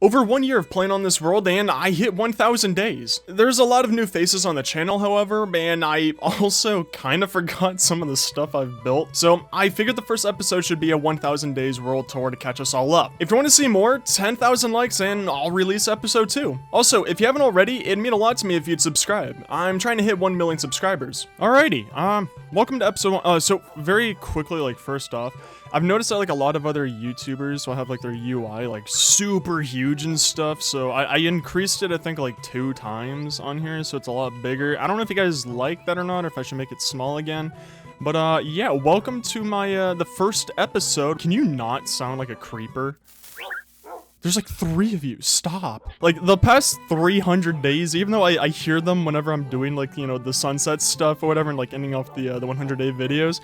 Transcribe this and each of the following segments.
Over 1 year of playing on this world, and I hit 1,000 days. There's a lot of new faces on the channel, however, and I also kind of forgot some of the stuff I've built. So I figured the first episode should be a 1,000 days world tour to catch us all up. If you want to see more, 10,000 likes and I'll release episode 2. Also, if you haven't already, it'd mean a lot to me if you'd subscribe. I'm trying to hit 1 million subscribers. Alrighty, welcome to episode 1. So very quickly, like first off, I've noticed that like a lot of other YouTubers will have like their UI like super huge and stuff, so I increased it I think like 2 times on here, so it's a lot bigger. I don't know if you guys like that or not, or if I should make it small again. But yeah, welcome to my the first episode. Can you not sound like a creeper? There's like 3 of you, stop. Like the past 300 days, even though I hear them whenever I'm doing like, you know, the sunset stuff or whatever and like ending off the 100-day videos,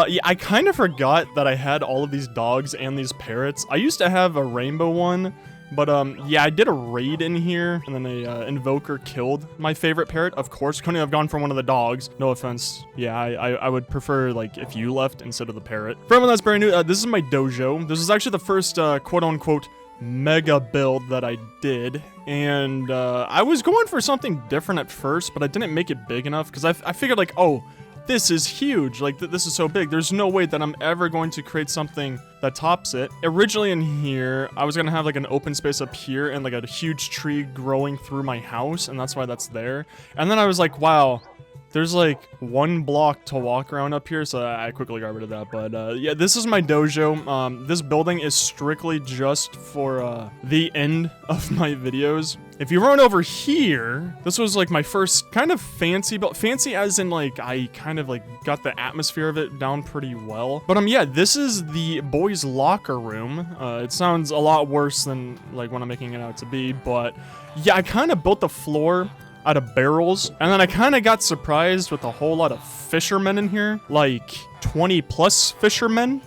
yeah, I kind of forgot that I had all of these dogs and these parrots. I used to have a rainbow one, but yeah, I did a raid in here and then a invoker killed my favorite parrot. Of course, couldn't have gone for one of the dogs. No offense. Yeah, I would prefer like if you left instead of the parrot. For everyone that's brand new, this is my dojo. This is actually the first quote-unquote mega build that I did, and I was going for something different at first, but I didn't make it big enough because I figured like, oh, this is huge, like this is so big, there's no way that I'm ever going to create something that tops it. Originally in here, I was gonna have like an open space up here and like a huge tree growing through my house, and that's why that's there. And then I was like, wow, there's like 1 block to walk around up here, so I quickly got rid of that. But yeah, this is my dojo. This building is strictly just for the end of my videos. If you run over here, this was like my first kind of fancy build. Fancy as in like I kind of like got the atmosphere of it down pretty well. But yeah, this is the boys' locker room. It sounds a lot worse than like what I'm making it out to be, but yeah, I kind of built the floor out of barrels, and then I kind of got surprised with a whole lot of fishermen in here, like 20 plus fishermen.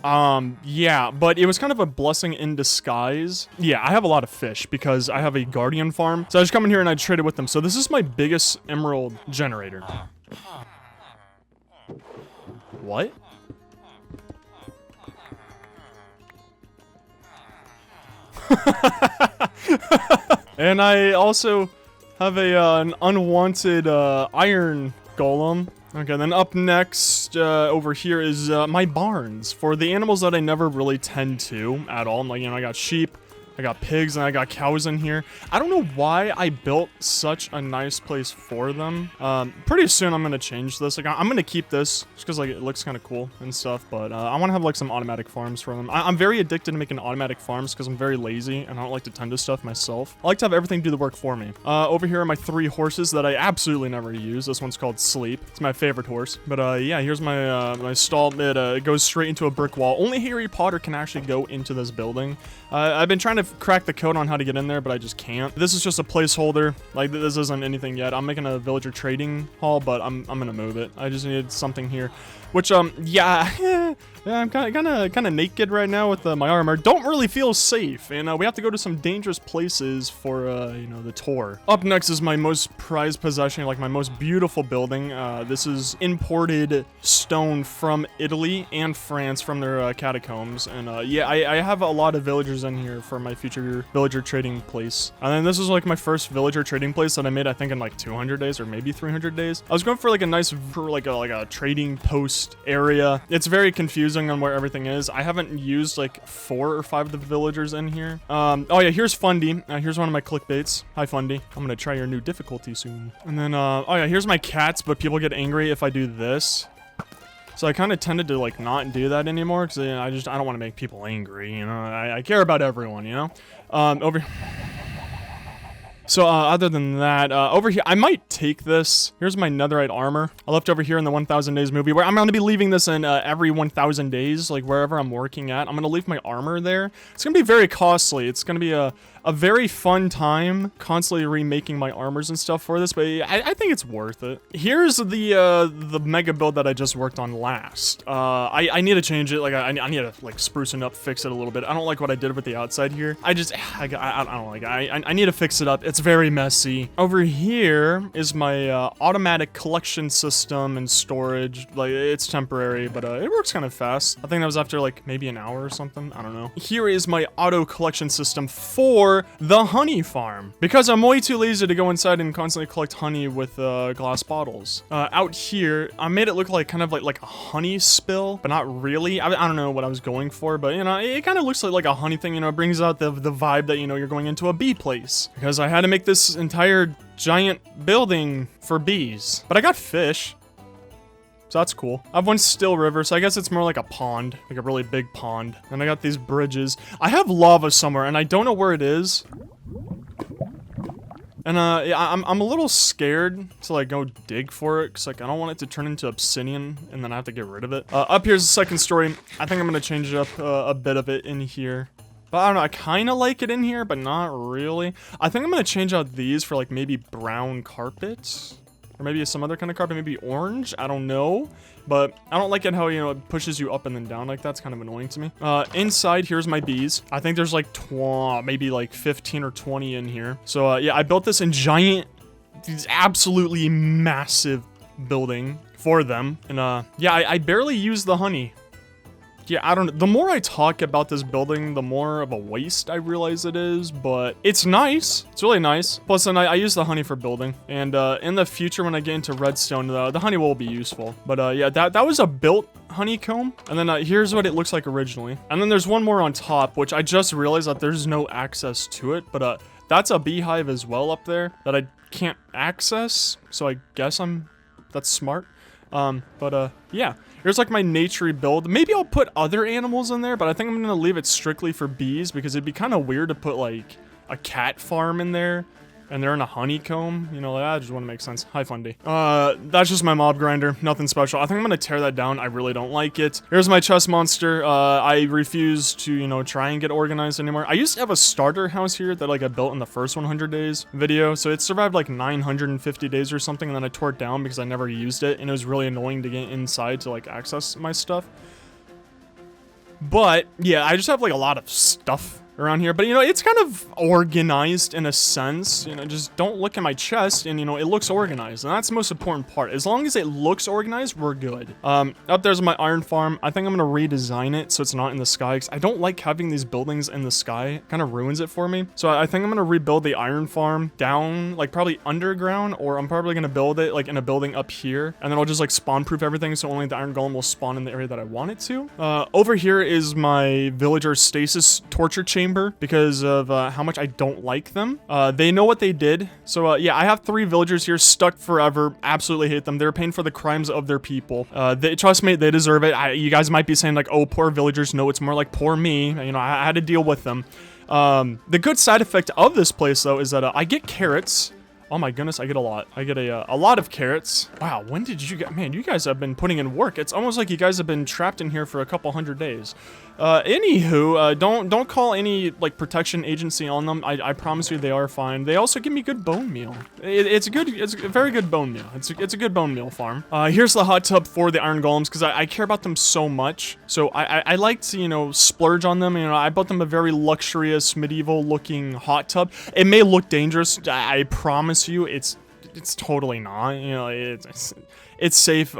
Yeah, but it was kind of a blessing in disguise. Yeah, I have a lot of fish because I have a guardian farm, so I just come in here and I trade it with them. So this is my biggest emerald generator. What? And I also have an unwanted iron golem. Okay, then up next over here is my barns for the animals that I never really tend to at all. Like, you know, I got sheep, I got pigs, and I got cows in here. I don't know why I built such a nice place for them. Pretty soon I'm gonna change this. Like, I'm gonna keep this just because like it looks kind of cool and stuff. But I want to have like some automatic farms for them. I'm very addicted to making automatic farms because I'm very lazy and I don't like to tend to stuff myself. I like to have everything do the work for me. Over here are my 3 horses that I absolutely never use. This one's called Sleep. It's my favorite horse. But yeah, here's my my stall. It goes straight into a brick wall. Only Harry Potter can actually go into this building. I've been trying to crack the code on how to get in there, but I just can't. This is just a placeholder. Like, this isn't anything yet. I'm making a villager trading hall, but I'm gonna move it. I just needed something here, which yeah, I'm kind of naked right now with my armor. Don't really feel safe, and we have to go to some dangerous places for you know, the tour. Up next is my most prized possession, like my most beautiful building. This is imported stone from Italy and France from their catacombs, and yeah, I have a lot of villagers in here for my future villager trading place. And then this is like my first villager trading place that I made, I think, in like 200 days or maybe 300 days. I was going for like a nice, like a trading post area. It's very confusing on where everything is. I haven't used like 4 or 5 of the villagers in here. Oh yeah, here's Fundy. Here's one of my clickbaits. Hi Fundy. I'm gonna try your new difficulty soon. And then oh yeah, here's my cats, but people get angry if I do this. So I kind of tended to like not do that anymore because I don't want to make people angry, you know. I care about everyone, you know. Over. So other than that, over here, I might take this. Here's my netherite armor I left over here in the 1000 Days movie, where I'm going to be leaving this in every 1000 days, like wherever I'm working at. I'm going to leave my armor there. It's going to be very costly. It's going to be a very fun time constantly remaking my armors and stuff for this, but I think it's worth it. Here's the mega build that I just worked on last. I need to change it. Like I need to like spruce it up, fix it a little bit. I don't like what I did with the outside here. I don't like it. I need to fix it up. It's very messy. Over here is my automatic collection system and storage. Like, it's temporary, but it works kind of fast. I think that was after like maybe an hour or something. I don't know. Here is my auto collection system for for the honey farm, because I'm way too lazy to go inside and constantly collect honey with glass bottles. Out here, I made it look like kind of like a honey spill, but not really. I don't know what I was going for, but you know, it kind of looks like a honey thing. You know, it brings out the vibe that, you know, you're going into a bee place, because I had to make this entire giant building for bees. But I got fish, so that's cool. I have one still river, so I guess it's more like a pond, like a really big pond. And I got these bridges. I have lava somewhere, and I don't know where it is. And I'm a little scared to like go dig for it, cause like I don't want it to turn into obsidian and then I have to get rid of it. Up here's the second story. I think I'm gonna change up a bit of it in here. But I don't know, I kind of like it in here, but not really. I think I'm gonna change out these for like maybe brown carpet. Or maybe some other kind of carpet, maybe orange, I don't know. But I don't like it how, you know, it pushes you up and then down like that. It's kind of annoying to me. Inside, here's my bees. I think there's like maybe like 15 or 20 in here. So yeah, I built this in these absolutely massive building for them. And yeah, I barely use the honey. Yeah, I don't know. The more I talk about this building, the more of a waste I realize it is, but it's nice. It's really nice. Plus, then I use the honey for building. And in the future, when I get into redstone, the honey will be useful. But yeah, that was a built honeycomb. And then here's what it looks like originally. And then there's one more on top, which I just realized that there's no access to it. But that's a beehive as well up there that I can't access. So I guess that's smart. But yeah, here's like my naturey build. Maybe I'll put other animals in there, but I think I'm gonna leave it strictly for bees because it'd be kind of weird to put like a cat farm in there and they're in a honeycomb. You know, that just wouldn't make sense. Hi, Fundy. That's just my mob grinder. Nothing special. I think I'm gonna tear that down. I really don't like it. Here's my chest monster. I refuse to, you know, try and get organized anymore. I used to have a starter house here that like I built in the first 100 days video. So it survived like 950 days or something. And then I tore it down because I never used it. And it was really annoying to get inside to like access my stuff. But yeah, I just have like a lot of stuff around here, but you know, it's kind of organized in a sense. You know, just don't look at my chest and you know, it looks organized, and that's the most important part. As long as it looks organized, we're good. Up there's my iron farm. I think I'm gonna redesign it so it's not in the sky, because I don't like having these buildings in the sky. It kind of ruins it for me. So I think I'm gonna rebuild the iron farm down, like probably underground, or I'm probably gonna build it like in a building up here, and then I'll just like spawn proof everything so only the iron golem will spawn in the area that I want it to. Over here is my villager stasis torture chamber, because of how much I don't like them. They know what they did. So yeah, I have 3 villagers here stuck forever. Absolutely hate them. They're paying for the crimes of their people. Trust me, they deserve it. You guys might be saying like, oh, poor villagers. No, it's more like poor me. You know, I had to deal with them. The good side effect of this place though is that I get carrots. Oh my goodness, I get a lot. I get a lot of carrots. Wow, when did you get... Man, you guys have been putting in work. It's almost like you guys have been trapped in here for a couple hundred days. Anywho, don't call any, like, protection agency on them. I promise you they are fine. They also give me good bone meal. It's a very good bone meal. It's a good bone meal farm. Here's the hot tub for the iron golems, because I care about them so much. So I like to, you know, splurge on them. You know, I built them a very luxurious, medieval-looking hot tub. It may look dangerous. I promise you it's totally not. You know, it's safe.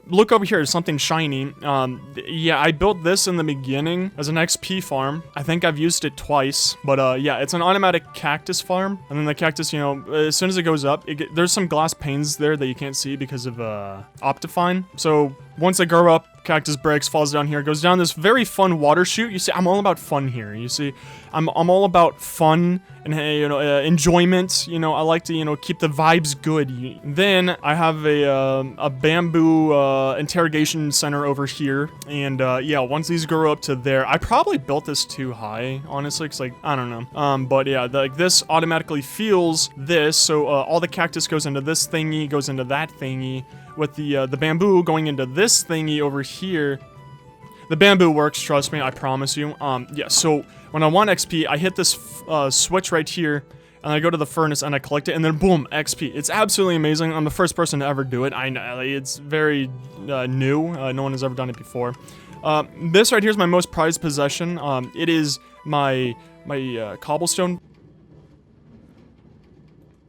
Look over here, something shiny. Yeah, I built this in the beginning as an XP farm. I think I've used it twice, but yeah, it's an automatic cactus farm. And then the cactus, you know, as soon as it goes up, there's some glass panes there that you can't see because of Optifine. So once they grow up, cactus breaks, falls down here, goes down this very fun water chute. You see, I'm all about fun here. You see, I'm all about fun and, you know, enjoyment. You know, I like to, you know, keep the vibes good. Then I have a bamboo interrogation center over here, and yeah, once these grow up to there, I probably built this too high, honestly, because like I don't know. But yeah, like this automatically fuels this, so all the cactus goes into this thingy, goes into that thingy, with the bamboo going into this thingy over here. The bamboo works, trust me, I promise you. Yeah, so when I want XP, I hit this switch right here, and I go to the furnace and I collect it, and then boom, XP. It's absolutely amazing. I'm the first person to ever do it. I know, it's very new. No one has ever done it before. This right here is my most prized possession. It is my cobblestone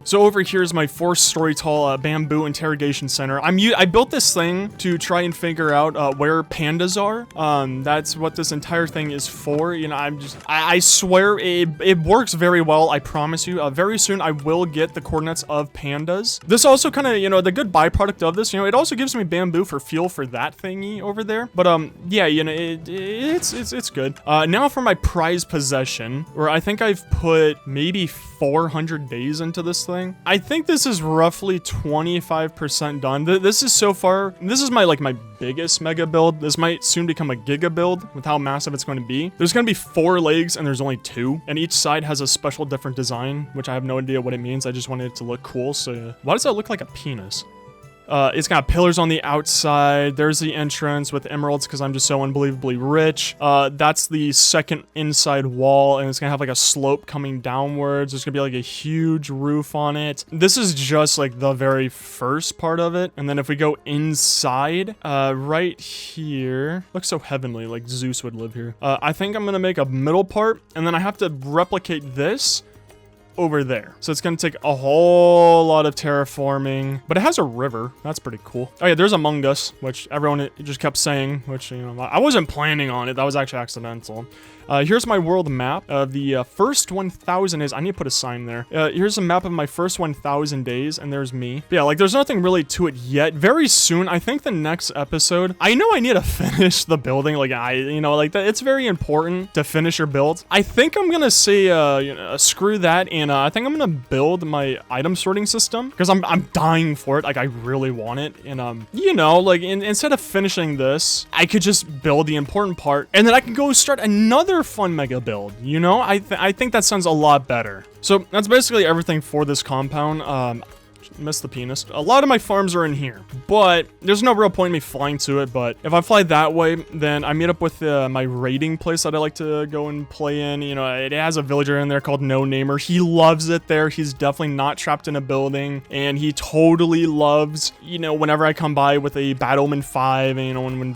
So over here is my 4-story tall bamboo interrogation center. I built this thing to try and figure out where pandas are. That's what this entire thing is for. You know, I swear it works very well. I promise you. Very soon I will get the coordinates of pandas. This also kind of, you know, the good byproduct of this, you know, it also gives me bamboo for fuel for that thingy over there. But yeah, you know, it's good. Now for my prized possession, where I think I've put maybe 400 days into this thing. I think this is roughly 25% done. This is so far, this is my biggest mega build. This might soon become a giga build with how massive it's going to be. There's going to be 4 legs and there's only 2, and each side has a special different design, which I have no idea what it means. I just wanted it to look cool. So why does that look like a penis? It's got pillars on the outside. There's the entrance with emeralds because I'm just so unbelievably rich. That's the second inside wall, and it's gonna have like a slope coming downwards. There's gonna be like a huge roof on it. This is just like the very first part of it. And then if we go inside, right here, looks so heavenly, like Zeus would live here. I think I'm gonna make a middle part, and then I have to replicate this over there. So it's gonna take a whole lot of terraforming, but it has a river. That's pretty cool. Oh yeah, there's Among Us, which everyone just kept saying, which, you know, I wasn't planning on it. That was actually accidental. Here's my world map of the first 1,000 days. I need to put a sign there. Here's a map of my first 1,000 days, and there's me. But yeah, like, there's nothing really to it yet. Very soon, I think the next episode, I know I need to finish the building. Like, you know, like, it's very important to finish your build. I think I'm gonna say, you know, screw that, and I think I'm gonna build my item sorting system, because I'm dying for it. Like, I really want it, and, you know, like, instead of finishing this, I could just build the important part, and then I can go start another fun mega build, you know? I think that sounds a lot better. So that's basically everything for this compound. Missed the penis. A lot of my farms are in here, but there's no real point in me flying to it. But if I fly that way, then I meet up with my raiding place that I like to go and play in. You know, it has a villager in there called No Namer. He loves it there. He's definitely not trapped in a building, and he totally loves, you know, whenever I come by with a Bad Omen 5, and, you know, when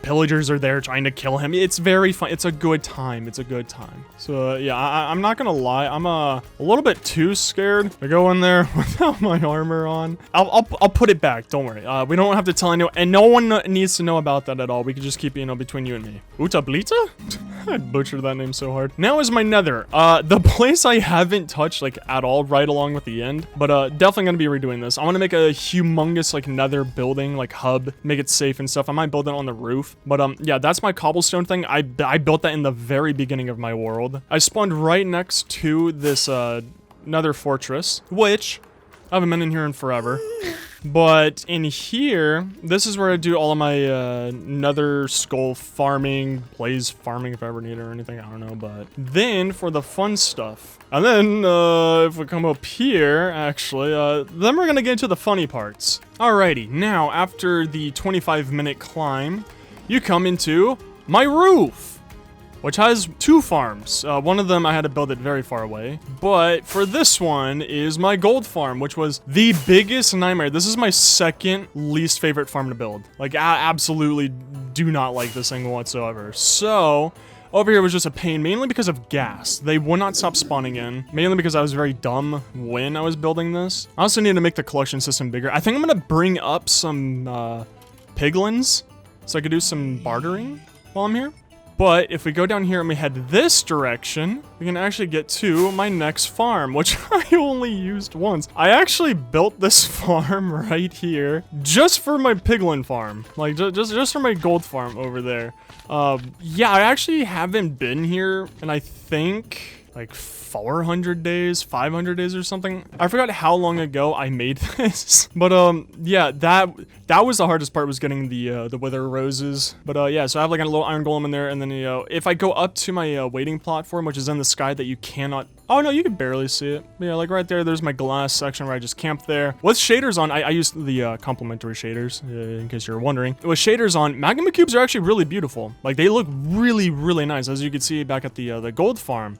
pillagers are there trying to kill him. It's very fun. It's a good time. It's a good time. So yeah, I'm not gonna lie. I'm a little bit too scared to go in there without my armor on. I'll put it back. Don't worry. We don't have to tell anyone, and no one needs to know about that at all. We can just keep, you know, between you and me. Utablita? I butchered that name so hard. Now is my nether. The place I haven't touched, like, at all, right along with the end. But definitely gonna be redoing this. I want to make a humongous, like, nether building, like, hub, make it safe and stuff. I might build it on the roof. But yeah, that's my cobblestone thing. I built that in the very beginning of my world. I spawned right next to this nether fortress, which I haven't been in here in forever. But in here, this is where I do all of my nether skull farming, blaze farming if I ever need it or anything, I don't know. But then for the fun stuff, and then if we come up here, actually, then we're gonna get into the funny parts. Alrighty, now after the 25-minute climb, you come into my roof, which has 2 farms. One of them I had to build it very far away. But for this one is my gold farm, which was the biggest nightmare. This is my second least favorite farm to build. Like, I absolutely do not like this thing whatsoever. So over here was just a pain, mainly because of gas. They would not stop spawning in, mainly because I was very dumb when I was building this. I also need to make the collection system bigger. I think I'm gonna bring up some piglins so I could do some bartering while I'm here. But if we go down here and we head this direction, we can actually get to my next farm, which I only used once. I actually built this farm right here just for my piglin farm, like just for my gold farm over there. Yeah, I actually haven't been here, and I think like 400 days, 500 days or something. I forgot how long ago I made this. But yeah, that was the hardest part, was getting the wither roses. But yeah, so I have like a little iron golem in there, and then, you know, if I go up to my waiting platform, which is in the sky that you cannot, oh no, you can barely see it. But yeah, like right there's my glass section where I just camped there. With shaders on, I used the complementary shaders, in case you're wondering. With shaders on, magma cubes are actually really beautiful. Like, they look really, really nice, as you can see back at the gold farm.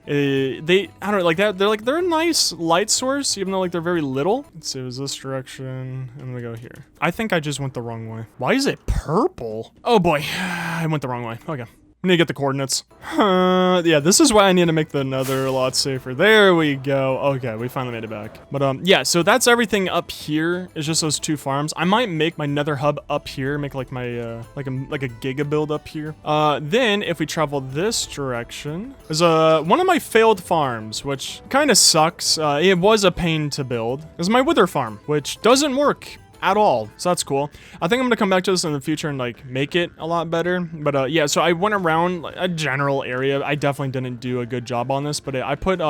I don't know, like that. They're a nice light source, even though like they're very little. Let's see, it was this direction, and we go here. I think I just went the wrong way. Why is it purple? Oh boy, I went the wrong way. Okay. We need to get the coordinates. Yeah, this is why I need to make the nether a lot safer. There we go. Okay, we finally made it back. But yeah, so that's everything up here. It's just those 2 farms. I might make my nether hub up here, make like my like a giga build up here. Then if we travel this direction, there's one of my failed farms, which kind of sucks. It was a pain to build. It's my wither farm, which doesn't work at all, so that's cool. I think I'm gonna come back to this in the future and like make it a lot better. But yeah, so I went around a general area. I definitely didn't do a good job on this, but I put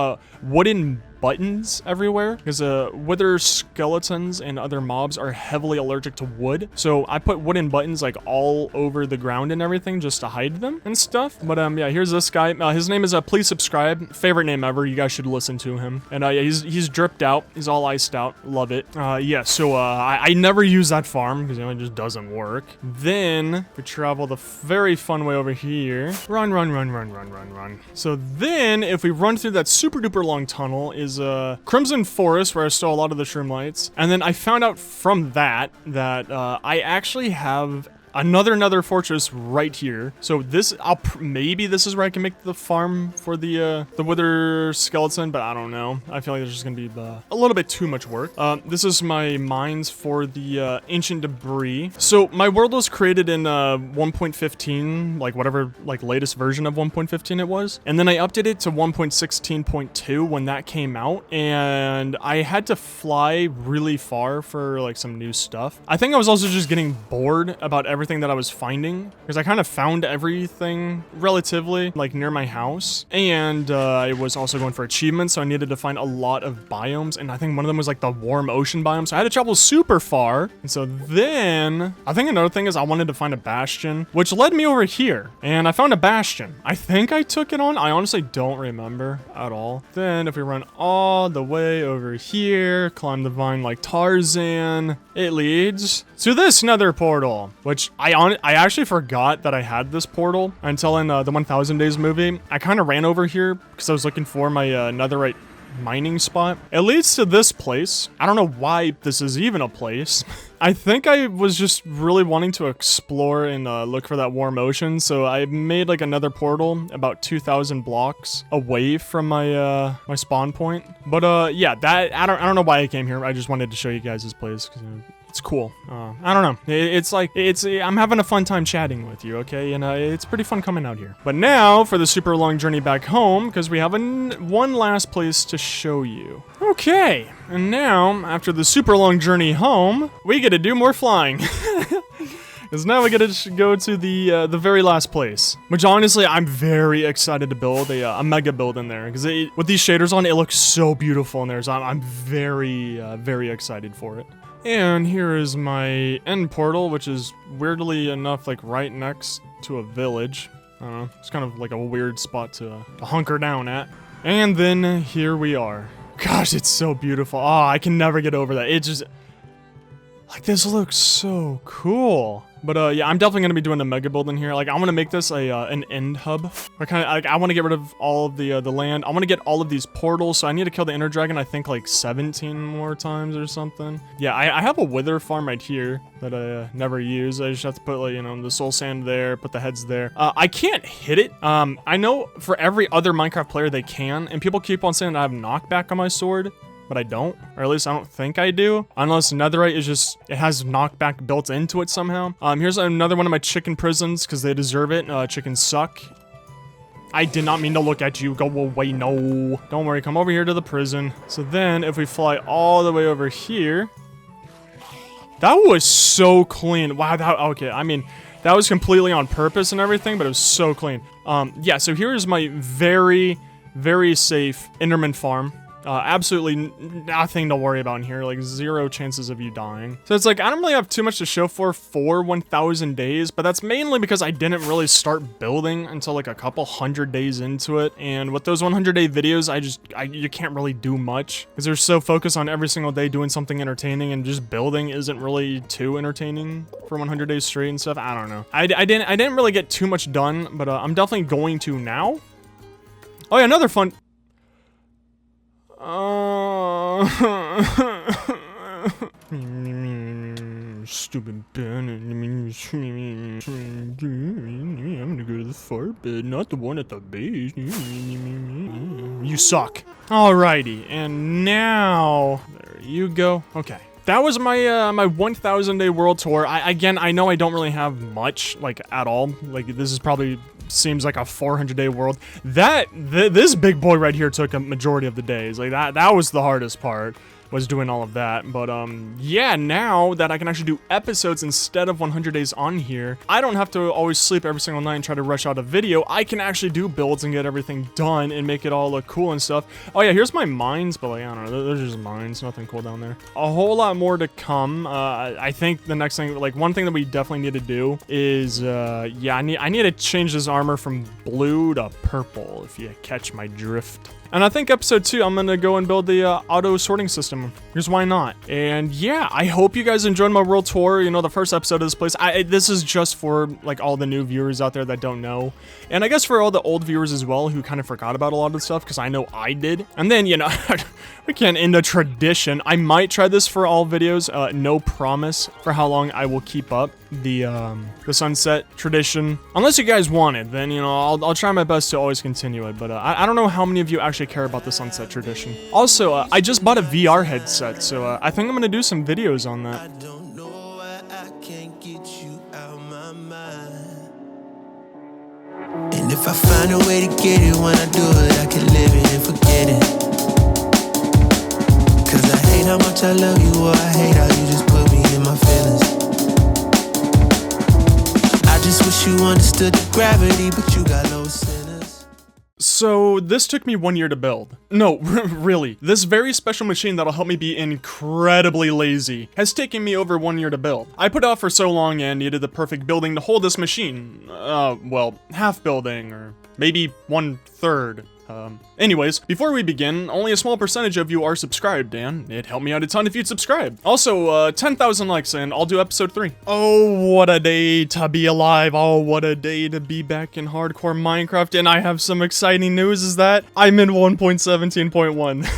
wooden buttons everywhere because wither skeletons and other mobs are heavily allergic to wood. So I put wooden buttons like all over the ground and everything just to hide them and stuff. But yeah, here's this guy. His name is Please Subscribe. Favorite name ever. You guys should listen to him. And yeah, he's dripped out. He's all iced out. Love it. Yeah, so I never use that farm because it just doesn't work. Then we travel the very fun way over here. Run. So then if we run through that super duper long tunnel is Crimson Forest, where I stole a lot of the Shroomlights. And then I found out from that I actually have another fortress right here. So this, maybe this is where I can make the farm for the wither skeleton, but I don't know. I feel like there's just gonna be a little bit too much work. This is my mines for the ancient debris. So my world was created in 1.15, like whatever like latest version of 1.15 it was, and then I updated it to 1.16.2 when that came out, and I had to fly really far for like some new stuff. I think I was also just getting bored about everything that I was finding, because I kind of found everything relatively like near my house, and I was also going for achievements, so I needed to find a lot of biomes, and I think one of them was like the warm ocean biome, so I had to travel super far. And so then I think another thing is I wanted to find a bastion, which led me over here, and I found a bastion. I think I took it on. I honestly don't remember at all. Then if we run all the way over here, climb the vine like Tarzan, it leads to this nether portal, which I actually forgot that I had this portal until in the 1000 Days movie. I kind of ran over here because I was looking for my netherite mining spot. It leads to this place. I don't know why this is even a place. I think I was just really wanting to explore and look for that warm ocean, so I made like another portal about 2,000 blocks away from my my spawn point. But yeah, that I don't know why I came here. I just wanted to show you guys this place because it's cool. I don't know. It's like, I'm having a fun time chatting with you, okay? And it's pretty fun coming out here. But now for the super long journey back home, because we have one last place to show you. Okay, and now after the super long journey home, we get to do more flying. Because now we get to go to the very last place, which honestly I'm very excited to build a mega build in there, because with these shaders on, it looks so beautiful in there. So I'm very excited for it. And here is my end portal, which is weirdly enough like right next to a village. I don't know, it's kind of like a weird spot to hunker down at. And then here we are. Gosh, it's so beautiful. Oh, I can never get over that. It just, like, this looks so cool. But yeah, I'm definitely gonna be doing a mega build in here. Like, I want to make this an end hub. I want to get rid of all of the land. I want to get all of these portals. So I need to kill the Ender Dragon, I think like 17 more times or something. Yeah, I have a wither farm right here that I never use. I just have to put, like, you know, the soul sand there, put the heads there. I can't hit it. I know for every other Minecraft player they can, and people keep on saying I have knockback on my sword, but I don't, or at least I don't think I do, unless netherite is just, it has knockback built into it somehow. Here's another one of my chicken prisons, because they deserve it. Chickens suck. I did not mean to look at you. Go away, no. Don't worry, come over here to the prison. So then, if we fly all the way over here, that was so clean. Wow, okay, I mean, that was completely on purpose and everything, but it was so clean. Yeah, so here's my very safe Enderman farm. Absolutely nothing to worry about in here, like 0 chances of you dying. So it's like, I don't really have too much to show for 1000 days, but that's mainly because I didn't really start building until like a couple 100 days into it. And with those 100-day videos, you can't really do much because they're so focused on every single day doing something entertaining, and just building isn't really too entertaining for 100 days straight and stuff. I don't know. I didn't really get too much done, but I'm definitely going to now. Oh yeah, another fun... Stupid Ben. I'm gonna go to the fart bed, not the one at the base. You suck. Alrighty, and now there you go. Okay. That was my my 1,000 day world tour. Again, I know I don't really have much, like, at all. Like, this is probably seems like a 400 day world. This big boy right here took a majority of the days. Like, that was the hardest part, was doing all of that. But yeah, now that I can actually do episodes instead of 100 days on here, I don't have to always sleep every single night and try to rush out a video. I can actually do builds and get everything done and make it all look cool and stuff. Oh yeah, here's my mines, but like, I don't know, they're just mines, nothing cool down there. A whole lot more to come. I think the next thing, like, one thing that we definitely need to do is yeah, I need to change this armor from blue to purple, if you catch my drift. And I think episode 2, I'm gonna go and build the auto sorting system, because why not? And yeah, I hope you guys enjoyed my world tour. You know, the first episode of this place. This is just for like all the new viewers out there that don't know, and I guess for all the old viewers as well who kind of forgot about a lot of the stuff, because I know I did. And then, you know, we can't end a tradition. I might try this for all videos. No promise for how long I will keep up the sunset tradition. Unless you guys want it, then, you know, I'll try my best to always continue it. But I don't know how many of you actually care about the sunset tradition. Also, I just bought a VR headset, so I think I'm gonna do some videos on that. I don't know why I can't get you out my mind. And if I find a way to get it, when I do it, I can live it and forget it. Cause I hate how much I love you, or I hate how you just put me in my feelings. I just wish you understood the gravity, but you got no sinners. So this took me 1 year to build. No, really. This very special machine that'll help me be incredibly lazy has taken me over 1 year to build. I put off for so long and needed the perfect building to hold this machine. Well, half building, or maybe 1/3. Anyways, before we begin, only a small percentage of you are subscribed, and it'd help me out a ton if you'd subscribe. Also, 10,000 likes and I'll do episode 3. Oh, what a day to be alive. Oh, what a day to be back in hardcore Minecraft, and I have some exciting news, is that I'm in 1.17.1.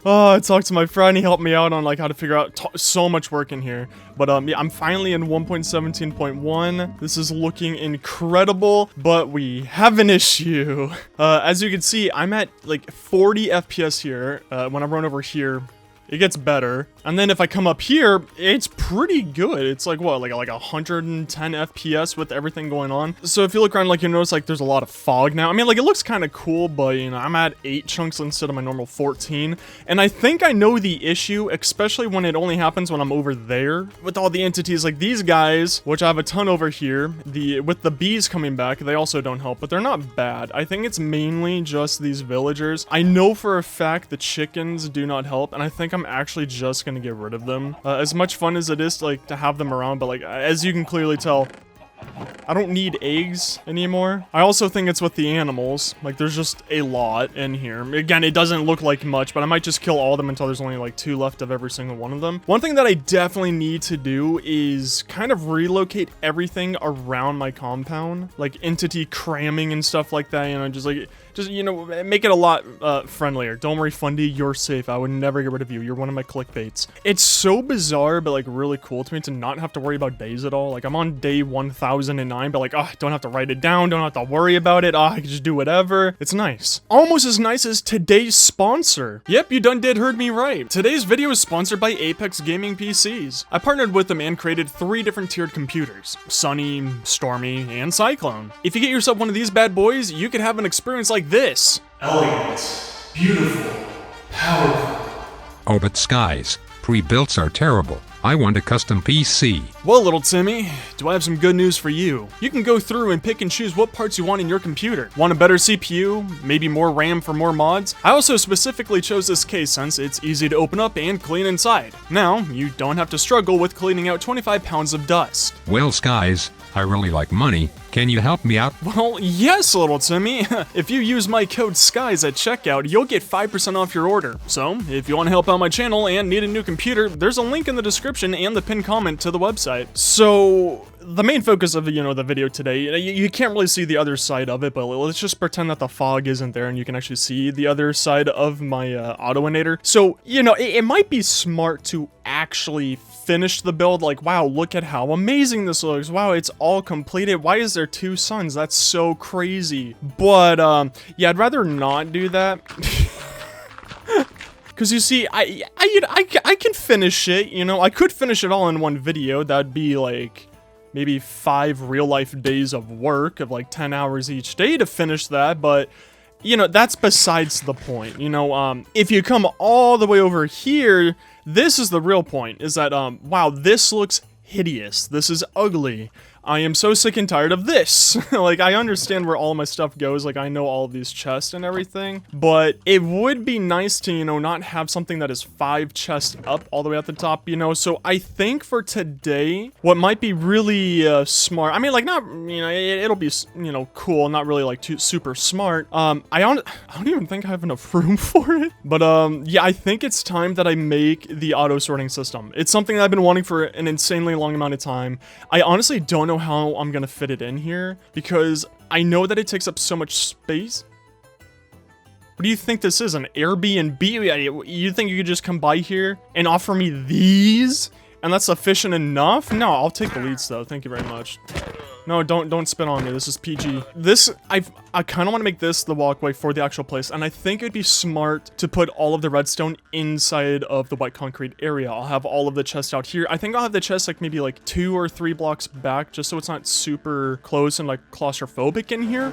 Oh, I talked to my friend, he helped me out on like how to figure out so much work in here. But yeah, I'm finally in 1.17.1. This is looking incredible, but we have an issue. As you can see, I'm at like 40 FPS here. When I run over here, it gets better. And then if I come up here, it's pretty good. It's like, what, like 110 FPS with everything going on. So if you look around, like, you notice, like, there's a lot of fog now. I mean, like, it looks kind of cool, but, you know, I'm at 8 chunks instead of my normal 14. And I think I know the issue, especially when it only happens when I'm over there with all the entities. Like, these guys, which I have a ton over here, with the bees coming back, they also don't help, but they're not bad. I think it's mainly just these villagers. I know for a fact the chickens do not help, and I think I'm actually just gonna get rid of them. As much fun as it is to, like, to have them around, but like, as you can clearly tell, I don't need eggs anymore. I also think it's with the animals. Like, there's just a lot in here. Again, it doesn't look like much, but I might just kill all of them until there's only like 2 left of every single one of them. One thing that I definitely need to do is kind of relocate everything around my compound, like entity cramming and stuff like that, you know, just, you know, make it a lot friendlier. Don't worry, Fundy, you're safe. I would never get rid of you. You're one of my clickbaits. It's so bizarre, but like really cool to me to not have to worry about days at all. Like, I'm on day 1009, but like, oh, I don't have to write it down. Don't have to worry about it. Oh, I can just do whatever. It's nice. Almost as nice as today's sponsor. Yep, you done did heard me right. Today's video is sponsored by Apex Gaming PCs. I partnered with them and created 3 different tiered computers: Sunny, Stormy, and Cyclone. If you get yourself one of these bad boys, you could have an experience like this. Elegant, beautiful, powerful. Oh, but Skies, pre-builts are terrible. I want a custom PC. Well, little Timmy, do I have some good news for you. You can go through and pick and choose what parts you want in your computer. Want a better CPU? Maybe more RAM for more mods? I also specifically chose this case since it's easy to open up and clean inside. Now, you don't have to struggle with cleaning out 25 pounds of dust. Well, Skies, I really like money. Can you help me out? Well, yes, little Timmy. If you use my code SKIES at checkout, you'll get 5% off your order. So, if you want to help out my channel and need a new computer, there's a link in the description and the pinned comment to the website. So, the main focus of, you know, the video today, you can't really see the other side of it, but let's just pretend that the fog isn't there and you can actually see the other side of my Autoinator. So, you know, it might be smart to actually finish the build. Like, wow, look at how amazing this looks. Wow, it's all completed. Why is there 2 suns? That's so crazy. But, yeah, I'd rather not do that. Because you see, I can finish it, you know? I could finish it all in one video. That'd be like maybe 5 real-life days of work of like 10 hours each day to finish that, but you know, that's besides the point. You know, if you come all the way over here, this is the real point, is that, wow, this looks hideous. This is ugly. I am so sick and tired of this. Like, I understand where all my stuff goes, like, I know all of these chests and everything, but it would be nice to, you know, not have something that is 5 chests up all the way at the top, you know? So I think for today, what might be really smart, I mean, like, not, you know, it'll be, you know, cool, not really, like, too super smart. I don't even think I have enough room for it, but, yeah, I think it's time that I make the auto sorting system. It's something that I've been wanting for an insanely long amount of time. I honestly don't know how I'm gonna fit it in here because I know that it takes up so much space. What do you think this is, an Airbnb? You think you could just come by here and offer me these and that's sufficient enough? No, I'll take the leads though. Thank you very much. No, don't spit on me. This is PG. This, I kind of want to make this the walkway for the actual place, and I think it'd be smart to put all of the redstone inside of the white concrete area. I'll have all of the chests out here. I think I'll have the chests like maybe like 2 or 3 blocks back, just so it's not super close and like claustrophobic in here.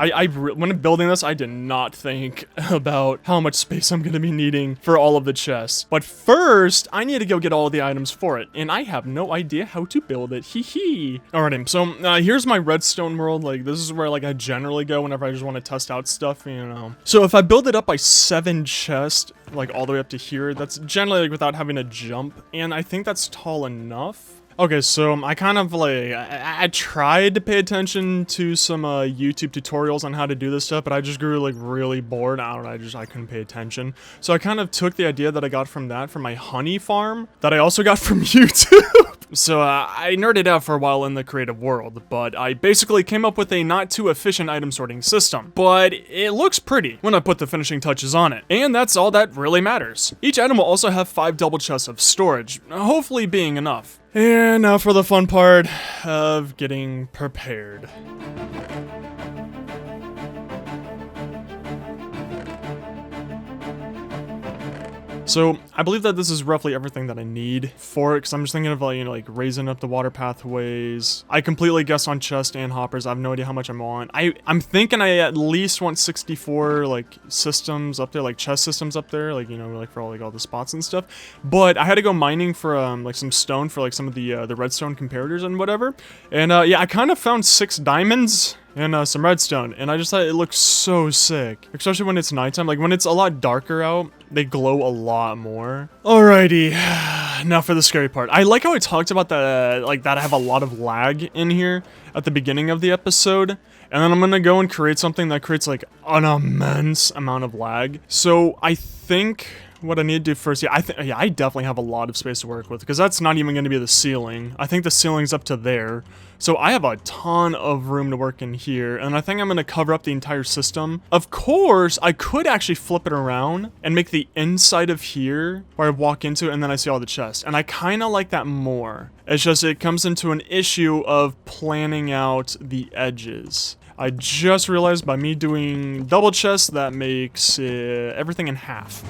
When building this, I did not think about how much space I'm going to be needing for all of the chests. But first, I need to go get all of the items for it, and I have no idea how to build it. Hee hee. Alrighty, so here's my redstone world. Like, this is where like I generally go whenever I just want to test out stuff, you know. So if I build it up by 7 chests, like all the way up to here, that's generally like without having to jump, and I think that's tall enough. Okay, so I kind of like, I tried to pay attention to some YouTube tutorials on how to do this stuff, but I just grew like really bored. I don't know, I couldn't pay attention. So I kind of took the idea that I got from that, from my honey farm, that I also got from YouTube. So I nerded out for a while in the creative world, but I basically came up with a not too efficient item sorting system. But it looks pretty when I put the finishing touches on it, and that's all that really matters. Each item will also have 5 double chests of storage, hopefully being enough. And now for the fun part of getting prepared. So I believe that this is roughly everything that I need for it, because I'm just thinking of, you know, like raising up the water pathways. I completely guessed on chest and hoppers. I have no idea how much I want. I'm thinking I at least want 64 like systems up there, like chest systems up there, like, you know, like for all the spots and stuff. But I had to go mining for like some stone for like some of the redstone comparators and whatever. And yeah, I kind of found 6 diamonds and some redstone, and I just thought it looks so sick, especially when it's nighttime. Like when it's a lot darker out, they glow a lot more. Alrighty, now for the scary part. I like how I talked about the like that I have a lot of lag in here at the beginning of the episode, and then I'm gonna go and create something that creates like an immense amount of lag. So I think what I need to do first, yeah, I definitely have a lot of space to work with, because that's not even going to be the ceiling. I think the ceiling's up to there. So I have a ton of room to work in here, and I think I'm going to cover up the entire system. Of course, I could actually flip it around and make the inside of here where I walk into, and then I see all the chests. And I kind of like that more. It's just it comes into an issue of planning out the edges. I just realized by me doing double chests, that makes everything in half.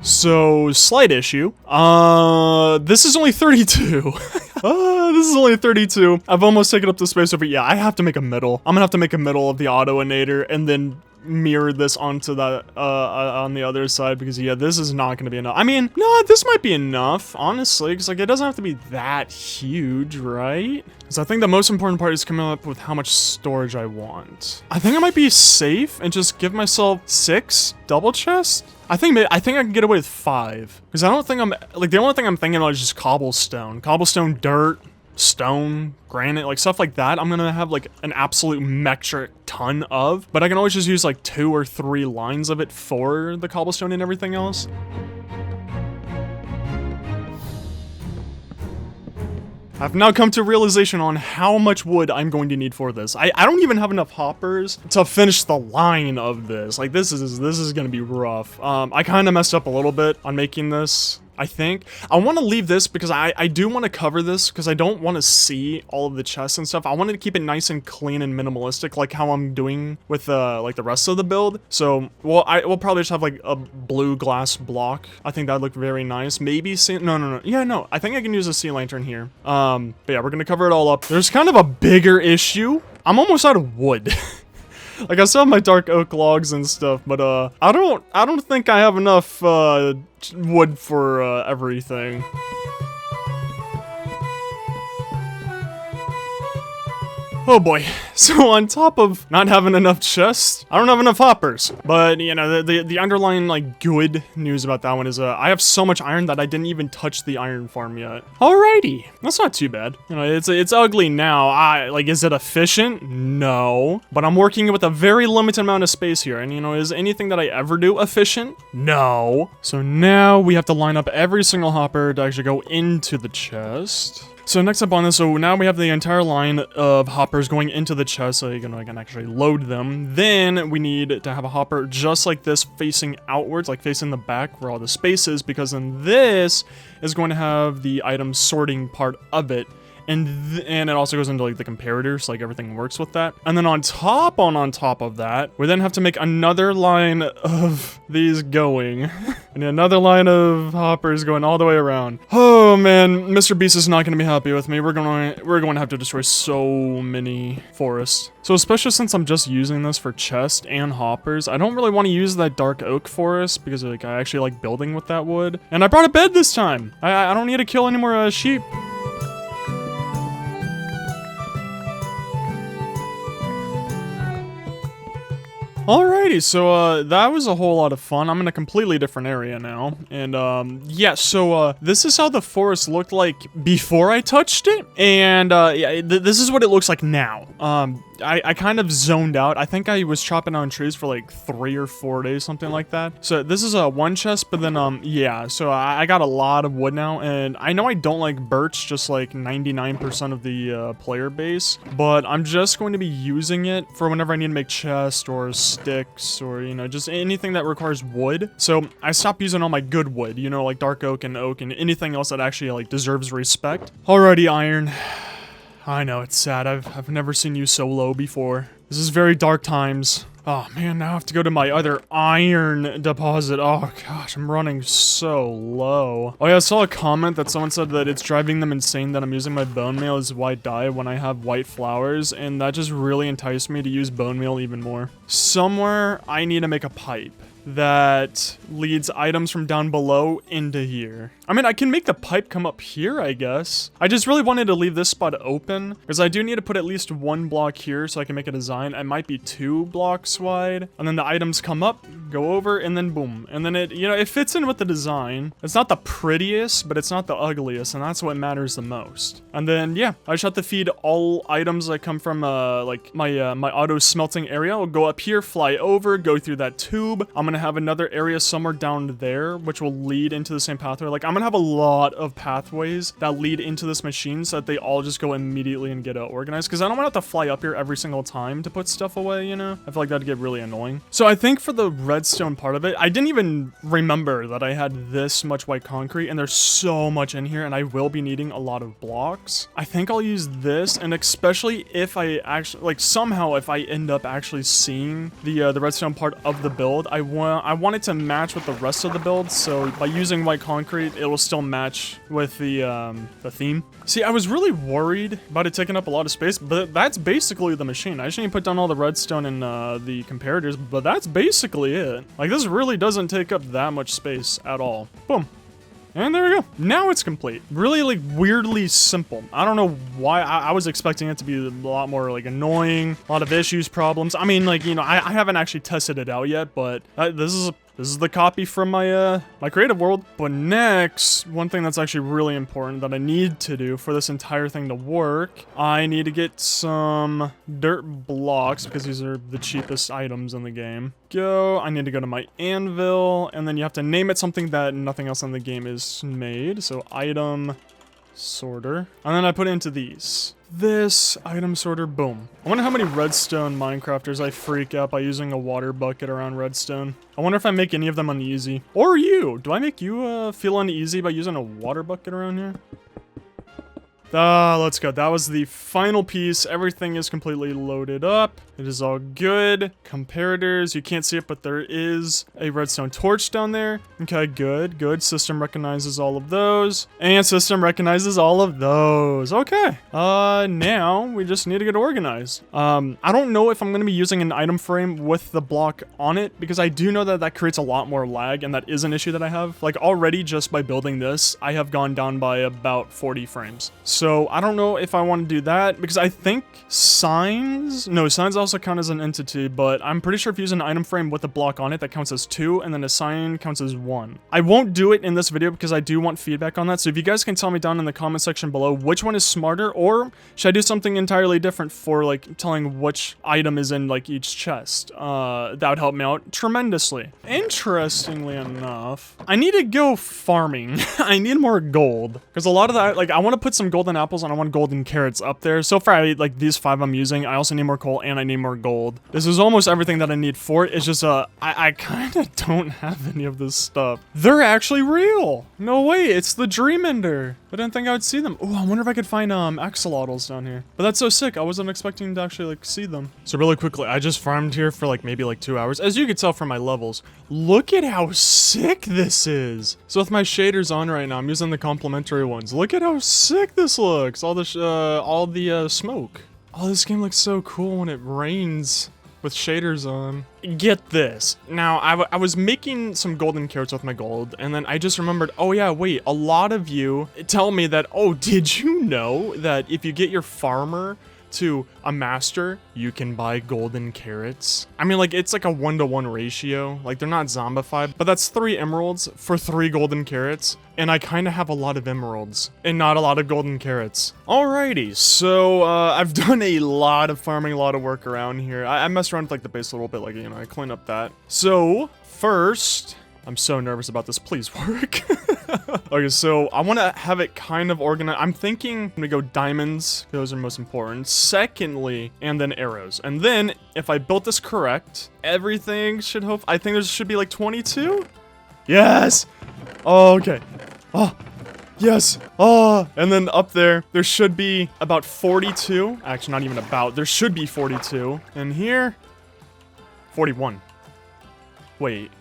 So, slight issue. This is only 32. This is only 32. I've almost taken up the space over. Yeah, I have to make a middle. I'm gonna have to make a middle of the Autoinator and then mirror this onto that on the other side, because yeah, this is not gonna be enough. I mean, no, this might be enough, honestly, because like it doesn't have to be that huge, right? Because I think the most important part is coming up with how much storage I want. I think I might be safe and just give myself 6 double chests. I think I can get away with 5, because I don't think I'm like, the only thing I'm thinking about is just cobblestone, dirt, stone, granite, like stuff like that. I'm gonna have like an absolute metric ton of, but I can always just use like 2 or 3 lines of it for the cobblestone and everything else. I've now come to a realization on how much wood I'm going to need for this. I don't even have enough hoppers to finish the line of this. Like, this is gonna be rough. I kind of messed up a little bit on making this. I think I want to leave this because I do want to cover this because I don't want to see all of the chests and stuff. I wanted to keep it nice and clean and minimalistic, like how I'm doing with like the rest of the build. So we'll probably just have like a blue glass block. I think that'd look very nice. Maybe no. Yeah, no. I think I can use a sea lantern here. But yeah, we're gonna cover it all up. There's kind of a bigger issue. I'm almost out of wood. Like, I still have my dark oak logs and stuff, but I don't think I have enough wood for everything. Oh boy. So on top of not having enough chests, I don't have enough hoppers. But, you know, the underlying, like, good news about that one is I have so much iron that I didn't even touch the iron farm yet. Alrighty. That's not too bad. You know, it's ugly now. Like, is it efficient? No. But I'm working with a very limited amount of space here. And, you know, is anything that I ever do efficient? No. So now we have to line up every single hopper to actually go into the chest. So next up on this, so now we have the entire line of hoppers going into the chest so I can actually load them. Then we need to have a hopper just like this facing outwards, like facing the back where all the space is, because then this is going to have the item sorting part of it. And it also goes into like the comparators, like everything works with that. And then on top of that, we then have to make another line of these going. And another line of hoppers going all the way around. Oh man, Mr. Beast is not going to be happy with me. We're going to have to destroy so many forests. So especially since I'm just using this for chest and hoppers, I don't really want to use that dark oak forest because like I actually like building with that wood. And I brought a bed this time. I don't need to kill any more sheep. Alrighty, so that was a whole lot of fun. I'm in a completely different area now. And yeah, so this is how the forest looked like before I touched it. And yeah, this is what it looks like now. I kind of zoned out. I think I was chopping down trees for like 3 or 4 days, something like that. So this is a one chest, but then yeah, so I got a lot of wood now, and I know I don't like birch, just like 99% of the player base, but I'm just going to be using it for whenever I need to make chests or sticks or, you know, just anything that requires wood. So I stopped using all my good wood, you know, like dark oak and anything else that actually like deserves respect. Alrighty, iron. I know, it's sad. I've never seen you so low before. This is very dark times. Oh man, now I have to go to my other iron deposit. Oh gosh, I'm running so low. Oh yeah, I saw a comment that someone said that it's driving them insane that I'm using my bone meal as white dye when I have white flowers, and that just really enticed me to use bone meal even more. Somewhere, I need to make a pipe that leads items from down below into here. I mean, I can make the pipe come up here, I guess. I just really wanted to leave this spot open because I do need to put at least 1 block here so I can make a design. It might be 2 blocks wide, and then the items come up, go over, and then boom. And then it, you know, it fits in with the design. It's not the prettiest, but it's not the ugliest, and that's what matters the most. And then, yeah, I just have to feed all items that come from, like, my auto smelting area. I'll go up here, fly over, go through that tube. I'm gonna have another area somewhere down there, which will lead into the same pathway. Like, I'm gonna have a lot of pathways that lead into this machine so that they all just go immediately and get organized, because I don't want to have to fly up here every single time to put stuff away, you know? I feel like that'd get really annoying. So I think for the redstone part of it, I didn't even remember that I had this much white concrete, and there's so much in here, and I will be needing a lot of blocks. I think I'll use this, and especially if I actually, like, somehow if I end up actually seeing the redstone part of the build, I want it to match with the rest of the build, so by using white concrete, it will still match with the theme. See, I was really worried about it taking up a lot of space, but that's basically the machine. I just need to put down all the redstone and the comparators, but that's basically it. Like, this really doesn't take up that much space at all. Boom. And there we go. Now it's complete. Really, like, weirdly simple. I don't know why. I was expecting it to be a lot more, like, annoying. A lot of issues, problems. I mean, like, you know, I haven't actually tested it out yet, but this is the copy from my my creative world. But next, one thing that's actually really important that I need to do for this entire thing to work, I need to get some dirt blocks because these are the cheapest items in the game. I need to go to my anvil, and then you have to name it something that nothing else in the game is made. So item sorter, and then I put it into these. This item sorter, boom. I wonder how many redstone Minecrafters I freak out by using a water bucket around redstone. I wonder if I make any of them uneasy. Or you. Do I make you feel uneasy by using a water bucket around here? Let's go. That was the final piece. Everything is completely loaded up. It is all good. Comparators. You can't see it, but there is a redstone torch down there. Okay, good, good. System recognizes all of those. And system recognizes all of those. Okay. Now we just need to get organized. I don't know if I'm going to be using an item frame with the block on it, because I do know that that creates a lot more lag, and that is an issue that I have. Like, already just by building this, I have gone down by about 40 frames. So I don't know if I want to do that, because I think signs also count as an entity, but I'm pretty sure if you use an item frame with a block on it, that counts as 2, and then a sign counts as 1. I won't do it in this video because I do want feedback on that, so if you guys can tell me down in the comment section below which one is smarter, or should I do something entirely different for like telling which item is in like each chest? That would help me out tremendously. Interestingly enough, I need to go farming. I need more gold, because a lot of that, like, I want to put some golden apples and I want golden carrots up there. So far, like these 5 I'm using, I also need more coal and I need more gold. This is almost everything that I need for it. It's just I kind of don't have any of this stuff. They're actually real. No way, it's the Dream Ender. I didn't think I would see them. Oh, I wonder if I could find axolotls down here. But that's so sick. I wasn't expecting to actually like see them. So really quickly, I just farmed here for like maybe like 2 hours. As you can tell from my levels, look at how sick this is. So with my shaders on right now, I'm using the complementary ones. Look at how sick this looks. All the smoke. Oh, this game looks so cool when it rains with shaders on. Get this. Now, I was making some golden carrots with my gold, and then I just remembered, oh yeah, wait, a lot of you tell me that, oh, did you know that if you get your farmer to a master, you can buy golden carrots? I mean, like, it's like a 1-to-1 ratio. Like, they're not zombified, but that's 3 emeralds for 3 golden carrots. And I kind of have a lot of emeralds and not a lot of golden carrots. Alrighty, so I've done a lot of farming, a lot of work around here. I messed around with like the base a little bit, like, you know, I cleaned up that. So first, I'm so nervous about this. Please work. Okay, so I want to have it kind of organized. I'm thinking I'm gonna go diamonds. Those are most important. Secondly, and then arrows. And then if I built this correct, everything should I think there should be like 22. Yes. Oh, okay. Oh, yes. Oh, and then up there should be about 42. Actually, not even about. There should be 42. And here, 41. Wait.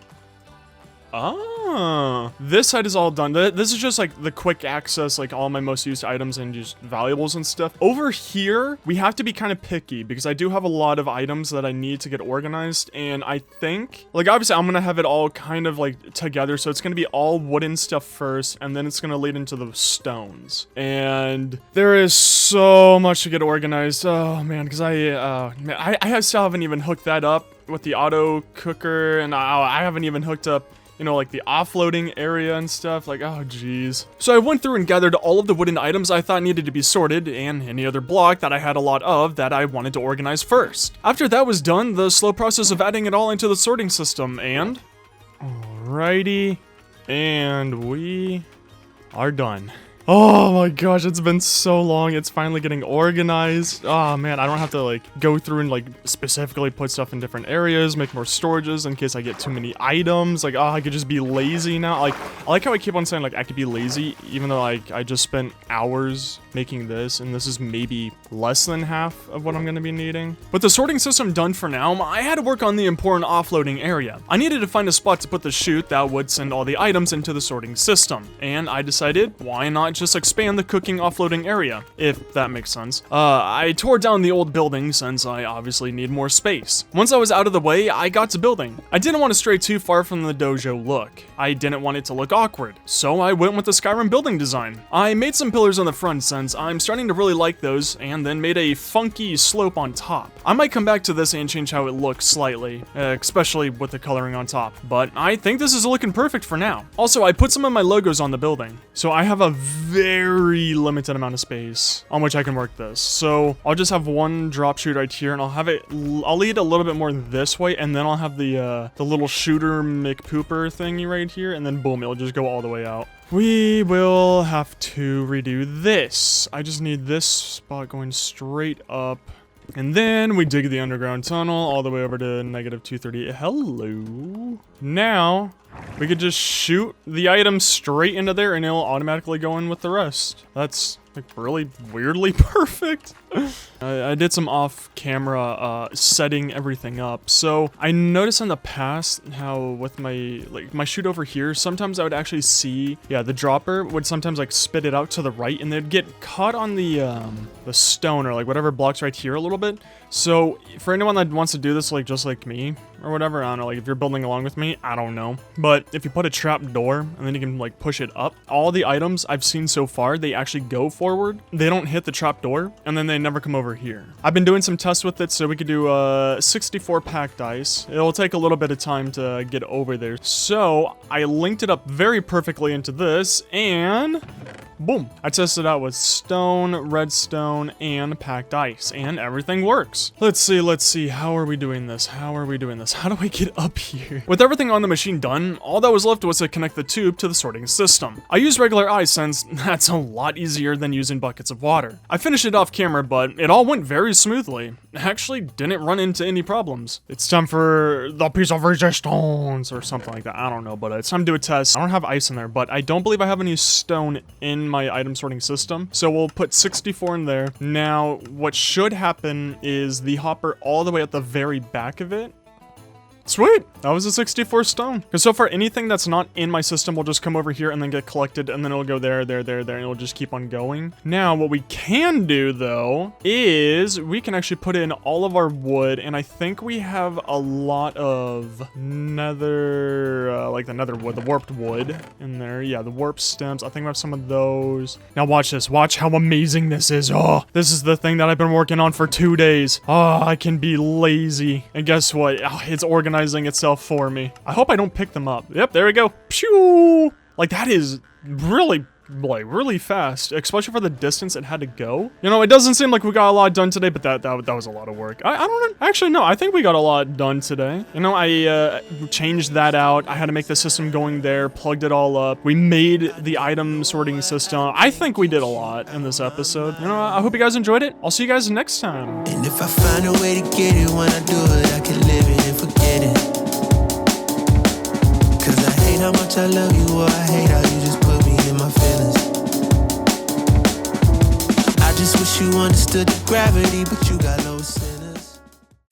Ah, this side is all done. This is just like the quick access, like all my most used items and just valuables and stuff. Over here, we have to be kind of picky because I do have a lot of items that I need to get organized. And I think, like, obviously I'm going to have it all kind of like together. So it's going to be all wooden stuff first, and then it's going to lead into the stones. And there is so much to get organized. Oh man, because I still haven't even hooked that up with the auto cooker, and I haven't even hooked up, you know, like the offloading area and stuff. Like, oh geez. So I went through and gathered all of the wooden items I thought needed to be sorted, and any other block that I had a lot of that I wanted to organize first. After that was done, the slow process of adding it all into the sorting system, and alrighty, and we are done. Oh my gosh, it's been so long. It's finally getting organized. Oh man, I don't have to like go through and like specifically put stuff in different areas, make more storages in case I get too many items. Like, oh, I could just be lazy now. Like, I like how I keep on saying like I could be lazy, even though like I just spent hours making this, and this is maybe less than half of what I'm gonna be needing. With the sorting system done for now, I had to work on the important offloading area. I needed to find a spot to put the chute that would send all the items into the sorting system, and I decided, why not just expand the cooking offloading area, if that makes sense. I tore down the old building since I obviously need more space. Once I was out of the way, I got to building. I didn't want to stray too far from the dojo look. I didn't want it to look awkward, so I went with the Skyrim building design. I made some pillars on the front since I'm starting to really like those, and then made a funky slope on top. I might come back to this and change how it looks slightly, especially with the coloring on top, but I think this is looking perfect for now. Also, I put some of my logos on the building, so I have a very limited amount of space on which I can work this. So I'll just have one drop chute right here, and I'll lead a little bit more this way, and then I'll have the little shooter McPooper thingy right here, and then boom, it'll just go all the way out. we will have to redo this. I just need this spot going straight up. And then we dig the underground tunnel all the way over to -230. Hello. Now, we could just shoot the item straight into there and it'll automatically go in with the rest. That's like really weirdly perfect. I did some off-camera setting everything up. So I noticed in the past how with my shoot over here, sometimes I would actually see, yeah, the dropper would sometimes like spit it out to the right and they'd get caught on the stone or like whatever blocks right here a little bit. So for anyone that wants to do this like just like me or whatever, I don't know, like if you're building along with me, I don't know. But if you put a trap door and then you can like push it up, all the items I've seen so far, they actually go forward. They don't hit the trap door and then they never come over here. I've been doing some tests with it so we could do 64 packed dice. It'll take a little bit of time to get over there. So I linked it up very perfectly into this and boom. I tested out with stone, redstone, and packed ice, and everything works. Let's see. How are we doing this? How do I get up here? With everything on the machine done, all that was left was to connect the tube to the sorting system. I used regular ice since that's a lot easier than using buckets of water. I finished it off camera, but it all went very smoothly. Actually didn't run into any problems. It's time for the piece of resistance or something like that. I don't know, but it's time to do a test. I don't have ice in there, but I don't believe I have any stone in my item sorting system. So we'll put 64 in there. Now, what should happen is the hopper all the way at the very back of it. Sweet, that was a 64 stone. Because so far, anything that's not in my system will just come over here and then get collected, and then it'll go there, and it'll just keep on going. Now, what we can do, though, is we can actually put in all of our wood, and I think we have a lot of nether, like the nether wood, the warped wood in there. Yeah, the warp stems. I think we have some of those. Now, watch this. Watch how amazing this is. Oh, this is the thing that I've been working on for 2 days. Oh, I can be lazy. And guess what? Oh, it's organizing itself for me. I hope I don't pick them up. Yep, there we go. Pew! Like, that is really fast, especially for the distance it had to go. You know, it doesn't seem like we got a lot done today, but that was a lot of work. I don't know. Actually, no, I think we got a lot done today. You know, I changed that out. I had to make the system going there, plugged it all up. We made the item sorting system. I think we did a lot in this episode. You know, I hope you guys enjoyed it. I'll see you guys next time. And if I find a way to get it, when I do it, I can live it and forget it. Cause I hate how much I love you, or I hate how you just put me in my feelings. I just wish you understood the gravity, but you got low sinners.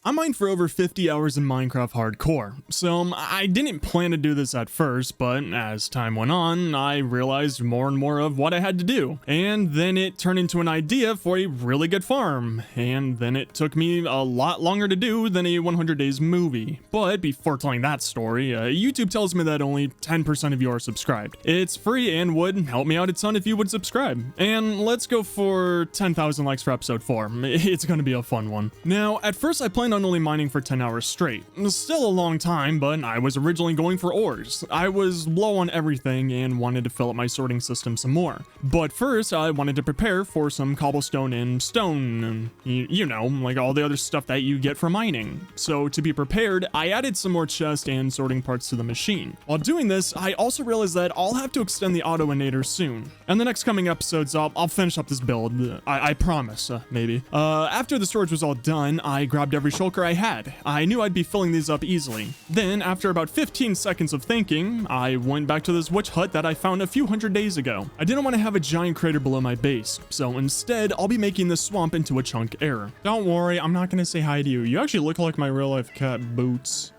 I mined for over 50 hours in Minecraft Hardcore, so I didn't plan to do this at first, but as time went on, I realized more and more of what I had to do. And then it turned into an idea for a really good farm, and then it took me a lot longer to do than a 100 Days movie. But before telling that story, YouTube tells me that only 10% of you are subscribed. It's free and would help me out a ton if you would subscribe. And let's go for 10,000 likes for episode 4. It's gonna be a fun one. Now, at first I planned on only mining for 10 hours straight. Still a long time, but I was originally going for ores. I was low on everything and wanted to fill up my sorting system some more. But first, I wanted to prepare for some cobblestone and stone, and you know, like all the other stuff that you get from mining. So to be prepared, I added some more chest and sorting parts to the machine. While doing this, I also realized that I'll have to extend the auto-inator soon. In the next coming episodes, I'll finish up this build. I promise, maybe. After the storage was all done, I grabbed every shulker I had. I knew I'd be filling these up easily. Then, after about 15 seconds of thinking, I went back to this witch hut that I found a few 100 days ago. I didn't want to have a giant crater below my base, so instead, I'll be making this swamp into a chunk error. Don't worry, I'm not gonna say hi to you. You actually look like my real-life cat, Boots.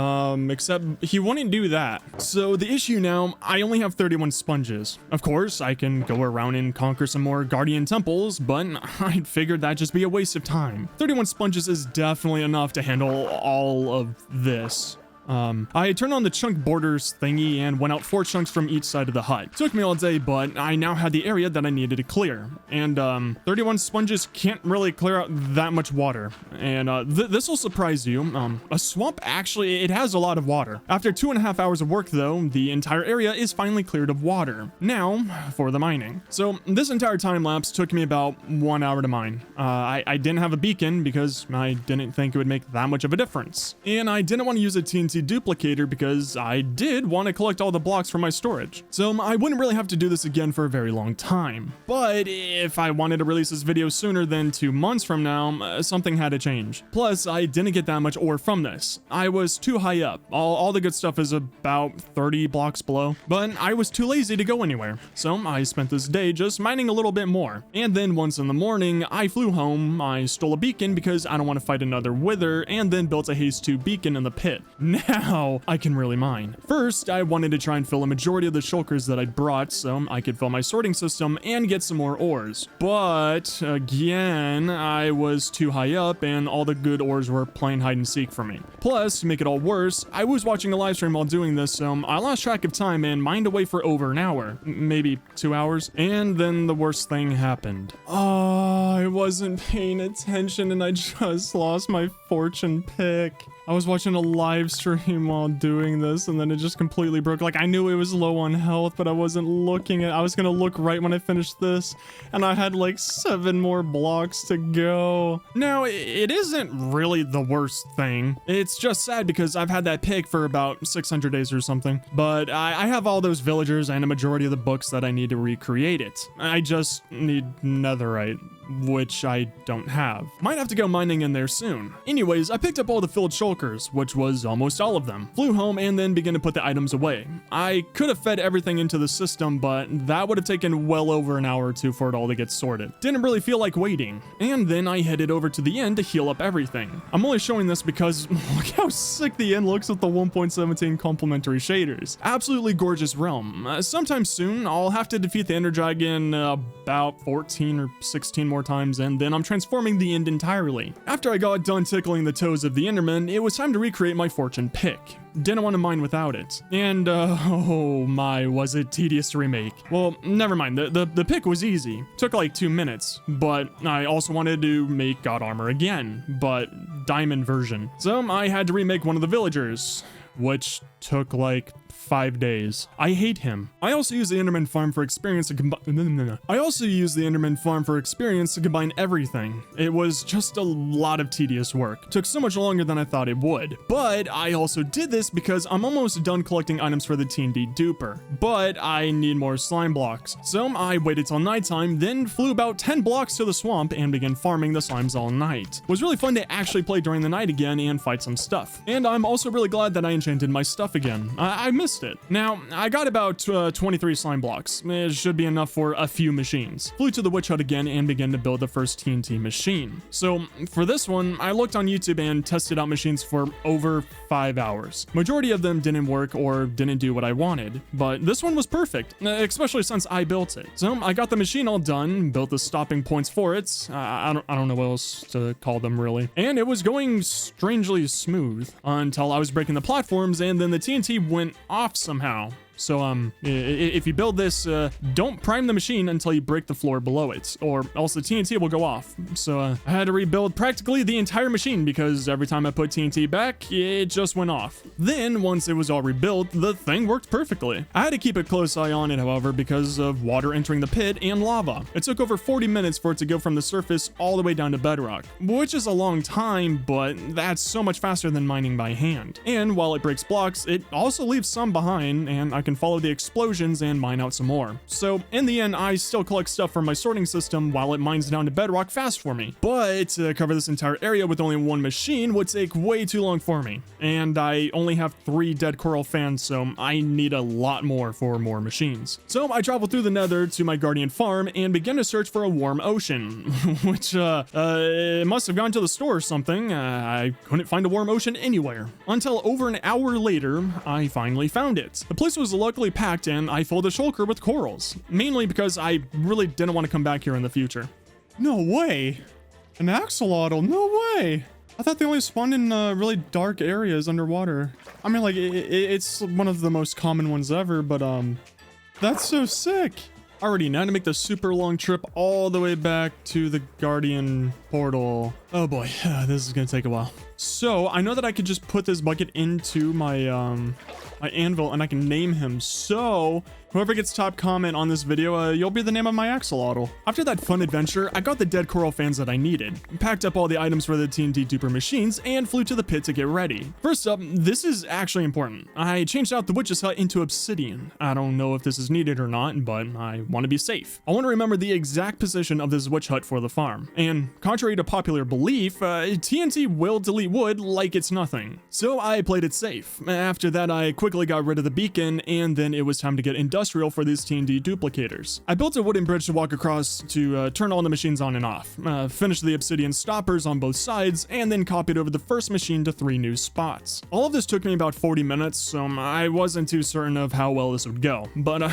Except he wouldn't do that. So the issue now, I only have 31 sponges. Of course, I can go around and conquer some more guardian temples, but I figured that'd just be a waste of time. 31 sponges is definitely enough to handle all of this. I turned on the chunk borders thingy and went out 4 chunks from each side of the hut. Took me all day, but I now had the area that I needed to clear. And 31 sponges can't really clear out that much water. And this will surprise you. A swamp actually, it has a lot of water. After 2.5 hours of work though, the entire area is finally cleared of water. Now, for the mining. So this entire time lapse took me about 1 hour to mine. I didn't have a beacon because I didn't think it would make that much of a difference. And I didn't want to use a TNT TNT duplicator because I did want to collect all the blocks from my storage. So I wouldn't really have to do this again for a very long time. But if I wanted to release this video sooner than 2 months from now, something had to change. Plus, I didn't get that much ore from this. I was too high up. All the good stuff is about 30 blocks below, but I was too lazy to go anywhere. So I spent this day just mining a little bit more. And then once in the morning, I flew home, I stole a beacon because I don't want to fight another wither, and then built a haste 2 beacon in the pit. Now I can really mine. First, I wanted to try and fill a majority of the shulkers that I brought so I could fill my sorting system and get some more ores. But again, I was too high up and all the good ores were playing hide and seek for me. Plus, to make it all worse, I was watching a live stream while doing this, so I lost track of time and mined away for over an hour, maybe 2 hours, and then the worst thing happened. Oh, I wasn't paying attention and I just lost my fortune pick. I was watching a live stream while doing this and then it just completely broke. Like, I knew it was low on health, but I wasn't looking at. I was gonna look right when I finished this, and I had like 7 more blocks to go. Now, it isn't really the worst thing. It's just sad because I've had that pick for about 600 days or something, but I have all those villagers and a majority of the books that I need to recreate it. I just need netherite, which I don't have. Might have to go mining in there soon. Anyways, I picked up all the filled shulkers, which was almost all of them. Flew home and then began to put the items away. I could have fed everything into the system, but that would have taken well over an hour or 2 for it all to get sorted. Didn't really feel like waiting. And then I headed over to the end to heal up everything. I'm only showing this because look how sick the end looks with the 1.17 complementary shaders. Absolutely gorgeous realm. Sometime soon, I'll have to defeat the Ender Dragon about 14 or 16 more times, and then I'm transforming the end entirely. After I got done tickling the toes of the Enderman, it was time to recreate my fortune pick. Didn't want to mine without it. And, oh my, was it tedious to remake. Well, never mind, the pick was easy. Took like 2 minutes, but I also wanted to make God Armor again, but diamond version. So I had to remake one of the villagers, which took like 5 days. I hate him. I also use the Enderman farm for experience to combine. I also use the Enderman farm for experience to combine everything. It was just a lot of tedious work. Took so much longer than I thought it would. But I also did this because I'm almost done collecting items for the TNT duper. But I need more slime blocks. So I waited till nighttime, then flew about 10 blocks to the swamp and began farming the slimes all night. It was really fun to actually play during the night again and fight some stuff. And I'm also really glad that I enchanted my stuff again. I missed it. Now, I got about 23 slime blocks. It should be enough for a few machines. Flew to the witch hut again and began to build the first TNT machine. So for this one, I looked on YouTube and tested out machines for over 5 hours. Majority of them didn't work or didn't do what I wanted, but this one was perfect, especially since I built it. So I got the machine all done, built the stopping points for it. I don't know what else to call them really. And it was going strangely smooth until I was breaking the platforms and then the TNT went off somehow. So, if you build this, don't prime the machine until you break the floor below it, or else the TNT will go off. So, I had to rebuild practically the entire machine because every time I put TNT back, it just went off. Then, once it was all rebuilt, the thing worked perfectly. I had to keep a close eye on it, however, because of water entering the pit and lava. It took over 40 minutes for it to go from the surface all the way down to bedrock, which is a long time, but that's so much faster than mining by hand. And while it breaks blocks, it also leaves some behind, and I can follow the explosions and mine out some more. So in the end, I still collect stuff from my sorting system while it mines down to bedrock fast for me. But to cover this entire area with only one machine would take way too long for me. And I only have 3 dead coral fans, so I need a lot more for more machines. So I traveled through the nether to my guardian farm and began to search for a warm ocean, which it must have gone to the store or something. I couldn't find a warm ocean anywhere. Until over an hour later, I finally found it. The place was luckily packed and I filled a shulker with corals, mainly because I really didn't want to come back here in the future. No way! An axolotl, no way! I thought they only spawned in really dark areas underwater. I mean, like, it's one of the most common ones ever, but that's so sick! Alrighty, now to make the super long trip all the way back to the Guardian portal. Oh boy, this is gonna take a while. So I know that I could just put this bucket into my my anvil and I can name him. So whoever gets top comment on this video, you'll be the name of my axolotl. After that fun adventure, I got the dead coral fans that I needed, packed up all the items for the TNT duper machines, and flew to the pit to get ready. First up, this is actually important. I changed out the witch's hut into obsidian. I don't know if this is needed or not, but I want to be safe. I want to remember the exact position of this witch hut for the farm. And contrary to popular belief, TNT will delete wood like it's nothing. So I played it safe. After that, I quickly got rid of the beacon, and then it was time to get industrial for these TNT duplicators. I built a wooden bridge to walk across to turn all the machines on and off, finished the obsidian stoppers on both sides, and then copied over the first machine to 3 new spots. All of this took me about 40 minutes, so I wasn't too certain of how well this would go, but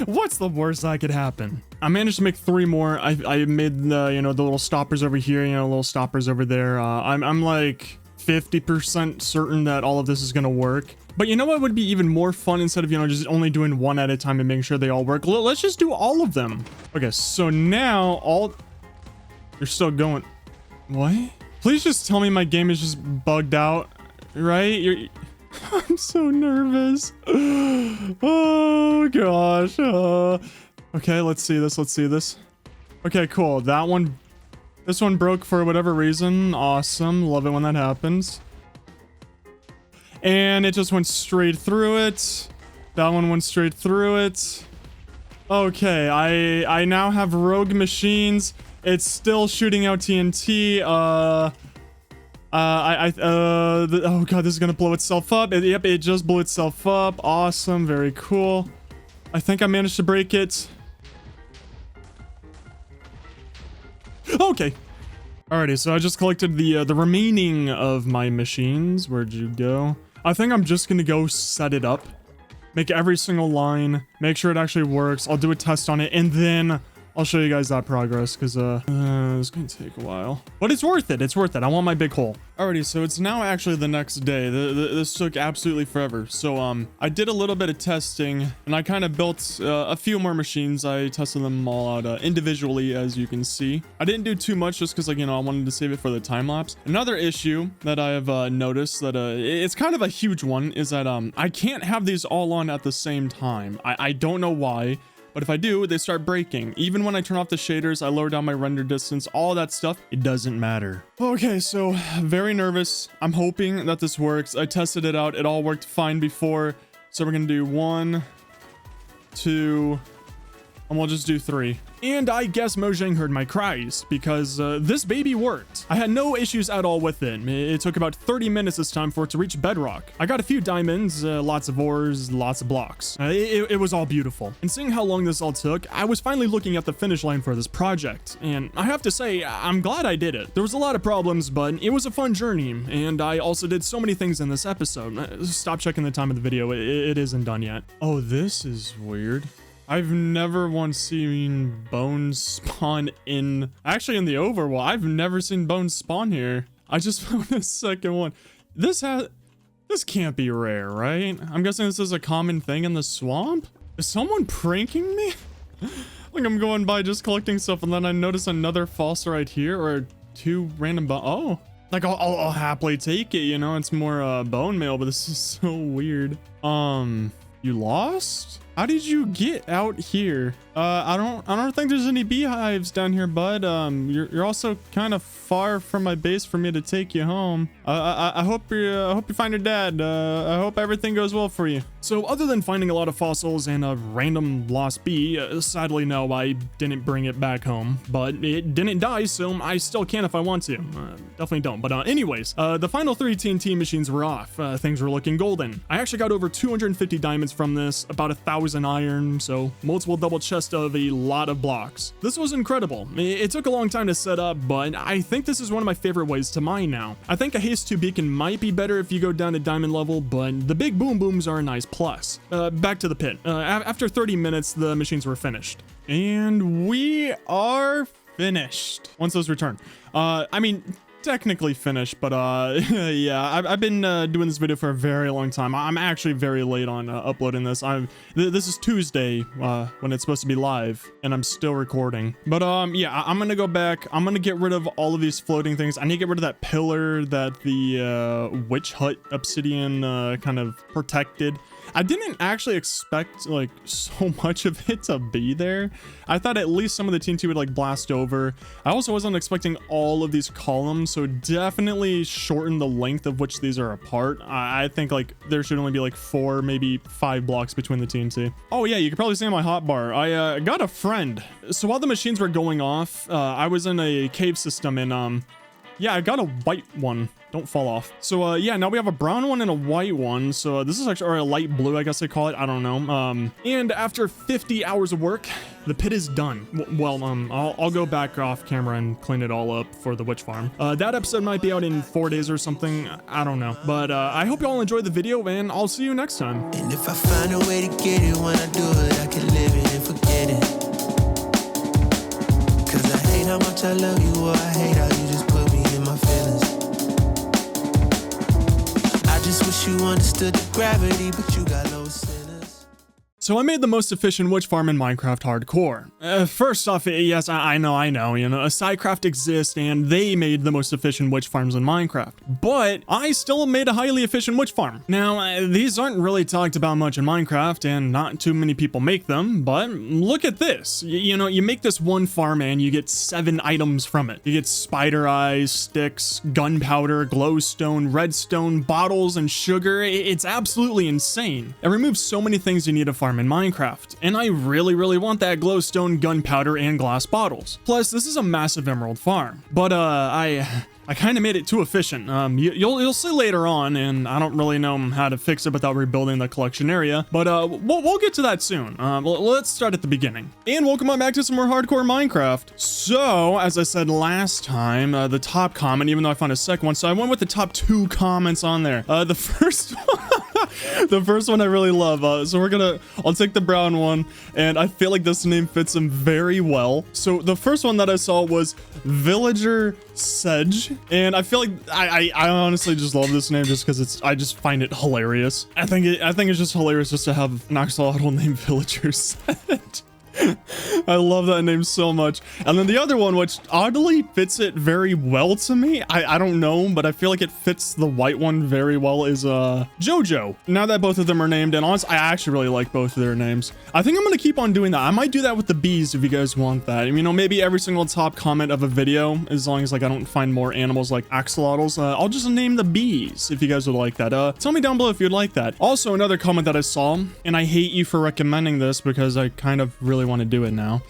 what's the worst that could happen? I managed to make 3 more. I made the, you know, the little stoppers over here, you know, little stoppers over there. I'm like 50% certain that all of this is gonna work. But you know what would be even more fun instead of, you know, just only doing one at a time and making sure they all work? Let's just do all of them. Okay, so now you're still going. What? Please just tell me my game is just bugged out, right? I'm so nervous. Oh gosh. Okay, let's see this. Okay, cool. This one broke for whatever reason. Awesome. Love it when that happens. And it just went straight through it. That one went straight through it. Okay, I now have rogue machines. It's still shooting out TNT. Oh god, this is gonna blow itself up. Yep, it just blew itself up. Awesome, very cool. I think I managed to break it. Okay. Alrighty, so I just collected the remaining of my machines. Where'd you go? I think I'm just gonna go set it up, make every single line, make sure it actually works. I'll do a test on it, and then I'll show you guys that progress, because it's gonna take a while. But it's worth it. It's worth it. I want my big hole. Alrighty, so it's now actually the next day. This took absolutely forever. So I did a little bit of testing, and I kind of built a few more machines. I tested them all out individually, as you can see. I didn't do too much just because, like, you know, I wanted to save it for the time lapse. Another issue that I have noticed that it's kind of a huge one is that I can't have these all on at the same time. I don't know why. But if I do, they start breaking. Even when I turn off the shaders, I lower down my render distance, all that stuff, it doesn't matter. Okay, so very nervous. I'm hoping that this works. I tested it out. It all worked fine before. So we're gonna do 1, 2, and we'll just do 3. And I guess Mojang heard my cries, because this baby worked. I had no issues at all with it. It took about 30 minutes this time for it to reach bedrock. I got a few diamonds, lots of ores, lots of blocks. It was all beautiful. And seeing how long this all took, I was finally looking at the finish line for this project. And I have to say, I'm glad I did it. There was a lot of problems, but it was a fun journey. And I also did so many things in this episode. Stop checking the time of the video. It isn't done yet. Oh, this is weird. I've never once seen bones spawn actually in the overworld. I've never seen bones spawn here. I just found a second one. This can't be rare, right? I'm guessing this is a common thing in the swamp? Is someone pranking me? Like, I'm going by just collecting stuff and then I notice another fossil right here, or 2 random oh. Like, I'll happily take it, you know? It's more bone meal, but this is so weird. You lost? How did you get out here? I don't think there's any beehives down here, bud. You're also kind of far from my base for me to take you home. I hope you find your dad. I hope everything goes well for you. So other than finding a lot of fossils and a random lost bee, sadly no, I didn't bring it back home, but it didn't die, so I still can if I want to. Definitely don't. But anyways, the final 3 TNT machines were off. Things were looking golden. I actually got over 250 diamonds from this, about 1,000 iron, so multiple double chests of a lot of blocks. This was incredible. It took a long time to set up, but I think this is one of my favorite ways to mine now. I think a Haste 2 beacon might be better if you go down to diamond level, but the big boom booms are a nice plus. Back to the pit. After 30 minutes, the machines were finished. And we are finished. Once those return. I mean, technically finished, but yeah, I've been doing this video for a very long time. I'm actually very late on uploading this. This is Tuesday when it's supposed to be live, and I'm still recording. But yeah, I'm gonna go back. I'm gonna get rid of all of these floating things. I need to get rid of that pillar that the witch hut obsidian kind of protected. I didn't actually expect like so much of it to be there. I thought at least some of the TNT would like blast over. I also wasn't expecting all of these columns, so definitely shorten the length of which these are apart. I think like there should only be like 4, maybe 5 blocks between the TNT. Oh yeah, you can probably see on my hotbar, I got a friend. So while the machines were going off, I was in a cave system and yeah, I got a white one. Don't fall off. So yeah, now we have a brown one and a white one. So this is actually, or a light blue, I guess they call it. I don't know. And after 50 hours of work, the pit is done. Well, I'll go back off camera and clean it all up for the witch farm. That episode might be out in 4 days or something. I don't know. But I hope you all enjoyed the video, and I'll see you next time. And if I find a way to get it, when I do it, I can live it and forget it. Cause I hate how much I love you, or I hate how you just put me in my feelings. I just wish you understood the gravity, but you got low sinners. So I made the most efficient witch farm in Minecraft Hardcore. First off, yes, I know, you know, SciCraft exists and they made the most efficient witch farms in Minecraft, but I still made a highly efficient witch farm. Now, these aren't really talked about much in Minecraft and not too many people make them, but look at this. You know, you make this one farm and you get 7 items from it. You get spider eyes, sticks, gunpowder, glowstone, redstone, bottles, and sugar. It's absolutely insane. It removes so many things you need to farm in Minecraft, and I really want that glowstone, gunpowder, and glass bottles. Plus, this is a massive emerald farm, but I kind of made it too efficient. You'll see later on, and I don't really know how to fix it without rebuilding the collection area, but we'll get to that soon. Let's start at the beginning. And welcome on back to some more hardcore Minecraft. So, as I said last time, the top comment, even though I found a second one, so I went with the top 2 comments on there. The first one, the first one I really love. So I'll take the brown one, and I feel like this name fits him very well. So the first one that I saw was Villager Sedge, and I feel like I honestly just love this name just because I just find it hilarious. I think it's just hilarious just to have an axolotl named Villager Sedge. I love that name so much. And then the other one, which oddly fits it very well to me, I don't know, but I feel like it fits the white one very well, is Jojo. Now that both of them are named, and honestly, I actually really like both of their names. I think I'm gonna keep on doing that. I might do that with the bees if you guys want that. You know, maybe every single top comment of a video, as long as like I don't find more animals like axolotls, I'll just name the bees if you guys would like that. Tell me down below if you'd like that. Also, another comment that I saw, and I hate you for recommending this because I kind of really want to do it now.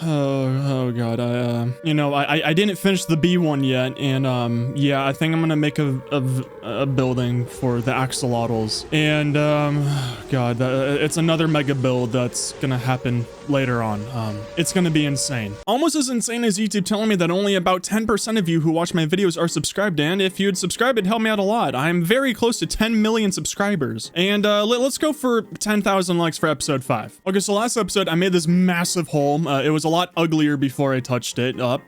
Oh god, you know, I didn't finish the bee one yet, and yeah, I think I'm gonna make a building for the axolotls, and god, it's another mega build that's gonna happen later on. It's gonna be insane, almost as insane as YouTube telling me that only about 10% of you who watch my videos are subscribed, and if you'd subscribe, it'd help me out a lot. I'm very close to 10 million subscribers, and let's go for 10,000 likes for episode 5. Okay, so last episode I made this massive hole. It was a lot uglier before I touched it up.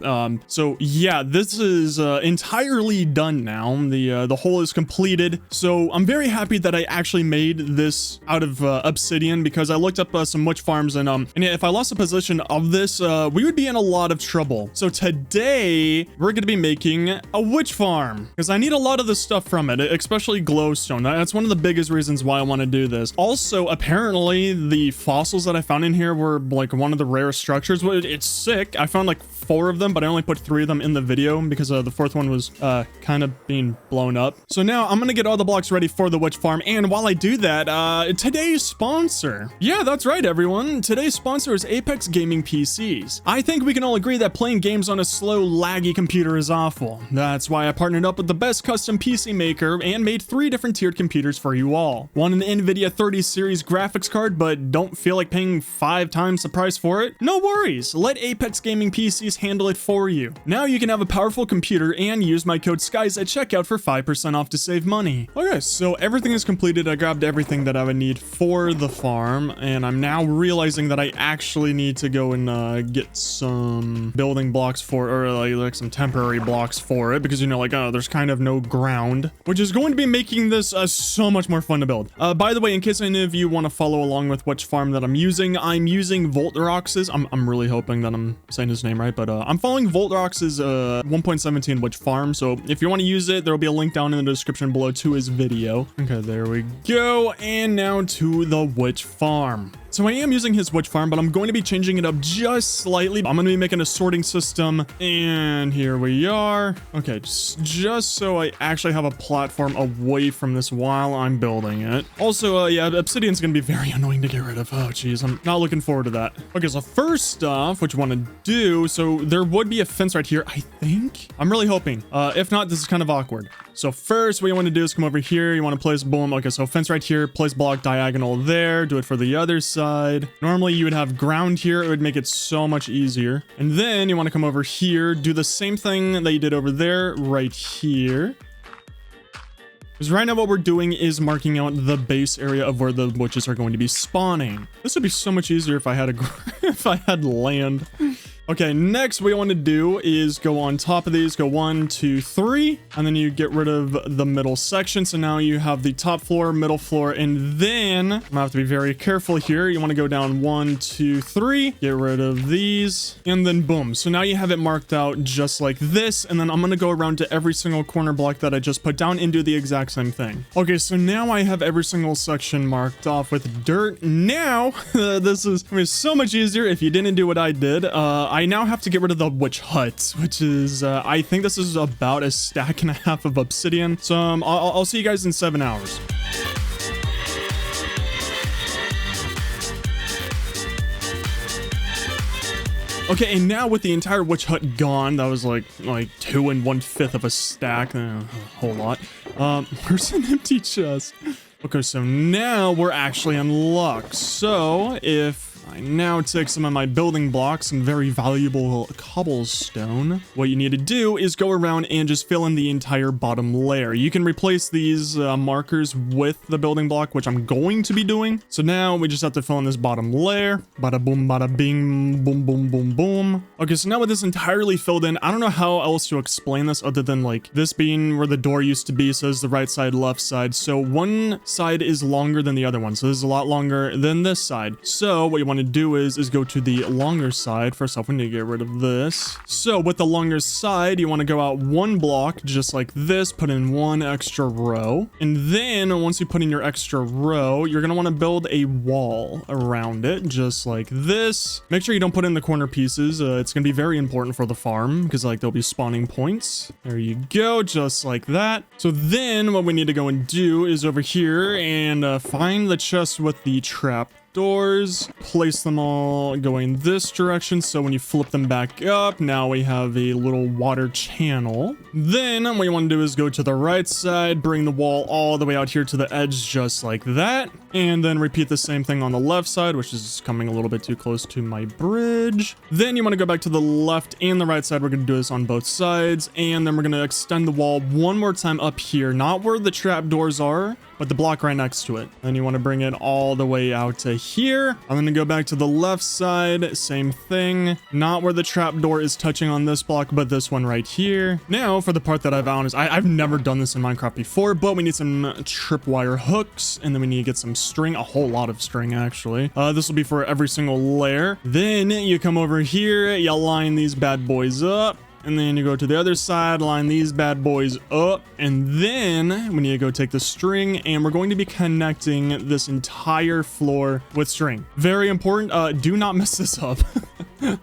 So yeah, this is entirely done now. The hole is completed. So I'm very happy that I actually made this out of obsidian, because I looked up some witch farms, and if I lost a position of this, we would be in a lot of trouble. So today we're gonna be making a witch farm, because I need a lot of the stuff from it, especially glowstone. That's one of the biggest reasons why I want to do this. Also, apparently the fossils that I found in here were like one of the rare structures. It's sick. I found like 4 of them, but I only put 3 of them in the video because the 4th one was kind of being blown up. So now I'm gonna get all the blocks ready for the witch farm, and while I do that, today's sponsor. Yeah, that's right, everyone. Today's sponsor is Apex Gaming PCs. I think we can all agree that playing games on a slow, laggy computer is awful. That's why I partnered up with the best custom PC maker and made 3 different tiered computers for you all. Want an NVIDIA 30 series graphics card but don't feel like paying 5 times the price for it? No worries, let Apex Gaming PCs handle it for you. Now you can have a powerful computer and use my code SKYS at checkout for 5% off to save money. Okay, so everything is completed. I grabbed everything that I would need for the farm, and I'm now realizing that I actually need to go and get some building blocks for, or like some temporary blocks for it, because, you know, like, there's kind of no ground, which is going to be making this so much more fun to build. By the way, in case any of you want to follow along with which farm that I'm using Voltrox's. I'm really hoping that I'm saying his name right, but I'm following Voltrox's 1.17 witch farm. So if you want to use it, there will be a link down in the description below to his video. Okay, there we go. And now to the witch farm. So I am using his witch farm, but I'm going to be changing it up just slightly. I'm going to be making a sorting system, and here we are. Okay, just so I actually have a platform away from this while I'm building it. Also, yeah, obsidian's going to be very annoying to get rid of. Oh, geez, I'm not looking forward to that. Okay, so first off, what you want to do, so there would be a fence right here, I think. I'm really hoping. If not, this is kind of awkward. So first, what you want to do is come over here. You want to place, boom. Okay, so fence right here, place block diagonal there. Do it for the other side. Normally, you would have ground here. It would make it so much easier. And then you want to come over here, do the same thing that you did over there, right here. Because right now what we're doing is marking out the base area of where the witches are going to be spawning. This would be so much easier if I had if I had land. Okay, next what you want to do is go on top of these, go 1, 2, 3, and then you get rid of the middle section. So now you have the top floor, middle floor, and then I'm gonna have to be very careful here. You want to go down 1, 2, 3, get rid of these, and then boom. So now you have it marked out just like this, and then I'm gonna go around to every single corner block that I just put down and do the exact same thing. Okay, so now I have every single section marked off with dirt. Now, this is gonna be so much easier if you didn't do what I did. I now have to get rid of the witch hut, which is, I think this is about a stack and a half of obsidian. So I'll see you guys in 7 hours. Okay, and now with the entire witch hut gone, that was like 2 1/5 of a stack, a whole lot. Where's an empty chest? Okay, so now we're actually in luck. So if I now take some of my building blocks and very valuable cobblestone, what you need to do is go around and just fill in the entire bottom layer. You can replace these markers with the building block, which I'm going to be doing. So now we just have to fill in this bottom layer. Bada boom, bada bing, boom, boom, boom, boom. Okay, so now with this entirely filled in, I don't know how else to explain this other than like this being where the door used to be. So this is the right side, left side. So one side is longer than the other one. So this is a lot longer than this side. So what you want to do is go to the longer side. First off, we need to get rid of this. So with the longer side, you want to go out 1 block just like this, put in 1 extra row, and then once you put in your extra row, you're gonna want to build a wall around it just like this. Make sure you don't put in the corner pieces. It's gonna be very important for the farm because like there'll be spawning points. There you go, just like that. So then what we need to go and do is over here and find the chest with the trap doors, place them all going this direction, so when you flip them back up, now we have a little water channel. Then what you want to do is go to the right side, bring the wall all the way out here to the edge just like that, and then repeat the same thing on the left side, which is coming a little bit too close to my bridge. Then you want to go back to the left and the right side. We're going to do this on both sides, and then we're going to extend the wall one more time up here, not where the trap doors are, but the block right next to it. Then you want to bring it all the way out to here. I'm going to go back to the left side, same thing, not where the trap door is touching on this block, but this one right here. Now for the part that I found is I've never done this in Minecraft before, but we need some tripwire hooks, and then we need to get some string, a whole lot of string actually. This will be for every single layer. Then you come over here, you line these bad boys up. And then you go to the other side, line these bad boys up, and then we need to go take the string, and we're going to be connecting this entire floor with string. Very important, do not mess this up.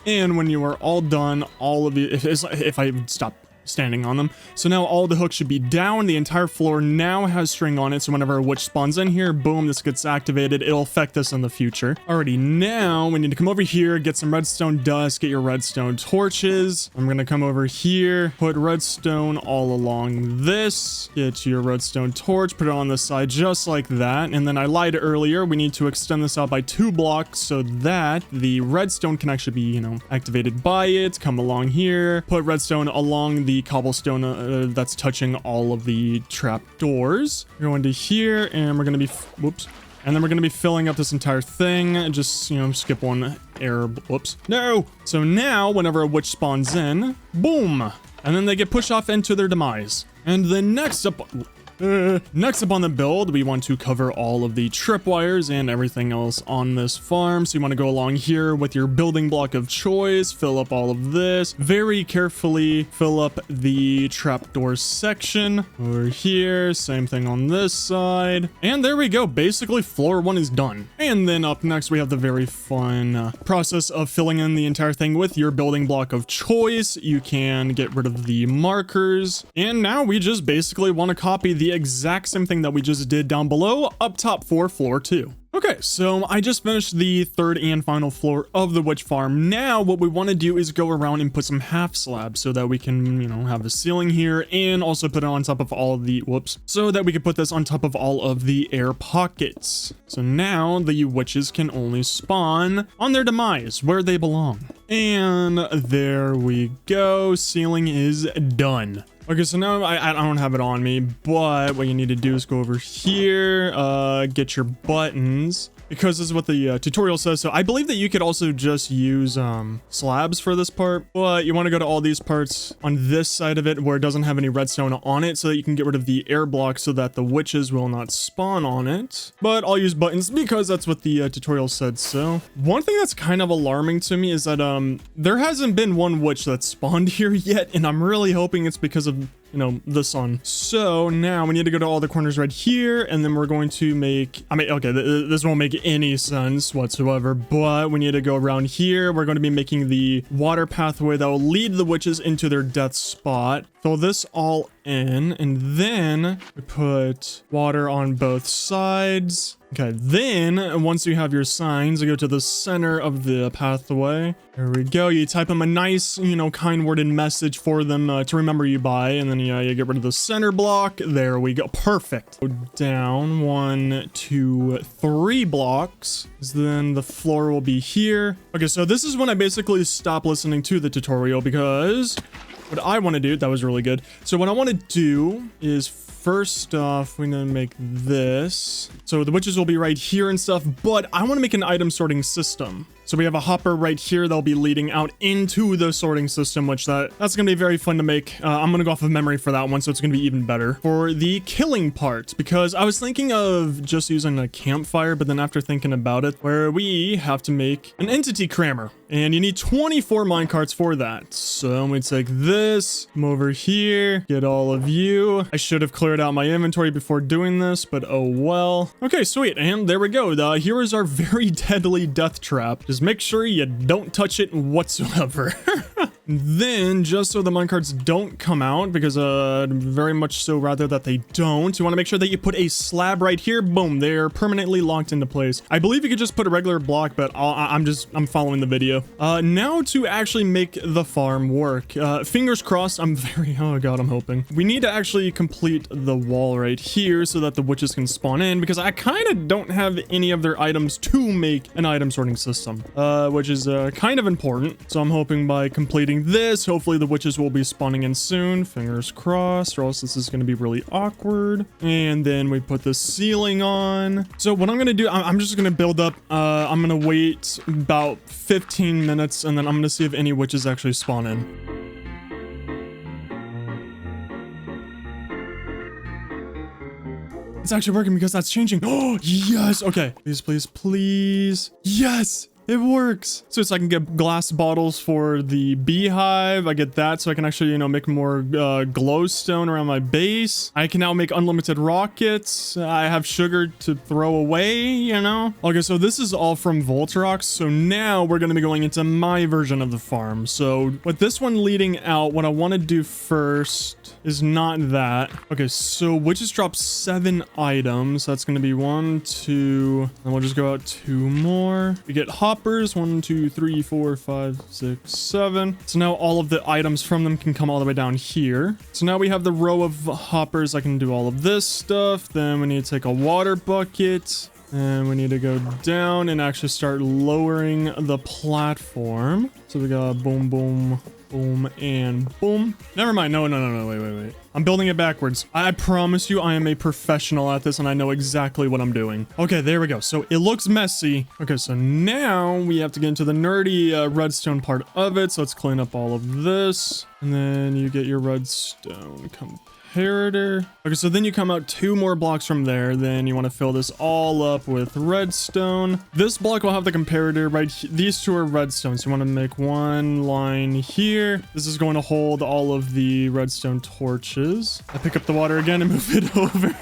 And when you are all done, all of you, if I stop standing on them. So now all the hooks should be down. The entire floor now has string on it. So whenever a witch spawns in here, boom, this gets activated. It'll affect us in the future. Alrighty, now we need to come over here, get some redstone dust, get your redstone torches. I'm going to come over here, put redstone all along this, get your redstone torch, put it on the side just like that. And then I lied earlier. We need to extend this out by 2 blocks so that the redstone can actually be, activated by it. Come along here, put redstone along the the cobblestone that's touching all of the trap doors. We're going to here, and we're going to be, whoops. And then we're going to be filling up this entire thing. Just, you know, skip one error. Whoops. No. So now, whenever a witch spawns in, boom. And then they get pushed off into their demise. And then next up on the build, we want to cover all of the tripwires and everything else on this farm. So you want to go along here with your building block of choice, fill up all of this, very carefully fill up the trapdoor section over here. Same thing on this side. And there we go. Basically, floor 1 is done. And then up next, we have the very fun process of filling in the entire thing with your building block of choice. You can get rid of the markers. And now we just basically want to copy the exact same thing that we just did down below up top for floor 2. Okay, so I just finished the third and final floor of the witch farm. Now what we want to do is go around and put some half slabs so that we can, you know, have the ceiling here and also put it on top of all of the, so that we can put this on top of all of the air pockets. So now the witches can only spawn on their demise where they belong. And there we go. Ceiling is done. Okay, so now I don't have it on me, but what you need to do is go over here, get your buttons, because this is what the tutorial says. So I believe that you could also just use slabs for this part, but you want to go to all these parts on this side of it where it doesn't have any redstone on it so that you can get rid of the air block so that the witches will not spawn on it. But I'll use buttons because that's what the tutorial said. So one thing that's kind of alarming to me is that there hasn't been one witch that's spawned here yet, and I'm really hoping it's because of, you know, the sun. So now we need to go to all the corners right here, and then we're going to make, okay, this won't make any sense whatsoever, but we need to go around here. We're going to be making the water pathway that will lead the witches into their death spot. Fill this all in, and then we put water on both sides. Okay, then once you have your signs, you go to the center of the pathway. There we go. You type them a nice, you know, kind worded message for them to remember you by, and then you get rid of the center block. There we go. Perfect. Go down 1, 2, 3 blocks. Then the floor will be here. Okay, so this is when I basically stop listening to the tutorial because what I want to do, that was really good. So what I want to do is first off, we're gonna make this. So the witches will be right here and stuff, but I want to make an item sorting system. So we have a hopper right here that'll be leading out into the sorting system, which that's going to be very fun to make. I'm going to go off of memory for that one, so it's going to be even better. For the killing part, because I was thinking of just using a campfire, but then after thinking about it, where we have to make an entity crammer, and you need 24 minecarts for that. So I'm going to take this, come over here, get all of you. I should have cleared out my inventory before doing this, but oh well. Okay, sweet, and there we go. Here is our very deadly death trap. Just make sure you don't touch it whatsoever. Then, just so the minecarts don't come out, because very much so rather that they don't, you want to make sure that you put a slab right here. Boom, they're permanently locked into place. I believe you could just put a regular block, but I'm following the video. Now to actually make the farm work. Fingers crossed, oh god, I'm hoping. We need to actually complete the wall right here so that the witches can spawn in, because I kind of don't have any of their items to make an item sorting system, which is kind of important. So I'm hoping by completing this, hopefully the witches will be spawning in soon. Fingers crossed, or else this is going to be really awkward. And then we put the ceiling on. So what I'm going to do, I'm just going to build up. I'm going to wait about 15 minutes, and then I'm going to see if any witches actually spawn in. It's actually working because that's changing. Oh, yes. Okay. Please, please, please. Yes. It works. So it's I can get glass bottles for the beehive. I get that so I can actually, you know, make more glowstone around my base. I can now make unlimited rockets. I have sugar to throw away, you know. Okay, so this is all from Voltrox. So now we're going to be going into my version of the farm. So with this one leading out, what I want to do first is not that. Okay, so witches drop 7 items. That's going to be 1, 2, and we'll just go out 2 more. We get hoppers. 1, 2, 3, 4, 5, 6, 7. So now all of the items from them can come all the way down here. So now we have the row of hoppers. I can do all of this stuff. Then we need to take a water bucket. And we need to go down and actually start lowering the platform. So we got boom, boom, Boom and boom. Never mind. No, wait. I'm building it backwards. I promise you I am a professional at this and I know exactly what I'm doing. Okay, there we go. So it looks messy. Okay, so now we have to get into the nerdy redstone part of it. So let's clean up all of this. And then you get your redstone comparator. Okay, so then you come out 2 more blocks from there. Then you want to fill this all up with redstone. This block will have the comparator right. These 2 are redstone. So you want to make 1 line here. This is going to hold all of the redstone torches. I pick up the water again and move it over.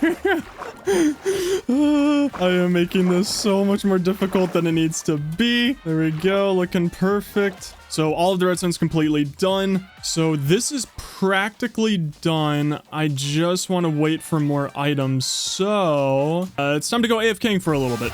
I am making this so much more difficult than it needs to be. There we go, looking perfect. So all of the redstone's completely done. So this is practically done. I just want to wait for more items. So it's time to go AFKing for a little bit.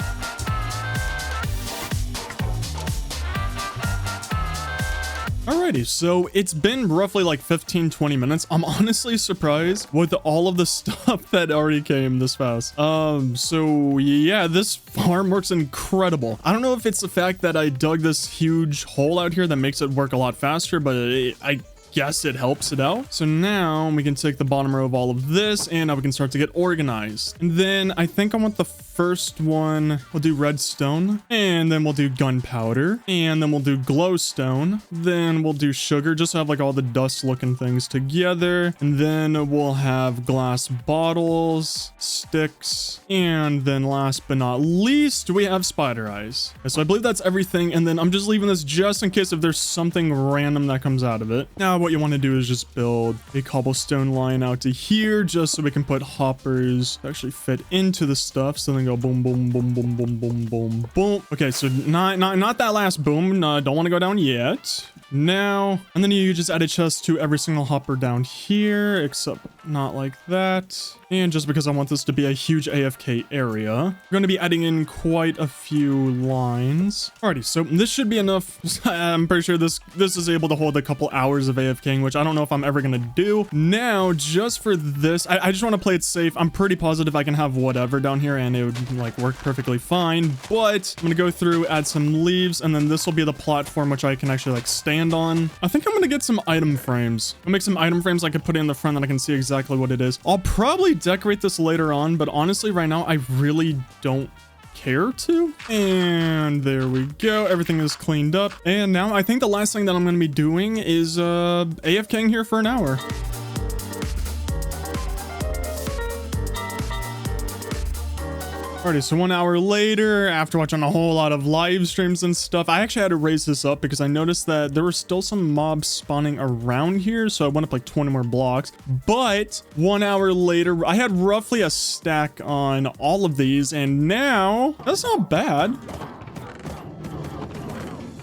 Alrighty, so it's been roughly like 15-20 minutes. I'm honestly surprised with all of the stuff that already came this fast. So yeah, this farm works incredible. I don't know if it's the fact that I dug this huge hole out here that makes it work a lot faster, but I guess it helps it out. So now we can take the bottom row of all of this and now we can start to get organized. And then I think I want the first one, we'll do redstone, and then we'll do gunpowder, and then we'll do glowstone, then we'll do sugar, just to have like all the dust looking things together, and then we'll have glass bottles, sticks, and then last but not least, we have spider eyes. So I believe that's everything, and then I'm just leaving this just in case if there's something random that comes out of it. Now what you want to do is just build a cobblestone line out to here, just so we can put hoppers that actually fit into the stuff, so then go boom, boom, boom, boom, boom, boom, boom, boom. Okay, so not that last boom. Don't want to go down yet. Now, and then you just add a chest to every single hopper down here, except not like that. And just because I want this to be a huge AFK area, we're going to be adding in quite a few lines. Alrighty, so this should be enough. I'm pretty sure this is able to hold a couple hours of AFKing, which I don't know if I'm ever going to do. Now, just for this, I just want to play it safe. I'm pretty positive I can have whatever down here and it would like work perfectly fine. But I'm going to go through, add some leaves, and then this will be the platform which I can actually like stand on. I think I'm going to get some item frames. I'll make some item frames I could put in the front that I can see exactly what it is. I'll probably decorate this later on, but honestly right now I really don't care to. And there we go, everything is cleaned up. And now I think the last thing that I'm going to be doing is AFKing here for an hour. Alrighty, so 1 hour later, after watching a whole lot of live streams and stuff, I actually had to raise this up because I noticed that there were still some mobs spawning around here, so I went up like 20 more blocks. But 1 hour later, I had roughly a stack on all of these, and now that's not bad.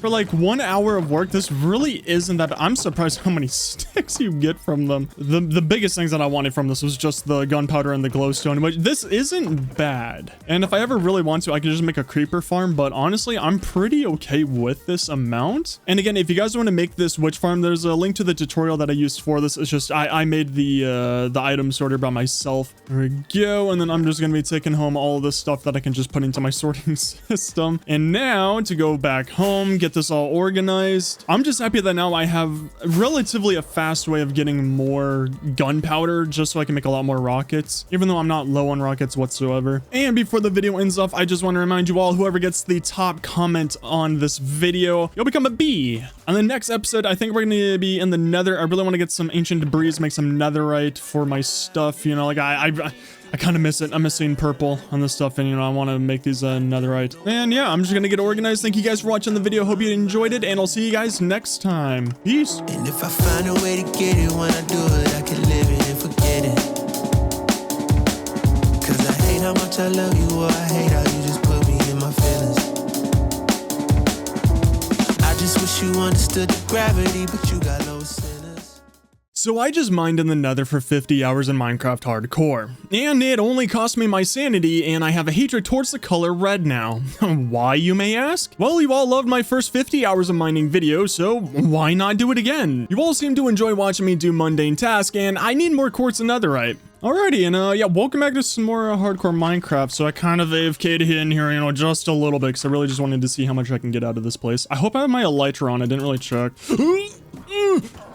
For like 1 hour of work, this really isn't that bad. I'm surprised how many sticks you get from them. The biggest things that I wanted from this was just the gunpowder and the glowstone, but this isn't bad. And if I ever really want to, I can just make a creeper farm, but honestly, I'm pretty okay with this amount. And again, if you guys want to make this witch farm, there's a link to the tutorial that I used for this. It's just, I made the item sorter by myself. There we go. And then I'm just going to be taking home all of this stuff that I can just put into my sorting system. And now to go back home, get this all organized. I'm just happy that now I have relatively a fast way of getting more gunpowder just so I can make a lot more rockets, even though I'm not low on rockets whatsoever. And before the video ends off, I just want to remind you all, whoever gets the top comment on this video, you'll become a bee. On the next episode, I think we're going to be in the nether. I really want to get some ancient debris, make some netherite for my stuff. You know, like I kind of miss it. I'm missing purple on this stuff, and you know, I want to make these netherite. And yeah, I'm just gonna get organized. Thank you guys for watching the video. Hope you enjoyed it, and I'll see you guys next time. Peace. And if I find a way to get it, when I do it, I can live it and forget it. Cause I hate how much I love you, or I hate how you just put me in my feelings. I just wish you understood the gravity, but you got low sinners. So I just mined in the nether for 50 hours in Minecraft Hardcore, and it only cost me my sanity, and I have a hatred towards the color red now. Why, you may ask? Well, you all loved my first 50 hours of mining video, so why not do it again? You all seem to enjoy watching me do mundane tasks, and I need more quartz and netherite. Alrighty, and yeah, welcome back to some more hardcore Minecraft. So I kind of AFK'd in here, you know, just a little bit, because I really just wanted to see how much I can get out of this place. I hope I have my elytra on. I didn't really check.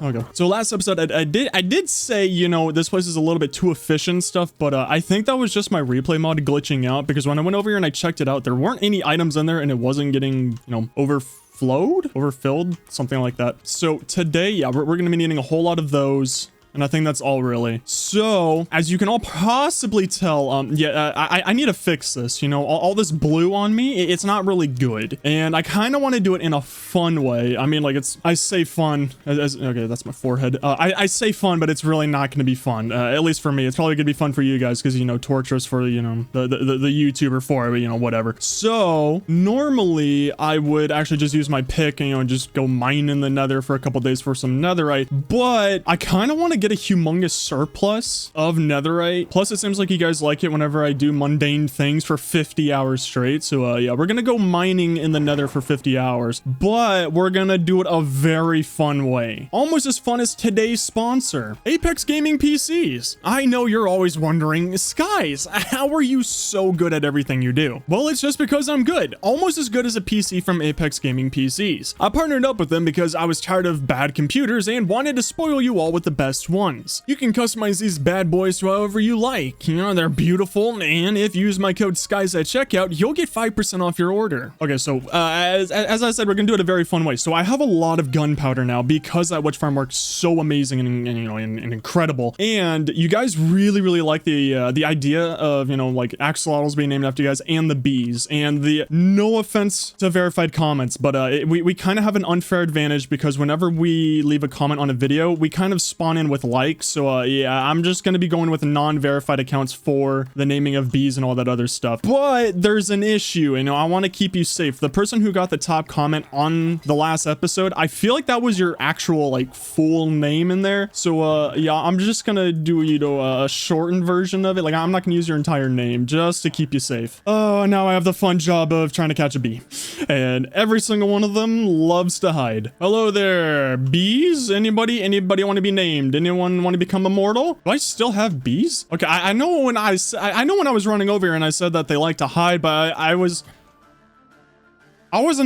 Okay. So last episode, I did say, you know, this place is a little bit too efficient and stuff, but I think that was just my replay mod glitching out, because when I went over here and I checked it out, there weren't any items in there and it wasn't getting, you know, overfilled, something like that. So today, yeah, we're going to be needing a whole lot of those. And I think that's all really. So, as you can all possibly tell, I need to fix this. You know, all this blue on me, it's not really good. And I kind of want to do it in a fun way. I mean, like, I say fun, okay, that's my forehead. I say fun, but it's really not going to be fun. At least for me. It's probably going to be fun for you guys, because, you know, torturous for, you know, the YouTuber for it, you know, whatever. So, normally, I would actually just use my pick and, you know, just go mine in the nether for a couple days for some netherite. But I kind of want to get a humongous surplus of netherite. Plus, it seems like you guys like it whenever I do mundane things for 50 hours straight. So, yeah, we're gonna go mining in the nether for 50 hours, but we're gonna do it a very fun way. Almost as fun as today's sponsor, Apex Gaming PCs. I know you're always wondering, Skies, how are you so good at everything you do? Well, it's just because I'm good. Almost as good as a PC from Apex Gaming PCs. I partnered up with them because I was tired of bad computers and wanted to spoil you all with the best ones. You can customize these bad boys to however you like. You know, they're beautiful, and if you use my code SKIES at checkout, you'll get 5% off your order. Okay, so as I said, we're gonna do it a very fun way. So I have a lot of gunpowder now because that witch farm works so amazing and you know, and incredible. And you guys really like the idea of, you know, like axolotls being named after you guys and the bees. And the, no offense to verified comments, but we kind of have an unfair advantage because whenever we leave a comment on a video, we kind of spawn in with likes. So yeah, I'm just gonna be going with non-verified accounts for the naming of bees and all that other stuff. But there's an issue, you know, I want to keep you safe. The person who got the top comment on the last episode, I feel like that was your actual like full name in there. So yeah, I'm just gonna do, you know, a shortened version of it. Like, I'm not gonna use your entire name just to keep you safe. Oh, now I have the fun job of trying to catch a bee, and every single one of them loves to hide. Hello there, bees. Anybody want to be named? Anyone want to become immortal? Do I still have bees? Okay, I know when I know when I was running over here and I said that they like to hide, but I wasn't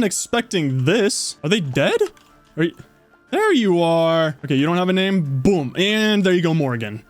expecting this. Are they dead? There you are. Okay, you don't have a name. Boom. And there you go, Morgan.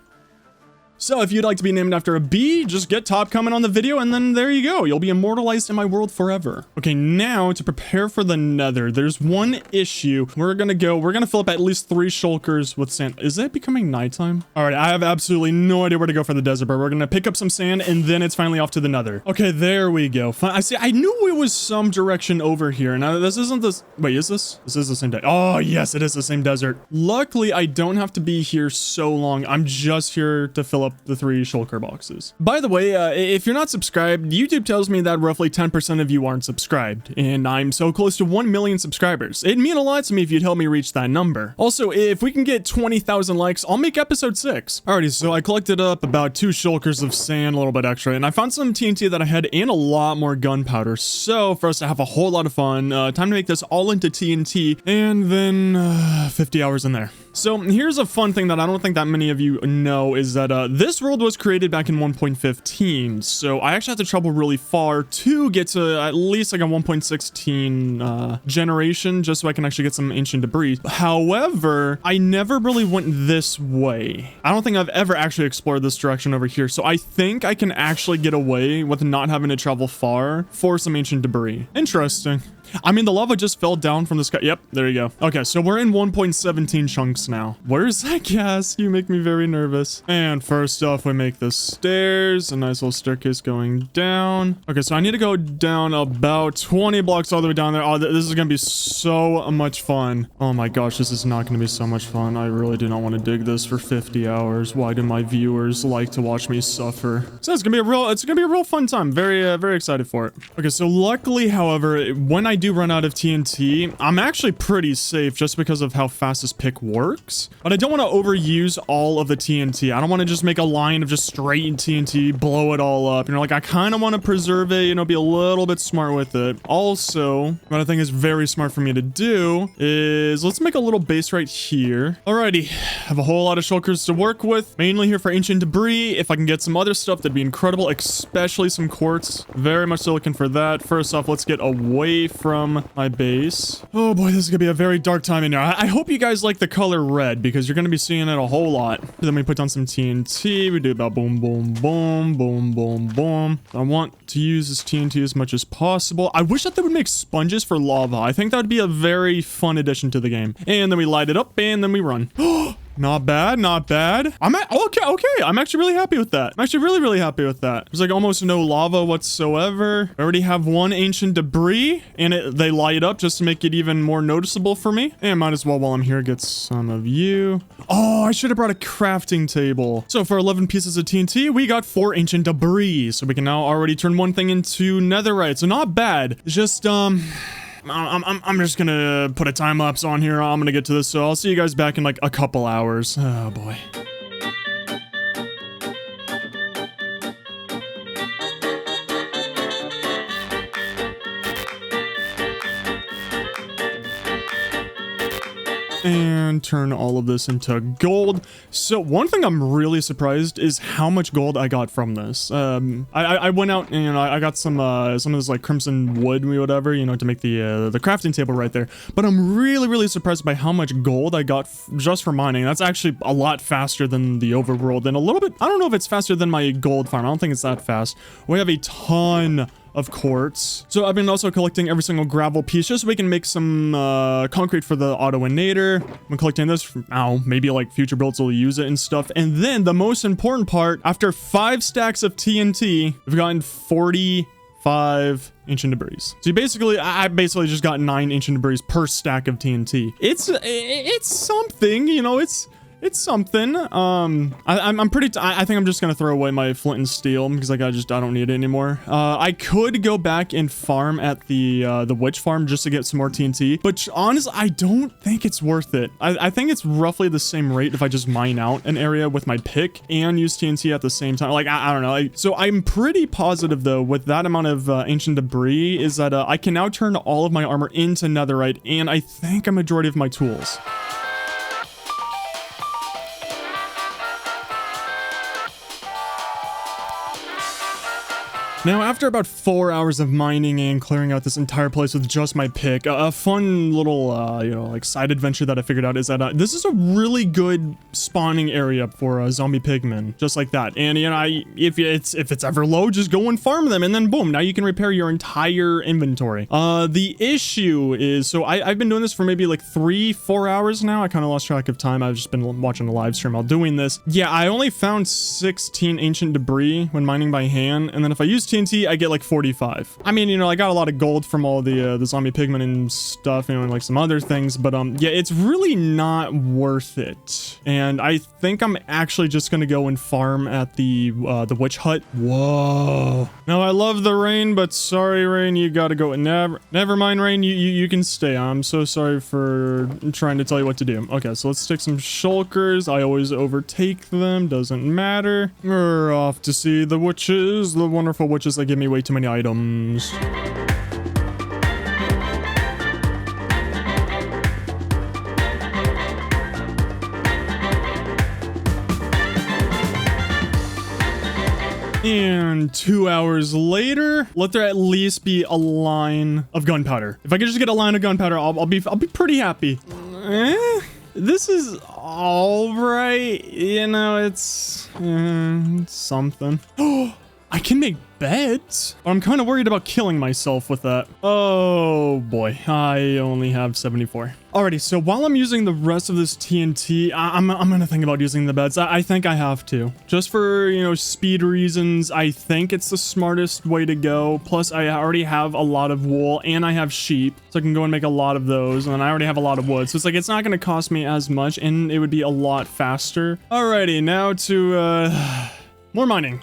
So if you'd like to be named after a bee, just get top comment on the video and then there you go. You'll be immortalized in my world forever. Okay, now to prepare for the nether, there's one issue. We're gonna fill up at least 3 shulkers with sand. Is it becoming nighttime? All right, I have absolutely no idea where to go for the desert, but we're gonna pick up some sand and then it's finally off to the nether. Okay, there we go. I see, I knew it was some direction over here. Now this isn't this, wait, is this? This is the same day. Oh yes, it is the same desert. Luckily, I don't have to be here so long. I'm just here to fill up the 3 shulker boxes. By the way, if you're not subscribed, YouTube tells me that roughly 10% of you aren't subscribed, and I'm so close to 1 million subscribers. It'd mean a lot to me if you'd help me reach that number. Also, if we can get 20,000 likes, I'll make episode 6. Alrighty, so I collected up about 2 shulkers of sand, a little bit extra, and I found some TNT that I had and a lot more gunpowder. So for us to have a whole lot of fun, time to make this all into TNT, and then 50 hours in there. So here's a fun thing that I don't think that many of you know is that this world was created back in 1.15. So I actually had to travel really far to get to at least like a 1.16 generation just so I can actually get some ancient debris. However, I never really went this way. I don't think I've ever actually explored this direction over here. So I think I can actually get away with not having to travel far for some ancient debris. Interesting. I mean, the lava just fell down from the sky. Yep, there you go. Okay, so we're in 1.17 chunks now. Where's that gas? You make me very nervous. And first off, we make the stairs. A nice little staircase going down. Okay, so I need to go down about 20 blocks all the way down there. Oh, this is gonna be so much fun. Oh my gosh, this is not gonna be so much fun. I really do not want to dig this for 50 hours. Why do my viewers like to watch me suffer? So it's gonna be a real fun time. Very excited for it. Okay, so luckily, however, when I do run out of TNT, I'm actually pretty safe just because of how fast this pick works. But I don't want to overuse all of the TNT. I don't want to just make a line of just straight TNT, blow it all up. You know, like I kind of want to preserve it, you know, be a little bit smart with it. Also, what I think is very smart for me to do is let's make a little base right here. Alrighty, have a whole lot of shulkers to work with, mainly here for ancient debris. If I can get some other stuff, that'd be incredible, especially some quartz. Very much so looking for that. First off, let's get away from from my base. Oh boy, this is gonna be a very dark time in here. I hope you guys like the color red because you're gonna be seeing it a whole lot. Then we put down some TNT. We do about boom, boom, boom, boom, boom, boom. I want to use this TNT as much as possible. I wish that they would make sponges for lava. I think that would be a very fun addition to the game. And then we light it up and then we run. Not bad, not bad. Okay. I'm actually really happy with that. I'm actually really happy with that. There's like almost no lava whatsoever. I already have one ancient debris and they light up just to make it even more noticeable for me. And might as well, while I'm here, get some of you. Oh, I should have brought a crafting table. So for 11 pieces of TNT, we got 4 ancient debris. So we can now already turn one thing into netherite. So not bad. It's just, I'm just gonna put a time lapse on here. I'm gonna get to this, so I'll see you guys back in like a couple hours. Oh boy. And turn all of this into gold. So one thing I'm really surprised is how much gold I got from this. I went out and I got some of this like crimson wood or whatever, to make the crafting table right there. But I'm really surprised by how much gold I got just for mining. That's actually a lot faster than the overworld and a little bit. I don't know if it's faster than my gold farm. I don't think it's that fast. We have a ton of quartz. So I've been also collecting every single gravel piece just so we can make some concrete for the auto-inator. I'm collecting this from maybe like future builds will use it and stuff. And then the most important part, after 5 stacks of TNT, we've gotten 45 ancient debris. So I basically just got 9 ancient debris per stack of TNT. It's something, it's something. I think I'm just gonna throw away my flint and steel because I don't need it anymore. I could go back and farm at the witch farm just to get some more TNT, but honestly, I don't think it's worth it. I think it's roughly the same rate if I just mine out an area with my pick and use TNT at the same time. Like, I don't know. So I'm pretty positive though, with that amount of ancient debris, is that I can now turn all of my armor into netherite, and I think a majority of my tools. Now, after about 4 hours of mining and clearing out this entire place with just my pick, a fun little, like side adventure that I figured out is that this is a really good spawning area for zombie pigmen, just like that. And if it's ever low, just go and farm them, and then boom, now you can repair your entire inventory. The issue is, so I've been doing this for maybe like 3-4 hours now. I kind of lost track of time. I've just been watching the live stream while doing this. Yeah, I only found 16 ancient debris when mining by hand, and then if I use TNT, I get like 45. I mean, I got a lot of gold from all the zombie pigmen and stuff, and like some other things, but yeah, it's really not worth it. And I think I'm actually just gonna go and farm at the witch hut. Whoa. Now, I love the rain, but sorry, rain, you gotta go. Never mind, rain, you can stay. I'm so sorry for trying to tell you what to do. Okay, so let's stick some shulkers. I always overtake them, doesn't matter. We're off to see the witches, the wonderful witches that give me way too many items. And 2 hours later, let there at least be a line of gunpowder. If I could just get a line of gunpowder, I'll be pretty happy. This is all right. It's something. Oh, I can make beds. I'm kind of worried about killing myself with that. Oh boy, I only have 74. Alrighty, so while I'm using the rest of this TNT, I'm gonna think about using the beds. I think I have to. Just for, speed reasons, I think it's the smartest way to go. Plus, I already have a lot of wool and I have sheep, so I can go and make a lot of those. And then I already have a lot of wood, so it's like, it's not gonna cost me as much and it would be a lot faster. Alrighty, now to, more mining.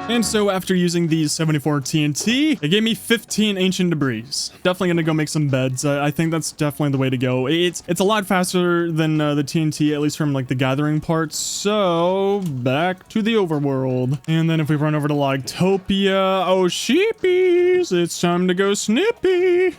And so after using these 74 TNT, it gave me 15 ancient debris. Definitely gonna go make some beds. I think that's definitely the way to go. It's a lot faster than the TNT, at least from like the gathering part. So back to the overworld. And then if we run over to Logtopia, oh sheepies, it's time to go snippy.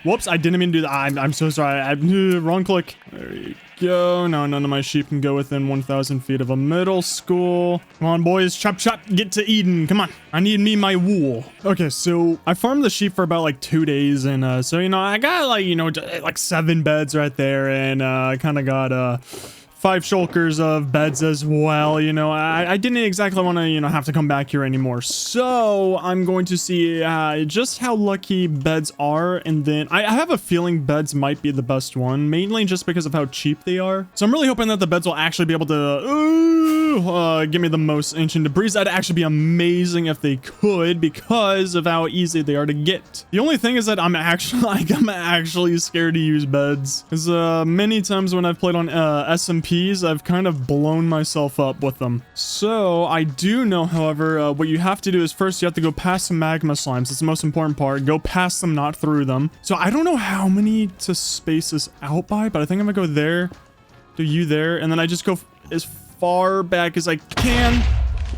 Whoops, I didn't mean to do that. I'm so sorry. Wrong click. There you go. No, none of my sheep can go within 1,000 feet of a middle school. Come on, boys. Chop, chop. Get to Eden. Come on. I need me my wool. Okay, so I farmed the sheep for about like 2 days. And so, you know, I got like, you know, like 7 beds right there. And I kind of got 5 shulkers of beds as well. You know, I didn't exactly want to, you know, have to come back here anymore. So I'm going to see just how lucky beds are. And then I have a feeling beds might be the best one, mainly just because of how cheap they are. So I'm really hoping that the beds will actually be able to give me the most ancient debris. That'd actually be amazing if they could, because of how easy they are to get. The only thing is that I'm actually scared to use beds, because many times when I've played on SMP, I've kind of blown myself up with them. So I do know, however, what you have to do is first you have to go past some magma slimes. That's the most important part. Go past them, not through them. So I don't know how many to space this out by, but I think I'm gonna go there, do you there, and then I just go as far back as I can.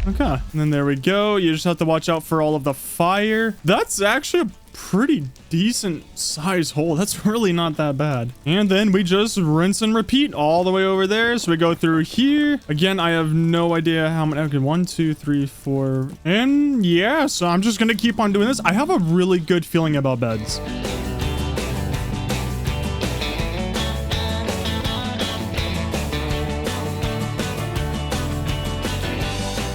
Okay, and then there we go. You just have to watch out for all of the fire. That's actually a pretty decent size hole. That's really not that bad. And then we just rinse and repeat all the way over there. So we go through here again. I have no idea how many. Okay, 1 2 3 4, and yeah, so I'm just gonna keep on doing this. I have a really good feeling about beds.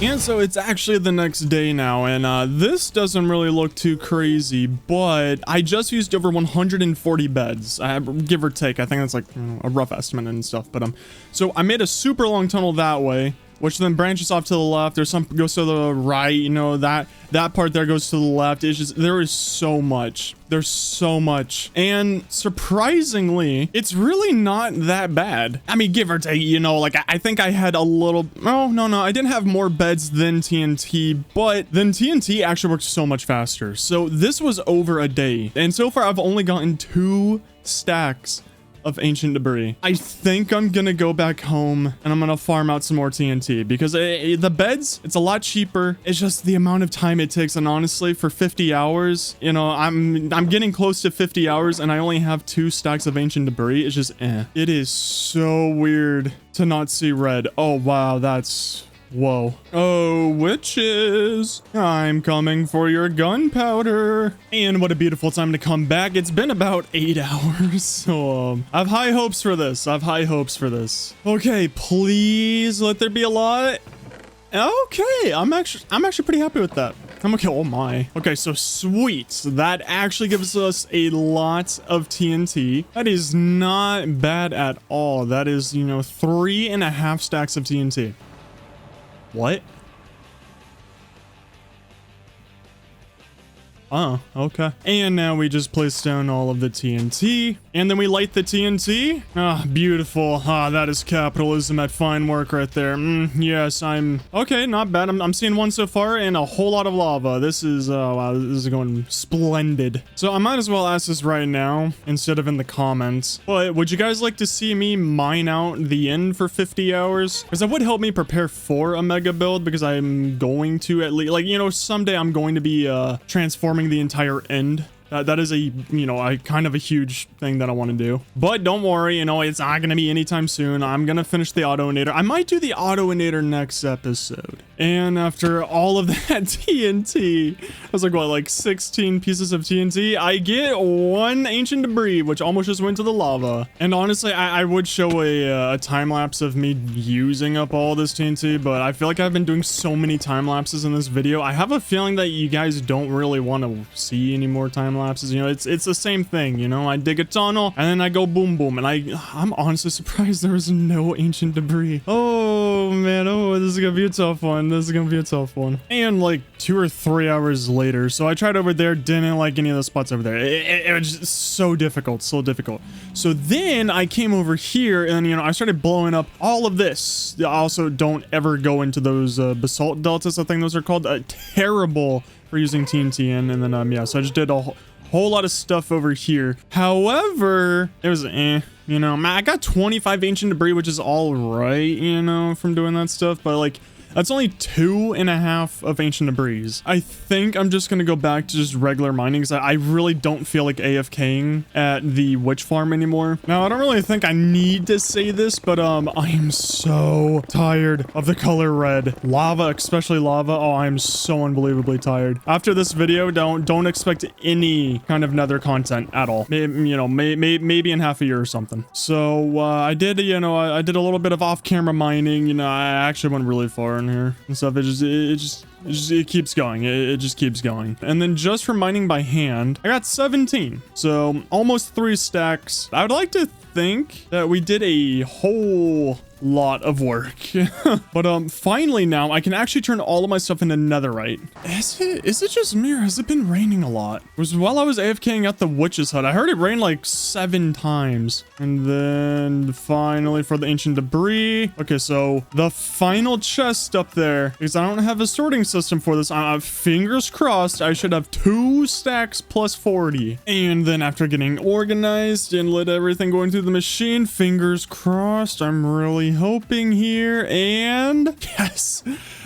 And so it's actually the next day now, and this doesn't really look too crazy, but I just used over 140 beds, give or take. I think that's like, you know, a rough estimate and stuff, but so I made a super long tunnel that way, which then branches off to the left. There's some goes to the right, you know, that part there goes to the left. It's just, there is so much. There's so much. And surprisingly, it's really not that bad. I mean, give or take, you know, like I think I had a little, no, I didn't have more beds than TNT, but then TNT actually works so much faster. So this was over a day. And so far I've only gotten 2 stacks of ancient debris. I think I'm gonna go back home and I'm gonna farm out some more TNT, because the beds, it's a lot cheaper. It's just the amount of time it takes, and honestly, for 50 hours, you know, I'm getting close to 50 hours and I only have 2 stacks of ancient debris. It's just It is so weird to not see red. Oh wow, that's... Whoa. Oh, witches, I'm coming for your gunpowder. And what a beautiful time to come back. It's been about 8 hours. So, I have high hopes for this. Okay, please let there be a lot. Okay, I'm actually pretty happy with that. I'm okay. Oh my. Okay, so sweet. So that actually gives us a lot of TNT. That is not bad at all. That is, you know, 3.5 stacks of TNT. What? Oh, okay. And now we just place down all of the TNT, and then we light the TNT. Ah, beautiful. Ah, that is capitalism at fine work right there. Yes, okay, not bad. I'm seeing 1 so far, and a whole lot of lava. This is, wow, this is going splendid. So I might as well ask this right now instead of in the comments. But would you guys like to see me mine out the end for 50 hours? Because that would help me prepare for a mega build, because I'm going to at least, like, you know, someday I'm going to be transforming the entire end. That is a, you know, a kind of a huge thing that I want to do. But don't worry, you know, it's not going to be anytime soon. I'm going to finish the Autoinator. I might do the Autoinator next episode. And after all of that TNT, I was like, what, like 16 pieces of TNT? I get 1 ancient debris, which almost just went to the lava. And honestly, I would show a time lapse of me using up all this TNT, but I feel like I've been doing so many time lapses in this video. I have a feeling that you guys don't really want to see any more time lapses. You know, it's the same thing. You know, I dig a tunnel and then I go boom boom, and I'm honestly surprised there was no ancient debris. Oh man, oh, this is gonna be a tough one. And like 2 or 3 hours later, so I tried over there, didn't like any of the spots over there. It was just so difficult. So then I came over here and, you know, I started blowing up all of this. Also, don't ever go into those basalt deltas, I think those are called. Terrible for using TNT in. And then yeah, so I just did a whole lot of stuff over here. However, it was you know, I got 25 ancient debris, which is all right, you know, from doing that stuff. But like, That's only 2.5 of ancient debris. I think I'm just gonna go back to just regular mining because I really don't feel like AFKing at the witch farm anymore. Now, I don't really think I need to say this, but I am so tired of the color red. Lava, especially lava. Oh, I'm so unbelievably tired. After this video, don't expect any kind of nether content at all. You know, maybe in half a year or something. So I did, you know, I did a little bit of off-camera mining. You know, I actually went really far in here and stuff. It keeps going. It just keeps going. And then just for mining by hand, I got 17. So almost 3 stacks. I would like to think that we did a whole lot of work. But finally now I can actually turn all of my stuff into netherite. Is it just me or has it been raining a lot? It was while I was AFKing at the witch's hut. I heard it rain like 7 times. And then finally for the ancient debris. Okay, so the final chest up there, because I don't have a sorting system for this. Fingers crossed I should have 2 stacks plus 40. And then after getting organized and let everything go into the machine, fingers crossed, I'm really hoping here, and yes.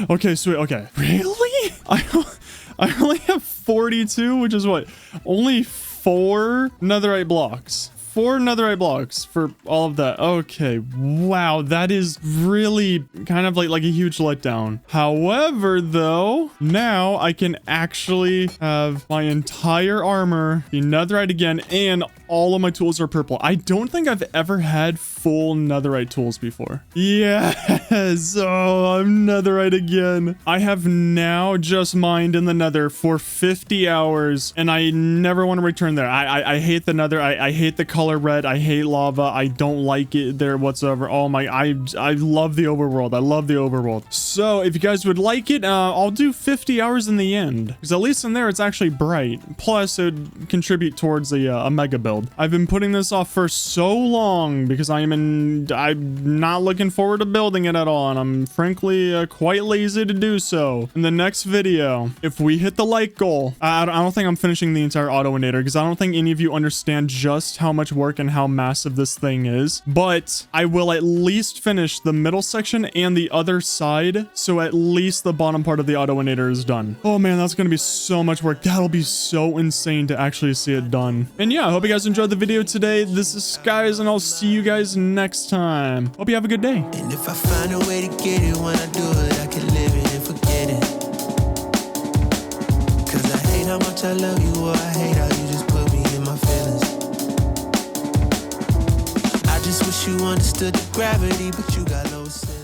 Okay, sweet. Okay, really? I only have 42, which is what, only 4 netherite blocks. 4 netherite blocks for all of that. Okay, wow, that is really kind of like a huge letdown. However, though, now I can actually have my entire armor be netherite again, and all of my tools are purple. I don't think I've ever had full netherite tools before. Yes, oh, I'm netherite again. I have now just mined in the nether for 50 hours, and I never want to return there. I hate the nether. I hate the color red. I hate lava. I don't like it there whatsoever. Oh my, I love the overworld. I love the overworld. So if you guys would like it, I'll do 50 hours in the end, because at least in there it's actually bright. Plus it would contribute towards a mega build. I've been putting this off for so long because I'm not looking forward to building it at all, and I'm frankly quite lazy to do so. In the next video, if we hit the like goal, I don't think I'm finishing the entire Autoinator because I don't think any of you understand just how much work and how massive this thing is, but I will at least finish the middle section and the other side, so at least the bottom part of the Autoinator is done. Oh man, that's gonna be so much work. That'll be so insane to actually see it done. And yeah, I hope you guys enjoyed the video today. This is Skies, and I'll see you guys next time. Hope you have a good day. And if I find a way to get it, when I do it, I can live it and forget it. Cause I hate how much I love you, or I hate how you just put me in my feelings. I just wish you understood the gravity, but you got low sinners.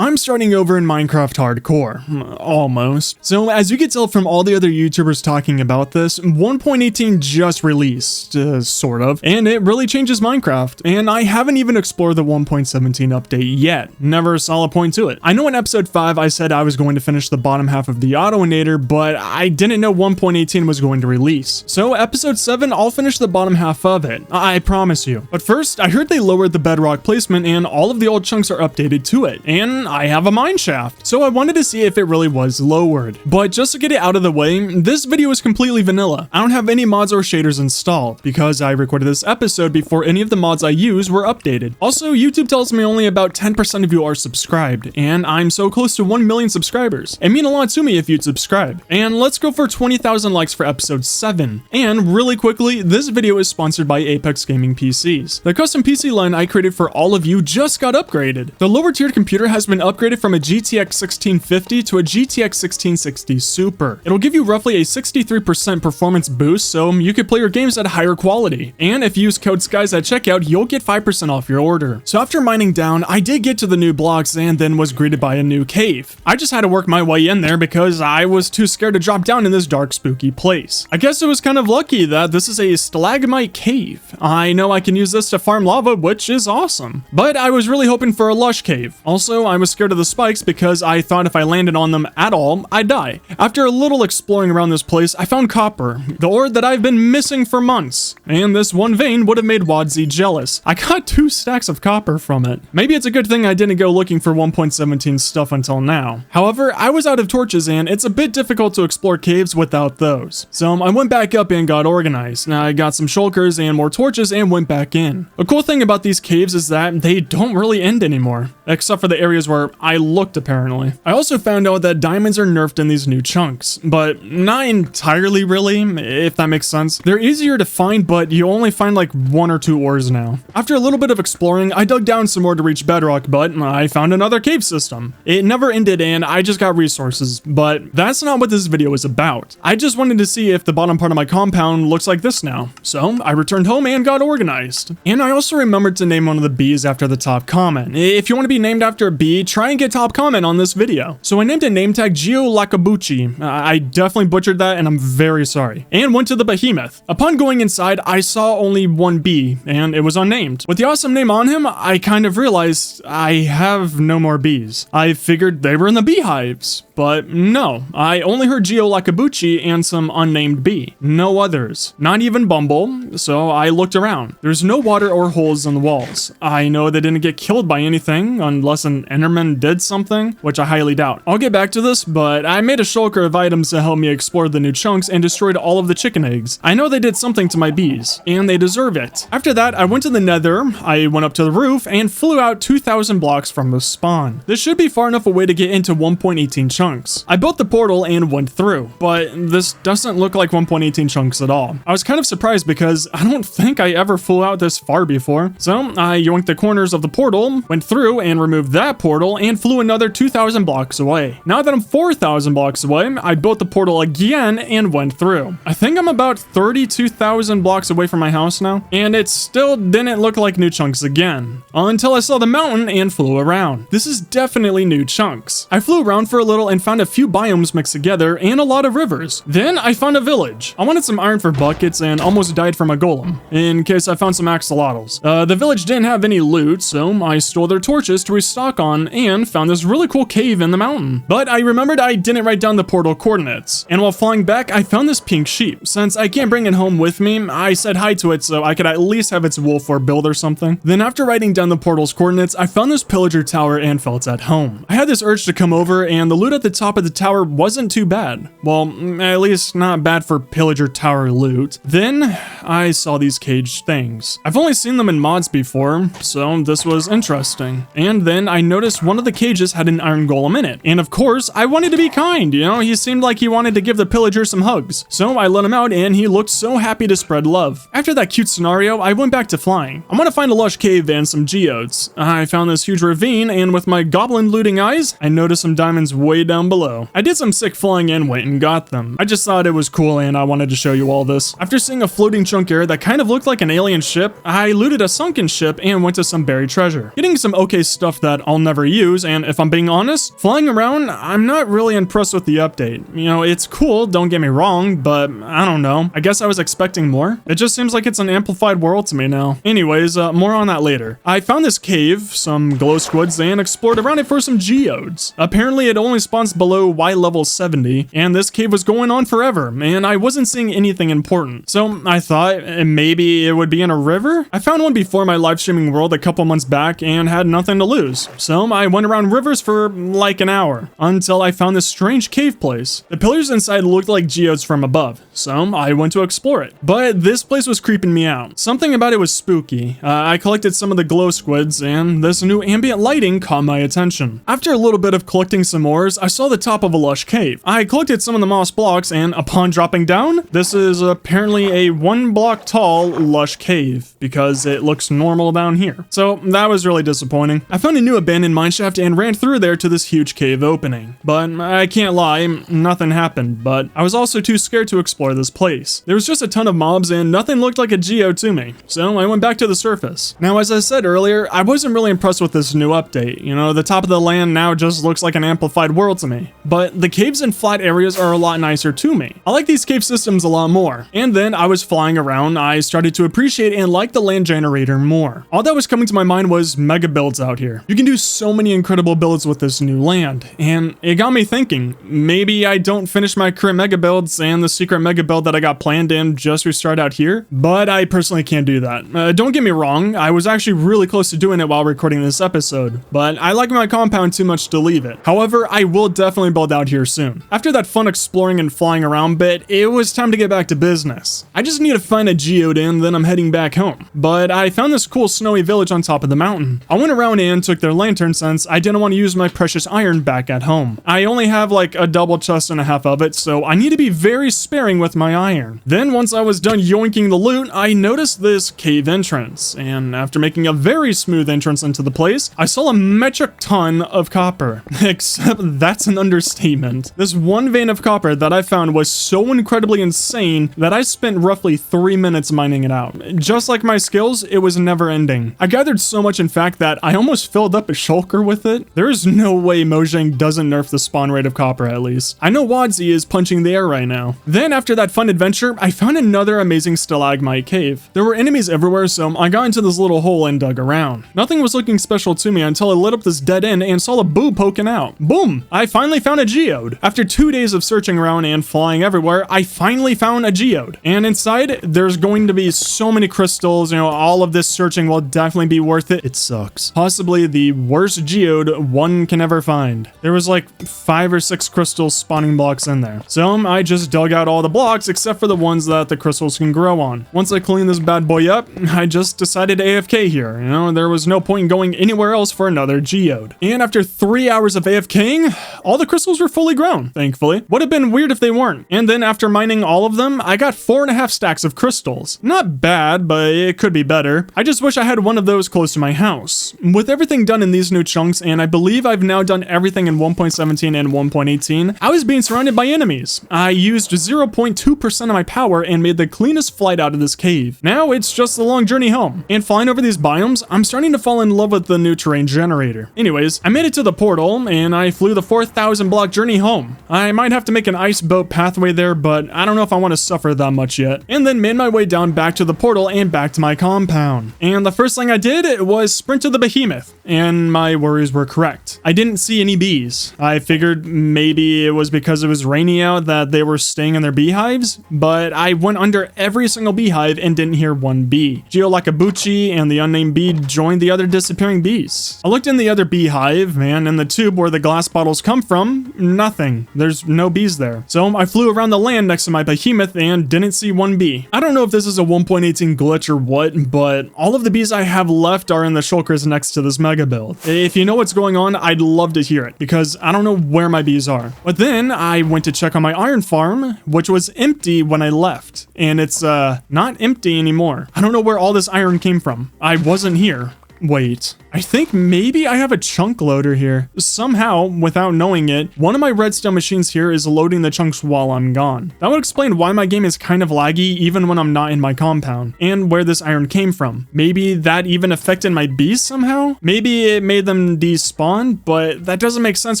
I'm starting over in Minecraft Hardcore. Almost. So as you can tell from all the other YouTubers talking about this, 1.18 just released, sort of, and it really changes Minecraft. And I haven't even explored the 1.17 update yet. Never saw a point to it. I know in episode 5 I said I was going to finish the bottom half of the Autoinator, but I didn't know 1.18 was going to release. So episode 7, I'll finish the bottom half of it. I promise you. But first, I heard they lowered the bedrock placement and all of the old chunks are updated to it. And I have a mine shaft, so I wanted to see if it really was lowered. But just to get it out of the way, this video is completely vanilla. I don't have any mods or shaders installed, because I recorded this episode before any of the mods I use were updated. Also, YouTube tells me only about 10% of you are subscribed, and I'm so close to 1 million subscribers. It mean a lot to me if you'd subscribe. And let's go for 20,000 likes for episode 7. And really quickly, this video is sponsored by Apex Gaming PCs. The custom PC line I created for all of you just got upgraded. The lower tiered computer has been upgraded from a GTX 1650 to a GTX 1660 Super. It'll give you roughly a 63% performance boost, so you could play your games at a higher quality. And if you use code SKIES at checkout, you'll get 5% off your order. So after mining down, I did get to the new blocks and then was greeted by a new cave. I just had to work my way in there because I was too scared to drop down in this dark, spooky place. I guess it was kind of lucky that this is a stalagmite cave. I know I can use this to farm lava, which is awesome. But I was really hoping for a lush cave. Also, I was scared of the spikes because I thought if I landed on them at all, I'd die. After a little exploring around this place, I found copper, the ore that I've been missing for months. And this one vein would have made Wadzi jealous. I got 2 stacks of copper from it. Maybe it's a good thing I didn't go looking for 1.17 stuff until now. However, I was out of torches and it's a bit difficult to explore caves without those. So I went back up and got organized. Now I got some shulkers and more torches and went back in. A cool thing about these caves is that they don't really end anymore, except for the areas where or I looked apparently. I also found out that diamonds are nerfed in these new chunks, but not entirely really, if that makes sense. They're easier to find, but you only find like 1 or 2 ores now. After a little bit of exploring, I dug down some more to reach bedrock, but I found another cave system. It never ended and I just got resources, but that's not what this video is about. I just wanted to see if the bottom part of my compound looks like this now. So I returned home and got organized. And I also remembered to name one of the bees after the top comment. If you want to be named after a bee, try and get top comment on this video. So I named a name tag Geo Lakabuchi. I definitely butchered that and I'm very sorry. And went to the behemoth. Upon going inside, I saw only one bee and it was unnamed. With the awesome name on him, I kind of realized I have no more bees. I figured they were in the beehives, but no. I only heard Geo Lakabuchi and some unnamed bee. No others. Not even Bumble, so I looked around. There's no water or holes in the walls. I know they didn't get killed by anything unless an Enderman did something, which I highly doubt. I'll get back to this, but I made a shulker of items to help me explore the new chunks and destroyed all of the chicken eggs. I know they did something to my bees, and they deserve it. After that, I went to the nether, I went up to the roof, and flew out 2,000 blocks from the spawn. This should be far enough away to get into 1.18 chunks. I built the portal and went through, but this doesn't look like 1.18 chunks at all. I was kind of surprised because I don't think I ever flew out this far before. So I yoinked the corners of the portal, went through and removed that portal, and flew another 2,000 blocks away. Now that I'm 4,000 blocks away, I built the portal again and went through. I think I'm about 32,000 blocks away from my house now, and it still didn't look like new chunks again, until I saw the mountain and flew around. This is definitely new chunks. I flew around for a little and found a few biomes mixed together and a lot of rivers. Then I found a village. I wanted some iron for buckets and almost died from a golem, in case I found some axolotls. The village didn't have any loot, so I stole their torches to restock on and found this really cool cave in the mountain. But I remembered I didn't write down the portal coordinates, and while flying back, I found this pink sheep. Since I can't bring it home with me, I said hi to it so I could at least have its wool for a build or something. Then after writing down the portal's coordinates, I found this pillager tower and felt at home. I had this urge to come over, and the loot at the top of the tower wasn't too bad. Well, at least not bad for pillager tower loot. Then I saw these caged things. I've only seen them in mods before, so this was interesting. And then I noticed one of the cages had an iron golem in it. And of course, I wanted to be kind, you know, he seemed like he wanted to give the pillager some hugs. So I let him out and he looked so happy to spread love. After that cute scenario, I went back to flying. I want to find a lush cave and some geodes. I found this huge ravine and with my goblin looting eyes, I noticed some diamonds way down below. I did some sick flying and went and got them. I just thought it was cool and I wanted to show you all this. After seeing a floating chunk area that kind of looked like an alien ship, I looted a sunken ship and went to some buried treasure. Getting some okay stuff that I'll never use, and if I'm being honest, flying around, I'm not really impressed with the update. You know, it's cool, don't get me wrong, but I don't know. I guess I was expecting more. It just seems like it's an amplified world to me now. Anyways, more on that later. I found this cave, some glow squids, and explored around it for some geodes. Apparently it only spawns below Y level 70, and this cave was going on forever, and I wasn't seeing anything important. So I thought maybe it would be in a river? I found one before my live streaming world a couple months back and had nothing to lose. So I went around rivers for like an hour until I found this strange cave place. The pillars inside looked like geodes from above, so I went to explore it. But this place was creeping me out. Something about it was spooky. I collected some of the glow squids and this new ambient lighting caught my attention. After a little bit of collecting some ores, I saw the top of a lush cave. I collected some of the moss blocks and upon dropping down, this is apparently a 1 block tall lush cave because it looks normal down here. So that was really disappointing. I found a new abandoned mineshaft and ran through there to this huge cave opening. But I can't lie, nothing happened, but I was also too scared to explore this place. There was just a ton of mobs and nothing looked like a geo to me, so I went back to the surface. Now, as I said earlier, I wasn't really impressed with this new update. You know, the top of the land now just looks like an amplified world to me. But the caves and flat areas are a lot nicer to me. I like these cave systems a lot more. And then I was flying around, I started to appreciate and like the land generator more. All that was coming to my mind was mega builds out here. You can do so many incredible builds with this new land, and it got me thinking, maybe I don't finish my current mega builds and the secret mega build that I got planned and just restart out here, but I personally can't do that. Don't get me wrong, I was actually really close to doing it while recording this episode, but I like my compound too much to leave it. However, I will will definitely build out here soon. After that fun exploring and flying around bit, it was time to get back to business. I just need to find a geode and then I'm heading back home. But I found this cool snowy village on top of the mountain. I went around and took their lantern since I didn't want to use my precious iron back at home. I only have like a double chest and a half of it, so I need to be very sparing with my iron. Then once I was done yoinking the loot, I noticed this cave entrance, and after making a very smooth entrance into the place, I saw a metric ton of copper. Except that's an understatement. This one vein of copper that I found was so incredibly insane that I spent roughly 3 minutes mining it out. Just like my skills, it was never ending. I gathered so much in fact that I almost filled up a shulker with it. There is no way Mojang doesn't nerf the spawn rate of copper at least. I know Wadsy is punching the air right now. Then after that fun adventure, I found another amazing stalagmite cave. There were enemies everywhere, so I got into this little hole and dug around. Nothing was looking special to me until I lit up this dead end and saw a boo poking out. Boom! I finally found a geode. After 2 days of searching around and flying everywhere, I finally found a geode. And inside, there's going to be so many crystals, all of this searching will definitely be worth it. It sucks. Possibly the worst geode one can ever find. There was like 5 or 6 crystal spawning blocks in there. So I just dug out all the blocks except for the ones that the crystals can grow on. Once I cleaned this bad boy up, I just decided to AFK here. There was no point in going anywhere else for another geode. And after 3 hours of AFKing, all the crystals were fully grown, thankfully. Would have been weird if they weren't. And then after mining all of them, I got 4.5 stacks of crystals. Not bad, but it could be better. I just wish I had one of those close to my house. With everything done in these new chunks, and I believe I've now done everything in 1.17 and 1.18, I was being surrounded by enemies. I used 0.2% of my power and made the cleanest flight out of this cave. Now it's just a long journey home. And flying over these biomes, I'm starting to fall in love with the new terrain generator. Anyways, I made it to the portal and I flew the 4,000 block journey home. I might have to make an ice boat pathway there, but I don't know if I want to suffer that much yet. And then made my way down back to the portal and back to my compound. And the first thing I did was sprint to the behemoth, and my worries were correct. I didn't see any bees. I figured maybe it was because it was rainy out that they were staying in their beehives, but I went under every single beehive and didn't hear one bee. Geolakabuchi and the unnamed bee joined the other disappearing bees. I looked in the other beehive, and in the tube where the glass bottles come from, nothing. There's no bees there. So I flew around the land next to my behemoth and didn't see one bee. I don't know if this is a 1.18 glitch or what, but all of the bees I have left are in the shulkers next to this mega build. If you know what's going on, I'd love to hear it, because I don't know where my bees are. But then I went to check on my iron farm, which was empty when I left, and it's not empty anymore. I don't know where all this iron came from. I wasn't here. Wait, I think maybe I have a chunk loader here. Somehow, without knowing it, one of my redstone machines here is loading the chunks while I'm gone. That would explain why my game is kind of laggy even when I'm not in my compound, and where this iron came from. Maybe that even affected my bees somehow? Maybe it made them despawn, but that doesn't make sense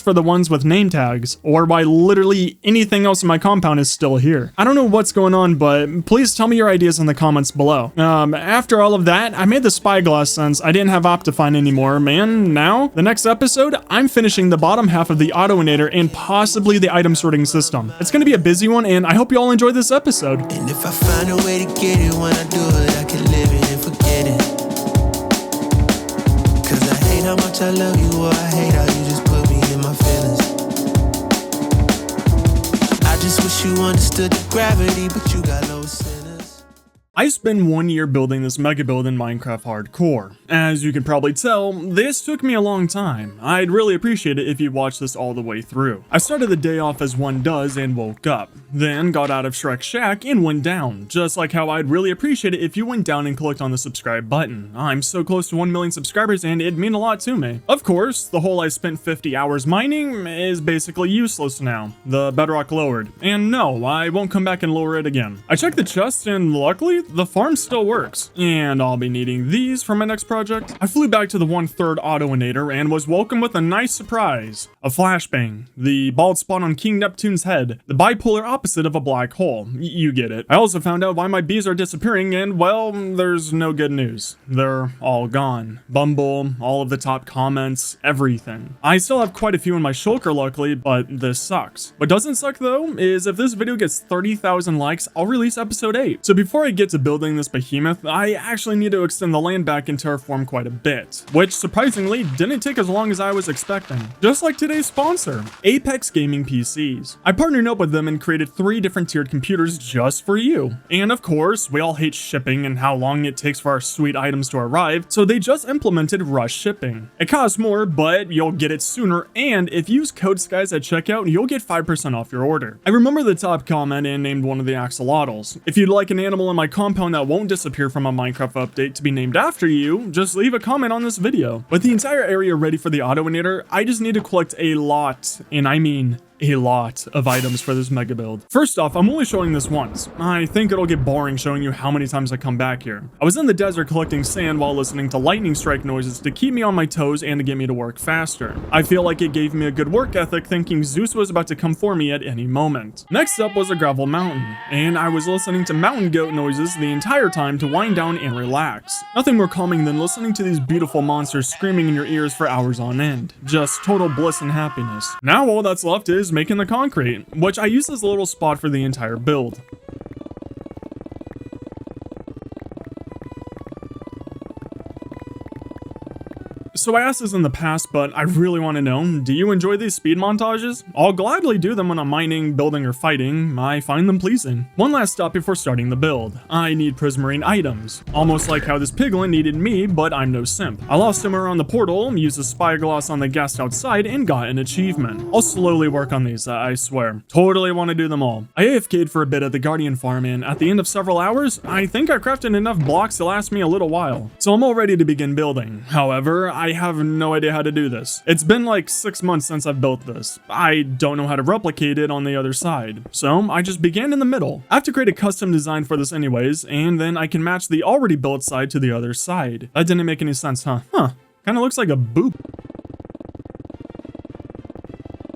for the ones with name tags, or why literally anything else in my compound is still here. I don't know what's going on, but please tell me your ideas in the comments below. After all of that, I made the spyglass since I didn't have Optifine anymore, man. Now, the next episode, I'm finishing the bottom half of the Autoinator and possibly the item sorting system. It's gonna be a busy one, and I hope you all enjoy this episode. And if I find a way to get it, when I do it, I can live it and forget it. Cause I hate how much I love you, or I hate how you just put me in my feelings. I just wish you understood the gravity, but you got low sinners. I spent 1 year building this mega build in Minecraft Hardcore. As you can probably tell, this took me a long time. I'd really appreciate it if you watched this all the way through. I started the day off as one does and woke up, then got out of Shrek Shack and went down, just like how I'd really appreciate it if you went down and clicked on the subscribe button. I'm so close to 1 million subscribers and it'd mean a lot to me. Of course, the whole I spent 50 hours mining is basically useless now. The bedrock lowered. And no, I won't come back and lower it again. I checked the chest and luckily, the farm still works, and I'll be needing these for my next project. I flew back to the 1/3 Autoinator and was welcomed with a nice surprise. A flashbang, the bald spot on King Neptune's head, the bipolar opposite of a black hole. You get it. I also found out why my bees are disappearing, and well, there's no good news. They're all gone. Bumble, all of the top comments, everything. I still have quite a few in my shulker luckily, but this sucks. What doesn't suck though, is if this video gets 30,000 likes, I'll release episode 8. So before I get to to building this behemoth, I actually need to extend the land back and terraform quite a bit, which surprisingly didn't take as long as I was expecting. Just like today's sponsor, Apex Gaming PCs. I partnered up with them and created 3 different tiered computers just for you. And of course, we all hate shipping and how long it takes for our sweet items to arrive, so they just implemented rush shipping. It costs more, but you'll get it sooner, and if you use code SKIES at checkout, you'll get 5% off your order. I remember the top comment and named one of the axolotls. If you'd like an animal in my compound that won't disappear from a Minecraft update to be named after you, just leave a comment on this video. With the entire area ready for the Autoinator, I just need to collect a lot, and I mean a lot of items for this mega build. First off, I'm only showing this once. I think it'll get boring showing you how many times I come back here. I was in the desert collecting sand while listening to lightning strike noises to keep me on my toes and to get me to work faster. I feel like it gave me a good work ethic thinking Zeus was about to come for me at any moment. Next up was a gravel mountain, and I was listening to mountain goat noises the entire time to wind down and relax. Nothing more calming than listening to these beautiful monsters screaming in your ears for hours on end. Just total bliss and happiness. Now all that's left is making the concrete, which I use as a little spot for the entire build. So I asked this in the past, but I really want to know, do you enjoy these speed montages? I'll gladly do them when I'm mining, building, or fighting. I find them pleasing. One last stop before starting the build. I need prismarine items. Almost like how this piglin needed me, but I'm no simp. I lost him around the portal, used a spyglass on the guest outside, and got an achievement. I'll slowly work on these, I swear. Totally want to do them all. I AFK'd for a bit at the Guardian farm, and at the end of several hours, I think I crafted enough blocks to last me a little while. So I'm all ready to begin building. However, I have no idea how to do this. It's been like 6 months since I've built this. I don't know how to replicate it on the other side. So I just began in the middle. I have to create a custom design for this anyways, and then I can match the already built side to the other side. That didn't make any sense, huh? Kinda looks like a boop.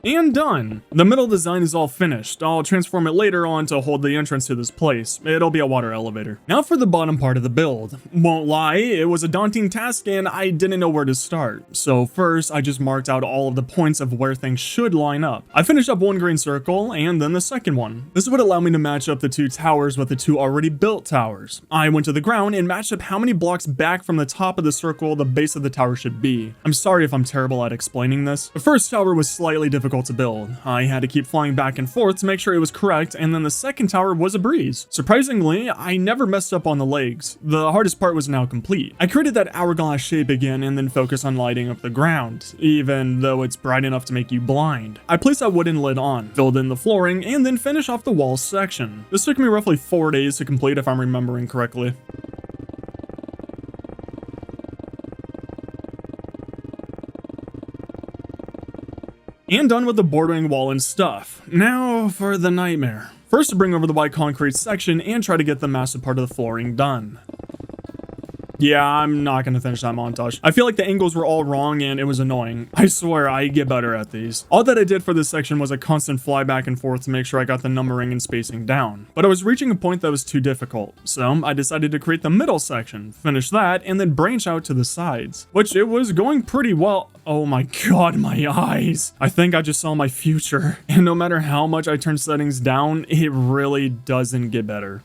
And done. The middle design is all finished. I'll transform it later on to hold the entrance to this place. It'll be a water elevator. Now for the bottom part of the build. Won't lie, it was a daunting task and I didn't know where to start. So first, I just marked out all of the points of where things should line up. I finished up one green circle and then the second one. This would allow me to match up the 2 towers with the 2 already built towers. I went to the ground and matched up how many blocks back from the top of the circle the base of the tower should be. I'm sorry if I'm terrible at explaining this. The first tower was slightly difficult to build. I had to keep flying back and forth to make sure it was correct, and then the second tower was a breeze. Surprisingly, I never messed up on the legs. The hardest part was now complete. I created that hourglass shape again and then focused on lighting up the ground, even though it's bright enough to make you blind. I placed that wooden lid on, filled in the flooring, and then finished off the wall section. This took me roughly 4 days to complete if I'm remembering correctly. And done with the bordering wall and stuff. Now for the nightmare. First to bring over the white concrete section and try to get the massive part of the flooring done. Yeah, I'm not gonna finish that montage. I feel like the angles were all wrong and it was annoying. I swear I get better at these. All that I did for this section was a constant fly back and forth to make sure I got the numbering and spacing down. But I was reaching a point that was too difficult, so I decided to create the middle section, finish that, and then branch out to the sides, which it was going pretty well. Oh my god, my eyes. I think I just saw my future. And no matter how much I turn settings down, it really doesn't get better.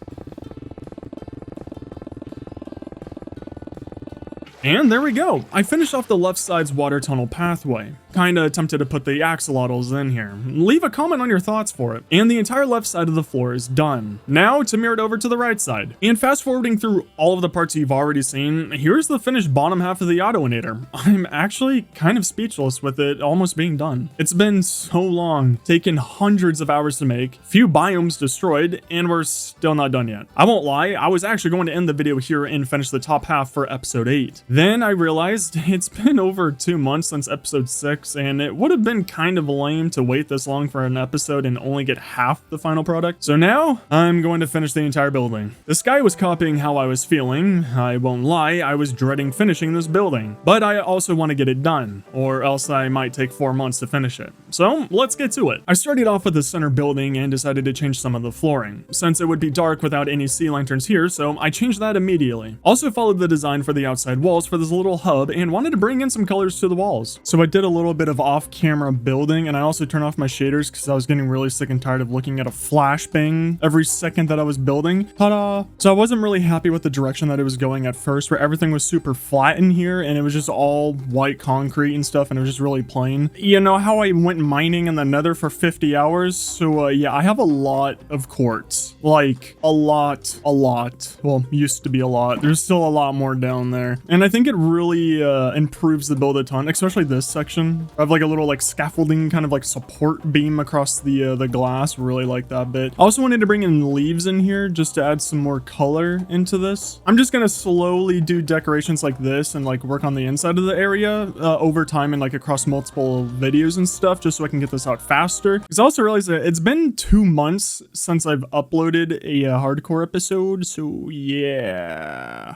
And there we go. I finished off the left side's water tunnel pathway. Kinda tempted to put the axolotls in here. Leave a comment on your thoughts for it. And the entire left side of the floor is done. Now to mirror it over to the right side. And fast forwarding through all of the parts you've already seen, here's the finished bottom half of the Autoinator. I'm actually kind of speechless with it almost being done. It's been so long, taken hundreds of hours to make, few biomes destroyed, and we're still not done yet. I won't lie, I was actually going to end the video here and finish the top half for episode 8. Then I realized it's been over 2 months since episode 6, and it would have been kind of lame to wait this long for an episode and only get half the final product. So now, I'm going to finish the entire building. This guy was copying how I was feeling. I won't lie, I was dreading finishing this building. But I also want to get it done, or else I might take 4 months to finish it. So let's get to it. I started off with the center building and decided to change some of the flooring, since it would be dark without any sea lanterns here, so I changed that immediately. Also followed the design for the outside walls for this little hub and wanted to bring in some colors to the walls. So I did a little bit of off-camera building, and I also turned off my shaders because I was getting really sick and tired of looking at a flashbang every second that I was building. Ta-da! So I wasn't really happy with the direction that it was going at first, where everything was super flat in here and it was just all white concrete and stuff, and it was just really plain. You know how I went mining in the nether for 50 hours? So yeah, I have a lot of quartz. Like, a lot. Well, used to be a lot. There's still a lot more down there. And I think it really improves the build a ton, especially this section. I have like a little like scaffolding kind of like support beam across the glass. Really like that bit. I also wanted to bring in leaves in here just to add some more color into this. I'm just gonna slowly do decorations like this and like work on the inside of the area over time and like across multiple videos and stuff, just so I can get this out faster. Because I also realized that it's been 2 months since I've uploaded a hardcore episode, so yeah.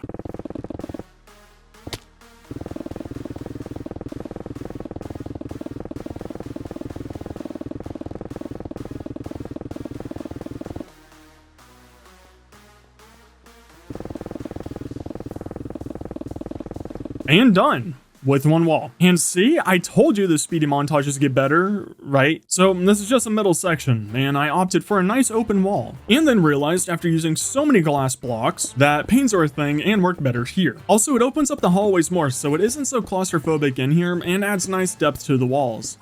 And done with one wall. And see, I told you the speedy montages get better, right? So this is just a middle section, and I opted for a nice open wall. And then realized after using so many glass blocks that panes are a thing and work better here. Also, it opens up the hallways more, so it isn't so claustrophobic in here and adds nice depth to the walls.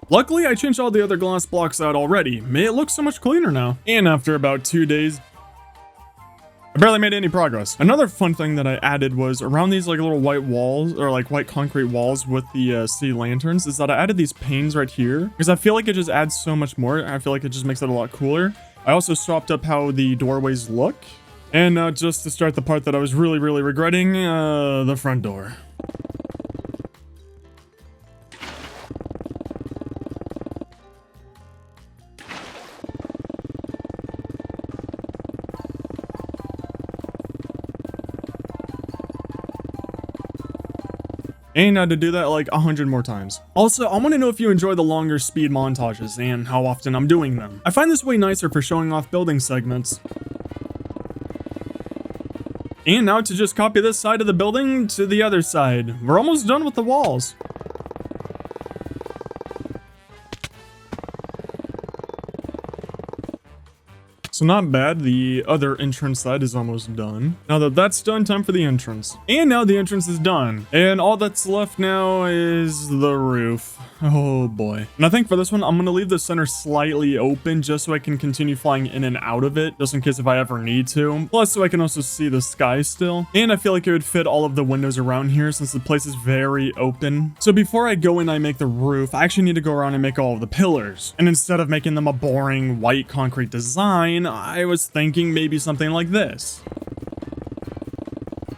Luckily, I changed all the other glass blocks out already. It looks so much cleaner now. And after about 2 days, I barely made any progress. Another fun thing that I added was around these like little white walls or like white concrete walls with the sea lanterns is that I added these panes right here because I feel like it just adds so much more. I feel like it just makes it a lot cooler. I also swapped up how the doorways look. And now just to start the part that I was really regretting, the front door. And I had to do that like 100 more times. Also, I want to know if you enjoy the longer speed montages and how often I'm doing them. I find this way nicer for showing off building segments. And now to just copy this side of the building to the other side. We're almost done with the walls. So not bad, the other entrance side is almost done. Now that that's done, time for the entrance. And now the entrance is done. And all that's left now is the roof. Oh boy. And I think for this one, I'm gonna leave the center slightly open just so I can continue flying in and out of it, just in case if I ever need to. Plus, so I can also see the sky still. And I feel like it would fit all of the windows around here since the place is very open. So before I go in, I make the roof, I actually need to go around and make all of the pillars. And instead of making them a boring white concrete design, I was thinking maybe something like this.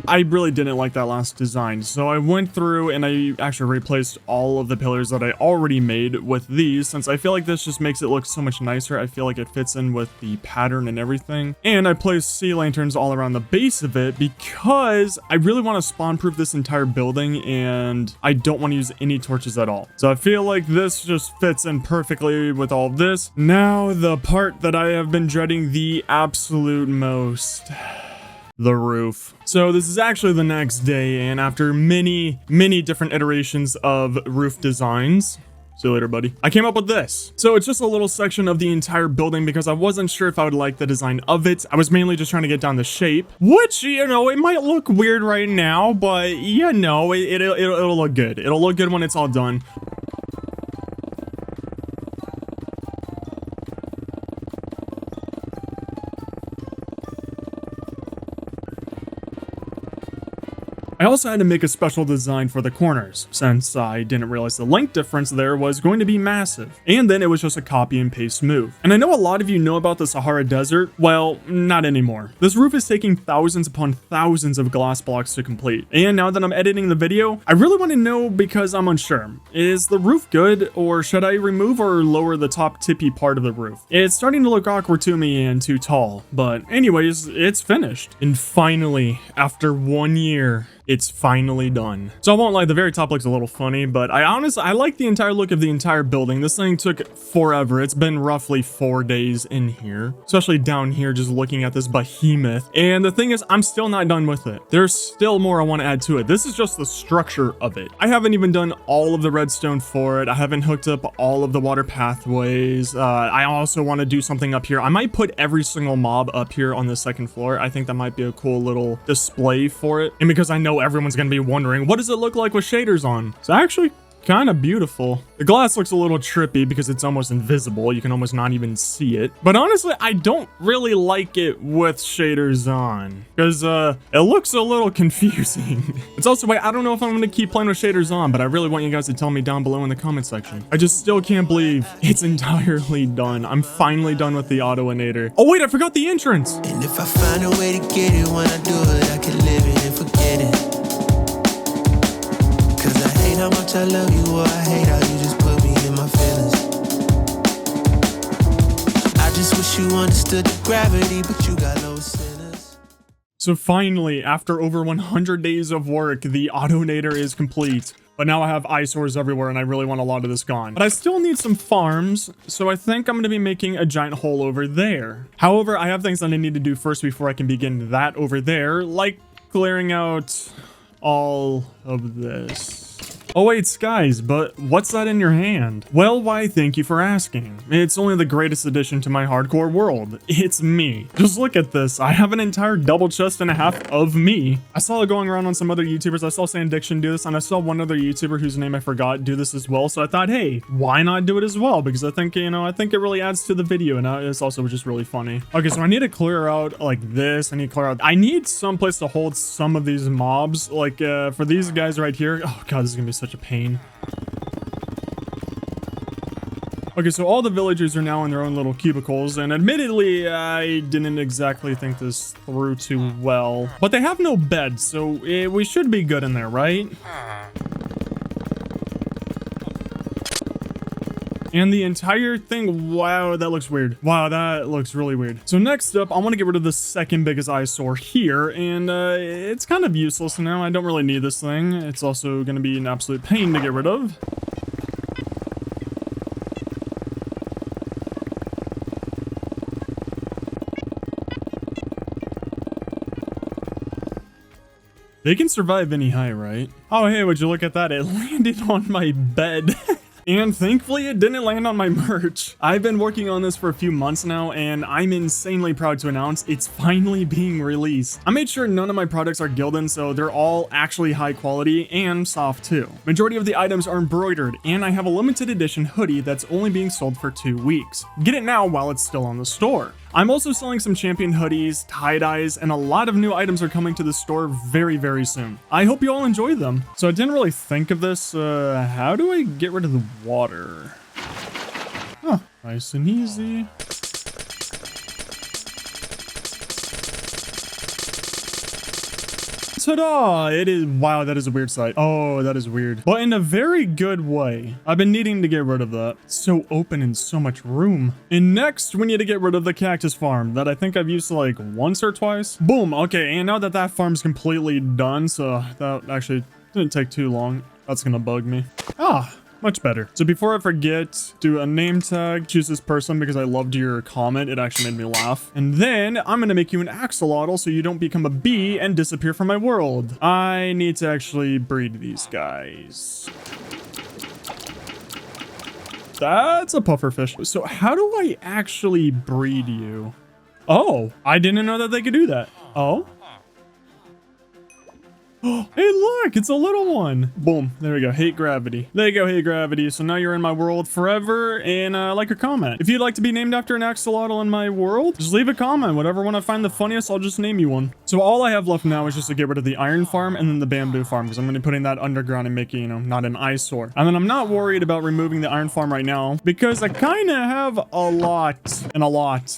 I really didn't like that last design, so I went through and I actually replaced all of the pillars that I already made with these, since I feel like this just makes it look so much nicer. I feel like it fits in with the pattern and everything. And I placed sea lanterns all around the base of it because I really want to spawn-proof this entire building and I don't want to use any torches at all. So I feel like this just fits in perfectly with all of this. Now, the part that I have been dreading the absolute most. The roof. So this is actually the next day, and after many different iterations of roof designs, see you later, buddy, I came up with this. So it's just a little section of the entire building because I wasn't sure if I would like the design of it. I was mainly just trying to get down the shape, which, you know, it might look weird right now, but yeah, no, it'll look good. It'll look good when it's all done. I also had to make a special design for the corners, since I didn't realize the length difference there was going to be massive. And then it was just a copy and paste move. And I know a lot of you know about the Sahara Desert. Well, not anymore. This roof is taking thousands upon thousands of glass blocks to complete. And now that I'm editing the video, I really want to know because I'm unsure. Is the roof good, or should I remove or lower the top tippy part of the roof? It's starting to look awkward to me and too tall, but anyways, it's finished. And finally, after 1 year, It's finally done. So I won't lie, the very top looks a little funny, but I like the entire look of the entire building. This thing took forever. It's been roughly 4 days in here, especially down here, just looking at this behemoth. And the thing is, I'm still not done with it. There's still more I want to add to it. This is just the structure of it. I haven't even done all of the redstone for it. I haven't hooked up all of the water pathways. I also want to do something up here. I might put every single mob up here on the second floor. I think that might be a cool little display for it. And because I know everyone's going to be wondering, what does it look like with shaders on? It's actually kind of beautiful. The glass looks a little trippy because it's almost invisible. You can almost not even see it. But honestly, I don't really like it with shaders on because it looks a little confusing. It's also why I don't know if I'm going to keep playing with shaders on, but I really want you guys to tell me down below in the comment section. I just still can't believe it's entirely done. I'm finally done with the Autoinator. Oh wait, I forgot the entrance. And if I find a way to get it, when I do it, I can live it and forget it. How much I love you, or I hate how you just put me in my feelings. I just wish you understood the gravity, but you got low sinners. So finally, after over 100 days of work, the Autoinator is complete. But now I have eyesores everywhere and I really want a lot of this gone. But I still need some farms, so I think I'm going to be making a giant hole over there. However, I have things that I need to do first before I can begin that over there, like clearing out all of this. Oh wait, Skies, but what's that in your hand? Well, why, thank you for asking. It's only the greatest addition to my hardcore world. It's me. Just look at this. I have an entire double chest and a half of me. I saw it going around on some other YouTubers. I saw Sandiction do this, and I saw one other YouTuber whose name I forgot do this as well. So I thought, hey, why not do it as well? Because I think, you know, I think it really adds to the video, and it's also just really funny. Okay, so I need to clear out like this. I need some place to hold some of these mobs. Like for these guys right here. Oh god, this is gonna be such a pain. Okay, so all the villagers are now in their own little cubicles, and admittedly, I didn't exactly think this through too well. But they have no bed, so we should be good in there, right? And the entire thing, wow, that looks weird. Wow, that looks really weird. So next up, I want to get rid of the second biggest eyesore here, and it's kind of useless now. I don't really need this thing. It's also going to be an absolute pain to get rid of. They can survive any height, right? Oh, hey, would you look at that? It landed on my bed. And thankfully it didn't land on my merch. I've been working on this for a few months now, and I'm insanely proud to announce it's finally being released. I made sure none of my products are Gildan, so they're all actually high quality and soft too. Majority of the items are embroidered, and I have a limited edition hoodie that's only being sold for 2 weeks. Get it now while it's still on the store. I'm also selling some champion hoodies, tie-dyes, and a lot of new items are coming to the store very, very soon. I hope you all enjoy them. So I didn't really think of this. How do I get rid of the water? Huh, nice and easy. Ta-da! It is, wow, that is a weird sight. Oh, that is weird. But in a very good way. I've been needing to get rid of that. It's so open and so much room. And next, we need to get rid of the cactus farm that I think I've used like once or twice. Boom, okay, and now that that farm's completely done, so that actually didn't take too long. That's gonna bug me. Ah, much better. So before I forget, do a name tag, choose this person because I loved your comment. It actually made me laugh. And then I'm gonna make you an axolotl so you don't become a bee and disappear from my world. I need to actually breed these guys. That's a pufferfish. So how do I actually breed you? Oh, I didn't know that they could do that. Oh. Hey, look, it's a little one. Boom, there we go. Hate gravity. There you go, hate gravity. So now you're in my world forever, and like your comment. If you'd like to be named after an axolotl in my world, just leave a comment. Whatever one I find the funniest, I'll just name you one. So all I have left now is just to get rid of the iron farm and then the bamboo farm, because I'm going to be putting that underground and making, you know, not an eyesore. And then I'm not worried about removing the iron farm right now, because I kind of have a lot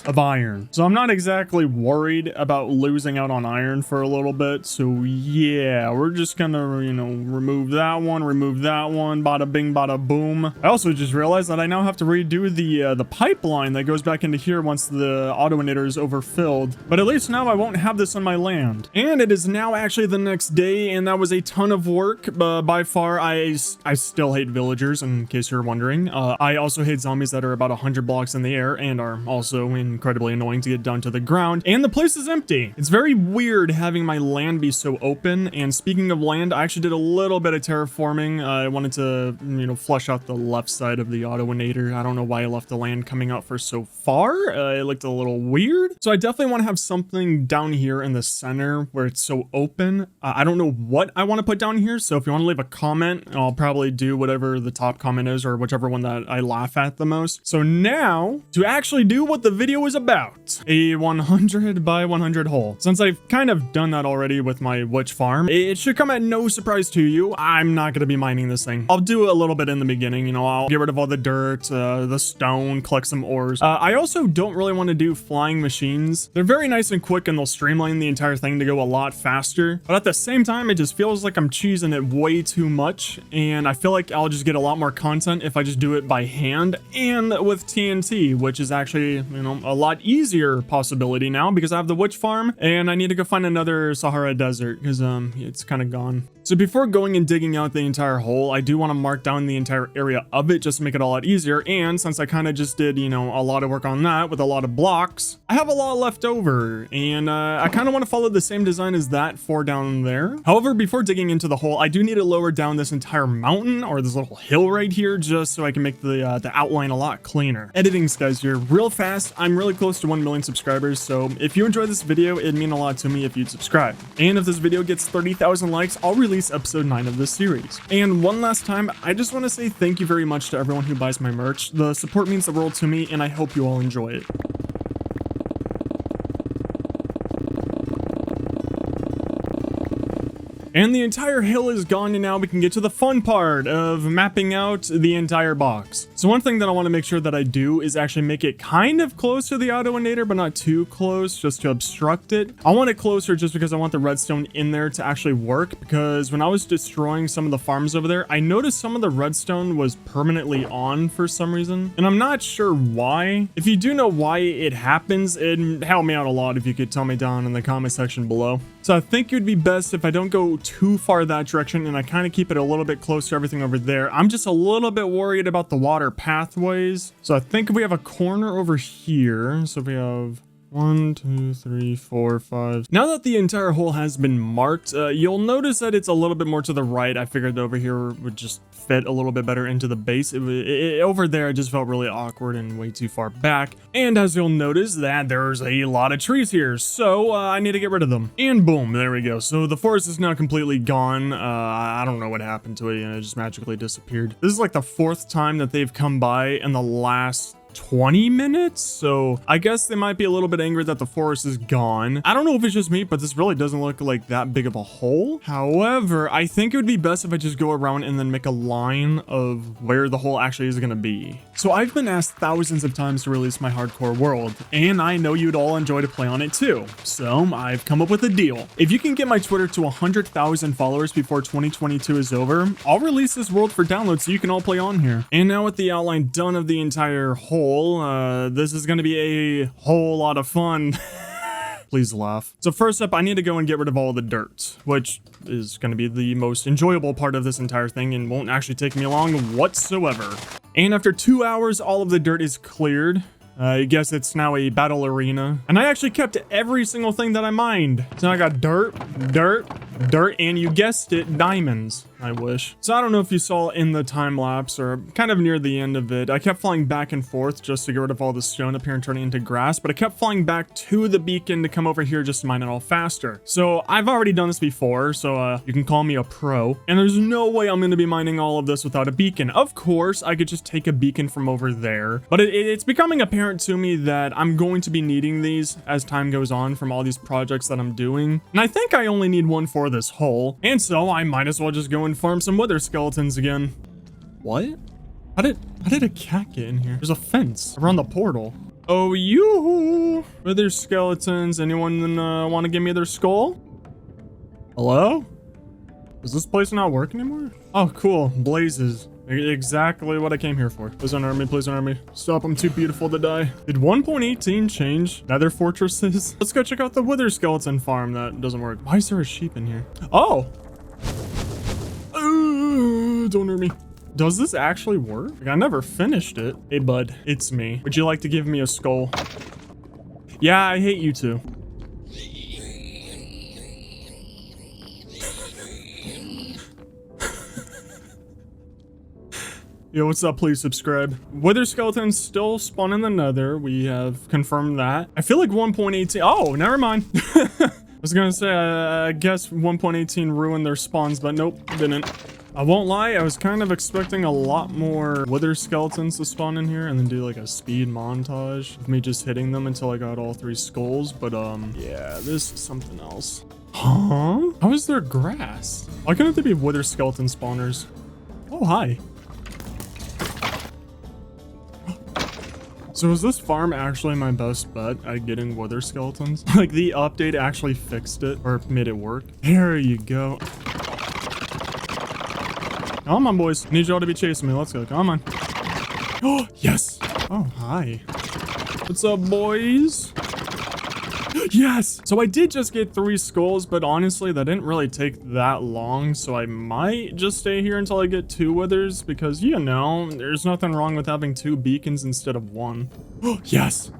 of iron. So I'm not exactly worried about losing out on iron for a little bit. So yeah. yeah, we're just gonna, you know, remove that one, bada bing, bada boom. I also just realized that I now have to redo the pipeline that goes back into here once the autoinator is overfilled. But at least now I won't have this on my land. And it is now actually the next day, and that was a ton of work. By far, I still hate villagers, in case you're wondering. I also hate zombies that are about 100 blocks in the air and are also incredibly annoying to get down to the ground. And the place is empty. It's very weird having my land be so open. And speaking of land, I actually did a little bit of terraforming. I wanted to, you know, flush out the left side of the autoinator. I don't know why I left the land coming out for so far. It looked a little weird. So I definitely want to have something down here in the center where it's so open. I don't know what I want to put down here. So if you want to leave a comment, I'll probably do whatever the top comment is or whichever one that I laugh at the most. So now to actually do what the video is about, a 100 by 100 hole. Since I've kind of done that already with my witch farm, it should come at no surprise to you. I'm not going to be mining this thing. I'll do a little bit in the beginning. You know, I'll get rid of all the dirt, the stone, collect some ores. I also don't really want to do flying machines. They're very nice and quick and they'll streamline the entire thing to go a lot faster. But at the same time, it just feels like I'm cheesing it way too much. And I feel like I'll just get a lot more content if I just do it by hand and with TNT, which is actually, you know, a lot easier possibility now because I have the witch farm and I need to go find another Sahara desert because it's kind of gone. So before going and digging out the entire hole, I do want to mark down the entire area of it just to make it a lot easier. And since I kind of just did, you know, a lot of work on that with a lot of blocks, I have a lot left over. And I kind of want to follow the same design as that for down there. However, before digging into the hole, I do need to lower down this entire mountain or this little hill right here just so I can make the outline a lot cleaner. Editing guys here real fast. I'm really close to 1 million subscribers. So if you enjoy this video, it'd mean a lot to me if you'd subscribe. And if this video gets 30,000 likes, I'll release episode 9 of this series. And one last time, I just want to say thank you very much to everyone who buys my merch. The support means the world to me and I hope you all enjoy it. And the entire hill is gone, and now we can get to the fun part of mapping out the entire box. So one thing that I want to make sure that I do is actually make it kind of close to the autoinator, but not too close, just to obstruct it. I want it closer just because I want the redstone in there to actually work, because when I was destroying some of the farms over there, I noticed some of the redstone was permanently on for some reason, and I'm not sure why. If you do know why it happens, it'd help me out a lot if you could tell me down in the comment section below. So I think it would be best if I don't go too far that direction and I kind of keep it a little bit close to everything over there. I'm just a little bit worried about the water pathways. So I think if we have a corner over here, so if we have 1, 2, 3, 4, 5. Now that the entire hole has been marked, you'll notice that it's a little bit more to the right. I figured over here would just fit a little bit better into the base. Over there, it just felt really awkward and way too far back. And as you'll notice that there's a lot of trees here, so I need to get rid of them. And boom, there we go. So the forest is now completely gone. I don't know what happened to it, and it just magically disappeared. This is like the 4th time that they've come by in the last 20 minutes, so I guess they might be a little bit angry that the forest is gone. I don't know if it's just me, but this really doesn't look like that big of a hole. However, I think it would be best if I just go around and then make a line of where the hole actually is going to be. So I've been asked thousands of times to release my hardcore world, and I know you'd all enjoy to play on it too. So I've come up with a deal. If you can get my Twitter to 100,000 followers before 2022 is over, I'll release this world for download so you can all play on here. And now with the outline done of the entire hole, this is going to be a whole lot of fun. Please laugh. So first up, I need to go and get rid of all the dirt, which is going to be the most enjoyable part of this entire thing and won't actually take me long whatsoever. And after 2 hours, all of the dirt is cleared. I guess it's now a battle arena. And I actually kept every single thing that I mined. So I got dirt, and you guessed it, diamonds. I wish. So I don't know if you saw in the time lapse or kind of near the end of it, I kept flying back and forth just to get rid of all the stone up here and turn it into grass, but I kept flying back to the beacon to come over here just to mine it all faster. So I've already done this before, so you can call me a pro, and there's no way I'm going to be mining all of this without a beacon. Of course, I could just take a beacon from over there, but it's becoming apparent to me that I'm going to be needing these as time goes on from all these projects that I'm doing, and I think I only need one for this hole, and so I might as well just go and farm some wither skeletons again. What? How did a cat get in here? There's a fence around the portal. Oh, yoo-hoo! Wither skeletons. Anyone want to give me their skull? Hello? Does this place not work anymore? Oh, cool. Blazes. Exactly what I came here for. Please don't hurt me. Please don't hurt me. Stop. I'm too beautiful to die. Did 1.18 change Nether fortresses? Let's go check out the Wither Skeleton farm. That doesn't work. Why is there a sheep in here? Oh! Don't hurt me. Does this actually work? Like, I never finished it. Hey, bud. It's me. Would you like to give me a skull? Yeah, I hate you too. Yo, what's up? Please subscribe. Wither skeletons still spawn in the Nether. We have confirmed that. I feel like 1.18. Oh, never mind. I was gonna say, I guess 1.18 ruined their spawns, but nope, didn't. I won't lie, I was kind of expecting a lot more wither skeletons to spawn in here and then do like a speed montage of me just hitting them until I got all 3 skulls. But yeah, this is something else. Huh? How is there grass? Why couldn't there be wither skeleton spawners? Oh, hi. So is this farm actually my best bet at getting wither skeletons? Like the update actually fixed it or made it work? There you go. Come on, boys. I need y'all to be chasing me. Let's go. Come on. Oh, yes. Oh, hi. What's up, boys? Yes! So I did just get 3 skulls, but honestly, that didn't really take that long, so I might just stay here until I get 2 withers, because, you know, there's nothing wrong with having 2 beacons instead of 1. Oh, yes!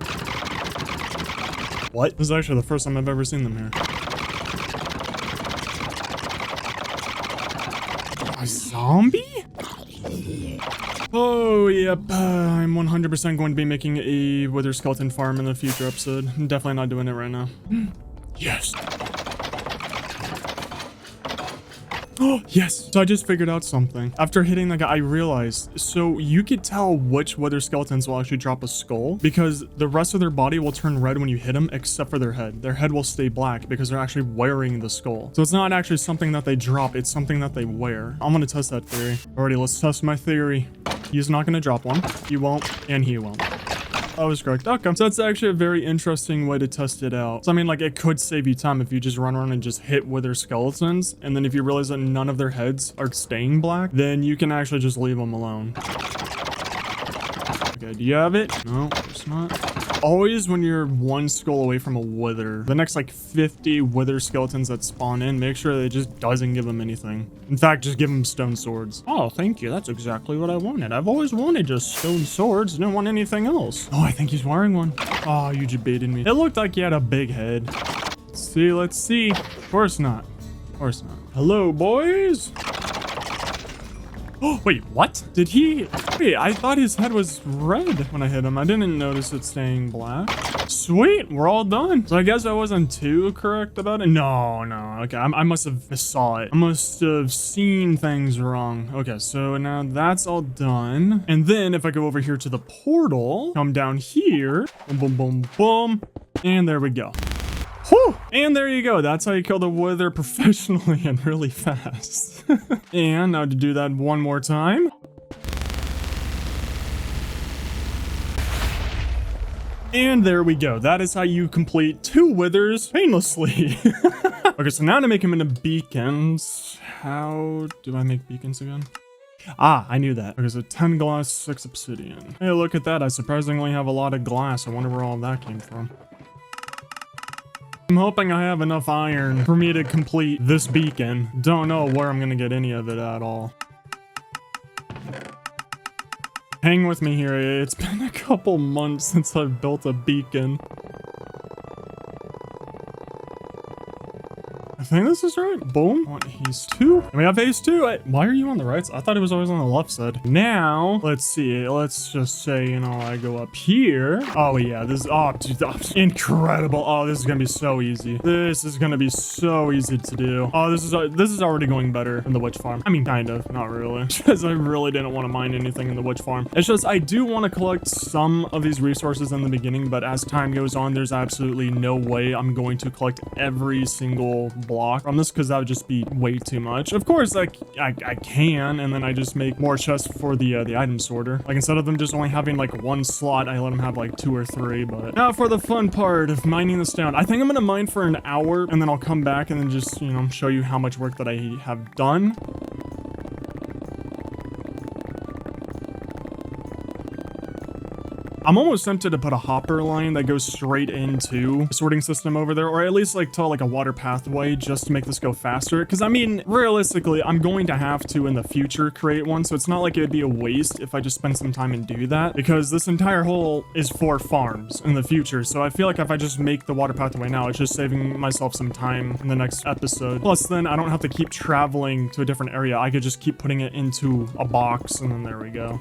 What? This is actually the first time I've ever seen them here. A zombie? Oh, yep. I'm 100% going to be making a wither skeleton farm in the future episode. I'm definitely not doing it right now. Yes. Oh, yes. So I just figured out something. After hitting the guy, I realized, so you could tell which wither skeletons will actually drop a skull because the rest of their body will turn red when you hit them, except for their head. Their head will stay black because they're actually wearing the skull. So it's not actually something that they drop, it's something that they wear. I'm gonna test that theory. Alrighty, let's test my theory. He's not gonna drop one. He won't, and he won't. I was correct. Okay, so that's actually a very interesting way to test it out. So I mean, like, it could save you time if you just run around and just hit wither skeletons, and then if you realize that none of their heads are staying black, then you can actually just leave them alone. Okay, do you have it? No, it's not. Always when you're 1 skull away from a wither, the next like 50 wither skeletons that spawn in, make sure that it just doesn't give them anything. In fact, just give them stone swords. Oh, thank you. That's exactly what I wanted. I've always wanted just stone swords. Didn't want anything else. Oh, I think he's wearing one. Oh, you just baited me. It looked like he had a big head. Let's see. Let's see. Of course not. Of course not. Hello, boys. Oh, wait, what? Did he... Wait, I thought his head was red when I hit him. I didn't notice it staying black. Sweet, we're all done. So I guess I wasn't too correct about it. No. Okay, I must have saw it. I must have seen things wrong. Okay, so now that's all done. And then if I go over here to the portal, come down here, boom, boom, boom, boom, and there we go. Whew. And there you go. That's how you kill the wither professionally and really fast. And now to do that one more time. And there we go. That is how you complete 2 withers painlessly. Okay, so now to make him into beacons. How do I make beacons again? Ah, I knew that. Okay, so 10 glass, 6 obsidian. Hey, look at that. I surprisingly have a lot of glass. I wonder where all that came from. I'm hoping I have enough iron for me to complete this beacon. Don't know where I'm gonna get any of it at all. Hang with me here. It's been a couple months since I've built a beacon. I think this is right. Boom. I want phase 2. And we have phase 2. Why are you on the right side? I thought it was always on the left side. Now, let's see. Let's just say, you know, I go up here. Oh, yeah. This is, oh, dude, incredible. Oh, this is going to be so easy. This is going to be so easy to do. Oh, this is already going better than the witch farm. I mean, kind of. Not really. Because I really didn't want to mine anything in the witch farm. It's just, I do want to collect some of these resources in the beginning, but as time goes on, there's absolutely no way I'm going to collect every single block block from this because that would just be way too much. Of course, I can, and then I just make more chests for the item sorter. Like, instead of them just only having like one slot, I let them have like 2 or 3. But now for the fun part of mining this down. I think I'm gonna mine for an hour, and then I'll come back and then just, you know, show you how much work that I have done. I'm almost tempted to put a hopper line that goes straight into the sorting system over there, or at least like to like a water pathway just to make this go faster. Because I mean, realistically, I'm going to have to in the future create one, so it's not like it would be a waste if I just spend some time and do that, because this entire hole is for farms in the future. So I feel like if I just make the water pathway now, it's just saving myself some time in the next episode. Plus then I don't have to keep traveling to a different area. I could just keep putting it into a box, and then there we go.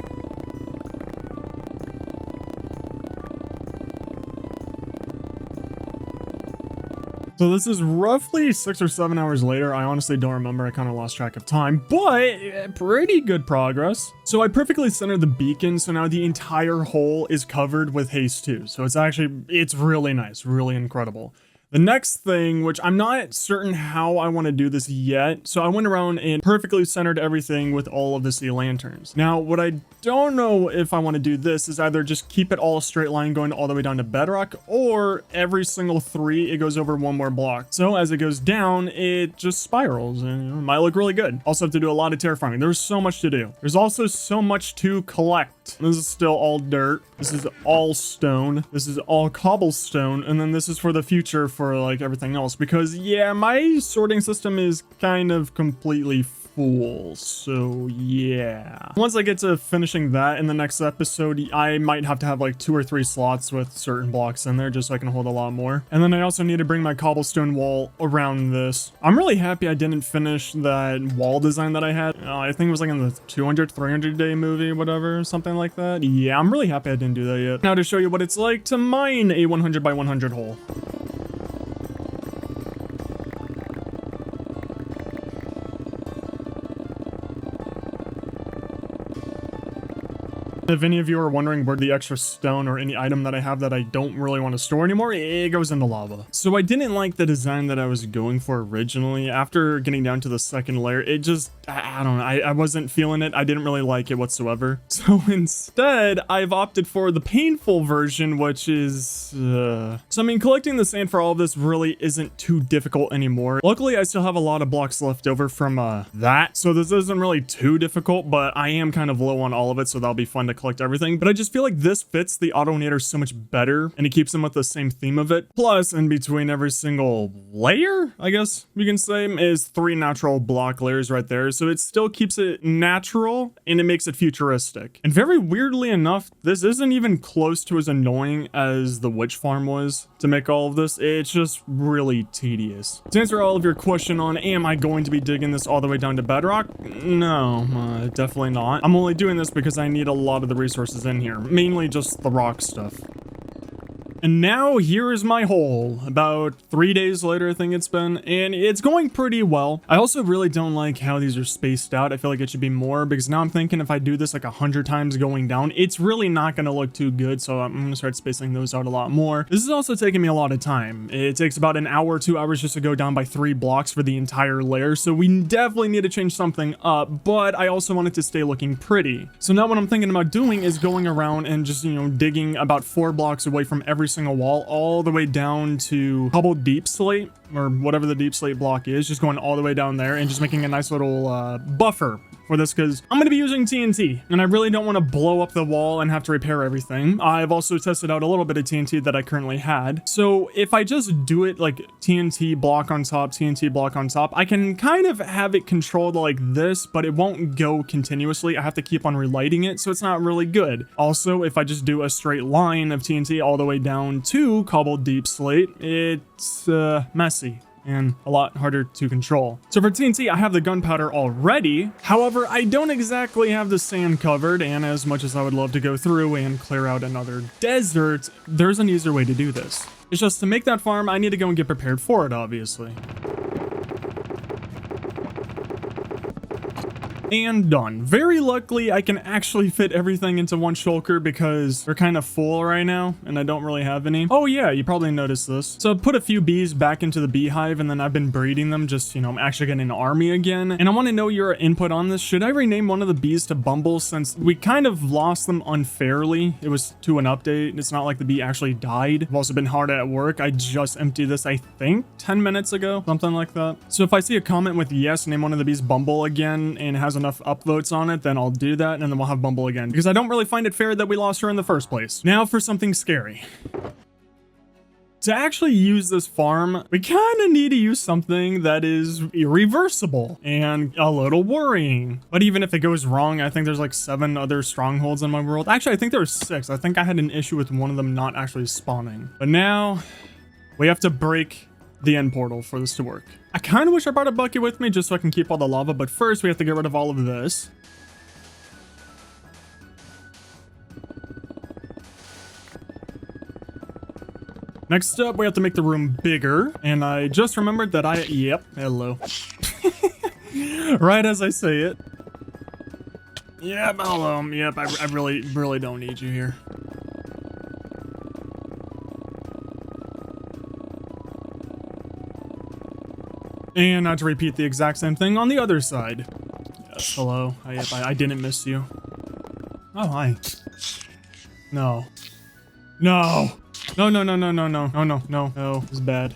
So this is roughly 6 or 7 hours later. I honestly don't remember. I kind of lost track of time, but pretty good progress. So I perfectly centered the beacon. So now the entire hole is covered with haste 2. So it's really nice, really incredible. The next thing, which I'm not certain how I want to do this yet, so I went around and perfectly centered everything with all of the sea lanterns. Now, what I don't know if I want to do this is either just keep it all a straight line going all the way down to bedrock, or every single 3, it goes over 1 more block. So as it goes down, it just spirals, and you know, it might look really good. Also have to do a lot of terraforming. There's so much to do. There's also so much to collect. This is still all dirt. This is all stone. This is all cobblestone. And then this is for the future for like everything else, because yeah, my sorting system is kind of completely full. So yeah, once I get to finishing that in the next episode, I might have to have like 2 or 3 slots with certain blocks in there just so I can hold a lot more. And then I also need to bring my cobblestone wall around this. I'm really happy I didn't finish that wall design that I had. I think it was like in the 300 day movie, whatever, something like that. Yeah, I'm really happy I didn't do that yet. Now to show you what it's like to mine a 100 by 100 hole. If any of you are wondering where the extra stone or any item that I have that I don't really want to store anymore, it goes into lava. So I didn't like the design that I was going for originally. After getting down to the second layer, it just, I don't know, I wasn't feeling it. I didn't really like it whatsoever. So instead, I've opted for the painful version, which is, so I mean, collecting the sand for all of this really isn't too difficult anymore. Luckily, I still have a lot of blocks left over from that. So this isn't really too difficult, but I am kind of low on all of it, so that'll be fun to collect everything. But I just feel like this fits the autonator so much better, and it keeps them with the same theme of it. Plus, in between every single layer, I guess we can say, is 3 natural block layers right there. So it still keeps it natural, and it makes it futuristic. And very weirdly enough, this isn't even close to as annoying as the witch farm was to make all of this. It's just really tedious. To answer all of your question on, am I going to be digging this all the way down to bedrock? No, definitely not. I'm only doing this because I need a lot of the resources in here, mainly just the rock stuff. And now here is my hole, about 3 days later I think it's been, and it's going pretty well. I also really don't like how these are spaced out. I feel like it should be more, because now I'm thinking if I do this like 100 times going down, it's really not going to look too good, so I'm going to start spacing those out a lot more. This is also taking me a lot of time. It takes about an hour, 2 hours just to go down by 3 blocks for the entire layer, so we definitely need to change something up, but I also want it to stay looking pretty. So now what I'm thinking about doing is going around and just, you know, digging about 4 blocks away from every single wall all the way down to cobbled deep slate, or whatever the deep slate block is, just going all the way down there and just making a nice little buffer for this, because I'm going to be using TNT and I really don't want to blow up the wall and have to repair everything. I've also tested out a little bit of TNT that I currently had. So if I just do it like TNT block on top, TNT block on top, I can kind of have it controlled like this, but it won't go continuously. I have to keep on relighting it, so it's not really good. Also, if I just do a straight line of TNT all the way down to cobbled deep slate, it's messy and a lot harder to control. So for TNT, I have the gunpowder already. However, I don't exactly have the sand covered, and as much as I would love to go through and clear out another desert, there's an easier way to do this. It's just to make that farm, I need to go and get prepared for it, obviously. And done. Very luckily, I can actually fit everything into one shulker because they're kind of full right now, and I don't really have any. Oh yeah, you probably noticed this. So I put a few bees back into the beehive, and then I've been breeding them just, you know, I'm actually getting an army again. And I want to know your input on this. Should I rename one of the bees to Bumble, since we kind of lost them unfairly? It was to an update. It's not like the bee actually died. I've also been hard at work. I just emptied this, I think, 10 minutes ago, something like that. So if I see a comment with yes, name one of the bees Bumble again, and it has enough upvotes on it, then I'll do that, and then we'll have Bumble again, because I don't really find it fair that we lost her in the first place. Now for something scary. To actually use this farm, we kind of need to use something that is irreversible and a little worrying. But even if it goes wrong, I think there's like 7 other strongholds in my world. Actually, I think there were 6. I think I had an issue with one of them not actually spawning. But now we have to break the end portal for this to work. I kind of wish I brought a bucket with me just so I can keep all the lava. But first, we have to get rid of all of this. Next up, we have to make the room bigger. And I just remembered that yep, hello. Right as I say it. Yep, hello. Yep, I really don't need you here. And now to repeat the exact same thing on the other side. Yes, hello. I didn't miss you. Oh, hi. No. No. No, no, no, no, no, no, no, no, no, no, this is bad.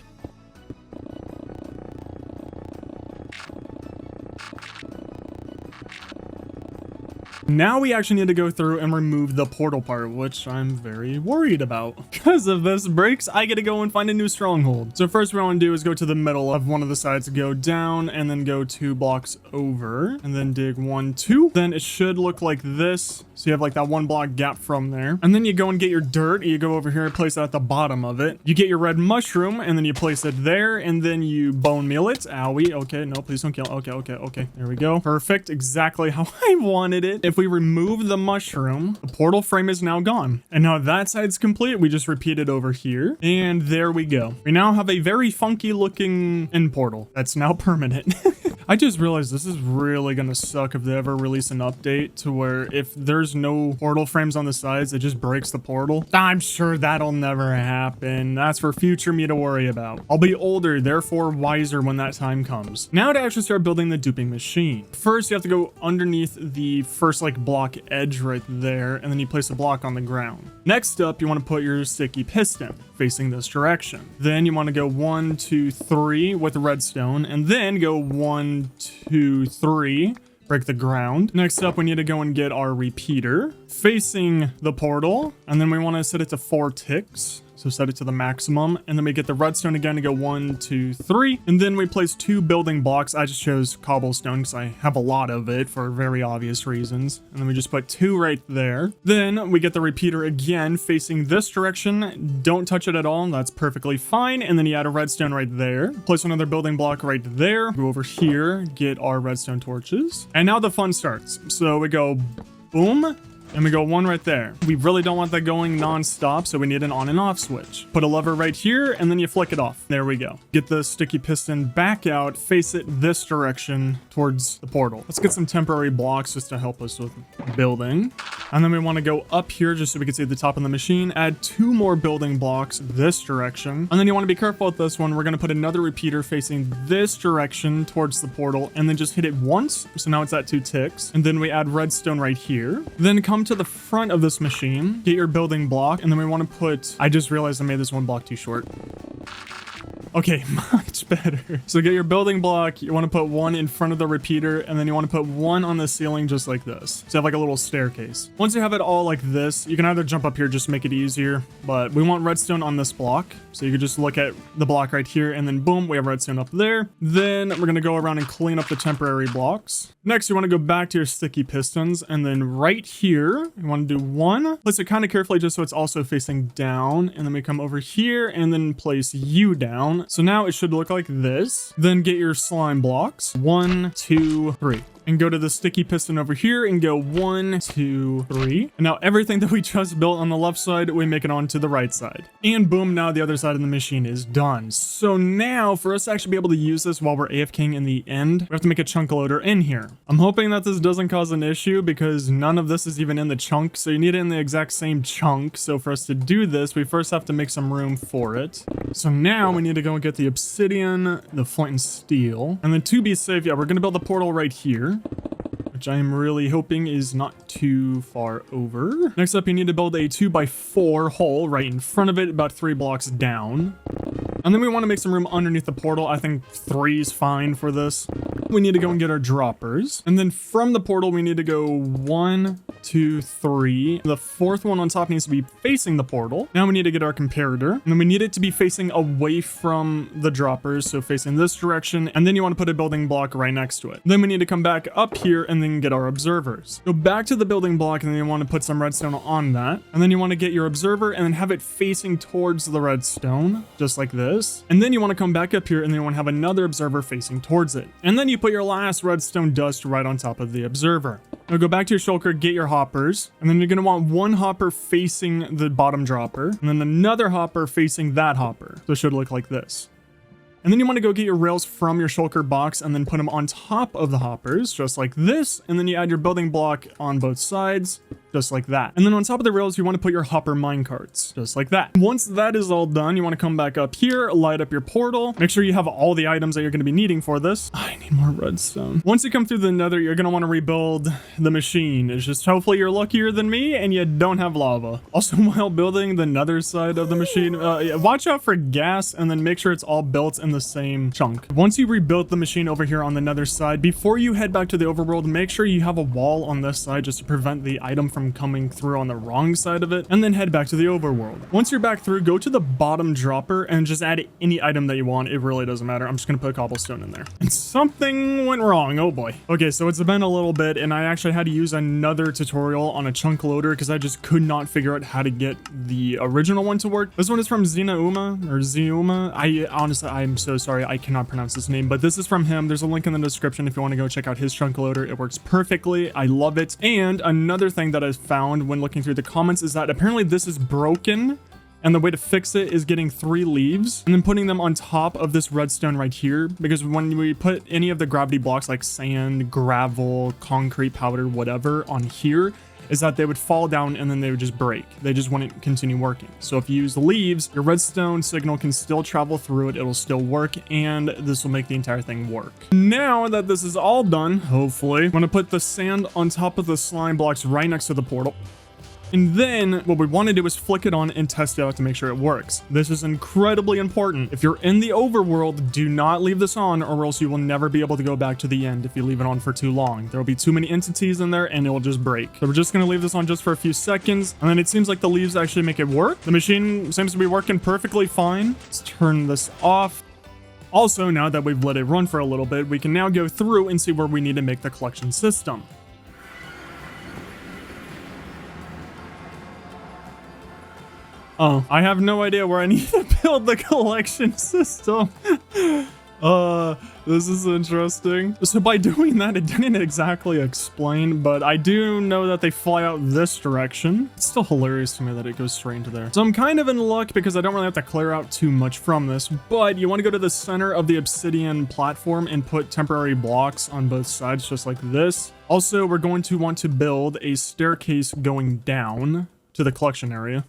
Now we actually need to go through and remove the portal part, which I'm very worried about. Because if this breaks, I get to go and find a new stronghold. So first what I want to do is go to the middle of one of the sides, go down, and then go 2 blocks over, and then dig 1, 2. Then it should look like this. So you have like that 1 block gap from there. And then you go and get your dirt. You go over here and place it at the bottom of it. You get your red mushroom, and then you place it there, and then you bone meal it. Owie. Okay, no, please don't kill. Okay, okay, okay. There we go. Perfect. Exactly how I wanted it. If we remove the mushroom, the portal frame is now gone. And now that side's complete. We just repeat it over here. And there we go. We now have a very funky looking end portal that's now permanent. I just realized this is really gonna suck if they ever release an update to where if there's no portal frames on the sides, it just breaks the portal. I'm sure that'll never happen. That's for future me to worry about. I'll be older, therefore wiser when that time comes. Now to actually start building the duping machine. First, you have to go underneath the first like block edge right there, and then you place a block on the ground. Next up, you want to put your sticky piston facing this direction. Then you want to go 1, 2, 3 with redstone, and then go 1, 2, 3. Break the ground. Next up, we need to go and get our repeater facing the portal, and then we want to set it to 4 ticks. So set it to the maximum, and then we get the redstone again to go 1, 2, 3, and then we place 2 building blocks. I just chose cobblestone because I have a lot of it for very obvious reasons, and then we just put 2 right there. Then we get the repeater again facing this direction. Don't touch it at all. That's perfectly fine. And then you add a redstone right there. Place another building block right there. Go over here, get our redstone torches, and now the fun starts. So we go boom. And we go 1 right there. We really don't want that going non-stop, so we need an on and off switch. Put a lever right here, and then you flick it off. There we go. Get the sticky piston back out, face it this direction towards the portal. Let's get some temporary blocks just to help us with building. And then we want to go up here just so we can see the top of the machine. Add 2 more building blocks this direction. And then you want to be careful with this one. We're going to put another repeater facing this direction towards the portal, and then just hit it once. So now it's at 2 ticks. And then we add redstone right here. Then come to the front of this machine, get your building block, and then we want to put, I just realized I made this 1 block too short. Okay, much better. So get your building block, you want to put 1 in front of the repeater, and then you want to put 1 on the ceiling just like this. So you have like a little staircase. Once you have it all like this, you can either jump up here just to make it easier, but we want redstone on this block. So you can just look at the block right here, and then boom, we have redstone up there. Then we're going to go around and clean up the temporary blocks. Next, you want to go back to your sticky pistons, and then right here, you want to do 1. Place it kind of carefully just so it's also facing down, and then we come over here and then place you down. So now it should look like this. Then get your slime blocks. 1, 2, 3. and go to the sticky piston over here and go 1, 2, 3. And now everything that we just built on the left side, we make it onto the right side. And boom, now the other side of the machine is done. So now for us to actually be able to use this while we're AFKing in the end, we have to make a chunk loader in here. I'm hoping that this doesn't cause an issue because none of this is even in the chunk. So you need it in the exact same chunk. So for us to do this, we first have to make some room for it. So now we need to go and get the obsidian, the flint and steel. And then to be safe, yeah, we're going to build a portal right here, which I am really hoping is not too far over. Next up, you need to build a 2x4 hole right in front of it, about 3 blocks down. And then we want to make some room underneath the portal. I think 3 is fine for this. We need to go and get our droppers. And then from the portal, we need to go 1, 2, 3. The 4th one on top needs to be facing the portal. Now we need to get our comparator. And then we need it to be facing away from the droppers, so facing this direction. And then you want to put a building block right next to it. Then we need to come back up here and then get our observers. Go back to the building block and then you want to put some redstone on that. And then you want to get your observer and then have it facing towards the redstone, just like this. And then you want to come back up here and then you want to have another observer facing towards it. And then you put your last redstone dust right on top of the observer. Now go back to your shulker, get your hoppers, and then you're going to want one hopper facing the bottom dropper, and then another hopper facing that hopper. So it should look like this. And then you want to go get your rails from your shulker box and then put them on top of the hoppers, just like this. And then you add your building block on both sides, just like that. And then on top of the rails, you want to put your hopper minecarts, just like that. Once that is all done, you want to come back up here, light up your portal. Make sure you have all the items that you're going to be needing for this. I need more redstone. Once you come through the nether, you're going to want to rebuild the machine. It's just hopefully you're luckier than me and you don't have lava. Also, while building the nether side of the machine, watch out for gas and then make sure it's all built in the same chunk. Once you rebuilt the machine over here on the nether side, before you head back to the overworld, make sure you have a wall on this side just to prevent the item from coming through on the wrong side of it, and then head back to the overworld. Once you're back through, go to the bottom dropper and just add any item that you want. It really doesn't matter. I'm just gonna put cobblestone in there. And something went wrong. Oh boy. Okay, so it's been a little bit and I actually had to use another tutorial on a chunk loader because I just could not figure out how to get the original one to work. This one is from Zinauma or Ziuma. I'm so sorry, I cannot pronounce this name, but this is from him. There's a link in the description if you want to go check out his chunk loader. It works perfectly. I love it. And another thing that I found when looking through the comments is that apparently this is broken. And the way to fix it is getting 3 leaves and then putting them on top of this redstone right here. Because when we put any of the gravity blocks like sand, gravel, concrete powder, whatever on here, is that they would fall down and then they would just break. They just wouldn't continue working. So if you use the leaves, your redstone signal can still travel through it. It'll still work and this will make the entire thing work. Now that this is all done, hopefully, I'm gonna put the sand on top of the slime blocks right next to the portal. And then what we want to do is flick it on and test it out to make sure it works. This is incredibly important. If you're in the overworld, do not leave this on or else you will never be able to go back to the end if you leave it on for too long. There will be too many entities in there and it will just break. So we're just going to leave this on just for a few seconds. And then it seems like the leaves actually make it work. The machine seems to be working perfectly fine. Let's turn this off. Also, now that we've let it run for a little bit, we can now go through and see where we need to make the collection system. Oh, I have no idea where I need to build the collection system. This is interesting. So by doing that, it didn't exactly explain, but I do know that they fly out this direction. It's still hilarious to me that it goes straight into there. So I'm kind of in luck because I don't really have to clear out too much from this, but you want to go to the center of the obsidian platform and put temporary blocks on both sides, just like this. Also, we're going to want to build a staircase going down to the collection area.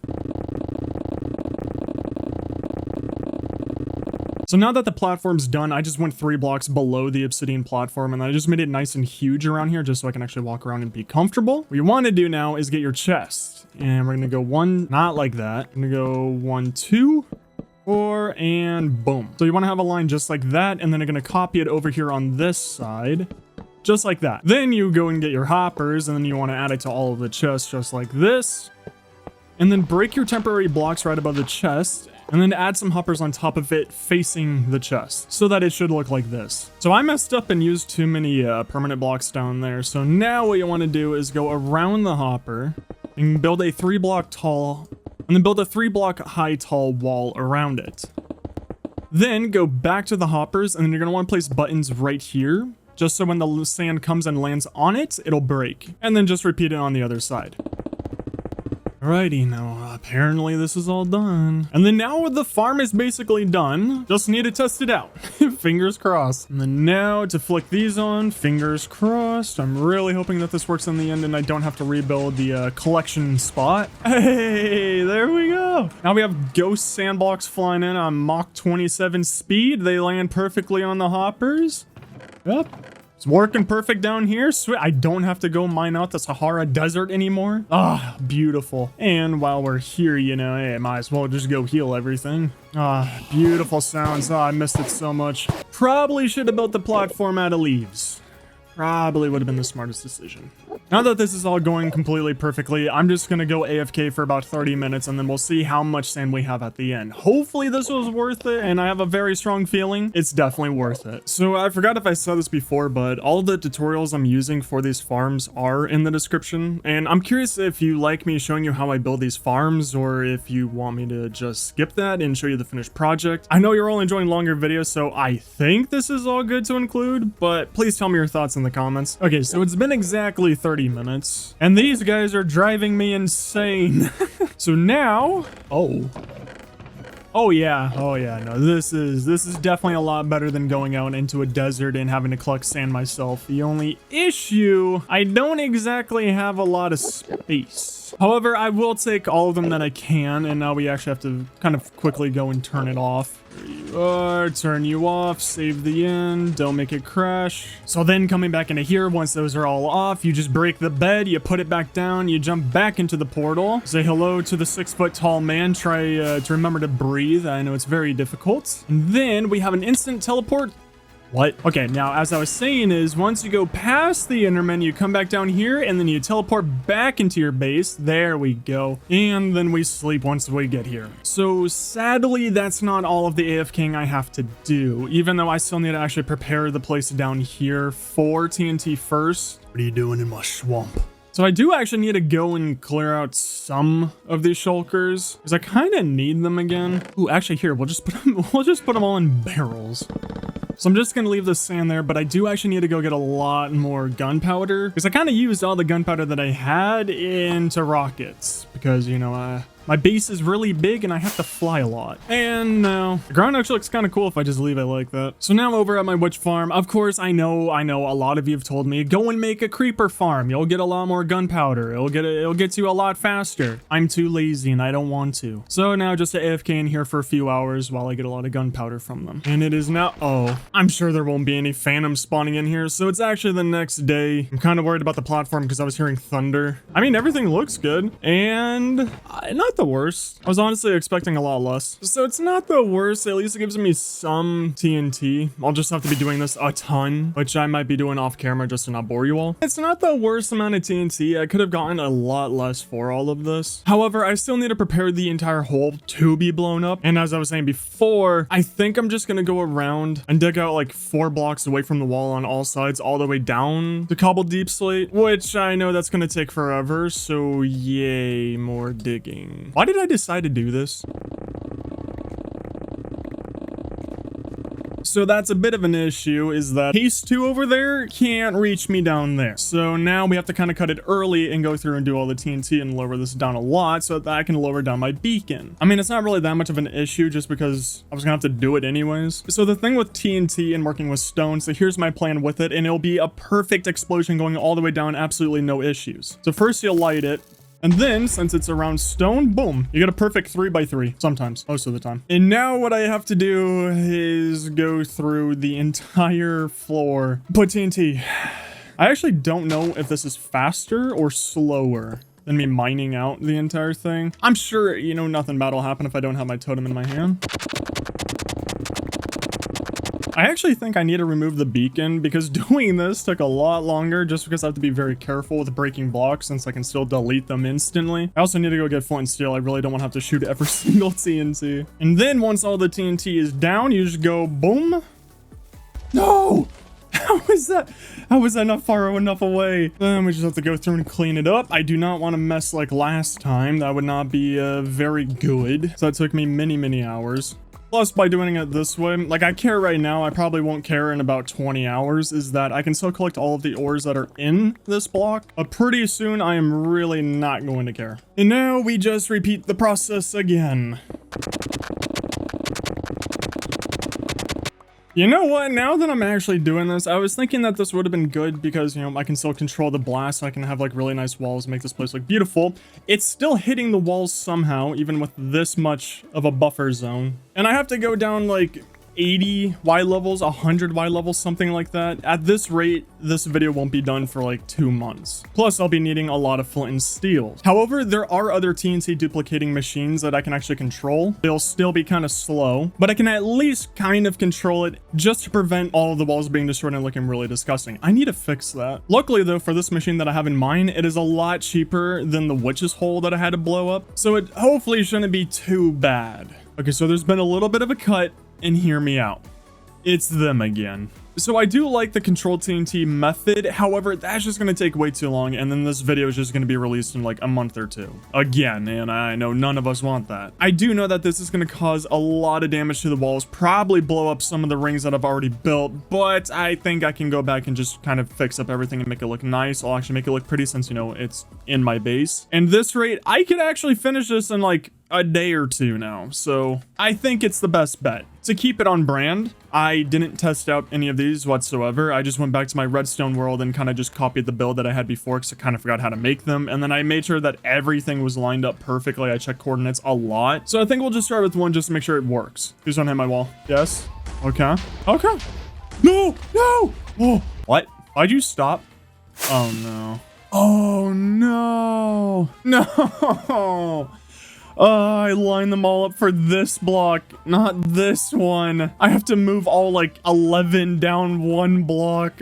So now that the platform's done, I just went 3 blocks below the obsidian platform and I just made it nice and huge around here just so I can actually walk around and be comfortable. What you want to do now is get your chest. And we're going to go 1, not like that. I'm going to go 1, 2, 4, and boom. So you want to have a line just like that. And then you're going to copy it over here on this side. Just like that. Then you go and get your hoppers and then you want to add it to all of the chests just like this. And then break your temporary blocks right above the chest. And then add some hoppers on top of it facing the chest so that it should look like this. So I messed up and used too many permanent blocks down there. So now what you want to do is go around the hopper and build a 3-block tall and then build a 3-block high tall wall around it. Then go back to the hoppers and then you're going to want to place buttons right here just so when the sand comes and lands on it, it'll break. And then just repeat it on the other side. Alrighty, now apparently this is all done. And then now the farm is basically done. Just need to test it out. Fingers crossed. And then now to flick these on, fingers crossed. I'm really hoping that this works in the end and I don't have to rebuild the collection spot. Hey, there we go. Now we have ghost sandbox flying in on Mach 27 speed. They land perfectly on the hoppers. Yep. It's working perfect down here. Sweet. I don't have to go mine out the Sahara Desert anymore. Ah, beautiful. And while we're here, you know, hey, I might as well just go heal everything. Ah, beautiful sounds. Ah, I missed it so much. Probably should have built the platform out of leaves. Probably would have been the smartest decision. Now that this is all going completely perfectly, I'm just gonna go AFK for about 30 minutes and then we'll see how much sand we have at the end. Hopefully this was worth it, and I have a very strong feeling it's definitely worth it. So I forgot if I said this before, but all of the tutorials I'm using for these farms are in the description. And I'm curious if you like me showing you how I build these farms, or if you want me to just skip that and show you the finished project. I know you're all enjoying longer videos, so I think this is all good to include, but please tell me your thoughts in the comments. Okay, so it's been exactly 30 minutes, and these guys are driving me insane. So now, oh yeah, no, this is definitely a lot better than going out into a desert and having to collect sand myself. The only issue, I don't exactly have a lot of space. However, I will take all of them that I can, and now we actually have to kind of quickly go and turn it off. There you are, turn you off, save the end, don't make it crash. So then coming back into here, once those are all off, you just break the bed, you put it back down, you jump back into the portal, say hello to the 6-foot tall man, try to remember to breathe. I know it's very difficult. And then we have an instant teleport. What? Okay, now as I was saying is, once you go past the Enderman, you come back down here and then you teleport back into your base. There we go. And then we sleep once we get here. So sadly, that's not all of the AFKing I have to do, even though I still need to actually prepare the place down here for TNT first. What are you doing in my swamp? So I do actually need to go and clear out some of these shulkers because I kind of need them again. Ooh, actually here, we'll just put them all in barrels. So I'm just going to leave the sand there, but I do actually need to go get a lot more gunpowder because I kind of used all the gunpowder that I had into rockets because, you know, my base is really big and I have to fly a lot. And now the ground actually looks kind of cool if I just leave it like that. So now over at my witch farm, of course, I know a lot of you have told me, go and make a creeper farm. You'll get a lot more gunpowder. It'll get you a lot faster. I'm too lazy and I don't want to. So now just to AFK in here for a few hours while I get a lot of gunpowder from them. And it is now, oh, I'm sure there won't be any phantoms spawning in here. So it's actually the next day. I'm kind of worried about the platform because I was hearing thunder. I mean, everything looks good and not the worst. I was honestly expecting a lot less. So it's not the worst. At least it gives me some TNT. I'll just have to be doing this a ton, which I might be doing off camera just to not bore you all. It's not the worst amount of TNT. I could have gotten a lot less for all of this. However, I still need to prepare the entire hole to be blown up. And as I was saying before, I think I'm just going to go around and dig out like 4 blocks away from the wall on all sides, all the way down to cobbled deep slate, which I know that's going to take forever. So yay, more digging. Why did I decide to do this? So that's a bit of an issue, is that Haste 2 over there can't reach me down there. So now we have to kind of cut it early and go through and do all the TNT and lower this down a lot so that I can lower down my beacon. I mean, it's not really that much of an issue just because I was gonna have to do it anyways. So the thing with TNT and working with stone, so here's my plan with it, and it'll be a perfect explosion going all the way down, absolutely no issues. So first you'll light it. And then, since it's around stone, boom, you get a perfect 3x3, sometimes, most of the time. And now what I have to do is go through the entire floor, put TNT. I actually don't know if this is faster or slower than me mining out the entire thing. I'm sure, you know, nothing bad will happen if I don't have my totem in my hand. I actually think I need to remove the beacon because doing this took a lot longer just because I have to be very careful with breaking blocks since I can still delete them instantly. I also need to go get flint and steel. I really don't want to have to shoot every single TNT. And then once all the TNT is down, you just go boom. No! How is that not far enough away? Then we just have to go through and clean it up. I do not want to mess like last time. That would not be very good. So that took me many hours. Plus, by doing it this way, like I care right now, I probably won't care in about 20 hours, is that I can still collect all of the ores that are in this block, but pretty soon I am really not going to care. And now we just repeat the process again. You know what? Now that I'm actually doing this, I was thinking that this would have been good because, you know, I can still control the blast. So I can have like really nice walls, make this place look beautiful. It's still hitting the walls somehow, even with this much of a buffer zone. And I have to go down like 80 Y levels, 100 Y levels, something like that. At this rate, this video won't be done for like 2 months. Plus, I'll be needing a lot of flint and steel. However, there are other TNT duplicating machines that I can actually control. They'll still be kind of slow, but I can at least kind of control it just to prevent all of the walls being destroyed and looking really disgusting. I need to fix that. Luckily though, for this machine that I have in mind, it is a lot cheaper than the witch's hole that I had to blow up. So it hopefully shouldn't be too bad. Okay, so there's been a little bit of a cut. And hear me out. It's them again. So I do like the controlled TNT method. However, that's just going to take way too long. And then this video is just going to be released in like a month or two. Again, and I know none of us want that. I do know that this is going to cause a lot of damage to the walls. Probably blow up some of the rings that I've already built. But I think I can go back and just kind of fix up everything and make it look nice. I'll actually make it look pretty since, you know, it's in my base. And this rate, I could actually finish this in like a day or two now. So I think it's the best bet. To keep it on brand, I didn't test out any of these whatsoever. I just went back to my redstone world and kind of just copied the build that I had before because I kind of forgot how to make them. And then I made sure that everything was lined up perfectly. I checked coordinates a lot. So I think we'll just start with one just to make sure it works. Please don't hit my wall. Yes. Okay. Okay. No, no. Oh, what? Why'd you stop? Oh no. Oh no. No. I lined them all up for this block, not this one. I have to move all like 11 down one block.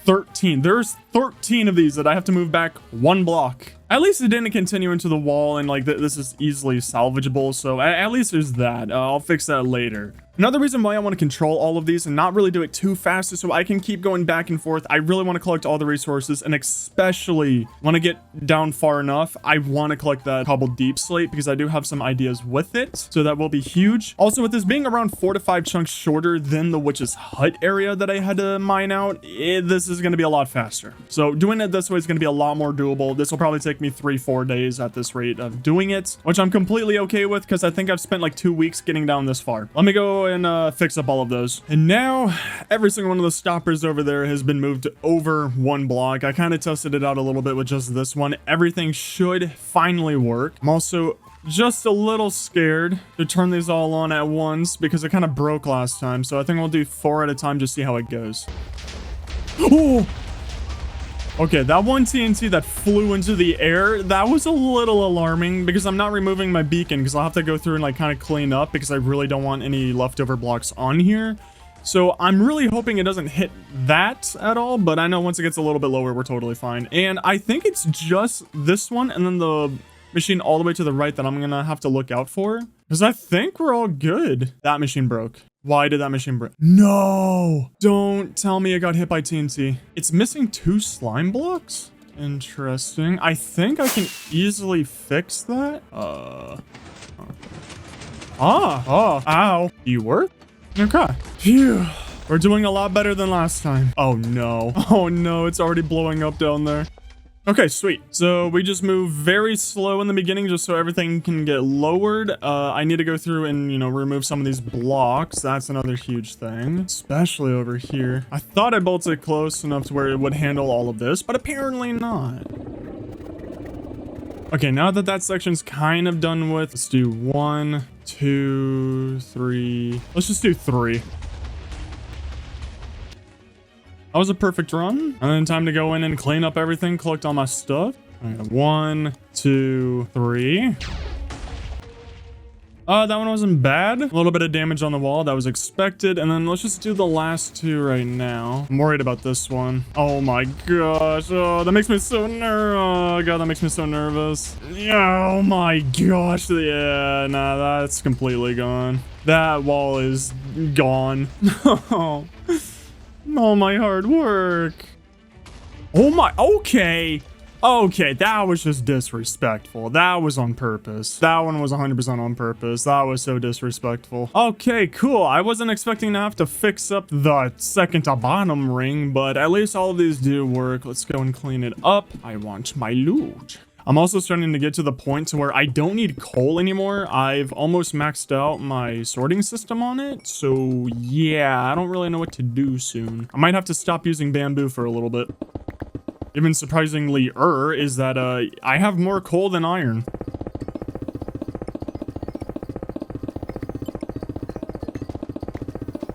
13. There's 13 of these that I have to move back one block. At least it didn't continue into the wall, and like this is easily salvageable, so at least there's that. I'll fix that later. Another reason why I want to control all of these and not really do it too fast is so I can keep going back and forth. I really want to collect all the resources, and especially when I get down far enough, I want to collect that cobbled deep slate because I do have some ideas with it, so that will be huge. Also, with this being around 4 to 5 chunks shorter than the witch's hut area that I had to mine out, this is going to be a lot faster. So doing it this way is going to be a lot more doable. This will probably take me 3-4 days at this rate of doing it, which I'm completely okay with because I think I've spent like 2 weeks getting down this far. Let me go and fix up all of those. And now every single one of the stoppers over there has been moved over one block. I kind of tested it out a little bit with just this one. Everything should finally work. I'm also just a little scared to turn these all on at once because it kind of broke last time. So I think we'll do 4 at a time, just see how it goes. Oh! Okay, that one TNT that flew into the air, that was a little alarming because I'm not removing my beacon because I'll have to go through and like kind of clean up because I really don't want any leftover blocks on here. So I'm really hoping it doesn't hit that at all, but I know once it gets a little bit lower, we're totally fine. And I think it's just this one and then the machine all the way to the right that I'm gonna have to look out for because I think we're all good. That machine broke. Why did that machine break? No! Don't tell me it got hit by TNT. It's missing 2 slime blocks? Interesting. I think I can easily fix that. Ow. Do you work? Okay. Phew. We're doing a lot better than last time. Oh no. Oh no, it's already blowing up down there. Okay, sweet. So we just move very slow in the beginning just so everything can get lowered. I need to go through and, you know, remove some of these blocks. That's another huge thing, especially over here. I thought I bolted close enough to where it would handle all of this, but apparently not. Okay, now that that section's kind of done with, let's do 1, 2, 3. Let's just do 3. That was a perfect run. And then time to go in and clean up everything, collect all my stuff. All right, 1, 2, 3. That one wasn't bad. A little bit of damage on the wall. That was expected. And then let's just do the last 2 right now. I'm worried about this one. Oh my gosh. Oh, that makes me so nervous. Oh god, that makes me so nervous. Oh my gosh. Yeah, nah, that's completely gone. That wall is gone. All my hard work. Oh my, okay. Okay, that was just disrespectful. That was on purpose. That one was 100% on purpose. That was so disrespectful. Okay, cool. I wasn't expecting to have to fix up the second to bottom ring, but at least all of these do work. Let's go and clean it up. I want my loot. I'm also starting to get to the point to where I don't need coal anymore. I've almost maxed out my sorting system on it. So yeah, I don't really know what to do soon. I might have to stop using bamboo for a little bit. Even surprisingly is that I have more coal than iron.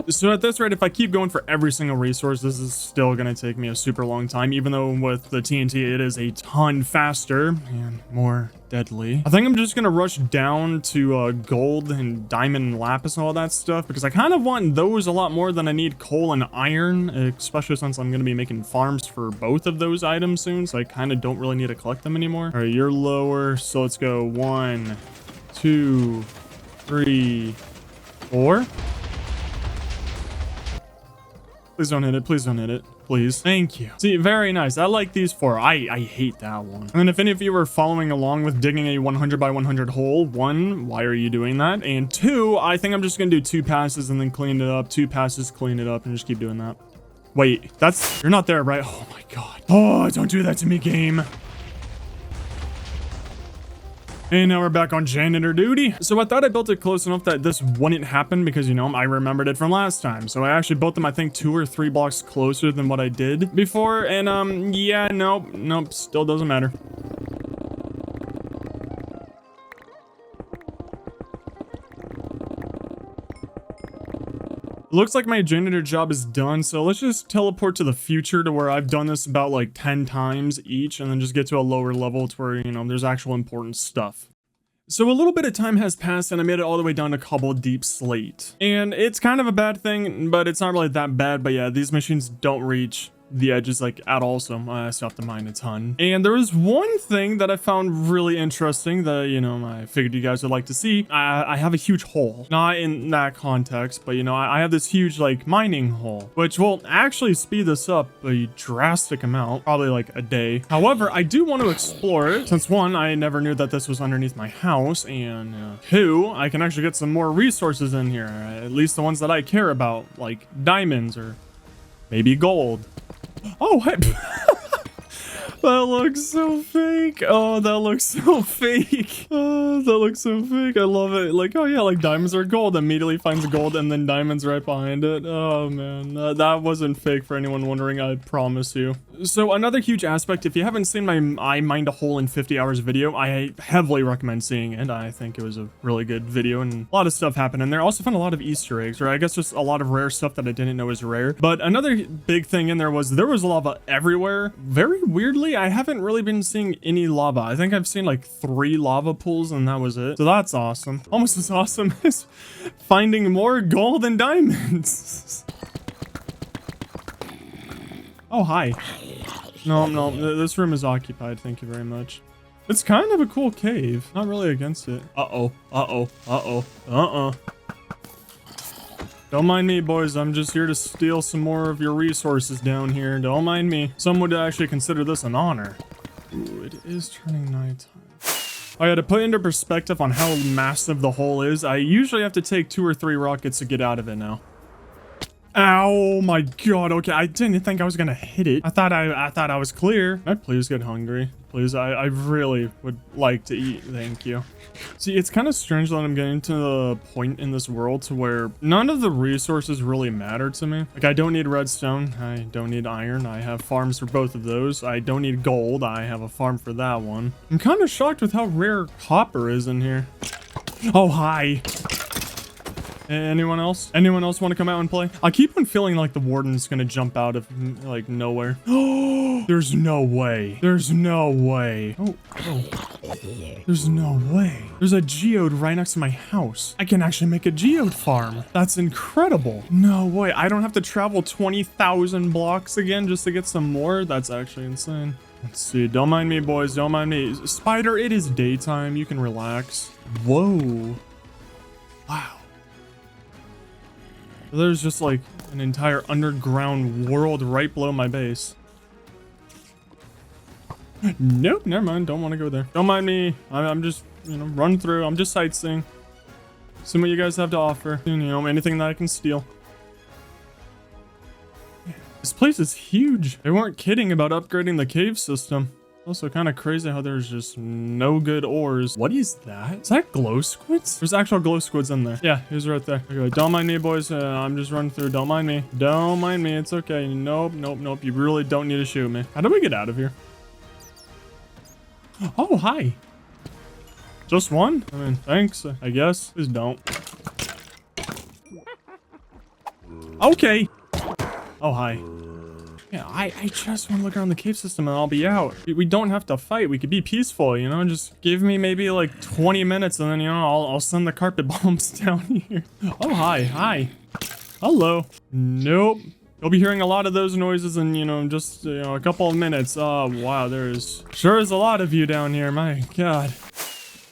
So at this rate, if I keep going for every single resource, this is still going to take me a super long time, even though with the TNT, it is a ton faster and more deadly. I think I'm just going to rush down to gold and diamond and lapis and all that stuff, because I kind of want those a lot more than I need coal and iron, especially since I'm going to be making farms for both of those items soon, so I kind of don't really need to collect them anymore. All right, you're lower, so let's go 1, 2, 3, 4. Please don't hit it. Please don't hit it. Please. Thank you. See, very nice. I like these 4. I hate that one. And then if any of you were following along with digging a 100 by 100 hole, 1, why are you doing that? And 2, I think I'm just going to do 2 passes and then clean it up. 2 passes, clean it up, and just keep doing that. Wait, you're not there, right? Oh my God. Oh, don't do that to me, game. And now we're back on janitor duty. So I thought I built it close enough that this wouldn't happen because, you know, I remembered it from last time. So I actually built them, I think, 2 or 3 blocks closer than what I did before. And, yeah, nope, still doesn't matter. Looks like my janitor job is done, so let's just teleport to the future to where I've done this about like 10 times each and then just get to a lower level to where, you know, there's actual important stuff. So a little bit of time has passed and I made it all the way down to Cobble Deep Slate. And it's kind of a bad thing, but it's not really that bad. But yeah, these machines don't reach the edges like at all, so I still have to mine a ton. And there was one thing that I found really interesting that, you know, I figured you guys would like to see. I have a huge hole, not in that context, but you know, I have this huge like mining hole, which will actually speed this up a drastic amount, probably like a day. However, I do want to explore it since 1, I never knew that this was underneath my house, and 2, I can actually get some more resources in here, at least the ones that I care about, like diamonds or maybe gold. Oh, hey. That looks so fake. Oh, that looks so fake. Oh, that looks so fake. I love it. Like, oh yeah, like diamonds are gold. Immediately finds gold and then diamonds right behind it. Oh man, that wasn't fake for anyone wondering, I promise you. So another huge aspect, if you haven't seen my I mined a hole in 50 hours video, I heavily recommend seeing it. I think it was a really good video and a lot of stuff happened in there. I also found a lot of Easter eggs, or I guess just a lot of rare stuff that I didn't know was rare. But another big thing in there was lava everywhere. Very weirdly, I haven't really been seeing any lava. I think I've seen like 3 lava pools and that was it. So that's awesome. Almost as awesome as finding more gold and diamonds. Oh, hi. No, this room is occupied. Thank you very much. It's kind of a cool cave. Not really against it. Don't mind me, boys. I'm just here to steal some more of your resources down here. Don't mind me. Some would actually consider this an honor. Ooh, it is turning nighttime. Oh yeah, to put into perspective on how massive the hole is, I usually have to take 2 or 3 rockets to get out of it now. Ow, my God. Okay, I didn't think I was gonna hit it. I thought I was clear. Can I please get hungry? Please, I really would like to eat. Thank you. See, it's kind of strange that I'm getting to the point in this world to where none of the resources really matter to me. Like, I don't need redstone. I don't need iron. I have farms for both of those. I don't need gold. I have a farm for that one. I'm kind of shocked with how rare copper is in here. Oh, hi. Anyone else? Anyone else want to come out and play? I keep on feeling like the warden's gonna jump out of like nowhere. Oh, there's no way. There's no way. Oh. There's no way. There's a geode right next to my house. I can actually make a geode farm. That's incredible. No way. I don't have to travel 20,000 blocks again just to get some more. That's actually insane. Let's see. Don't mind me, boys. Don't mind me. Spider, it is daytime. You can relax. Whoa. Wow. There's just like an entire underground world right below my base. Nope, never mind. Don't want to go there. Don't mind me. I'm just, run through. I'm just sightseeing. See what you guys have to offer. Anything that I can steal. This place is huge. They weren't kidding about upgrading the cave system. Also kind of crazy how there's just no good ores. What is that? Is that glow squids? There's actual glow squids in there. Yeah, he's right there. Okay, don't mind me, boys. I'm just running through. Don't mind me. Don't mind me. It's okay. Nope. You really don't need to shoot me. How do we get out of here? Oh, hi. Just one? I mean, thanks, I guess. Please don't. Okay. Oh, hi. Yeah, I just want to look around the cave system and I'll be out. We don't have to fight. We could be peaceful, Just give me maybe like 20 minutes and then, I'll send the carpet bombs down here. Oh, hi. Hello. Nope. You'll be hearing a lot of those noises in, just, a couple of minutes. Oh, wow, sure is a lot of you down here. My God.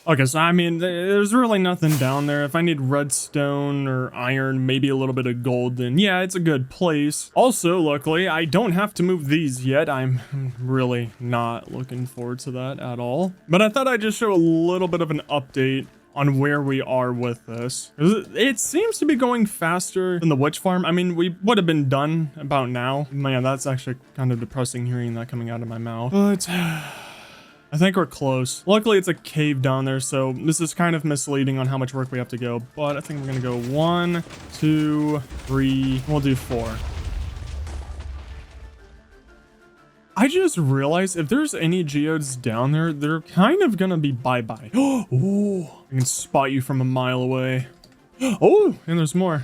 Okay, so I mean, there's really nothing down there. If I need redstone or iron, maybe a little bit of gold, then yeah, it's a good place. Also, luckily, I don't have to move these yet. I'm really not looking forward to that at all. But I thought I'd just show a little bit of an update on where we are with this. It seems to be going faster than the witch farm. I mean, we would have been done about now. Man, that's actually kind of depressing hearing that coming out of my mouth. But I think we're close. Luckily, it's a cave down there, so this is kind of misleading on how much work we have to go. But I think we're gonna go 1, 2, 3. We'll do 4. I just realized if there's any geodes down there, they're kind of gonna be bye-bye. Oh, I can spot you from a mile away. Oh, and there's more.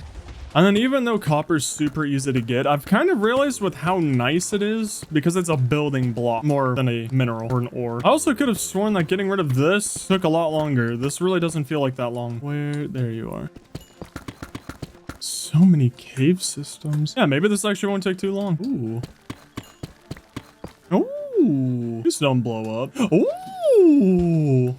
And then even though copper's super easy to get, I've kind of realized with how nice it is, because it's a building block more than a mineral or an ore. I also could have sworn that getting rid of this took a lot longer. This really doesn't feel like that long. There you are. So many cave systems. Yeah, maybe this actually won't take too long. Ooh. Please don't blow up. Ooh.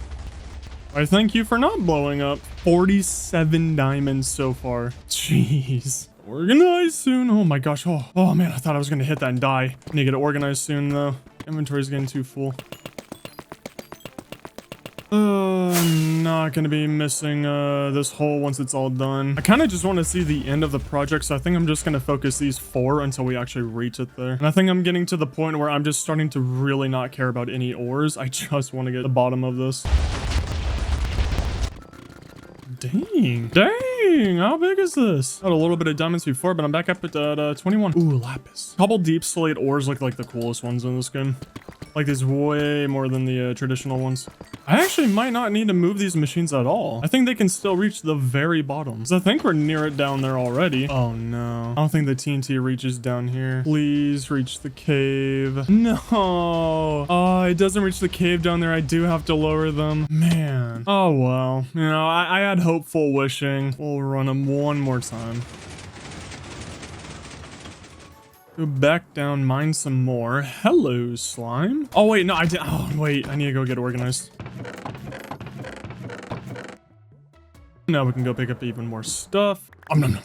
I thank you for not blowing up. 47 diamonds so far. Jeez. Organized soon. Oh my gosh. Oh man, I thought I was gonna hit that and die. I need to get it organized soon though. Inventory's getting too full. I'm not gonna be missing this hole once it's all done. I kind of just want to see the end of the project, so I think I'm just gonna focus these 4 until we actually reach it there. And I think I'm getting to the point where I'm just starting to really not care about any ores. I just want to get the bottom of this. Dang, how big is this? Got a little bit of diamonds before, but I'm back up at 21. Ooh, lapis. Couple deep slate ores look like the coolest ones in this game. Like these way more than the traditional ones. I actually might not need to move these machines at all. I think they can still reach the very bottom. So I think we're near it down there already. Oh no. I don't think the TNT reaches down here. Please reach the cave. No. Oh, it doesn't reach the cave down there. I do have to lower them. Man. Oh well. I had hopeful wishing. We'll run them one more time. Go back down, mine some more. Hello, slime. Oh, wait, no, I did. Oh, wait, I need to go get organized. Now we can go pick up even more stuff. No.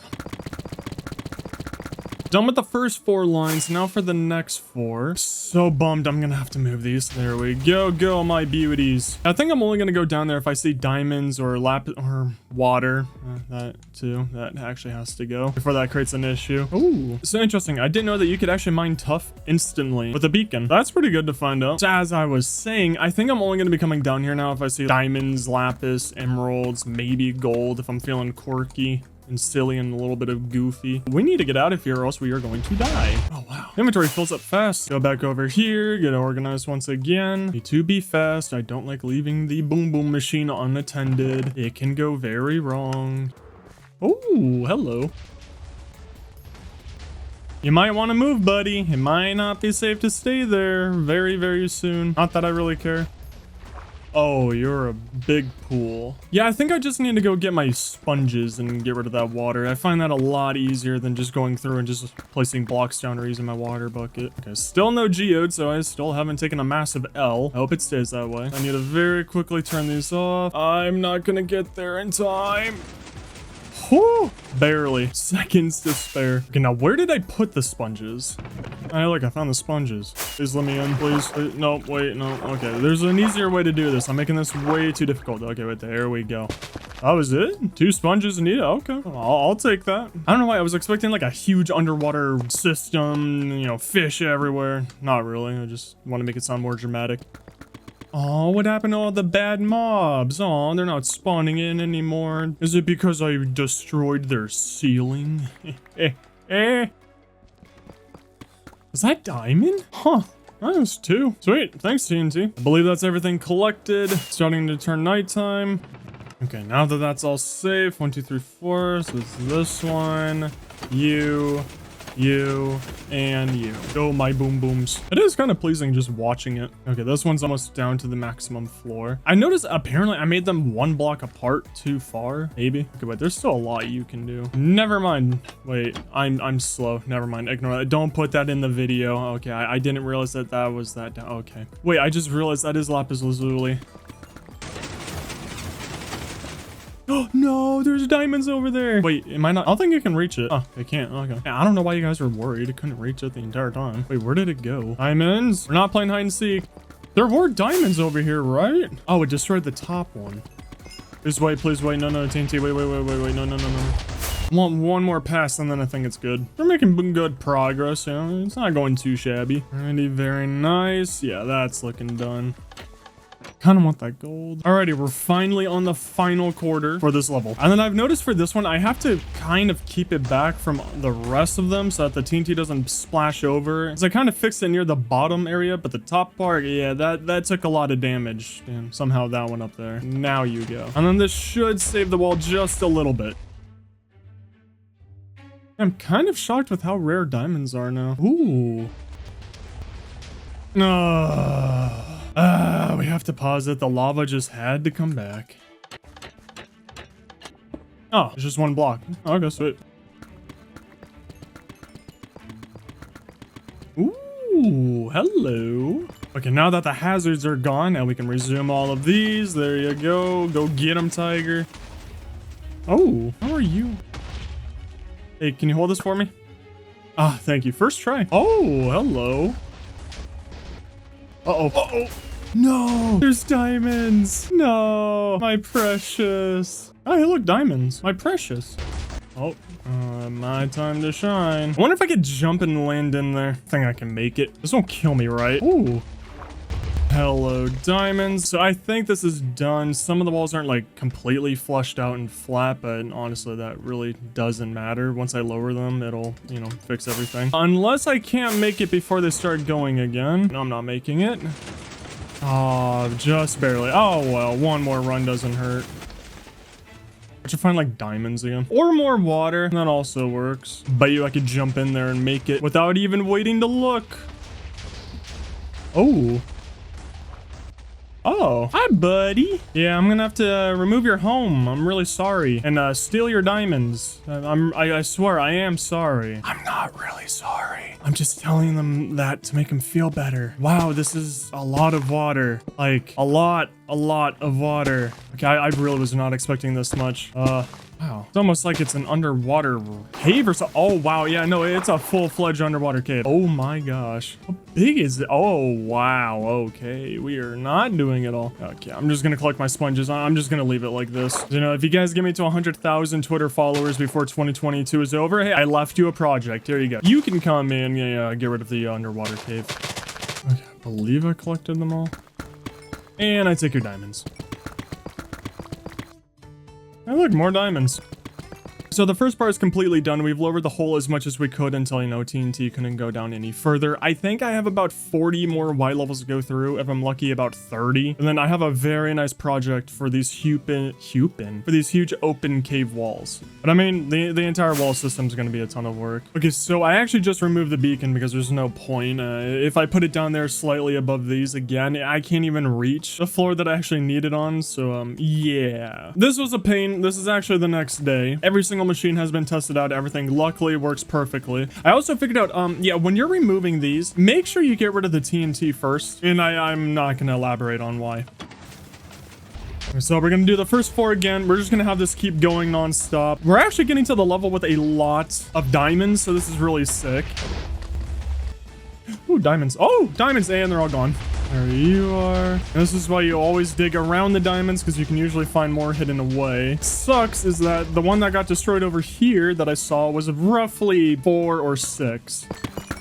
Done with the first 4 lines. Now for the next 4. So bummed I'm gonna have to move these. There we go, my beauties. I think I'm only gonna go down there if I see diamonds or or water. That too. That actually has to go before that creates an issue. Ooh, so interesting. I didn't know that you could actually mine tuff instantly with a beacon. That's pretty good to find out. So as I was saying, I think I'm only gonna be coming down here now if I see diamonds, lapis, emeralds, maybe gold if I'm feeling quirky and silly and a little bit of goofy. We need to get out of here or else we are going to die. Oh wow. Inventory fills up fast. Go back over here, get organized once again. Need to be fast. I don't like leaving the boom boom machine unattended. It can go very wrong. Oh, hello. You might want to move, buddy. It might not be safe to stay there very, very soon. Not that I really care. Oh, you're a big pool. Yeah, I think I just need to go get my sponges and get rid of that water. I find that a lot easier than just going through and just placing blocks down or using my water bucket. Okay, still no geode, so I still haven't taken a massive L. I hope it stays that way. I need to very quickly turn these off. I'm not gonna get there in time. Whew, barely. Seconds to spare. Okay, now where did I put the sponges? Look, I found the sponges. Please let me in, please. No, wait, no. Okay, there's an easier way to do this. I'm making this way too difficult. Okay, wait, there we go. That was it? 2 sponges needed? Okay, I'll take that. I don't know why I was expecting like a huge underwater system, you know, fish everywhere. Not really. I just want to make it sound more dramatic. Oh, what happened to all the bad mobs? Oh, they're not spawning in anymore. Is it because I destroyed their ceiling? Is that diamond? Huh. That was 2. Sweet. Thanks, TNT. I believe that's everything collected. Starting to turn nighttime. Okay, now that that's all safe. 1, 2, 3, 4. So it's this one. You, and you. Oh, my boom booms. It is kind of pleasing just watching it. Okay, this one's almost down to the maximum floor. I noticed apparently I made them 1 block apart too far. Maybe. Okay, wait, there's still a lot you can do. Never mind. Wait, I'm slow. Never mind. Ignore that. Don't put that in the video. Okay, I didn't realize that that was that down. Okay. Wait, I just realized that is lapis lazuli. Oh no, there's diamonds over there. Wait, am I not? I don't think you can reach it. Oh, I can't. Okay. I don't know why you guys were worried. I couldn't reach it the entire time. Wait, where did it go? Diamonds? We're not playing hide and seek. There were diamonds over here, right? Oh, it destroyed the top one. Please wait, please wait. No, TNT. Wait. No. I want 1 more pass and then I think it's good. We're making good progress. You know, it's not going too shabby. Alrighty, very nice. Yeah, that's looking done. Kind of want that gold. Alrighty, we're finally on the final quarter for this level. And then I've noticed for this one, I have to kind of keep it back from the rest of them so that the TNT doesn't splash over. So I kind of fixed it near the bottom area, but the top part, yeah, that took a lot of damage. And somehow that went up there. Now you go. And then this should save the wall just a little bit. I'm kind of shocked with how rare diamonds are now. Ooh. We have to pause it. The lava just had to come back. Oh, it's just 1 block. Okay, sweet. Ooh, hello. Okay, now that the hazards are gone, now we can resume all of these. There you go. Go get them, tiger. Oh, how are you? Hey, can you hold this for me? Ah, thank you. First try. Oh, hello. Uh-oh. No, there's diamonds. No, my precious. Oh, hey, look, diamonds. My precious. Oh, my time to shine. I wonder if I could jump and land in there. I think I can make it. This won't kill me, right? Ooh. Hello, diamonds. So I think this is done. Some of the walls aren't like completely flushed out and flat, but honestly, that really doesn't matter. Once I lower them, it'll, you know, fix everything. Unless I can't make it before they start going again. No, I'm not making it. Oh, just barely. Oh, well, 1 more run doesn't hurt. I should find like diamonds again. Or more water. That also works. Bet you I could jump in there and make it without even waiting to look. Oh. Oh, hi, buddy. Yeah, I'm gonna have to remove your home. I'm really sorry. And steal your diamonds. I swear, I am sorry. I'm not really sorry. I'm just telling them that to make them feel better. Wow, this is a lot of water. Like, a lot of water. Okay, I really was not expecting this much. Wow. It's almost like it's an underwater cave or so. Oh, wow. Yeah, no, it's a full-fledged underwater cave. Oh my gosh. How big is it? Oh, wow. Okay, we are not doing it all. Okay, I'm just gonna collect my sponges. I'm just gonna leave it like this. You know, if you guys get me to 100,000 Twitter followers before 2022 is over, hey, I left you a project. Here you go. You can come in and get rid of the underwater cave. Okay, I believe I collected them all. And I take your diamonds. Oh, look, more diamonds. So the first part is completely done. We've lowered the hole as much as we could until, you know, TNT couldn't go down any further. I think I have about 40 more Y levels to go through. If I'm lucky, about 30. And then I have a very nice project for these for these huge open cave walls. But I mean, the entire wall system is going to be a ton of work. Okay, so I actually just removed the beacon because there's no point. If I put it down there slightly above these again, I can't even reach the floor that I actually need it on. So, yeah. This was a pain. This is actually the next day. Every single machine has been tested out. Everything luckily works perfectly. I also figured out, yeah, when you're removing these, make sure you get rid of the TNT first. And I'm not going to elaborate on why. So we're gonna do the first 4 again. We're just gonna have this keep going non-stop. We're actually getting to the level with a lot of diamonds, so this is really sick. Ooh, diamonds. Oh, diamonds, and they're all gone. There you are. And this is why you always dig around the diamonds, because you can usually find more hidden away. Sucks is that the one that got destroyed over here that I saw was roughly 4 or 6.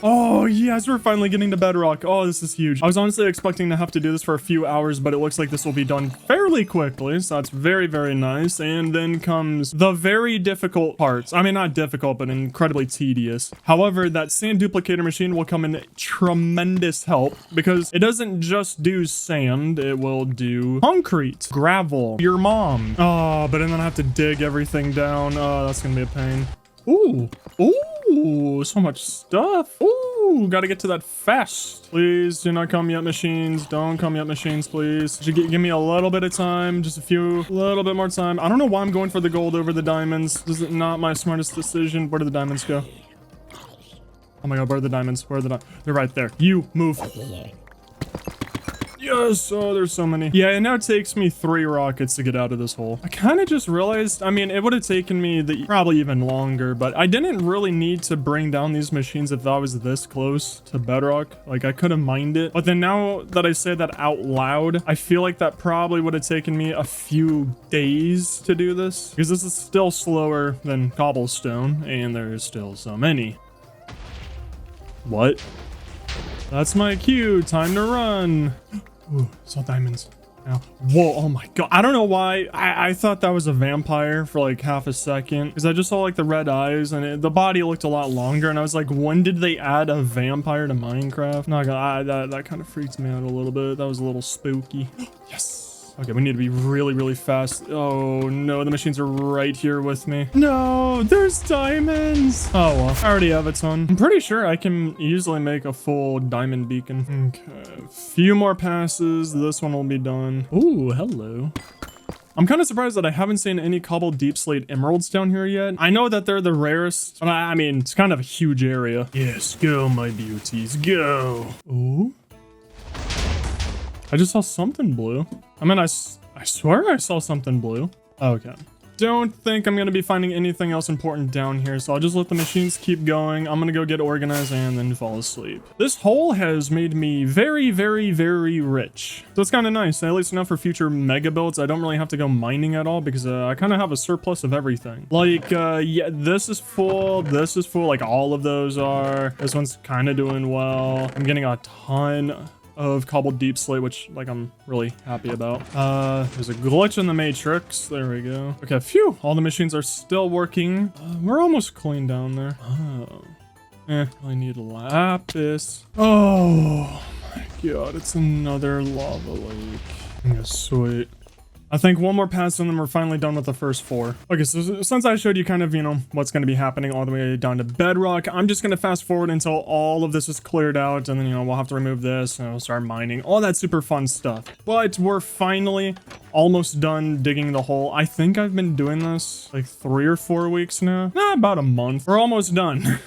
Oh, yes, we're finally getting to bedrock. Oh, this is huge. I was honestly expecting to have to do this for a few hours, but it looks like this will be done fairly quickly. So that's very, very nice. And then comes the very difficult parts. I mean, not difficult, but incredibly tedious. However, that sand duplicator machine will come in tremendous help because it doesn't just do sand. It will do concrete, gravel, your mom. Oh, but then I have to dig everything down. Oh, that's going to be a pain. Ooh, ooh, so much stuff. Ooh, gotta get to that fast. Please do not come yet, machines. Don't come yet, machines, please. Give me a little bit of time, just a little bit more time. I don't know why I'm going for the gold over the diamonds. This is not my smartest decision. Where did the diamonds go? Oh my god, where are the diamonds? Where are the diamonds? They're right there. You, move. Yes, oh, there's so many. Yeah, and now it takes me 3 rockets to get out of this hole. I kind of just realized, I mean, it would have taken me probably even longer, but I didn't really need to bring down these machines if I was this close to bedrock. Like, I could have mined it. But then now that I say that out loud, I feel like that probably would have taken me a few days to do this, because this is still slower than cobblestone, and there's still so many. What? That's my cue. Time to run. Ooh, saw diamonds. Now. Whoa, oh my god. I don't know why. I thought that was a vampire for like half a second. Because I just saw like the red eyes and the body looked a lot longer. And I was like, when did they add a vampire to Minecraft? Not gonna lie, that kind of freaks me out a little bit. That was a little spooky. Yes. Okay, we need to be really, really fast. Oh no, the machines are right here with me. No, there's diamonds. Oh well, I already have a ton. I'm pretty sure I can easily make a full diamond beacon. Okay, a few more passes. This one will be done. Ooh, hello. I'm kind of surprised that I haven't seen any cobbled deep slate emeralds down here yet. I know that they're the rarest, but I mean, it's kind of a huge area. Yes, go my beauties, go. Ooh. I just saw something blue. I mean, I swear I saw something blue. Okay. Don't think I'm going to be finding anything else important down here, so I'll just let the machines keep going. I'm going to go get organized and then fall asleep. This hole has made me very, very, very rich. So it's kind of nice, at least enough for future mega builds. I don't really have to go mining at all because I kind of have a surplus of everything. Like, yeah, this is full, like all of those are. This one's kind of doing well. I'm getting a ton of cobbled deep slate, which like I'm really happy about. There's a glitch in the matrix. There we go. Okay, phew. All the machines are still working. We're almost clean down there. Oh. I need lapis. Oh my god, it's another lava lake. Yeah, sweet. I think one more pass and then we're finally done with the first 4. Okay, so since I showed you kind of, you know, what's going to be happening all the way down to bedrock, I'm just going to fast forward until all of this is cleared out and then, you know, we'll have to remove this and we'll start mining, all that super fun stuff. But we're finally almost done digging the hole. I think I've been doing this like 3 or 4 weeks now. Nah, about a month. We're almost done.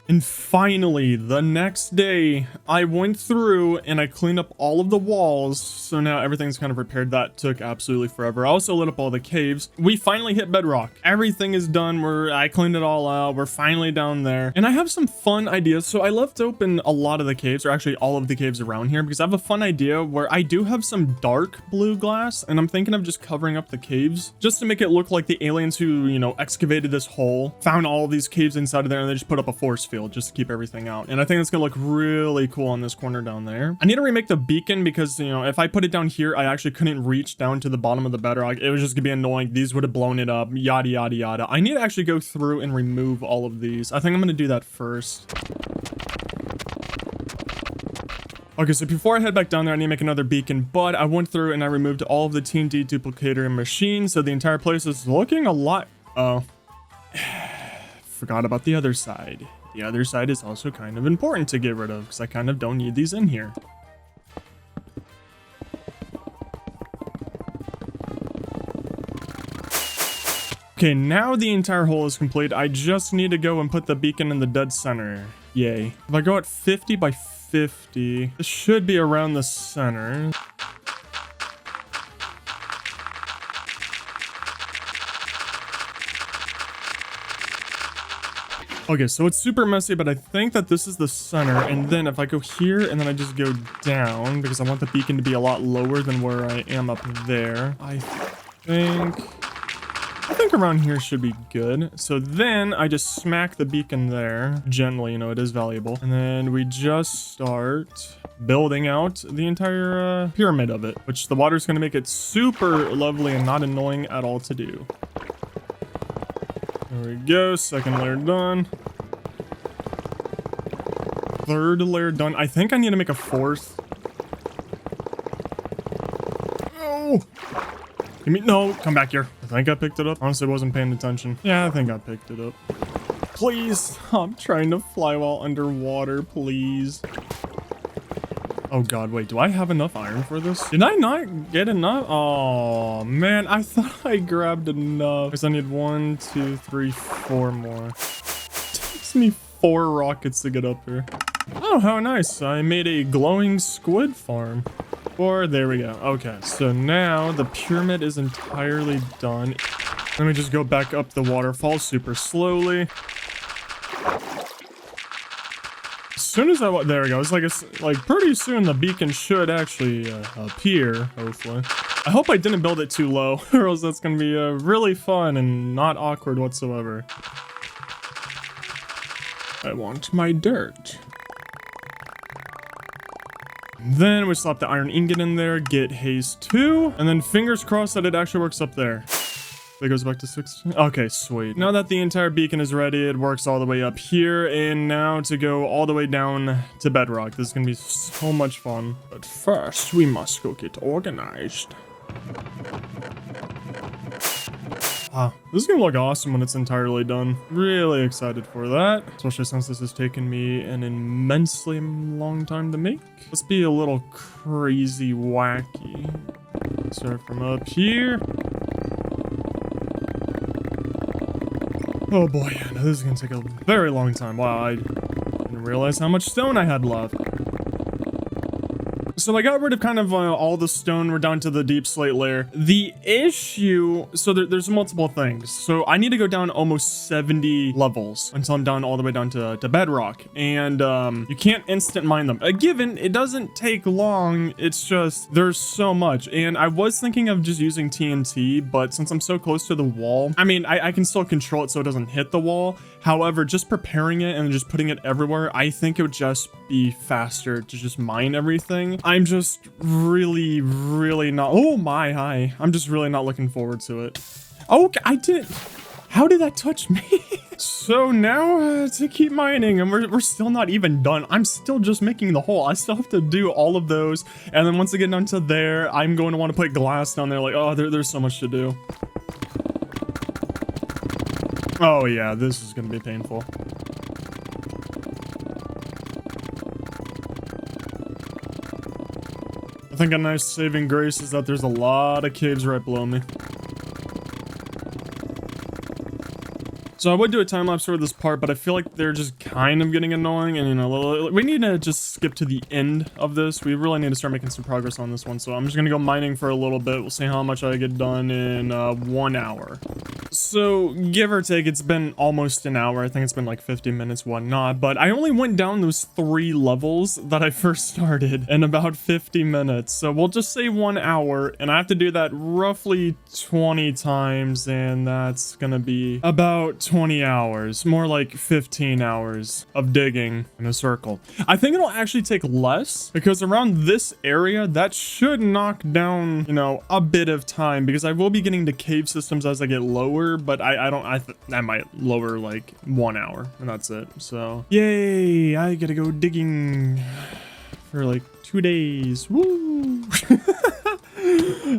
And finally, the next day, I went through and I cleaned up all of the walls. So now everything's kind of repaired. That took absolutely forever. I also lit up all the caves. We finally hit bedrock. Everything is done. I cleaned it all out. We're finally down there. And I have some fun ideas. So I left open a lot of the caves, or actually all of the caves around here, because I have a fun idea where I do have some dark blue glass. And I'm thinking of just covering up the caves just to make it look like the aliens who, you know, excavated this hole, found all of these caves inside of there, and they just put up a force field just to keep everything out. And I think it's gonna look really cool on this corner down there. I need to remake the beacon because, you know, if I put it down here, I actually couldn't reach down to the bottom of the bedrock. It was just gonna be annoying. These would have blown it up, yada yada yada. I need to actually go through and remove all of these. I think I'm gonna do that first. Okay, so before I head back down there, I need to make another beacon, but I went through and I removed all of the TNT duplicator machines, so the entire place is looking a lot... Oh. Forgot about the other side. The other side is also kind of important to get rid of, because I kind of don't need these in here. Okay, now the entire hole is complete. I just need to go and put the beacon in the dead center. Yay. If I go at 50 by 50, this should be around the center. Okay, so it's super messy, but I think that this is the center. And then if I go here and then I just go down because I want the beacon to be a lot lower than where I am up there. I think around here should be good. So then I just smack the beacon there. Gently, you know, it is valuable. And then we just start building out the entire pyramid of it, which the water's going to make it super lovely and not annoying at all to do. There we go. Second layer done. Third layer done. I think I need to make a fourth. Oh! Give me, no, come back here. I think I picked it up. Honestly, wasn't paying attention. Yeah, I think I picked it up. Please stop trying to fly while underwater, please. Oh god, wait, do I have enough iron for this? Did I not get enough? Oh man, I thought I grabbed enough. Because I need 1, 2, 3, 4 more. It takes me 4 rockets to get up here. Oh, how nice. I made a glowing squid farm. There we go. Okay, so now the pyramid is entirely done. Let me just go back up the waterfall super slowly. As soon as there we go. It's like pretty soon the beacon should actually appear, hopefully. I hope I didn't build it too low, or else that's gonna be really fun and not awkward whatsoever. I want my dirt. Then we slap the iron ingot in there, get haste 2, and then fingers crossed that it actually works up there. It goes back to 16. Okay, sweet. Now that the entire beacon is ready, it works all the way up here, and now to go all the way down to bedrock. This is gonna be so much fun. But first, we must go get organized. This is gonna look awesome when it's entirely done. Really excited for that. Especially since this has taken me an immensely long time to make. Let's be a little crazy wacky. Start from up here. Oh boy, now this is gonna take a very long time. Wow, I didn't realize how much stone I had left. So I got rid of kind of all the stone. We're down to the deep slate layer. The issue, so there's multiple things. So I need to go down almost 70 levels until I'm down all the way down to bedrock. And you can't instant mine them. Given, it doesn't take long. It's just, there's so much. And I was thinking of just using TNT, but since I'm so close to the wall, I mean, I can still control it so it doesn't hit the wall. However, just preparing it and just putting it everywhere, I think it would just be faster to just mine everything. I'm just really not, oh my, hi. I'm just really not looking forward to it. Okay, I didn't, how did that touch me? So now to keep mining, and we're still not even done. I'm still just making the hole. I still have to do all of those. And then once I get down to there, I'm going to want to put glass down there. Like, oh, there's so much to do. Oh yeah, this is going to be painful. I think a nice saving grace is that there's a lot of caves right below me. So I would do a time lapse for this part, but I feel like they're just kind of getting annoying, and you know, we need to just skip to the end of this. We really need to start making some progress on this one. So I'm just gonna go mining for a little bit. We'll see how much I get done in 1 hour. So give or take, it's been almost an hour. I think it's been like 50 minutes, whatnot. But I only went down those 3 levels that I first started in about 50 minutes. So we'll just say 1 hour, and I have to do that roughly 20 times, and that's gonna be about 20 hours, more like 15 hours of digging in a circle. I think it'll actually take less because around this area, that should knock down, you know, a bit of time because I will be getting to cave systems as I get lower, but I might lower like 1 hour and that's it. So yay, I gotta go digging for like 2 days. Woo!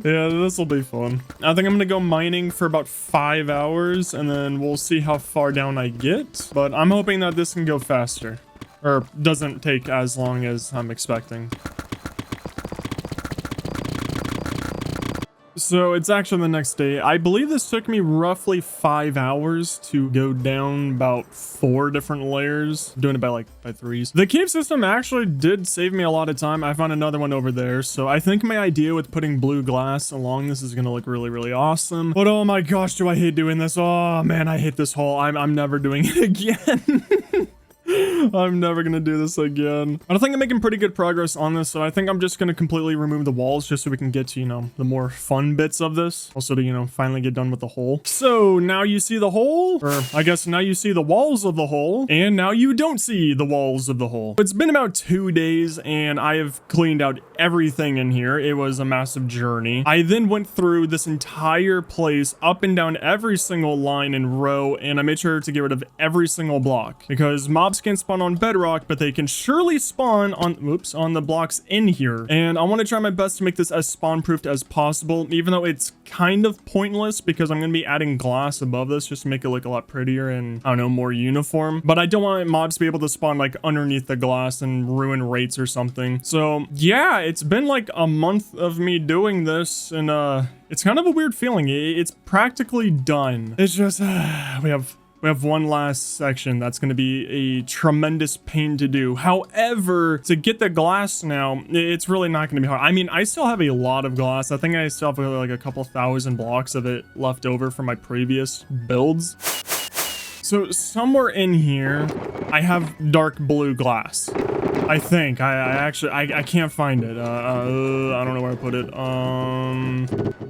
Yeah, this will be fun. I think I'm gonna go mining for about 5 hours and then we'll see how far down I get. But I'm hoping that this can go faster or doesn't take as long as I'm expecting. So it's actually the next day. I believe this took me roughly 5 hours to go down about 4 different layers. Doing it by threes. The cave system actually did save me a lot of time. I found another one over there. So I think my idea with putting blue glass along this is going to look really, really awesome. But oh my gosh, do I hate doing this. Oh man, I hate this hole. I'm never doing it again. I'm never gonna do this again. I think I'm making pretty good progress on this, so I think I'm just gonna completely remove the walls just so we can get to, you know, the more fun bits of this. Also to, you know, finally get done with the hole. So now you see the hole, or I guess now you see the walls of the hole, and now you don't see the walls of the hole. It's been about 2 days, and I have cleaned out everything in here. It was a massive journey. I then went through this entire place, up and down every single line and row, and I made sure to get rid of every single block, because mobs can spawn on bedrock, but they can surely spawn on, oops, on the blocks in here. And I want to try my best to make this as spawn proofed as possible, even though it's kind of pointless because I'm going to be adding glass above this just to make it look a lot prettier and, I don't know, more uniform. But I don't want mobs to be able to spawn like underneath the glass and ruin rates or something. So yeah, it's been like a month of me doing this, and it's kind of a weird feeling. It's practically done. It's just we have one last section that's going to be a tremendous pain to do. However, to get the glass now, it's really not going to be hard. I mean, I still have a lot of glass. I think I still have like a couple thousand blocks of it left over from my previous builds. So somewhere in here, I have dark blue glass. I think. I actually can't find it. I don't know where I put it.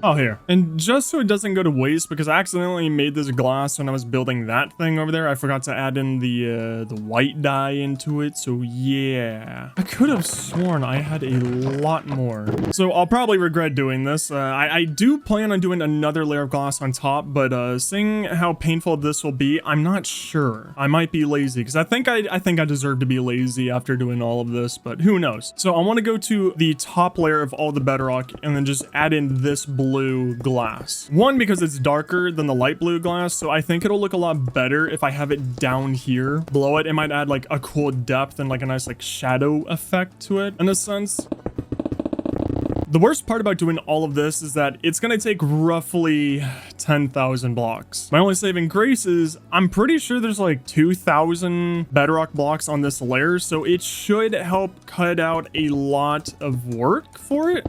Oh, here. And just so it doesn't go to waste, because I accidentally made this glass when I was building that thing over there, I forgot to add in the white dye into it. So yeah, I could have sworn I had a lot more. So I'll probably regret doing this. I do plan on doing another layer of glass on top, but seeing how painful this will be, I'm not sure. I might be lazy, because I think I deserve to be lazy after doing all of this, but who knows. So I want to go to the top layer of all the bedrock and then just add in this blue glass. One, because it's darker than the light blue glass, so I think it'll look a lot better if I have it down here below it. It might add like a cool depth and like a nice like shadow effect to it in a sense. The worst part about doing all of this is that it's going to take roughly 10,000 blocks. My only saving grace is I'm pretty sure there's like 2,000 bedrock blocks on this layer, so it should help cut out a lot of work for it.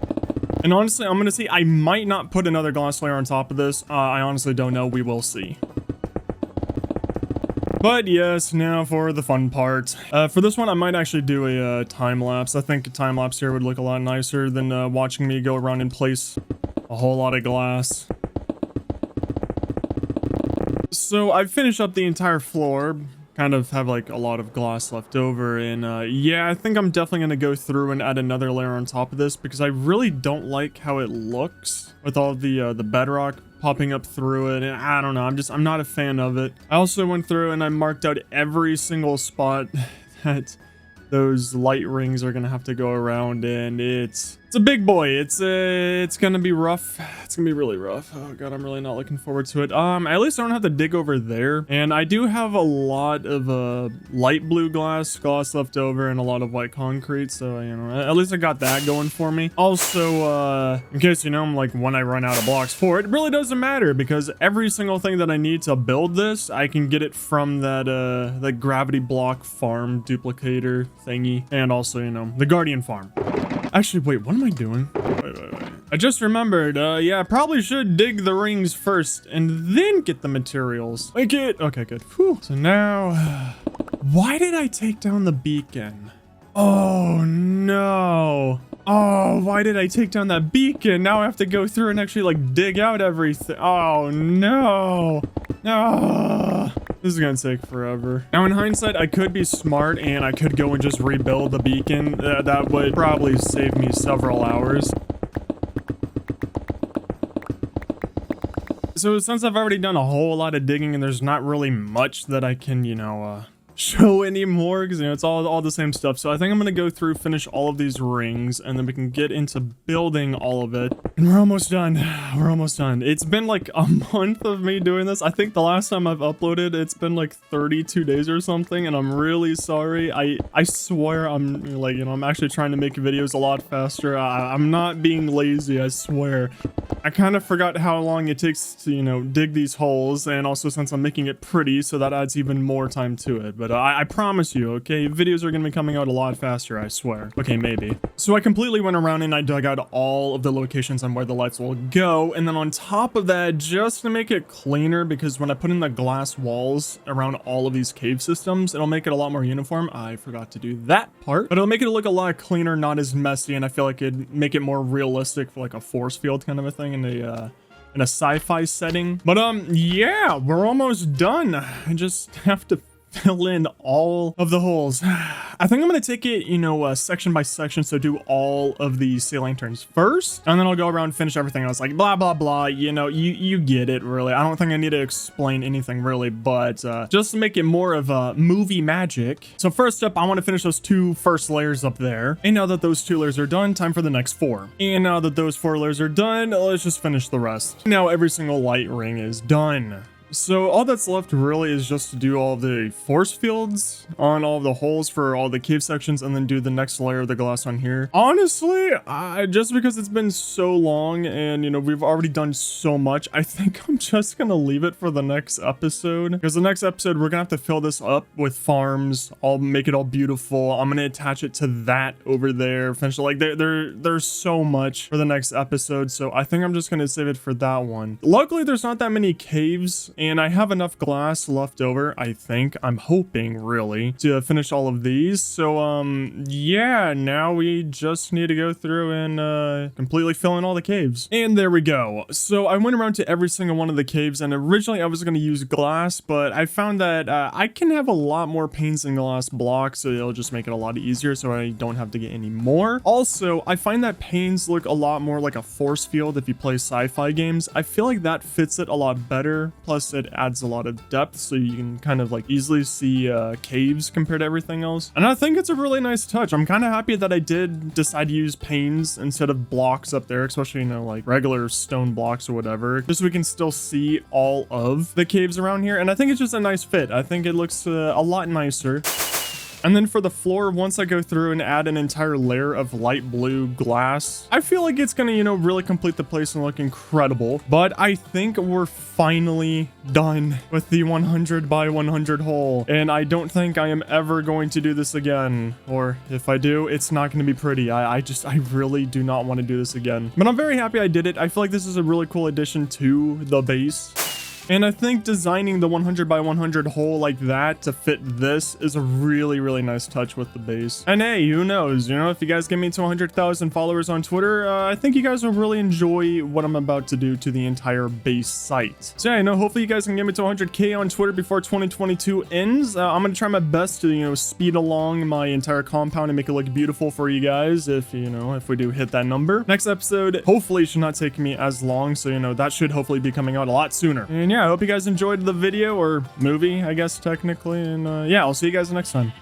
And honestly, I'm going to say I might not put another glass layer on top of this. I honestly don't know. We will see. But yes, now for the fun part. For this one, I might actually do a time lapse. I think a time lapse here would look a lot nicer than watching me go around and place a whole lot of glass. So I've finished up the entire floor. Kind of have like a lot of glass left over, and yeah, I think I'm definitely gonna go through and add another layer on top of this because I really don't like how it looks with all the bedrock popping up through it, and I don't know, I'm not a fan of it. I also went through and I marked out every single spot that those light rings are gonna have to go around, and it's a big boy. It's gonna be rough. It's gonna be really rough. Oh god, I'm really not looking forward to it. At least I don't have to dig over there, and I do have a lot of light blue glass left over and a lot of white concrete, so you know, at least I got that going for me. Also, in case you know, like when I run out of blocks for it, it really doesn't matter because every single thing that I need to build this, I can get it from that gravity block farm duplicator thingy, and also, you know, the guardian farm. Actually, wait, what am I doing? Wait. I just remembered, yeah, I probably should dig the rings first and then get the materials. Okay, good. Whew. So now, why did I take down the beacon? Oh, no. Oh, why did I take down that beacon? Now I have to go through and actually, like, dig out everything. Oh, no. No. This is gonna take forever. Now, in hindsight, I could be smart and I could go and just rebuild the beacon. That would probably save me several hours. So since I've already done a whole lot of digging and there's not really much that I can, you know, show anymore, because you know it's all the same stuff, so I think I'm gonna go through, finish all of these rings, and then we can get into building all of it, and we're almost done. It's been like a month of me doing this. I think the last time I've uploaded, it's been like 32 days or something, and I'm really sorry. I swear I'm like, you know, I'm actually trying to make videos a lot faster. I'm not being lazy, I swear. I kind of forgot how long it takes to, you know, dig these holes, and also since I'm making it pretty, so that adds even more time to it. But I promise you, okay, videos are gonna be coming out a lot faster, I swear. Okay, maybe. So I completely went around and I dug out all of the locations on where the lights will go, and then on top of that, just to make it cleaner, because when I put in the glass walls around all of these cave systems, it'll make it a lot more uniform. I forgot to do that part, but it'll make it look a lot cleaner, not as messy, and I feel like it'd make it more realistic for like a force field kind of a thing in a sci-fi setting. But yeah, we're almost done. I just have to fill in all of the holes. I think I'm gonna take it, you know, section by section, so do all of the sea lanterns first, and then I'll go around and finish everything else, like blah blah blah. You know, you get it, really. I don't think I need to explain anything really, but just to make it more of a movie magic. So first up, I want to finish those 2 first layers up there, and now that those 2 layers are done, time for the next 4. And now that those 4 layers are done, let's just finish the rest. Now every single light ring is done. So all that's left really is just to do all the force fields on all the holes for all the cave sections, and then do the next layer of the glass on here. Honestly, just because it's been so long and, you know, we've already done so much, I think I'm just gonna leave it for the next episode, because the next episode we're gonna have to fill this up with farms. I'll make it all beautiful. I'm gonna attach it to that over there. Finish it. Like there's so much for the next episode, so I think I'm just gonna save it for that one. Luckily, there's not that many caves, and I have enough glass left over, I think. I'm hoping, really, to finish all of these. So, yeah, now we just need to go through and completely fill in all the caves. And there we go. So I went around to every single one of the caves, and originally I was going to use glass, but I found that I can have a lot more panes than glass blocks, so it'll just make it a lot easier, so I don't have to get any more. Also, I find that panes look a lot more like a force field if you play sci-fi games. I feel like that fits it a lot better. Plus, it adds a lot of depth, so you can kind of like easily see caves compared to everything else. And I think it's a really nice touch. I'm kind of happy that I did decide to use panes instead of blocks up there, especially, you know, like regular stone blocks or whatever, just so we can still see all of the caves around here. And I think it's just a nice fit. I think it looks a lot nicer. And then for the floor, once I go through and add an entire layer of light blue glass, I feel like it's gonna, you know, really complete the place and look incredible. But I think we're finally done with the 100 by 100 hole. And I don't think I am ever going to do this again. Or if I do, it's not gonna be pretty. I really do not want to do this again. But I'm very happy I did it. I feel like this is a really cool addition to the base. And I think designing the 100 by 100 hole like that to fit this is a really, really nice touch with the base. And hey, who knows, you know, if you guys get me to 100,000 followers on Twitter, I think you guys will really enjoy what I'm about to do to the entire base site. So yeah, you know, hopefully you guys can get me to 100K on Twitter before 2022 ends. I'm gonna try my best to, you know, speed along my entire compound and make it look beautiful for you guys if, you know, if we do hit that number. Next episode hopefully should not take me as long, so, you know, that should hopefully be coming out a lot sooner. And yeah, I hope you guys enjoyed the video, or movie, I guess, technically. And yeah, I'll see you guys next time.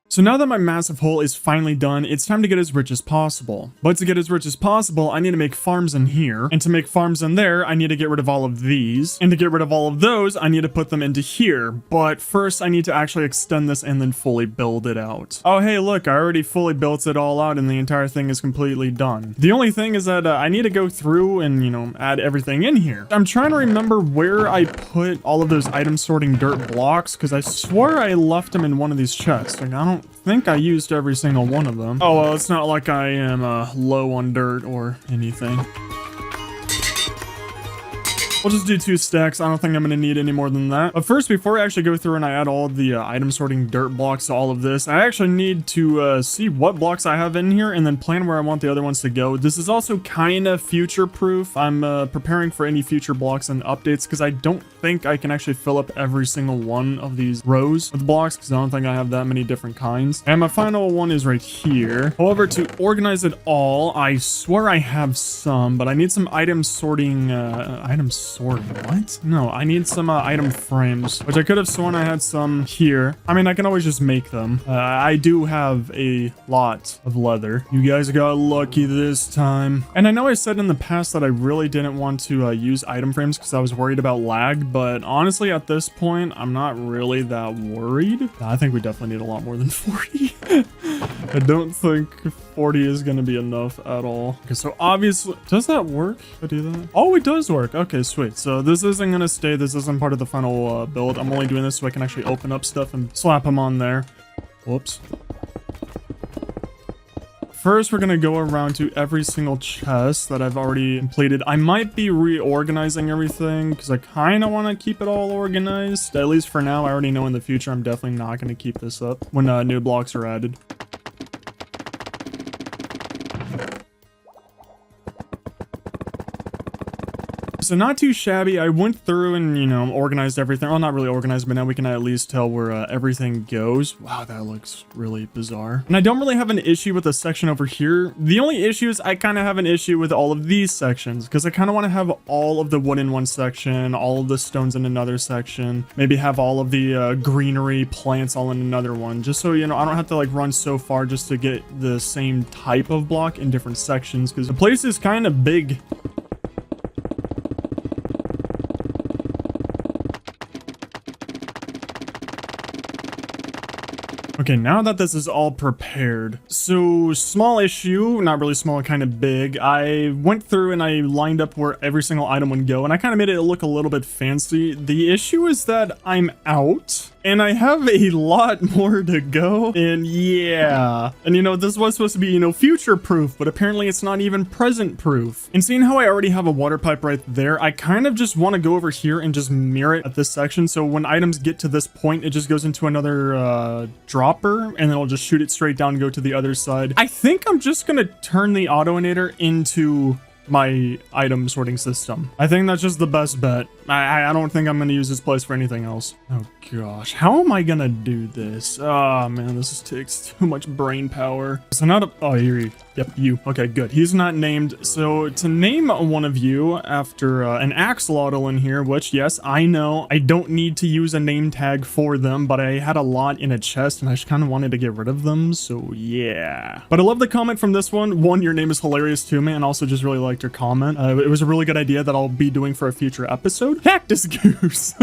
So now that my massive hole is finally done, it's time to get as rich as possible. But to get as rich as possible, I need to make farms in here. And to make farms in there, I need to get rid of all of these. And to get rid of all of those, I need to put them into here. But first, I need to actually extend this and then fully build it out. Oh, hey, look, I already fully built it all out and the entire thing is completely done. The only thing is that I need to go through and, you know, add everything in here. I'm trying to remember where I put all of those item sorting dirt blocks, because I swore I left them in one of these chests. Like, I don't think I used every single one of them. Oh, well, it's not like I am low on dirt or anything. We'll just do 2 stacks. I don't think I'm going to need any more than that. But first, before I actually go through and I add all of the item sorting dirt blocks to all of this, I actually need to see what blocks I have in here and then plan where I want the other ones to go. This is also kind of future proof. I'm preparing for any future blocks and updates, because I don't think I can actually fill up every single one of these rows with blocks, because I don't think I have that many different kinds. And my final one is right here. However, to organize it all, I swear I have some, but I need some item sorting, sword. What? No, I need some item frames, which I could have sworn I had some here. I mean, I can always just make them. I do have a lot of leather. You guys got lucky this time. And I know I said in the past that I really didn't want to use item frames because I was worried about lag, but honestly, at this point, I'm not really that worried. I think we definitely need a lot more than 40. I don't think 40 is going to be enough at all. Okay, so obviously, does that work? I do that? Oh, it does work. Okay, sweet. So this isn't going to stay. This isn't part of the final build. I'm only doing this so I can actually open up stuff and slap them on there. Whoops. First, we're going to go around to every single chest that I've already completed. I might be reorganizing everything because I kind of want to keep it all organized. At least for now, I already know in the future I'm definitely not going to keep this up when new blocks are added. So not too shabby. I went through and, you know, organized everything. Well, not really organized, but now we can at least tell where everything goes. Wow, that looks really bizarre. And I don't really have an issue with the section over here. The only issue is I kind of have an issue with all of these sections because I kind of want to have all of the wood in one section, all of the stones in another section, maybe have all of the greenery plants all in another one, just so, you know, I don't have to like run so far just to get the same type of block in different sections because the place is kind of big. Okay, now that this is all prepared, so small issue, not really small, kind of big. I went through and I lined up where every single item would go, and I kind of made it look a little bit fancy. The issue is that I'm out. And I have a lot more to go. And yeah. And you know, this was supposed to be, you know, future proof, but apparently it's not even present proof. And seeing how I already have a water pipe right there, I kind of just want to go over here and just mirror it at this section. So when items get to this point, it just goes into another dropper and then it'll just shoot it straight down and go to the other side. I think I'm just going to turn the Autoinator into my item sorting system. I think that's just the best bet. I don't think I'm going to use this place for anything else. Oh gosh, how am I going to do this? Oh man, this just takes too much brain power. So not a, oh, yep, you. Okay, good. He's not named. So to name one of you after an axolotl in here, which yes, I know I don't need to use a name tag for them, but I had a lot in a chest and I just kind of wanted to get rid of them. So yeah, but I love the comment from this one. One, your name is hilarious to me, and also just really liked your comment. It was a really good idea that I'll be doing for a future episode. Cactus Goose.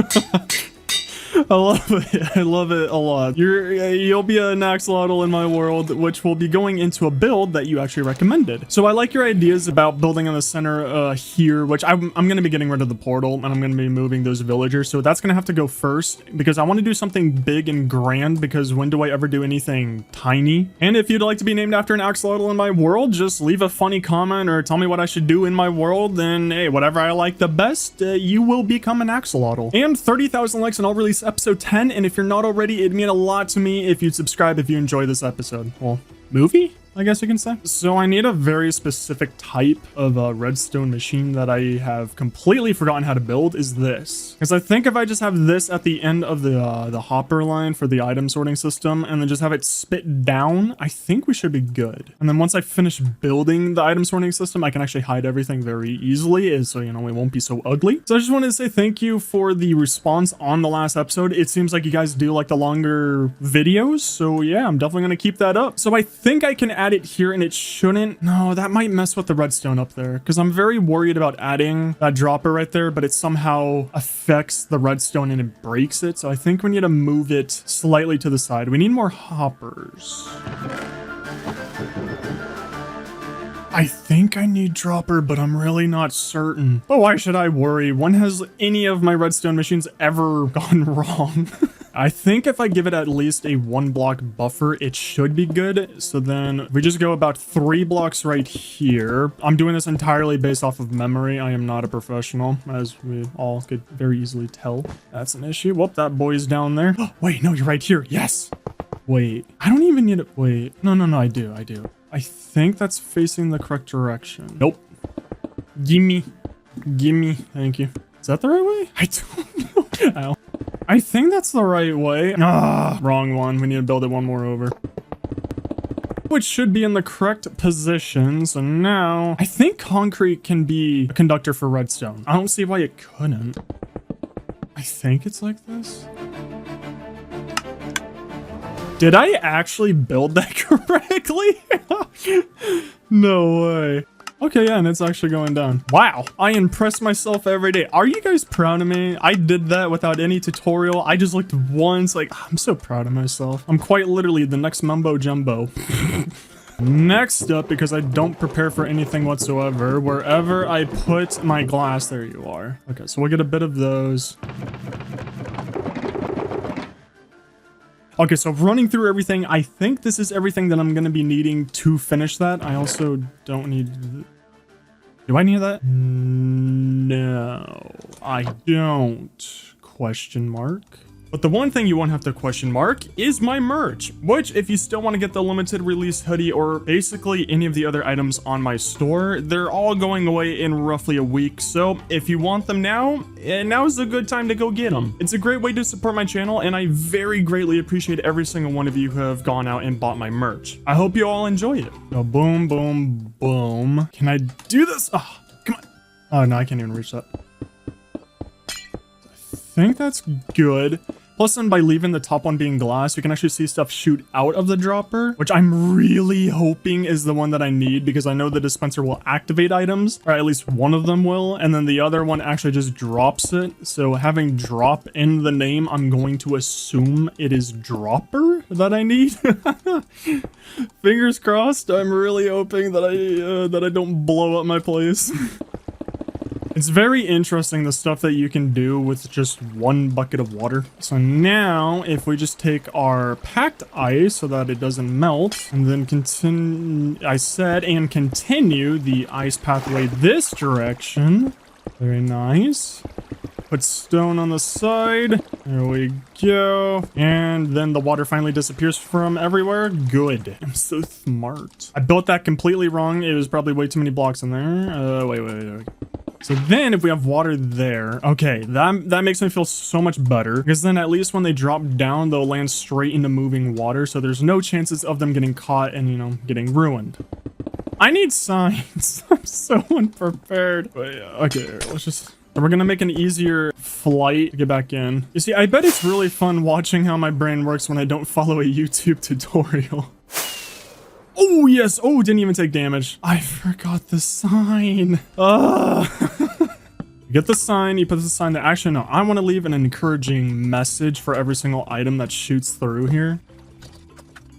I love it. I love it a lot. You'll be an axolotl in my world, which will be going into a build that you actually recommended. So I like your ideas about building in the center here, which I'm going to be getting rid of the portal and I'm going to be moving those villagers. So that's going to have to go first because I want to do something big and grand, because when do I ever do anything tiny? And if you'd like to be named after an axolotl in my world, just leave a funny comment or tell me what I should do in my world. Then hey, whatever I like the best, you will become an axolotl. And 30,000 likes and I'll release episode 10, and if you're not already, it'd mean a lot to me if you'd subscribe if you enjoy this episode. Well, movie? I guess you can say. So I need a very specific type of redstone machine that I have completely forgotten how to build is this. Because I think if I just have this at the end of the hopper line for the item sorting system and then just have it spit down, I think we should be good. And then once I finish building the item sorting system, I can actually hide everything very easily, so you know it won't be so ugly. So I just wanted to say thank you for the response on the last episode. It seems like you guys do like the longer videos, so yeah, I'm definitely going to keep that up. So I think I can add it here and it shouldn't. No, that might mess with the redstone up there because I'm very worried about adding that dropper right there, but it somehow affects the redstone and it breaks it. So I think we need to move it slightly to the side. We need more hoppers. I think I need dropper, but I'm really not certain. But why should I worry? When has any of my redstone machines ever gone wrong? I think if I give it at least a 1 block buffer, it should be good. So then we just go about 3 blocks right here. I'm doing this entirely based off of memory. I am not a professional, as we all could very easily tell. That's an issue. Whoop, that boy's down there. Wait, no, you're right here. Yes. Wait, I don't even need it. Wait, no, I do. I think that's facing the correct direction. Nope. Gimme. Thank you. Is that the right way? I don't know. Ow. I think that's the right way. Ah, wrong one. We need to build it one more over. which should be in the correct position. So now I think concrete can be a conductor for redstone. I don't see why it couldn't. I think it's like this. Did I actually build that correctly? No way. Okay, yeah, and it's actually going down. Wow, I impress myself every day. Are you guys proud of me? I did that without any tutorial. I just looked once, like, I'm so proud of myself. I'm quite literally the next mumbo jumbo. Next up, because I don't prepare for anything whatsoever, wherever I put my glass, there you are. Okay, so we'll get a bit of those. Okay, so running through everything, I think this is everything that I'm going to be needing to finish that. I also don't need... Do I need that? No, I don't. Question mark. But the one thing you won't have to question mark is my merch, which if you still want to get the limited release hoodie or basically any of the other items on my store, they're all going away in roughly a week. So if you want them now, now's a good time to go get them. It's a great way to support my channel, and I very greatly appreciate every single one of you who have gone out and bought my merch. I hope you all enjoy it. Oh, boom, boom, boom. Can I do this? Oh, come on. Oh, no, I can't even reach that. I think that's good. Plus, then by leaving the top one being glass, you can actually see stuff shoot out of the dropper, which I'm really hoping is the one that I need, because I know the dispenser will activate items, or at least one of them will, and then the other one actually just drops it. So having drop in the name, I'm going to assume it is dropper that I need. Fingers crossed. I'm really hoping that I don't blow up my place. It's very interesting, the stuff that you can do with just one bucket of water. So now, if we just take our packed ice so that it doesn't melt, and then continue the ice pathway this direction. Very nice. Put stone on the side. There we go. And then the water finally disappears from everywhere. Good. I'm so smart. I built that completely wrong. It was probably way too many blocks in there. Wait. So then if we have water there, okay, that makes me feel so much better, because then at least when they drop down, they'll land straight into moving water, so there's no chances of them getting caught and, you know, getting ruined. I need signs. I'm so unprepared. But yeah, okay, let's just... We're gonna make an easier flight to get back in. You see, I bet it's really fun watching how my brain works when I don't follow a YouTube tutorial. Oh, yes. Oh, didn't even take damage. I forgot the sign. You get the sign. You put the sign there. Actually, no. I want to leave an encouraging message for every single item that shoots through here.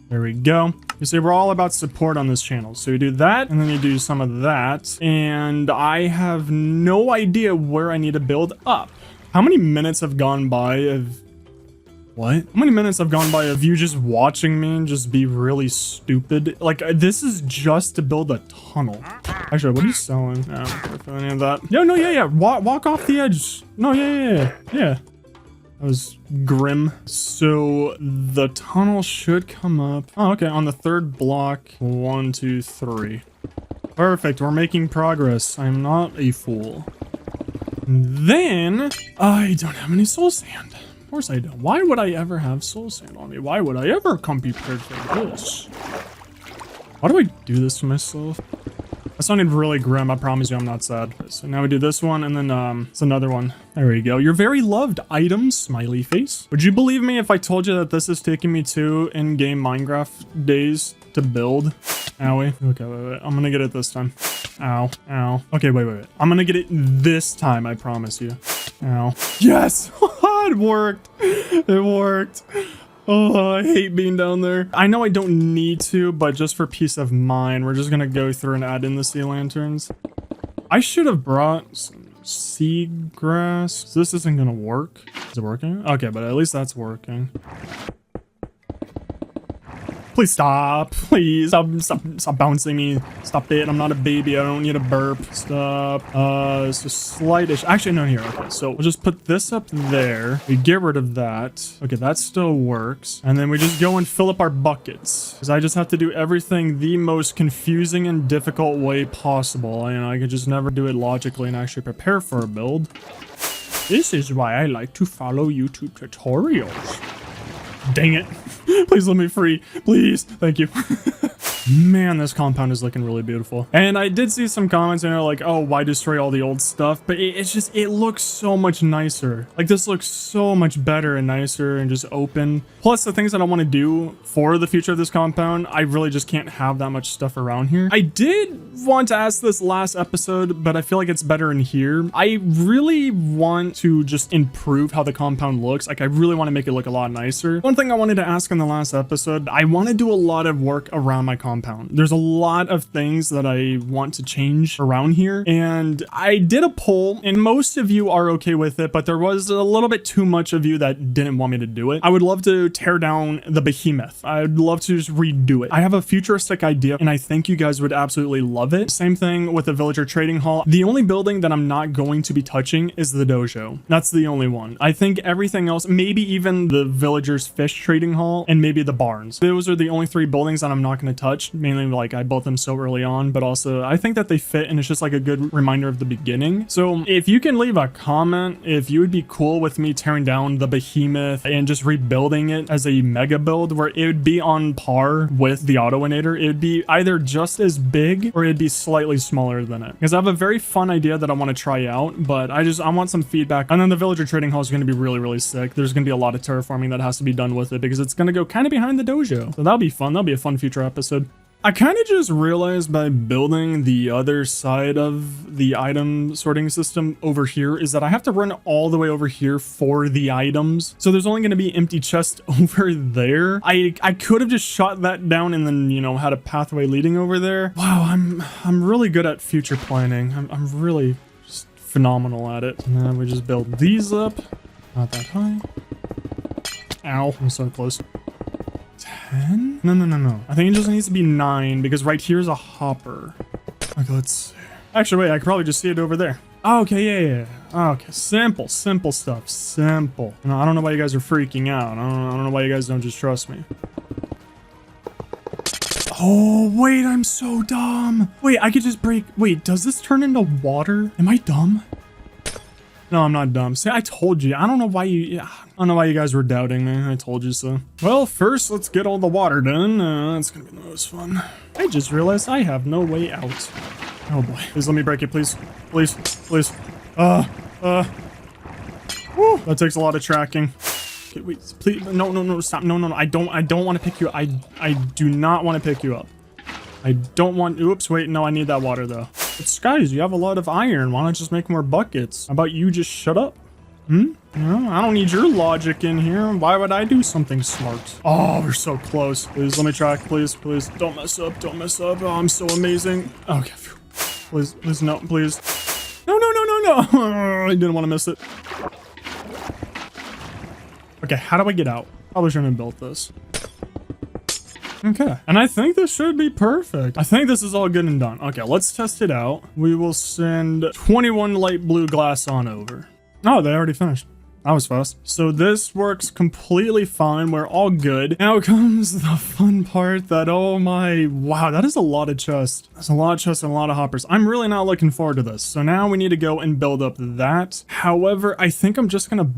There we go. You see, we're all about support on this channel. So you do that, and then you do some of that. And I have no idea where I need to build up. How many minutes have gone by of... What? How many minutes have gone by of you just watching me and just be really stupid? Like, this is just to build a tunnel. Actually, what are you selling? No, I don't care for any of that. No, yeah. Walk off the edge. No, yeah. That was grim. So the tunnel should come up. Oh, okay. On the third block. 1, 2, 3. Perfect. We're making progress. I'm not a fool. Then I don't have any soul sand. Of course I don't. Why would I ever have soul sand on me? Why would I ever come prepared for this? Why do I do this to myself? That sounded really grim. I promise you I'm not sad. So now we do this one, and then it's another one. There we go. Your very loved item, smiley face. Would you believe me if I told you that this is taking me 2 in-game Minecraft days to build? Owie. Okay, wait. I'm gonna get it this time. Ow. Okay, wait. I'm gonna get it this time, I promise you. Ow. Yes! It worked. It worked. Oh, I hate being down there. I know I don't need to, but just for peace of mind, we're just gonna go through and add in the sea lanterns. I should have brought some seagrass. So this isn't gonna work. Is it working? Okay, but at least that's working. Please stop. Please stop bouncing me. Stop it. I'm not a baby. I don't need a burp. Stop. It's just slight-ish. Actually, no, here. Okay, so we'll just put this up there. We get rid of that. Okay, that still works. And then we just go and fill up our buckets. Because I just have to do everything the most confusing and difficult way possible. I could just never do it logically and actually prepare for a build. This is why I like to follow YouTube tutorials. Dang it. Please let me free. Please. Thank you. Man, this compound is looking really beautiful. And I did see some comments and they're like, oh, why destroy all the old stuff? But it's just, it looks so much nicer. Like this looks so much better and nicer and just open. Plus the things that I want to do for the future of this compound, I really just can't have that much stuff around here. I did want to ask this last episode, but I feel like it's better in here. I really want to just improve how the compound looks. Like I really want to make it look a lot nicer. One thing I wanted to ask in the last episode, I want to do a lot of work around my compound. There's a lot of things that I want to change around here. And I did a poll and most of you are okay with it, but there was a little bit too much of you that didn't want me to do it. I would love to tear down the behemoth. I'd love to just redo it. I have a futuristic idea and I think you guys would absolutely love it. Same thing with the villager trading hall. The only building that I'm not going to be touching is the dojo. That's the only one. I think everything else, maybe even the villagers fish trading hall and maybe the barns. Those are the only 3 buildings that I'm not going to touch. Mainly like I built them so early on, but also I think that they fit and it's just like a good reminder of the beginning. So if you can leave a comment if you would be cool with me tearing down the behemoth and just rebuilding it as a mega build where it would be on par with the Autoinator. It would be either just as big or it'd be slightly smaller than it. Because I have a very fun idea that I want to try out, but I want some feedback. And then the villager trading hall is going to be really, really sick. There's going to be a lot of terraforming that has to be done with it because it's going to go kind of behind the dojo. So that'll be fun. That'll be a fun future episode. I kind of just realized by building the other side of the item sorting system over here is that I have to run all the way over here for the items. So there's only going to be empty chests over there. I could have just shot that down and then, you know, had a pathway leading over there. Wow, I'm really good at future planning. I'm really just phenomenal at it. And then we just build these up. Not that high. Ow, I'm so close. 10? No. I think it just needs to be 9 because right here's a hopper. Okay, let's see. Actually, wait, I could probably just see it over there. Oh, okay, yeah. Okay, simple stuff. Simple. No, I don't know why you guys are freaking out. I don't know why you guys don't just trust me. Oh, wait, I'm so dumb. Wait, I could just break. Wait, does this turn into water? Am I dumb? No, I'm not dumb. See, I told you. I don't know why you guys were doubting me. I told you so. Well, first, let's get all the water done. That's gonna be the most fun. I just realized I have no way out. Oh boy. Please let me break it, please. Please. Whew, that takes a lot of tracking. Okay, wait, please. No, stop. No. I don't want to pick you up. I do not want to pick you up. I don't want. Oops, wait. No, I need that water though. But guys, you have a lot of iron. Why not just make more buckets? How about you just shut up? No, I don't need your logic in here. Why would I do something smart? Oh, we're so close. Please let me track. Please. Don't mess up. Oh, I'm so amazing. Okay. Please, no, please. No. I didn't want to miss it. Okay, how do I get out? Probably shouldn't have built this. Okay, and I think this should be perfect. I think this is all good and done. Okay, let's test it out. We will send 21 light blue glass on over. Oh, they already finished. That was fast. So this works completely fine. We're all good. Now comes the fun part that, oh my, wow, that is a lot of chests. That's a lot of chests and a lot of hoppers. I'm really not looking forward to this. So now we need to go and build up that. However, I think I'm just gonna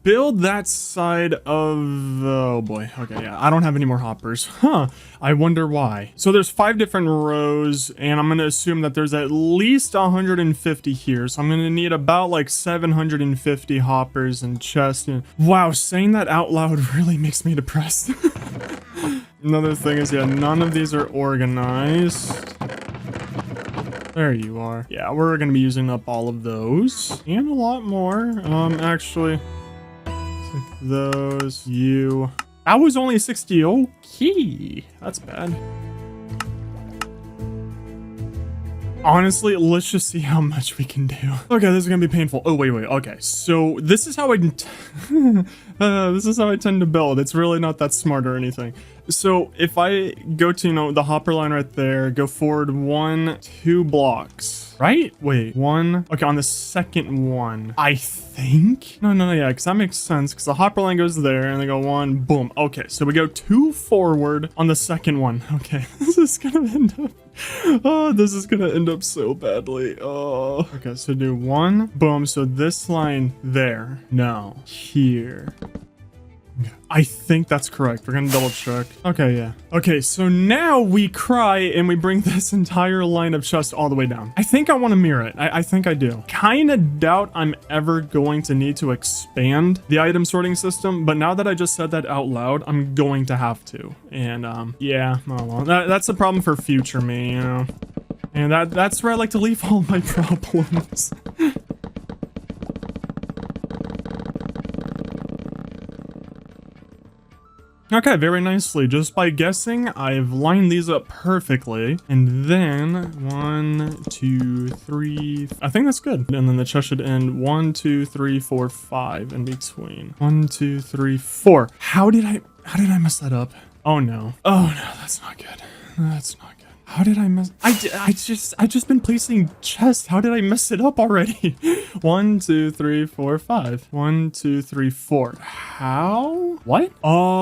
build that side of, oh boy, okay, yeah, I don't have any more hoppers. I wonder why. So there's 5 different rows, and I'm gonna assume that there's at least 150 here, so I'm gonna need about like 750 hoppers and chests. And wow, saying that out loud really makes me depressed. Another thing is, yeah, none of these are organized. There you are. Yeah, we're gonna be using up all of those and a lot more. Actually, take those. You. I was only 60. Okay, that's bad. Honestly, let's just see how much we can do. Okay, this is gonna be painful. Oh wait. Okay, so this is how I tend to build. It's really not that smart or anything. So if I go to, you know, the hopper line right there, go forward 1, 2 blocks, right? Wait, 1. Okay, on the second one, I think. No, yeah, because that makes sense. Because the hopper line goes there, and they go 1, boom. Okay, so we go 2 forward on the second one. Okay, this is gonna end up. Oh, this is gonna end up so badly. Oh. Okay, so do 1, boom. So this line there, no, here. I think that's correct. We're gonna double check. Okay, yeah. Okay, so now we cry and we bring this entire line of chests all the way down. I think I want to mirror it. I think I do. Kind of doubt I'm ever going to need to expand the item sorting system, but now that I just said that out loud, I'm going to have to. And yeah, oh well. That's a problem for future me, you know. And that's where I like to leave all my problems. Okay, very nicely. Just by guessing, I've lined these up perfectly. And then 1, 2, 3. I think that's good. And then the chest should end 1, 2, 3, 4, 5 in between. 1, 2, 3, 4. How did I mess that up? Oh no. Oh no, that's not good. That's not good. How did I mess? I just been placing chests. How did I mess it up already? 1, 2, 3, 4, 5. 1, 2, 3, 4. How? What? Oh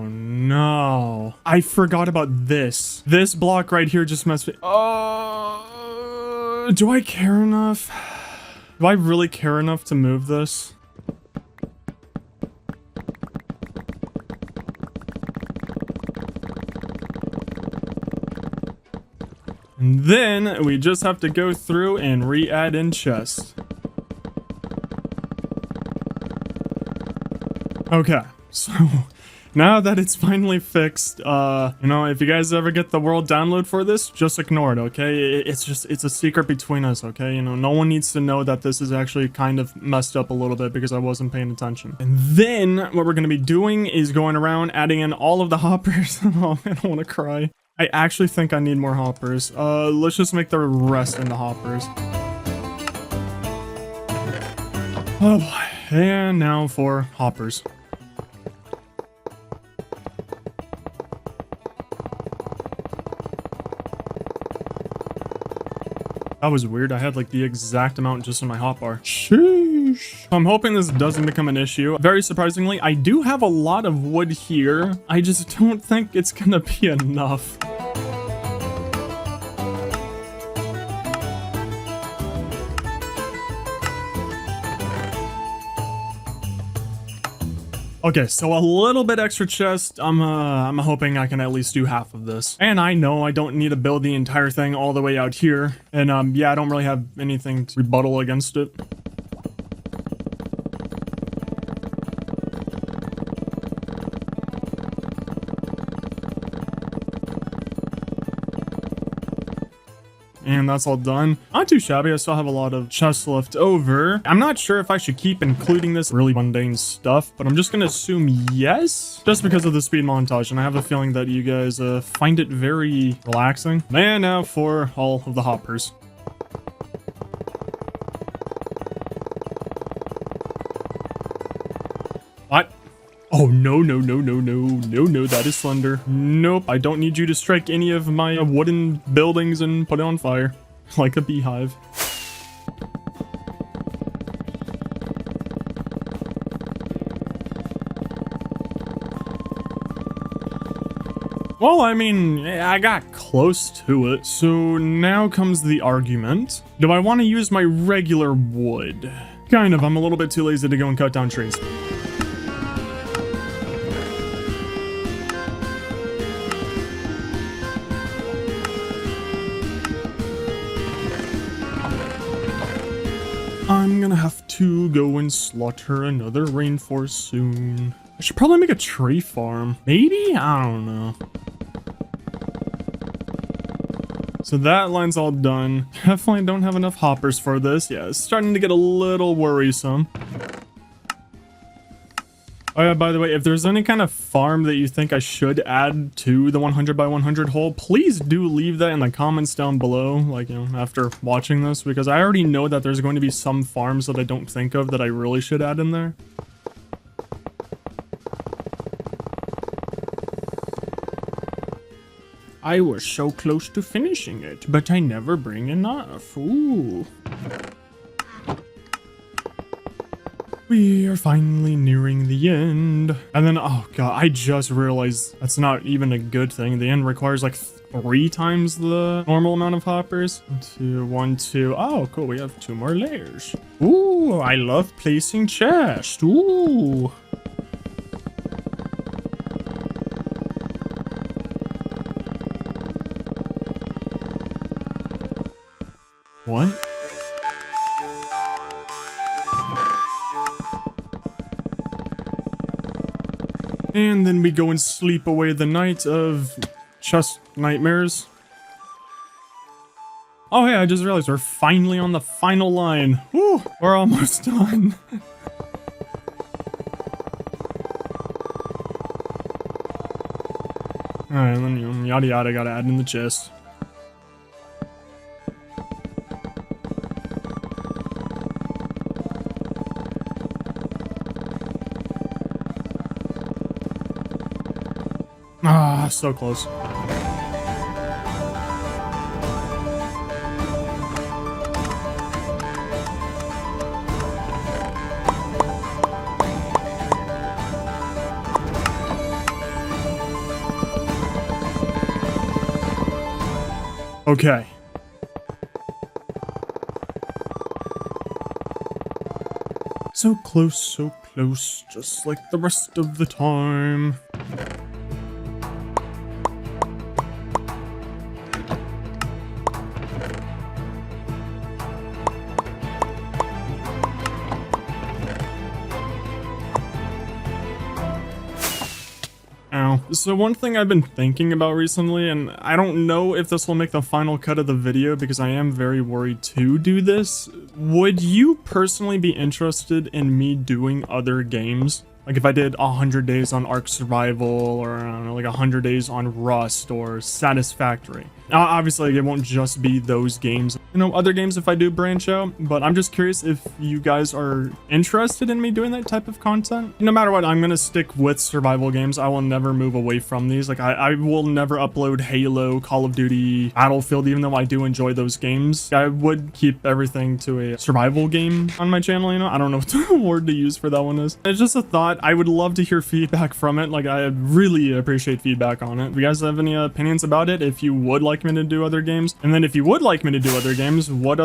no. I forgot about this. This block right here just messed me. Oh, do I care enough? Do I really care enough to move this? And then we just have to go through and re-add in chests. Okay, so now that it's finally fixed, you know, if you guys ever get the world download for this, just ignore it, okay? It's a secret between us, okay? You know, no one needs to know that this is actually kind of messed up a little bit because I wasn't paying attention. And then what we're going to be doing is going around adding in all of the hoppers. Oh, I don't want to cry. I actually think I need more hoppers. Let's just make the rest into hoppers. Oh boy. And now for hoppers. That was weird. I had like the exact amount just in my hotbar. Sheesh. I'm hoping this doesn't become an issue. Very surprisingly, I do have a lot of wood here. I just don't think it's gonna be enough. Okay, so a little bit extra chest. I'm hoping I can at least do half of this. And I know I don't need to build the entire thing all the way out here. And yeah, I don't really have anything to rebuttal against it. And that's all done. Not too shabby. I still have a lot of chests left over. I'm not sure if I should keep including this really mundane stuff, but I'm just gonna assume yes, just because of the speed montage. And I have a feeling that you guys find it very relaxing. And now for all of the hoppers. What? Oh, no, that is Slender. Nope, I don't need you to strike any of my wooden buildings and put it on fire. Like a beehive. Well, I mean, I got close to it. So now comes the argument. Do I want to use my regular wood? Kind of, I'm a little bit too lazy to go and cut down trees. I'm gonna have to go and slaughter another rainforest soon. I should probably make a tree farm. Maybe? I don't know. So that line's all done. Definitely don't have enough hoppers for this. Yeah, it's starting to get a little worrisome. Oh yeah, by the way, if there's any kind of farm that you think I should add to the 100 by 100 hole, please do leave that in the comments down below, like, you know, after watching this, because I already know that there's going to be some farms that I don't think of that I really should add in there. I was so close to finishing it, but I never bring enough. Ooh. We are finally nearing the end. And then, oh god, I just realized that's not even a good thing. The end requires like 3 times the normal amount of hoppers. 1, 2. Oh, cool. We have 2 more layers. Ooh, I love placing chests. Ooh. What? And then we go and sleep away the night of chest nightmares. Oh hey, I just realized we're finally on the final line. Woo, we're almost done. Alright, then yada yada gotta add in the chest. Ah, so close. Okay. So close, just like the rest of the time. Ow. So one thing I've been thinking about recently, and I don't know if this will make the final cut of the video because I am very worried to do this. Would you personally be interested in me doing other games? Like if I did 100 days on Ark Survival, or I don't know, like 100 days on Rust or Satisfactory. Obviously, it won't just be those games. You know, other games if I do branch out, but I'm just curious if you guys are interested in me doing that type of content. No matter what, I'm gonna stick with survival games. I will never move away from these. Like I will never upload Halo, Call of Duty, Battlefield, even though I do enjoy those games. I would keep everything to a survival game on my channel, you know? I don't know what the word to use for that one is. It's just a thought. I would love to hear feedback from it. Like I really appreciate feedback on it. If you guys have any opinions about it, if you would like me to do other games, and then if you would like me to do other games, what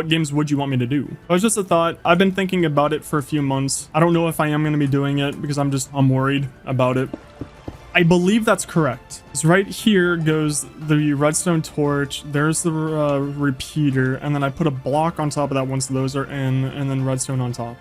games would you want me to do? It was just a thought. I've been thinking about it for a few months. I don't know if I am going to be doing it because I'm worried about it. I believe that's correct. So right here goes the redstone torch. There's the repeater, and then I put a block on top of that once those are in, and then redstone on top.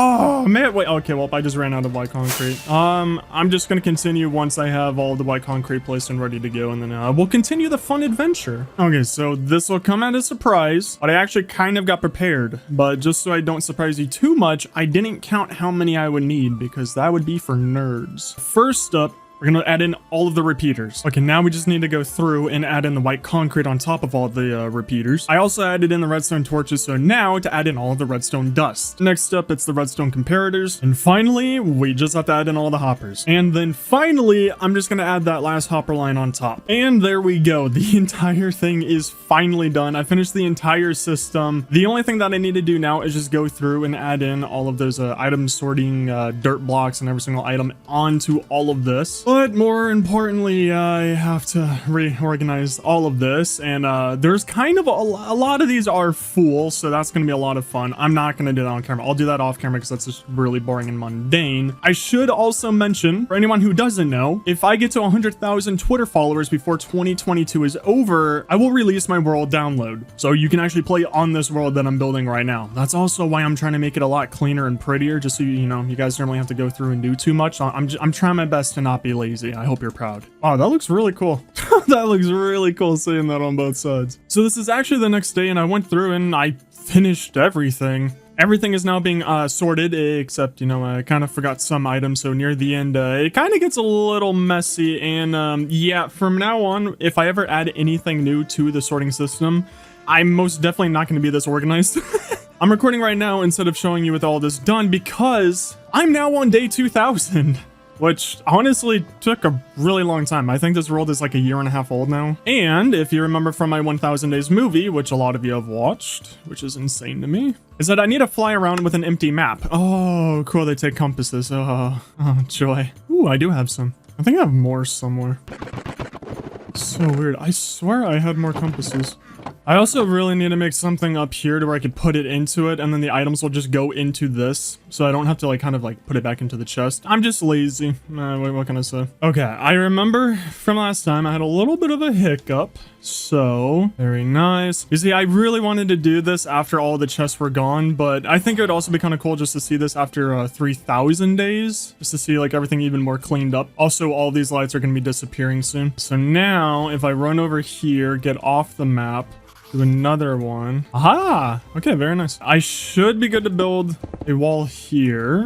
Oh man, wait, okay, well, I just ran out of white concrete. I'm just gonna continue once I have all the white concrete placed and ready to go, and then we'll continue the fun adventure. Okay, so this will come as a surprise, but I actually kind of got prepared. But just so I don't surprise you too much, I didn't count how many I would need because that would be for nerds. First up, we're gonna add in all of the repeaters. Okay, now we just need to go through and add in the white concrete on top of all the repeaters. I also added in the redstone torches, so now to add in all of the redstone dust. Next up, it's the redstone comparators. And finally, we just have to add in all the hoppers. And then finally, I'm just gonna add that last hopper line on top. And there we go. The entire thing is finally done. I finished the entire system. The only thing that I need to do now is just go through and add in all of those item sorting dirt blocks and every single item onto all of this. But more importantly, I have to reorganize all of this, and there's kind of a lot of these are full, so that's going to be a lot of fun. I'm not going to do that on camera. I'll do that off camera because that's just really boring and mundane. I should also mention, for anyone who doesn't know, if I get to 100,000 Twitter followers before 2022 is over, I will release my world download, so you can actually play on this world that I'm building right now. That's also why I'm trying to make it a lot cleaner and prettier, just so you know, you guys don't really have to go through and do too much. I'm trying my best to not be lazy. I hope you're proud. Wow, that looks really cool. That looks really cool seeing that on both sides. So this is actually the next day, and I went through and I finished everything. Everything is now being sorted, except, you know, I kind of forgot some items, so near the end, it kind of gets a little messy, and yeah, from now on, if I ever add anything new to the sorting system, I'm most definitely not going to be this organized. I'm recording right now instead of showing you with all this done because I'm now on day 2000. which honestly took a really long time. I think this world is like a year and a half old now. And if you remember from my 1000 Days movie, which a lot of you have watched, which is insane to me, is that I need to fly around with an empty map. Oh, cool. They take compasses. Oh, joy. Ooh, I do have some. I think I have more somewhere. So weird. I swear I had more compasses. I also really need to make something up here to where I could put it into it, and then the items will just go into this, so I don't have to like kind of like put it back into the chest. I'm just lazy. What can I say? Okay, I remember from last time I had a little bit of a hiccup. So very nice. You see, I really wanted to do this after all the chests were gone, but I think it would also be kind of cool just to see this after 3,000 days, just to see like everything even more cleaned up. Also, all these lights are going to be disappearing soon. So now if I run over here, get off the map, do another one. Aha! Okay, very nice. I should be good to build a wall here.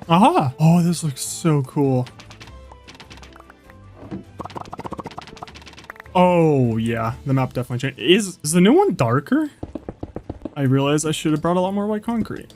Aha! Oh, this looks so cool. Oh, yeah. The map definitely changed. Is the new one darker? I realize I should have brought a lot more white concrete.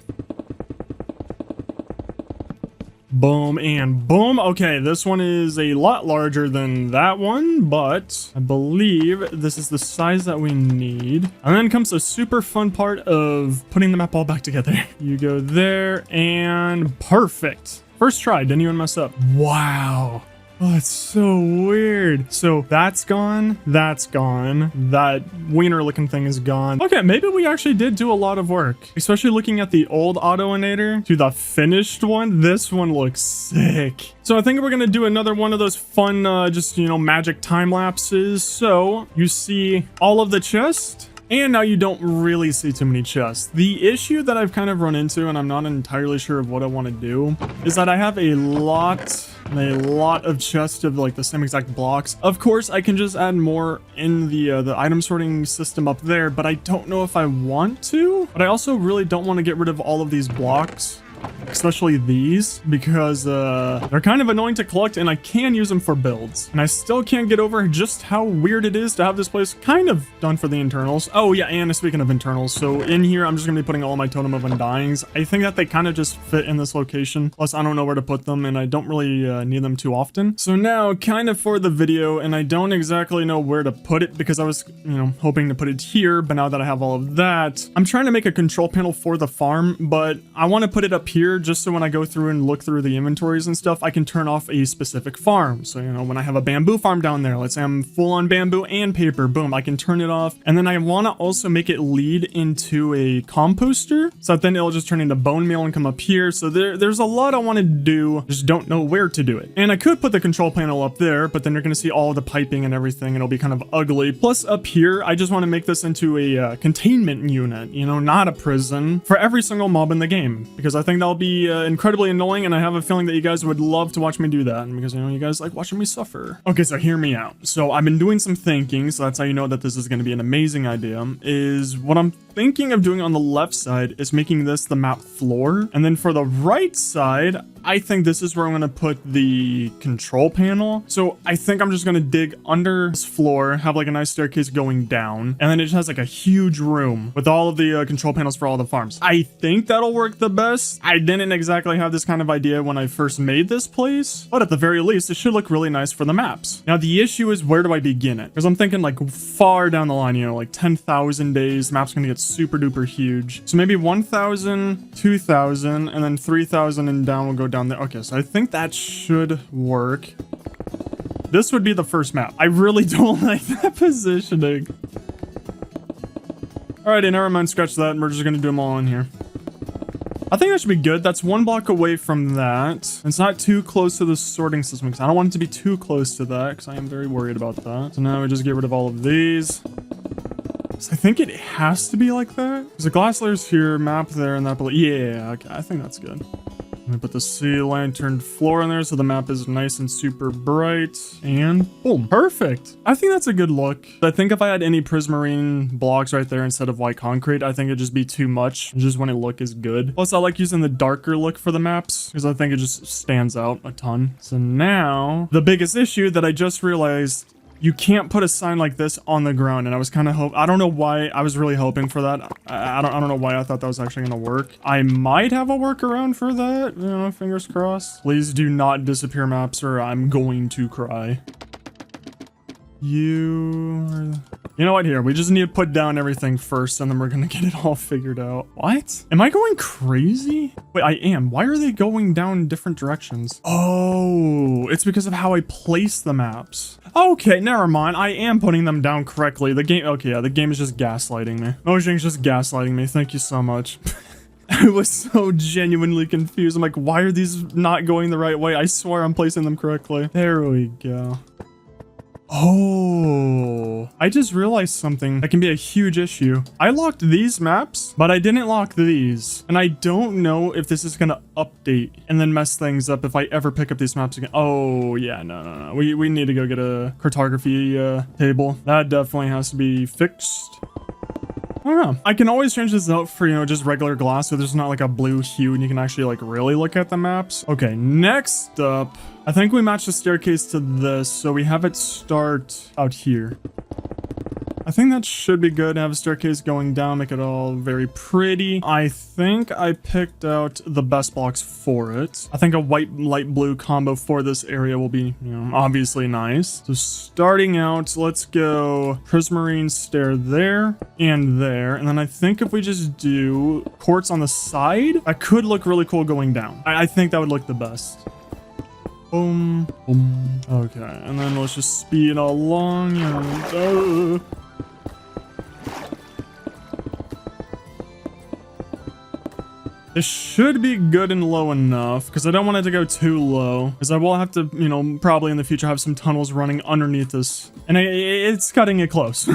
Boom and boom. Okay, this one is a lot larger than that one, but I believe this is the size that we need. And then comes the super fun part of putting the map all back together. You go there and perfect. First try, didn't even mess up. Wow. Oh, it's so weird. So that's gone. That's gone. That wiener looking thing is gone. Okay, maybe we actually did do a lot of work, especially looking at the old Autoinator to the finished one. This one looks sick. So I think we're going to do another one of those fun, just, you know, magic time lapses. So you see all of the chests. And now you don't really see too many chests. The issue that I've kind of run into, and I'm not entirely sure of what I want to do, is that I have a lot of chests of like the same exact blocks. Of course, I can just add more in the item sorting system up there, but I don't know if I want to. But I also really don't want to get rid of all of these blocks, especially these, because they're kind of annoying to collect and I can use them for builds. And I still can't get over just how weird it is to have this place kind of done for the internals. Oh yeah, and speaking of internals, so in here I'm just gonna be putting all my Totem of Undyings. I think that they kind of just fit in this location, plus I don't know where to put them and I don't really need them too often. So now kind of for the video, and I don't exactly know where to put it because I was, you know, hoping to put it here, but now that I have all of that, I'm trying to make a control panel for the farm, but I want to put it up here just so when I go through and look through the inventories and stuff, I can turn off a specific farm. So, you know, when I have a bamboo farm down there, let's say I'm full on bamboo and paper, boom, I can turn it off. And then I want to also make it lead into a composter, so that then it'll just turn into bone meal and come up here. So there's a lot I want to do, just don't know where to do it. And I could put the control panel up there, but then you're going to see all the piping and everything, and it'll be kind of ugly. Plus up here, I just want to make this into a containment unit, you know, not a prison, for every single mob in the game, because I think that'll be incredibly annoying, and I have a feeling that you guys would love to watch me do that, because, you know, you guys like watching me suffer. Okay, so hear me out. So I've been doing some thinking, so that's how you know that this is going to be an amazing idea, is what I'm thinking of doing on the left side is making this the map floor, and then for the right side, I think this is where I'm going to put the control panel. So I think I'm just going to dig under this floor, have like a nice staircase going down, and then it just has like a huge room with all of the control panels for all the farms. I think that'll work the best. I didn't exactly have this kind of idea when I first made this place, but at the very least, it should look really nice for the maps. Now, the issue is, where do I begin it? Because I'm thinking like far down the line, you know, like 10,000 days, the map's going to get super duper huge. So maybe 1,000, 2,000, and then 3,000 and down will go down there. Okay, so I think that should work. This would be the first map. I really don't like that positioning. Alrighty, never mind, scratch that. We're just gonna do them all in here. I think that should be good. That's one block away from that. It's not too close to the sorting system, because I don't want it to be too close to that, because I am very worried about that. So now we just get rid of all of these. So I think it has to be like that. There's a glass layers here, map there, and that below. Yeah, okay, I think that's good. I'm gonna put the sea lantern floor in there so the map is nice and super bright, and boom, perfect. I think that's a good look. I think if I had any prismarine blocks right there instead of white concrete, I think it'd just be too much. It just wouldn't look as good. Plus, I like using the darker look for the maps because I think it just stands out a ton. So now, the biggest issue that I just realized you can't put a sign like this on the ground. And I was kind of I don't know why. I was really hoping for that. I don't know why I thought that was actually going to work. I might have a workaround for that. You know, fingers crossed. Please do not disappear, maps, or I'm going to cry. You know what, here, we just need to put down everything first and then we're gonna get it all figured out. What? Am I going crazy? Wait, I am. Why are they going down different directions? Oh, it's because of how I place the maps. Okay, never mind. I am putting them down correctly. The game, okay, yeah, the game is just gaslighting me. Mojang's just gaslighting me. Thank you so much. I was so genuinely confused. I'm like, why are these not going the right way? I swear I'm placing them correctly. There we go. Oh, I just realized something that can be a huge issue. I locked these maps, but I didn't lock these. And I don't know if this is going to update and then mess things up if I ever pick up these maps again. Oh, yeah, no. We need to go get a cartography table. That definitely has to be fixed. I don't know. I can always change this out for, you know, just regular glass so there's not like a blue hue and you can actually like really look at the maps. Okay, next up, I think we match the staircase to this, so we have it start out here. I think that should be good. Have a staircase going down, make it all very pretty. I think I picked out the best blocks for it. I think a white light blue combo for this area will be, you know, obviously nice. So starting out, let's go prismarine stair there and there. And then I think if we just do quartz on the side, that could look really cool going down. I think that would look the best. Boom, boom. Okay, and then let's just speed along and it should be good and low enough because I don't want it to go too low because I will have to, you know, probably in the future have some tunnels running underneath this and it's cutting it close.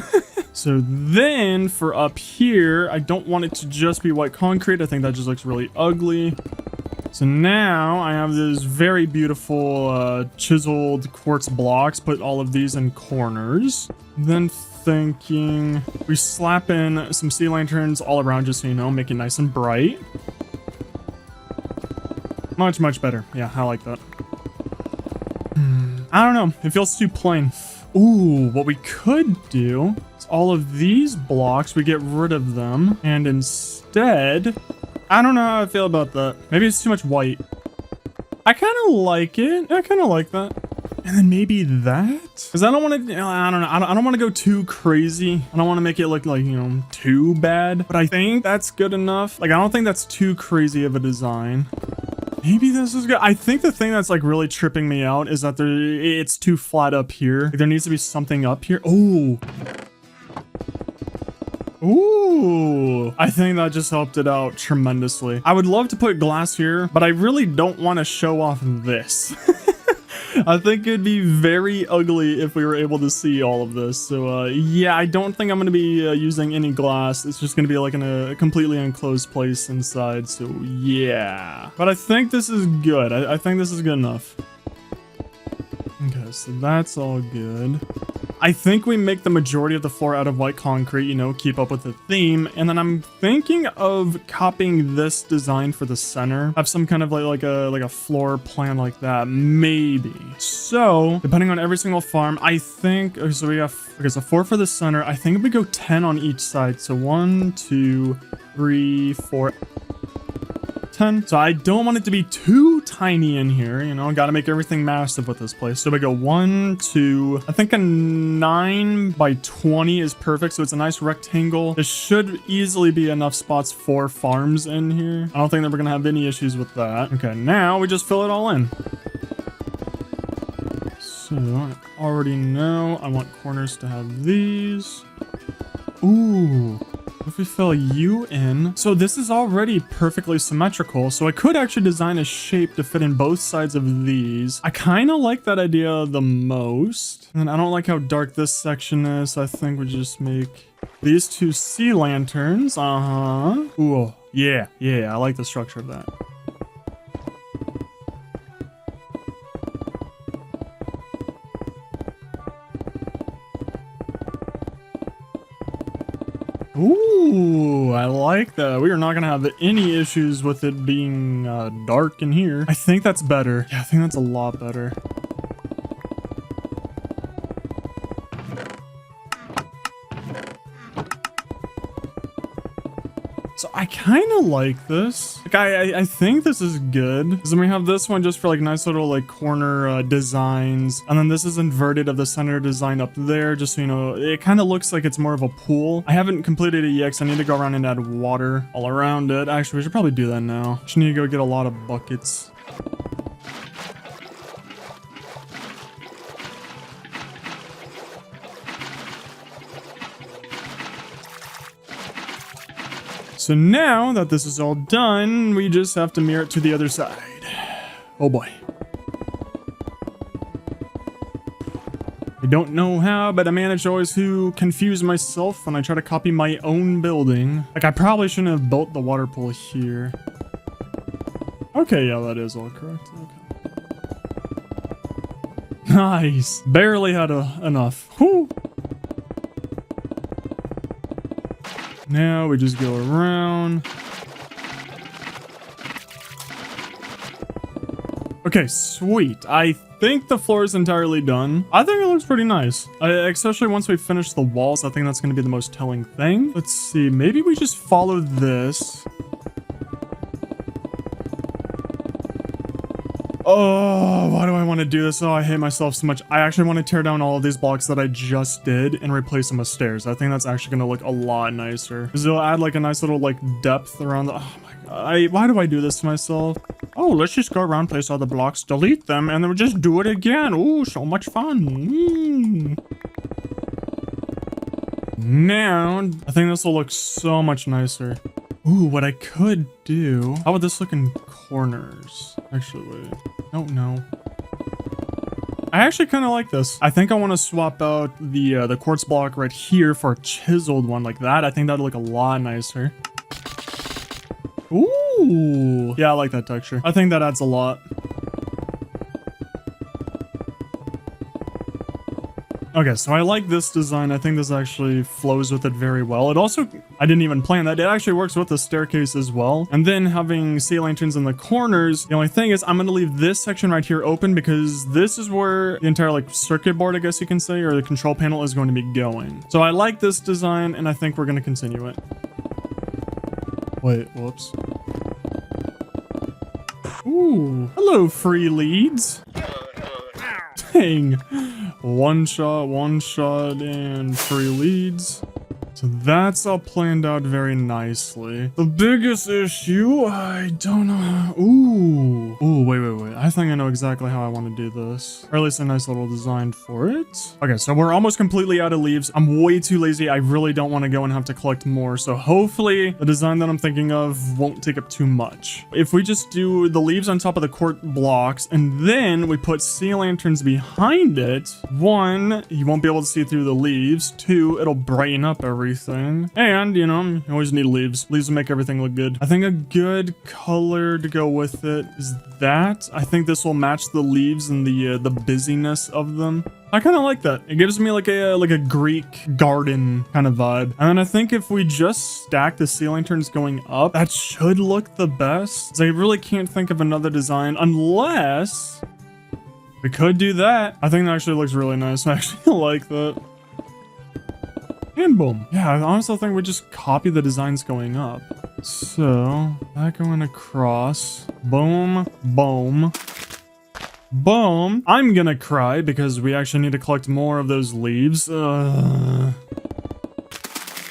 So then for up here, I don't want it to just be white concrete. I think that just looks really ugly. So now I have this very beautiful chiseled quartz blocks, put all of these in corners. Then thinking we slap in some sea lanterns all around just so you know, make it nice and bright. Much better. Yeah, I like that. I don't know. It feels too plain. Ooh, what we could do is all of these blocks, we get rid of them. And instead, I don't know how I feel about that. Maybe it's too much white. I kind of like it. I kind of like that. And then maybe that? Because I don't want to, I don't know. I don't want to go too crazy. I don't want to make it look like, you know, too bad. But I think that's good enough. Like, I don't think that's too crazy of a design. Maybe this is good. I think the thing that's like really tripping me out is that it's too flat up here. Like, there needs to be something up here. Oh. Ooh, I think that just helped it out tremendously. I would love to put glass here, but I really don't want to show off this. I think it'd be very ugly if we were able to see all of this. So yeah, I don't think I'm going to be using any glass. It's just going to be like in a completely enclosed place inside. So yeah, but I think this is good. I think this is good enough. Okay, so that's all good. I think we make the majority of the floor out of white concrete, you know, keep up with the theme. And then I'm thinking of copying this design for the center. Have some kind of like a floor plan like that, maybe. So depending on every single farm, I think, okay, so we have, okay, so 4 for the center. I think if we go 10 on each side. So 1, 2, 3, 4, 10. So I don't want it to be too tiny in here, you know, got to make everything massive with this place. So we go 1, 2, I think a 9 by 20 is perfect. So it's a nice rectangle. There should easily be enough spots for farms in here. I don't think that we're going to have any issues with that. Okay, now we just fill it all in. So I already know I want corners to have these. Ooh. If we fill you in, so this is already perfectly symmetrical, so I could actually design a shape to fit in both sides of these. I kind of like that idea the most, and I don't like how dark this section is, so I think we just make these 2 sea lanterns. Ooh, yeah, I like the structure of that. Ooh, I like that. We are not going to have any issues with it being dark in here. I think that's better. Yeah, I think that's a lot better. So I kind of like this. Like I think this is good. Because then we have this one just for like nice little like corner designs. And then this is inverted of the center design up there. Just so you know, it kind of looks like it's more of a pool. I haven't completed it yet because I need to go around and add water all around it. Actually, we should probably do that now. Just need to go get a lot of buckets. So now that this is all done, we just have to mirror it to the other side. Oh boy. I don't know how, but I managed always to confuse myself when I try to copy my own building. Like, I probably shouldn't have built the water pool here. Okay, yeah, that is all correct. Okay. Nice. Barely had enough. Whew. Now we just go around. Okay, sweet. I think the floor is entirely done. I think it looks pretty nice. Especially once we finish the walls, I think that's going to be the most telling thing. Let's see, maybe we just follow this. Oh, why do I want to do this? Oh, I hate myself so much. I actually want to tear down all of these blocks that I just did and replace them with stairs. I think that's actually going to look a lot nicer. Because it'll add like a nice little like depth around the... Oh my god. Why do I do this to myself? Oh, let's just go around, place all the blocks, delete them, and then we'll just do it again. Ooh, so much fun. Now, I think this will look so much nicer. Ooh, what I could do... How would this look in corners? Actually, wait. Oh, no. I actually kind of like this. I think I want to swap out the quartz block right here for a chiseled one like that. I think that'd look a lot nicer. Ooh. Yeah, I like that texture. I think that adds a lot. Okay, so I like this design. I think this actually flows with it very well. It also, I didn't even plan that. It actually works with the staircase as well. And then having sea lanterns in the corners. The only thing is I'm going to leave this section right here open because this is where the entire like circuit board, I guess you can say, or the control panel is going to be going. So I like this design and I think we're going to continue it. Wait, whoops. Ooh, hello, free leads. Dang. One shot, and free leads. So that's all planned out very nicely. The biggest issue, I don't know. Ooh, wait. I think I know exactly how I want to do this. Or at least a nice little design for it. Okay, so we're almost completely out of leaves. I'm way too lazy. I really don't want to go and have to collect more. So hopefully the design that I'm thinking of won't take up too much. If we just do the leaves on top of the quart blocks and then we put sea lanterns behind it, 1, you won't be able to see through the leaves. 2, it'll brighten up everything. And, you know, you always need leaves. Leaves will make everything look good. I think a good color to go with it is that. I think this will match the leaves and the busyness of them. I kind of like that. It gives me like a Greek garden kind of vibe. And then I think if we just stack the sea lanterns going up, that should look the best. So I really can't think of another design unless we could do that. I think that actually looks really nice. I actually like that. And boom. Yeah, I honestly think we just copy the designs going up. So, that going across. Boom, boom, boom. I'm gonna cry because we actually need to collect more of those leaves.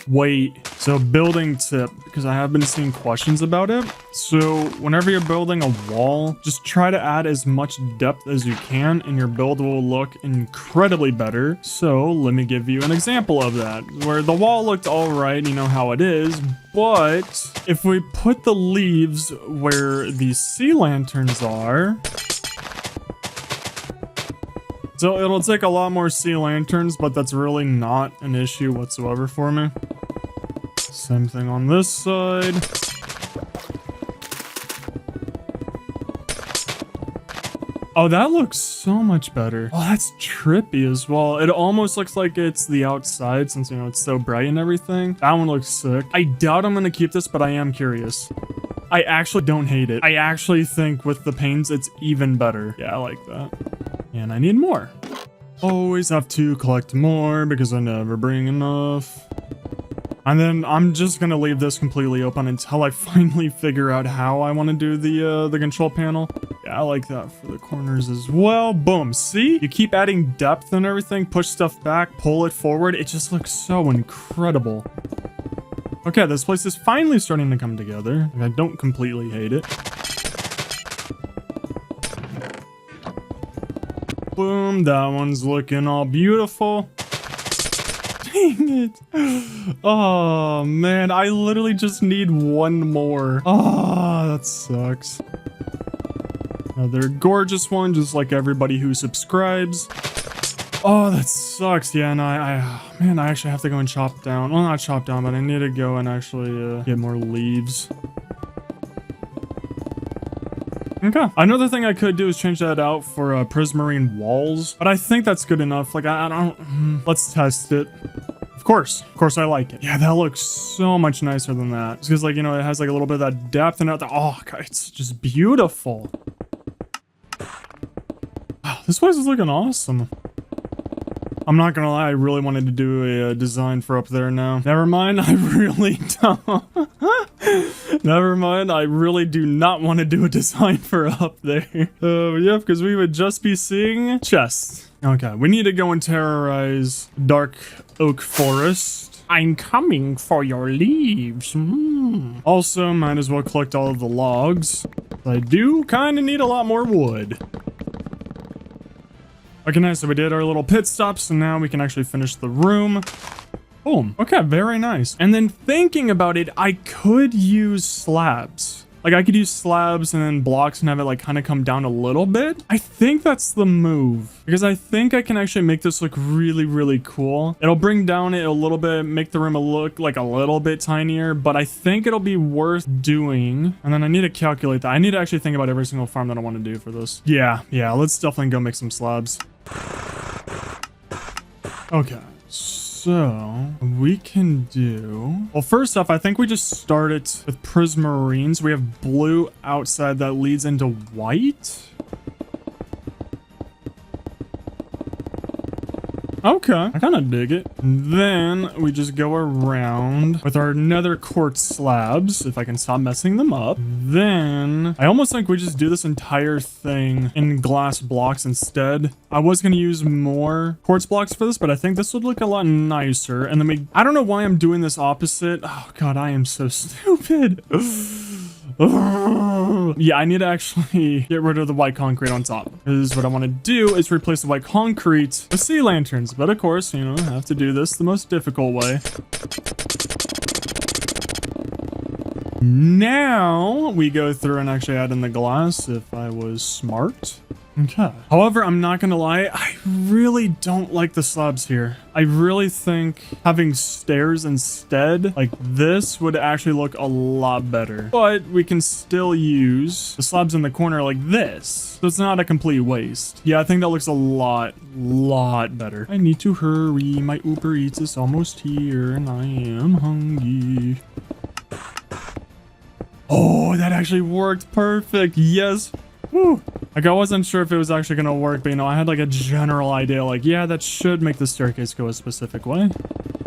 Wait. So, building tip, because I have been seeing questions about it. So, whenever you're building a wall, just try to add as much depth as you can, and your build will look incredibly better. So, let me give you an example of that. Where the wall looked alright, you know how it is, but if we put the leaves where the sea lanterns are... So, it'll take a lot more sea lanterns, but that's really not an issue whatsoever for me. Same thing on this side. Oh, that looks so much better. Oh, that's trippy as well. It almost looks like it's the outside since, you know, it's so bright and everything. That one looks sick. I doubt I'm going to keep this, but I am curious. I actually don't hate it. I actually think with the panes, it's even better. Yeah, I like that. And I need more. Always have to collect more because I never bring enough. And then I'm just gonna leave this completely open until I finally figure out how I want to do the control panel. Yeah, I like that for the corners as well. Boom. See? You keep adding depth and everything, push stuff back, pull it forward. It just looks so incredible. Okay, this place is finally starting to come together. I don't completely hate it. Boom, that one's looking all beautiful. Dang it. Oh, man, I literally just need one more. Oh, that sucks. Another gorgeous one, just like everybody who subscribes. Oh, that sucks. Yeah, and man, I actually have to go and chop down. Well, not chop down, but I need to go and actually get more leaves. Okay. Another thing I could do is change that out for prismarine walls, but I think that's good enough. Like, I don't... Let's test it. Of course I like it. Yeah, that looks so much nicer than that. It's because, like, you know, it has like a little bit of that depth and that. Oh, God, it's just beautiful. Wow, this place is looking awesome. I'm not gonna lie, I really wanted to do a design for up there now. Never mind, I really don't. Never mind, I really do not want to do a design for up there. Yeah, because we would just be seeing chests. Okay, we need to go and terrorize Dark Oak Forest. I'm coming for your leaves. Also, might as well collect all of the logs. I do kind of need a lot more wood. Okay, nice. So we did our little pit stops, and now we can actually finish the room. Boom. Okay, very nice. And then thinking about it, I could use slabs. Like, I could use slabs and then blocks and have it, like, kind of come down a little bit. I think that's the move. Because I think I can actually make this look really, really cool. It'll bring down it a little bit, make the room look like a little bit tinier, but I think it'll be worth doing. And then I need to calculate that. I need to actually think about every single farm that I want to do for this. Yeah, let's definitely go make some slabs. Okay. So, we can do... Well, first off, I think we just start it with prismarines. We have blue outside that leads into white. Okay, I kind of dig it. Then we just go around with our nether quartz slabs, if I can stop messing them up. Then I almost think we just do this entire thing in glass blocks instead. I was going to use more quartz blocks for this, but I think this would look a lot nicer. And then I don't know why I'm doing this opposite. Oh God, I am so stupid. Yeah, I need to actually get rid of the white concrete on top. Because what I want to do is replace the white concrete with sea lanterns. But of course, you know, I have to do this the most difficult way. Now we go through and actually add in the glass if I was smart. Okay. However, I'm not gonna lie, I really don't like the slabs here. I really think having stairs instead, like this, would actually look a lot better. But we can still use the slabs in the corner like this. So it's not a complete waste. Yeah, I think that looks a lot better. I need to hurry. My Uber Eats is almost here and I am hungry. Oh, that actually worked perfect. Yes. Woo. Like, I wasn't sure if it was actually gonna work, but you know, I had like a general idea, like, yeah, that should make the staircase go a specific way.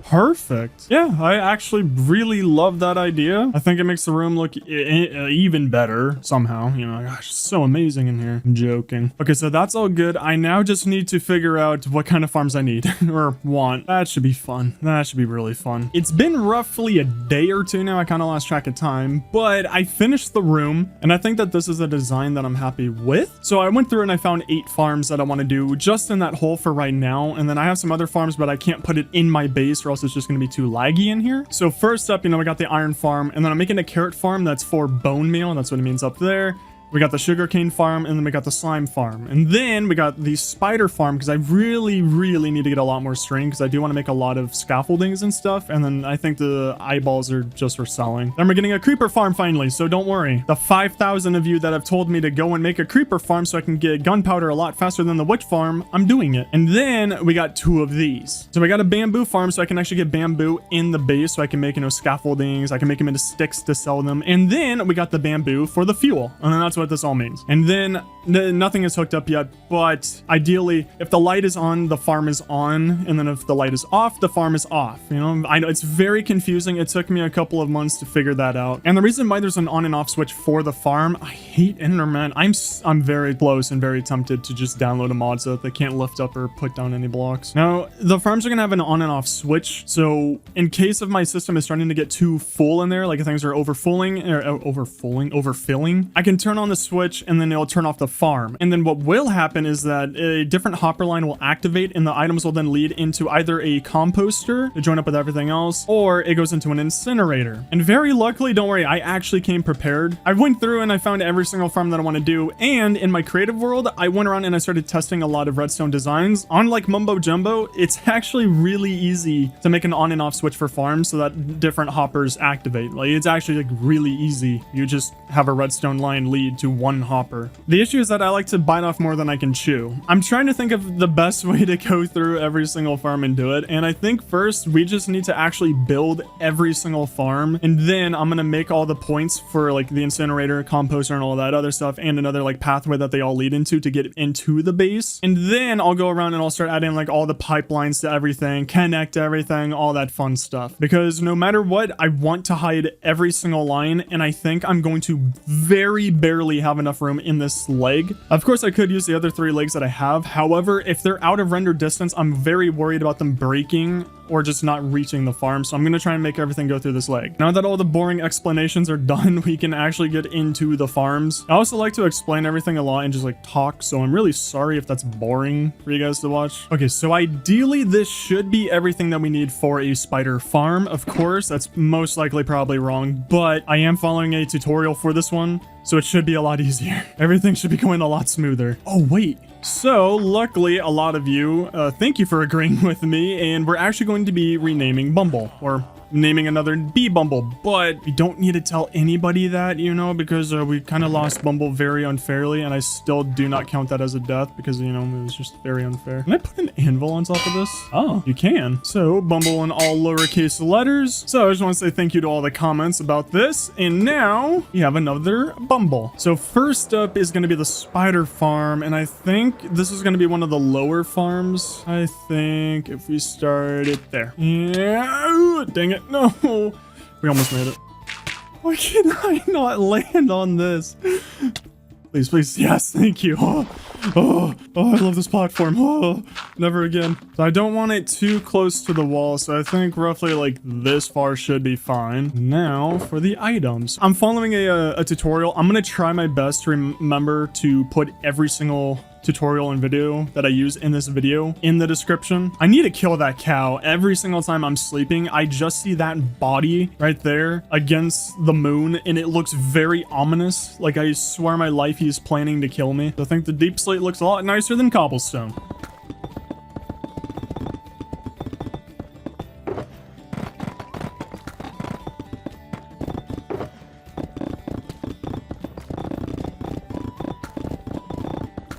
Perfect. Yeah, I actually really love that idea. I think it makes the room look even better somehow. You know, gosh, it's so amazing in here. I'm joking. Okay, so that's all good. I now just need to figure out what kind of farms I need or want. That should be fun. That should be really fun. It's been roughly a day or two now. I kind of lost track of time, but I finished the room and I think that this is a design that I'm happy with. So I went through and I found 8 farms that I want to do just in that hole for right now. And then I have some other farms, but I can't put it in my base or else it's just going to be too laggy in here. So first up, you know, we got the iron farm, and then I'm making a carrot farm that's for bone meal, and that's what it means up there. We got the sugarcane farm, and then we got the slime farm. And then we got the spider farm, because I really need to get a lot more string, because I do want to make a lot of scaffoldings and stuff. And then I think the eyeballs are just for selling. Then we're getting a creeper farm finally, so don't worry. The 5,000 of you that have told me to go and make a creeper farm so I can get gunpowder a lot faster than the witch farm, I'm doing it. And then we got 2 of these. So we got a bamboo farm, so I can actually get bamboo in the base, so I can make, you know, scaffoldings. I can make them into sticks to sell them. And then we got the bamboo for the fuel. And then that's what this all means. And then Nothing is hooked up yet, but ideally, if the light is on, the farm is on, and then if the light is off, the farm is off. You know, I know it's very confusing. It took me a couple of months to figure that out. And the reason why there's an on and off switch for the farm, I hate Enderman. I'm very close and very tempted to just download a mod so that they can't lift up or put down any blocks. Now, the farms are gonna have an on and off switch, so in case of my system is starting to get too full in there, like if things are overfilling, I can turn on the switch and then it'll turn off the farm. And then what will happen is that a different hopper line will activate and the items will then lead into either a composter to join up with everything else, or it goes into an incinerator. And very luckily, don't worry, I actually came prepared. I went through and I found every single farm that I want to do, and in my creative world, I went around and I started testing a lot of redstone designs. Unlike Mumbo Jumbo, it's actually really easy to make an on and off switch for farms so that different hoppers activate. Like, it's actually like really easy. You just have a redstone line lead to one hopper. The issue is that I like to bite off more than I can chew. I'm trying to think of the best way to go through every single farm and do it, and I think first we just need to actually build every single farm, and then I'm gonna make all the points for like the incinerator, composter, and all that other stuff, and another like pathway that they all lead into to get into the base. And then I'll go around and I'll start adding like all the pipelines to everything, connect everything, all that fun stuff. Because no matter what, I want to hide every single line, and I think I'm going to very barely have enough room in this leg. Of course, I could use the other 3 legs that I have. However, if they're out of render distance, I'm very worried about them breaking or just not reaching the farm, so I'm gonna try and make everything go through this leg. Now that all the boring explanations are done, we can actually get into the farms. I also like to explain everything a lot and just like talk, so I'm really sorry if that's boring for you guys to watch. Okay, so ideally this should be everything that we need for a spider farm. Of course, that's most likely probably wrong, but I am following a tutorial for this one, so it should be a lot easier. Everything should be going a lot smoother. Oh, wait. So, luckily, a lot of you, thank you for agreeing with me, and we're actually going to be renaming Bumble, or naming another Bee Bumble, but we don't need to tell anybody that, you know, because we kind of lost Bumble very unfairly, and I still do not count that as a death because, you know, it was just very unfair. Can I put an anvil on top of this? Oh, you can. So, Bumble in all lowercase letters. So, I just want to say thank you to all the comments about this, and now we have another Bumble. So, first up is going to be the spider farm, and I think this is going to be one of the lower farms. I think if we start it there. Yeah, dang it. No, we almost made it. Why can I not land on this? Please, please. Yes, thank you. Oh, I love this platform. Oh, never again. So I don't want it too close to the wall, so I think roughly like this far should be fine. Now for the items. I'm following a tutorial. I'm going to try my best to remember to put every single tutorial and video that I use in this video in the description. I need to kill that cow. Every single time I'm sleeping, I just see that body right there against the moon, and it looks very ominous. Like, I swear my life he's planning to kill me. I think the deep slate looks a lot nicer than cobblestone.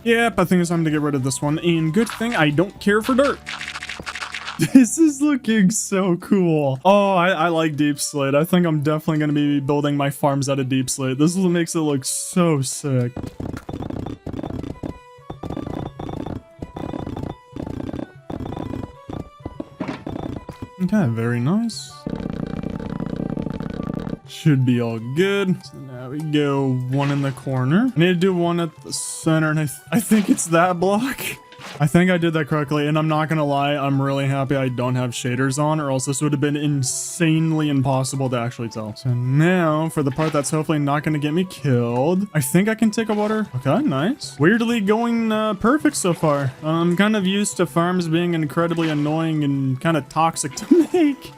Yep, I think it's time to get rid of this one, and good thing I don't care for dirt. This is looking so cool. Oh, I like deep slate. I think I'm definitely going to be building my farms out of deep slate. This is what makes it look so sick. Okay, very nice. Should be all good. So now we go one in the corner. I need to do one at the center, and I think it's that block. I think I did that correctly, and I'm not gonna lie, I'm really happy I don't have shaders on, or else this would have been insanely impossible to actually tell. So now, for the part that's hopefully not gonna get me killed, I think I can take a water. Okay, nice. Weirdly going perfect so far. I'm kind of used to farms being incredibly annoying and kind of toxic to make.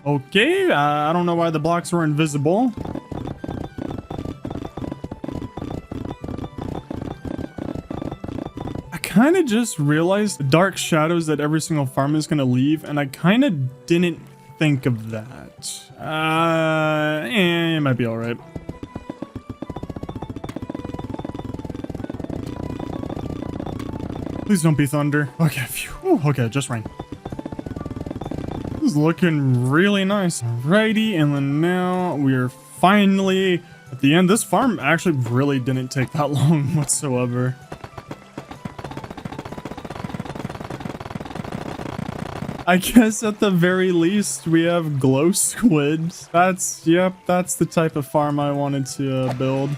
Okay, I don't know why the blocks were invisible. I kind of just realized the dark shadows that every single farm is going to leave, and I kind of didn't think of that. It might be all right. Please don't be thunder. Okay, phew. Okay, just rain. This is looking really nice. Alrighty, and then now we are finally, at the end, this farm actually really didn't take that long whatsoever. I guess at the very least, we have glow squids. Yep, that's the type of farm I wanted to build.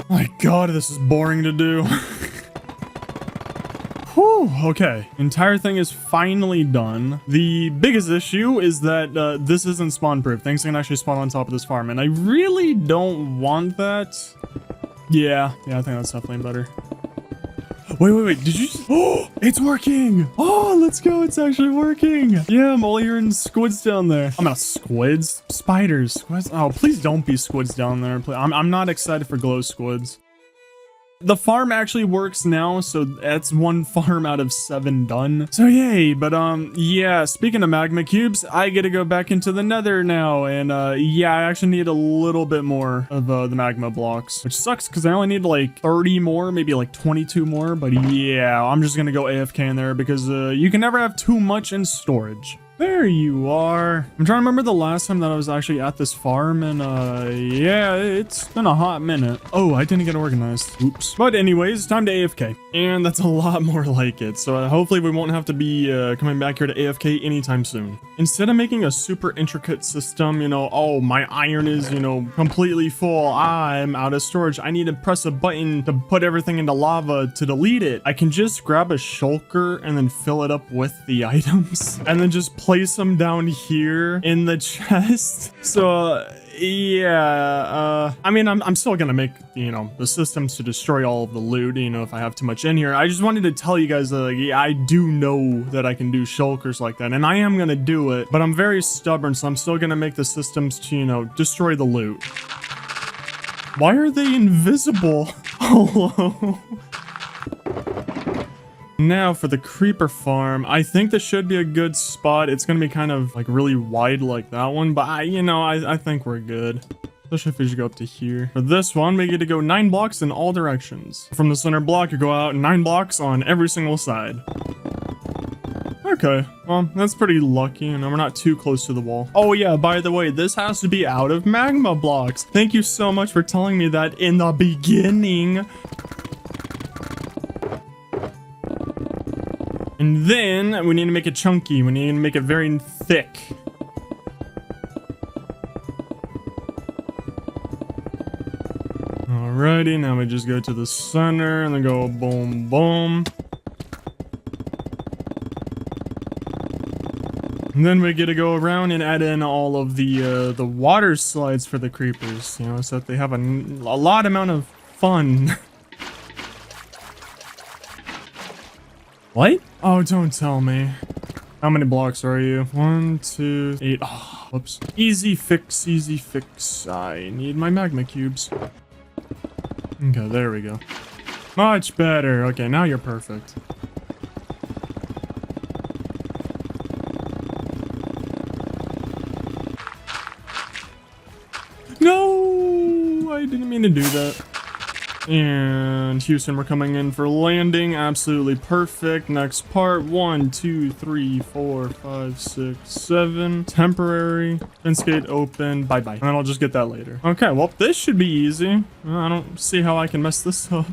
My God, this is boring to do. Whew, okay. Entire thing is finally done. The biggest issue is that this isn't spawn proof. Things can actually spawn on top of this farm, and I really don't want that. Yeah, I think that's definitely better. Wait, did you just... Oh, it's working! Oh, let's go, it's actually working! Yeah, I'm only hearing squids down there. I'm not squids, spiders, squids. Oh, please don't be squids down there. I'm not excited for glow squids. The farm actually works now, so that's 1 farm out of 7 done. So yay, but yeah, speaking of magma cubes, I get to go back into the nether now, and yeah, I actually need a little bit more of the magma blocks, which sucks because I only need like 30 more, maybe like 22 more, but yeah, I'm just gonna go AFK in there because you can never have too much in storage. There you are. I'm trying to remember the last time that I was actually at this farm, and yeah, it's been a hot minute. Oh, I didn't get organized. Oops. But anyways, time to AFK. And that's a lot more like it, so hopefully we won't have to be coming back here to AFK anytime soon. Instead of making a super intricate system, you know, oh, my iron is, you know, completely full, I'm out of storage, I need to press a button to put everything into lava to delete it, I can just grab a shulker and then fill it up with the items, and then just place them down here in the chest. So yeah, I mean, I'm still gonna make, you know, the systems to destroy all of the loot, you know, if I have too much in here. I just wanted to tell you guys that, yeah, I do know that I can do shulkers like that, and I am gonna do it, but I'm very stubborn, so I'm still gonna make the systems to, you know, destroy the loot. Why are they invisible? Hello? Now for the creeper farm, I think this should be a good spot. It's gonna be kind of like really wide like that one, but I think we're good. Especially if we should go up to here. For this one, we get to go 9 blocks in all directions. From the center block, you go out 9 blocks on every single side. Okay, well, that's pretty lucky, and we're not too close to the wall. Oh yeah, by the way, this has to be out of magma blocks. Thank you so much for telling me that in the beginning. And then we need to make it chunky. We need to make it very thick. Alrighty, now we just go to the center and then go boom, boom. And then we get to go around and add in all of the water slides for the creepers, you know, so that they have a lot amount of fun. What? Oh, don't tell me. How many blocks are you? 1, 2, 8. Oh, whoops. Easy fix, easy fix. I need my magma cubes. Okay, there we go. Much better. Okay, now you're perfect. No! I didn't mean to do that. And Houston, we're coming in for landing. Absolutely perfect. Next part. 1, 2, 3, 4, 5, 6, 7. Temporary. Fence gate open. Bye bye. And then I'll just get that later. Okay, well, this should be easy. I don't see how I can mess this up.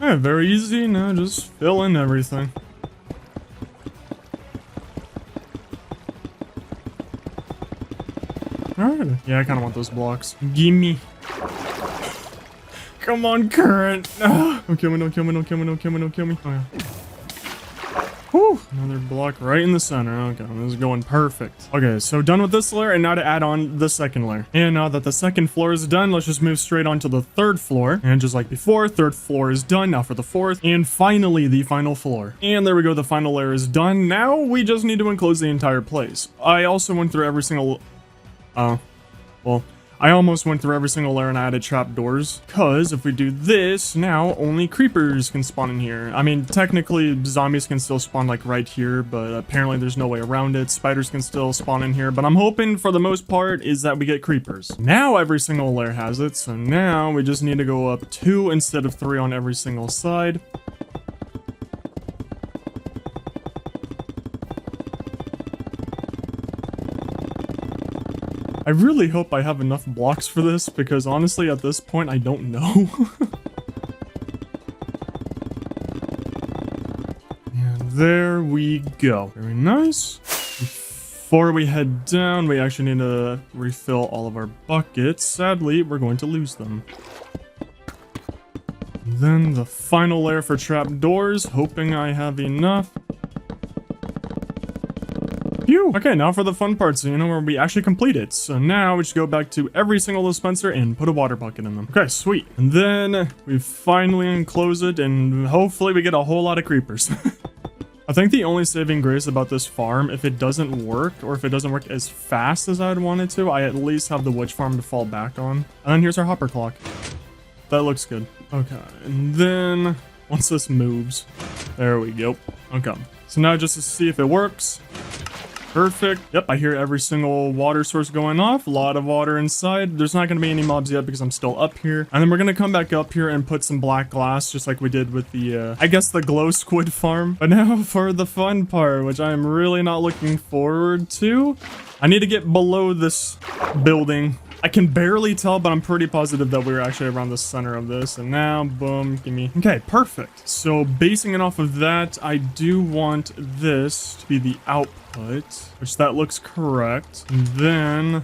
Yeah, very easy. Now just fill in everything. Alright. Yeah, I kind of want those blocks. Gimme. Come on, current. Don't kill me, don't kill me, don't kill me, don't kill me, don't kill me. Oh, yeah. Whew. Another block right in the center. Okay, this is going perfect. Okay, so done with this layer, and now to add on the second layer. And now that the second floor is done, let's just move straight on to the third floor. And just like before, third floor is done. Now for the fourth, and finally the final floor. And there we go, the final layer is done. Now we just need to enclose the entire place. I also went through every single... well, I almost went through every single layer and I added trapdoors. Because if we do this, now only creepers can spawn in here. I mean, technically, zombies can still spawn like right here, but apparently there's no way around it. Spiders can still spawn in here, but I'm hoping for the most part is that we get creepers. Now every single layer has it, so now we just need to go up 2 instead of 3 on every single side. I really hope I have enough blocks for this, because honestly, at this point, I don't know. And there we go. Very nice. Before we head down, we actually need to refill all of our buckets. Sadly, we're going to lose them. Then the final layer for trapdoors, hoping I have enough. Phew. Okay, now for the fun part, so you know where we actually complete it. So now we just go back to every single dispenser and put a water bucket in them. Okay, sweet. And then we finally enclose it and hopefully we get a whole lot of creepers. I think the only saving grace about this farm, if it doesn't work or if it doesn't work as fast as I'd want it to, I at least have the witch farm to fall back on. And then here's our hopper clock. That looks good. Okay, and then once this moves, there we go. Okay, so now just to see if it works. Perfect. Yep, I hear every single water source going off. A lot of water inside. There's not going to be any mobs yet because I'm still up here. And then we're going to come back up here and put some black glass, just like we did with the, I guess the glow squid farm. But now for the fun part, which I'm really not looking forward to. I need to get below this building. I can barely tell, but I'm pretty positive that we're actually around the center of this. And now, boom, gimme. Okay, perfect. So basing it off of that, I do want this to be the output, which that looks correct. And then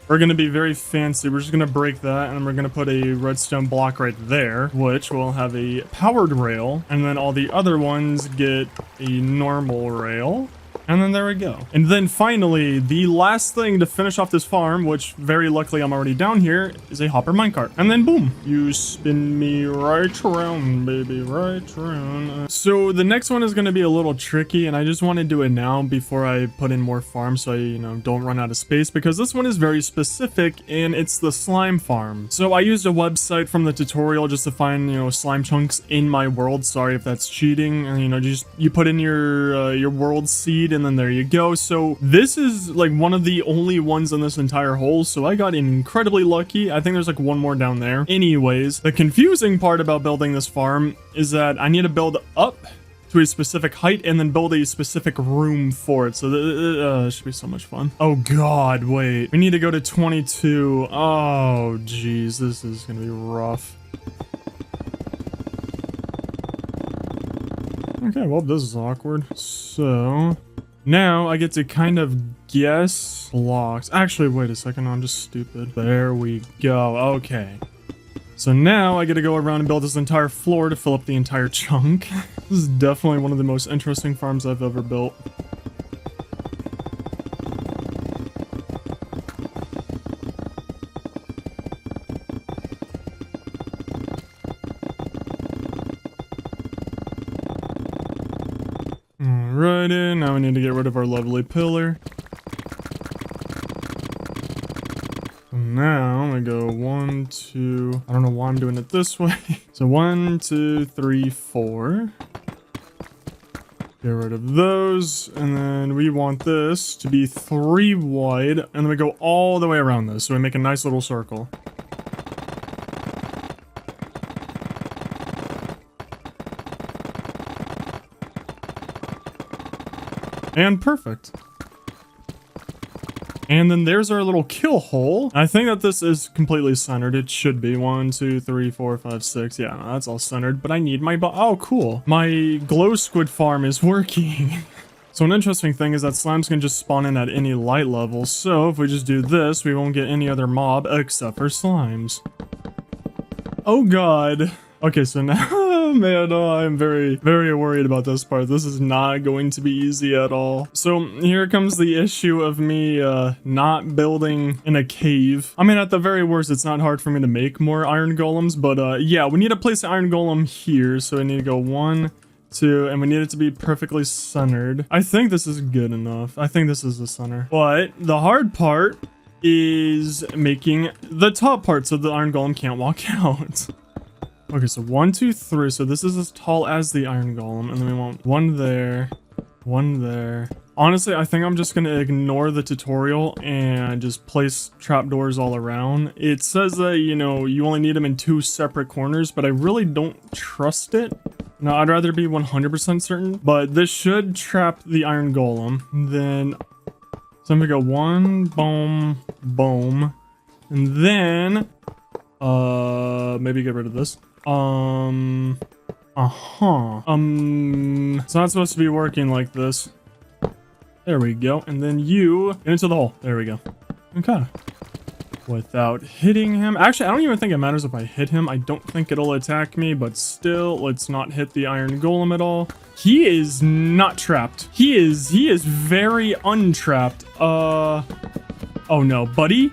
we're going to be very fancy. We're just going to break that, and then we're going to put a redstone block right there, which will have a powered rail. And then all the other ones get a normal rail. And then there we go. And then finally, the last thing to finish off this farm, which very luckily I'm already down here, is a hopper minecart. And then boom, you spin me right around, baby, right around. So the next one is going to be a little tricky, and I just want to do it now before I put in more farms so I, don't run out of space, because this one is very specific, and it's the slime farm. So I used a website from the tutorial just to find, slime chunks in my world. Sorry if that's cheating. And, you put in your world seed, and then there you go. So this is like one of the only ones in this entire hole, so I got incredibly lucky. I think there's like one more down there. Anyways, the confusing part about building this farm is that I need to build up to a specific height and then build a specific room for it. So this should be so much fun. Oh god, wait, we need to go to 22. Oh geez, this is gonna be rough. Okay, well, this is awkward. So now I get to kind of guess blocks. Actually, wait a second. I'm just stupid. There we go. Okay. So now I get to go around and build this entire floor to fill up the entire chunk. This is definitely one of the most interesting farms I've ever built. Alrighty, now we need to get rid of our lovely pillar. So now we go 1, 2, I don't know why I'm doing it this way. So 1, 2, 3, 4. Get rid of those, and then we want this to be 3 wide, and then we go all the way around this, so we make a nice little circle. And perfect. And then there's our little kill hole. I think that this is completely centered. It should be 1, 2, 3, 4, 5, 6. Yeah, no, that's all centered, but I need my oh, cool. My glow squid farm is working. So an interesting thing is that slimes can just spawn in at any light level. So if we just do this, we won't get any other mob except for slimes. Oh god. Okay, so now, man, I'm very, very worried about this part. This is not going to be easy at all. So here comes the issue of me not building in a cave. I mean, at the very worst, it's not hard for me to make more iron golems, but yeah, we need to place an iron golem here. So I need to go 1, 2, and we need it to be perfectly centered. I think this is good enough. I think this is the center. But the hard part is making the top part so the iron golem can't walk out. Okay, so 1, 2, 3. So this is as tall as the iron golem. And then we want one there, one there. Honestly, I think I'm just going to ignore the tutorial and just place trapdoors all around. It says that, you know, you only need them in 2 separate corners, but I really don't trust it. No, I'd rather be 100% certain, but this should trap the iron golem. And then, so I'm going to go 1, boom, boom. And then, maybe get rid of this. It's not supposed to be working like this. There we go. And then you get into the hole. There we go. Okay. Without hitting him. Actually, I don't even think it matters if I hit him. I don't think it'll attack me, but still, let's not hit the iron golem at all. He is not trapped. He is very untrapped. Oh no, buddy,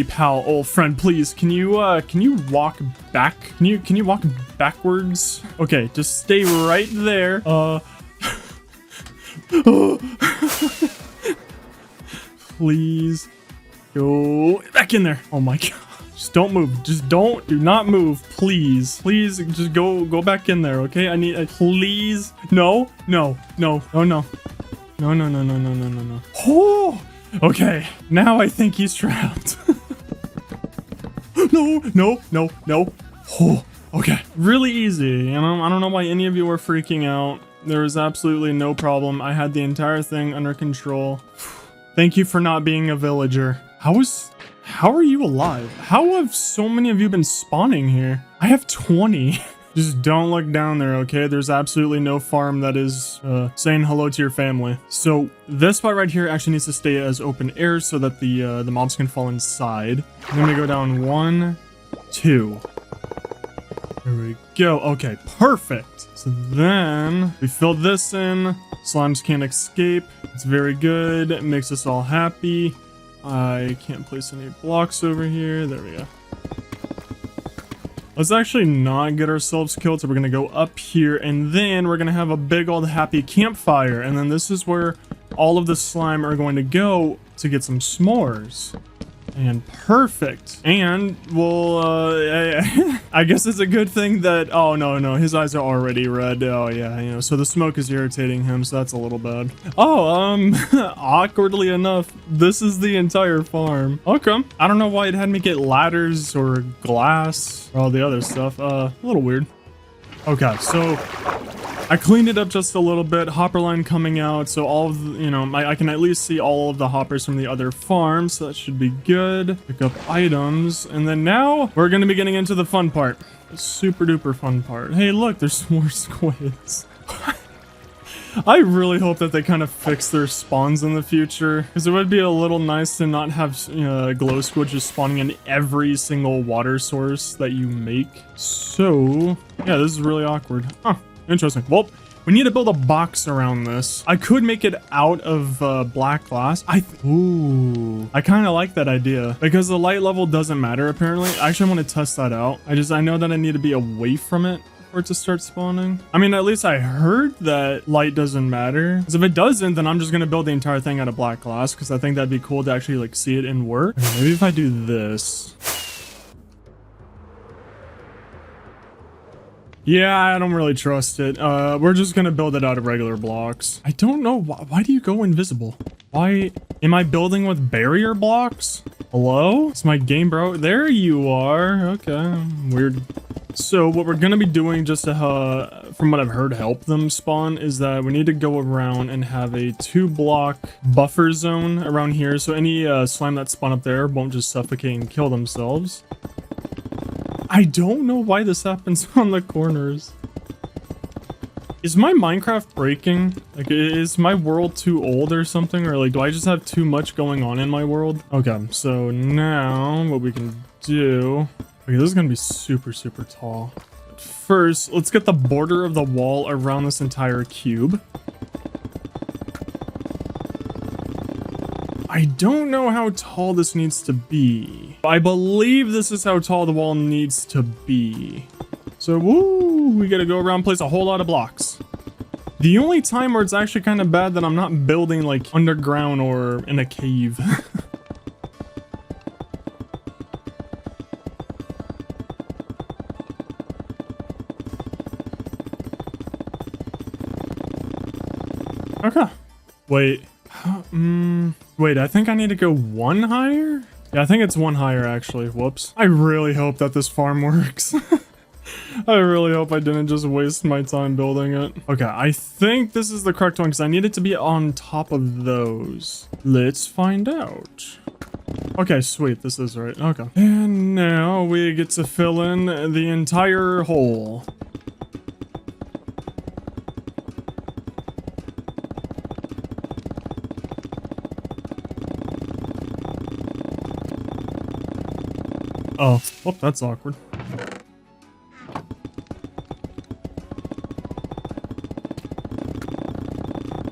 pal, old friend, please, can you walk back? Can you walk backwards? Okay, just stay right there. Please go back in there. Oh my god. Just don't move. Do not move. Please. Please just go back in there, okay? I need please. No. Oh, okay. Now I think he's trapped. No. Oh, okay. Really easy. You know, I don't know why any of you were freaking out. There was absolutely no problem. I had the entire thing under control. Thank you for not being a villager. How are you alive? How have so many of you been spawning here? I have 20. Just don't look down there, okay? There's absolutely no farm that is saying hello to your family. So this spot right here actually needs to stay as open air so that the mobs can fall inside. And then we go down 1, 2. There we go. Okay, perfect. So then we fill this in. Slimes can't escape. It's very good. It makes us all happy. I can't place any blocks over here. There we go. Let's actually not get ourselves killed. So we're going to go up here and then we're going to have a big old happy campfire. And then this is where all of the slime are going to go to get some s'mores. And perfect. And we'll, I guess it's a good thing that, oh no, his eyes are already red. Oh yeah, you know, so the smoke is irritating him, so that's a little bad. Oh, awkwardly enough, this is the entire farm. Okay. I don't know why it had me get ladders or glass or all the other stuff. A little weird. Okay, so I cleaned it up just a little bit. Hopper line coming out, so all of the, you know, I can at least see all of the hoppers from the other farm, so that should be good. Pick up items, and then now we're going to be getting into the fun part. The super duper fun part. Hey, look, there's more squids. I really hope that they kind of fix their spawns in the future, because it would be a little nice to not have glow squid just spawning in every single water source that you make. So, yeah, this is really awkward. Huh, interesting. Well, we need to build a box around this. I could make it out of black glass. Ooh, I kind of like that idea because the light level doesn't matter apparently. I actually want to test that out. I know that I need to be away from it for it to start spawning. I mean, at least I heard that light doesn't matter. Because if it doesn't, then I'm just going to build the entire thing out of black glass because I think that'd be cool to actually like see it in work. Maybe if I do this. Yeah, I don't really trust it. We're just gonna build it out of regular blocks. I don't know why do you go invisible? Why am I building with barrier blocks? Hello? It's my game, bro. There you are. Okay, weird. So what we're gonna be doing just to, from what I've heard, help them spawn is that we need to go around and have a 2-block buffer zone around here. So any slime that spawn up there won't just suffocate and kill themselves. I don't know why this happens on the corners. Is my Minecraft breaking? Like, is my world too old or something? Or like, do I just have too much going on in my world? Okay, so now what we can do... Okay, this is gonna be super, super tall. But first, let's get the border of the wall around this entire cube. I don't know how tall this needs to be. I believe this is how tall the wall needs to be. So, woo, we gotta go around, place a whole lot of blocks. The only time where it's actually kind of bad that I'm not building like underground or in a cave. Okay. Wait. Wait, I think I need to go one higher? Yeah, I think it's one higher, actually. Whoops. I really hope that this farm works. I really hope I didn't just waste my time building it. Okay, I think this is the correct one because I need it to be on top of those. Let's find out. Okay, sweet. This is right. Okay. And now we get to fill in the entire hole. Oh, whoop, that's awkward.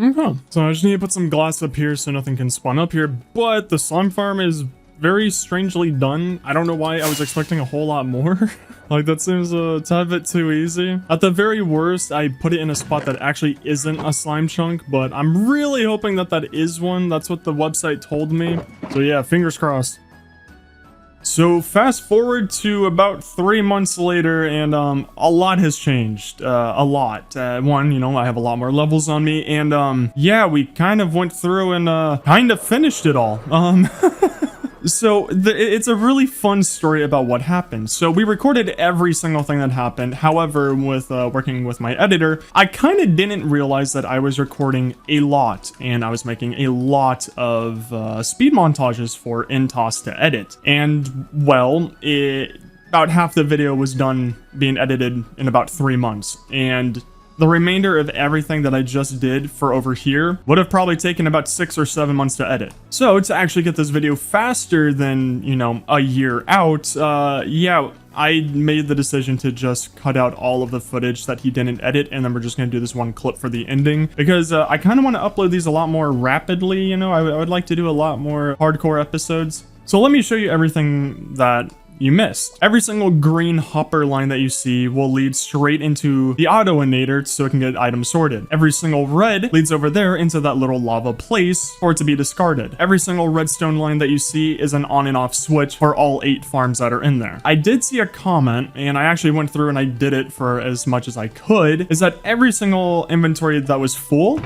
Okay, so I just need to put some glass up here so nothing can spawn up here, but the slime farm is very strangely done. I don't know why I was expecting a whole lot more. Like, that seems a tad bit too easy. At the very worst, I put it in a spot that actually isn't a slime chunk, but I'm really hoping that that is one. That's what the website told me. So yeah, fingers crossed. So fast forward to about 3 months later, and a lot has changed. A lot. One, you know, I have a lot more levels on me, and yeah, we kind of went through and kind of finished it all. So it's a really fun story about what happened. So we recorded every single thing that happened. However, with working with my editor, I kind of didn't realize that I was recording a lot, and I was making a lot of speed montages for Intos to edit. And well, about half the video was done being edited in about 3 months, and the remainder of everything that I just did for over here would have probably taken about 6 or 7 months to edit. So to actually get this video faster than, you know, a year out, yeah, I made the decision to just cut out all of the footage that he didn't edit, and then we're just going to do this one clip for the ending, because I kind of want to upload these a lot more rapidly, you know. I would like to do a lot more hardcore episodes. So let me show you everything that you missed. Every single green hopper line that you see will lead straight into the autoinator so it can get items sorted. Every single red leads over there into that little lava place for it to be discarded. Every single redstone line that you see is an on and off switch for all 8 farms that are in there. I did see a comment, and I actually went through and I did it for as much as I could, is that every single inventory that was full,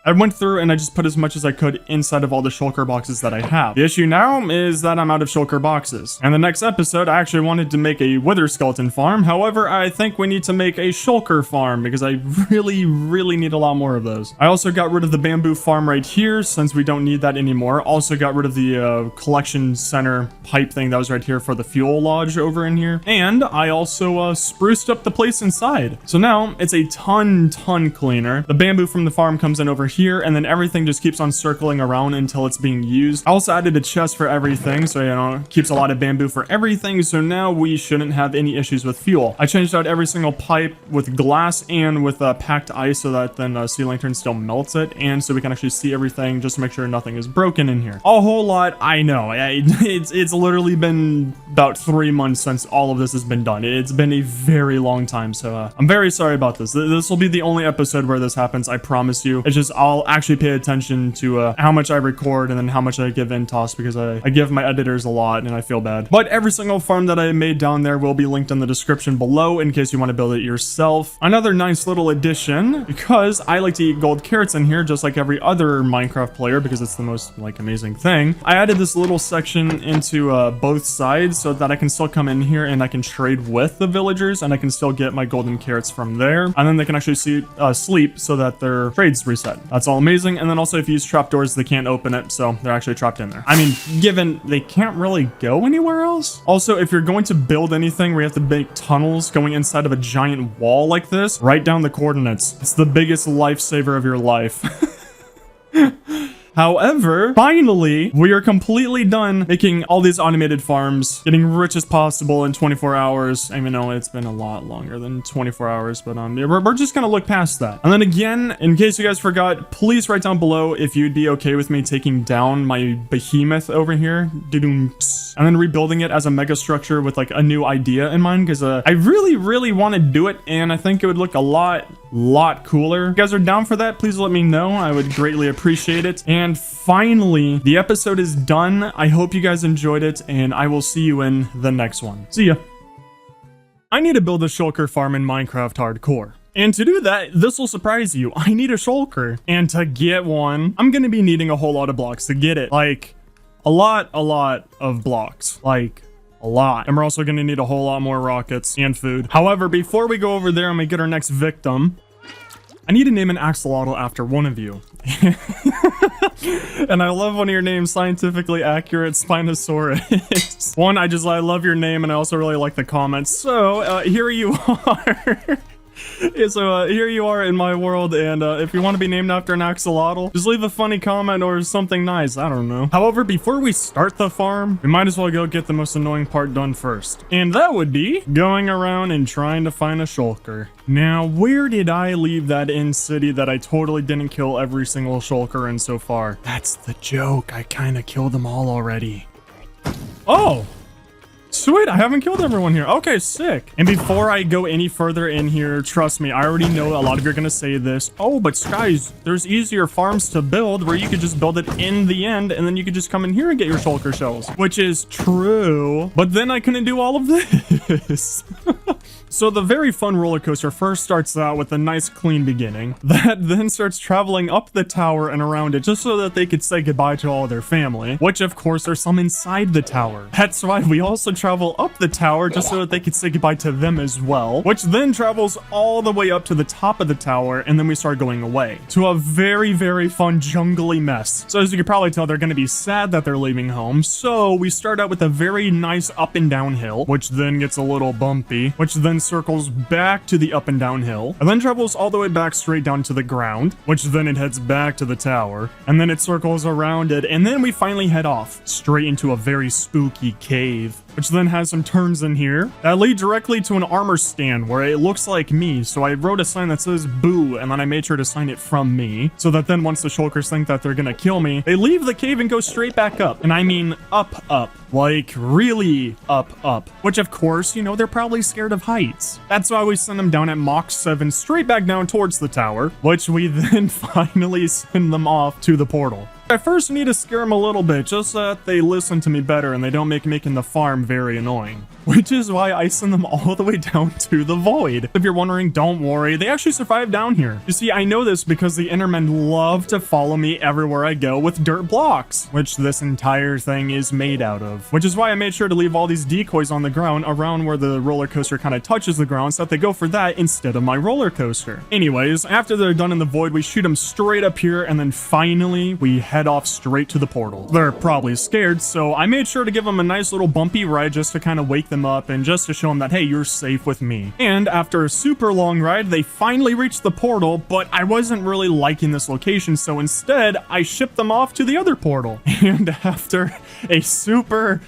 I went through and I just put as much as I could inside of all the shulker boxes that I have. The issue now is that I'm out of shulker boxes. And the next episode, I actually wanted to make a wither skeleton farm. However, I think we need to make a shulker farm because I really need a lot more of those. I also got rid of the bamboo farm right here since we don't need that anymore. Also got rid of the collection center pipe thing that was right here for the fuel lodge over in here. And I also spruced up the place inside. So now it's a ton cleaner. The bamboo from the farm comes in over here, and then everything just keeps on circling around until it's being used. I also added a chest for everything, so, you know, it keeps a lot of bamboo for everything, so now we shouldn't have any issues with fuel. I changed out every single pipe with glass and with packed ice so that then Sea Lantern still melts it, and so we can actually see everything just to make sure nothing is broken in here. A whole lot, I know. It's literally been about 3 months since all of this has been done. It's been a very long time, so I'm very sorry about this. This will be the only episode where this happens, I promise you. It's just I'll actually pay attention to how much I record and then how much I give Intos, because I give my editors a lot and I feel bad. But every single farm that I made down there will be linked in the description below in case you want to build it yourself. Another nice little addition, because I like to eat gold carrots in here just like every other Minecraft player because it's the most like amazing thing. I added this little section into both sides so that I can still come in here and I can trade with the villagers and I can still get my golden carrots from there, and then they can actually sleep so that their trades reset. That's all amazing. And then also if you use trapdoors, they can't open it, so they're actually trapped in there. I mean, given they can't really go anywhere else. Also, if you're going to build anything where you have to make tunnels going inside of a giant wall like this, write down the coordinates. It's the biggest lifesaver of your life. However, finally, we are completely done making all these automated farms, getting rich as possible in 24 hours. I mean, no, it's been a lot longer than 24 hours, but we're just gonna look past that. And then again, in case you guys forgot, please write down below if you'd be okay with me taking down my behemoth over here, and then rebuilding it as a mega structure with like a new idea in mind, because I really want to do it, and I think it would look a lot cooler. If you guys are down for that, please let me know. I would greatly appreciate it. And finally, the episode is done. I hope you guys enjoyed it, and I will see you in the next one. See ya. I need to build a shulker farm in Minecraft Hardcore. And to do that, this will surprise you. I need a shulker. And to get one, I'm gonna be needing a whole lot of blocks to get it. Like, a lot of blocks. Like, a lot. And we're also gonna need a whole lot more rockets and food. However, before we go over there and we get our next victim, I need to name an axolotl after one of you. And I love one of your names, Scientifically Accurate Spinosaurus. One, I love your name, and I also really like the comments. So, here you are. So here you are in my world, and if you want to be named after an axolotl, just leave a funny comment or something nice. I don't know. However, before we start the farm, we might as well go get the most annoying part done first. And that would be going around and trying to find a shulker. Now, where did I leave that in city that I totally didn't kill every single shulker in so far? That's the joke. I kind of killed them all already. Oh! Sweet, I haven't killed everyone here. Okay, sick. And before I go any further in here, trust me, I already know a lot of you are gonna say this. Oh, but Skies, there's easier farms to build where you could just build it in the end, and then you could just come in here and get your shulker shells. Which is true, but then I couldn't do all of this. So the very fun roller coaster first starts out with a nice clean beginning, that then starts traveling up the tower and around it just so that they could say goodbye to all their family, which of course there's some inside the tower. That's why we also travel up the tower just so that they could say goodbye to them as well, which then travels all the way up to the top of the tower, and then we start going away to a very fun jungly mess. So as you can probably tell, they're going to be sad that they're leaving home, so we start out with a very nice up and down hill, which then gets a little bumpy, which then circles back to the up and down hill, and then travels all the way back straight down to the ground, which then it heads back to the tower, and then it circles around it, and then we finally head off straight into a very spooky cave, which then has some turns in here that lead directly to an armor stand where it looks like me. So I wrote a sign that says boo, and then I made sure to sign it from me, so that then once the shulkers think that they're gonna kill me, they leave the cave and go straight back up. And I mean up, like really up, which of course, you know, they're probably scared of heights. That's why we send them down at Mach 7 straight back down towards the tower, which we then finally send them off to the portal. I first need to scare them a little bit, just so that they listen to me better and they don't make making the farm very annoying. Which is why I send them all the way down to the void. If you're wondering, don't worry, they actually survived down here. You see, I know this because the Endermen love to follow me everywhere I go with dirt blocks, which this entire thing is made out of. Which is why I made sure to leave all these decoys on the ground around where the roller coaster kind of touches the ground, so that they go for that instead of my roller coaster. Anyways, after they're done in the void, we shoot them straight up here, and then finally, we head off straight to the portal. They're probably scared, so I made sure to give them a nice little bumpy ride just to kind of wake them up and just to show them that, hey, you're safe with me. And after a super long ride, they finally reached the portal, but I wasn't really liking this location, so instead, I shipped them off to the other portal. And after a super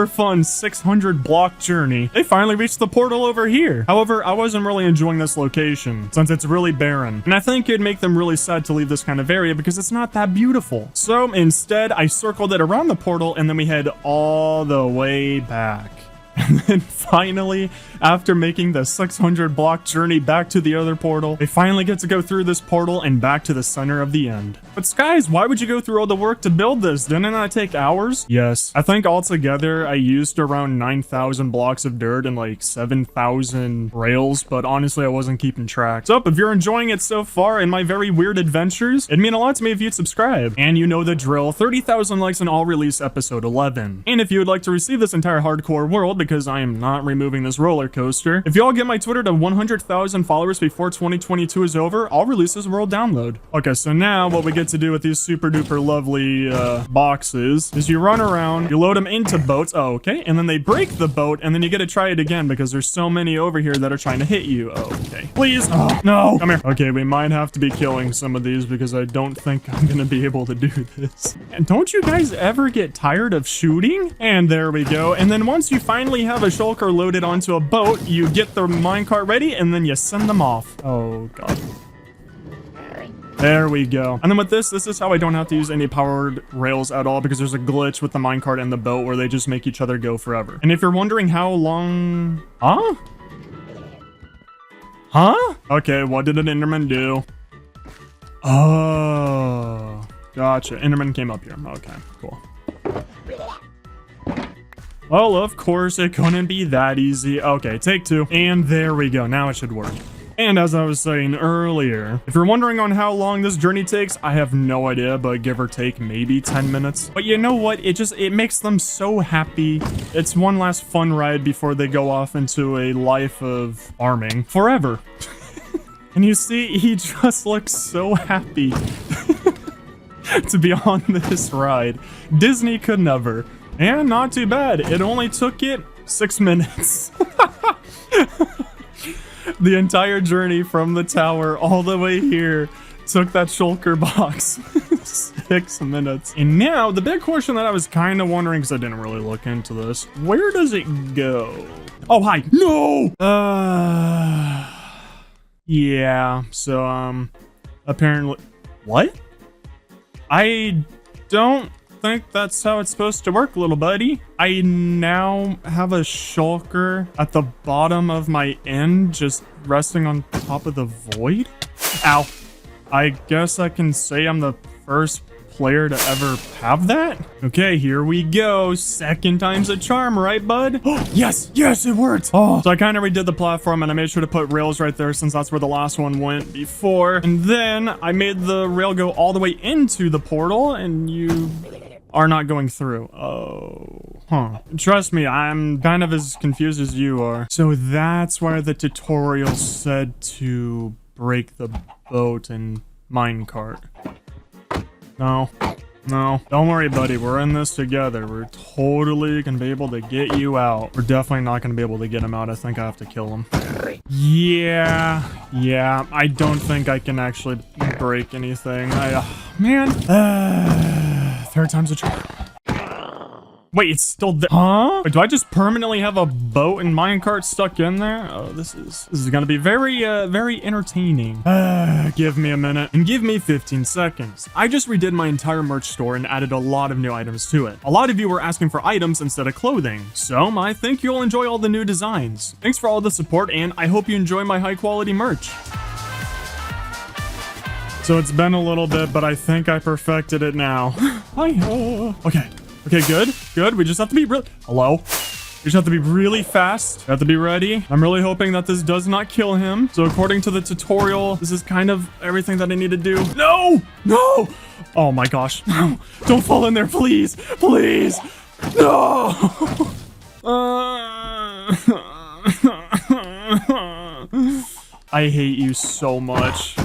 fun 600 block journey, they finally reached the portal over here. However, I wasn't really enjoying this location since it's really barren, and I think it'd make them really sad to leave this kind of area because it's not that beautiful. So instead, I circled it around the portal, and then we head all the way back. And then finally, after making the 600 block journey back to the other portal, they finally get to go through this portal and back to the center of the end. But Skies, why would you go through all the work to build this? Didn't that take hours? Yes. I think altogether I used around 9,000 blocks of dirt and like 7,000 rails, but honestly I wasn't keeping track. So if you're enjoying it so far in my very weird adventures, it'd mean a lot to me if you'd subscribe. And you know the drill, 30,000 likes and I'll release episode 11. And if you would like to receive this entire hardcore world, because I am not removing this roller coaster, if y'all get my Twitter to 100,000 followers before 2022 is over, I'll release this world download. Okay, so now what we get to do with these super duper lovely boxes is you run around, you load them into boats, oh, okay, and then they break the boat, and then you get to try it again because there's so many over here that are trying to hit you. Oh, okay. Please, oh, no, come here. Okay, we might have to be killing some of these because I don't think I'm gonna be able to do this. And don't you guys ever get tired of shooting? And there we go. And then once you finally have a shulker loaded onto a boat, you get the minecart ready, and then you send them off. Oh, God. There we go. And then with this is how I don't have to use any powered rails at all because there's a glitch with the minecart and the boat where they just make each other go forever. And if you're wondering how long... Huh? Huh? Okay, what did an Enderman do? Oh, gotcha. Enderman came up here. Okay, cool. Well, of course, it couldn't be that easy. Okay, take two. And there we go. Now it should work. And as I was saying earlier, if you're wondering on how long this journey takes, I have no idea, but give or take maybe 10 minutes. But you know what? It makes them so happy. It's one last fun ride before they go off into a life of farming forever. And you see, he just looks so happy to be on this ride. Disney could never. And not too bad. It only took it 6 minutes. The entire journey from the tower all the way here took that shulker box 6 minutes. And now, the big question that I was kind of wondering, because I didn't really look into this, where does it go? Oh, hi. No! Yeah, so, apparently... What? I don't think that's how it's supposed to work, little buddy. I now have a shulker at the bottom of my end, just resting on top of the void. Ow. I guess I can say I'm the first player to ever have that. Okay, here we go. Second time's a charm, right, bud? Oh, yes, it worked. Oh, so I kind of redid the platform and I made sure to put rails right there since that's where the last one went before. And then I made the rail go all the way into the portal and you are not going through. Oh, huh. Trust me, I'm kind of as confused as you are. So that's why the tutorial said to break the boat and minecart. No, don't worry, buddy. We're in this together. We're totally gonna be able to get you out. We're definitely not gonna be able to get him out. I think I have to kill him. Yeah, I don't think I can actually break anything. Man. Third time's a charm. Wait, it's still there. Huh? Wait, do I just permanently have a boat and minecart stuck in there? Oh, this is gonna be very entertaining. Give me a minute and give me 15 seconds. I just redid my entire merch store and added a lot of new items to it. A lot of you were asking for items instead of clothing, so I think you'll enjoy all the new designs. Thanks for all the support, and I hope you enjoy my high quality merch. So it's been a little bit, but I think I perfected it now. Okay, good. We just have to be Hello? We just have to be really fast. We have to be ready. I'm really hoping that this does not kill him. So according to the tutorial, this is kind of everything that I need to do. No! Oh my gosh. No. Don't fall in there, please. Please. No! I hate you so much.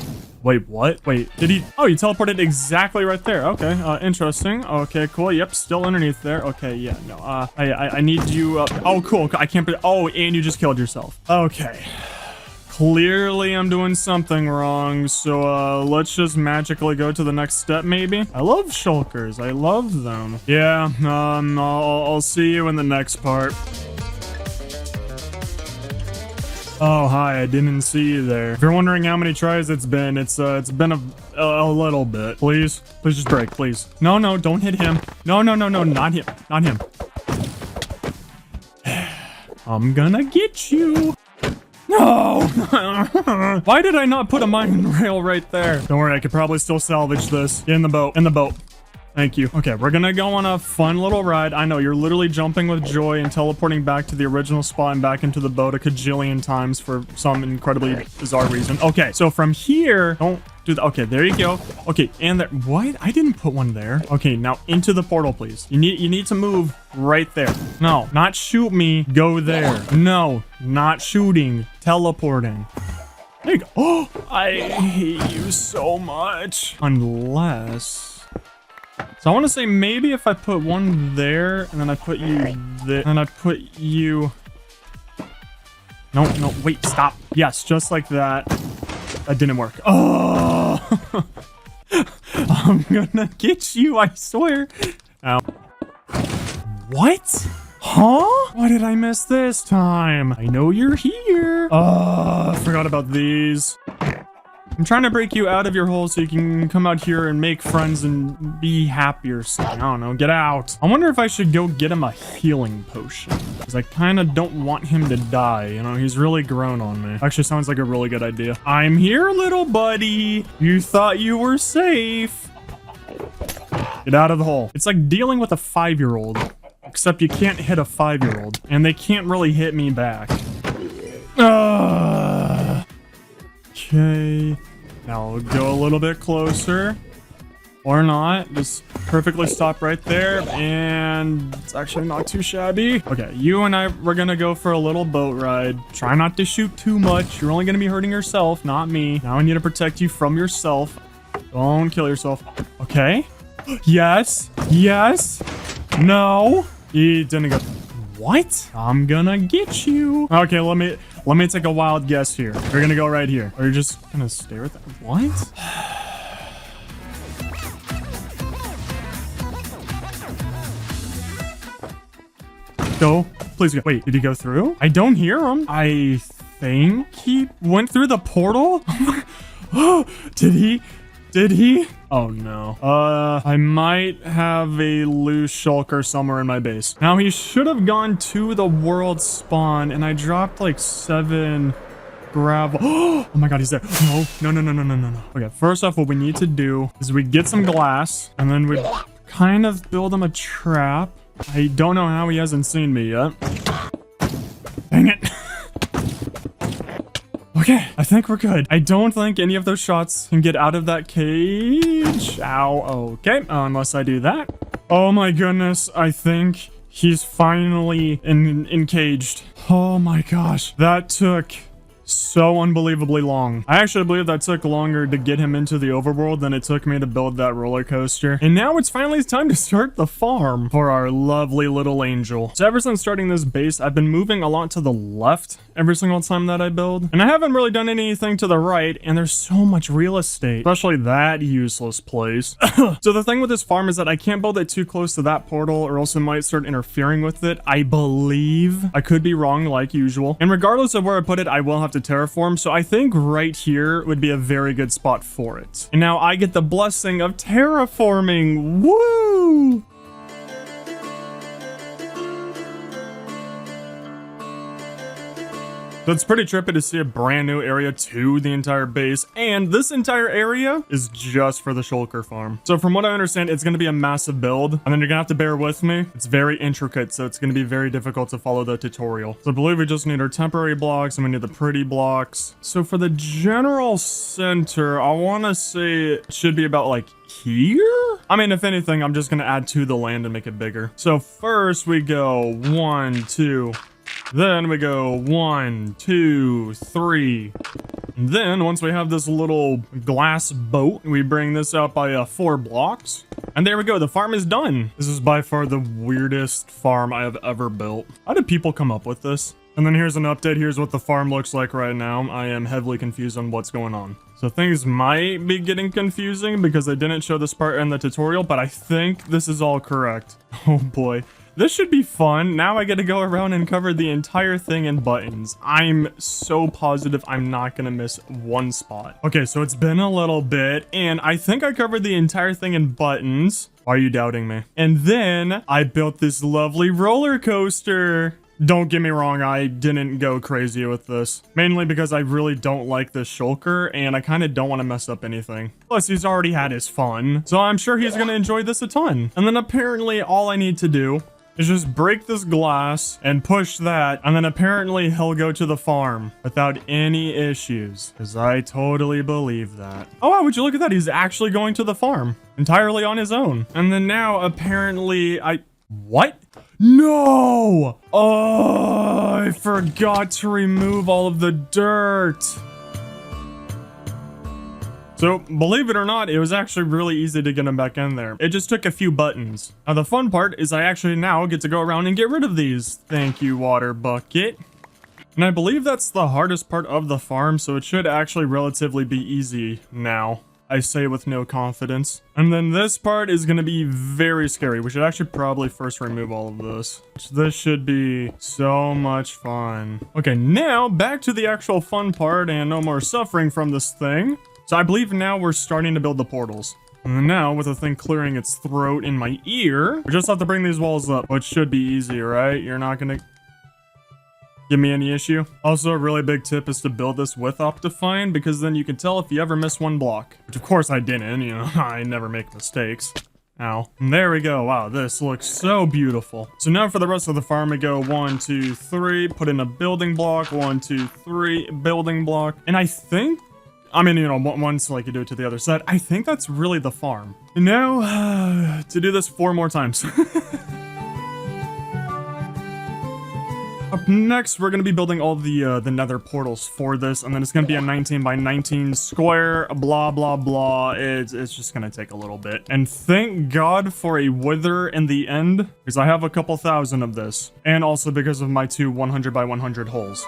Wait, what? Wait, did he? Oh, he teleported exactly right there. Okay, interesting. Okay, cool. Yep, still underneath there. Okay, yeah, no. I need you. Oh, cool. I can't. Oh, and you just killed yourself. Okay. Clearly, I'm doing something wrong. So, let's just magically go to the next step, maybe. I love shulkers. I love them. Yeah. I'll see you in the next part. Oh, hi, I didn't see you there. If you're wondering how many tries it's been a little bit. Please just break, please. No, don't hit him. No, not him. I'm gonna get you. No! Why did I not put a mine rail right there? Don't worry, I could probably still salvage this. Get in the boat. Thank you. Okay, we're gonna go on a fun little ride. I know, you're literally jumping with joy and teleporting back to the original spot and back into the boat a cajillion times for some incredibly bizarre reason. Okay, so from here, don't do that. Okay, there you go. Okay, and there, what? I didn't put one there. Okay, now into the portal, please. You need to move right there. No, not shoot me. Go there. No, not shooting. Teleporting. There you go. Oh, I hate you so much. Unless... So I want to say maybe if I put one there and then I put you there and I put you... No, wait, stop. Yes, just like that. That didn't work. Oh! I'm gonna get you, I swear. Ow. What? Huh? Why did I miss this time? I know you're here. I forgot about these. I'm trying to break you out of your hole so you can come out here and make friends and be happier. So, I don't know, get out. I wonder if I should go get him a healing potion. Because I kind of don't want him to die. You know, he's really grown on me. Actually, sounds like a really good idea. I'm here, little buddy. You thought you were safe. Get out of the hole. It's like dealing with a 5-year-old. Except you can't hit a 5-year-old. And they can't really hit me back. Okay. Now we'll go a little bit closer. Or not. Just perfectly stop right there. And it's actually not too shabby. Okay, you and I, we're gonna go for a little boat ride. Try not to shoot too much. You're only gonna be hurting yourself, not me. Now I need to protect you from yourself. Don't kill yourself. Okay. Yes. Yes. No. He didn't go. What? I'm gonna get you. Okay, let me take a wild guess here. You're gonna go right here. Or you're just gonna stare at that. What? Go. Please go. Wait, did he go through? I don't hear him. I think he went through the portal. Oh, did he? Did he? Oh no. I might have a loose shulker somewhere in my base. Now he should have gone to the world spawn and I dropped like 7 gravel. Oh my god, he's there. No. Okay, first off, what we need to do is we get some glass and then we kind of build him a trap. I don't know how he hasn't seen me yet. Dang it. Okay, I think we're good. I don't think any of those shots can get out of that cage. Ow, okay, unless I do that. Oh my goodness, I think he's finally encaged. Oh my gosh, that took so unbelievably long. I actually believe that took longer to get him into the overworld than it took me to build that roller coaster. And now it's finally time to start the farm for our lovely little angel. So ever since starting this base, I've been moving a lot to the left every single time that I build. And I haven't really done anything to the right, and there's so much real estate, especially that useless place. So the thing with this farm is that I can't build it too close to that portal or else it might start interfering with it. I believe. I could be wrong like usual. And regardless of where I put it, I will have to terraform, so I think right here would be a very good spot for it. And now I get the blessing of terraforming. Woo! So it's pretty trippy to see a brand new area to the entire base, and this entire area is just for the shulker farm. So from what I understand, it's going to be a massive build, and then you're going to have to bear with me. It's very intricate, so it's going to be very difficult to follow the tutorial. So I believe we just need our temporary blocks, and we need the pretty blocks. So for the general center, I want to say it should be about like here? I mean, if anything, I'm just going to add to the land and make it bigger. So first we go 1, 2... Then we go 1, 2, 3. And then once we have this little glass boat, we bring this out by 4 blocks. And there we go. The farm is done. This is by far the weirdest farm I have ever built. How did people come up with this? And then here's an update. Here's what the farm looks like right now. I am heavily confused on what's going on. So things might be getting confusing because they didn't show this part in the tutorial, but I think this is all correct. Oh boy. This should be fun. Now I get to go around and cover the entire thing in buttons. I'm so positive I'm not gonna miss one spot. Okay, so it's been a little bit, and I think I covered the entire thing in buttons. Why are you doubting me? And then I built this lovely roller coaster. Don't get me wrong, I didn't go crazy with this. Mainly because I really don't like this shulker, and I kind of don't want to mess up anything. Plus, he's already had his fun, so I'm sure he's gonna enjoy this a ton. And then apparently all I need to do is just break this glass and push that, and then apparently he'll go to the farm without any issues, because I totally believe that. Oh wow, would you look at that? He's actually going to the farm entirely on his own. And then now apparently what? No! Oh, I forgot to remove all of the dirt. So, believe it or not, it was actually really easy to get him back in there. It just took a few buttons. Now, the fun part is I actually now get to go around and get rid of these. Thank you, water bucket. And I believe that's the hardest part of the farm, so it should actually relatively be easy now. I say with no confidence. And then this part is going to be very scary. We should actually probably first remove all of this. This should be so much fun. Okay, now back to the actual fun part and no more suffering from this thing. So I believe now we're starting to build the portals. And now, with the thing clearing its throat in my ear, we just have to bring these walls up, which should be easy, right? You're not gonna give me any issue. Also, a really big tip is to build this with Optifine, because then you can tell if you ever miss one block. Which, of course, I didn't. You know, I never make mistakes. Ow. And there we go. Wow, this looks so beautiful. So now for the rest of the farm, we go 1, 2, 3, put in a building block, 1, 2, 3, building block. And I think I mean, you know, once like you do it to the other side, I think that's really the farm. Now, to do this 4 more times. Up next, we're going to be building all the nether portals for this, and then it's going to be a 19 by 19 square, blah, blah, blah. It's just going to take a little bit. And thank God for a wither in the end, because I have a couple thousand of this, and also because of my 2 100 by 100 holes.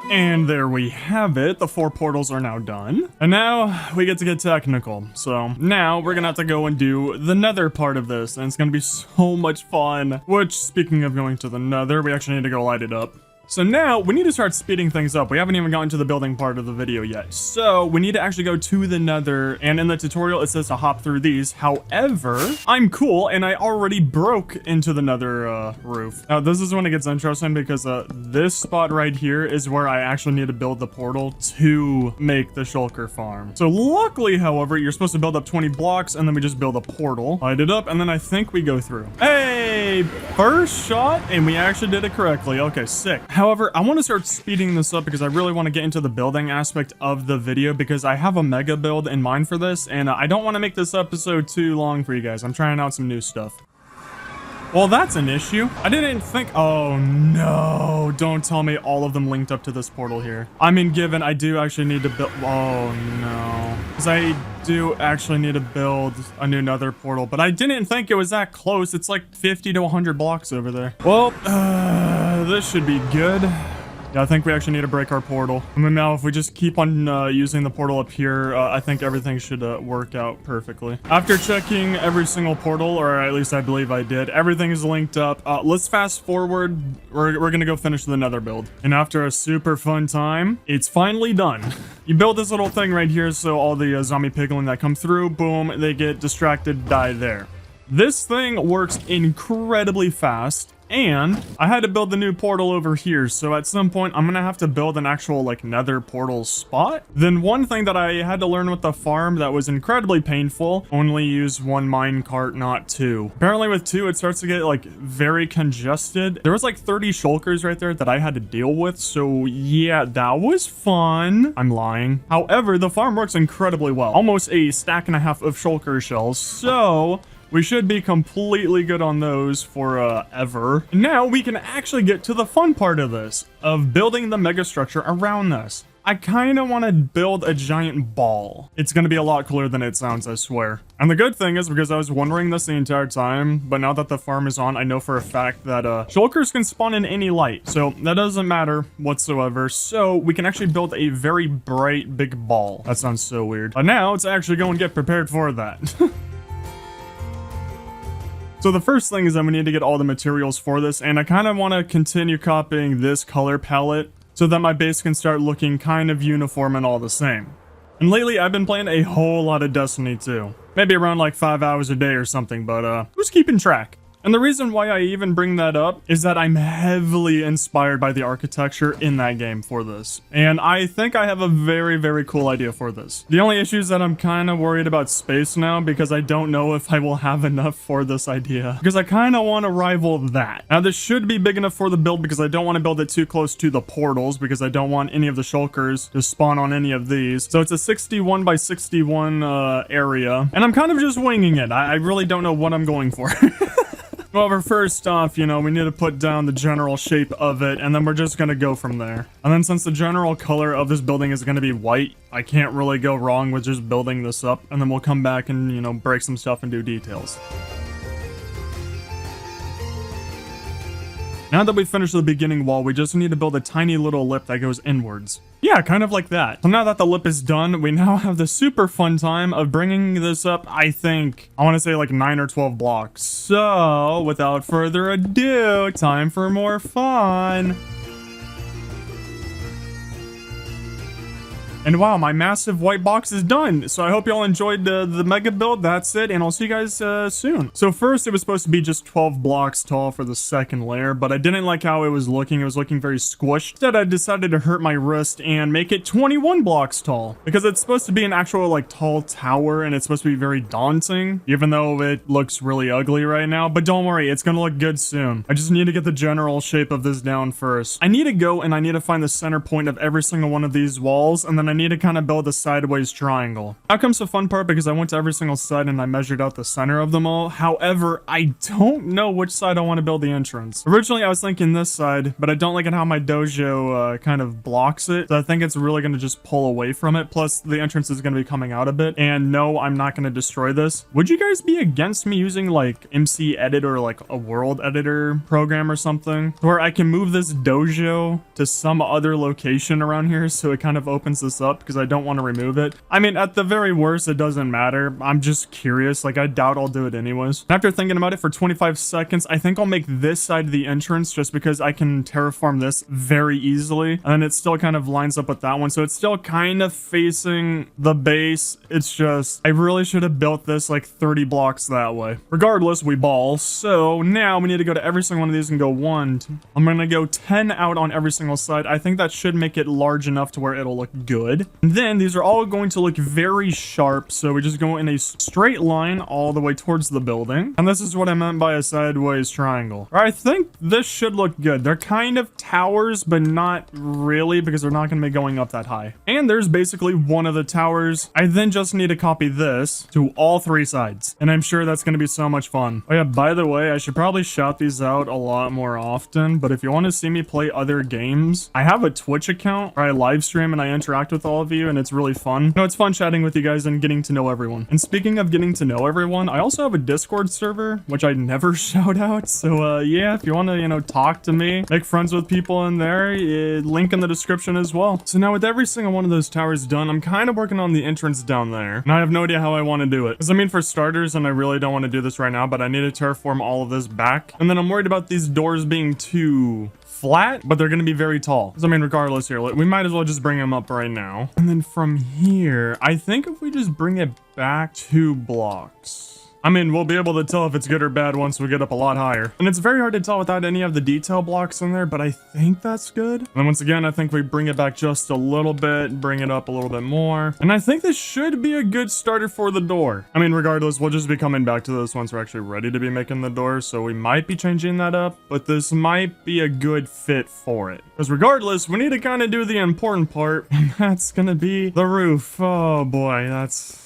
And there we have it. The 4 portals are now done. And now we get to get technical. So now we're gonna have to go and do the nether part of this. And it's gonna be so much fun. Which, speaking of going to the nether, we actually need to go light it up. So now we need to start speeding things up. We haven't even gotten to the building part of the video yet. So we need to actually go to the nether, and in the tutorial it says to hop through these. However, I'm cool and I already broke into the nether roof. Now this is when it gets interesting because this spot right here is where I actually need to build the portal to make the shulker farm. So luckily, however, you're supposed to build up 20 blocks and then we just build a portal. Light it up and then I think we go through. Hey, first shot, and we actually did it correctly. Okay, sick. However, I want to start speeding this up because I really want to get into the building aspect of the video because I have a mega build in mind for this, and I don't want to make this episode too long for you guys. I'm trying out some new stuff. Well, that's an issue. I didn't think... Oh, no. Don't tell me all of them linked up to this portal here. I mean, given I do actually need to build... Oh, no. Because I do actually need to build a new nether portal, but I didn't think it was that close. It's like 50 to 100 blocks over there. Well, this should be good. Yeah, I think we actually need to break our portal. And then now if we just keep on using the portal up here, I think everything should work out perfectly. After checking every single portal, or at least I believe I did, everything is linked up. Let's fast forward. We're gonna go finish the nether build. And after a super fun time, it's finally done. You build this little thing right here so all the zombie piglin that come through, boom, they get distracted, die there. This thing works incredibly fast. And I had to build the new portal over here, so at some point I'm gonna have to build an actual like nether portal spot. Then one thing that I had to learn with the farm that was incredibly painful, only use 1 minecart, not 2. Apparently with 2 it starts to get like very congested. There was like 30 shulkers right there that I had to deal with, so yeah, that was fun. I'm lying. However, the farm works incredibly well. Almost a stack and a half of shulker shells, so we should be completely good on those for ever. Now we can actually get to the fun part of this, of building the mega structure around this. I kind of want to build a giant ball. It's going to be a lot cooler than it sounds, I swear. And the good thing is, because I was wondering this the entire time, but now that the farm is on, I know for a fact that shulkers can spawn in any light. So that doesn't matter whatsoever. So we can actually build a very bright big ball. That sounds so weird. But now let's actually go and get prepared for that. So the first thing is that we need to get all the materials for this, and I kind of want to continue copying this color palette so that my base can start looking kind of uniform and all the same. And lately I've been playing a whole lot of Destiny 2. Maybe around like 5 hours a day or something, but who's keeping track? And the reason why I even bring that up is that I'm heavily inspired by the architecture in that game for this. And I think I have a very, very cool idea for this. The only issue is that I'm kind of worried about space now because I don't know if I will have enough for this idea. Because I kind of want to rival that. Now this should be big enough for the build because I don't want to build it too close to the portals because I don't want any of the shulkers to spawn on any of these. So it's a 61 by 61 area. And I'm kind of just winging it. I really don't know what I'm going for. However, first off, you know, we need to put down the general shape of it, and then we're just gonna go from there. And then since the general color of this building is gonna be white, I can't really go wrong with just building this up, and then we'll come back and, you know, break some stuff and do details. Now that we've finished the beginning wall, we just need to build a tiny little lip that goes inwards. Yeah, kind of like that. So now that the lip is done, we now have the super fun time of bringing this up, I think, I want to say like 9 or 12 blocks. So, without further ado, time for more fun. And wow, my massive white box is done. So I hope y'all enjoyed the mega build. That's it, and I'll see you guys soon. So first, it was supposed to be just 12 blocks tall for the second layer, but I didn't like how it was looking. It was looking very squished. Instead, I decided to hurt my wrist and make it 21 blocks tall, because it's supposed to be an actual like tall tower, and it's supposed to be very daunting, even though it looks really ugly right now. But don't worry, it's gonna look good soon. I just need to get the general shape of this down first. I need to go and I need to find the center point of every single one of these walls, and then I need to kind of build a sideways triangle. Now comes the fun part, because I went to every single side and I measured out the center of them all. However, I don't know which side I want to build the entrance. Originally, I was thinking this side, but I don't like it how my dojo kind of blocks it. So I think it's really going to just pull away from it. Plus, the entrance is going to be coming out a bit. And no, I'm not going to destroy this. Would you guys be against me using like MC Edit or like a world editor program or something, where I can move this dojo to some other location around here so it kind of opens this up, because I don't want to remove it? I mean, at the very worst, it doesn't matter. I'm just curious. Like, I doubt I'll do it anyways. After thinking about it for 25 seconds, I think I'll make this side the entrance, just because I can terraform this very easily, and it still kind of lines up with that one, so it's still kind of facing the base. It's just, I really should have built this like 30 blocks that way. Regardless, we ball. So now we need to go to every single one of these and go 1, 2. I'm gonna go 10 out on every single side. I think that should make it large enough to where it'll look good. And then these are all going to look very sharp, so we just go in a straight line all the way towards the building. And this is what I meant by a sideways triangle. I think this should look good. They're kind of towers, but not really, because they're not going to be going up that high. And there's basically one of the towers. I then just need to copy this to all 3 sides, and I'm sure that's going to be so much fun. Oh yeah, by the way, I should probably shout these out a lot more often, but if you want to see me play other games, I have a Twitch account where I live stream and I interact with all of you, and it's really fun. No, it's fun chatting with you guys and getting to know everyone. And speaking of getting to know everyone, I also have a Discord server, which I never shout out. So yeah, if you want to, you know, talk to me, make friends with people in there, link in the description as well. So now with every single one of those towers done, I'm kind of working on the entrance down there, and I have no idea how I want to do it. Because I mean, for starters, and I really don't want to do this right now, but I need to terraform all of this back. And then I'm worried about these doors being too flat, but they're going to be very tall. So I mean, regardless here, we might as well just bring them up right now. And then from here, I think if we just bring it back 2 blocks, I mean, we'll be able to tell if it's good or bad once we get up a lot higher. And it's very hard to tell without any of the detail blocks in there, but I think that's good. And then once again, I think we bring it back just a little bit, bring it up a little bit more. And I think this should be a good starter for the door. I mean, regardless, we'll just be coming back to this once we're actually ready to be making the door, so we might be changing that up, but this might be a good fit for it. Because regardless, we need to kind of do the important part, and that's gonna be the roof. Oh boy, that's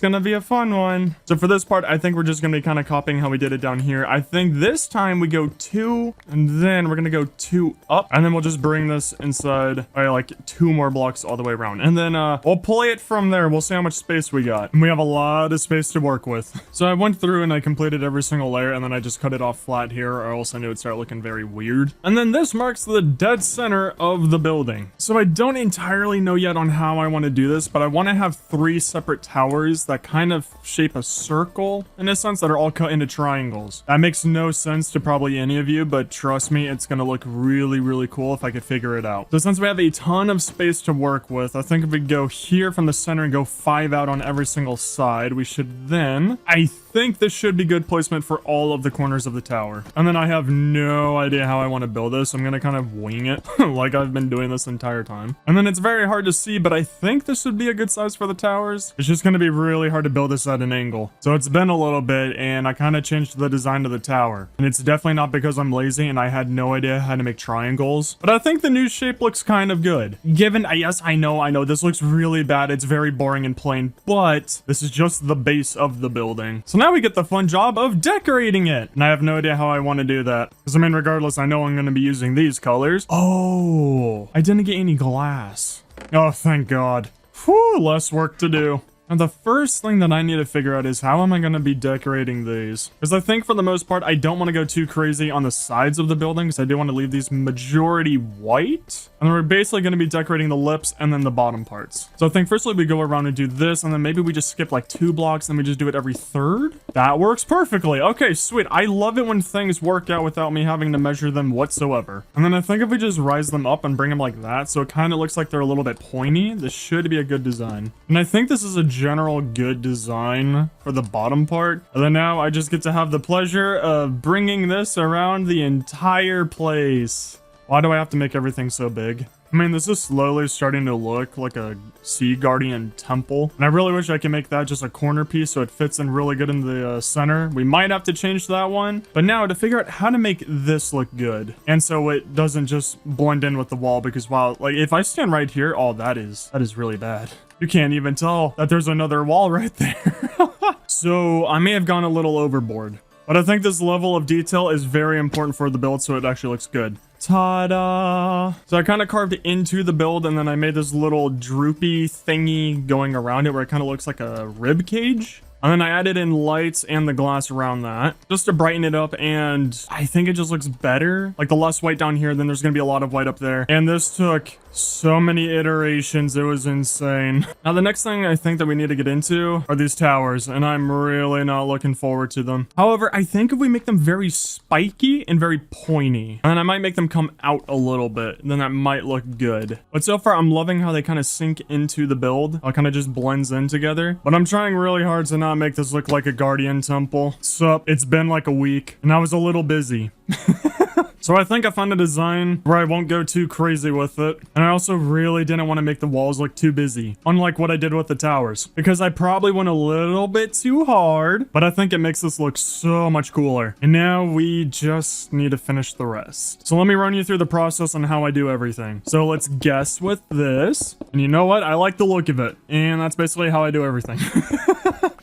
gonna be a fun one. So for this part, I think we're just gonna be kind of copying how we did it down here. I think this time we go 2, and then we're gonna go 2 up, and then we'll just bring this inside, like 2 more blocks all the way around. And then we'll play it from there. We'll see how much space we got. And we have a lot of space to work with. So I went through and I completed every single layer, and then I just cut it off flat here, or else I knew it'd start looking very weird. And then this marks the dead center of the building. So I don't entirely know yet on how I want to do this, but I want to have 3 separate towers that kind of shape a circle in a sense, that are all cut into triangles. That makes no sense to probably any of you, but trust me, it's gonna look really, really cool if I could figure it out. So since we have a ton of space to work with, I think if we go here from the center and go 5 out on every single side, we should then, I think this should be good placement for all of the corners of the tower. And then I have no idea how I want to build this. I'm gonna kind of wing it like I've been doing this entire time. And then it's very hard to see, but I think this would be a good size for the towers. It's just gonna be really hard to build this at an angle. So it's been a little bit, and I kind of changed the design of the tower. And it's definitely not because I'm lazy and I had no idea how to make triangles, but I think the new shape looks kind of good. Given, yes, I know this looks really bad. It's very boring and plain, but this is just the base of the building. So now we get the fun job of decorating it. And I have no idea how I want to do that. Because I mean, regardless, I know I'm going to be using these colors. Oh, I didn't get any glass. Oh, thank God. Whew, less work to do. Now, the first thing that I need to figure out is how am I going to be decorating these? Because I think for the most part, I don't want to go too crazy on the sides of the building because I do want to leave these majority white. And then we're basically going to be decorating the lips and then the bottom parts. So I think firstly we go around and do this, and then maybe we just skip like 2 blocks and we just do it every third. That works perfectly. Okay, sweet. I love it when things work out without me having to measure them whatsoever. And then I think if we just rise them up and bring them like that, so it kind of looks like they're a little bit pointy, this should be a good design. And I think this is a general good design for the bottom part. And then now I just get to have the pleasure of bringing this around the entire place. Why do I have to make everything so big? I mean, this is slowly starting to look like a Sea Guardian temple. And I really wish I could make that just a corner piece so it fits in really good in the center. We might have to change that one. But now to figure out how to make this look good. And so it doesn't just blend in with the wall because wow, like if I stand right here, oh, that is really bad. You can't even tell that there's another wall right there. So I may have gone a little overboard. But I think this level of detail is very important for the build so it actually looks good. Ta-da! So I kind of carved it into the build and then I made this little droopy thingy going around it where it kind of looks like a rib cage. And then I added in lights and the glass around that just to brighten it up, and I think it just looks better. Like the less white down here, then there's gonna be a lot of white up there. And this took so many iterations, it was insane. Now the next thing I think that we need to get into are these towers, and I'm really not looking forward to them. However, I think if we make them very spiky and very pointy, and then I might make them come out a little bit, then that might look good. But so far I'm loving how they kind of sink into the build. It kind of just blends in together. But I'm trying really hard to not make this look like a Guardian temple. Sup, it's been like a week and I was a little busy. So I think I found a design where I won't go too crazy with it. And I also really didn't want to make the walls look too busy, unlike what I did with the towers, because I probably went a little bit too hard, but I think it makes this look so much cooler. And now we just need to finish the rest. So let me run you through the process on how I do everything. So let's guess with this. And you know what? I like the look of it. And that's basically how I do everything.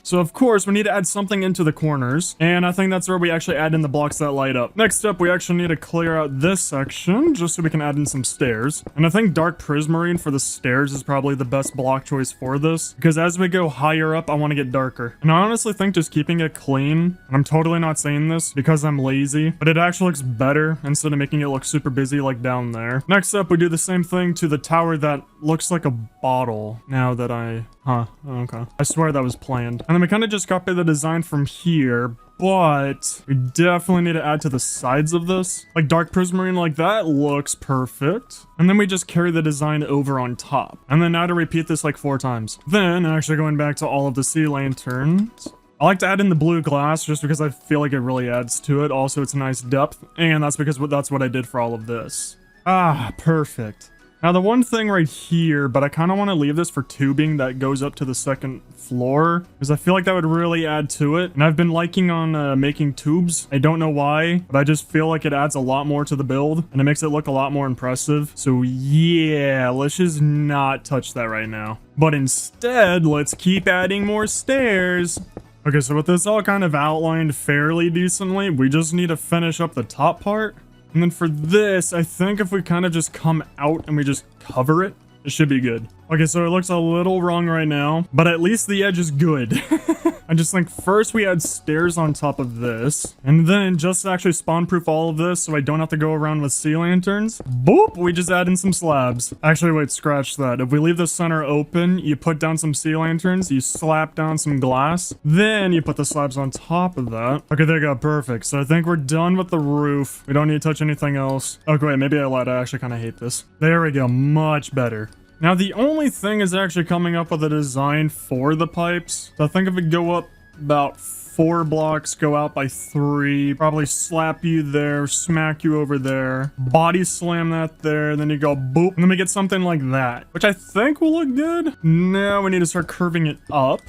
So of course we need to add something into the corners, and I think that's where we actually add in the blocks that light up. Next up, we actually need to clear out this section just so we can add in some stairs. And I think dark prismarine for the stairs is probably the best block choice for this, because as we go higher up, I want to get darker. And I honestly think just keeping it clean, and I'm totally not saying this because I'm lazy, but it actually looks better instead of making it look super busy like down there. Next up, we do the same thing to the tower that looks like a bottle now that okay. I swear that was planned. And then we kind of just copy the design from here, but we definitely need to add to the sides of this. Like dark prismarine like that looks perfect. And then we just carry the design over on top. And then now to repeat this like 4 times. Then actually going back to all of the sea lanterns, I like to add in the blue glass just because I feel like it really adds to it. Also, it's a nice depth, and that's because that's what I did for all of this. Ah, perfect. Now the one thing right here, but I kind of want to leave this for tubing that goes up to the 2nd floor, because I feel like that would really add to it. And I've been liking on making tubes. I don't know why, but I just feel like it adds a lot more to the build and it makes it look a lot more impressive. So yeah, let's just not touch that right now. But instead, let's keep adding more stairs. Okay, so with this all kind of outlined fairly decently, we just need to finish up the top part. And then for this, I think if we kind of just come out and we just cover it, it should be good. Okay, so it looks a little wrong right now, but at least the edge is good. I just think first we add stairs on top of this, and then just to actually spawn proof all of this so I don't have to go around with sea lanterns, boop, we just add in some slabs. Actually, wait, scratch that. If we leave the center open, you put down some sea lanterns, you slap down some glass, then you put the slabs on top of that. Okay, there you go, perfect. So I think we're done with the roof. We don't need to touch anything else. Okay, wait, maybe I lied. I actually kind of hate this. There we go, much better. Now, the only thing is actually coming up with a design for the pipes. So I think if we go up about 4 blocks, go out by 3, probably slap you there, smack you over there, body slam that there, then you go boop, and then we get something like that, which I think will look good. Now we need to start curving it up.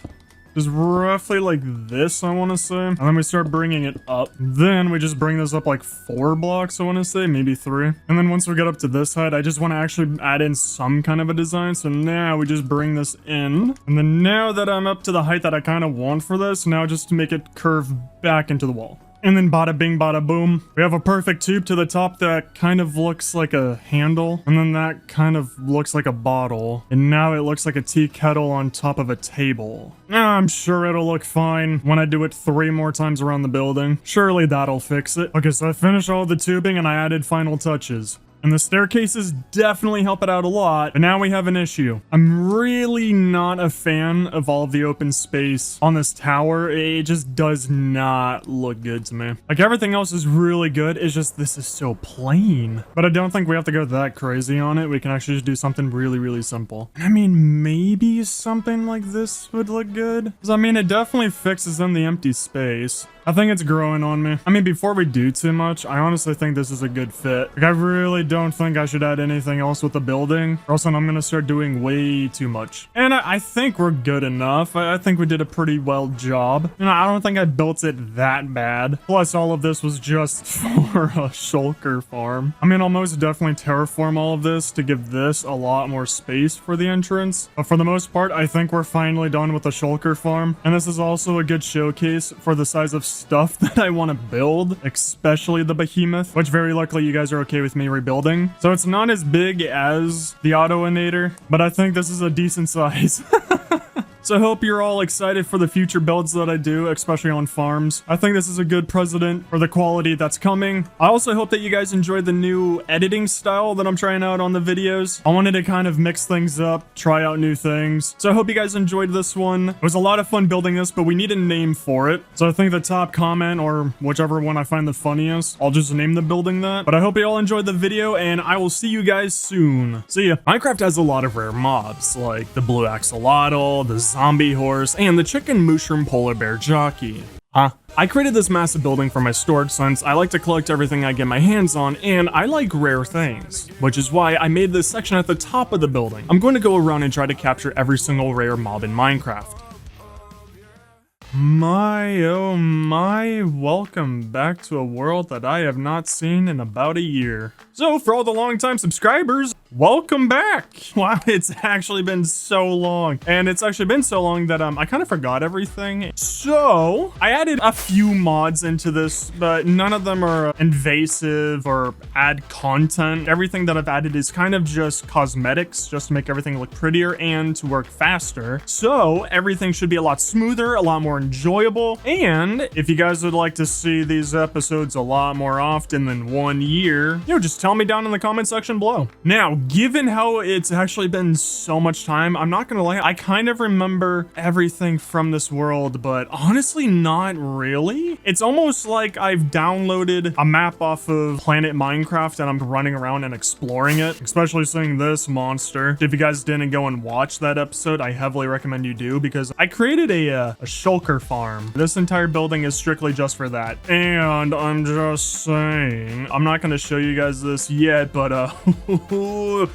Just roughly like this, I want to say. And then we start bringing it up. Then we just bring this up like 4 blocks, I want to say. Maybe 3. And then once we get up to this height, I just want to actually add in some kind of a design. So now we just bring this in. And then now that I'm up to the height that I kind of want for this, now just to make it curve back into the wall. And then bada bing, bada boom. We have a perfect tube to the top that kind of looks like a handle. And then that kind of looks like a bottle. And now it looks like a tea kettle on top of a table. I'm sure it'll look fine when I do it 3 more times around the building. Surely that'll fix it. Okay, so I finished all the tubing and I added final touches. And the staircases definitely help it out a lot, but now we have an issue. I'm really not a fan of all of the open space on this tower. It just does not look good to me. Like, everything else is really good, it's just this is so plain. But I don't think we have to go that crazy on it. We can actually just do something really, really simple. I mean, maybe something like this would look good. Because, I mean, it definitely fixes in the empty space. I think it's growing on me. I mean, before we do too much, I honestly think this is a good fit. Like, I really don't think I should add anything else with the building, or else I'm gonna start doing way too much. And I think we're good enough. I think we did a pretty well job. You know, I don't think I built it that bad. Plus, all of this was just for a shulker farm. I mean, I'll most definitely terraform all of this to give this a lot more space for the entrance. But for the most part, I think we're finally done with the shulker farm. And this is also a good showcase for the size of stuff that I want to build, especially the behemoth, which very luckily you guys are okay with me rebuilding. So it's not as big as the Autoinator, but I think this is a decent size. So I hope you're all excited for the future builds that I do, especially on farms. I think this is a good precedent for the quality that's coming. I also hope that you guys enjoyed the new editing style that I'm trying out on the videos. I wanted to kind of mix things up, try out new things. So I hope you guys enjoyed this one. It was a lot of fun building this, but we need a name for it. So I think the top comment, or whichever one I find the funniest, I'll just name the building that. But I hope you all enjoyed the video, and I will see you guys soon. See ya. Minecraft has a lot of rare mobs, like the blue axolotl, the zombie horse, and the chicken mushroom polar bear jockey. I created this massive building for my storage since I like to collect everything I get my hands on, and I like rare things, which is why I made this section at the top of the building. I'm going to go around and try to capture every single rare mob in Minecraft. My, oh my, welcome back to a world that I have not seen in about a year. So for all the longtime subscribers, welcome back. Wow, it's actually been so long. And it's actually been so long that I kind of forgot everything. So I added a few mods into this, but none of them are invasive or add content. Everything that I've added is kind of just cosmetics, just to make everything look prettier and to work faster. So everything should be a lot smoother, a lot more enjoyable. And if you guys would like to see these episodes a lot more often than 1 year, you know, just tell me down in the comment section below. Now, given how it's actually been so much time, I'm not gonna lie, I kind of remember everything from this world, but honestly not really. It's almost like I've downloaded a map off of Planet Minecraft and I'm running around and exploring it, especially seeing this monster. If you guys didn't go and watch that episode, I heavily recommend you do, because I created a shulker farm. This entire building is strictly just for that. And I'm just saying, I'm not gonna show you guys this yet, but oh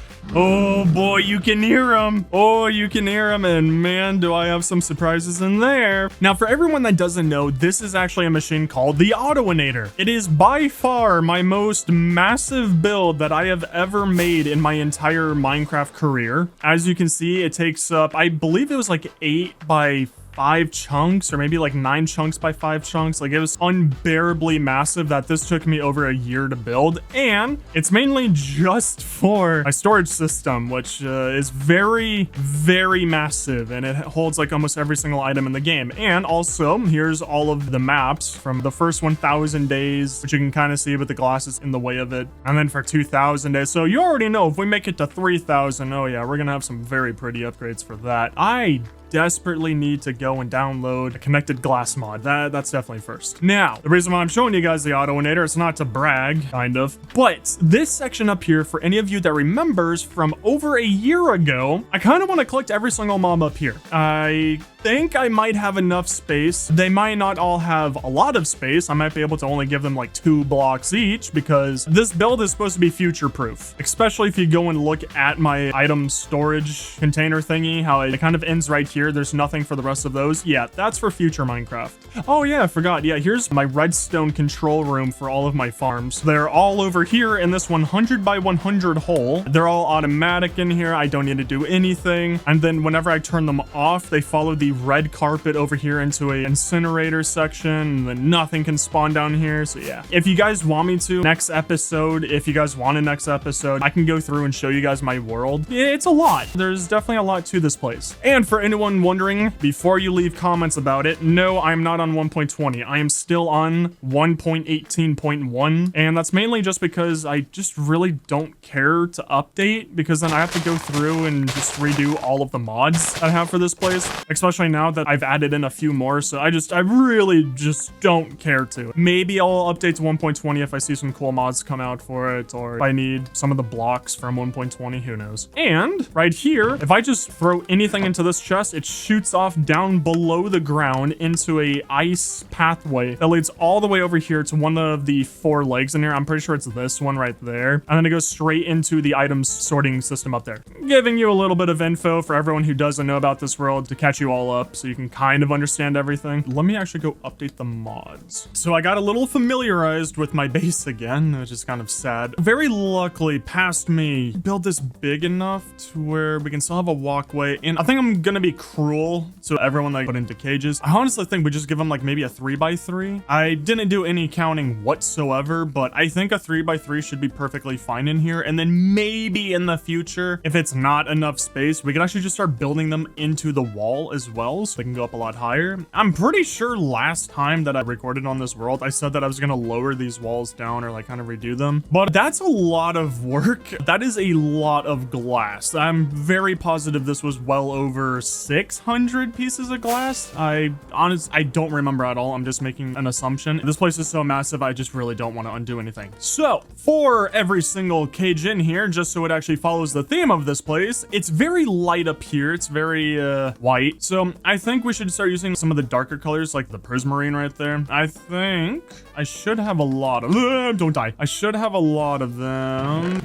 boy, you can hear them. Oh, you can hear them, and man, do I have some surprises in there. Now, for everyone that doesn't know, this is actually a machine called the Autoinator. It is by far my most massive build that I have ever made in my entire Minecraft career. As you can see, it takes up, I believe it was like 8 by 5 chunks, or maybe like 9 chunks by 5 chunks. Like, it was unbearably massive that this took me over a year to build, and it's mainly just for my storage system, which is very, very massive, and it holds like almost every single item in the game. And also, here's all of the maps from the first 1,000 days, which you can kind of see with the glasses in the way of it, and then for 2,000 days. So you already know, if we make it to 3,000, oh yeah, we're gonna have some very pretty upgrades for that. I desperately need to go and download a connected glass mod. That's definitely first. Now, the reason why I'm showing you guys the Autoinator, it's not to brag, kind of, but this section up here, for any of you that remembers from over a year ago, I kind of want to collect every single mob up here. I think I might have enough space. They might not all have a lot of space. I might be able to only give them like 2 blocks each, because this build is supposed to be future proof, especially if you go and look at my item storage container thingy, how it kind of ends right here. here. There's nothing for the rest of those. Yeah, that's for future Minecraft. Oh yeah, I forgot. Yeah, here's my redstone control room for all of my farms. They're all over here in this 100 by 100 hole. They're all automatic in here. I don't need to do anything. And then whenever I turn them off, they follow the red carpet over here into a incinerator section, and then nothing can spawn down here. So yeah, if you guys want me to, next episode, if you guys want a next episode, I can go through and show you guys my world. It's a lot. There's definitely a lot to this place. And for anyone wondering, before you leave comments about it, no, I'm not on 1.20. I am still on 1.18.1, and that's mainly just because I just really don't care to update, because then I have to go through and just redo all of the mods I have for this place, especially now that I've added in a few more. So I really just don't care to. Maybe I'll update to 1.20 if I see some cool mods come out for it, or if I need some of the blocks from 1.20, who knows. And right here, if I just throw anything into this chest, it shoots off down below the ground into a ice pathway that leads all the way over here to one of the 4 legs in here. I'm pretty sure it's this one right there. And then it goes straight into the items sorting system up there. Giving you a little bit of info for everyone who doesn't know about this world to catch you all up so you can kind of understand everything. Let me actually go update the mods. So I got a little familiarized with my base again, which is kind of sad. Very luckily, past me, build this big enough to where we can still have a walkway. And I think I'm gonna be cruel to everyone that I put into cages. I honestly think we just give them like maybe a 3x3. I didn't do any counting whatsoever, but I think a 3x3 should be perfectly fine in here. And then maybe in the future, if it's not enough space, we could actually just start building them into the wall as well, so they can go up a lot higher. I'm pretty sure last time that I recorded on this world, I said that I was gonna lower these walls down or like kind of redo them, but that's a lot of work. That is a lot of glass. I'm very positive this was well over 600 pieces of glass. I don't remember at all. I'm just making an assumption. This place is so massive, I just really don't want to undo anything. So for every single cage in here, just so it actually follows the theme of this place, it's very light up here. It's very white. So I think we should start using some of the darker colors, like the prismarine right there. I think I should have a lot of them. Don't die. I should have a lot of them.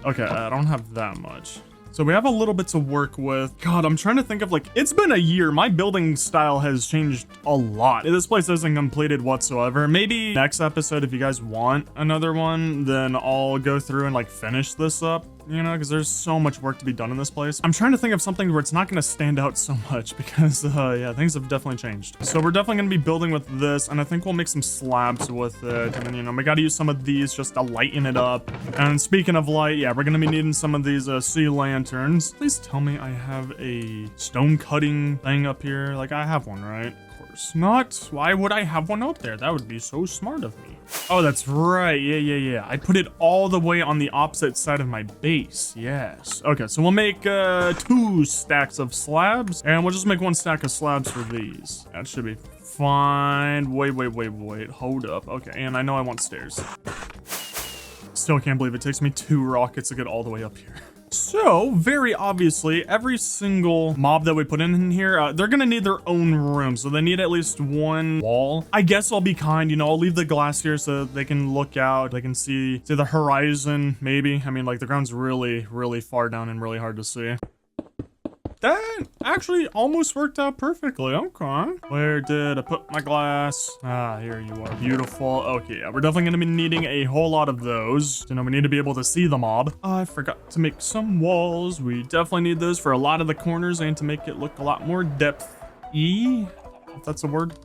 Okay, I don't have that much. So we have a little bit to work with. God, I'm trying to think of, like, it's been a year. My building style has changed a lot. This place isn't completed whatsoever. Maybe next episode, if you guys want another one, then I'll go through and like finish this up, you know, because there's so much work to be done in this place. I'm trying to think of something where it's not going to stand out so much because, yeah, things have definitely changed. So we're definitely going to be building with this, and I think we'll make some slabs with it. And then, you know, we got to use some of these just to lighten it up. And speaking of light, yeah, we're going to be needing some of these sea lanterns. Please tell me I have a stone cutting thing up here. Like, I have one, right? Of course not. Why would I have one out there? That would be so smart of me. Oh, that's right. Yeah. I put it all the way on the opposite side of my base. Yes. Okay, so we'll make 2 stacks of slabs, and we'll just make 1 stack of slabs for these. That should be fine. Wait. Hold up. Okay, and I know I want stairs. Still can't believe it takes me 2 rockets to get all the way up here. So, very obviously, every single mob that we put in here, they're gonna need their own room. So they need at least 1 wall. I guess I'll be kind, you know, I'll leave the glass here so they can look out. They can see the horizon, maybe. I mean, like, the ground's really, really far down and really hard to see. That actually almost worked out perfectly. Okay. Where did I put my glass? Ah, here you are. Beautiful. Okay, yeah, we're definitely going to be needing a whole lot of those. You know, we need to be able to see the mob. I forgot to make some walls. We definitely need those for a lot of the corners and to make it look a lot more depth-y, if that's a word.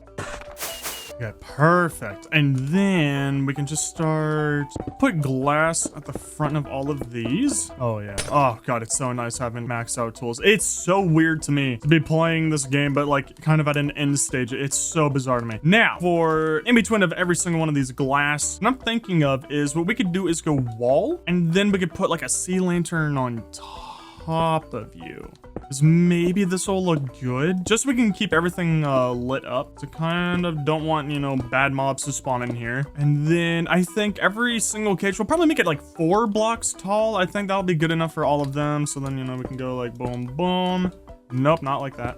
Okay, perfect. And then we can just start put glass at the front of all of these. Oh yeah. Oh god, it's so nice having maxed out tools. It's so weird to me to be playing this game, but like kind of at an end stage. It's so bizarre to me. Now, for in between of every single one of these glass, what I'm thinking of is what we could do is go wall, and then we could put like a sea lantern on top of you. Because maybe this will look good. Just so we can keep everything lit up. To kind of don't want, you know, bad mobs to spawn in here. And then I think every single cage, we'll probably make it like 4 blocks tall. I think that'll be good enough for all of them. So then, you know, we can go like boom, boom. Nope, not like that.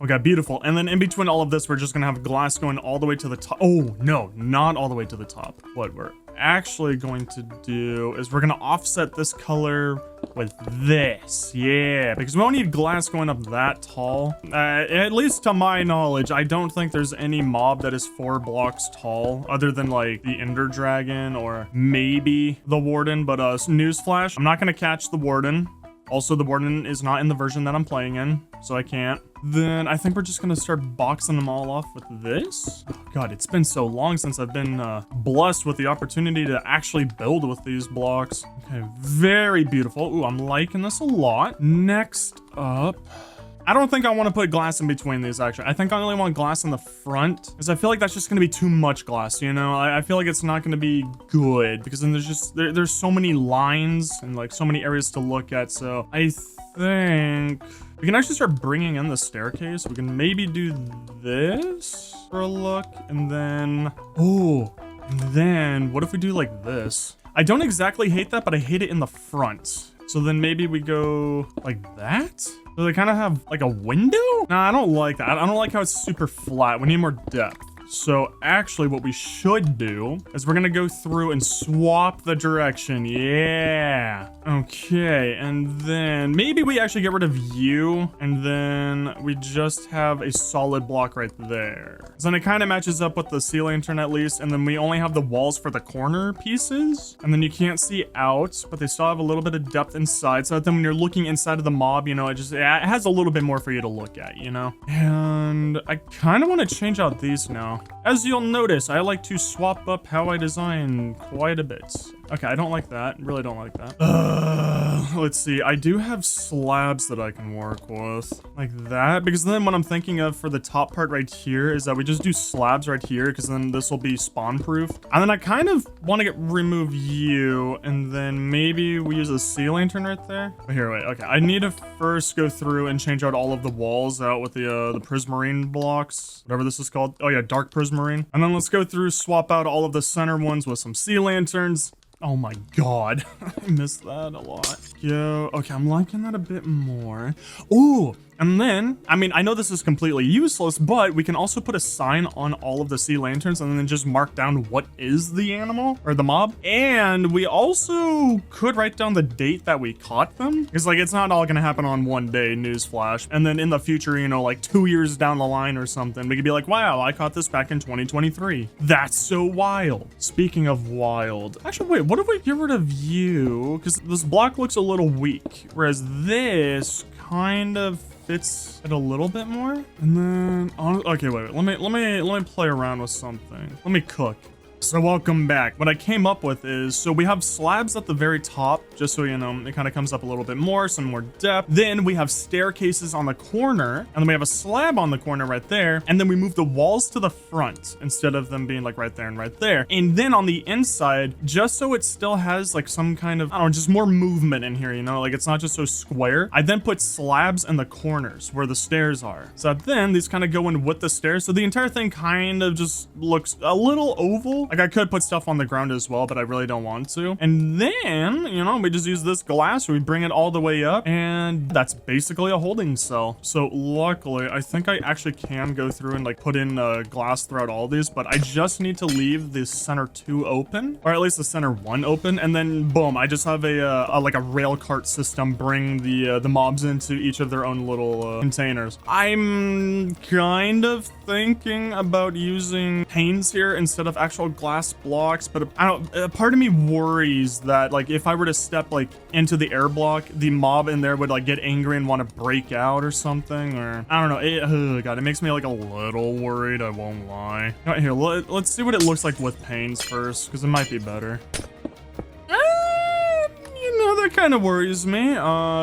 Okay, beautiful. And then in between all of this, we're just gonna have glass going all the way to the top. Oh, no, not all the way to the top. What, we're actually going to do is we're gonna offset this color with this. Yeah, because we don't need glass going up that tall. At least to my knowledge, I don't think there's any mob that is 4 blocks tall other than like the Ender Dragon or maybe the Warden. But newsflash, I'm not gonna catch the Warden. Also, the Warden is not in the version that I'm playing in, so I can't. Then I think we're just gonna start boxing them all off with this. Oh God, it's been so long since I've been blessed with the opportunity to actually build with these blocks. Okay, very beautiful. Ooh, I'm liking this a lot. Next up, I don't think I want to put glass in between these, actually. I think I only want glass in the front, because I feel like that's just going to be too much glass, you know? I feel like it's not going to be good, because then there's so many lines and, like, so many areas to look at, so I think we can actually start bringing in the staircase. We can maybe do this for a look, and then... Oh, and then what if we do, like, this? I don't exactly hate that, but I hate it in the front. So then maybe we go like that? So they kind of have like a window? Nah, I don't like that. I don't like how it's super flat. We need more depth. So actually what we should do is we're gonna go through and swap the direction. Yeah. Okay, and then maybe we actually get rid of you, and then we just have a solid block right there. So then it kind of matches up with the sea lantern at least, and then we only have the walls for the corner pieces, and then you can't see out, but they still have a little bit of depth inside, so that then when you're looking inside of the mob, you know, it has a little bit more for you to look at, you know? And I kind of want to change out these now. As you'll notice, I like to swap up how I design quite a bit. Okay, I don't like that. Really don't like that. Let's see. I do have slabs that I can work with. Like that. Because then what I'm thinking of for the top part right here is that we just do slabs right here, because then this will be spawn proof. And then I kind of want to remove you, and then maybe we use a sea lantern right there. But here, wait. Okay, I need to first go through and change out all of the walls out with the prismarine blocks. Whatever this is called. Oh yeah, dark prismarine. And then let's go through, swap out all of the center ones with some sea lanterns. Oh my God, I missed that a lot. Yo, okay, I'm liking that a bit more. Ooh, and then, I mean, I know this is completely useless, but we can also put a sign on all of the sea lanterns and then just mark down what is the animal or the mob. And we also could write down the date that we caught them. Because like, it's not all gonna happen on one day, newsflash. And then in the future, you know, like 2 years down the line or something, we could be like, wow, I caught this back in 2023. That's so wild. Speaking of wild, actually, wait, what if we get rid of you? Because this block looks a little weak, whereas this kind of fits it a little bit more. And then, okay, wait, let me play around with something. Let me cook. So welcome back. What I came up with is, so we have slabs at the very top, just so you know, it kind of comes up a little bit more, some more depth. Then we have staircases on the corner, and then we have a slab on the corner right there. And then we move the walls to the front instead of them being like right there and right there. And then on the inside, just so it still has like some kind of, I don't know, just more movement in here, you know, like it's not just so square. I then put slabs in the corners where the stairs are. So then these kind of go in with the stairs. So the entire thing kind of just looks a little oval. Like I could put stuff on the ground as well, but I really don't want to. And then, you know, we just use this glass, we bring it all the way up, and that's basically a holding cell. So luckily, I think I actually can go through and like put in glass throughout all these, but I just need to leave the center 2 open, or at least the center 1 open, and then boom, I just have a like a rail cart system bring the mobs into each of their own little containers. I'm kind of thinking about using panes here instead of actual glass blocks, but I don't, part of me worries that like if I were to step like into the air block, the mob in there would like get angry and want to break out or something, or I don't know. God, it makes me like a little worried, I won't lie. All right, here, let's see what it looks like with panes first, because it might be better. That kind of worries me.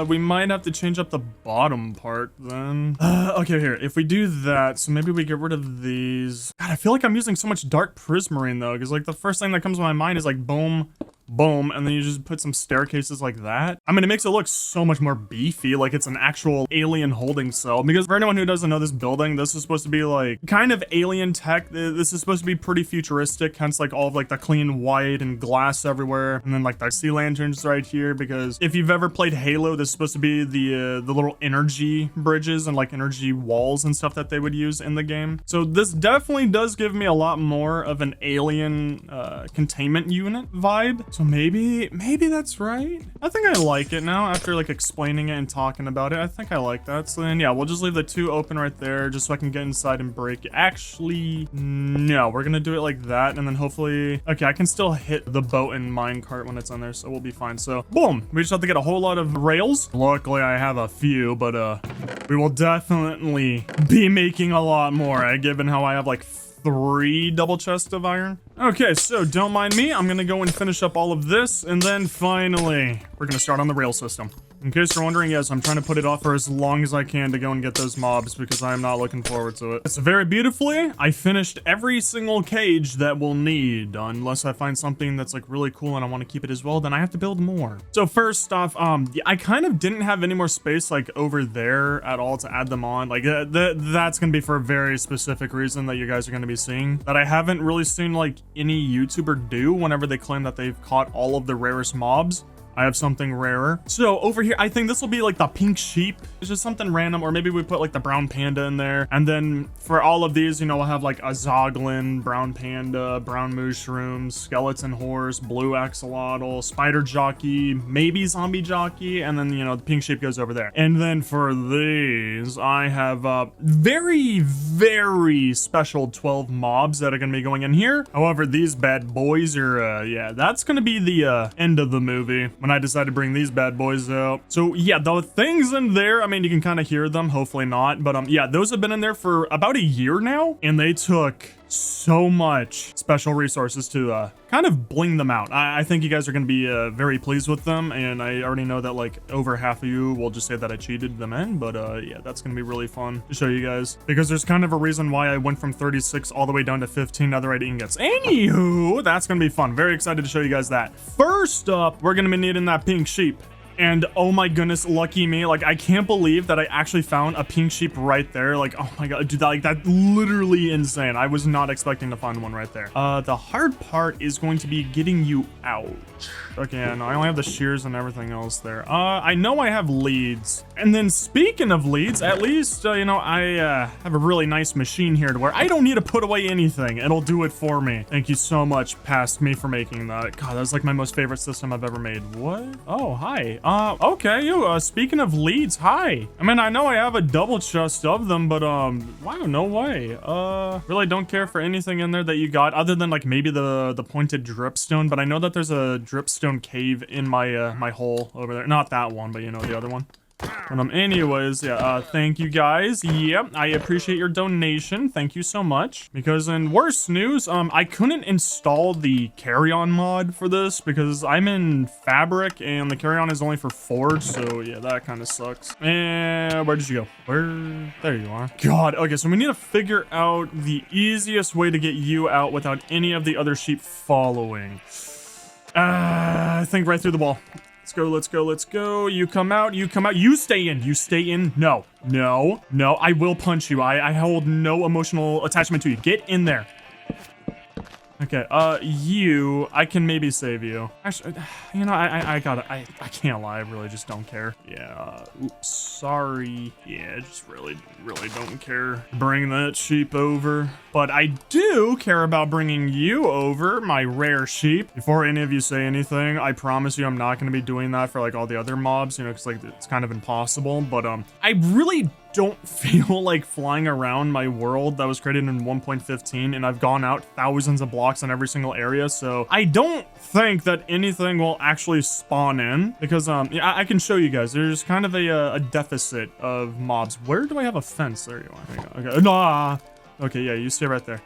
We might have to change up the bottom part then. Okay, here, if we do that, so maybe we get rid of these. God, I feel like I'm using so much dark prismarine though, because like the first thing that comes to my mind is like boom, boom, and then you just put some staircases like that. I mean, it makes it look so much more beefy, like it's an actual alien holding cell. Because for anyone who doesn't know this building, this is supposed to be like kind of alien tech. This is supposed to be pretty futuristic, hence like all of like the clean white and glass everywhere, and then like the sea lanterns right here. Because if you've ever played Halo, this is supposed to be the little energy bridges and like energy walls and stuff that they would use in the game. So this definitely does give me a lot more of an alien containment unit vibe. So maybe that's right. I think I like it now after like explaining it and talking about it. I think I like that. So then yeah, we'll just leave the 2 open right there just so I can get inside and break it. Actually, no, we're gonna do it like that, and then hopefully, okay, I can still hit the boat and minecart when it's on there, so we'll be fine. So boom, we just have to get a whole lot of rails. Luckily I have a few, but we will definitely be making a lot more, given how I have like 3 double chests of iron. Okay, so don't mind me. I'm gonna go and finish up all of this, and then finally, we're gonna start on the rail system. In case you're wondering, yes, I'm trying to put it off for as long as I can to go and get those mobs because I am not looking forward to it. So very beautifully, I finished every single cage that we'll need, unless I find something that's like really cool and I want to keep it as well, then I have to build more. So first off, I kind of didn't have any more space like over there at all to add them on. Like that's gonna be for a very specific reason that you guys are gonna be seeing that I haven't really seen like any YouTuber do whenever they claim that they've caught all of the rarest mobs. I have something rarer. So over here, I think this will be like the pink sheep. It's just something random, or maybe we put like the brown panda in there. And then for all of these, you know, we'll have like a zoglin, brown panda, brown mushroom, skeleton horse, blue axolotl, spider jockey, maybe zombie jockey, and then, you know, the pink sheep goes over there. And then for these, I have very, very special 12 mobs that are gonna be going in here. However, these bad boys are, yeah, that's gonna be the end of the movie when I decide to bring these bad boys out. So yeah, the things in there, I mean, you can kind of hear them, hopefully not, but yeah, those have been in there for about a year now, and they took so much special resources to kind of bling them out. I think you guys are going to be very pleased with them, and I already know that like over half of you will just say that I cheated them in, but yeah, that's going to be really fun to show you guys, because there's kind of a reason why I went from 36 all the way down to 15 netherite ingots. Anywho, that's going to be fun. Very excited to show you guys that. First up, we're going to be needing that pink sheep. And oh my goodness, lucky me. Like, I can't believe that I actually found a pink sheep right there. Like, oh my god, dude, that's literally insane. I was not expecting to find one right there. The hard part is going to be getting you out. Okay, no, I only have the shears and everything else there. I know I have leads. And then speaking of leads, at least, you know, I have a really nice machine here to where I don't need to put away anything. It'll do it for me. Thank you so much, Past Me, for making that. God, that was like my most favorite system I've ever made. What? Oh, hi. Okay, speaking of leads, hi. I mean, I know I have a double chest of them, but, wow, no way. Really don't care for anything in there that you got, other than, like, maybe the pointed dripstone, but I know that there's a dripstone cave in my, my hole over there. Not that one, but, you know, the other one. But, anyways, yeah, thank you guys. Yep, I appreciate your donation. Thank you so much. Because in worse news, I couldn't install the carry-on mod for this because I'm in Fabric and the carry-on is only for Forge, so yeah, that kind of sucks. And where did you go? Where? There you are. God, okay, so we need to figure out the easiest way to get you out without any of the other sheep following. I think right through the wall. Let's go, let's go, let's go. You come out, you come out. You stay in, you stay in. No, no, no. I will punch you. I hold no emotional attachment to you. Get in there. Okay, I can maybe save you. Actually, you know, I can't lie, I really just don't care. Yeah, oops, sorry. Yeah, just really don't care. Bring that sheep over. But I do care about bringing you over, my rare sheep. Before any of you say anything, I promise you I'm not gonna be doing that for like all the other mobs, you know, because like it's kind of impossible. But I really don't feel like flying around my world that was created in 1.15, and I've gone out thousands of blocks in every single area, so I don't think that anything will actually spawn in, because yeah, I can show you guys. There's kind of a deficit of mobs. Where do I have a fence? There you are. There you go. Okay, nah. Okay, yeah, you stay right there.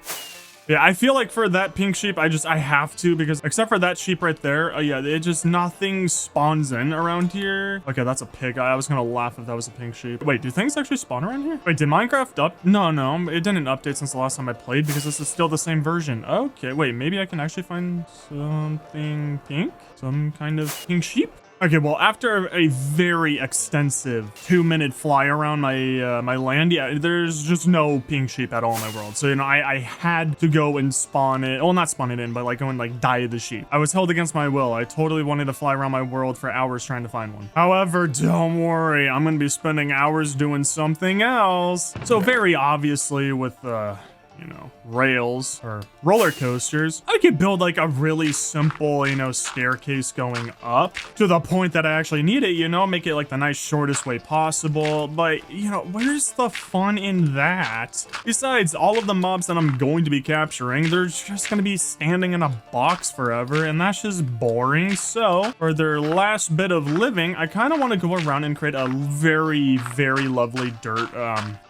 Yeah, I feel like for that pink sheep, I have to, because except for that sheep right there, yeah, it just nothing spawns in around here. Okay, that's a pig. I was gonna laugh if that was a pink sheep. Wait, do things actually spawn around here? Wait, did Minecraft up? No, it didn't update since the last time I played because this is still the same version. Okay, wait, maybe I can actually find something pink? Some kind of pink sheep? Okay, well, after a very extensive 2-minute fly around my land, yeah, there's just no pink sheep at all in my world. So, you know, I had to go and spawn it. Well, not spawn it in, but like go and like dye the sheep. I was held against my will. I totally wanted to fly around my world for hours trying to find one. However, don't worry, I'm gonna be spending hours doing something else. So very obviously with, you know, rails or roller coasters, I could build like a really simple, you know, staircase going up to the point that I actually need it, you know, make it like the nice shortest way possible. But, you know, where's the fun in that? Besides, all of the mobs that I'm going to be capturing, they're just going to be standing in a box forever, and that's just boring. So for their last bit of living, I kind of want to go around and create a very, very lovely dirt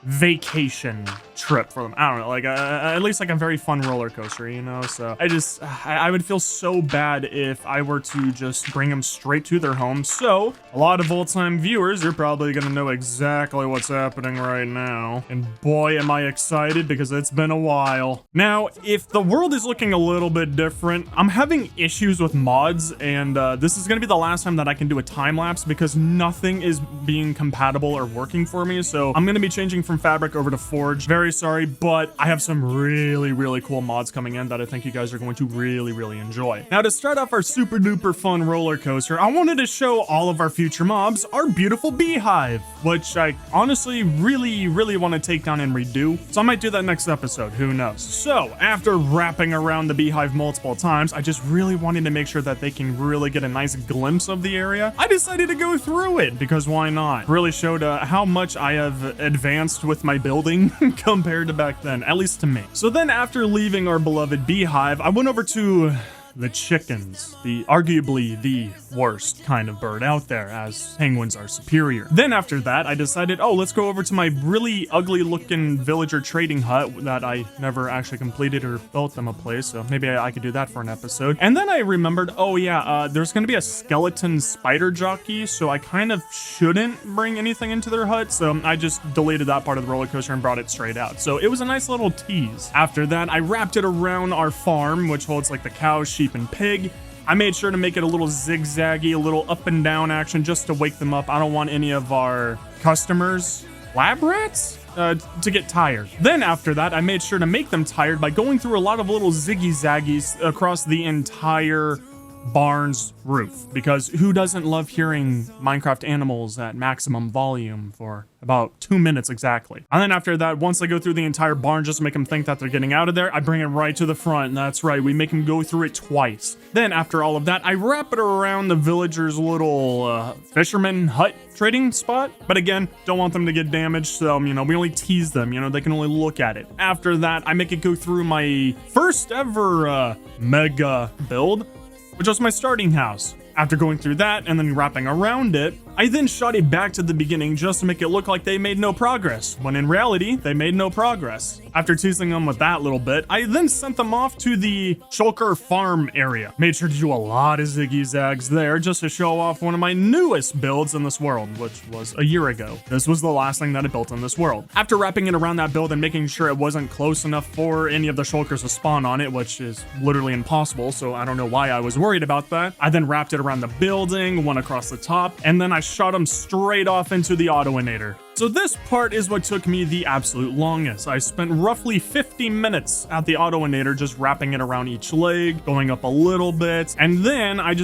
vacation trip for them. I don't know, like at least like a very fun roller coaster, you know? So I would feel so bad if I were to just bring them straight to their home. So a lot of old-time viewers are probably gonna know exactly what's happening right now. And boy, am I excited, because it's been a while. Now, if the world is looking a little bit different, I'm having issues with mods, and this is gonna be the last time that I can do a time lapse because nothing is being compatible or working for me. So I'm gonna be changing from Fabric over to Forge. Very sorry, but I have some really cool mods coming in that I think you guys are going to really enjoy. Now, to start off our super duper fun roller coaster, I wanted to show all of our future mobs our beautiful beehive, which I honestly really want to take down and redo. So I might do that next episode, who knows. So after wrapping around the beehive multiple times, I just really wanted to make sure that they can really get a nice glimpse of the area. I decided to go through it because why not? Really showed how much I have advanced with my building compared to back then, at least to me. So then after leaving our beloved beehive, I went over to the chickens, arguably the worst kind of bird out there, as penguins are superior. Then after that, I decided, oh, let's go over to my really ugly looking villager trading hut that I never actually completed or built them a place, so maybe I could do that for an episode. And then I remembered, oh yeah, there's gonna be a skeleton spider jockey, so I kind of shouldn't bring anything into their hut, so I just deleted that part of the roller coaster and brought it straight out. So it was a nice little tease. After that, I wrapped it around our farm, which holds like the cows, sheep, and pig. I made sure to make it a little zigzaggy, a little up and down action just to wake them up. I don't want any of our customers, lab rats, to get tired. Then after that, I made sure to make them tired by going through a lot of little ziggy zaggies across the entire barn's roof, because who doesn't love hearing Minecraft animals at maximum volume for about 2 minutes exactly. And then after that, once I go through the entire barn just to make them think that they're getting out of there, I bring it right to the front. And that's right, we make them go through it twice. Then after all of that, I wrap it around the villager's little fisherman hut trading spot. But again, don't want them to get damaged, so, you know, we only tease them, you know, they can only look at it. After that, I make it go through my first ever mega build, which was my starting house. After going through that and then wrapping around it, I then shot it back to the beginning just to make it look like they made no progress, when in reality, they made no progress. After teasing them with that little bit, I then sent them off to the Shulker farm area. Made sure to do a lot of ziggy zags there just to show off one of my newest builds in this world, which was a year ago. This was the last thing that I built in this world. After wrapping it around that build and making sure it wasn't close enough for any of the Shulkers to spawn on it, which is literally impossible, so I don't know why I was worried about that, I then wrapped it around the building, one across the top, and then I shot them straight off into the Autoinator. So this part is what took me the absolute longest. I spent roughly 50 minutes at the Autoinator just wrapping it around each leg, going up a little bit, and then I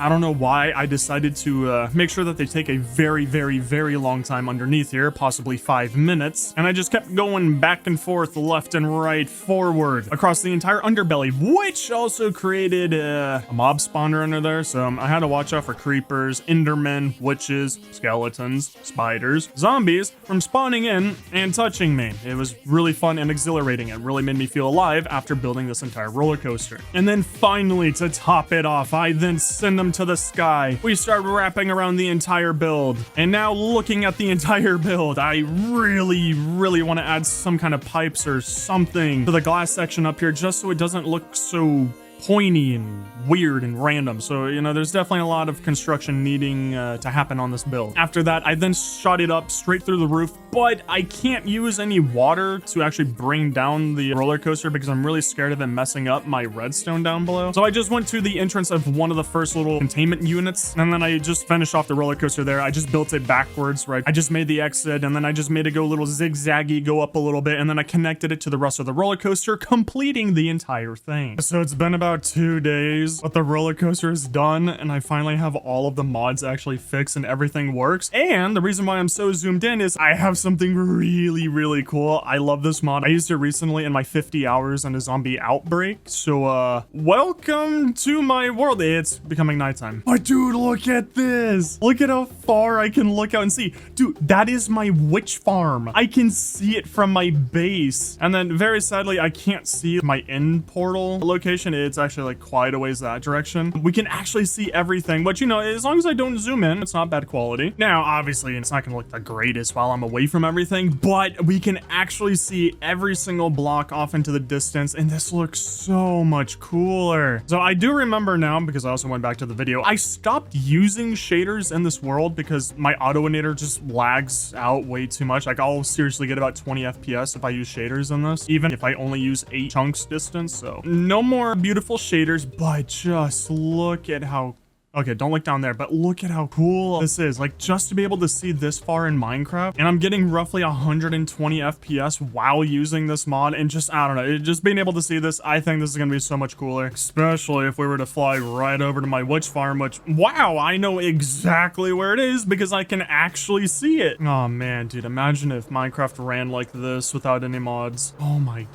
don't know why I decided to make sure that they take a very long time underneath here, possibly 5 minutes. And I just kept going back and forth, left and right, forward, across the entire underbelly, which also created a mob spawner under there. So I had to watch out for creepers, endermen, witches, skeletons, spiders, zombies from spawning in and touching me. It was really fun and exhilarating. It really made me feel alive after building this entire roller coaster. And then finally, to top it off, I then send them them to the sky. We start wrapping around the entire build. And now looking at the entire build, I really want to add some kind of pipes or something to the glass section up here just so it doesn't look so pointy and weird and random. So, you know, there's definitely a lot of construction needing to happen on this build. After that, I then shot it up straight through the roof, but I can't use any water to actually bring down the roller coaster because I'm really scared of it messing up my redstone down below. So I just went to the entrance of one of the first little containment units, and then I just finished off the roller coaster there. I just built it backwards, right? I just made the exit, and then I just made it go a little zigzaggy, go up a little bit, and then I connected it to the rest of the roller coaster, completing the entire thing. So it's been about 2 days, but the roller coaster is done, and I finally have all of the mods actually fixed and everything works. And the reason why I'm so zoomed in is I have something really cool. I love this mod. I used it recently in my 50 hours on a zombie outbreak. So welcome to my world. It's becoming nighttime. But dude, look at this. Look at how far I can look out and see. Dude, that is my witch farm. I can see it from my base. And then very sadly, I can't see my end portal location. It's actually like quite a ways that direction. We can actually see everything, but you know, as long as I don't zoom in, it's not bad quality. Now, obviously, it's not gonna look the greatest while I'm away from everything, but we can actually see every single block off into the distance, and this looks so much cooler. So I do remember now, because I also went back to the video, I stopped using shaders in this world because my Autoinator just lags out way too much. Like, I'll seriously get about 20 FPS if I use shaders in this, even if I only use 8 chunks distance. So no more beautiful shaders, but just look at how, okay, don't look down there, but look at how cool this is. Like, just to be able to see this far in Minecraft, and I'm getting roughly 120 FPS while using this mod, and just, I don't know, just being able to see this, I think this is gonna be so much cooler, especially if we were to fly right over to my witch farm, which, wow, I know exactly where it is because I can actually see it. Oh man, dude, imagine if Minecraft ran like this without any mods. Oh my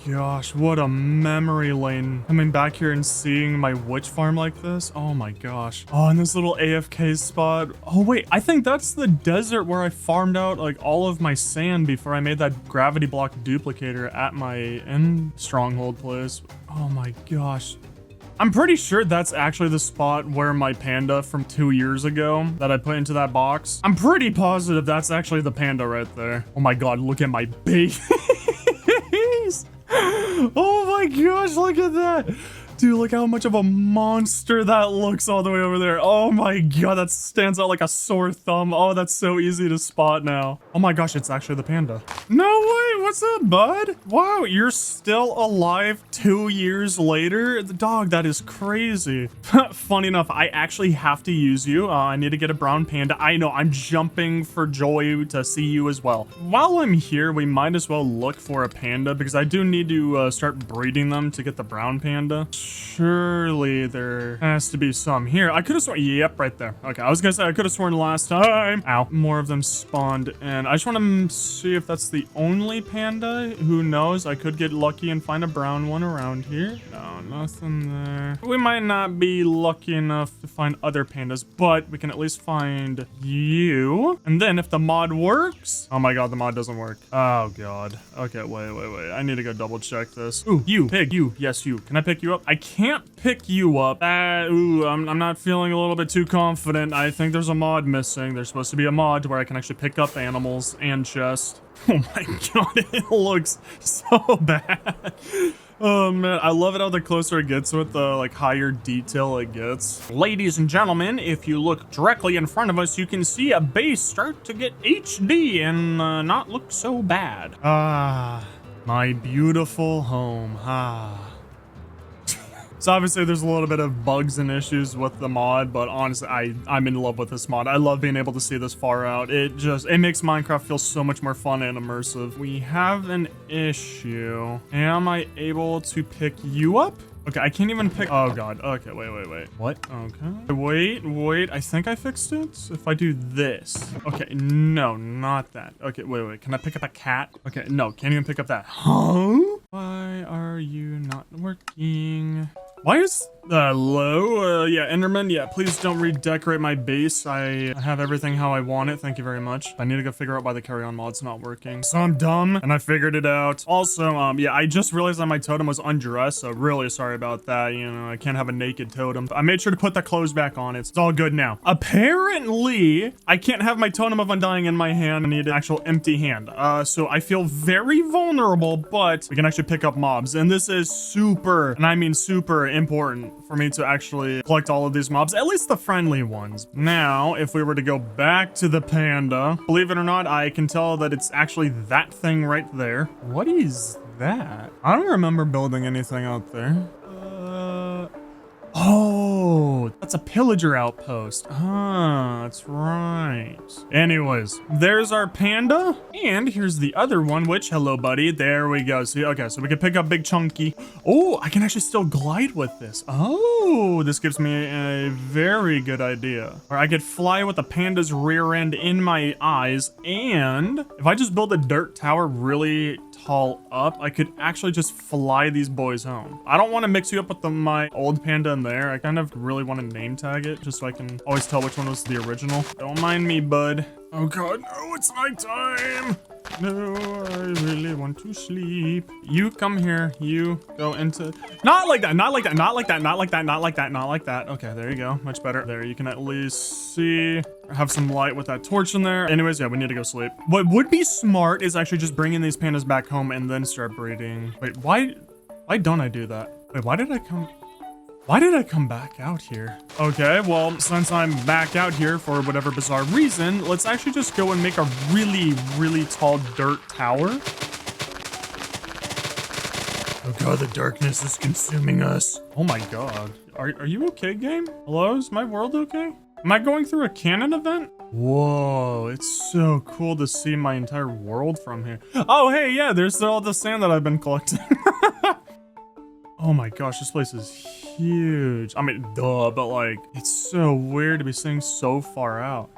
gosh, what a memory lane. Coming back here and seeing my witch farm like this. Oh my gosh. Oh, and this little AFK spot. Oh wait, I think that's the desert where I farmed out like all of my sand before I made that gravity block duplicator at my end stronghold place. Oh my gosh. I'm pretty sure that's actually the spot where my panda from 2 years ago that I put into that box. I'm pretty positive that's actually the panda right there. Oh my god, look at my base. Oh my gosh, look at that. Dude, look how much of a monster that looks all the way over there. Oh my god, that stands out like a sore thumb. Oh, that's so easy to spot now. Oh my gosh, it's actually the panda. No way, what's up, bud? Wow, you're still alive 2 years later? The dog, that is crazy. Funny enough, I actually have to use you. I need to get a brown panda. I know, I'm jumping for joy to see you as well. While I'm here, we might as well look for a panda because I do need to start breeding them to get the brown panda. Surely there has to be some here. I could have sworn, yep, right there. Okay, I was gonna say I could have sworn last time. Ow, more of them spawned, and I just want to see if that's the only panda. Who knows? I could get lucky and find a brown one around here. No, nothing there. We might not be lucky enough to find other pandas, but we can at least find you. And then if the mod works, oh my god, the mod doesn't work. Oh god. Okay, wait. I need to go double check this. Ooh, you, pig, you. Yes, you. Can I pick you up? I can't pick you up. Ooh, I'm not feeling a little bit too confident. I think there's a mod missing. There's supposed to be a mod where I can actually pick up animals and chests. Oh my god, it looks so bad. Oh man, I love it how the closer it gets with the like higher detail it gets. Ladies and gentlemen, if you look directly in front of us, you can see a base start to get HD and not look so bad. Ah, my beautiful home. Ah. So obviously there's a little bit of bugs and issues with the mod, but honestly, I'm in love with this mod. I love being able to see this far out. It makes Minecraft feel so much more fun and immersive. We have an issue. Am I able to pick you up? Okay, I can't even pick, oh god, okay, wait. What? Okay, wait, I think I fixed it. If I do this, okay, no, not that. Okay, wait, can I pick up a cat? Okay, no, can't even pick up that. Huh? Why are you not working? Why is Hello? Yeah, Enderman, yeah, please don't redecorate my base. I have everything how I want it. Thank you very much. I need to go figure out why the carry-on mod's not working. So I'm dumb, and I figured it out. Also, yeah, I just realized that my totem was undressed, so really sorry about that. You know, I can't have a naked totem. I made sure to put the clothes back on. It's all good now. Apparently, I can't have my totem of undying in my hand. I need an actual empty hand. So I feel very vulnerable, but we can actually pick up mobs, and this is super, and I mean super important for me to actually collect all of these mobs, at least the friendly ones. Now, if we were to go back to the panda, believe it or not, I can tell that it's actually that thing right there. What is that? I don't remember building anything out there. Oh, that's a pillager outpost. Ah, that's right. Anyways, there's our panda. And here's the other one, which, hello, buddy. There we go. See, okay, so we can pick up Big Chunky. Oh, I can actually still glide with this. Oh, this gives me a very good idea. Or I could fly with the panda's rear end in my eyes. And if I just build a dirt tower really tall up, I could actually just fly these boys home. I don't want to mix you up with my old panda in there. I kind of really want to name tag it just so I can always tell which one was the original. Don't mind me, bud. Oh god, no, it's nighttime. No, I really want to sleep. You come here. You go into... Not like that, not like that, not like that, not like that, not like that, not like that. Okay, there you go. Much better. There, you can at least see... Have some light with that torch in there. Anyways, yeah, we need to go sleep. What would be smart is actually just bringing these pandas back home and then start breeding. Wait, why don't I do that? Wait, why did I come back out here? Okay, well, since I'm back out here for whatever bizarre reason, let's actually just go and make a really, really tall dirt tower. Oh god, the darkness is consuming us. Oh my god. Are you okay, game? Hello, is my world okay? Am I going through a canon event? Whoa, it's so cool to see my entire world from here. Oh, hey, yeah, there's all the sand that I've been collecting. Oh my gosh, this place is huge. I mean, duh, but like, it's so weird to be sitting so far out.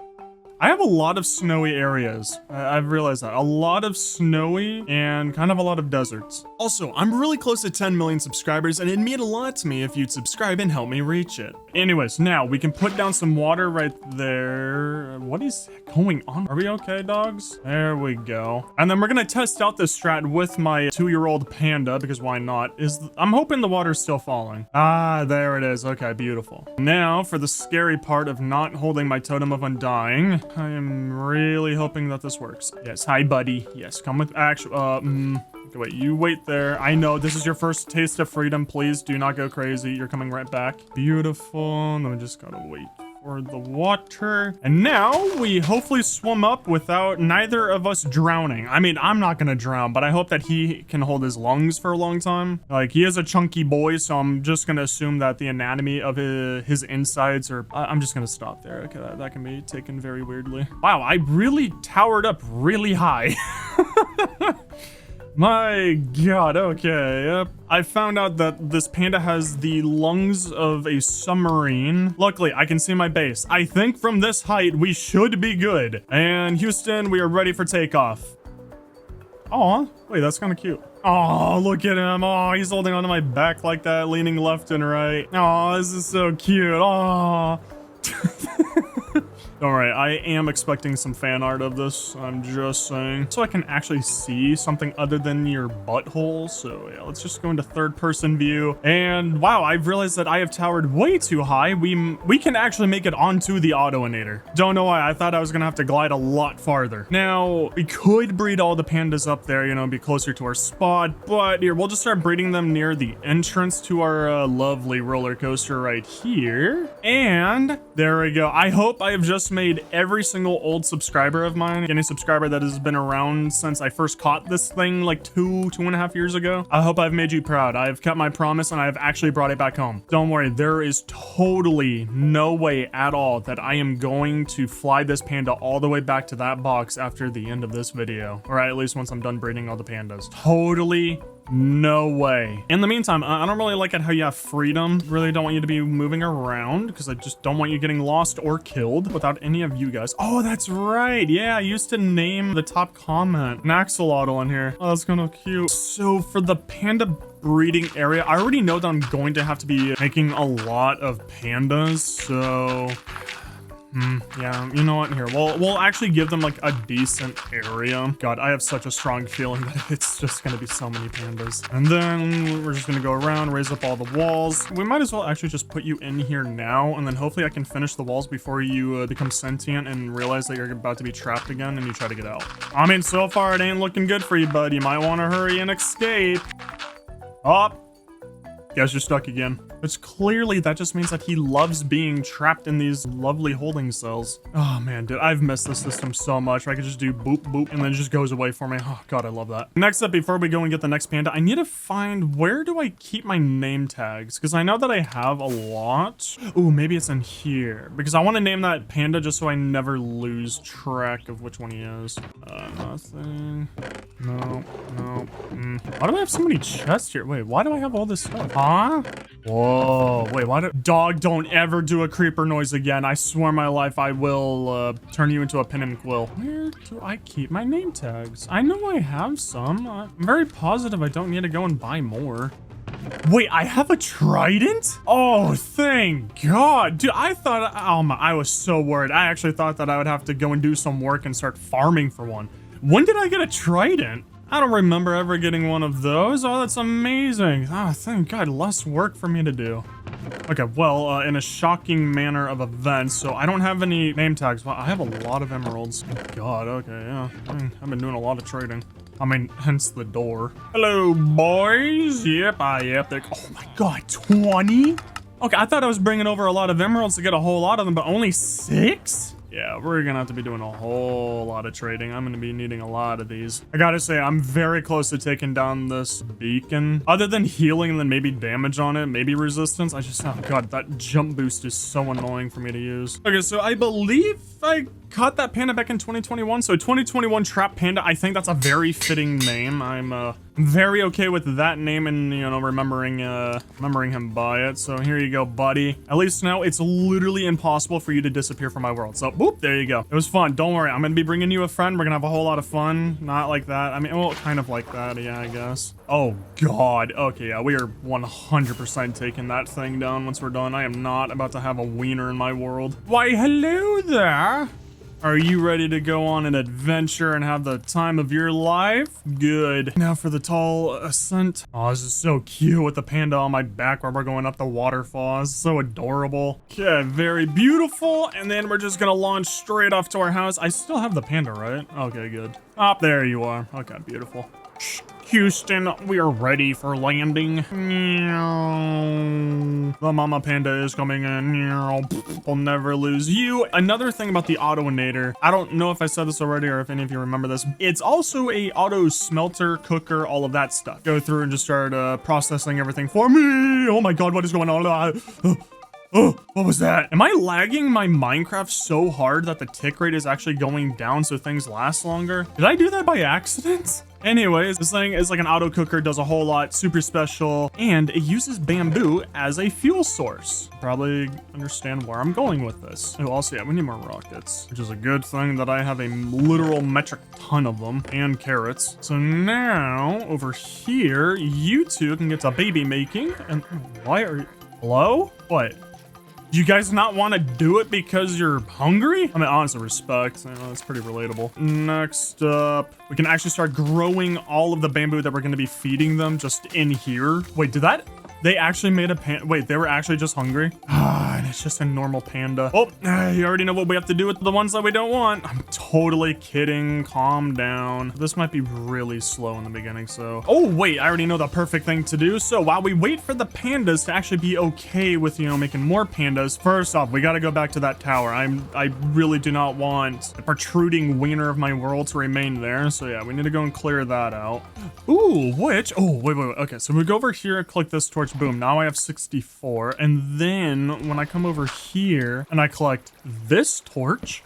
I have a lot of snowy areas. I've realized that. A lot of snowy and kind of a lot of deserts. Also, I'm really close to 10 million subscribers, and it'd mean a lot to me if you'd subscribe and help me reach it. Anyways, now we can put down some water right there. What is going on? Are we okay, dogs? There we go. And then we're gonna test out this strat with my 2-year-old panda, because why not? I'm hoping the water's still falling. Ah, there it is. Okay, beautiful. Now, for the scary part of not holding my totem of undying, I am really hoping that this works. Yes, hi, buddy. Yes, come with actual, okay, wait, you wait there. I know this is your first taste of freedom. Please do not go crazy. You're coming right back. Beautiful. Then we just gotta wait for the water. And now we hopefully swim up without neither of us drowning. I mean, I'm not gonna drown, but I hope that he can hold his lungs for a long time. Like, he is a chunky boy, so I'm just gonna assume that the anatomy of his insides are... I'm just gonna stop there. Okay, that can be taken very weirdly. Wow, I really towered up really high. My god, okay, yep. I found out that this panda has the lungs of a submarine. Luckily, I can see my base. I think from this height, we should be good. And Houston, we are ready for takeoff. Aw, wait, that's kind of cute. Oh, look at him. Oh, he's holding onto my back like that, leaning left and right. Oh, this is so cute. Oh. All right, I am expecting some fan art of this, I'm just saying. So I can actually see something other than your butthole. So yeah, let's just go into third person view. And wow, I've realized that I have towered way too high. We can actually make it onto the Autoinator. Don't know why, I thought I was gonna have to glide a lot farther. Now, we could breed all the pandas up there, you know, be closer to our spot. But here, we'll just start breeding them near the entrance to our lovely roller coaster right here. And there we go. I hope I have just made every single old subscriber of mine, any subscriber that has been around since I first caught this thing like two and a half years ago. I hope I've made you proud. I've kept my promise and I've actually brought it back home. Don't worry, there is totally no way at all that I am going to fly this panda all the way back to that box after the end of this video. Or at least once I'm done breeding all the pandas. Totally No way. In the meantime, I don't really like it how you have freedom. Really don't want you to be moving around because I just don't want you getting lost or killed without any of you guys. Oh, that's right. Yeah, I used to name the top comment an axolotl in here. Oh, that's kind of cute. So for the panda breeding area, I already know that I'm going to have to be making a lot of pandas, so yeah, you know what, here, we'll actually give them like a decent area. God, I have such a strong feeling that it's just gonna be so many pandas. And then we're just gonna go around, raise up all the walls. We might as well actually just put you in here now, and then hopefully I can finish the walls before you become sentient and realize that you're about to be trapped again and you try to get out. I mean, so far it ain't looking good for you, bud. You might want to hurry and escape. Up. Guess you're stuck again. Which clearly that just means that he loves being trapped in these lovely holding cells. Oh man, dude, I've missed this system so much. I could just do boop, boop, and then it just goes away for me. Oh god, I love that. Next up, before we go and get the next panda, I need to find, where do I keep my name tags? Because I know that I have a lot. Ooh, maybe it's in here. Because I want to name that panda just so I never lose track of which one he is. Nothing. No, no. Why do I have so many chests here? Wait, why do I have all this stuff? Huh? Whoa, wait, what? Dog, don't ever do a creeper noise again. I swear my life I will turn you into a pin and quill. Where do I keep my name tags? I know I have some. I'm very positive I don't need to go and buy more. Wait, I have a trident? Oh, thank God. Dude, I thought, I was so worried. I actually thought that I would have to go and do some work and start farming for one. When did I get a trident? I don't remember ever getting one of those. Oh, that's amazing. Oh, thank God, less work for me to do. Okay, well, in a shocking manner of events, so I don't have any name tags. Well, I have a lot of emeralds. God, okay, yeah. I've been doing a lot of trading. I mean, hence the door. Hello, boys. Yep, oh my God, 20? Okay, I thought I was bringing over a lot of emeralds to get a whole lot of them, but only 6? Yeah, we're gonna have to be doing a whole lot of trading. I'm gonna be needing a lot of these. I gotta say, I'm very close to taking down this beacon. Other than healing and then maybe damage on it, maybe resistance. Oh God, that jump boost is so annoying for me to use. Okay, so I believe I caught that panda back in 2021. So 2021 Trap Panda, I think that's a very fitting name. I'm very okay with that name and, you know, remembering him by it. So here you go, buddy. At least now it's literally impossible for you to disappear from my world. So, boop, there you go. It was fun. Don't worry. I'm going to be bringing you a friend. We're going to have a whole lot of fun. Not like that. I mean, well, kind of like that. Yeah, I guess. Oh, God. Okay, yeah, we are 100% taking that thing down once we're done. I am not about to have a wiener in my world. Why, hello there. Are you ready to go on an adventure and have the time of your life? Good. Now for the tall ascent. Oh, this is so cute with the panda on my back while we're going up the waterfall. It's so adorable. Okay, very beautiful. And then we're just gonna launch straight off to our house. I still have the panda, right? Okay, good. Oh, there you are. Okay, beautiful. Houston, we are ready for landing. The mama panda is coming in. We'll never lose you. Another thing about the autoinator, I don't know if I said this already or if any of you remember this. It's also a auto smelter, cooker, all of that stuff. Go through and just start processing everything for me. Oh my God, what is going on? Oh, what was that? Am I lagging my Minecraft so hard that the tick rate is actually going down so things last longer? Did I do that by accident? Anyways, this thing is like an auto cooker, does a whole lot, super special, and it uses bamboo as a fuel source. Probably understand where I'm going with this. Oh, also, yeah, we need more rockets, which is a good thing that I have a literal metric ton of them, and carrots. So now, over here, you two can get to baby making, and why are you... Hello? What? Do you guys not want to do it because you're hungry? I mean, honestly, respect. That's pretty relatable. Next up, we can actually start growing all of the bamboo that we're going to be feeding them just in here. Wait, did that... They actually made a panda. Wait, they were actually just hungry? And it's just a normal panda. Oh, you already know what we have to do with the ones that we don't want. I'm totally kidding. Calm down. This might be really slow in the beginning, so... Oh, wait, I already know the perfect thing to do. So while we wait for the pandas to actually be okay with, you know, making more pandas, first off, we got to go back to that tower. I really do not want the protruding wiener of my world to remain there. So yeah, we need to go and clear that out. Ooh, which... Oh, wait. Okay, so we go over here and click this torch. Boom, now I have 64. And then when I come over here and I collect this torch,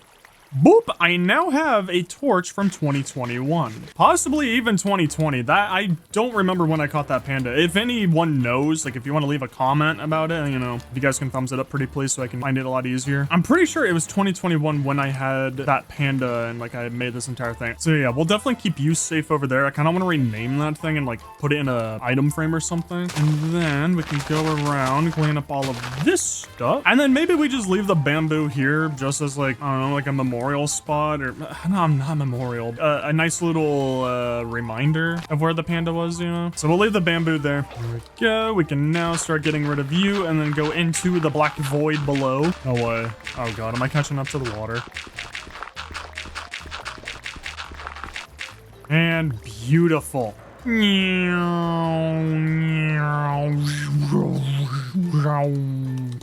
Boop! I now have a torch from 2021. Possibly even 2020. That I don't remember when I caught that panda. If anyone knows, like if you want to leave a comment about it, you know, if you guys can thumbs it up pretty please so I can find it a lot easier. I'm pretty sure it was 2021 when I had that panda and like I made this entire thing. So yeah, we'll definitely keep you safe over there. I kind of want to rename that thing and like put it in a item frame or something. And then we can go around, clean up all of this stuff. And then maybe we just leave the bamboo here just as like, I don't know, like a memorial spot or no, not memorial. A nice little reminder of where the panda was, you know? So we'll leave the bamboo there. There we go. We can now start getting rid of you and then go into the black void below. No way. Oh god, am I catching up to the water? And beautiful.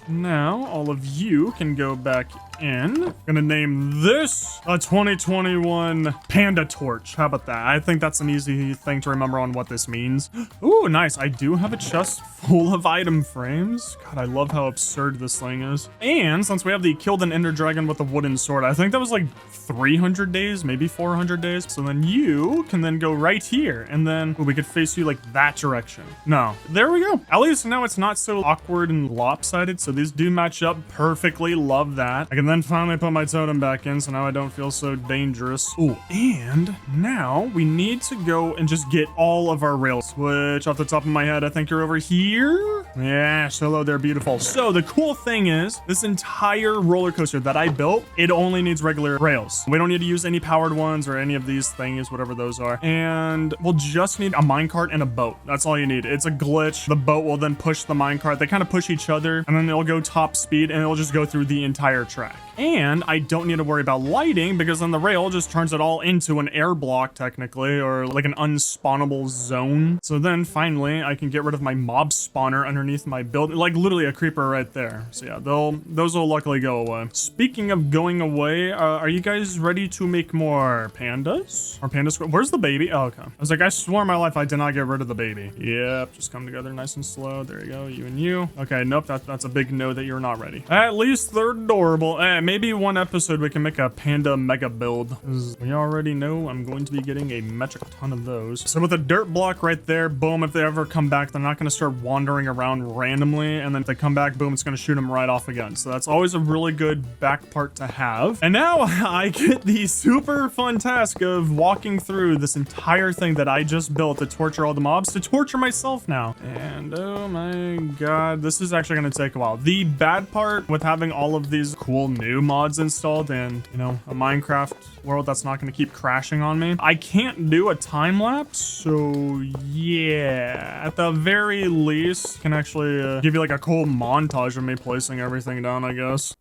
Now, all of you can go back in. Gonna name this a 2021 Panda Torch. How about that? I think that's an easy thing to remember on what this means. Ooh, nice. I do have a chest full of item frames. God, I love how absurd this thing is. And since we have the killed an ender dragon with a wooden sword, I think that was like 300 days, maybe 400 days. So then you can then go right here and then we could face you like that direction. No, there we go. At least now it's not so awkward and lopsided. So these do match up perfectly. Love that. I can then finally put my totem back in. So now I don't feel so dangerous. Ooh, and now we need to go and just get all of our rails, which off the top of my head, I think you're over here. Yeah, hello there, beautiful. So the cool thing is this entire roller coaster that I built, it only needs regular rails. We don't need to use any powered ones or any of these things, whatever those are. And we'll just need a minecart and a boat. That's all you need. It's a glitch. The boat will then push the minecart. They kind of push each other and then they'll go top speed and it'll just go through the entire track. And I don't need to worry about lighting because then the rail just turns it all into an air block technically, or like an unspawnable zone. So then finally I can get rid of my mob spawner underneath my build, like literally a creeper right there. So yeah, those will luckily go away. Speaking of going away, are you guys ready to make more pandas? Or pandas? Where's the baby? Oh, okay. I was like, I swore my life I did not get rid of the baby. Yep, just come together nice and slow. There you go, you and you. Okay, nope, that's a big no that you're not ready. At least they're adorable. Maybe one episode we can make a panda mega build. We already know I'm going to be getting a metric ton of those. So with a dirt block right there, boom, if they ever come back, they're not going to start wandering around randomly. And then if they come back, boom, it's going to shoot them right off again. So that's always a really good back part to have. And now I get the super fun task of walking through this entire thing that I just built to torture all the mobs, to torture myself now. And oh my god, this is actually going to take a while. The bad part with having all of these cool new mods installed and, you know, a Minecraft world that's not going to keep crashing on me, I can't do a time lapse. So yeah, at the very least can actually give you like a cool montage of me placing everything down, I guess.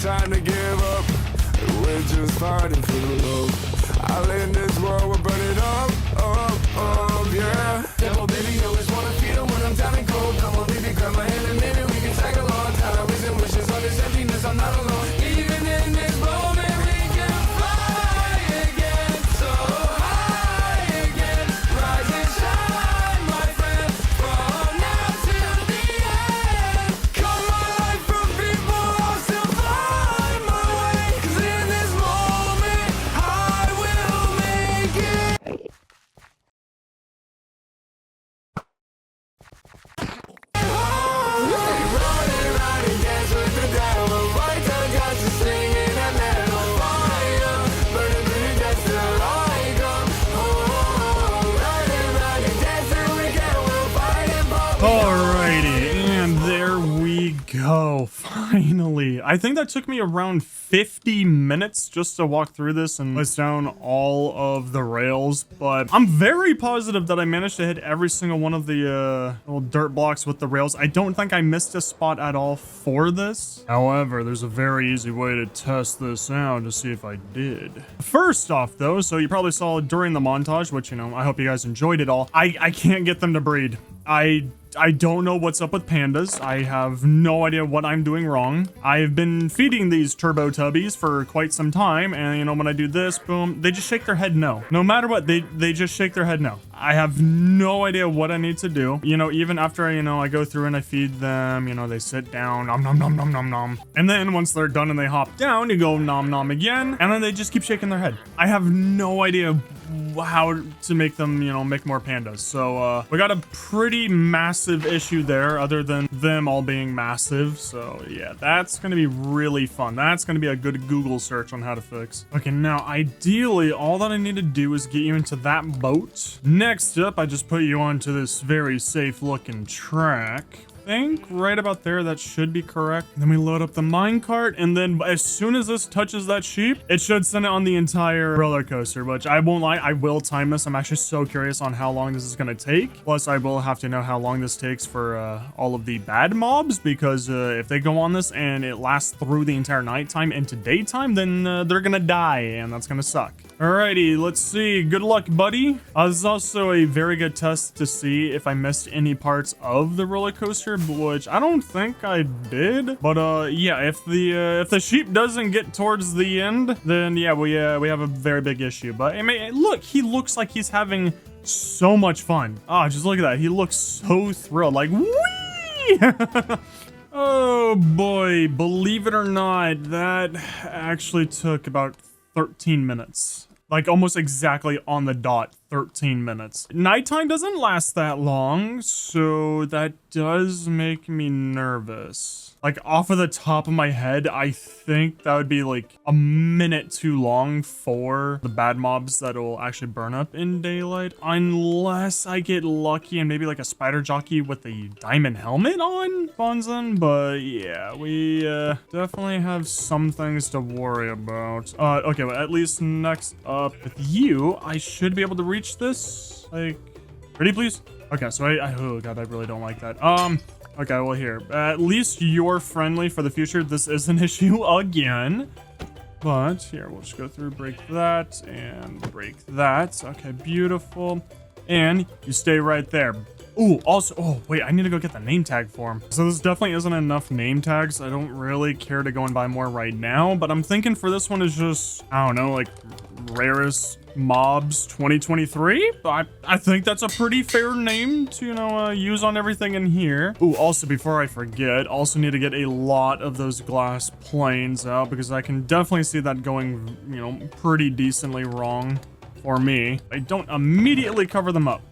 Time to give up. We're just fighting for the love. I'll end this world, we'll burn it up, yeah. Devil baby, always wanna feed him when I'm down and cold. Come on, baby, grab my hand and maybe we can tag along. Time and wishes on this emptiness, I'm not alone. Even in this moment, we can fly again, so high again. Rise and shine, my friend, from now till the end. Come on, life from people, I'll still find my way. 'Cause in this moment, I will make it. Alrighty, and there we go. Finally. I think that took me around 50 minutes just to walk through this and list down all of the rails, but I'm very positive that I managed to hit every single one of the little dirt blocks with the rails. I don't think I missed a spot at all for this. However, there's a very easy way to test this out to see if I did. First off though, so you probably saw during the montage, which, you know, I hope you guys enjoyed it all, I can't get them to breed. I don't know what's up with pandas. I have no idea what I'm doing wrong. I've been feeding these turbo tubbies for quite some time, and you know, when I do this, boom, they just shake their head no. No matter what, they just shake their head no. I have no idea what I need to do. You know, even after I go through and I feed them, you know, they sit down, nom nom nom nom nom nom. And then once they're done and they hop down, you go nom nom again, and then they just keep shaking their head. I have no idea how to make them, you know, make more pandas. So we got a pretty massive issue there, other than them all being massive. So yeah, that's gonna be really fun. That's gonna be a good Google search on how to fix. Okay, now ideally all that I need to do is get you into that boat. Next up, I just put you onto this very safe looking track. I think right about there, that should be correct. Then we load up the minecart, and then as soon as this touches that sheep, it should send it on the entire roller coaster, which I won't lie, I will time this. I'm actually so curious on how long this is going to take. Plus, I will have to know how long this takes for all of the bad mobs, because if they go on this and it lasts through the entire nighttime into daytime, then they're going to die, and that's going to suck. Alrighty, let's see. Good luck, buddy. This is also a very good test to see if I missed any parts of the roller coaster, which I don't think I did. But yeah, if the sheep doesn't get towards the end, then yeah, we have a very big issue. But I mean, look, he looks like he's having so much fun. Ah, just look at that. He looks so thrilled, like whee! Oh boy, believe it or not, that actually took about 13 minutes. Like almost exactly on the dot, 13 minutes. Nighttime doesn't last that long, so that does make me nervous. Like off of the top of my head, I think that would be like a minute too long for the bad mobs that will actually burn up in daylight. Unless I get lucky and maybe like a spider jockey with a diamond helmet on spawns in. But yeah, we definitely have some things to worry about. Okay, but at least next up with you, I should be able to reach this. Like, ready please? Okay, so oh god, I really don't like that. Okay, well here, at least you're friendly for the future. This is an issue again. But here, we'll just go through, break that, and break that. Okay, beautiful. And you stay right there. Ooh, also, oh, wait, I need to go get the name tag for him. So this definitely isn't enough name tags. I don't really care to go and buy more right now, but I'm thinking for this one is just, I don't know, like rarest mobs 2023. I think that's a pretty fair name to, you know, use on everything in here. Ooh, also before I forget, also need to get a lot of those glass planes out, because I can definitely see that going, you know, pretty decently wrong for me. I don't immediately cover them up.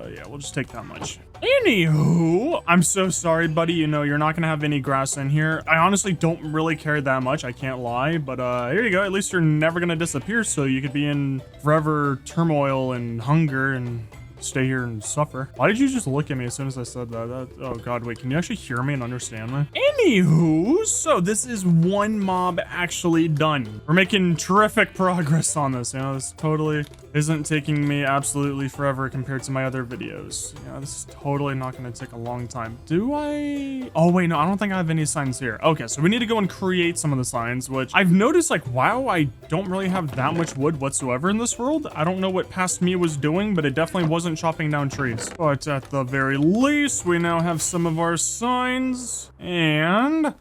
Yeah, we'll just take that much. Anywho, I'm so sorry, buddy. You know, you're not gonna have any grass in here. I honestly don't really care that much, I can't lie. But here you go. At least you're never gonna disappear, so you could be in forever turmoil and hunger and stay here and suffer. Why did you just look at me as soon as I said that? Oh god, wait, can you actually hear me and understand me? Anywho, so this is one mob actually done. We're making terrific progress on this. You know, this totally isn't taking me absolutely forever compared to my other videos. You know, this is totally not going to take a long time. Do I? Oh wait, no, I don't think I have any signs here. Okay, so we need to go and create some of the signs, which I've noticed, like, wow, I don't really have that much wood whatsoever in this world. I don't know what past me was doing, but it definitely wasn't chopping down trees. But at the very least, we now have some of our signs, and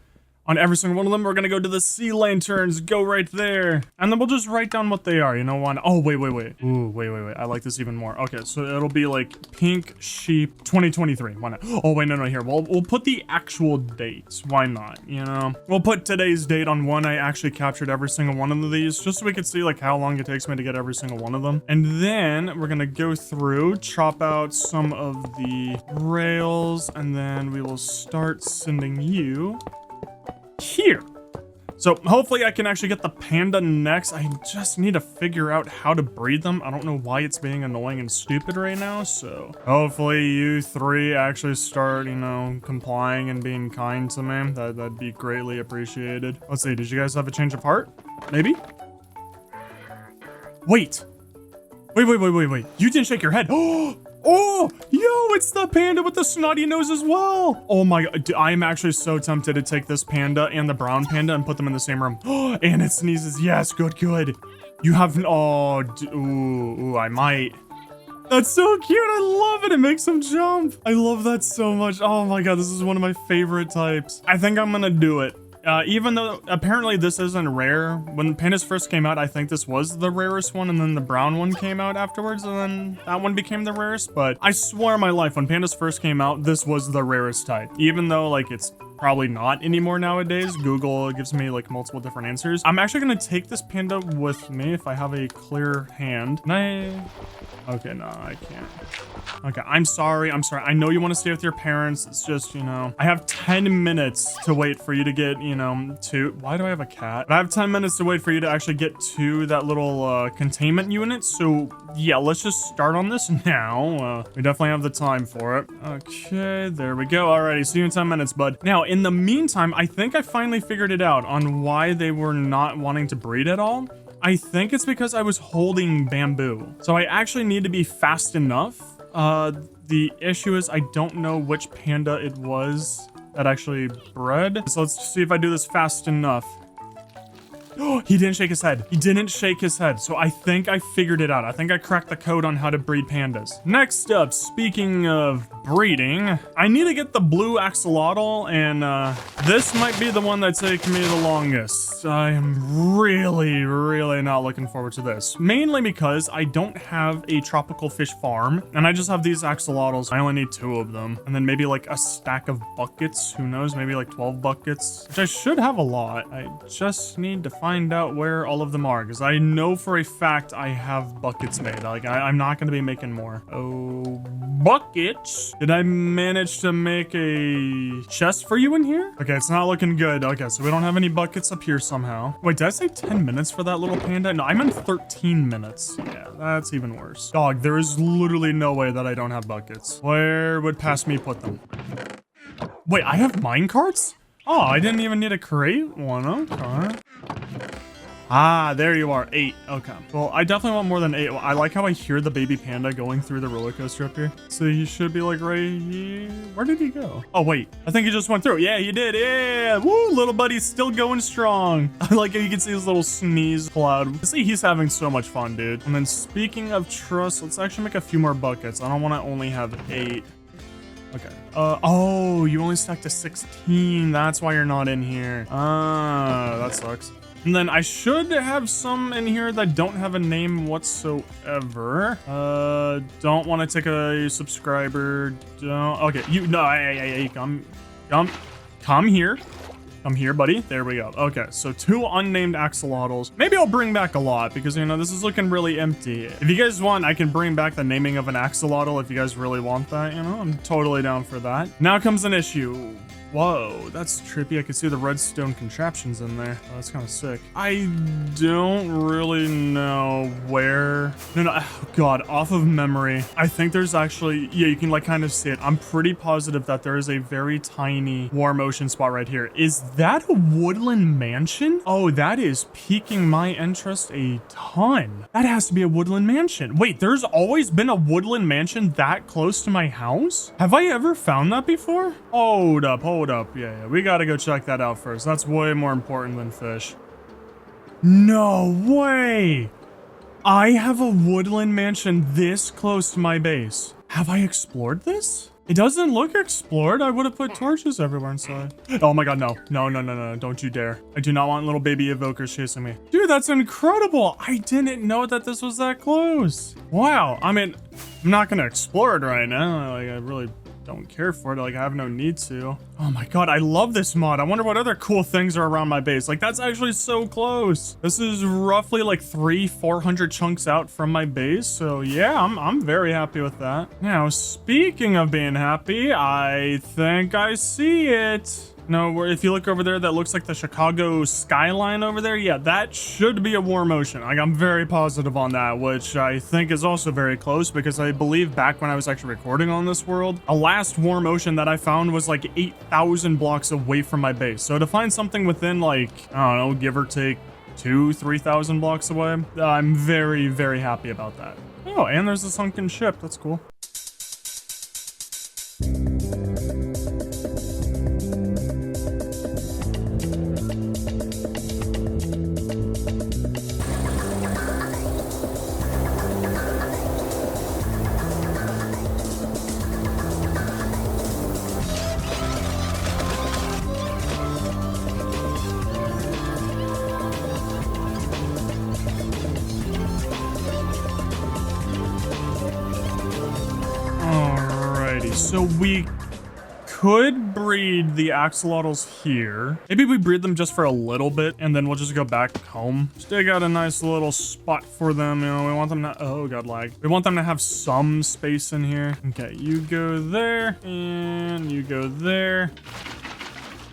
on every single one of them, we're gonna go to the sea lanterns, go right there. And then we'll just write down what they are, you know, one. Oh, wait. Ooh, wait. I like this even more. Okay, so it'll be like Pink Sheep 2023. Why not? Oh, wait, no, here. We'll put the actual dates. Why not, you know? We'll put today's date on when I actually captured every single one of these, just so we could see like how long it takes me to get every single one of them. And then we're gonna go through, chop out some of the rails, and then we will start sending you here. So hopefully I can actually get the panda next. I just need to figure out how to breed them. I don't know why it's being annoying and stupid right now. So hopefully you three actually start, you know, complying and being kind to me. That'd be greatly appreciated. Let's see, did you guys have a change of heart? Maybe? Wait. You didn't shake your head. Oh, yo, it's the panda with the snotty nose as well. Oh my god, I am actually so tempted to take this panda and the brown panda and put them in the same room. And it sneezes. Yes, good. You haven't, oh, ooh, I might. That's so cute. I love it. It makes him jump. I love that so much. Oh my god, this is one of my favorite types. I think I'm gonna do it. Even though apparently this isn't rare. When pandas first came out, I think this was the rarest one, and then the brown one came out afterwards, and then that one became the rarest. But I swear on my life, when pandas first came out, this was the rarest type. Even though like it's probably not anymore nowadays. Google gives me like multiple different answers. I'm actually gonna take this panda with me if I have a clear hand. Can I? Okay, no, I can't. Okay, I'm sorry. I know you want to stay with your parents. It's just, you know, I have 10 minutes to wait for you to get, you know, to... Why do I have a cat? I have 10 minutes to wait for you to actually get to that little containment unit. So, yeah, let's just start on this now. We definitely have the time for it. Okay, there we go. Alrighty, see you in 10 minutes, bud. Now, in the meantime, I think I finally figured it out on why they were not wanting to breed at all. I think it's because I was holding bamboo. So I actually need to be fast enough. The issue is I don't know which panda it was that actually bred. So let's see if I do this fast enough. He didn't shake his head. He didn't shake his head. So I think I figured it out. I think I cracked the code on how to breed pandas. Next up, speaking of breeding, I need to get the blue axolotl, and this might be the one that's taking me the longest. I am really not looking forward to this. Mainly because I don't have a tropical fish farm, and I just have these axolotls. I only need 2 of them. And then maybe like a stack of buckets. Who knows? Maybe like 12 buckets, which I should have a lot. I just need to find out where all of them are, because I know for a fact I have buckets made. Like I'm not going to be making more. Oh, buckets. Did I manage to make a chest for you in here? Okay, it's not looking good. Okay, so we don't have any buckets up here somehow. Wait, did I say 10 minutes for that little panda? No, I meant 13 minutes. Yeah, that's even worse. Dog, there is literally no way that I don't have buckets. Where would past me put them? Wait, I have mine carts? Oh, I didn't even need to create one. Okay. Ah, there you are. 8. Okay. Well, I definitely want more than 8. I like how I hear the baby panda going through the roller coaster up here. So he should be like right here. Where did he go? Oh, wait. I think he just went through. Yeah, he did. Yeah. Woo, little buddy's still going strong. I like how you can see his little sneeze cloud. See, he's having so much fun, dude. And then speaking of trust, let's actually make a few more buckets. I don't want to only have 8. Okay. Oh, you only stacked to 16. That's why you're not in here. That sucks. And then I should have some in here that don't have a name whatsoever. Don't want to take a subscriber. Don't. Okay, hey, come here. Come here, buddy. There we go. Okay, so 2 unnamed axolotls. Maybe I'll bring back a lot because, you know, this is looking really empty. If you guys want, I can bring back the naming of an axolotl if you guys really want that, you know? I'm totally down for that. Now comes an issue. Whoa, that's trippy. I can see the redstone contraptions in there. Oh, that's kind of sick. I don't really know where. No, oh God, off of memory. I think there's actually, yeah, you can like kind of see it. I'm pretty positive that there is a very tiny warm ocean spot right here. Is that a woodland mansion? Oh, that is piquing my interest a ton. That has to be a woodland mansion. Wait, there's always been a woodland mansion that close to my house? Have I ever found that before? Hold up. Yeah, we gotta go check that out first. That's way more important than fish. No way! I have a woodland mansion this close to my base. Have I explored this? It doesn't look explored. I would have put torches everywhere inside. Oh my God, no. No, don't you dare. I do not want little baby evokers chasing me. Dude, that's incredible. I didn't know that this was that close. Wow, I mean, I'm not gonna explore it right now. Like, I really don't care for it. Like, I have no need to. Oh my God, I love this mod. I wonder what other cool things are around my base. Like, that's actually so close. This is roughly like 300-400 chunks out from my base. So yeah, I'm very happy with that. Now, speaking of being happy, I think I see it. No, if you look over there, that looks like the Chicago skyline over there. Yeah, that should be a warm ocean. Like, I'm very positive on that, which I think is also very close because I believe back when I was actually recording on this world, a last warm ocean that I found was like 8,000 blocks away from my base. So to find something within like, I don't know, give or take 2,000-3,000 blocks away, I'm very, very happy about that. Oh, and there's a sunken ship. That's cool. so we could breed the axolotls here. Maybe we breed them just for a little bit and then we'll just go back home. Still got a nice little spot for them. You know, we want them to, oh god, lag. We want them to have some space in here. Okay, you go there and you go there.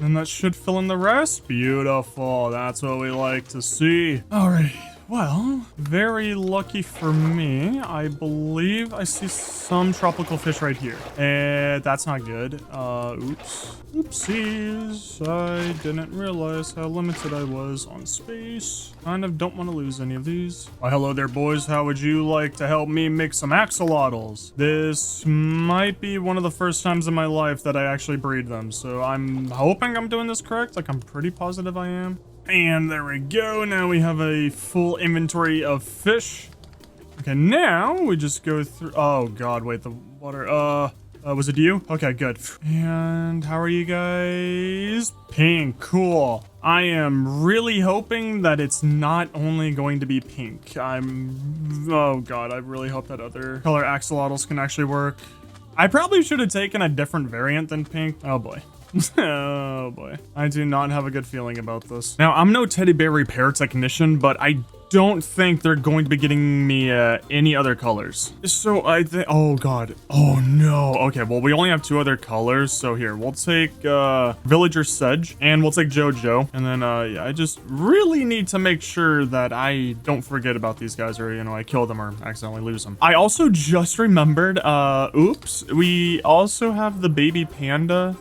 And that should fill in the rest. Beautiful. That's what we like to see. All right. Well, very lucky for me. I believe I see some tropical fish right here. And that's not good. Oops. Oopsies. I didn't realize how limited I was on space. Kind of don't want to lose any of these. Well, hello there, boys. How would you like to help me make some axolotls? This might be one of the first times in my life that I actually breed them. So I'm hoping I'm doing this correct. Like, I'm pretty positive I am. And there we go. Now we have a full inventory of fish. Okay, now we just go through. Oh god, wait, the water. Was it you? Okay, good. And how are you guys? Pink, cool. I am really hoping that it's not only going to be pink. Oh god, I really hope that other color axolotls can actually work. I probably should have taken a different variant than pink. Oh boy. Oh boy. I do not have a good feeling about this. Now, I'm no teddy bear repair technician, but I don't think they're going to be getting me any other colors. So I think, oh god. Oh no. Okay, well, we only have 2 other colors. So here, we'll take Villager Sedge and we'll take Jojo. And then, yeah, I just really need to make sure that I don't forget about these guys or, you know, I kill them or accidentally lose them. I also just remembered, oops, we also have the baby panda,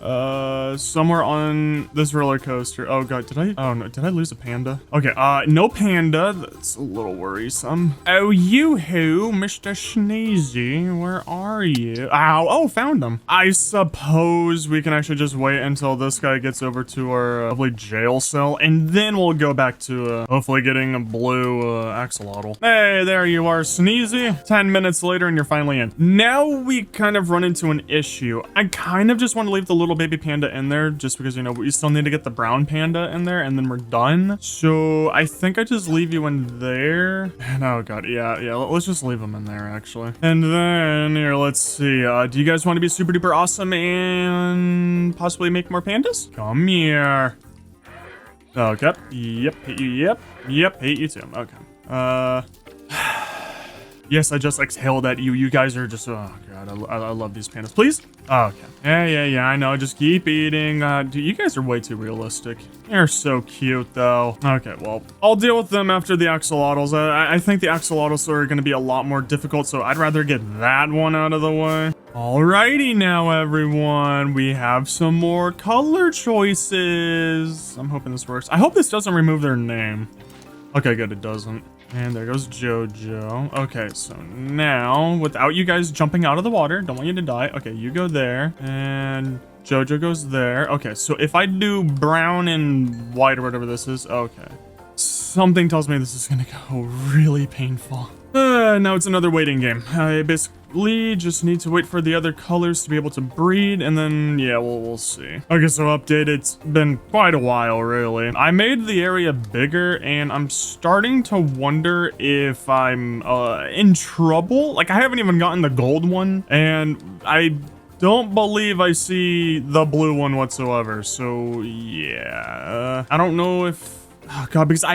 somewhere on this roller coaster. Oh god, oh no, did I lose a panda? Okay, no panda. That's a little worrisome. Oh, you-hoo, Mr. Sneezy, where are you? Ow, oh, found him. I suppose we can actually just wait until this guy gets over to our lovely jail cell, and then we'll go back to hopefully getting a blue axolotl. Hey, there you are, Sneezy. 10 minutes later, and you're finally in. Now we kind of run into an issue. I kind of just want to leave the little baby panda in there, just because, you know, we still need to get the brown panda in there, and then we're done. So I think I just leave you in there. And oh god, yeah, let's just leave them in there actually. And then here, let's see, do you guys want to be super duper awesome and possibly make more pandas? Come here. Okay, yep, hate you, yep, hate you too. Okay, yes, I just exhaled at you. You guys are just, oh god, I love these pandas. Please? Oh, okay. Yeah, I know. Just keep eating. Dude, you guys are way too realistic. They're so cute, though. Okay, well, I'll deal with them after the axolotls. I think the axolotls are going to be a lot more difficult, so I'd rather get that one out of the way. Alrighty now, everyone. We have some more color choices. I'm hoping this works. I hope this doesn't remove their name. Okay, good. It doesn't. And there goes Jojo. Okay, so now, without you guys jumping out of the water, don't want you to die. Okay, you go there, and Jojo goes there. Okay, so if I do brown and white or whatever this is, okay. Something tells me this is gonna go really painful. Now it's another waiting game. I basically just need to wait for the other colors to be able to breed, and then, yeah, we'll see. Okay, so update, it's been quite a while, really. I made the area bigger, and I'm starting to wonder if I'm in trouble. Like, I haven't even gotten the gold one, and I don't believe I see the blue one whatsoever. So, yeah. I don't know if... Oh god, because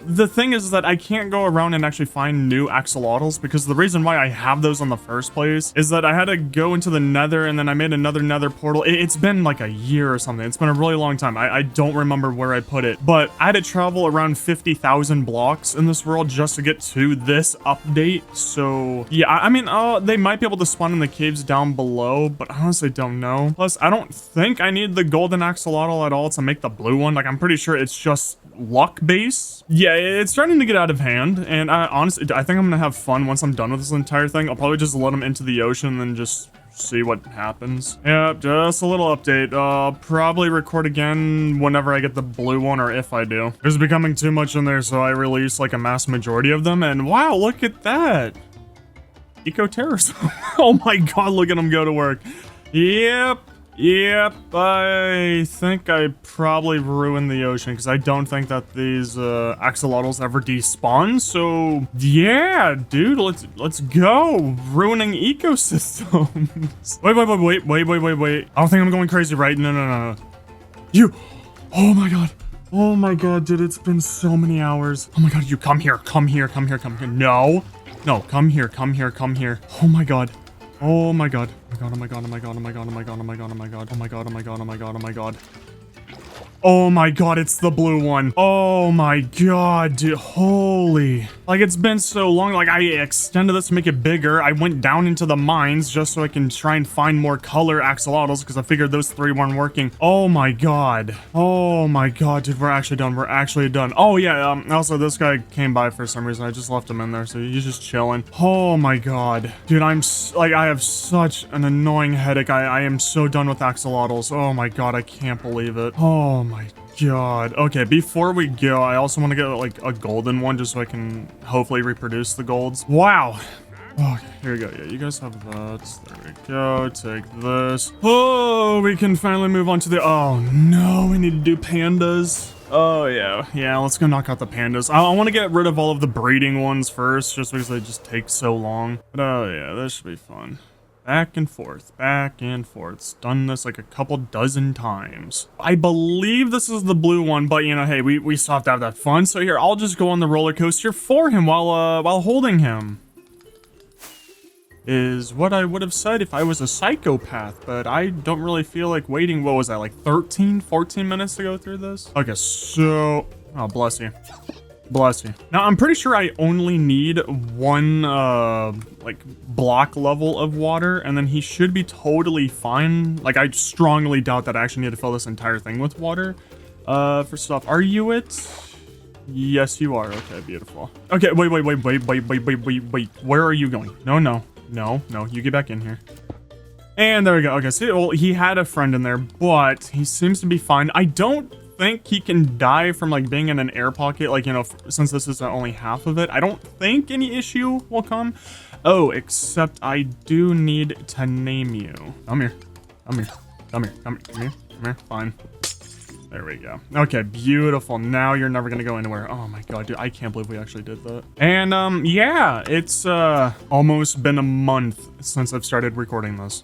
the thing is that I can't go around and actually find new axolotls, because the reason why I have those in the first place is that I had to go into the nether, and then I made another nether portal. It's been like a year or something. It's been a really long time. I don't remember where I put it, but I had to travel around 50,000 blocks in this world just to get to this update. So yeah, I mean, they might be able to spawn in the caves down below, but I honestly don't know. Plus, I don't think I need the golden axolotl at all to make the blue one. Like, I'm pretty sure it's just luck base. Yeah, it's starting to get out of hand, and honestly, I think I'm gonna have fun once I'm done with this entire thing. I'll probably just let them into the ocean and then just see what happens. Yeah, just a little update. I'll probably record again whenever I get the blue one, or if I do. There's becoming too much in there, so I release like a mass majority of them, and wow, look at that. Eco-terrorism. Oh my god, look at them go to work. Yep. Yep, I think I probably ruined the ocean because I don't think that these axolotls ever despawn. So yeah, dude, let's go. Ruining ecosystems. Wait. I don't think I'm going crazy, right? No. You. Oh my god. Oh my god, dude, it's been so many hours. Oh my god, you come here. No, come here. Oh my god. Oh my god. Oh my god. Oh my god, it's the blue one. Oh my god, dude. Holy. Like, it's been so long. Like, I extended this to make it bigger. I went down into the mines just so I can try and find more color axolotls because I figured those 3 weren't working. Oh my god. Oh my god, dude. We're actually done. Oh yeah, also this guy came by for some reason. I just left him in there, so he's just chilling. Oh my god. Dude, I have such an annoying headache. I am so done with axolotls. Oh my god, I can't believe it. Oh my god. Okay, before we go, I also want to get like a golden one just so I can hopefully reproduce the golds. Wow. Okay, here we go. Yeah, you guys have that. There we go. Take this. Oh, we can finally move on to the... Oh no, we need to do pandas. Oh yeah, let's go knock out the pandas. I want to get rid of all of the breeding ones first, just because they just take so long. But oh yeah, this should be fun. Back and forth. Done this like a couple dozen times. I believe this is the blue one, but you know, hey, we still have to have that fun. So here, I'll just go on the roller coaster for him while holding him. Is what I would have said if I was a psychopath, but I don't really feel like waiting, what was that, like 14 minutes to go through this? Okay, so... Oh, bless you. Now, I'm pretty sure I only need one, like, block level of water, and then he should be totally fine. Like, I strongly doubt that I actually need to fill this entire thing with water. First off, are you it? Yes, you are. Okay, beautiful. Okay, wait. Where are you going? No, you get back in here. And there we go. Okay, see, well, he had a friend in there, but he seems to be fine. I don't think he can die from like being in an air pocket, like, you know, since this is only half of it. I don't think any issue will come. Oh, except I do need to name you. Come here. Fine. There we go. Okay, beautiful. Now you're never gonna go anywhere. Oh my god, dude, I can't believe we actually did that. And yeah, it's almost been a month since I've started recording this.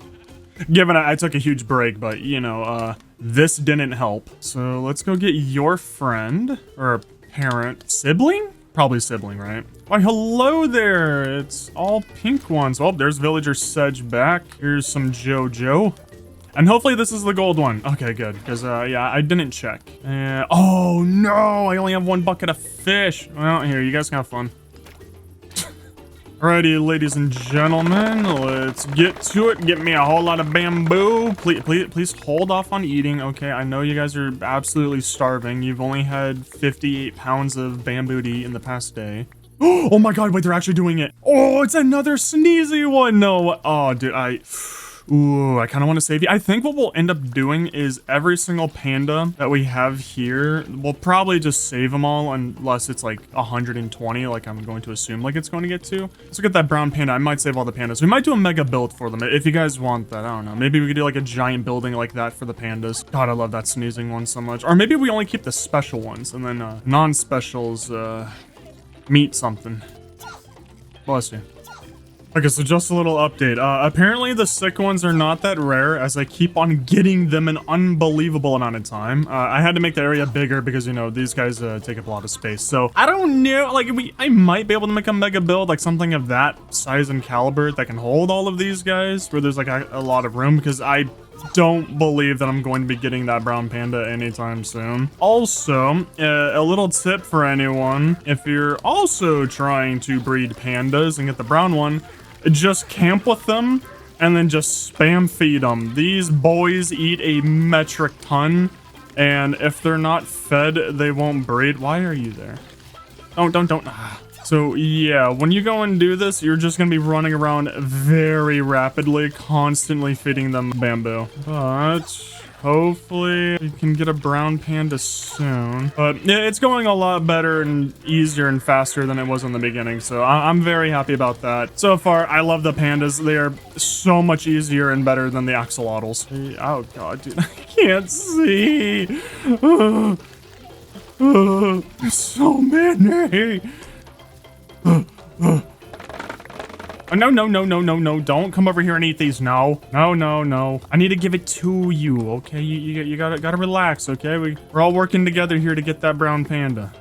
Given I took a huge break, but you know, this didn't help. So let's go get your friend, or parent, sibling? Probably sibling, right? Why, hello there. It's all pink ones. Well, there's Villager Sedge back. Here's some JoJo. And hopefully this is the gold one. Okay, good. Because, yeah, I didn't check. Oh, no. I only have 1 bucket of fish. Well, here, you guys can have fun. Alrighty, ladies and gentlemen, let's get to it. Get me a whole lot of bamboo. Please hold off on eating. Okay, I know you guys are absolutely starving. You've only had 58 pounds of bamboo to eat in the past day. Oh my god, wait, they're actually doing it. Oh, it's another sneezy one. No. Oh, dude, Ooh, I kind of want to save you. I think what we'll end up doing is every single panda that we have here, we'll probably just save them all unless it's like 120, like I'm going to assume like it's going to get to. Let's look at that brown panda. I might save all the pandas. We might do a mega build for them if you guys want that. I don't know. Maybe we could do like a giant building like that for the pandas. God, I love that sneezing one so much. Or maybe we only keep the special ones and then non-specials meet something. Bless you. Okay, so just a little update. Apparently the sick ones are not that rare as I keep on getting them an unbelievable amount of time. I had to make the area bigger because, you know, these guys take up a lot of space. So I don't know, like I might be able to make a mega build, like something of that size and caliber that can hold all of these guys where there's like a lot of room, because I don't believe that I'm going to be getting that brown panda anytime soon. Also, a little tip for anyone, if you're also trying to breed pandas and get the brown one, just camp with them and then just spam feed them. These boys eat a metric ton, and if they're not fed, they won't breed. Why are you there? Don't. So yeah, when you go and do this, you're just gonna be running around very rapidly, constantly feeding them bamboo. But hopefully you can get a brown panda soon. But yeah, it's going a lot better and easier and faster than it was in the beginning. So I'm very happy about that. So far, I love the pandas. They are so much easier and better than the axolotls. Oh god, dude, I can't see. So many. Oh, no, don't come over here and eat these. No. I need to give it to you, okay? You gotta relax, okay? We're all working together here to get that brown panda.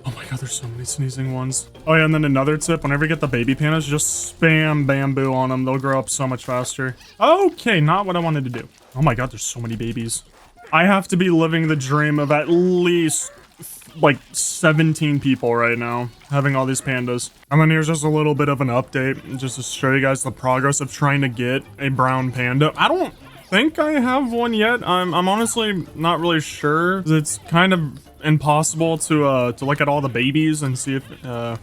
Oh my god, there's so many sneezing ones. Oh yeah, and then another tip, whenever you get the baby pandas, just spam bamboo on them. They'll grow up so much faster. Okay, not what I wanted to do. Oh my god, there's so many babies. I have to be living the dream of at least like 17 people right now having all these pandas. And then here's just a little bit of an update just to show you guys the progress of trying to get a brown panda. I don't think I have one yet. I'm honestly not really sure. It's kind of impossible to look at all the babies and see if a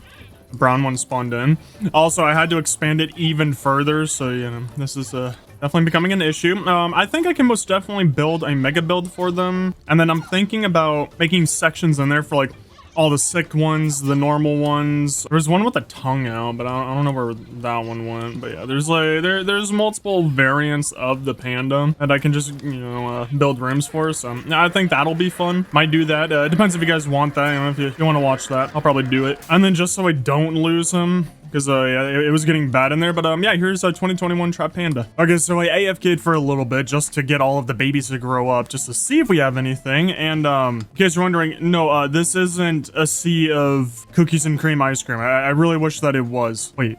brown one spawned in. Also, I had to expand it even further, so you know, this is definitely becoming an issue. I think I can most definitely build a mega build for them. And then I'm thinking about making sections in there for like all the sick ones, the normal ones. There's one with a tongue out, but I don't know where that one went. But yeah, there's like, there's multiple variants of the panda that I can just, you know, build rooms for. So I think that'll be fun. Might do that. It depends if you guys want that. You know, if you want to watch that, I'll probably do it. And then just so I don't lose him, because yeah, it was getting bad in there. But yeah, here's a 2021 trap panda. Okay, so I AFK'd for a little bit just to get all of the babies to grow up, just to see if we have anything. And in case you're wondering, no, this isn't a sea of cookies and cream ice cream. I really wish that it was. Wait.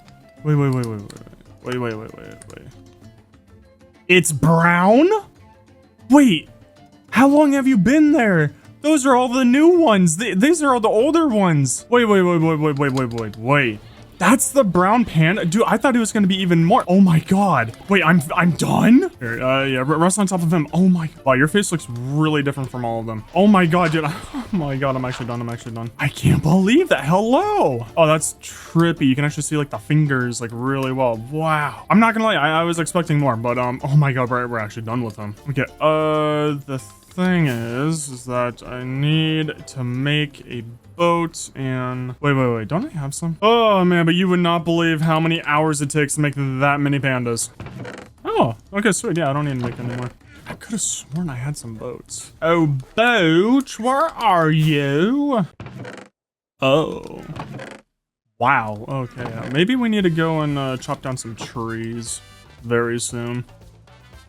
It's brown? Wait, how long have you been there? Those are all the new ones. These are all the older ones. Wait. That's the brown panda? Dude, I thought it was gonna be even more. Oh my god. Wait, I'm done? Here, yeah, rest on top of him. Oh my, wow, your face looks really different from all of them. Oh my god, dude. Oh my god, I'm actually done. I can't believe that. Hello. Oh, that's trippy. You can actually see like the fingers like really well. Wow. I'm not gonna lie, I was expecting more, but oh my god, we're actually done with them. Okay, the thing is that I need to make a boat and wait, don't I have some? Oh man, but you would not believe how many hours it takes to make that many pandas. Oh, okay, sweet. Yeah, I don't need to make any more. I could have sworn I had some boats. Oh, boat, where are you? Oh. Wow, okay, maybe we need to go and chop down some trees very soon.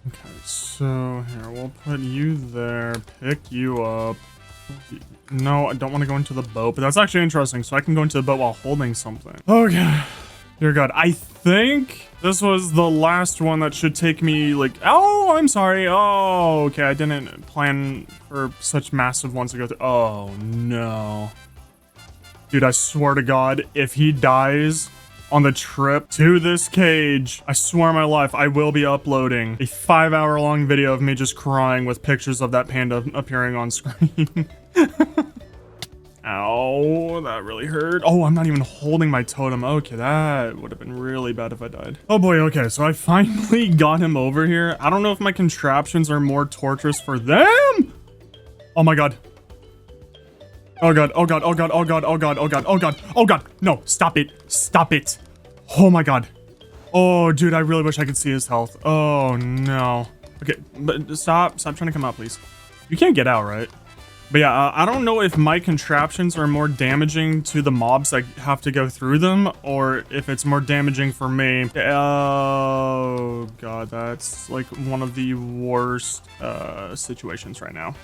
Okay, so here, we'll put you there, pick you up. No, I don't want to go into the boat, but that's actually interesting. So I can go into the boat while holding something. Okay. Dear God, I think this was the last one that should take me like, oh, I'm sorry. Oh, okay. I didn't plan for such massive ones to go through. Oh, no. Dude, I swear to God, if he dies on the trip to this cage, I swear on my life, I will be uploading a 5-hour-long video of me just crying with pictures of that panda appearing on screen. Ow, that really hurt. Oh, I'm not even holding my totem. Okay, that would have been really bad if I died. Oh boy, okay, so I finally got him over here. I don't know if my contraptions are more torturous for them. Oh my God. Oh God, oh God, oh God, oh God, oh God, oh God, oh God, oh God. No, stop it. Stop it. Oh my God. Oh, dude, I really wish I could see his health. Oh no. Okay, but stop trying to come out, please. You can't get out, right? But yeah, I don't know if my contraptions are more damaging to the mobs that have to go through them, or if it's more damaging for me. Oh God, that's like one of the worst situations right now.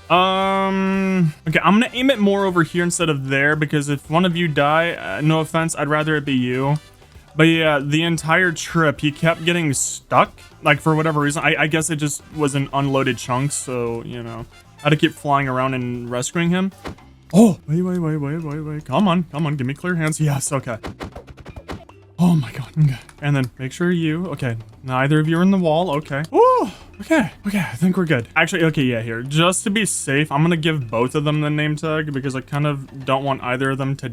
Okay, I'm gonna aim it more over here instead of there, because if one of you die, no offense, I'd rather it be you. But yeah, the entire trip, he kept getting stuck, like for whatever reason. I guess it just was an unloaded chunk, so, you know. I had to keep flying around and rescuing him. Oh, wait. Come on, give me clear hands. Yes, okay. Oh my God. Okay. And then make sure okay, neither of you are in the wall. Okay. Oh, okay, I think we're good. Actually, okay, yeah, here. Just to be safe, I'm gonna give both of them the name tag because I kind of don't want either of them to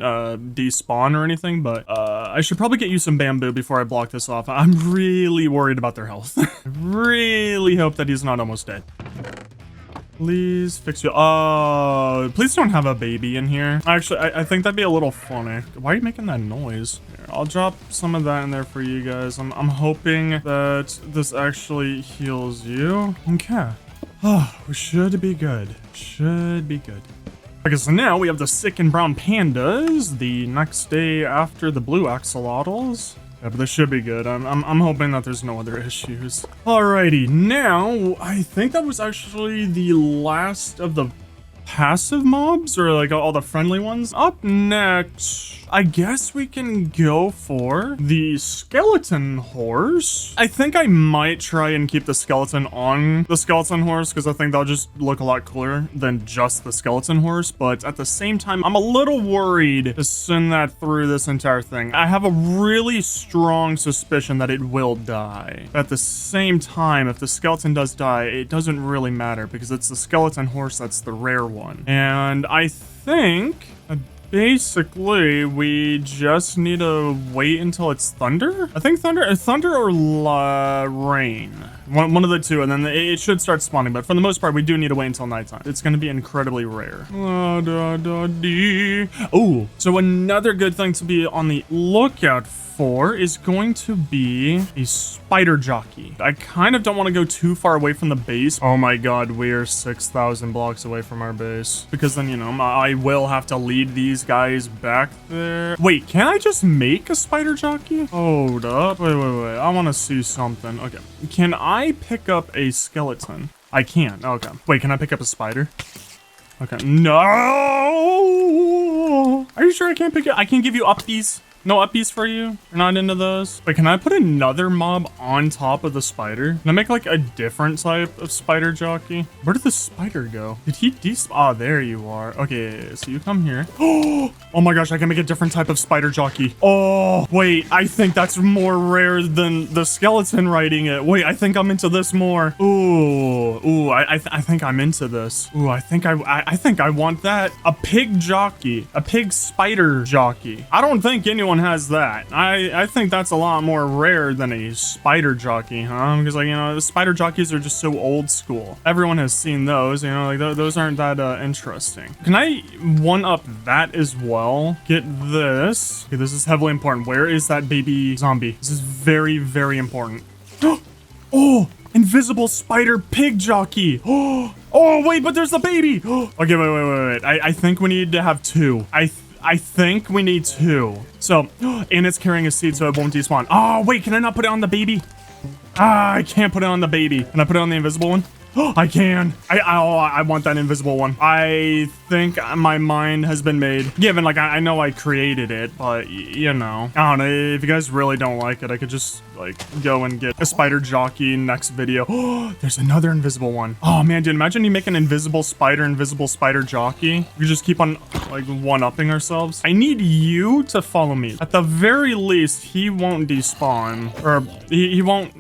despawn or anything, but I should probably get you some bamboo before I block this off. I'm really worried about their health. I really hope that he's not almost dead. Please fix you. Oh, please don't have a baby in here. Actually, I think that'd be a little funny. Why are you making that noise? Here, I'll drop some of that in there for you guys. I'm hoping that this actually heals you. Okay. Oh, we should be good. Should be good. Okay, so now we have the sick and brown pandas the next day after the blue axolotls. Yeah, but this should be good. I'm hoping that there's no other issues. Alrighty, now I think that was actually the last of the passive mobs, or like all the friendly ones. Up next, I guess we can go for the skeleton horse. I think I might try and keep the skeleton on the skeleton horse because I think that'll just look a lot cooler than just the skeleton horse. But at the same time, I'm a little worried to send that through this entire thing. I have a really strong suspicion that it will die. At the same time, if the skeleton does die, it doesn't really matter because it's the skeleton horse that's the rare one. And I think basically we just need to wait until it's thunder. I think thunder or rain. One of the two, and then it should start spawning. But for the most part, we do need to wait until nighttime. It's going to be incredibly rare. Oh, so another good thing to be on the lookout for is going to be a spider jockey. I kind of don't want to go too far away from the base. Oh my god, we're 6,000 blocks away from our base. Because then, you know, I will have to lead these guys back there. Wait, can I just make a spider jockey? Hold up. Wait. I want to see something. Okay. Can I pick up a skeleton? I can. Okay. Wait, can I pick up a spider? Okay. No! Are you sure I can't pick it? I can give you uppies. No uppies for you? You're not into those? Wait, can I put another mob on top of the spider? Can I make like a different type of spider jockey? Where did the spider go? Did he oh, there you are. Okay, so you come here. Oh my gosh, I can make a different type of spider jockey. Oh, wait, I think that's more rare than the skeleton riding it. Wait, I think I'm into this more. Ooh, I think I'm into this. Ooh, I think I want that. A pig jockey. A pig spider jockey. I don't think anyone has that. I think that's a lot more rare than a spider jockey, huh? Because, like, you know, the spider jockeys are just so old school. Everyone has seen those, you know, like those aren't that interesting. Can I one up that as well? Get this. Okay, this is heavily important. Where is that baby zombie? This is very, very important. Oh, invisible spider pig jockey. Oh, wait, but there's the baby. Okay, wait. I think we need to have two. I think we need two. So, and it's carrying a seed so it won't despawn. Oh, wait, can I not put it on the baby? I can't put it on the baby. Can I put it on the invisible one? I can. I want that invisible one. I think my mind has been made. Given, like, I know I created it, but, you know. I don't know. If you guys really don't like it, I could just, like, go and get a spider jockey next video. Oh, there's another invisible one. Oh, man, dude, imagine you make an invisible spider jockey. We just keep on, like, one-upping ourselves. I need you to follow me. At the very least, he won't despawn. Or, he won't,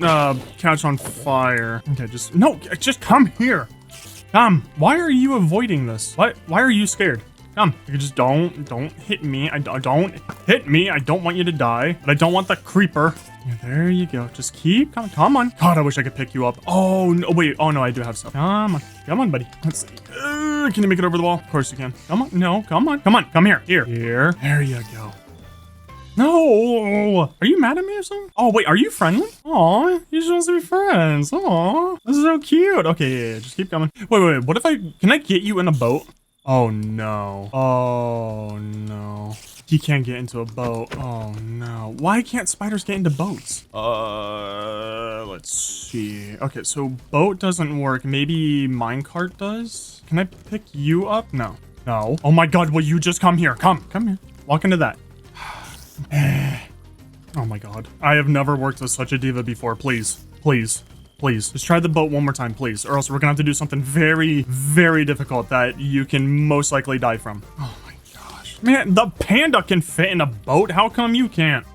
catch on fire. Okay, just come here. Come. Why are you avoiding this? Why are you scared? Come. You just don't hit me. Don't hit me. I don't want you to die. But I don't want the creeper. Yeah, there you go. Just keep coming. Come on. God, I wish I could pick you up. Oh, no. Wait. Oh, no, I do have stuff. Come on. Come on, buddy. Let's see. Can you make it over the wall? Of course you can. Come on. No, come on. Come on. Come here. Here. There you go. No! Are you mad at me or something? Oh, wait, are you friendly? Aw, you just want to be friends. Aw, this is so cute. Okay, yeah, just keep coming. Wait, what if can I get you in a boat? Oh, no. Oh, no. He can't get into a boat. Oh, no. Why can't spiders get into boats? Let's see. Okay, so boat doesn't work. Maybe minecart does? Can I pick you up? No. No. Oh, my God, will you just come here? Come here. Walk into that. Oh my god. I have never worked as such a diva before. Please. Just try the boat one more time, please. Or else we're gonna have to do something very, very difficult that you can most likely die from. Oh my gosh. Man, the panda can fit in a boat. How come you can't?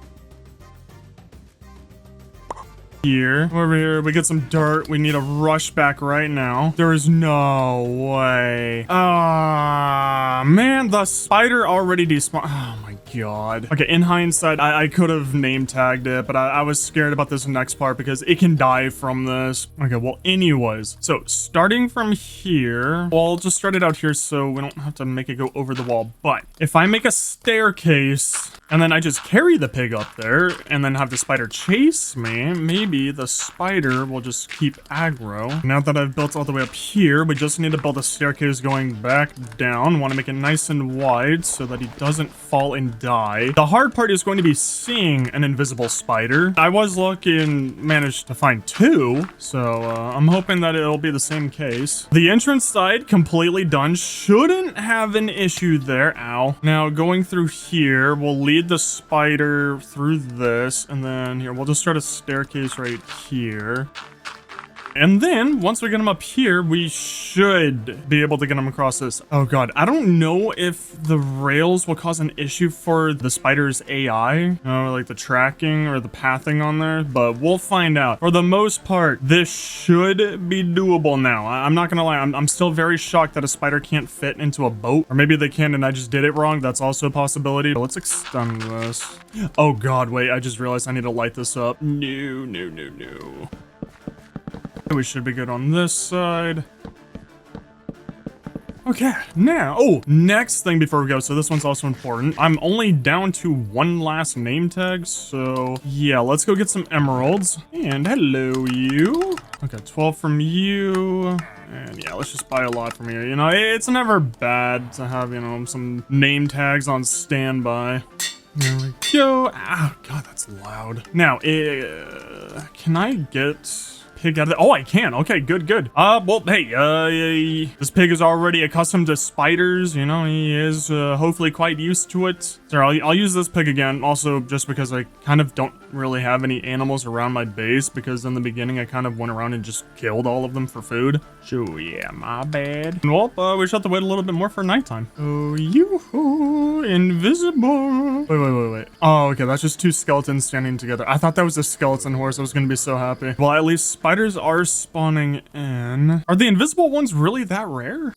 here. Over here, we get some dirt. We need to rush back right now. There is no way. Ah, man, the spider already despawned. Oh my god. Okay, in hindsight, I could have name tagged it, but I was scared about this next part because it can die from this. Okay, well, anyways. So, starting from here, well, I'll just start it out here so we don't have to make it go over the wall. But if I make a staircase and then I just carry the pig up there and then have the spider chase me, maybe the spider will just keep aggro. Now that I've built all the way up here, we just need to build a staircase going back down. Want to make it nice and wide so that he doesn't fall and die. The hard part is going to be seeing an invisible spider. I was lucky and managed to find 2, so I'm hoping that it'll be the same case. The entrance side completely done. Shouldn't have an issue there. Ow. Now going through here, we'll lead the spider through this, and then here, we'll just start a staircase right here. And then, once we get him up here, we should be able to get him across this. Oh god, I don't know if the rails will cause an issue for the spider's AI, like the tracking or the pathing on there, but we'll find out. For the most part, this should be doable now. I'm not gonna lie, I'm still very shocked that a spider can't fit into a boat, or maybe they can and I just did it wrong. That's also a possibility. But let's extend this. Oh god, wait, I just realized I need to light this up. No. We should be good on this side. Okay, now, next thing before we go, so this one's also important. I'm only down to 1 last name tag, so yeah, let's go get some emeralds. And hello, you. Okay, 12 from you. And yeah, let's just buy a lot from here. You know, it's never bad to have, you know, some name tags on standby. There we go. Ah, god, that's loud. Now, can I get pig out of there? Oh, I can. Okay, good. Well, hey, this pig is already accustomed to spiders. You know, he is hopefully quite used to it. So I'll use this pig again. Also, just because I kind of don't really have any animals around my base, because in the beginning I kind of went around and just killed all of them for food. So yeah, my bad. Well, we should have to wait a little bit more for nighttime. Oh, you invisible. Wait. Oh, okay, that's just 2 skeletons standing together. I thought that was a skeleton horse. I was gonna be so happy. Well, at least spiders are spawning in. Are the invisible ones really that rare?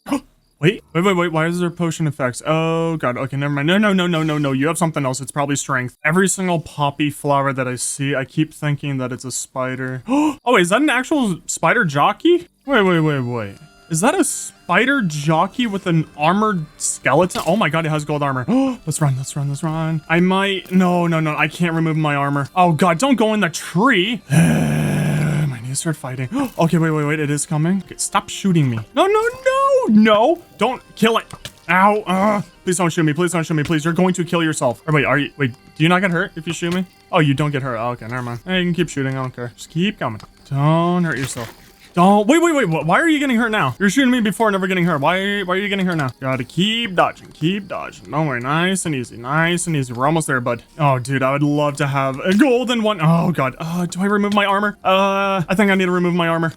Wait, why is there potion effects? Oh god, okay, never mind. No, you have something else. It's probably strength. Every single poppy flower that I see, I keep thinking that it's a spider. Oh, wait, is that an actual spider jockey? Wait. Is that a spider jockey with an armored skeleton? Oh my god, it has gold armor. Let's run. I might, no, I can't remove my armor. Oh god, don't go in the tree. Start fighting. Okay, wait, it is coming. Okay, stop shooting me. No, don't kill it. Ow, please don't shoot me, please, you're going to kill yourself. Or wait, do you not get hurt if you shoot me? Oh, you don't get hurt. Oh, okay, never mind. Hey, you can keep shooting, I don't care. Just keep coming. Don't hurt yourself. Don't, wait, why are you getting hurt now? You're shooting me before, never getting hurt. Why are you getting hurt now? Gotta keep dodging. Don't worry, nice and easy. We're almost there, bud. Oh, dude, I would love to have a golden one. Oh, god. Do I remove my armor? I think I need to remove my armor.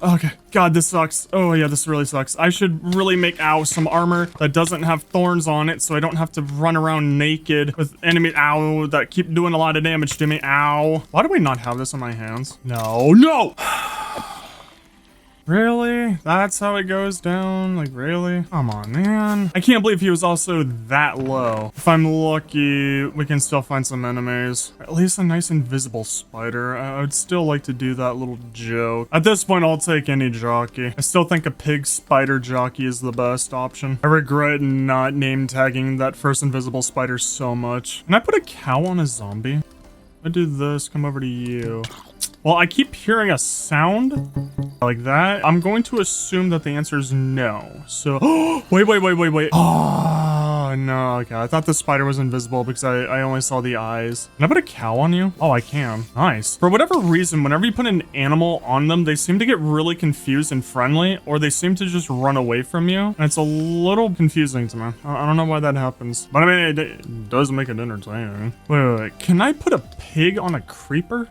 Okay, god, this sucks. Oh, yeah, this really sucks. I should really make, some armor that doesn't have thorns on it, so I don't have to run around naked with enemies, that keep doing a lot of damage to me. Ow. Why do we not have this on my hands? No! Really? That's how it goes down? Like, really? Come on, man. I can't believe he was also that low. If I'm lucky, we can still find some enemies. At least a nice invisible spider. I would still like to do that little joke. At this point, I'll take any jockey. I still think a pig spider jockey is the best option. I regret not name tagging that first invisible spider so much. Can I put a cow on a zombie? I do this, come over to you. Well, I keep hearing a sound like that. I'm going to assume that the answer is no. So, wait. Oh, no. Okay, I thought the spider was invisible because I only saw the eyes. Can I put a cow on you? Oh, I can. Nice. For whatever reason, whenever you put an animal on them, they seem to get really confused and friendly, or they seem to just run away from you. And it's a little confusing to me. I don't know why that happens. But I mean, it does make it entertaining. Wait. Can I put a pig on a creeper?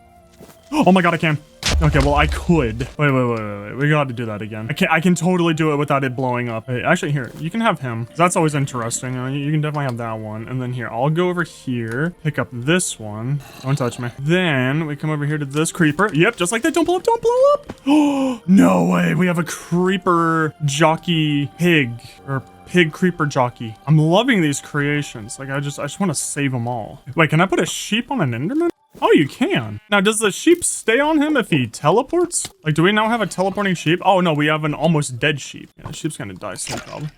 Oh my god, I can. Okay, well, I could. Wait. We got to do that again. I can totally do it without it blowing up. Hey, actually, here, you can have him. That's always interesting. You can definitely have that one. And then here, I'll go over here, pick up this one. Don't touch me. Then we come over here to this creeper. Yep, just like that. Don't blow up. Don't blow up. Oh, no way. We have a creeper jockey pig or pig creeper jockey. I'm loving these creations. Like, I just want to save them all. Wait, can I put a sheep on an Enderman? Oh, you can. Now, does the sheep stay on him if he teleports? Like, do we now have a teleporting sheep? Oh, no, we have an almost dead sheep. Yeah, the sheep's gonna die soon, probably.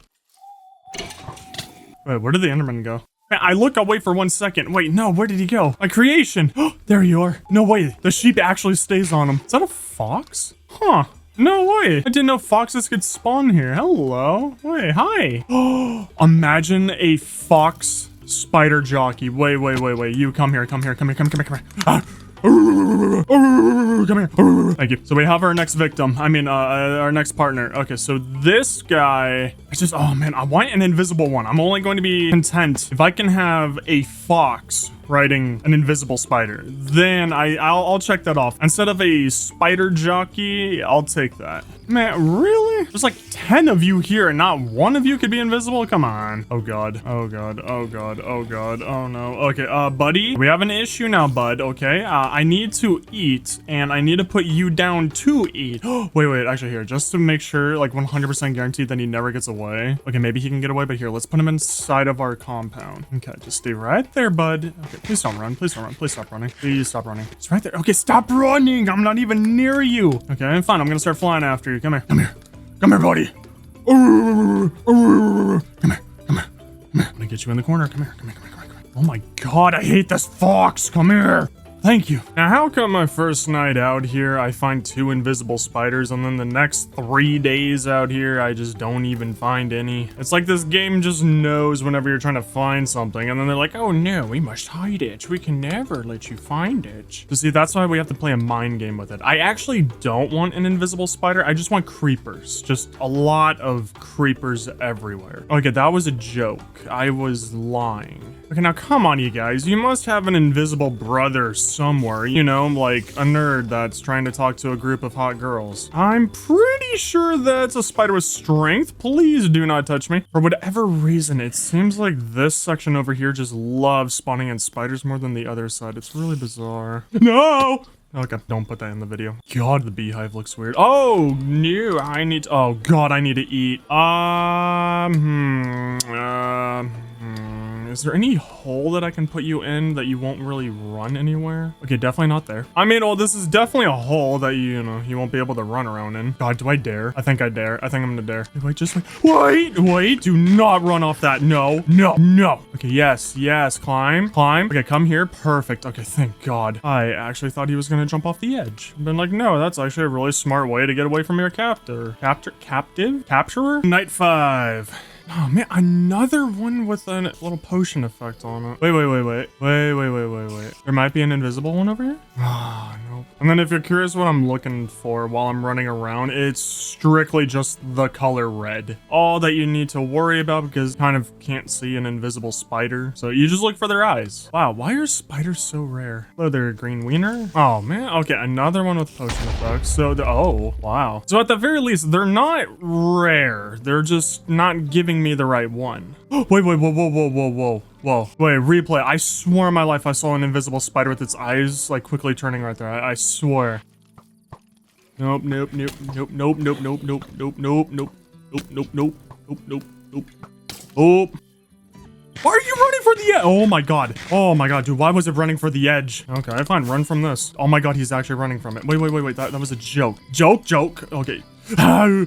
Wait, where did the Enderman go? Man, I look away for 1 second. Wait, no, where did he go? My creation. There you are. No way. The sheep actually stays on him. Is that a fox? Huh. No way. I didn't know foxes could spawn here. Hello. Wait, hi. Imagine a fox spider jockey. Wait. You come here. Come here. Ah. Come here. Thank you. So we have our next victim. I mean, our next partner. Okay, so this guy, oh man, I want an invisible one. I'm only going to be content if I can have a fox riding an invisible spider. Then I'll check that off. Instead of a spider jockey, I'll take that. Man, really? There's like 10 of you here and not one of you could be invisible? Come on. Oh god. Oh no. Okay, buddy, we have an issue now, bud, okay? I need to eat and I need to put you down to eat. Wait, actually here, just to make sure, like 100% guaranteed that he never gets away. Okay, maybe he can get away, but here, let's put him inside of our compound. Okay, just stay right there, bud. Okay, please don't run. Please stop running. Please stop running. It's right there. Okay, stop running. I'm not even near you. Okay, fine. I'm gonna start flying after you. Come here, buddy. Come here. I'm gonna get you in the corner. Come here. Oh my god, I hate this fox. Come here. Thank you. Now, how come my first night out here, I find 2 invisible spiders, and then the next 3 days out here, I just don't even find any? It's like this game just knows whenever you're trying to find something, and then they're like, oh no, we must hide it. We can never let you find it. So see, that's why we have to play a mind game with it. I actually don't want an invisible spider. I just want creepers. Just a lot of creepers everywhere. Okay, that was a joke. I was lying. Okay, now come on, you guys. You must have an invisible brother somewhere, you know, like a nerd that's trying to talk to a group of hot girls. I'm pretty sure that's a spider with strength. Please do not touch me. For whatever reason, it seems like this section over here just loves spawning in spiders more than the other side. It's really bizarre. No! Okay, don't put that in the video. God, the beehive looks weird. Oh, no, oh god, I need to eat. Is there any hole that I can put you in that you won't really run anywhere? Okay, definitely not there. I mean, well, this is definitely a hole that you know, you won't be able to run around in. God, do I dare? I think I dare. I think I'm gonna dare. Wait, just wait, do not run off that. No. Okay, yes, climb. Okay, come here. Perfect. Okay, thank God. I actually thought he was gonna jump off the edge. Been like, no, that's actually a really smart way to get away from your captor. Capturer? Night 5. Oh man, another one with a little potion effect on it. Wait. There might be an invisible one over here? Ah, nope. And then if you're curious what I'm looking for while I'm running around, it's strictly just the color red. All that you need to worry about because you kind of can't see an invisible spider. So you just look for their eyes. Wow, why are spiders so rare? Hello there, green wiener. Oh man, okay, another one with potion effects. So, oh, wow. So at the very least, they're not rare. They're just not giving me the right one. Whoa. Wait, replay. I swear on my life I saw an invisible spider with its eyes like quickly turning right there. I swear. Nope. Why are you running for the edge? Oh my god, dude, why was it running for the edge? Okay, fine, run from this. Oh my god, he's actually running from it. Wait, that was a joke. Joke. Okay. No,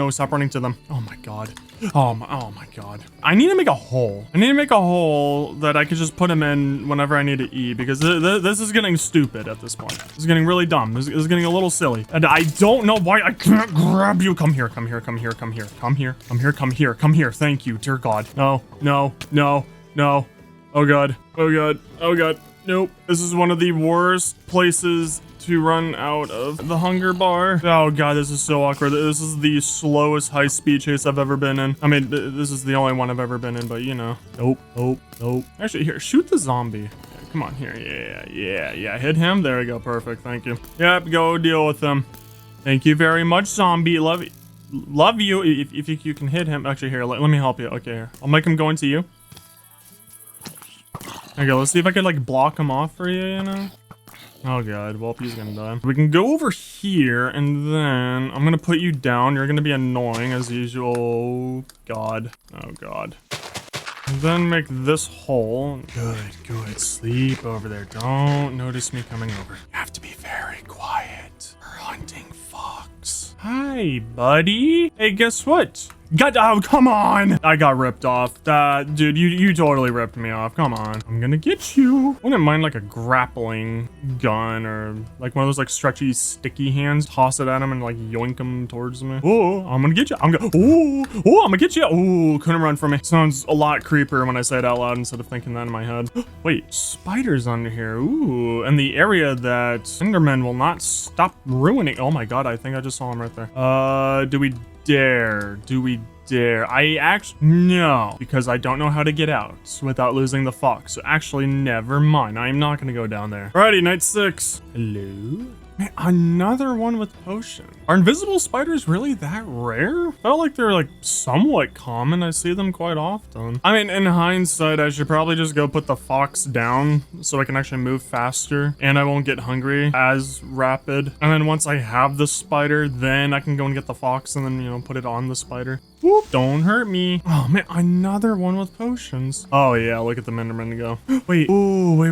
stop running to them. Oh my god. Oh my god. I need to make a hole. That I could just put him in whenever I need to eat because this is getting stupid at this point. This is getting really dumb. This is getting a little silly. And I don't know why I can't grab you. Come here. Thank you, dear god. No. Oh god. Nope. This is one of the worst places to run out of the hunger bar. Oh god, this is so awkward. This is the slowest high-speed chase I've ever been in. I mean, this is the only one I've ever been in, but you know. Nope. Actually, here, shoot the zombie. Come on here. Yeah. Hit him. There we go. Perfect. Thank you. Yep, go deal with him. Thank you very much, zombie. Love you. If you can hit him. Actually, here, let me help you. Okay, here. I'll make him go into you. Okay, let's see if I can, like, block him off for you, you know? Oh, God. Well, he's gonna die. We can go over here, and then I'm gonna put you down. You're gonna be annoying, as usual. Oh, God. Oh, God. And then make this hole. Good. Sleep over there. Don't notice me coming over. You have to be very quiet. We're hunting fox. Hi, buddy. Hey, guess what? Oh, come on. I got ripped off. Dude, you totally ripped me off. Come on. I'm gonna get you. I wouldn't mind like a grappling gun or like one of those like stretchy, sticky hands. Toss it at him and like yoink him towards me. Oh, I'm gonna get you. I'm gonna get you. Oh, couldn't run from me. Sounds a lot creepier when I say it out loud instead of thinking that in my head. Wait, spiders under here. Ooh, and the area that Enderman will not stop ruining. Oh my God, I think I just saw him right there. Do we dare? I actually, no, because I don't know how to get out without losing the fox. So actually, never mind. I'm not gonna go down there. Alrighty, night 6. Hello? Man, another one with potion. Are invisible spiders really that rare? Felt like they're like somewhat common. I see them quite often. I mean, in hindsight, I should probably just go put the fox down so I can actually move faster and I won't get hungry as rapid. And then once I have the spider, then I can go and get the fox and then, you know, put it on the spider. Whoop, don't hurt me. Oh man, another one with potions. Oh yeah, look at the Enderman go. Wait, ooh, wait.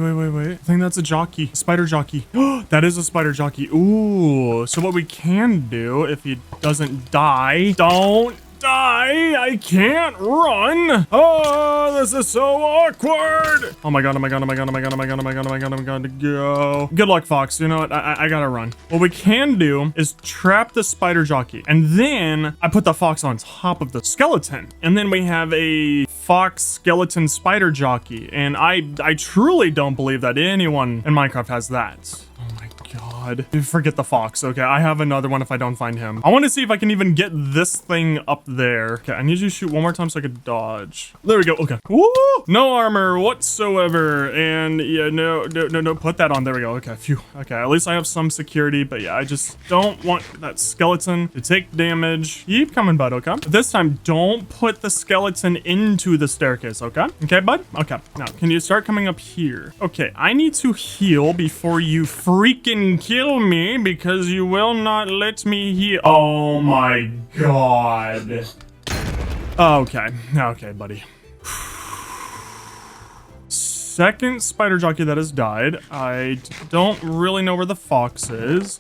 I think that's a jockey, spider jockey. That is a spider jockey. Ooh, so what we can do if he doesn't die, don't die. I can't run. Oh, this is so awkward. Oh my god. Go. Good luck, Fox. You know what? I gotta run. What we can do is trap the spider jockey. And then I put the fox on top of the skeleton. And then we have a fox skeleton spider jockey. And I truly don't believe that anyone in Minecraft has that. God. Forget the fox. Okay, I have another one if I don't find him. I want to see if I can even get this thing up there. Okay, I need you to shoot one more time so I could dodge. There we go. Okay. Woo! No armor whatsoever. And yeah, no, put that on. There we go. Okay, phew. Okay, at least I have some security. But yeah, I just don't want that skeleton to take damage. Keep coming, bud, okay? But this time, don't put the skeleton into the staircase, okay? Okay, bud? Okay. Now, can you start coming up here? Okay, I need to heal before you freaking kill me because you will not let me heal. Oh my god. Okay, buddy. Second spider jockey that has died. I don't really know where the fox is.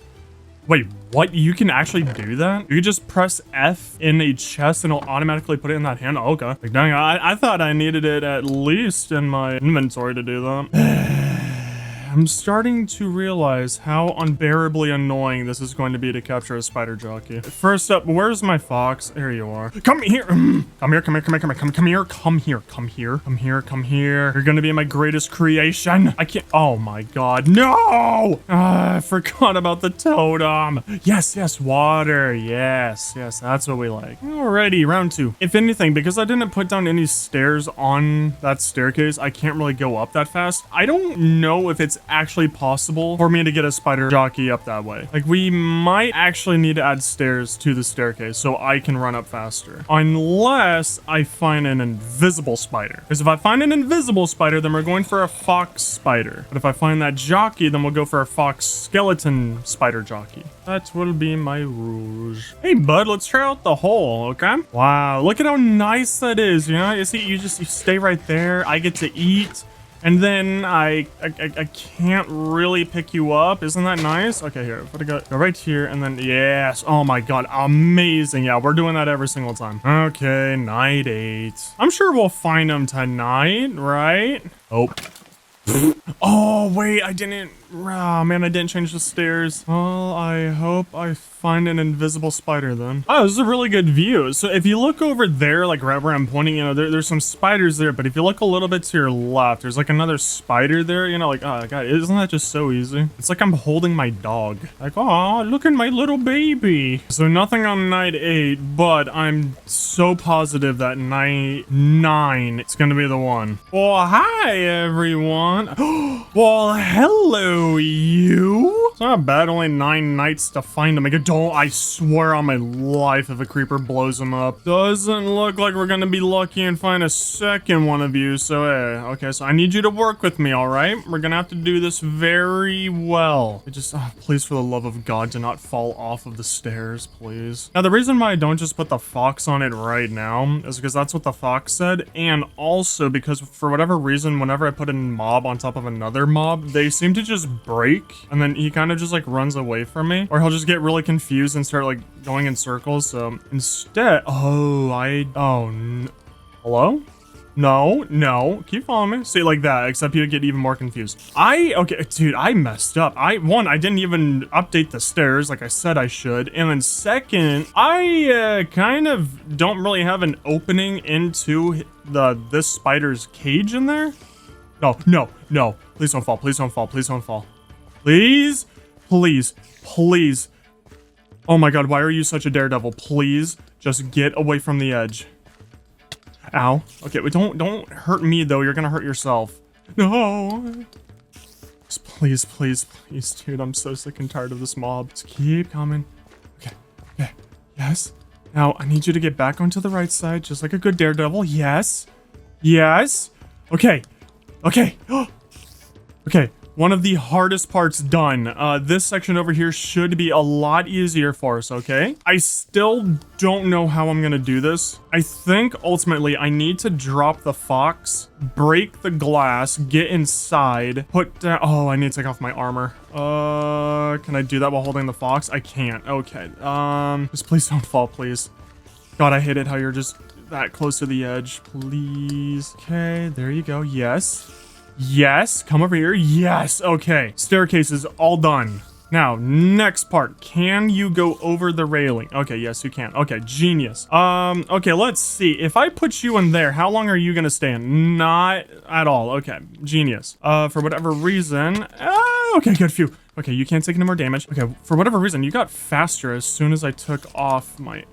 Wait, what? You can actually do that? You can just press F in a chest and it'll automatically put it in that hand? Oh, okay. Like, dang, I thought I needed it at least in my inventory to do that. I'm starting to realize how unbearably annoying this is going to be to capture a spider jockey. First up, where's my fox? There you are. Come here. Come here. You're gonna be my greatest creation. I can't. Oh my god. No! I forgot about the totem. Yes, water. Yes, that's what we like. Alrighty, round 2. If anything, because I didn't put down any stairs on that staircase, I can't really go up that fast. I don't know if it's actually possible for me to get a spider jockey up that way. Like, we might actually need to add stairs to the staircase so I can run up faster. Unless I find an invisible spider. Because if I find an invisible spider, then we're going for a fox spider. But if I find that jockey, then we'll go for a fox skeleton spider jockey. That will be my rules. Hey, bud, let's try out the hole, okay? Wow, look at how nice that is, you know? You see, you stay right there. I get to eat. And then I can't really pick you up. Isn't that nice? Okay, here. Go right here. And then, yes. Oh my god. Amazing. Yeah, we're doing that every single time. Okay, night 8. I'm sure we'll find him tonight, right? Oh. Oh, wait. I didn't Oh man, I didn't change the stairs. Well, I hope I find an invisible spider then. Oh, this is a really good view. So if you look over there, like right where I'm pointing, you know, there's some spiders there, but if you look a little bit to your left, there's like another spider there, you know, like, oh god, isn't that just so easy? It's like I'm holding my dog. Like, oh, look at my little baby. So nothing on night 8, but I'm so positive that night 9, it's gonna be the one. Well, hi everyone. Well, hello you. It's not bad, only 9 nights to find him. I swear on my life if a creeper blows him up. Doesn't look like we're gonna be lucky and find a second one of you, so hey, okay, so I need you to work with me, alright? We're gonna have to do this very well. Please for the love of God, do not fall off of the stairs, please. Now, the reason why I don't just put the fox on it right now is because that's what the fox said, and also because for whatever reason, whenever I put a mob on top of another mob, they seem to just break, and then he kind of just like runs away from me, or he'll just get really confused and start like going in circles. So instead, hello? No, keep following me. See, like that, except you get even more confused. Okay, dude, I messed up. I didn't even update the stairs like I said I should. And then second, I kind of don't really have an opening into this spider's cage in there. No. Please don't fall. Please don't fall. Please don't fall. Please. Oh my god, why are you such a daredevil? Please just get away from the edge. Ow. Okay, but don't hurt me though. You're gonna hurt yourself. No. Just please, dude. I'm so sick and tired of this mob. Just keep coming. Okay. Yes. Now I need you to get back onto the right side, just like a good daredevil. Yes. Okay. Okay. One of the hardest parts done. This section over here should be a lot easier for us, okay? I still don't know how I'm gonna do this. I think ultimately I need to drop the fox, break the glass, get inside, put down... Oh, I need to take off my armor. Can I do that while holding the fox? I can't. Okay. Just please don't fall, please. God, I hate it how you're just that close to the edge. Please. Okay, there you go. Yes, come over here. Yes, okay. Staircase is all done. Now, next part. Can you go over the railing? Okay, yes, you can. Okay, genius. Okay, let's see. If I put you in there, how long are you gonna stand? Not at all. Okay, genius. For whatever reason... okay, good, phew. Okay, you can't take any more damage. Okay, for whatever reason, you got faster as soon as I took off my...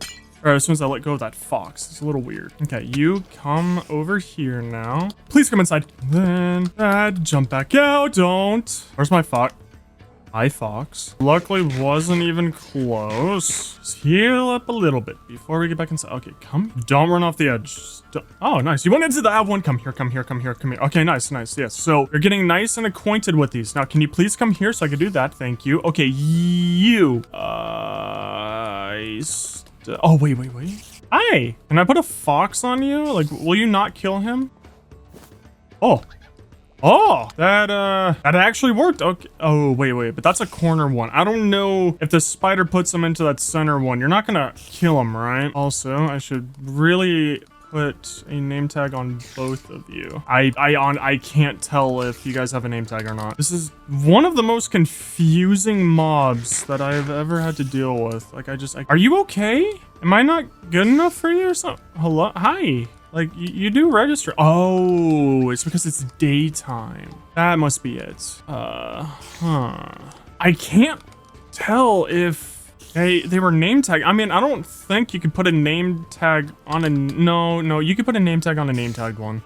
Or as soon as I let go of that fox. It's a little weird. Okay, you come over here now. Please come inside. Then jump back out. Don't. Where's my fox? Hi, fox. Luckily, wasn't even close. Just heal up a little bit before we get back inside. Okay, come. Don't run off the edge. Oh, nice. You went into the one. Come here. Okay, nice. Yes. So you're getting nice and acquainted with these. Now, can you please come here so I can do that? Thank you. Okay, you. Oh, wait. Hi! Can I put a fox on you? Like, will you not kill him? Oh, that actually worked. Okay. Oh, wait, but that's a corner one. I don't know if the spider puts him into that center one. You're not gonna kill him, right? Also, I should really put a name tag on both of you. I can't tell if you guys have a name tag or not. This is one of the most confusing mobs that I've ever had to deal with. Like, are you okay? Am I not good enough for you or something? Hello? Hi. Like, you do register. Oh, it's because it's daytime. That must be it. I can't tell if they were name tag. I mean, I don't think you could put a name tag on a... No, you could put a name tag on a name tagged one.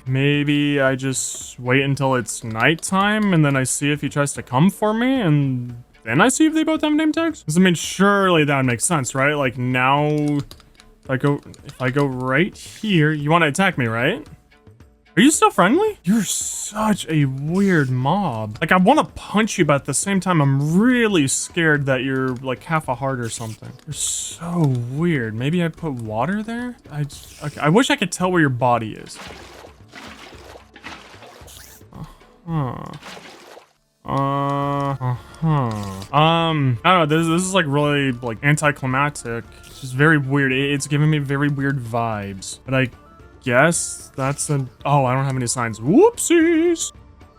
Maybe I just wait until it's nighttime and then I see if he tries to come for me and then I see if they both have name tags? Because I mean, surely that would make sense, right? Like now, if I go right here, you want to attack me, right? Are you still friendly? You're such a weird mob. Like, I want to punch you, but at the same time, I'm really scared that you're like half a heart or something. You're so weird. Maybe I put water there? Okay, I wish I could tell where your body is. I don't know, this is like really like anticlimactic. It's just very weird. It's giving me very weird vibes. But I guess that's oh, I don't have any signs. Whoopsies.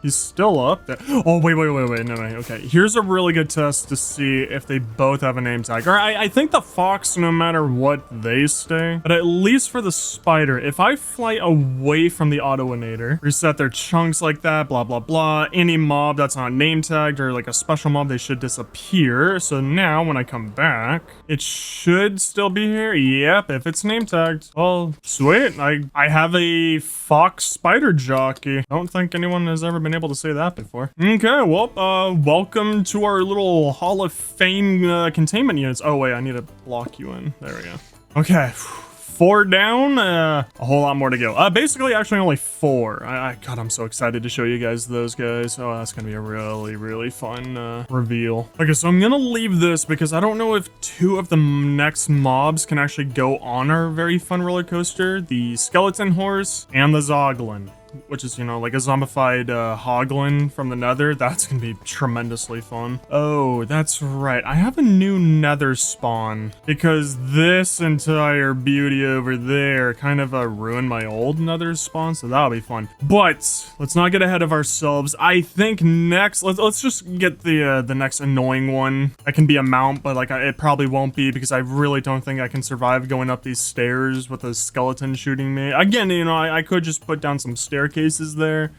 He's still up there. Oh, wait. No. Okay, here's a really good test to see if they both have a name tag. Or I think the fox, no matter what, they stay. But at least for the spider, if I fly away from the autoinator, reset their chunks like that, blah, blah, blah, any mob that's not name tagged or like a special mob, they should disappear. So now when I come back, it should still be here. Yep, if it's name tagged. Well, sweet. I have a fox spider jockey. Don't think anyone has ever been able to say that before. Okay, well, welcome to our little Hall of Fame containment units. Oh, wait, I need to block you in. There we go. Okay. 4 down, a whole lot more to go. Basically, actually only 4. God, I'm so excited to show you guys those guys. Oh, that's gonna be a really, really fun reveal. Okay, so I'm gonna leave this because I don't know if 2 of the next mobs can actually go on our very fun roller coaster. The skeleton horse and the zoglin, which is, you know, like a zombified hoglin from the nether. That's gonna be tremendously fun. Oh, that's right. I have a new nether spawn because this entire beauty over there kind of ruined my old nether spawn, so that'll be fun. But let's not get ahead of ourselves. I think next, let's just get the next annoying one. That can be a mount, but like it probably won't be because I really don't think I can survive going up these stairs with a skeleton shooting me. Again, you know, I could just put down some staircases there,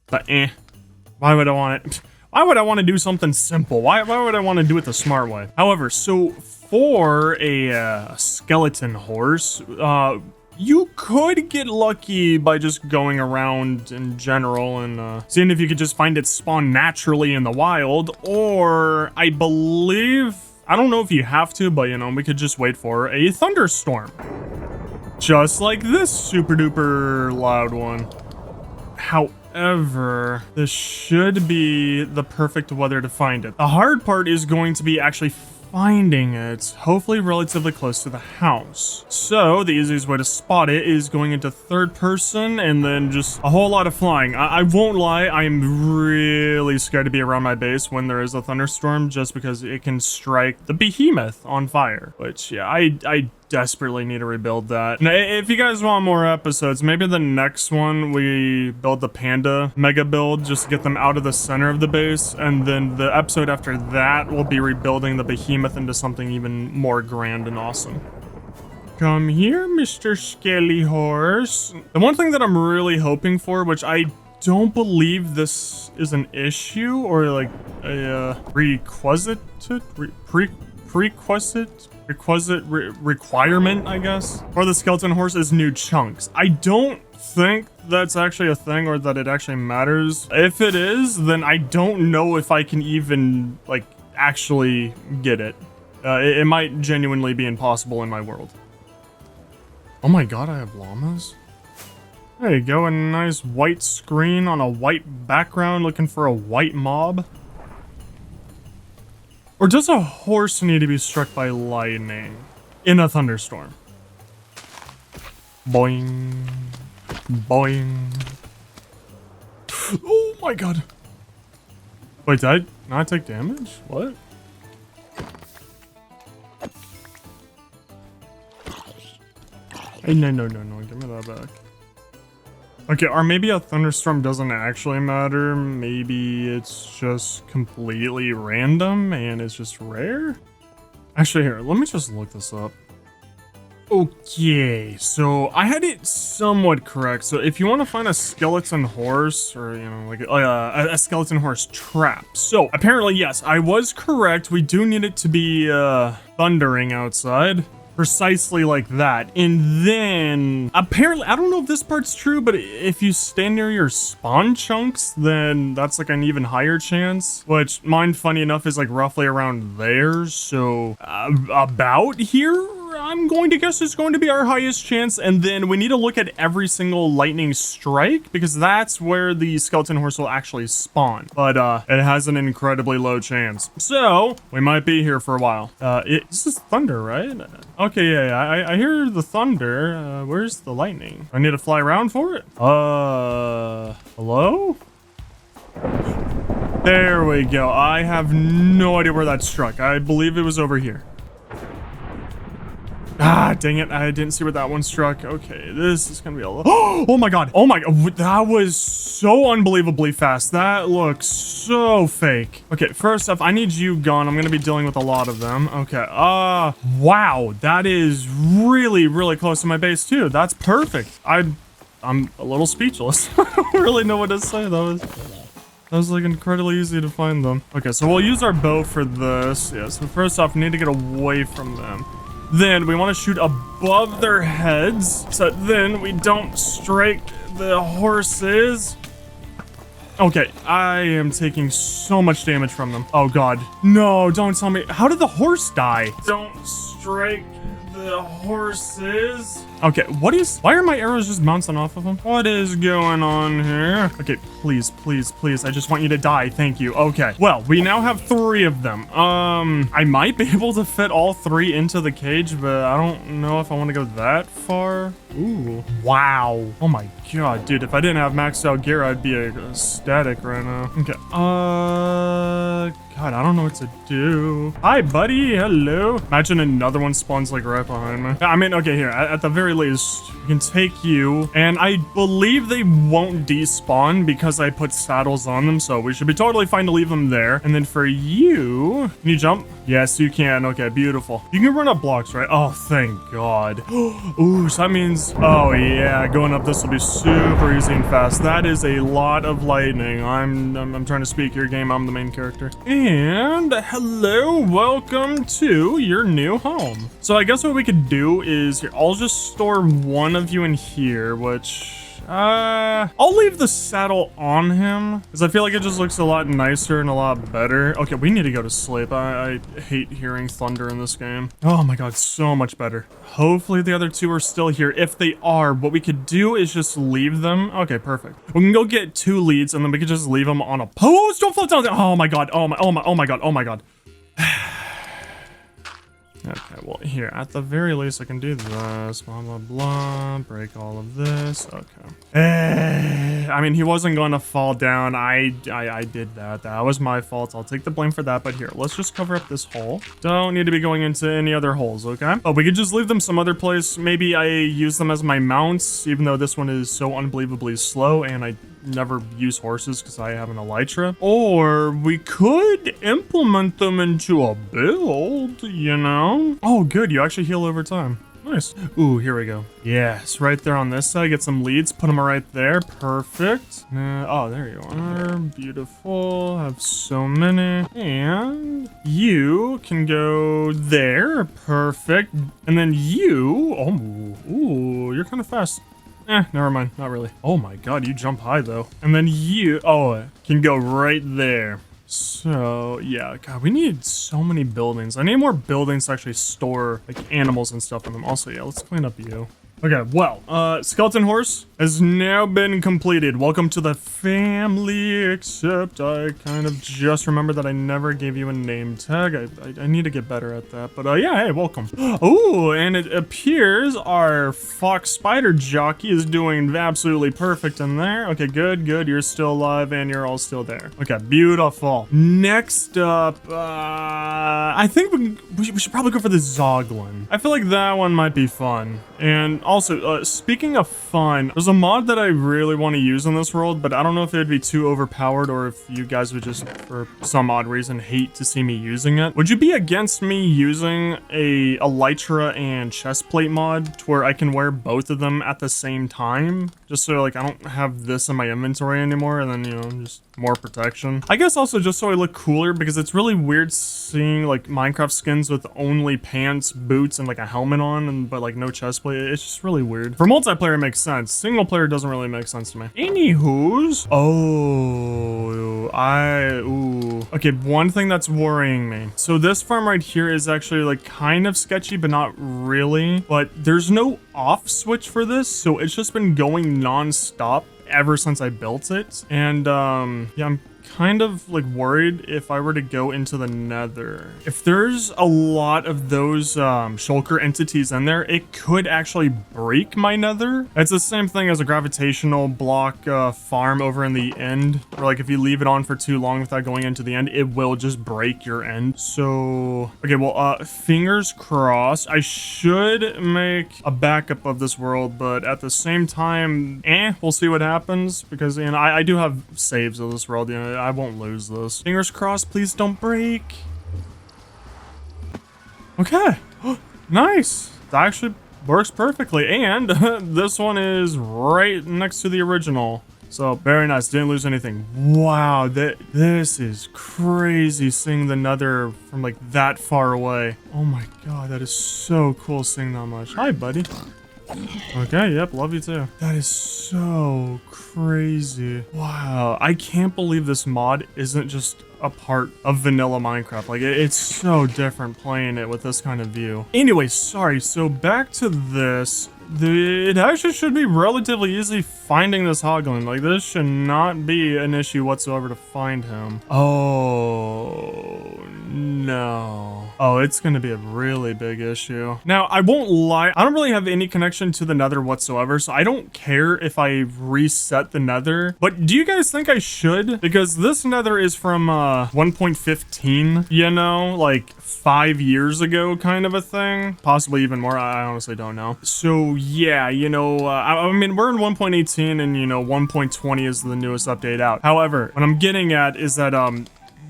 but why would I want it? Why would I want to do something simple? Why would I want to do it the smart way? However, so for a skeleton horse, you could get lucky by just going around in general and seeing if you could just find it spawn naturally in the wild, or I believe, I don't know if you have to, but you know, we could just wait for a thunderstorm. Just like this super duper loud one. However, this should be the perfect weather to find it. The hard part is going to be actually finding it, hopefully relatively close to the house. So the easiest way to spot it is going into third person and then just a whole lot of flying. I won't lie, I'm really scared to be around my base when there is a thunderstorm just because it can strike the behemoth on fire, which yeah, I desperately need to rebuild that. Now, if you guys want more episodes, maybe the next one we build the panda mega build just to get them out of the center of the base, and then the episode after that will be rebuilding the behemoth into something even more grand and awesome. Come here, Mr. Skelly Horse. The one thing that I'm really hoping for, which I don't believe this is an issue or like a requirement, I guess, for the skeleton horse is new chunks. I don't think that's actually a thing or that it actually matters. If it is, then I don't know if I can even like actually get it. It might genuinely be impossible in my world. Oh my god, I have llamas. There you go, a nice white screen on a white background looking for a white mob. Or does a horse need to be struck by lightning in a thunderstorm? Boing. Boing. Oh my god. Wait, did I not take damage? What? Hey, no, give me that back. Okay, or maybe a thunderstorm doesn't actually matter. Maybe it's just completely random and it's just rare? Actually, here, let me just look this up. Okay, so I had it somewhat correct. So if you want to find a skeleton horse or, you know, like a skeleton horse trap. So apparently, yes, I was correct. We do need it to be thundering outside. Precisely like that. And then apparently, I don't know if this part's true, but if you stand near your spawn chunks, then that's like an even higher chance, which mine, funny enough, is like roughly around there. So about here, I'm going to guess it's going to be our highest chance. And then we need to look at every single lightning strike because that's where the skeleton horse will actually spawn. But it has an incredibly low chance. So we might be here for a while. This is thunder, right? Okay, yeah, I hear the thunder. Where's the lightning? I need to fly around for it? Hello? There we go. I have no idea where that struck. I believe it was over here. Ah, dang it. I didn't see where that one struck. Okay, this is gonna be a little... Oh my god. Oh my god. That was so unbelievably fast. That looks so fake. Okay, first off, I need you gone. I'm gonna be dealing with a lot of them. Okay. Wow. That is really, really close to my base too. That's perfect. I'm a little speechless. I don't really know what to say. That was like incredibly easy to find them. Okay, so we'll use our bow for this. Yeah, so first off, we need to get away from them. Then we want to shoot above their heads, so then we don't strike the horses. Okay, I am taking so much damage from them. Oh god. No, don't tell me. How did the horse die? Don't strike the horses. Okay, why are my arrows just bouncing off of them? What is going on here? Okay, please, please, please. I just want you to die. Thank you. Okay. Well, we now have 3 of them. I might be able to fit all 3 into the cage, but I don't know if I want to go that far. Ooh. Wow. Oh my god, dude. If I didn't have maxed out gear, I'd be ecstatic right now. Okay. God, I don't know what to do. Hi, buddy. Hello. Imagine another one spawns like right behind me. I mean, okay, here. At the very least, we can take you. And I believe they won't despawn because I put saddles on them. So we should be totally fine to leave them there. And then for you, can you jump? Yes, you can. Okay, beautiful. You can run up blocks, right? Oh, thank God. Ooh, so that means, oh yeah, going up this will be super easy and fast. That is a lot of lightning. I'm trying to speak your game. I'm the main character. And hello, welcome to your new home. So I guess what we could do is here, I'll just store one of you in here, which I'll leave the saddle on him because I feel like it just looks a lot nicer and a lot better. Okay, we need to go to sleep. I hate hearing thunder in this game. Oh my god, so much better. Hopefully the other 2 are still here. If they are, what we could do is just leave them. Okay, perfect. We can go get 2 leads and then we could just leave them on a post. Don't float down there. Oh my god. Oh my god. Oh my god. Okay, well, here, at the very least, I can do this, blah, blah, blah, break all of this, okay. I mean, he wasn't going to fall down, I did that, that was my fault, I'll take the blame for that, but here, let's just cover up this hole. Don't need to be going into any other holes, okay? Oh, we could just leave them some other place, maybe I use them as my mounts, even though this one is so unbelievably slow, and I never use horses because I have an elytra. Or we could implement them into a build, you know? Oh, good. You actually heal over time. Nice. Ooh, here we go. Yes, right there on this side. Get some leads. Put them right there. Perfect. Oh, there you are. Beautiful. Have so many. And you can go there. Perfect. And then you... Oh, ooh, you're kind of fast. Never mind. Not really. Oh my god, you jump high though. And then you, can go right there. So, yeah, god, we need so many buildings. I need more buildings to actually store, like, animals and stuff in them. Also, yeah, let's clean up you. Okay, well, skeleton horse has now been completed. Welcome to the family, except I kind of just remembered that I never gave you a name tag. I need to get better at that, but yeah, hey, welcome. Oh, and it appears our fox spider jockey is doing absolutely perfect in there. Okay, good, you're still alive and you're all still there. Okay, beautiful. Next up, I think we should probably go for the Zoglin. I feel like that one might be fun. And also, speaking of fun, there's a mod that I really want to use in this world, but I don't know if it would be too overpowered or if you guys would just, for some odd reason, hate to see me using it. Would you be against me using a elytra and chestplate mod to where I can wear both of them at the same time? Just so, like, I don't have this in my inventory anymore, and then, you know, just more protection. I guess also just so I look cooler, because it's really weird seeing, like, Minecraft skins with only pants, boots, and, like, a helmet on, but, like, no chestplate. It's just really weird. For multiplayer, it makes sense. Single player doesn't really make sense to me. Anywho's. Okay, one thing that's worrying me. So this farm right here is actually, like, kind of sketchy, but not really. But there's no off switch for this, so it's just been going non-stop ever since I built it. And yeah, I'm kind of like worried if I were to go into the Nether. If there's a lot of those shulker entities in there, it could actually break my Nether. It's the same thing as a gravitational block farm over in the end, where like if you leave it on for too long without going into the end, it will just break your end. So okay, well, fingers crossed. I should make a backup of this world, but at the same time, we'll see what happens, because you know I do have saves of this world. You know, I won't lose this. Fingers crossed, please don't break. Okay. Nice. That actually works perfectly, and this one is right next to the original. So very nice, didn't lose anything. Wow, this is crazy seeing the Nether from like that far away. Oh my god, that is so cool seeing that much. Hi, buddy. Okay, yep, love you too. That is so crazy. Wow, I can't believe this mod isn't just a part of vanilla Minecraft. Like, it's so different playing it with this kind of view. Anyway, sorry, so back to this. It actually should be relatively easy finding this Hoglin. Like, this should not be an issue whatsoever to find him. Oh, no. Oh, it's gonna be a really big issue. Now, I won't lie, I don't really have any connection to the Nether whatsoever, so I don't care if I reset the Nether. But do you guys think I should? Because this Nether is from 1.15, you know, like 5 years ago kind of a thing. Possibly even more, I honestly don't know. So yeah, you know, I mean, we're in 1.18 and, you know, 1.20 is the newest update out. However, what I'm getting at is that,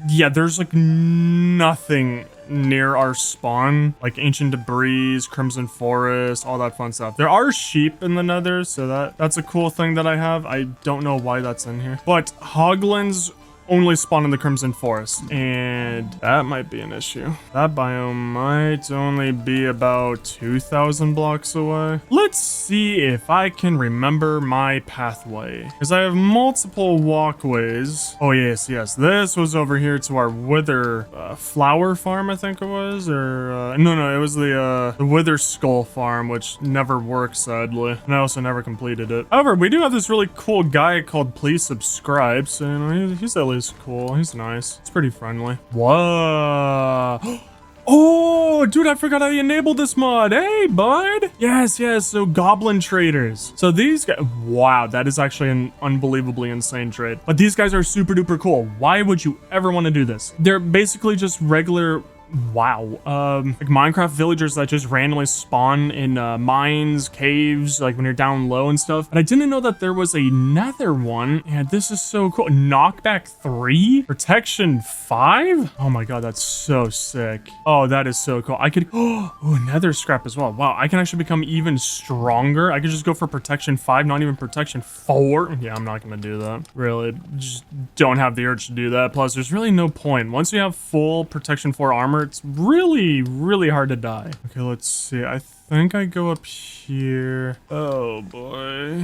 yeah, there's like nothing near our spawn, like ancient debris, crimson forest, all that fun stuff. There are sheep in the Nether, so that's a cool thing that I have. I don't know why that's in here, but hoglins only spawn in the crimson forest, and that might be an issue. That biome might only be about 2,000 blocks away. Let's see if I can remember my pathway, because I have multiple walkways. Oh yes, this was over here to our wither flower farm, I think it was, or no, it was the wither skull farm, which never worked, sadly, and I also never completed it. However, we do have this really cool guy called Please Subscribe, so you know, he's at least cool. He's nice. It's pretty friendly. Whoa. Oh, dude, I forgot I enabled this mod. Hey, bud. Yes. So goblin traders. So these guys, wow, that is actually an unbelievably insane trade. But these guys are super duper cool. Why would you ever want to do this? They're basically just regular, wow, like Minecraft villagers that just randomly spawn in mines, caves, like when you're down low and stuff. But I didn't know that there was another one, and this is so cool. Knockback 3, protection 5. Oh my god, that's so sick. Oh, that is so cool. I could, oh, nether scrap as well. Wow, I can actually become even stronger. I could just go for protection 5, not even protection 4. Yeah, I'm not gonna do that. Really, just don't have the urge to do that. Plus, there's really no point. Once you have full protection 4 armor, it's really, really hard to die. Okay, let's see. I think I go up here. Oh boy.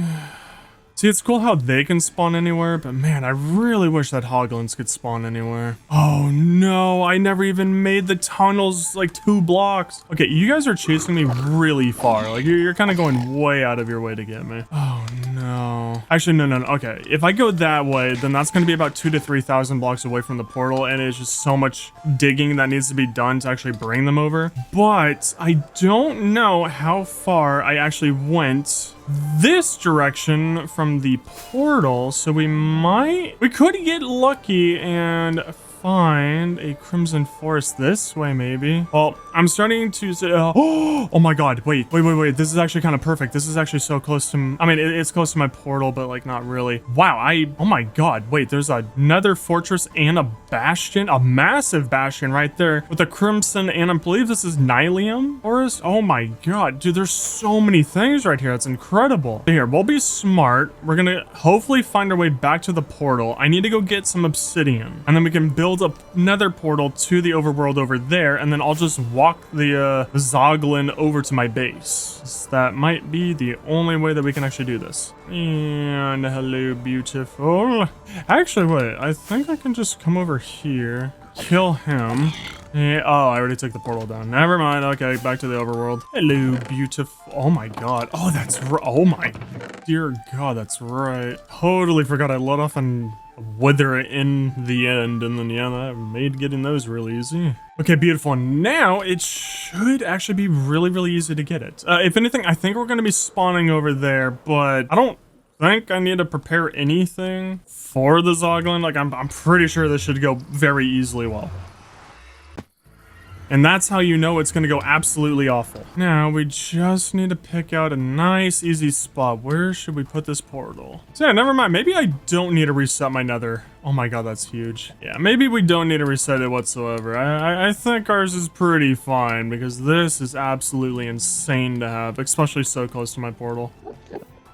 See, it's cool how they can spawn anywhere, but man, I really wish that hoglins could spawn anywhere. Oh no, I never even made the tunnels like 2 blocks. Okay, you guys are chasing me really far. Like, you're kind of going way out of your way to get me. Oh no. Actually, no. Okay, if I go that way, then that's going to be about 2,000 to 3,000 blocks away from the portal, and it's just so much digging that needs to be done to actually bring them over. But I don't know how far I actually went this direction from the portal, so we could get lucky and find a crimson forest this way, maybe. Well, I'm starting to say, oh my god, wait, this is actually kind of perfect. This is actually so close to, I mean, it's close to my portal, but like not really. Wow, oh my god, wait, there's another fortress and a bastion, a massive bastion right there with a crimson, and I believe this is Nylium forest. Oh my god, dude, there's so many things right here. It's incredible. Here, we'll be smart. We're gonna hopefully find our way back to the portal. I need to go get some obsidian, and then we can build another portal to the overworld over there, and then I'll just walk the Zoglin over to my base. That might be the only way that we can actually do this. And hello, beautiful. Actually, wait, I think I can just come over here, kill him. Oh, I already took the portal down. Never mind. Okay, back to the overworld. Hello, beautiful. Oh my god. Oh, that's right. Oh my dear god, that's right. Totally forgot I let off an wither in the end, and then yeah, that made getting those really easy. Okay, beautiful. Now it should actually be really, really easy to get it. If anything, I think we're going to be spawning over there, but I don't think I need to prepare anything for the Zoglin. Like, I'm pretty sure this should go very easily well. And that's how you know it's going to go absolutely awful. Now, we just need to pick out a nice, easy spot. Where should we put this portal? So yeah, never mind. Maybe I don't need to reset my nether. Oh my god, that's huge. Yeah, maybe we don't need to reset it whatsoever. I think ours is pretty fine, because this is absolutely insane to have, especially so close to my portal.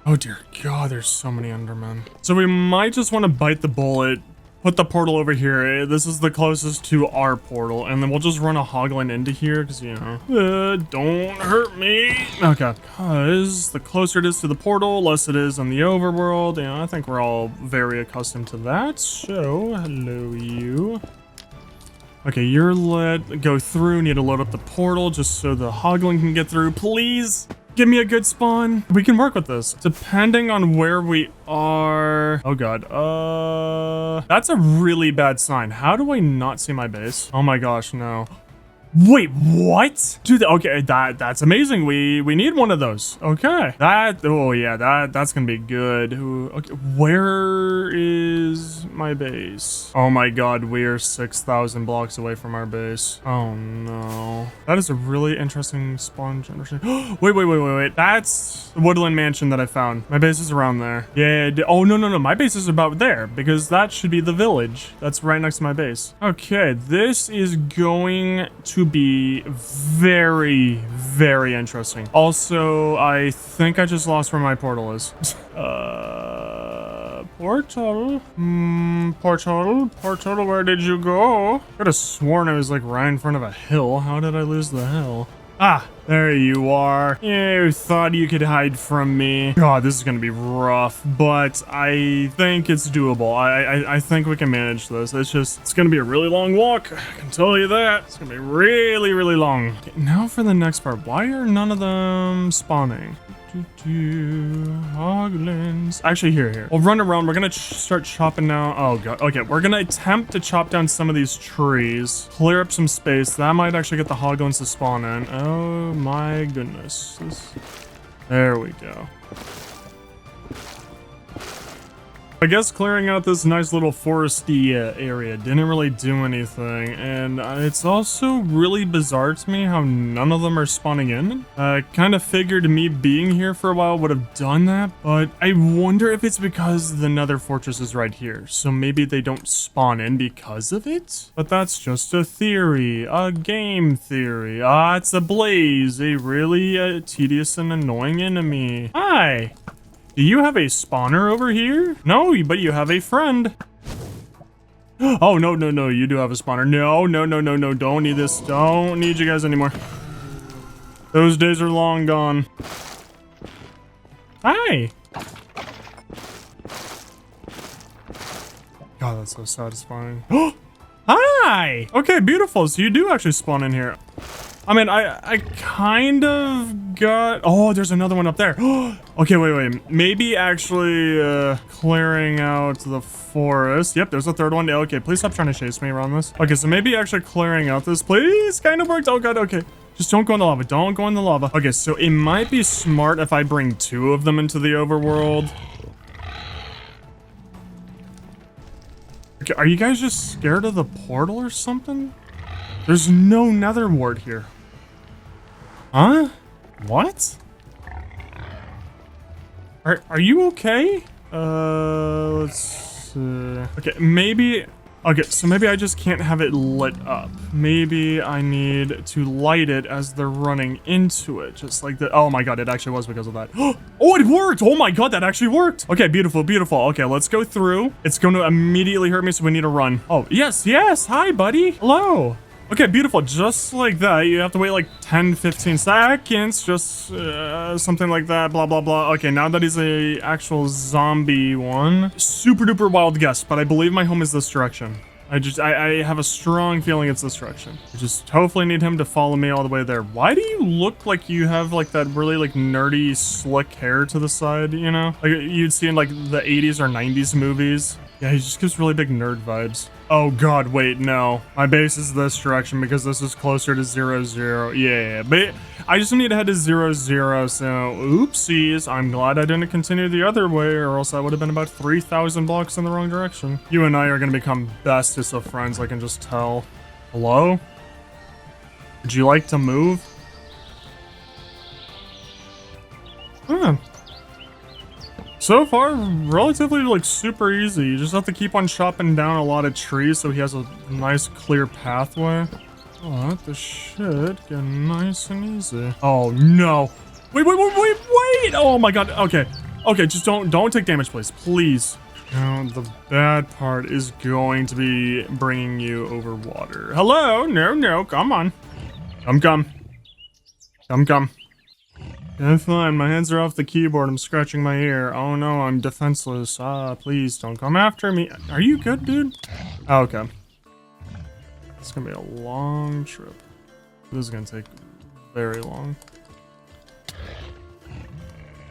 Oh dear god, there's so many Endermen. So we might just want to bite the bullet. Put the portal over here. This is the closest to our portal. And then we'll just run a Hoglin into here because, you know, don't hurt me. Okay. Because the closer it is to the portal, less it is on the overworld. And I think we're all very accustomed to that. So, hello you. Okay, you're let go through. Need to load up the portal just so the Hoglin can get through. Please. Give me a good spawn. We can work with this. Depending on where we are. Oh god. That's a really bad sign. How do I not see my base? Oh my gosh, no. Wait, what? Dude, okay, that's amazing. We need one of those. Okay. Oh yeah, that's gonna be good. Okay, where is my base? Oh my god, we're 6,000 blocks away from our base. Oh no. That is a really interesting spawn generation. Wait. That's the woodland mansion that I found. My base is around there. Yeah, oh no. My base is about there because that should be the village. That's right next to my base. Okay, this is going to be very, very interesting. Also, I think I just lost where my portal is. Portal? Portal, where did you go? I could have sworn I was like right in front of a hill. How did I lose the hill? Ah, there you are. You thought you could hide from me. God, this is gonna be rough, but I think it's doable. I think we can manage this. It's gonna be a really long walk. I can tell you that. It's gonna be really, really long. Okay, now for the next part. Why are none of them spawning? Hoglins. Actually, here. We'll run around. We're gonna start chopping down. Oh god. Okay, we're gonna attempt to chop down some of these trees, clear up some space. That might actually get the Hoglins to spawn in. Oh my goodness. There we go. I guess clearing out this nice little foresty area didn't really do anything, and it's also really bizarre to me how none of them are spawning in. Kind of figured me being here for a while would have done that, but I wonder if it's because the Nether Fortress is right here, so maybe they don't spawn in because of it? But that's just a theory, a game theory. Ah, it's a Blaze, a really tedious and annoying enemy. Hi! Do you have a spawner over here? No, but you have a friend. Oh, no, you do have a spawner. No, don't need this. Don't need you guys anymore. Those days are long gone. Hi. God, that's so satisfying. Hi. Okay, beautiful. So you do actually spawn in here. I mean, I kind of got... Oh, there's another one up there. Okay, wait. Maybe actually clearing out the forest. Yep, there's a third one. Okay, please stop trying to chase me around this. Okay, so maybe actually clearing out this place kind of worked. Oh, God, okay. Just don't go in the lava. Don't go in the lava. Okay, so it might be smart if I bring 2 of them into the overworld. Okay, are you guys just scared of the portal or something? There's no nether wart here. Huh? What? Are you okay? Let's see. Okay, maybe... Okay, so maybe I just can't have it lit up. Maybe I need to light it as they're running into it. Just like that. Oh my god, it actually was because of that. Oh, it worked! Oh my god, that actually worked! Okay, beautiful. Okay, let's go through. It's going to immediately hurt me, so we need to run. Oh, yes. Hi, buddy. Hello. Okay, beautiful. Just like that. You have to wait like 10-15 seconds. Just something like that. Blah, blah, blah. Okay, now that he's a actual zombie one. Super duper wild guess, but I believe my home is this direction. I have a strong feeling it's this direction. I just hopefully need him to follow me all the way there. Why do you look like you have like that really like nerdy slick hair to the side, you know? Like you'd see in like the 80s or 90s movies. Yeah, he just gives really big nerd vibes. Oh god, wait, no. My base is this direction because this is closer to 0, 0. Yeah, but I just need to head to 0, 0, so oopsies. I'm glad I didn't continue the other way, or else I would have been about 3,000 blocks in the wrong direction. You and I are gonna become bestest of friends, I can just tell. Hello? Would you like to move? Huh. So far, relatively like super easy. You just have to keep on chopping down a lot of trees so he has a nice clear pathway. Oh, this should get nice and easy. Oh no. Wait. Oh my god. Okay. Okay, just don't take damage, please. Please. Now, the bad part is going to be bringing you over water. Hello? No, come on. Come. Yeah, fine, my hands are off the keyboard, I'm scratching my ear. Oh no, I'm defenseless. Please don't come after me. Are you good, dude? Oh, okay. It's gonna be a long trip. This is gonna take very long.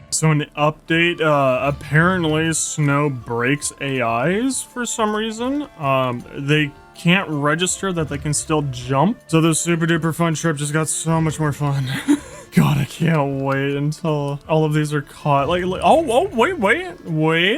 So an update, apparently Snow breaks AIs for some reason. They can't register that they can still jump. So this super duper fun trip just got so much more fun. God, I can't wait until all of these are caught. Wait.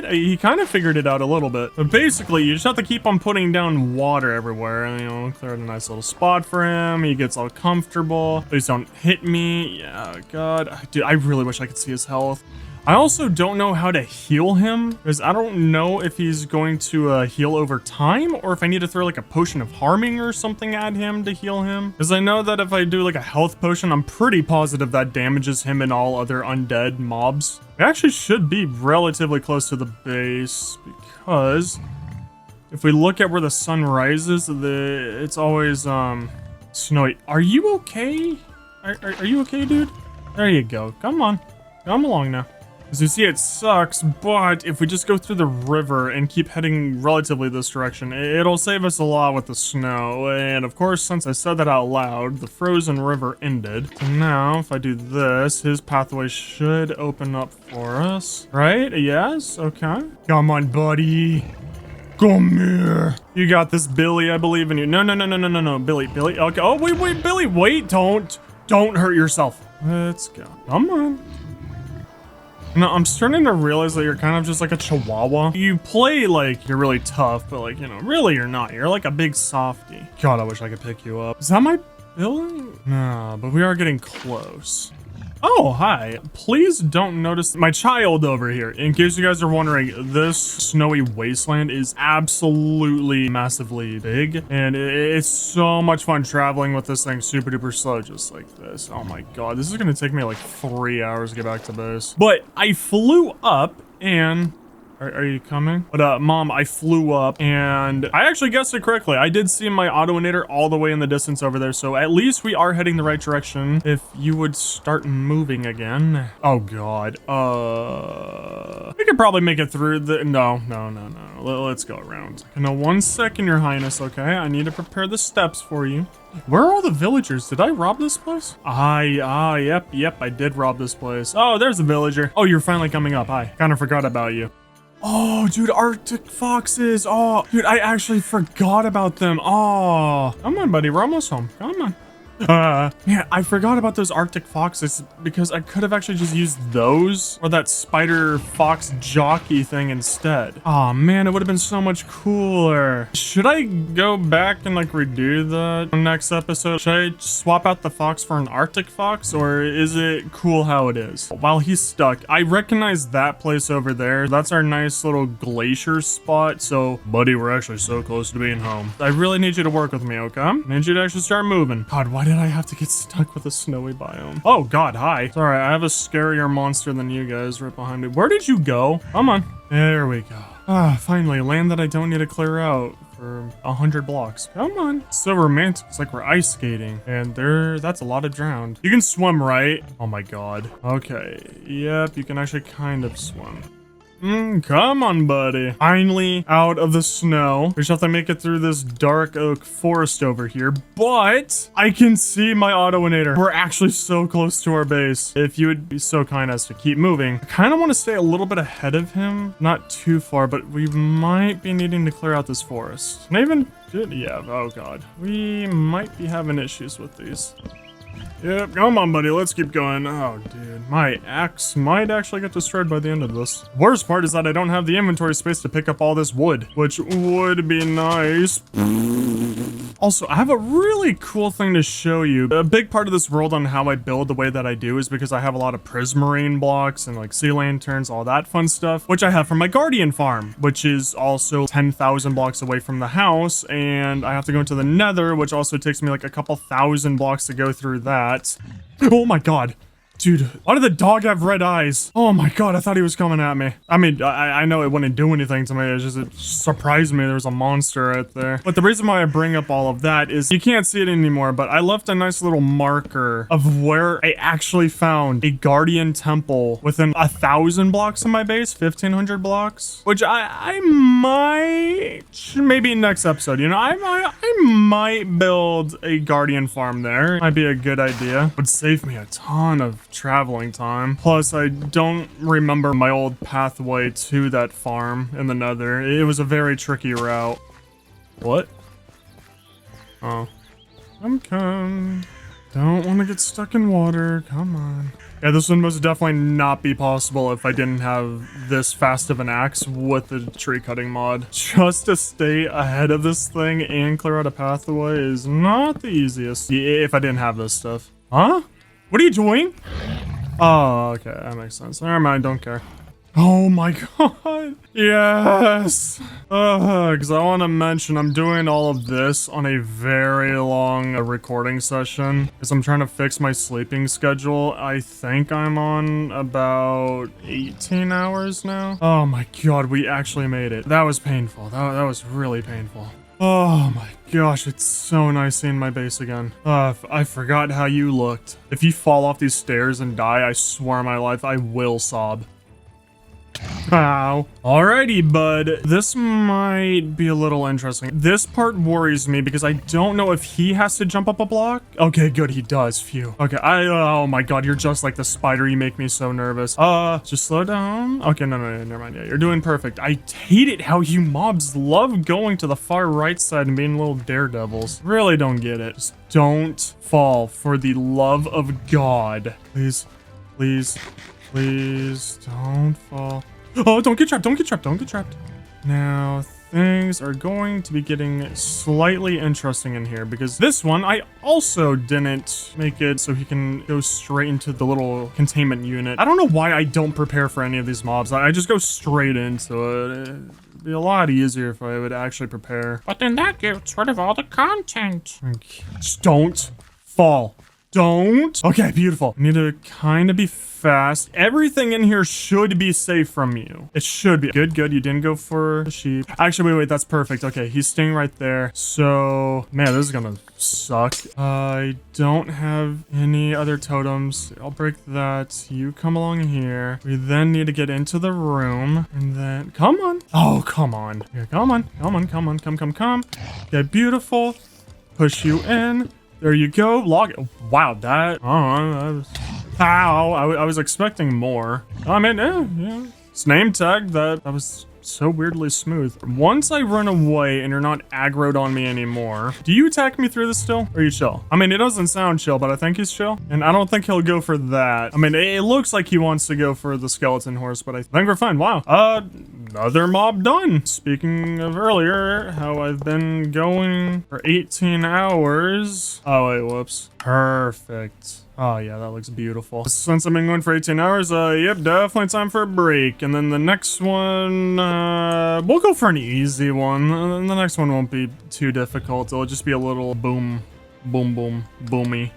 He kind of figured it out a little bit. But basically, you just have to keep on putting down water everywhere. And, you know, clear out a nice little spot for him. He gets all comfortable. Please don't hit me. Yeah, God. Dude, I really wish I could see his health. I also don't know how to heal him, because I don't know if he's going to heal over time, or if I need to throw like a potion of harming or something at him to heal him. Because I know that if I do like a health potion, I'm pretty positive that damages him and all other undead mobs. It actually should be relatively close to the base, because if we look at where the sun rises, it's always snowy. Are you okay? Are you okay, dude? There you go. Come on. Come along now. As you see, it sucks, but if we just go through the river and keep heading relatively this direction, it'll save us a lot with the snow. And of course, since I said that out loud, the frozen river ended. So now, if I do this, his pathway should open up for us. Right? Yes? Okay. Come on, buddy. Come here. You got this, Billy. I believe in you. No. Billy. Okay. Oh, wait, Billy. Wait, don't hurt yourself. Let's go. Come on. No, I'm starting to realize that you're kind of just like a chihuahua. You play like you're really tough, but like, you know, really you're not. You're like a big softie. God, I wish I could pick you up. Is that my Billy? No, but we are getting close. Oh, hi. Please don't notice my child over here. In case you guys are wondering, this snowy wasteland is absolutely massively big. And it's so much fun traveling with this thing super duper slow, just like this. Oh my god, this is gonna take me like 3 hours to get back to base. But I flew up and... Are you coming? But Mom, I flew up and I actually guessed it correctly. I did see my autoinator all the way in the distance over there, so at least we are heading the right direction. If you would start moving again. Oh god. We could probably make it through the... No. Let's go around. No, 1 second, Your Highness, okay? I need to prepare the steps for you. Where are all the villagers? Did I rob this place? Yep, I did rob this place. Oh, there's a villager. Oh, you're finally coming up. Hi. Kind of forgot about you. Oh, dude, Arctic foxes. Oh, dude, I actually forgot about them. Oh, come on, buddy. We're almost home. Come on. Man, I forgot about those Arctic foxes because I could have actually just used those or that spider fox jockey thing instead. Oh man, it would have been so much cooler. Should I go back and like redo the next episode? Should I swap out the fox for an Arctic fox, or is it cool how it is? While he's stuck, I recognize that place over there. That's our nice little glacier spot. So buddy, we're actually so close to being home. I really need you to work with me, okay? I need you to actually start moving. God, why did I have to get stuck with a snowy biome? Oh god, hi. Sorry, I have a scarier monster than you guys right behind me. Where did you go? Come on. There we go. Ah, finally, land that I don't need to clear out for 100 blocks. Come on. It's so romantic. It's like we're ice skating. And that's a lot of drowned. You can swim, right? Oh my god. Okay. Yep, you can actually kind of swim. Come on, buddy. Finally out of the snow. We just have to make it through this dark oak forest over here, but I can see my autoinator. We're actually so close to our base. If you would be so kind as to keep moving. I kind of want to stay a little bit ahead of him. Not too far, but we might be needing to clear out this forest. Can I even... Yeah, oh god. We might be having issues with these. Yep, come on, buddy. Let's keep going. Oh, dude. My axe might actually get destroyed by the end of this. Worst part is that I don't have the inventory space to pick up all this wood, which would be nice. Also, I have a really cool thing to show you. A big part of this world on how I build the way that I do is because I have a lot of prismarine blocks and like sea lanterns, all that fun stuff, which I have from my guardian farm, which is also 10,000 blocks away from the house. And I have to go into the nether, which also takes me like a couple thousand blocks to go through that. Oh my god. Dude, why did the dog have red eyes? Oh my god, I thought he was coming at me. I mean, I know it wouldn't do anything to me. It surprised me there was a monster right there. But the reason why I bring up all of that is you can't see it anymore, but I left a nice little marker of where I actually found a guardian temple within 1,000 blocks of my base, 1,500 blocks, which I might, maybe next episode, you know, I might build a guardian farm there. Might be a good idea. Would save me a ton of traveling time. Plus, I don't remember my old pathway to that farm in the nether. It was a very tricky route. What? Oh. Come. Don't want to get stuck in water. Come on. Yeah, this would most definitely not be possible if I didn't have this fast of an axe with the tree cutting mod. Just to stay ahead of this thing and clear out a pathway is not the easiest if I didn't have this stuff. Huh? What are you doing? Oh, okay, that makes sense. Never mind, don't care. Oh my god. Yes. Because I want to mention I'm doing all of this on a very long recording session because I'm trying to fix my sleeping schedule. I think I'm on about 18 hours now. Oh my god, we actually made it. That was painful. That was really painful. Oh my gosh, it's so nice seeing my base again. I forgot how you looked. If you fall off these stairs and die, I swear on my life, I will sob. Ow. Alrighty, bud. This might be a little interesting. This part worries me because I don't know if he has to jump up a block. Okay, good. He does. Phew. Okay. Oh my god. You're just like the spider. You make me so nervous. Just slow down. Okay. No, never mind. Yeah, you're doing perfect. I hate it how you mobs love going to the far right side and being little daredevils. Really don't get it. Just don't fall for the love of God. Please. Please don't fall. Oh, don't get trapped. Don't get trapped. Don't get trapped. Now, things are going to be getting slightly interesting in here because this one, I also didn't make it so he can go straight into the little containment unit. I don't know why I don't prepare for any of these mobs. I just go straight into it. It'd be a lot easier if I would actually prepare. But then that gets rid of all the content. Okay. Just don't fall. Don't. Okay, beautiful. I need to kind of be fast. Everything in here should be safe from you. It should be. Good. You didn't go for the sheep. Actually, wait. That's perfect. Okay, he's staying right there. So, man, this is gonna suck. I don't have any other totems. I'll break that. You come along here. We then need to get into the room. And then, come on. Oh, come on. Here, come on. Come. Okay, beautiful. Push you in. There you go. Log. Wow, that. Oh, I was expecting more. I mean, yeah. It's name tag. That was so weirdly smooth. Once I run away and you're not aggroed on me anymore, do you attack me through this still? Or are you chill? I mean, it doesn't sound chill, but I think he's chill. And I don't think he'll go for that. I mean, it looks like he wants to go for the skeleton horse, but I think we're fine. Wow. Another mob done. Speaking of earlier, how I've been going for 18 hours. Oh, wait, whoops. Perfect. Oh, yeah, that looks beautiful. Since I've been going for 18 hours, yep, definitely time for a break. And then the next one, we'll go for an easy one. And the next one won't be too difficult. It'll just be a little boom, boomy.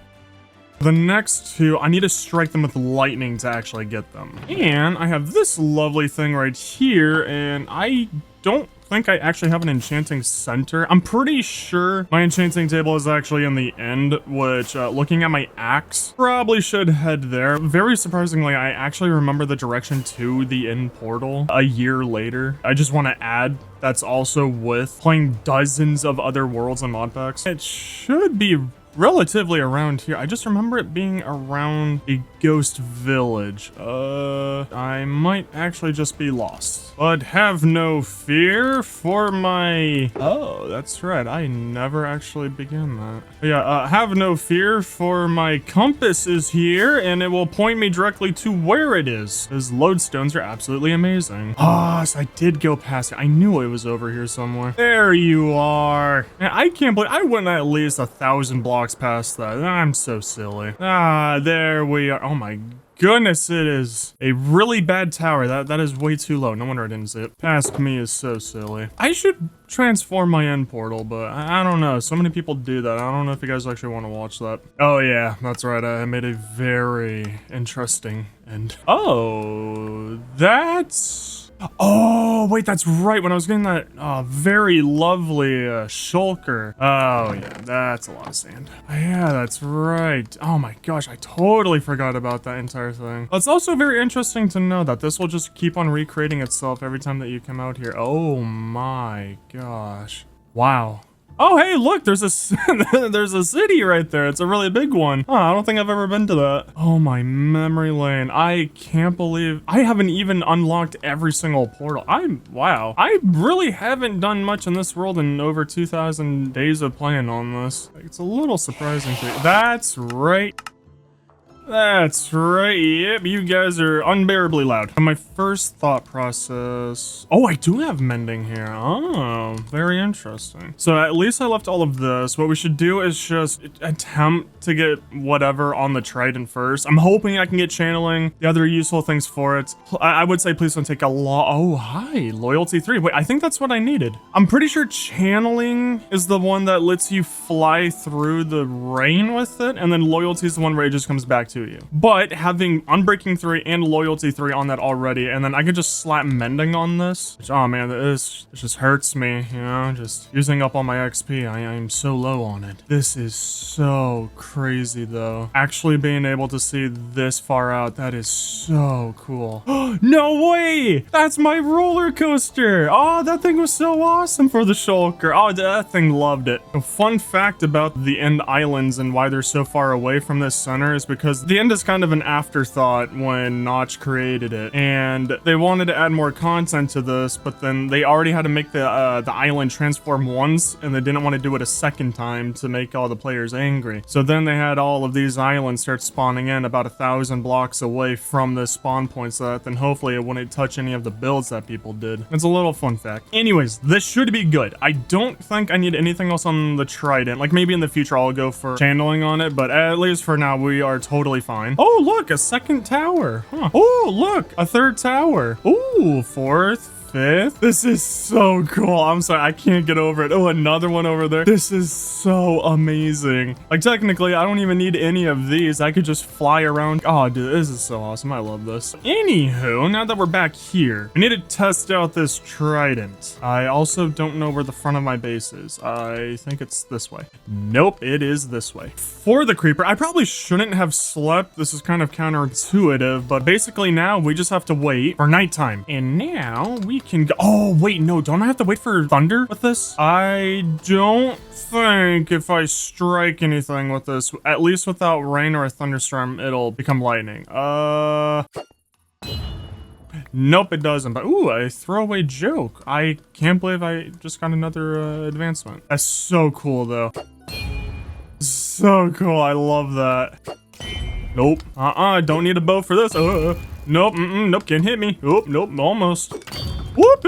The next two, I need to strike them with lightning to actually get them. And I have this lovely thing right here, and I don't think I actually have an enchanting center. I'm pretty sure my enchanting table is actually in the end, which looking at my axe, probably should head there. Very surprisingly, I actually remember the direction to the end portal a year later. I just want to add that's also with playing dozens of other worlds and mod packs. It should be relatively around here. I just remember it being around a ghost village. I might actually just be lost. But have no fear for my... Oh, that's right. I never actually began that. But yeah, have no fear for my compass is here and it will point me directly to where it is. Those lodestones are absolutely amazing. Ah, so I did go past it. I knew it was over here somewhere. There you are. Man, I can't believe I went at least 1,000 blocks past that. I'm so silly. Ah, there we are. Oh my goodness, it is a really bad tower. That is way too low. No wonder I didn't see it. Past me is so silly. I should transform my end portal, but I don't know. So many people do that. I don't know if you guys actually want to watch that. Oh yeah, that's right. I made a very interesting end. Oh, that's... Oh, wait, that's right. When I was getting that very lovely shulker. Oh, yeah, that's a lot of sand. Yeah, that's right. Oh my gosh, I totally forgot about that entire thing. It's also very interesting to know that this will just keep on recreating itself every time that you come out here. Oh my gosh. Wow. Oh, hey, look, there's a there's a city right there. It's a really big one. Oh, I don't think I've ever been to that. Oh, my memory lane. I can't believe I haven't even unlocked every single portal. Wow. I really haven't done much in this world in over 2,000 days of playing on this. It's a little surprising to me. That's right. That's right. Yep, you guys are unbearably loud. My first thought process... Oh, I do have mending here. Oh, very interesting. So at least I left all of this. What we should do is just attempt to get whatever on the trident first. I'm hoping I can get channeling, the other useful things for it. I would say please don't take a lot. Oh, hi. Loyalty 3. Wait, I think that's what I needed. I'm pretty sure channeling is the one that lets you fly through the rain with it. And then loyalty is the one where it just comes back to you. But having Unbreaking 3 and Loyalty 3 on that already, and then I could just slap Mending on this. Which, oh man, this just hurts me, you know, just using up all my XP. I'm so low on it. This is so crazy though. Actually being able to see this far out, that is so cool. No way! That's my roller coaster! Oh, that thing was so awesome for the shulker. Oh, that thing loved it. A fun fact about the End Islands and why they're so far away from this center is because the End is kind of an afterthought when Notch created it, and they wanted to add more content to this, but then they already had to make the island transform once, and they didn't want to do it a second time to make all the players angry. So then they had all of these islands start spawning in about 1,000 blocks away from the spawn point, so that then hopefully it wouldn't touch any of the builds that people did. It's a little fun fact. Anyways, this should be good. I don't think I need anything else on the trident. Like maybe in the future I'll go for channeling on it, but at least for now we are totally fine. Oh, look, a second tower. Huh. Oh, look, a third tower. Ooh, fourth, fifth. This is so cool. I'm sorry, I can't get over it. Oh, another one over there. This is so amazing. Like, technically, I don't even need any of these. I could just fly around. Oh, dude, this is so awesome. I love this. Anywho, now that we're back here, we need to test out this trident. I also don't know where the front of my base is. I think it's this way. Nope, it is this way. For the creeper, I probably shouldn't have slept. This is kind of counterintuitive, but basically now we just have to wait for nighttime. And now we can go. Oh, wait, no, don't I have to wait for thunder with this? I don't think if I strike anything with this, at least without rain or a thunderstorm, it'll become lightning. Nope, it doesn't. But ooh, a throwaway joke. I can't believe I just got another advancement. That's so cool, though. So cool. I love that. Nope. Don't need a bow for this. Nope. Nope. Can't hit me. Nope. Almost. Whoop.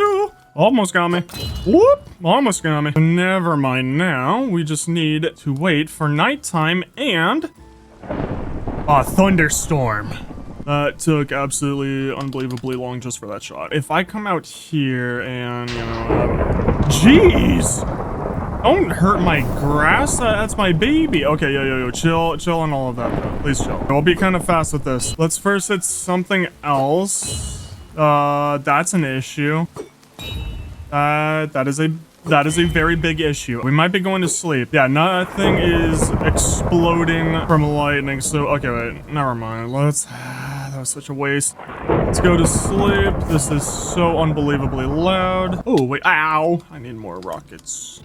Almost got me. Whoop. Almost got me. Never mind now. We just need to wait for nighttime and a thunderstorm. That took absolutely unbelievably long just for that shot. If I come out here and, you know, jeez! Don't hurt my grass. That's my baby. Okay, yo, chill on all of that, though. Please chill. I'll be kind of fast with this. Let's first hit something else. That's an issue. That is a very big issue. We might be going to sleep. Yeah, nothing is exploding from lightning. So, okay, wait, never mind. That was such a waste. Let's go to sleep. This is so unbelievably loud. Oh, wait, ow. I need more rockets.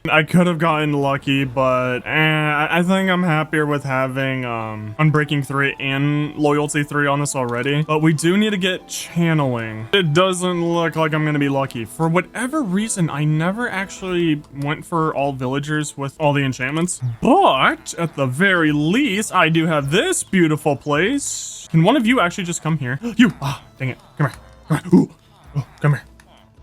I could have gotten lucky, but I think I'm happier with having Unbreaking 3 and Loyalty 3 on this already. But we do need to get Channeling. It doesn't look like I'm gonna be lucky. For whatever reason, I never actually went for all villagers with all the enchantments. But at the very least, I do have this beautiful place. Can one of you actually just come here? You! Ah, dang it. Come here. Come here. Ooh. Oh, come here.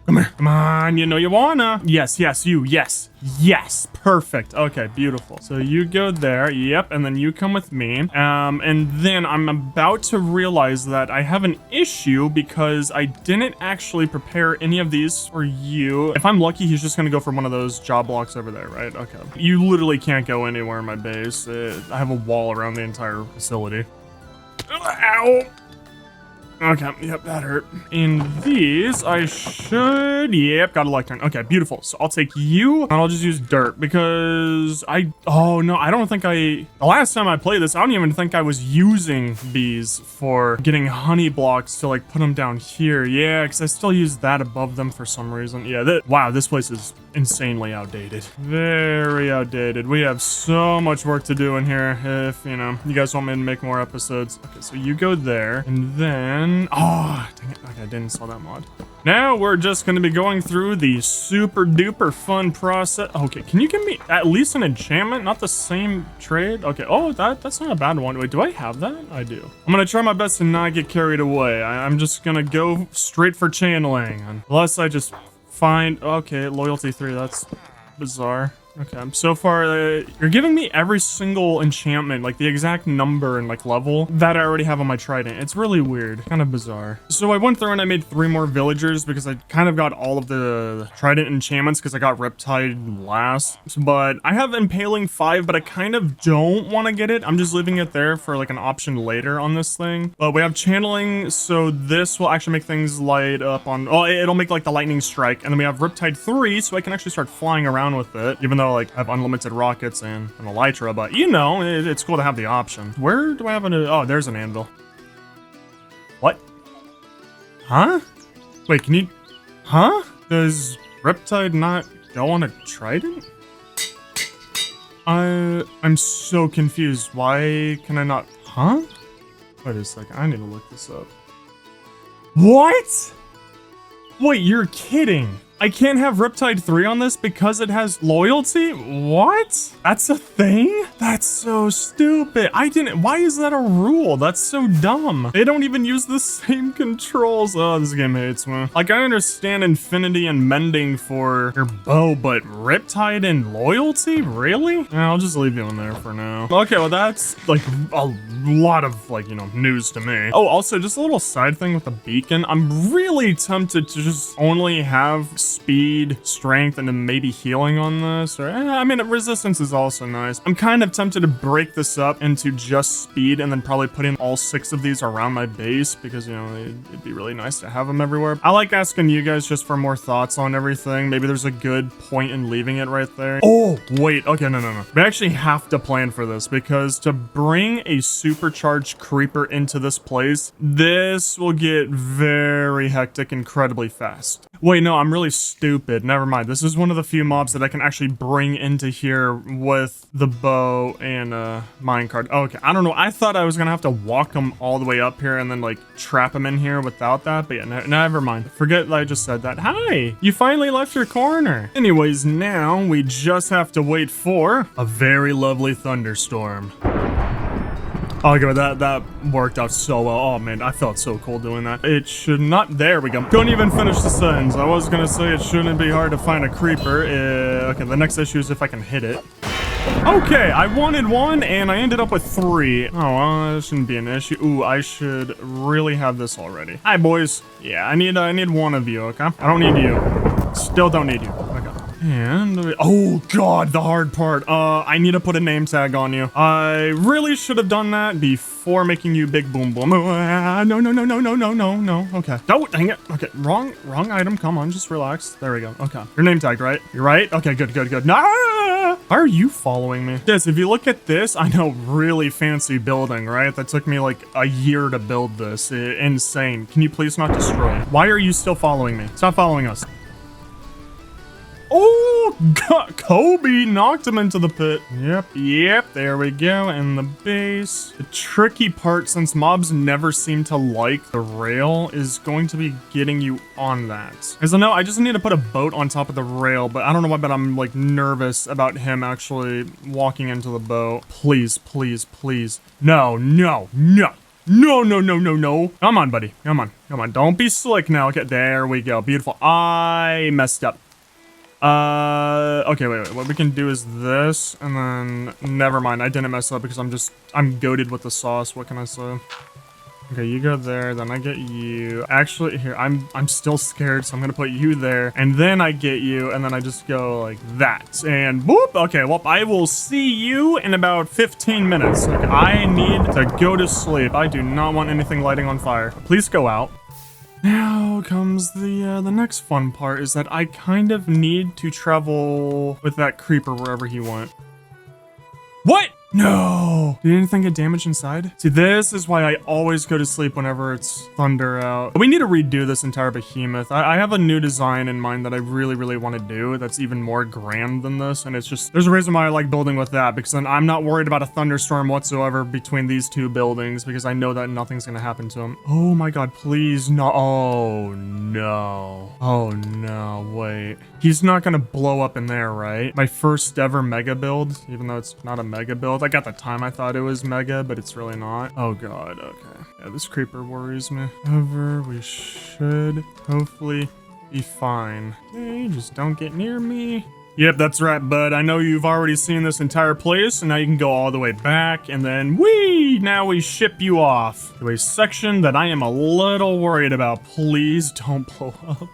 Come here. Come on, you know you wanna. Yes, you. Yes. Yes. Perfect. Okay, beautiful. So you go there. Yep. And then you come with me. And then I'm about to realize that I have an issue because I didn't actually prepare any of these for you. If I'm lucky, he's just gonna go for one of those job blocks over there, right? Okay. You literally can't go anywhere in my base. I have a wall around the entire facility. Ow. Okay, yep, that hurt. And these, I should... Yep, got a lectern. Okay, beautiful. So I'll take you, and I'll just use dirt, because oh, no, I don't think the last time I played this, I don't even think I was using bees for getting honey blocks to, like, put them down here. Yeah, because I still use that above them for some reason. Yeah, wow, this place is insanely outdated. Very outdated. We have so much work to do in here if, you know, you guys want me to make more episodes. Okay, so you go there, and then... Oh, dang it. Okay, I didn't install that mod. Now we're just going to be going through the super duper fun process. Okay, can you give me at least an enchantment? Not the same trade? Okay, oh, that's not a bad one. Wait, do I have that? I do. I'm going to try my best to not get carried away. I'm just going to go straight for channeling. Unless I just find... Okay, Loyalty 3, that's bizarre. Okay, so far, you're giving me every single enchantment, like the exact number and like level that I already have on my trident. It's really weird, kind of bizarre. So I went through and I made 3 more villagers because I kind of got all of the trident enchantments because I got Riptide last. But I have Impaling 5, but I kind of don't want to get it. I'm just leaving it there for like an option later on this thing. But we have Channeling, so this will actually make things light up on... Oh, it'll make like the Lightning Strike. And then we have Riptide 3, so I can actually start flying around with it, even though like I have unlimited rockets and an elytra, but you know, it's cool to have the option. Where do I have oh, there's an anvil. What? Huh? Wait, can you... Huh? Does Riptide not go on a trident? I'm so confused. Why can I not... Huh? Wait a second, I need to look this up. What? Wait, you're kidding. I can't have Riptide 3 on this because it has loyalty? What? That's a thing? That's so stupid. Why is that a rule? That's so dumb. They don't even use the same controls. Oh, this game hates me. Like, I understand Infinity and Mending for your bow, but Riptide and loyalty? Really? Yeah, I'll just leave you in there for now. Okay, well, that's like a lot of, like, you know, news to me. Oh, also, just a little side thing with the beacon. I'm really tempted to just only have speed, strength, and then maybe healing on this. Or I mean, resistance is also nice. I'm kind of tempted to break this up into just speed and then probably put in all 6 of these around my base because, you know, it'd be really nice to have them everywhere. I like asking you guys just for more thoughts on everything. Maybe there's a good point in leaving it right there. Oh, wait. Okay, no. We actually have to plan for this because to bring a supercharged creeper into this place, this will get very hectic incredibly fast. Wait, no, I'm really stupid. Never mind. This is one of the few mobs that I can actually bring into here with the bow and minecart. Okay, I don't know. I thought I was gonna have to walk them all the way up here and then like trap them in here without that. But yeah, never mind. Forget that I just said that. Hi, you finally left your corner. Anyways, now we just have to wait for a very lovely thunderstorm. Okay, that worked out so well. Oh man, I felt so cool doing that. It should not... There we go. Don't even finish the sentence. I was gonna say it shouldn't be hard to find a creeper. Okay, the next issue is if I can hit it. Okay, I wanted 1 and I ended up with 3. Oh, well, that shouldn't be an issue. Ooh, I should really have this already. Hi, boys. Yeah, I need 1 of you, okay? I don't need you. Still don't need you. Okay. And oh god, the hard part. I need to put a name tag on you. I really should have done that before making you big boom boom. No. Okay. Oh, dang it. Okay, wrong item. Come on, just relax. There we go. Okay. Your name tag, right? You're right? Okay, good. No! Why are you following me? Yes, if you look at this, I know, really fancy building, right? That took me like a year to build this. Insane. Can you please not destroy? Why are you still following me? Stop following us. Oh, God, Kobe knocked him into the pit. Yep, there we go, in the base. The tricky part, since mobs never seem to like the rail, is going to be getting you on that. Because I know I just need to put a boat on top of the rail, but I don't know why, but I'm like nervous about him actually walking into the boat. Please. No. Come on, buddy. Come on. Don't be slick now. Okay, there we go. Beautiful. I messed up. Okay, wait. What we can do is this, and then never mind. I didn't mess up because I'm goated with the sauce. What can I say? Okay, you go there, then I get you. Actually, here, I'm still scared, so I'm gonna put you there, and then I get you, and then I just go like that, and boop. Okay, well, I will see you in about 15 minutes. Okay, I need to go to sleep. I do not want anything lighting on fire. Please go out. Now comes the next fun part, is that I kind of need to travel with that creeper wherever he went. What? No! Did anything get damaged inside? See, this is why I always go to sleep whenever it's thunder out. We need to redo this entire behemoth. I have a new design in mind that I really want to do that's even more grand than this, and it's just, there's a reason why I like building with that, because then I'm not worried about a thunderstorm whatsoever between these two buildings, because I know that nothing's gonna happen to them. Oh my god, please, no. Oh no, wait. He's not gonna blow up in there, right? My first ever mega build, even though it's not a mega build. Like at the time I thought it was mega, but it's really not. Oh god, okay. Yeah, this creeper worries me. However, we should hopefully be fine. Okay, just don't get near me. Yep, that's right, bud. I know you've already seen this entire place, and now you can go all the way back, and then now we ship you off to a section that I am a little worried about. Please don't blow up.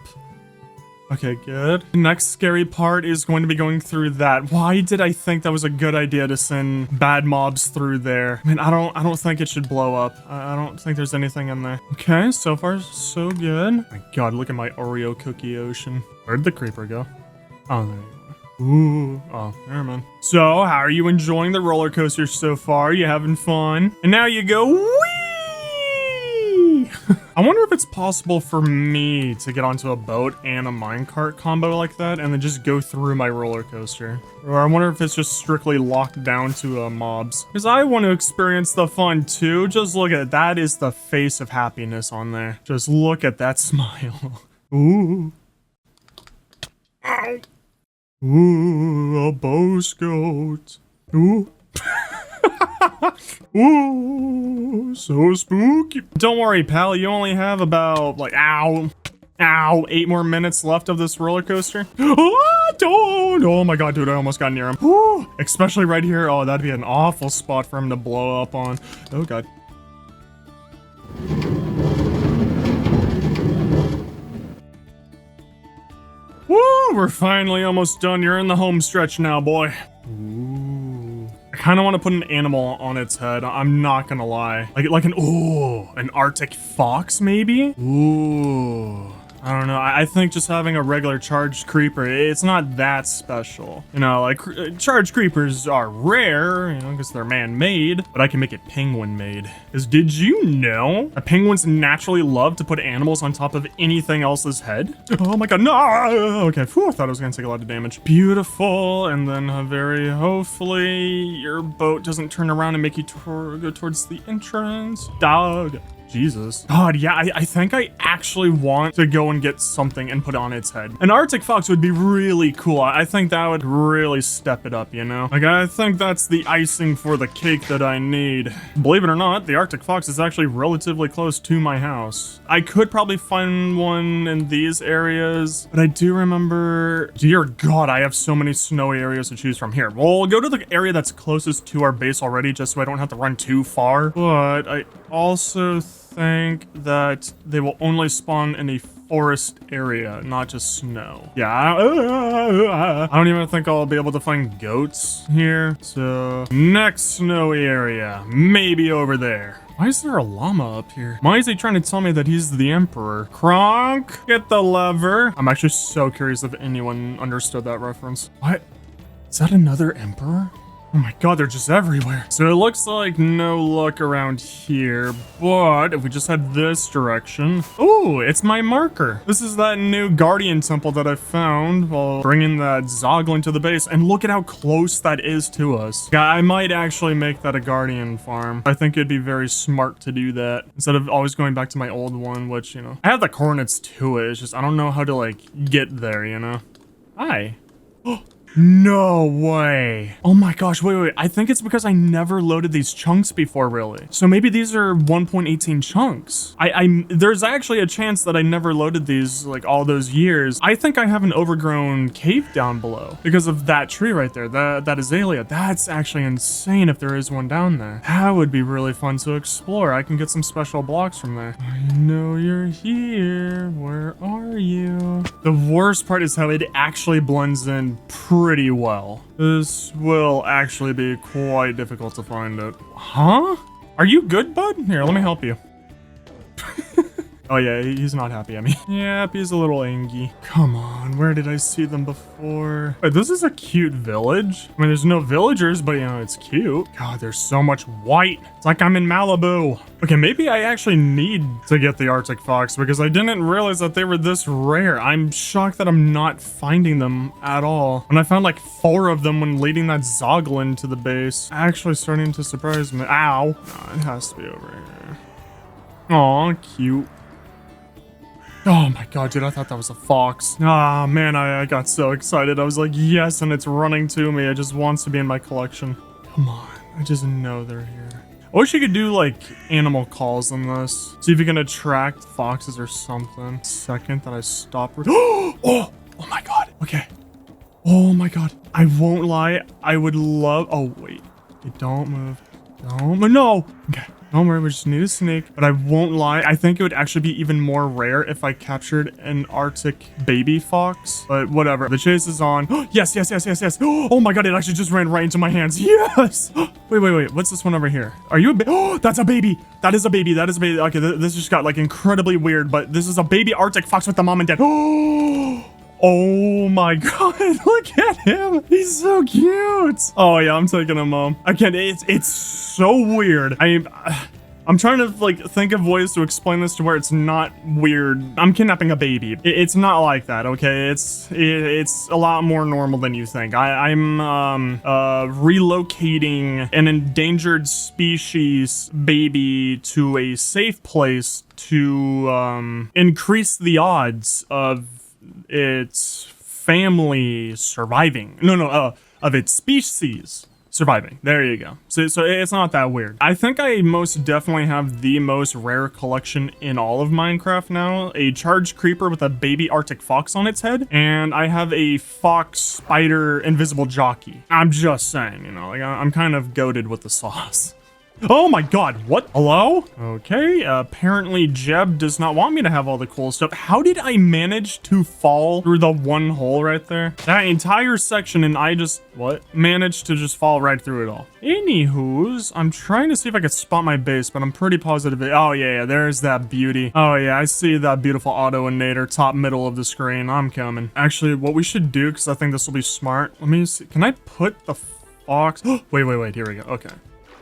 Okay, good. The next scary part is going to be going through that. Why did I think that was a good idea to send bad mobs through there? I mean, I don't think it should blow up. I don't think there's anything in there. Okay, so far so good. My god, look at my Oreo cookie ocean. Where'd the creeper go? Oh, there you go. Ooh, oh, never mind. So, how are you enjoying the roller coaster so far? You having fun? And now you go, whee! I wonder if it's possible for me to get onto a boat and a minecart combo like that and then just go through my roller coaster. Or I wonder if it's just strictly locked down to mobs. Because I want to experience the fun too. Just look at that is the face of happiness on there. Just look at that smile. Ooh. Ow. Ooh, a bow scout. Ooh. Ooh, so spooky. Don't worry, pal. You only have about, like, 8 more minutes left of this roller coaster. Oh my god, dude, I almost got near him. Ooh, especially right here. Oh, that'd be an awful spot for him to blow up on. Oh god. Woo, we're finally almost done. You're in the home stretch now, boy. Ooh. I kind of want to put an animal on its head. I'm not gonna lie. Like an Arctic fox, maybe? Ooh. I don't know. I think just having a regular charged creeper, it's not that special. You know, like charged creepers are rare, you know, because they're man-made, but I can make it penguin-made. Because did you know that penguins naturally love to put animals on top of anything else's head? Oh my god, no! Okay, phew, I thought I was gonna take a lot of damage. Beautiful, and then very hopefully your boat doesn't turn around and make you go towards the entrance. Dog. Jesus. God, yeah, I think I actually want to go and get something and put it on its head. An Arctic fox would be really cool. I think that would really step it up, you know? Like, I think that's the icing for the cake that I need. Believe it or not, the Arctic fox is actually relatively close to my house. I could probably find one in these areas, but I do remember... Dear God, I have so many snowy areas to choose from. Here, we'll go to the area that's closest to our base already, just so I don't have to run too far. But I also think that they will only spawn in a forest area, not just snow. Yeah, I don't even think I'll be able to find goats here. So next snowy area, maybe over there. Why is there a llama up here? Why is he trying to tell me that he's the emperor? Kronk, get the lever. I'm actually so curious if anyone understood that reference. What? Is that another emperor? Oh my god, they're just everywhere. So it looks like no luck around here, but if we just head this direction... Ooh, it's my marker. This is that new guardian temple that I found while bringing that Zoglin to the base, and look at how close that is to us. Yeah, I might actually make that a guardian farm. I think it'd be very smart to do that instead of always going back to my old one, which, you know, I have the coordinates to it. It's just I don't know how to, like, get there, you know? Hi. No way. Oh my gosh, wait. I think it's because I never loaded these chunks before, really. So maybe these are 1.18 chunks. There's actually a chance that I never loaded these, like, all those years. I think I have an overgrown cave down below because of that tree right there, that azalea. That's actually insane if there is one down there. That would be really fun to explore. I can get some special blocks from there. I know you're here. Where are you? The worst part is how it actually blends in pretty well. This will actually be quite difficult to find it. Huh? Are you good, bud? Here, let me help you. Oh yeah, he's not happy at me. Yep, he's a little angry. Come on, where did I see them before? Wait, this is a cute village. I mean, there's no villagers, but you know, it's cute. God, there's so much white. It's like I'm in Malibu. Okay, maybe I actually need to get the Arctic fox because I didn't realize that they were this rare. I'm shocked that I'm not finding them at all. And I found like 4 of them when leading that Zoglin to the base. Actually starting to surprise me. Ow. No, it has to be over here. Aw, cute. Oh my god, dude, I thought that was a fox. Ah, man, I got so excited. I was like, yes, and it's running to me. It just wants to be in my collection. Come on, I just know they're here. I wish you could do, like, animal calls on this. See if you can attract foxes or something. Second that I stop... Oh my god, okay. Oh my god, I won't lie. I would love... Oh, wait. Okay, don't move. Don't move. No! Okay. Don't worry, we just need a snake. But I won't lie, I think it would actually be even more rare if I captured an Arctic baby fox. But whatever. The chase is on. Yes. Oh my god, it actually just ran right into my hands. Yes! Wait. What's this one over here? Are you a baby? Oh, that's a baby. That is a baby. Okay, this just got like incredibly weird, but this is a baby Arctic fox with the mom and dad. Oh my god, look at him. He's so cute. Oh yeah, I'm taking him home. Again, it's so weird. I'm trying to like think of ways to explain this to where it's not weird. I'm kidnapping a baby. It's not like that, okay? It's a lot more normal than you think. I'm relocating an endangered species baby to a safe place to increase the odds of its family surviving. Of its species surviving. There you go. So it's not that weird. I think I most definitely have the most rare collection in all of Minecraft now. A charged creeper with a baby Arctic fox on its head. And I have a fox spider invisible jockey. I'm just saying, you know, like I'm kind of goated with the sauce. Oh my god, what? Hello? Okay, apparently Jeb does not want me to have all the cool stuff. How did I manage to fall through the one hole right there? That entire section and I just, managed to just fall right through it all. Anywho's, I'm trying to see if I could spot my base, but I'm pretty positive oh yeah, there's that beauty. Oh yeah, I see that beautiful auto-inator top middle of the screen. I'm coming. Actually, what we should do, because I think this will be smart, let me see, can I put the fox? Wait, here we go, okay.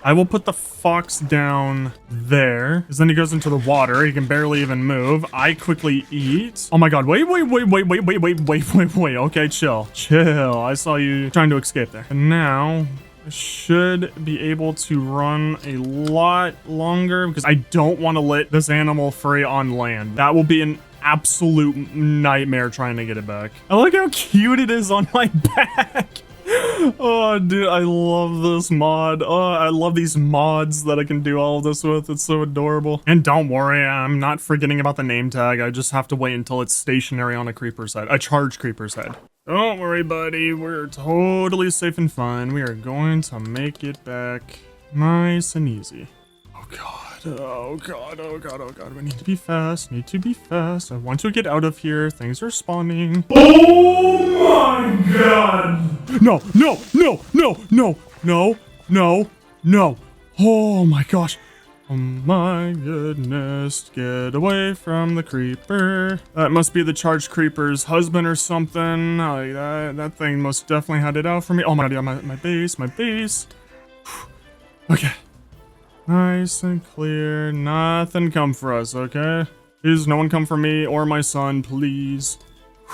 I will put the fox down there, because then he goes into the water. He can barely even move. I quickly eat. Oh my god, wait. Okay, chill. I saw you trying to escape there. And now I should be able to run a lot longer because I don't want to let this animal free on land. That will be an absolute nightmare trying to get it back. I like how cute it is on my back. Oh, dude, I love this mod. Oh, I love these mods that I can do all of this with. It's so adorable. And don't worry, I'm not forgetting about the name tag. I just have to wait until it's stationary on a creeper's head. A charged creeper's head. Don't worry, buddy. We're totally safe and fine. We are going to make it back nice and easy. Oh, God. Oh god, oh god, oh god. We need to be fast, need to be fast. I want to get out of here. Things are spawning. Oh my god! No, no, no, no, no, no, no, no. Oh my gosh. Oh my goodness. Get away from the creeper. That must be the charged creeper's husband or something. That thing most definitely had it out for me. Oh my god, yeah, my base, my base. Okay. Nice and clear. Nothing come for us, okay? Please, no one come for me or my son, please.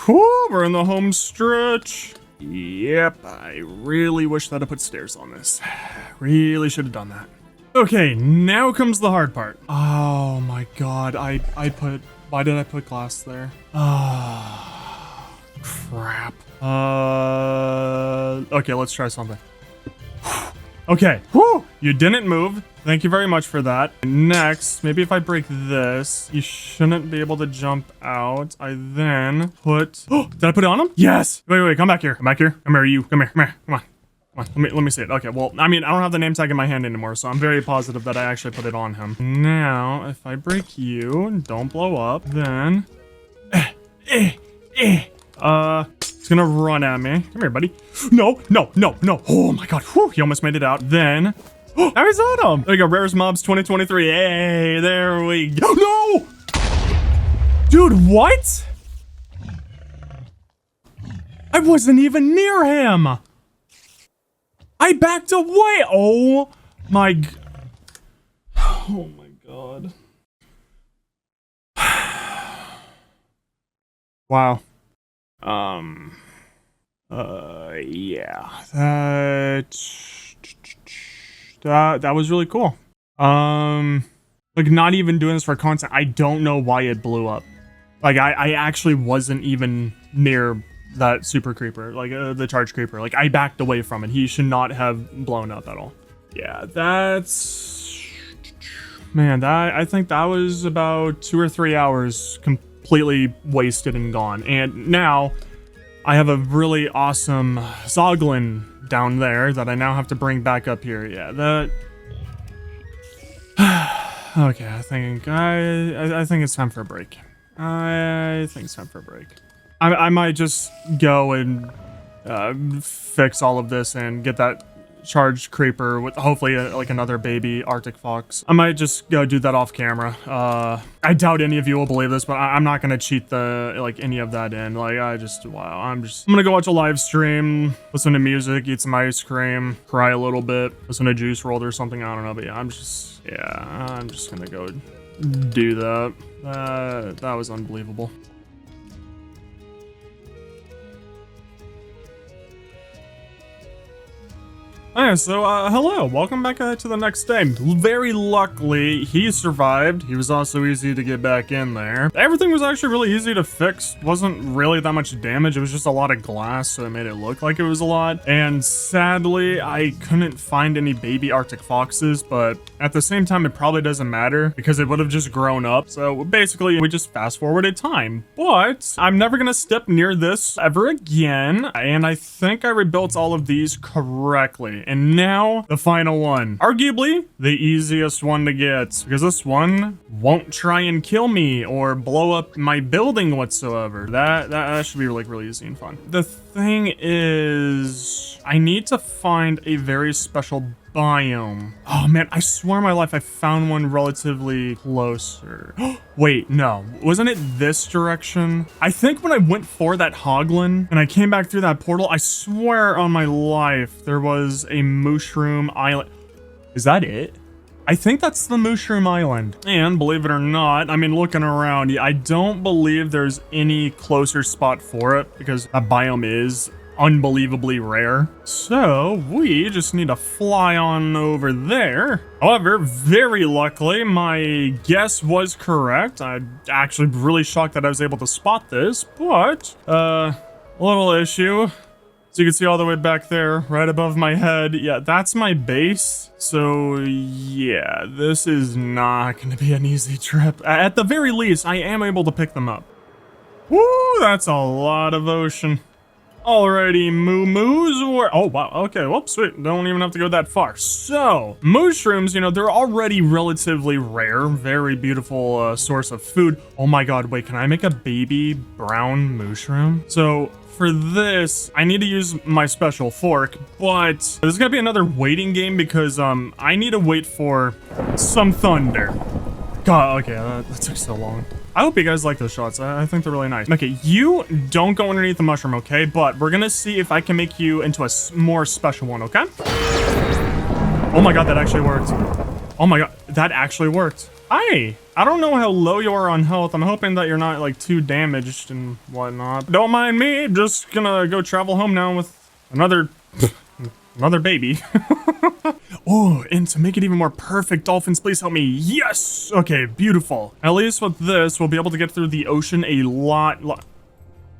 Whew, we're in the home stretch. Yep, I really wish that I put stairs on this. Really should have done that. Okay, now comes the hard part. Oh my god, why did I put glass there? Ah, crap. Okay, let's try something. Okay, whew, you didn't move. Thank you very much for that. Next, maybe if I break this, you shouldn't be able to jump out. I then put, oh, did I put it on him? Yes. Wait, come back here. Come back here. Come here, you. Come here, come on. Come on, let me see it. Okay, well, I mean, I don't have the name tag in my hand anymore, so I'm very positive that I actually put it on him. Now, if I break you and don't blow up, then... It's gonna run at me. Come here, buddy. No. Oh my god, whew, he almost made it out. Then... Oh, I was on him! There you go, Rarest Mobs 2023. Hey, there we go. No! Dude, what? I wasn't even near him! I backed away. Oh my god. Wow. Yeah. That was really cool. Like, not even doing this for content. I don't know why it blew up. Like, I actually wasn't even near that super creeper, like the charge creeper. Like, I backed away from it. He should not have blown up at all. Yeah, that's... Man, I think that was about 2 or 3 hours completely wasted and gone. And now, I have a really awesome Zoglin down there that I now have to bring back up here. Yeah, that... Okay, I think it's time for a break. I think it's time for a break. I might just go and fix all of this and get that charged creeper with hopefully like another baby Arctic fox. I might just go do that off camera. I doubt any of you will believe this, but I'm not gonna cheat any of that in. Like, wow, I'm gonna go watch a live stream, listen to music, eat some ice cream, cry a little bit, listen to Juice WRLD or something. I don't know, but yeah, I'm just gonna go do that. That was unbelievable. Alright, so hello, welcome back to the next day. Very luckily, he survived. He was also easy to get back in there. Everything was actually really easy to fix. Wasn't really that much damage. It was just a lot of glass, so it made it look like it was a lot. And sadly, I couldn't find any baby Arctic foxes, but at the same time, it probably doesn't matter because it would have just grown up. So basically, we just fast forwarded time. But I'm never gonna step near this ever again. And I think I rebuilt all of these correctly. And now, the final one. Arguably, the easiest one to get, because this one won't try and kill me or blow up my building whatsoever. That should be really easy and fun. The thing is, I need to find a very special biome. Oh man, I swear on my life I found one relatively closer. Wait, no. Wasn't it this direction? I think when I went for that Hoglin and I came back through that portal, I swear on my life there was a mushroom island. Is that it? I think that's the Mushroom Island. And believe it or not, I mean, looking around, I don't believe there's any closer spot for it because that biome is unbelievably rare. So we just need to fly on over there. However, very luckily, my guess was correct. I'm actually really shocked that I was able to spot this, but little issue. So you can see all the way back there, right above my head. Yeah, that's my base. So yeah, this is not gonna be an easy trip. At the very least, I am able to pick them up. Woo, that's a lot of ocean. Alrighty, moo-moos, or... Oh, wow, okay, whoops, sweet. Don't even have to go that far. So, mushrooms, you know, they're already relatively rare. Very beautiful source of food. Oh my god, wait, can I make a baby brown mushroom? So, for this, I need to use my special fork, but this is gonna be another waiting game because, I need to wait for some thunder. God, okay, that took so long. I hope you guys like those shots. I think they're really nice. Okay, you don't go underneath the mushroom, okay? But we're gonna see if I can make you into a more special one, okay? Oh my god, that actually worked. Oh my god, that actually worked. Hi, I don't know how low you are on health. I'm hoping that you're not like too damaged and whatnot. Don't mind me, just gonna go travel home now with another baby. Oh, and to make it even more perfect, dolphins, please help me. Yes! Okay, beautiful. At least with this, we'll be able to get through the ocean a lot.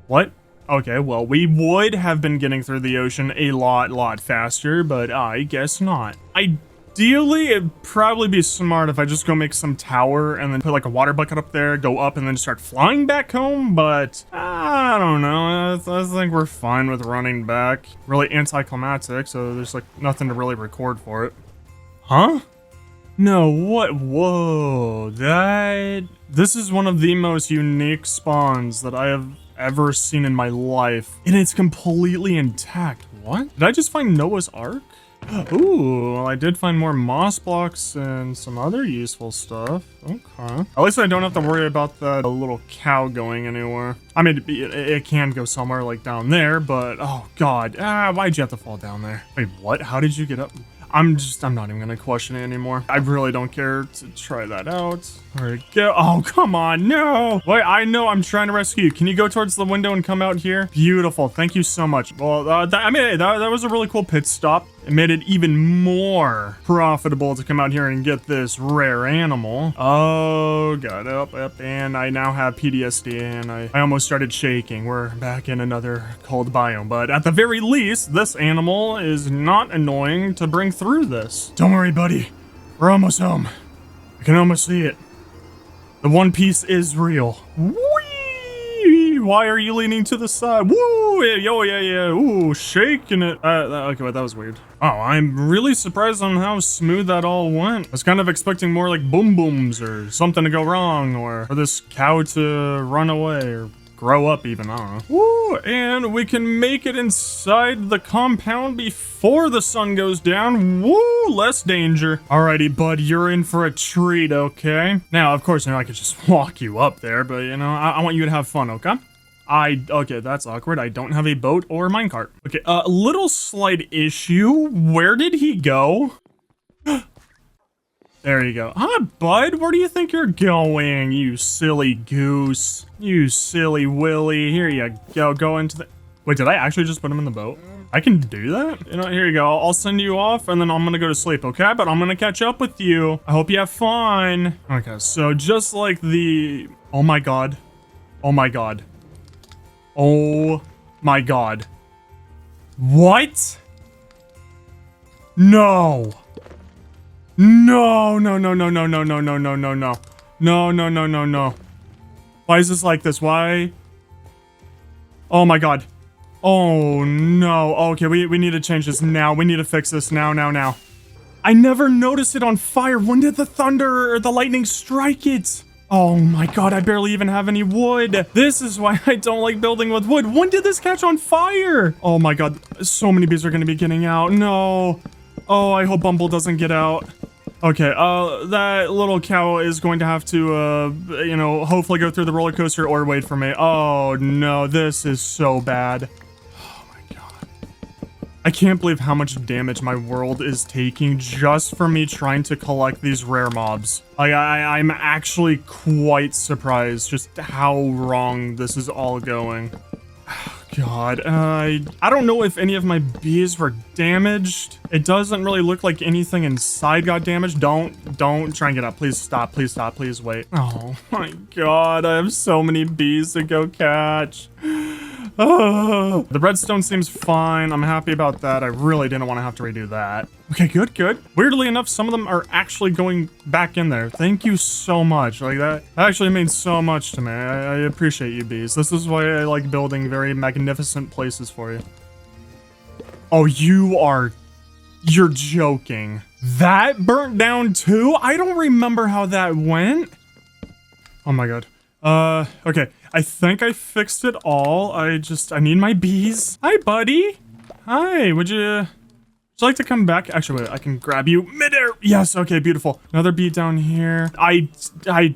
What? Okay, well, we would have been getting through the ocean a lot faster, but I guess not. Ideally, it'd probably be smart if I just go make some tower and then put like a water bucket up there, go up and then start flying back home, but I don't know. I think we're fine with running back. Really anticlimactic, so there's like nothing to really record for it. Huh? No, what? Whoa, this is one of the most unique spawns that I have ever seen in my life, and it's completely intact. What? Did I just find Noah's Ark? Ooh, well, I did find more moss blocks and some other useful stuff. Okay. At least I don't have to worry about the little cow going anywhere. I mean, it can go somewhere like down there, but oh god. Why'd you have to fall down there? Wait, what? How did you get up? I'm not even gonna question it anymore. I really don't care to try that out. Where'd it go? Oh, come on, no! Wait, I know I'm trying to rescue you. Can you go towards the window and come out here? Beautiful, thank you so much. Well, that was a really cool pit stop. It made it even more profitable to come out here and get this rare animal. Oh, god, up, and I now have PTSD, and I almost started shaking. We're back in another cold biome, but at the very least, this animal is not annoying to bring through this. Don't worry, buddy. We're almost home. I can almost see it. The One Piece is real. Whee! Why are you leaning to the side? Woo! Yeah. Ooh, shaking it. Okay, wait, that was weird. Oh, I'm really surprised on how smooth that all went. I was kind of expecting more like boom booms or something to go wrong, or for this cow to run away or grow up even, I don't know. Woo, and we can make it inside the compound before the sun goes down. Woo, less danger. Alrighty, bud, you're in for a treat, okay? Now, of course, I could just walk you up there, but, you know, I want you to have fun, okay? Okay, that's awkward. I don't have a boat or minecart. Okay, little slight issue. Where did he go? There you go. Hi, bud. Where do you think you're going, you silly goose? You silly Willy. Here you go. Go into the... Wait, did I actually just put him in the boat? I can do that? You know, here you go. I'll send you off, and then I'm gonna go to sleep, okay? But I'm gonna catch up with you. I hope you have fun. Okay, so just like the... Oh my god. Oh my god. Oh my god. What? No. No. Why is this like this? Why? Oh my god. Oh no. Okay, we need to change this now. We need to fix this now. I never noticed it on fire. When did the thunder or the lightning strike it? Oh my god, I barely even have any wood. This is why I don't like building with wood. When did this catch on fire? Oh my god, so many bees are gonna be getting out. No. Oh, I hope Bumble doesn't get out. Okay, that little cow is going to have to, you know, hopefully go through the roller coaster or wait for me. Oh no, this is so bad. Oh my god. I can't believe how much damage my world is taking just for me trying to collect these rare mobs. Like, I'm actually quite surprised just how wrong this is all going. God, I don't know if any of my bees were damaged. It doesn't really look like anything inside got damaged. Don't try and get up. Please stop, please wait. Oh my god, I have so many bees to go catch. The redstone seems fine. I'm happy about that. I really didn't want to have to redo that. Okay, good, good. Weirdly enough, some of them are actually going back in there. Thank you so much. Like, that actually means so much to me. I appreciate you, bees. This is why I like building very magnificent places for you. Oh, you're joking. That burnt down too? I don't remember how that went. Oh my god. Okay. I think I fixed it all. I need my bees. Hi, buddy. Hi, would you like to come back? Actually, wait, I can grab you midair. Yes, okay, beautiful. Another bee down here. I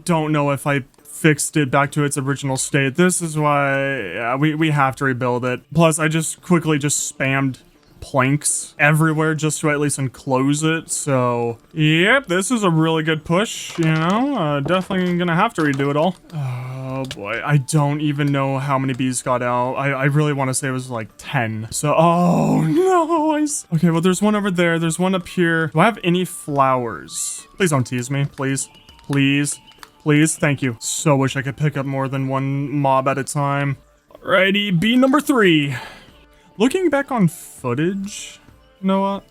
don't know if I fixed it back to its original state. This is why we have to rebuild it. Plus, I just quickly spammed planks everywhere just to at least enclose it. So, yep, this is a really good push, you know? Definitely gonna have to redo it all. Oh boy, I don't even know how many bees got out. I really want to say it was like 10. So, oh no. Okay, well, there's one over there. There's one up here. Do I have any flowers? Please don't tease me, please. Please. Please, thank you. So wish I could pick up more than one mob at a time. Alrighty, bee number 3. Looking back on footage, Noah,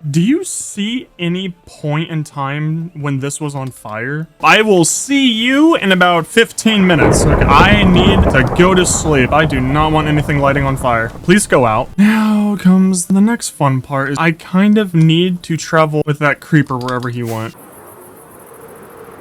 do you see any point in time when this was on fire? I will see you in about 15 minutes. Okay, I need to go to sleep. I do not want anything lighting on fire. Please go out. Now comes the next fun part. I kind of need to travel with that creeper wherever he went.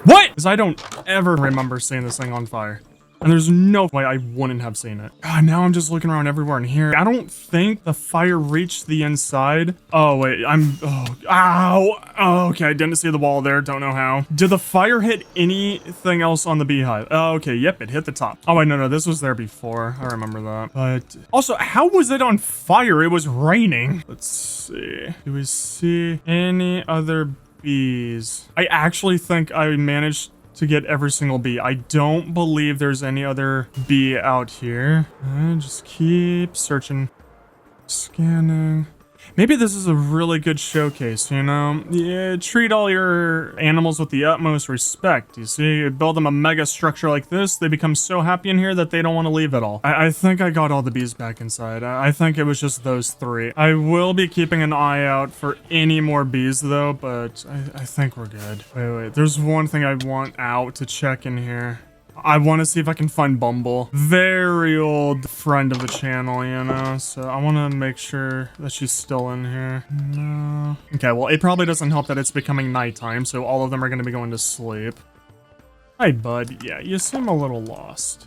What? Because I don't ever remember seeing this thing on fire. And there's no way I wouldn't have seen it. God, now I'm just looking around everywhere in here. I don't think the fire reached the inside. Oh, wait, ow. Oh, okay, I didn't see the wall there. Don't know how. Did the fire hit anything else on the beehive? Oh, okay, yep, it hit the top. Oh, wait, no, this was there before. I remember that. But also, how was it on fire? It was raining. Let's see. Do we see any other bees? I actually think I managed to get every single bee. I don't believe there's any other bee out here. Just keep searching, scanning. Maybe this is a really good showcase, you know? Yeah, treat all your animals with the utmost respect. You see, you build them a mega structure like this, they become so happy in here that they don't want to leave at all. I think I got all the bees back inside. I think it was just those 3. I will be keeping an eye out for any more bees though, but I think we're good. Wait, there's one thing I want out to check in here. I want to see if I can find Bumble. Very old friend of the channel, you know? So I want to make sure that she's still in here. No. Okay, well, it probably doesn't help that it's becoming nighttime, so all of them are going to be going to sleep. Hi, bud. Yeah, you seem a little lost.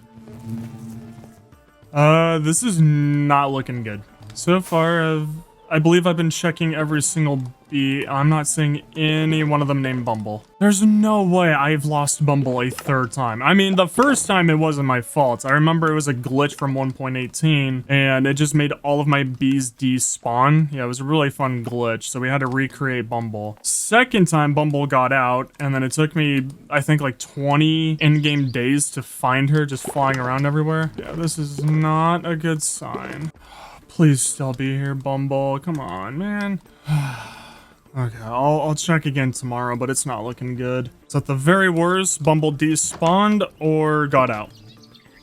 This is not looking good. So far, I believe I've been checking every single bee. I'm not seeing any one of them named Bumble. There's no way I've lost Bumble a 3rd time. I mean, the first time it wasn't my fault. I remember it was a glitch from 1.18 and it just made all of my bees despawn. Yeah, it was a really fun glitch, so we had to recreate Bumble. Second time, Bumble got out, and then it took me, I think, like 20 in-game days to find her just flying around everywhere. Yeah, this is not a good sign. Please still be here, Bumble. Come on, man. Okay, I'll check again tomorrow, but it's not looking good. So at the very worst, Bumble despawned or got out.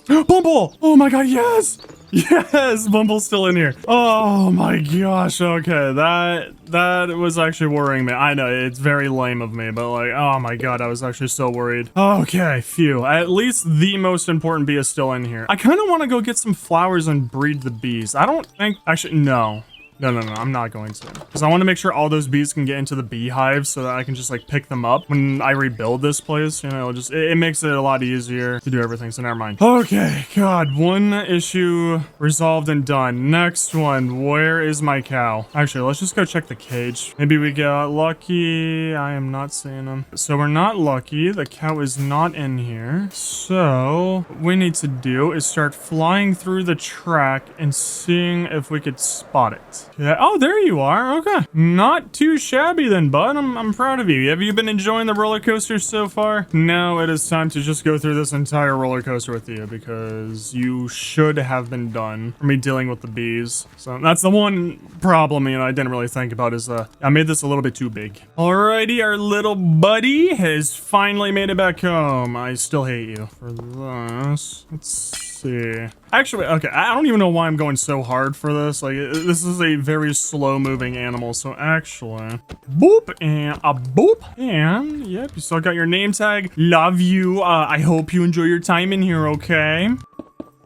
Bumble! Oh my god, yes! Yes! Bumble's still in here. Oh my gosh, okay. That was actually worrying me. I know, it's very lame of me, but like, oh my god, I was actually so worried. Okay, phew. At least the most important bee is still in here. I kind of want to go get some flowers and breed the bees. I don't think... Actually, no. No, I'm not going to. Because I want to make sure all those bees can get into the beehive so that I can just, like, pick them up when I rebuild this place. You know, just, it makes it a lot easier to do everything, so never mind. Okay, god, one issue resolved and done. Next one, where is my cow? Actually, let's just go check the cage. Maybe we got lucky. I am not seeing him. So we're not lucky. The cow is not in here. So what we need to do is start flying through the track and seeing if we could spot it. Yeah. Oh, there you are. Okay. Not too shabby then, bud. I'm proud of you. Have you been enjoying the roller coaster so far? Now it is time to just go through this entire roller coaster with you because you should have been done for me dealing with the bees. So that's the one problem, you know, I didn't really think about is I made this a little bit too big. Alrighty, our little buddy has finally made it back home. I still hate you for this. Let's see. Actually, okay, I don't even know why I'm going so hard for this. Like, this is a very slow-moving animal, so actually... Boop, and a boop, and... Yep, you still got your name tag. Love you. I hope you enjoy your time in here, okay?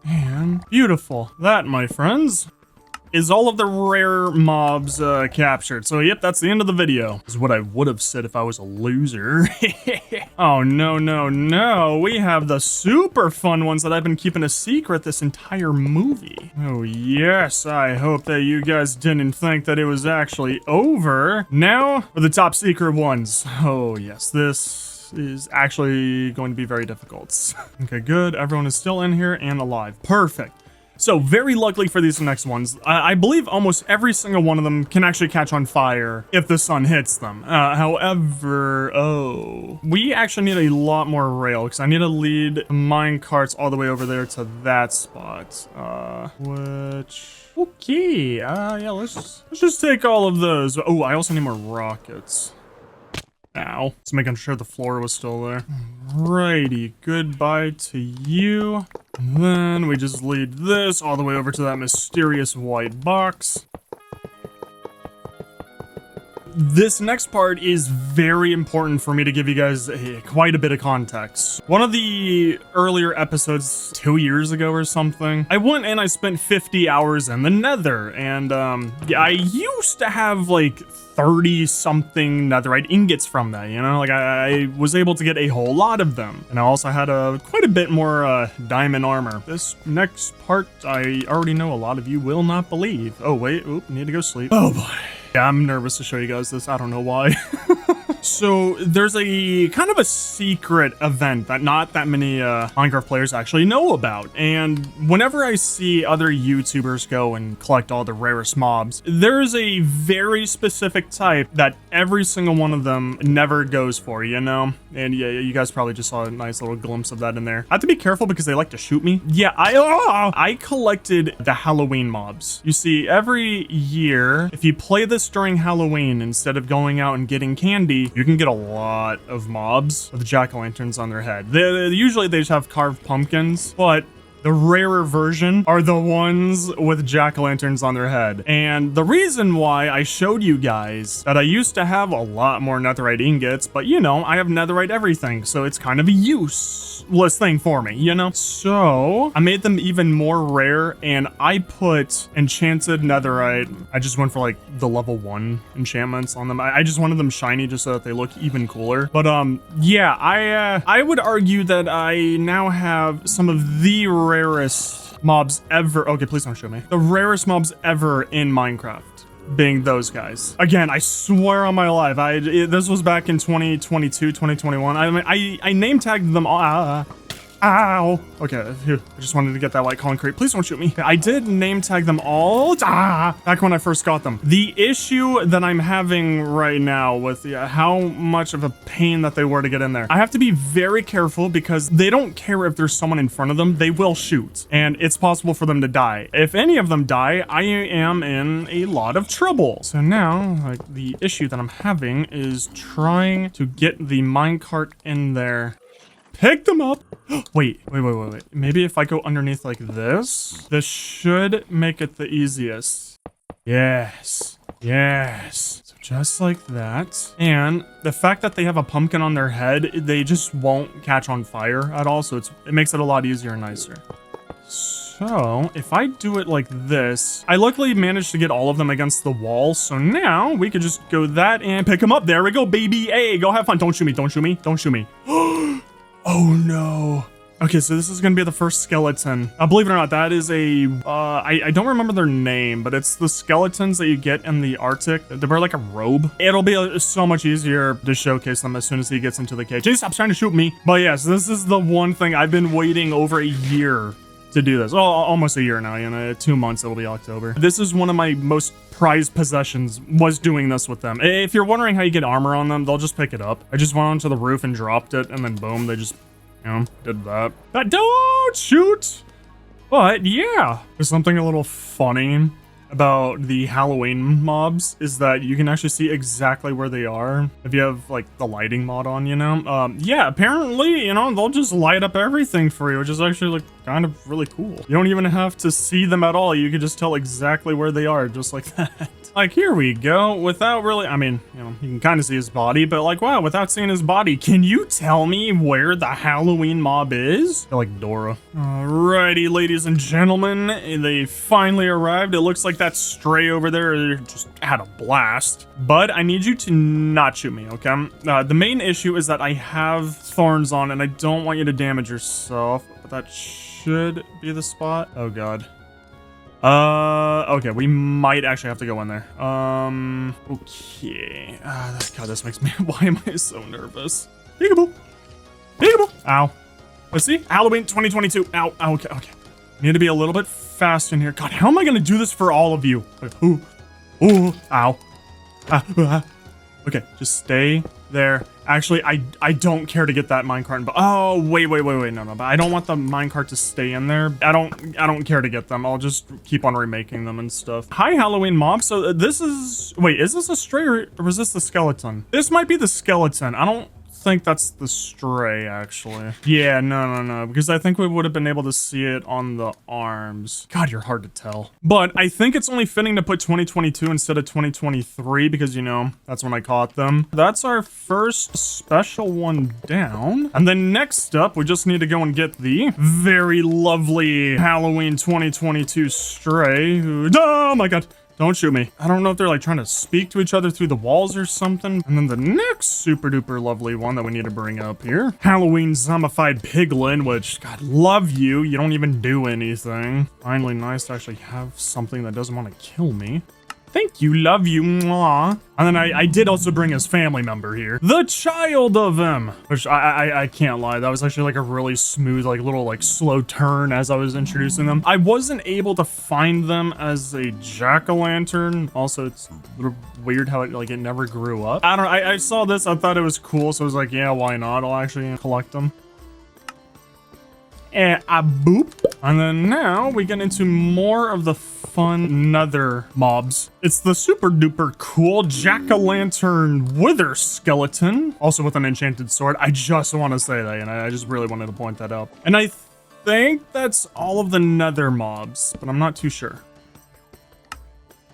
And beautiful. That, my friends, is all of the rare mobs captured. So yep, that's the end of the video. This is what I would have said if I was a loser. Oh no, no, no. We have the super fun ones that I've been keeping a secret this entire movie. Oh yes, I hope that you guys didn't think that it was actually over. Now for the top secret ones. Oh yes, this is actually going to be very difficult. Okay, good. Everyone is still in here and alive. Perfect. So very luckily for these next ones, I believe almost every single one of them can actually catch on fire if the sun hits them. However, we actually need a lot more rail because I need to lead mine carts all the way over there to that spot. Okay, yeah, let's just take all of those. Oh, I also need more rockets. Ow. Just making sure the floor was still there. Alrighty, goodbye to you. And then we just lead this all the way over to that mysterious white box. This next part is very important for me to give you guys quite a bit of context. One of the earlier episodes 2 years ago or something, I went and I spent 50 hours in the Nether, and yeah, I used to have like 30 something netherite ingots from that, you know, like I was able to get a whole lot of them, and I also had quite a bit more diamond armor. This next part I already know a lot of you will not believe. Oh wait, need to go sleep. Oh boy. Yeah, I'm nervous to show you guys this. I don't know why. So there's a kind of a secret event that not that many Minecraft players actually know about. And whenever I see other YouTubers go and collect all the rarest mobs, there's a very specific type that every single one of them never goes for, you know? And yeah, you guys probably just saw a nice little glimpse of that in there. I have to be careful because they like to shoot me. Yeah, I collected the Halloween mobs. You see, every year, if you play this during Halloween instead of going out and getting candy, you can get a lot of mobs with jack-o'-lanterns on their head. Usually they just have carved pumpkins, but the rarer version are the ones with jack-o'-lanterns on their head. And the reason why I showed you guys that I used to have a lot more netherite ingots, but you know, I have netherite everything, so it's kind of a useless thing for me, you know? So I made them even more rare, and I put enchanted netherite. I just went for like the level 1 enchantments on them. I just wanted them shiny just so that they look even cooler. But yeah, I would argue that I now have some of the rarest mobs ever. Okay, please don't show me. The rarest mobs ever in Minecraft being those guys. Again, I swear on my life, this was back in 2022, 2021. I name tagged them all. Ow. Okay, phew. I just wanted to get that white concrete. Please don't shoot me. I did name tag them all back when I first got them. The issue that I'm having right now with how much of a pain that they were to get in there, I have to be very careful because they don't care if there's someone in front of them. They will shoot, and it's possible for them to die. If any of them die, I am in a lot of trouble. So now, like, the issue that I'm having is trying to get the minecart in there. Pick them up. Wait. Maybe if I go underneath like this should make it the easiest. Yes. So just like that. And the fact that they have a pumpkin on their head, they just won't catch on fire at all. So it makes it a lot easier and nicer. So if I do it like this, I luckily managed to get all of them against the wall. So now we could just go that and pick them up. There we go, baby. Hey, go have fun. Don't shoot me. Don't shoot me. Don't shoot me. Oh no. Okay, so this is gonna be the first skeleton. Believe it or not, that is a, I don't remember their name, but it's the skeletons that you get in the Arctic. They wear like a robe. It'll be so much easier to showcase them as soon as he gets into the cage. He stops trying to shoot me. But yes, this is the one thing I've been waiting over a year to do this. Oh, almost a year now, you know, 2 months, it'll be October. This is one of my most prized possessions, was doing this with them. If you're wondering how you get armor on them, they'll just pick it up. I just went onto the roof and dropped it, and then boom, they just, you know, did that. Don't shoot! But yeah, there's something a little funny about the Halloween mobs is that you can actually see exactly where they are if you have like the lighting mod on, you know? Yeah, apparently, you know, they'll just light up everything for you, which is actually like kind of really cool. You don't even have to see them at all. You can just tell exactly where they are just like that. Like, here we go. Without really, I mean, you know, you can kind of see his body, but like, wow, without seeing his body, can you tell me where the Halloween mob is? I like Dora. Alrighty, ladies and gentlemen, they finally arrived. It looks like that stray over there just had a blast, but I need you to not shoot me, okay? The main issue is that I have thorns on and I don't want you to damage yourself, but that should be the spot. Oh God. Okay, we might actually have to go in there. Okay. God, this makes me, why am I so nervous? Peekaboo. Peekaboo. Ow. Let's see. Halloween 2022. Ow. Okay. Need to be a little bit fast in here. God, how am I gonna do this for all of you? Ooh. Ow. Okay, just stay there. Actually, I don't care to get that minecart. But oh, wait. No. But I don't want the minecart to stay in there. I don't care to get them. I'll just keep on remaking them and stuff. Hi, Halloween mob. So this is, wait, is this a stray or is this the skeleton? This might be the skeleton. I don't think that's the stray, actually. Yeah, no, because I think we would have been able to see it on the arms. God, you're hard to tell. But I think it's only fitting to put 2022 instead of 2023 because, you know, that's when I caught them. That's our first special one down. And then next up, we just need to go and get the very lovely Halloween 2022 stray who, oh my God. Don't shoot me. I don't know if they're like trying to speak to each other through the walls or something. And then the next super duper lovely one that we need to bring up here. Halloween zombified piglin, which, God, love you. You don't even do anything. Finally nice to actually have something that doesn't want to kill me. Thank you, love you, mwah. And then I did also bring his family member here. The child of him. Which I can't lie, that was actually like a really smooth, like little like slow turn as I was introducing them. I wasn't able to find them as a jack-o'-lantern. Also, it's a little weird how it never grew up. I don't know, I saw this, I thought it was cool, so I was like, yeah, why not? I'll actually collect them. And boop. And then now we get into more of the fun nether mobs. It's the super duper cool jack-o'-lantern wither skeleton, also with an enchanted sword. I just want to say that, and I just really wanted to point that out. And I think that's all of the nether mobs, but I'm not too sure.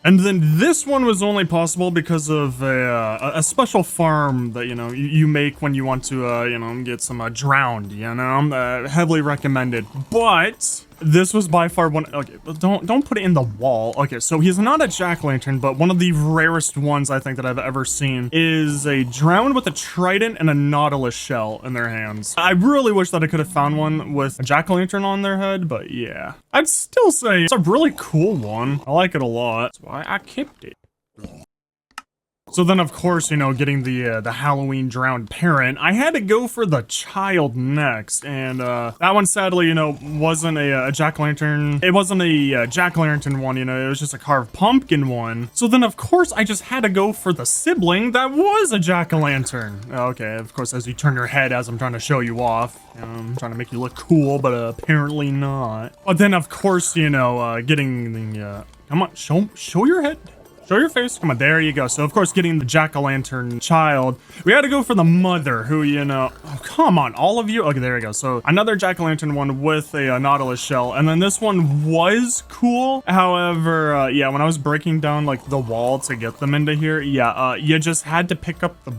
And then this one was only possible because of a special farm that, you know, you make when you want to, you know, get some drowned, you know, heavily recommended. But this was by far one, okay, don't put it in the wall. Okay, so he's not a jack-o'-lantern, but one of the rarest ones I think that I've ever seen is a drowned with a trident and a nautilus shell in their hands. I really wish that I could have found one with a jack-o'-lantern on their head, but yeah. I'd still say it's a really cool one. I like it a lot. That's why I kept it. So then, of course, you know, getting the Halloween drowned parent, I had to go for the child next, and that one sadly, you know, wasn't a jack-o'-lantern. It wasn't a jack-o'-lantern one, you know, it was just a carved pumpkin one. So then, of course, I just had to go for the sibling that was a jack-o'-lantern. Okay, of course, as you turn your head as I'm trying to show you off, I'm trying to make you look cool, but apparently not. But then, of course, you know, getting the come on, show your head. Show your face. Come on, there you go. So, of course, getting the jack-o'-lantern child, we had to go for the mother, who, you know... Oh, come on, all of you? Okay, there you go. So, another jack-o'-lantern one with a nautilus shell. And then this one was cool. However, yeah, when I was breaking down, like, the wall to get them into here, yeah, you just had to pick up the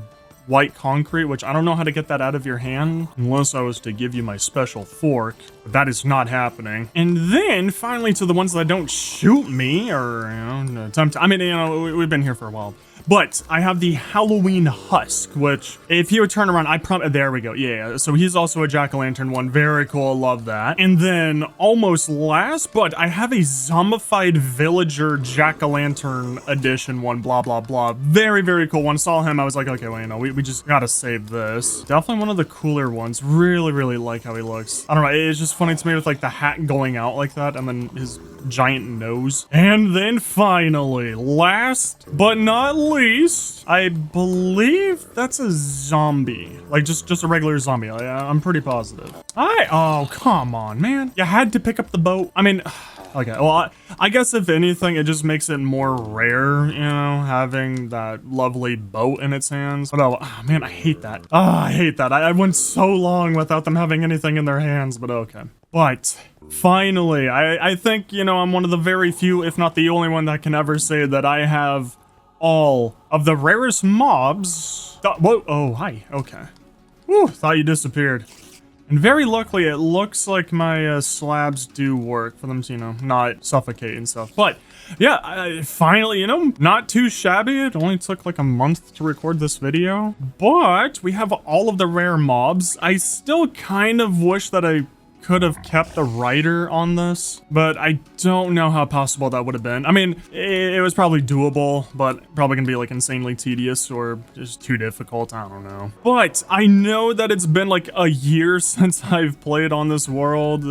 white concrete, which I don't know how to get that out of your hand unless I was to give you my special fork, but that is not happening. And then finally to the ones that don't shoot me or, you know, I mean, you know, we've been here for a while. But I have the Halloween Husk, which if you would turn around, there we go. Yeah, so he's also a jack-o'-lantern one. Very cool, love that. And then almost last, but I have a zombified villager jack-o'-lantern edition one, blah, blah, blah. Very, very cool one. Saw him, I was like, okay, well, you know, we just gotta save this. Definitely one of the cooler ones. Really, really like how he looks. I don't know, it's just funny to me with like the hat going out like that and then his giant nose. And then finally, last but not least, I believe that's a zombie. Like just a regular zombie. I'm pretty positive. Oh, come on, man. You had to pick up the boat. I mean, Okay, well, I guess if anything, it just makes it more rare, you know, having that lovely boat in its hands. But oh man, I hate that. I hate that. I went so long without them having anything in their hands, but okay. But finally, I think, you know, I'm one of the very few, if not the only one that can ever say that I have all of the rarest mobs. Whoa, oh, hi, okay. Whew, thought you disappeared. And very luckily, it looks like my slabs do work for them to, you know, not suffocate and stuff. But yeah, finally, you know, not too shabby. It only took like a month to record this video. But we have all of the rare mobs. I still kind of wish that I could have kept a writer on this, but I don't know how possible that would have been. I mean, it was probably doable, but probably gonna be like insanely tedious or just too difficult. I don't know. But I know that it's been like a year since I've played on this world.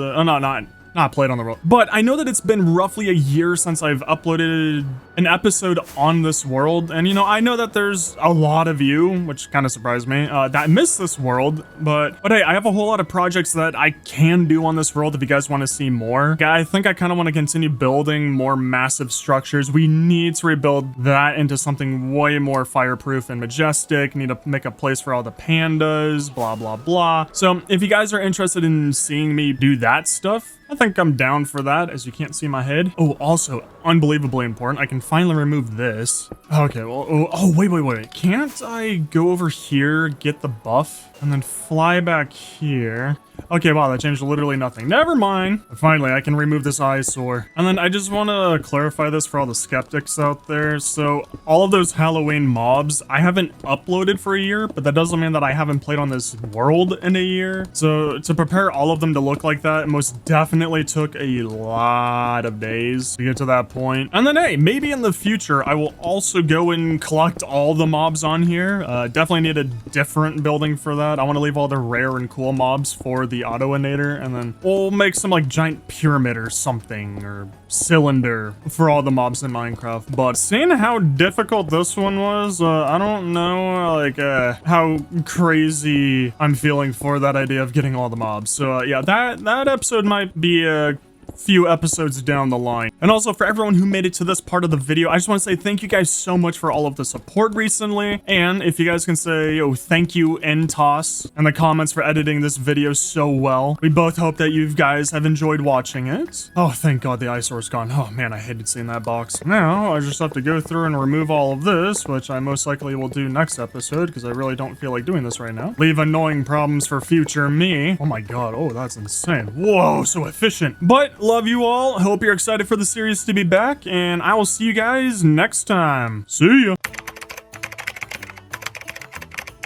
Not played on the world, but I know that it's been roughly a year since I've uploaded an episode on this world. And, you know, I know that there's a lot of you, which kind of surprised me, that miss this world. But hey, I have a whole lot of projects that I can do on this world if you guys want to see more. I think I kind of want to continue building more massive structures. We need to rebuild that into something way more fireproof and majestic. Need to make a place for all the pandas, blah, blah, blah. So if you guys are interested in seeing me do that stuff, I think I'm down for that, as you can't see my head. Oh, also, unbelievably important, I can finally remove this. Okay, well, oh, wait. Can't I go over here, get the buff, and then fly back here? Okay, wow, that changed literally nothing. Never mind. Finally, I can remove this eyesore. And then I just want to clarify this for all the skeptics out there. So all of those Halloween mobs, I haven't uploaded for a year, but that doesn't mean that I haven't played on this world in a year. So to prepare all of them to look like that, it most definitely took a lot of days to get to that point. And then, hey, maybe in the future, I will also go and collect all the mobs on here. Definitely need a different building for that. I want to leave all the rare and cool mobs for the autoinator, and then we'll make some like giant pyramid or something, or cylinder for all the mobs in Minecraft. But seeing how difficult this one was, I don't know like how crazy I'm feeling for that idea of getting all the mobs. So yeah, that episode might be a few episodes down the line. And also for everyone who made it to this part of the video, I just want to say thank you guys so much for all of the support recently. And if you guys can say, oh, thank you, NTOS, in the comments for editing this video so well. We both hope that you guys have enjoyed watching it. Oh, thank God the eyesore's gone. Oh man, I hated seeing that box. Now I just have to go through and remove all of this, which I most likely will do next episode because I really don't feel like doing this right now. Leave annoying problems for future me. Oh my God, oh, that's insane. Whoa, so efficient. But love you all. Hope you're excited for the series to be back, and I will see you guys next time. See ya.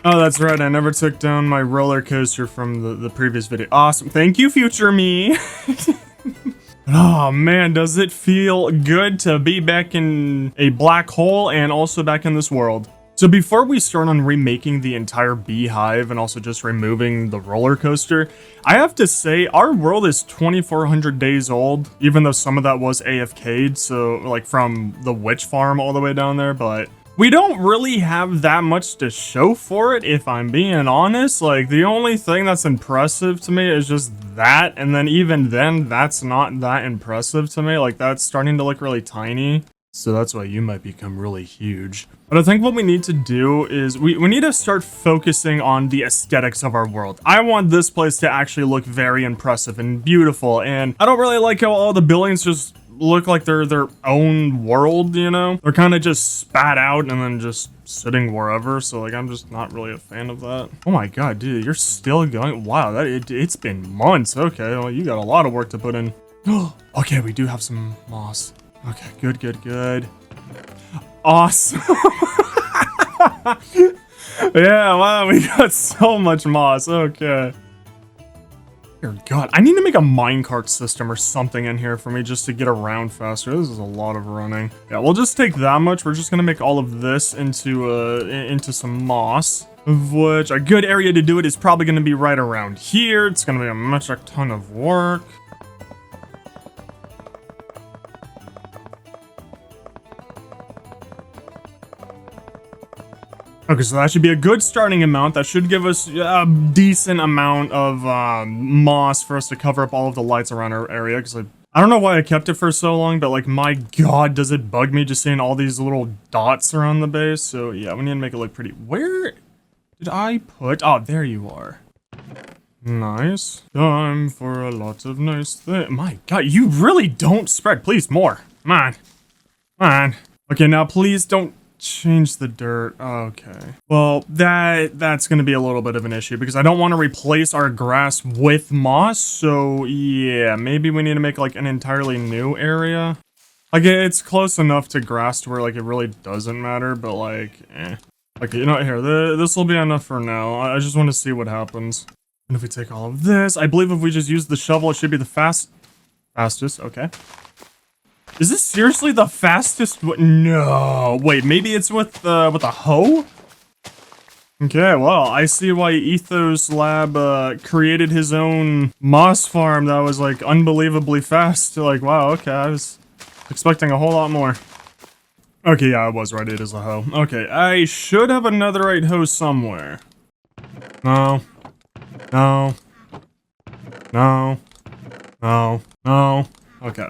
Oh, that's right. I never took down my roller coaster from the previous video. Awesome. Thank you, future me. Oh man, does it feel good to be back in a black hole and also back in this world. So before we start on remaking the entire beehive and also just removing the roller coaster, I have to say our world is 2,400 days old, even though some of that was AFK'd, so like from the witch farm all the way down there, but we don't really have that much to show for it, if I'm being honest. Like, the only thing that's impressive to me is just that, and then even then, that's not that impressive to me. Like, that's starting to look really tiny. So that's why you might become really huge. But I think what we need to do is we need to start focusing on the aesthetics of our world. I want this place to actually look very impressive and beautiful, and I don't really like how all the buildings just look like they're their own world, you know? They're kind of just spat out and then just sitting wherever, so like I'm just not really a fan of that. Oh my God, dude, you're still going? Wow, it's been months. Okay, well, you got a lot of work to put in. Okay, we do have some moss. Okay, good. Awesome. Yeah, wow, we got so much moss. Okay. Dear God, I need to make a minecart system or something in here for me just to get around faster. This is a lot of running. Yeah, we'll just take that much. We're just gonna make all of this into some moss, of which a good area to do it is probably gonna be right around here. It's gonna be a metric ton of work. Okay, so that should be a good starting amount. That should give us a decent amount of moss for us to cover up all of the lights around our area, because I I don't know why I kept it for so long, but like, my god, does it bug me just seeing all these little dots around the base? So yeah, we need to make it look pretty. Where did I put? Oh, there you are. Nice. Time for a lot of nice things. My god, you really don't spread. Please, more. Come on. Come on. Okay, now please don't change the dirt. Okay. Well, that's gonna be a little bit of an issue because I don't want to replace our grass with moss. So yeah, maybe we need to make like an entirely new area. Like it's close enough to grass to where like it really doesn't matter, but like, eh. Okay, you know what, here, this will be enough for now. I just want to see what happens. And if we take all of this, I believe if we just use the shovel, it should be the fastest, okay. Is this seriously the fastest? No, wait, maybe it's with a hoe? Okay, well, I see why Ethos Lab created his own moss farm that was like unbelievably fast. Like, wow, okay, I was expecting a whole lot more. Okay, yeah, I was right, it is a hoe. Okay, I should have another right hoe somewhere. No. No. No. No. No. Okay.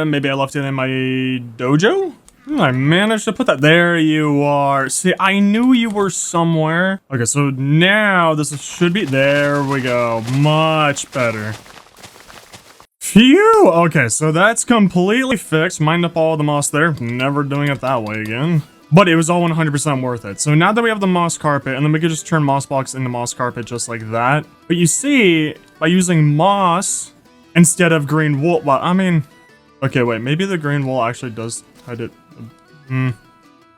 Maybe I left it in my dojo? I managed to put that. There you are. See, I knew you were somewhere. Okay, so now this should be. There we go. Much better. Phew! Okay, so that's completely fixed. Mined up all the moss there. Never doing it that way again. But it was all 100% worth it. So now that we have the moss carpet, and then we could just turn moss blocks into moss carpet just like that. But you see, by using moss instead of green wool, well, I mean, okay, wait, maybe the green wool actually does hide it.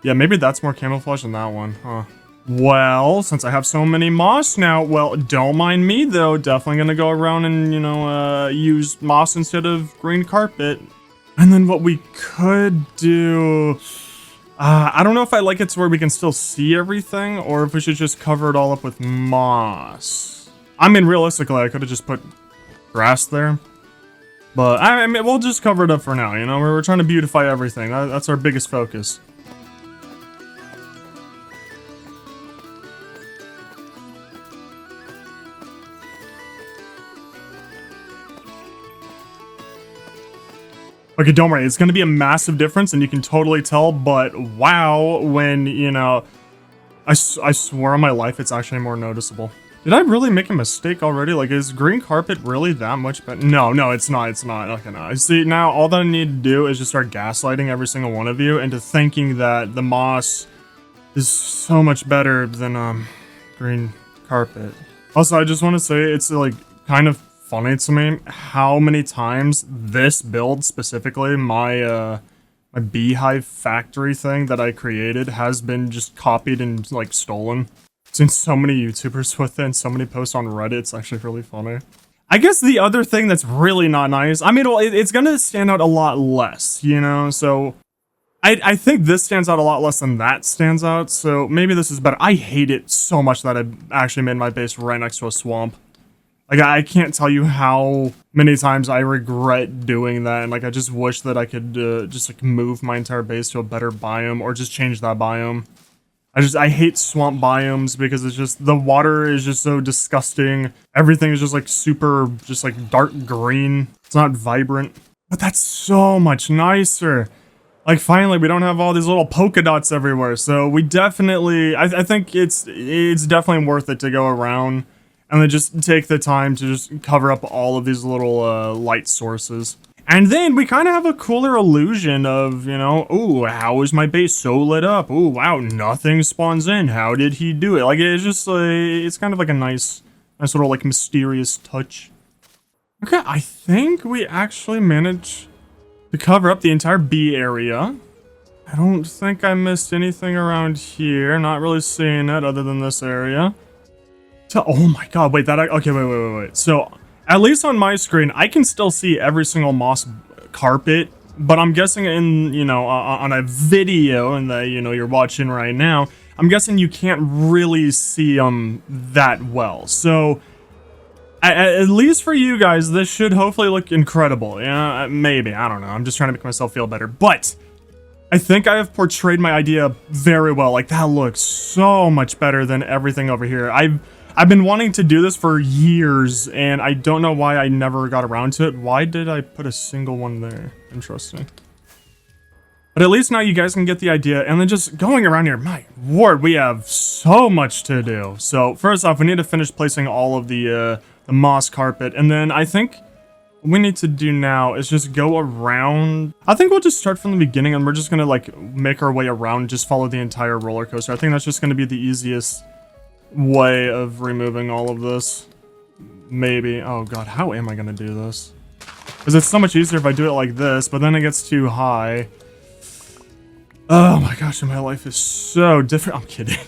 Yeah, maybe that's more camouflage than that one, huh? Well, since I have so many moss now, well, don't mind me though. Definitely gonna go around and, you know, use moss instead of green carpet. And then what we could do, I don't know if I like it to where we can still see everything, or if we should just cover it all up with moss. I mean, realistically, I could have just put grass there. But, I mean, we'll just cover it up for now, you know? We're trying to beautify everything. That's our biggest focus. Okay, don't worry, it's gonna be a massive difference and you can totally tell, but wow, when, you know, I swear on my life it's actually more noticeable. Did I really make a mistake already? Like, is green carpet really that much better? No, it's not. Okay, no. See, now all that I need to do is just start gaslighting every single one of you into thinking that the moss is so much better than, green carpet. Also, I just want to say, it's, like, kind of funny to me how many times this build specifically, my beehive factory thing that I created, has been just copied and like stolen. I've seen so many YouTubers with it and so many posts on Reddit. It's actually really funny. I guess the other thing that's really not nice, I mean, well, it's gonna stand out a lot less, you know, so I think this stands out a lot less than that stands out, so maybe this is better. I hate it so much that I actually made my base right next to a swamp. Like, I can't tell you how many times I regret doing that, and, like, I just wish that I could, just, like, move my entire base to a better biome, or just change that biome. I hate swamp biomes, because it's just, the water is just so disgusting. Everything is just, like, super, just, like, dark green. It's not vibrant. But that's so much nicer. Like, finally, we don't have all these little polka dots everywhere, so we definitely, I think it's definitely worth it to go around and then just take the time to just cover up all of these little light sources. And then we kind of have a cooler illusion of, you know, ooh, how is my base so lit up? Ooh, wow, nothing spawns in. How did he do it? Like, it's just, it's kind of like a nice little, like, mysterious touch. Okay, I think we actually managed to cover up the entire bee area. I don't think I missed anything around here. Not really seeing it other than this area. So, oh my god, wait, okay, wait. So, at least on my screen, I can still see every single moss carpet, but I'm guessing in, you know, on a video and that, you know, you're watching right now, I'm guessing you can't really see them that well. So, at least for you guys, this should hopefully look incredible. Yeah, maybe, I don't know, I'm just trying to make myself feel better, but I think I have portrayed my idea very well. Like, that looks so much better than everything over here. I've been wanting to do this for years, and I don't know why I never got around to it. Why did I put a single one there? Interesting. But at least now you guys can get the idea. And then just going around here, my word, we have so much to do. So first off, we need to finish placing all of the moss carpet. And then I think what we need to do now is just go around. I think we'll just start from the beginning, and we're just going to like make our way around, just follow the entire roller coaster. I think that's just going to be the easiest way of removing all of this. Maybe. Oh god, how am I going to do this? Because it's so much easier if I do it like this, but then it gets too high. Oh my gosh, my life is so different. I'm kidding.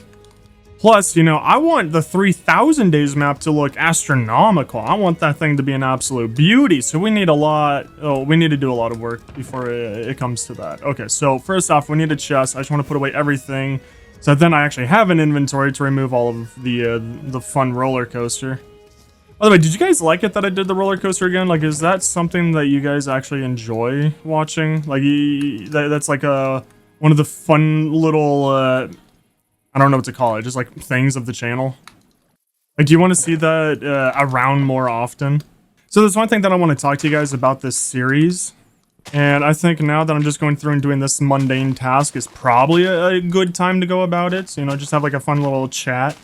Plus, you know, I want the 3000 days map to look astronomical. I want that thing to be an absolute beauty. So we need a lot. Oh, we need to do a lot of work before it comes to that. Okay, so first off, we need a chest. I just want to put away everything, so that then I actually have an inventory to remove all of the fun roller coaster. By the way, did you guys like it that I did the roller coaster again? Like, is that something that you guys actually enjoy watching? Like, that's like one of the fun little, I don't know what to call it, just like things of the channel. Like, do you want to see that around more often? So there's one thing that I want to talk to you guys about this series. And I think now that I'm just going through and doing this mundane task is probably a good time to go about it. So, you know, just have like a fun little chat.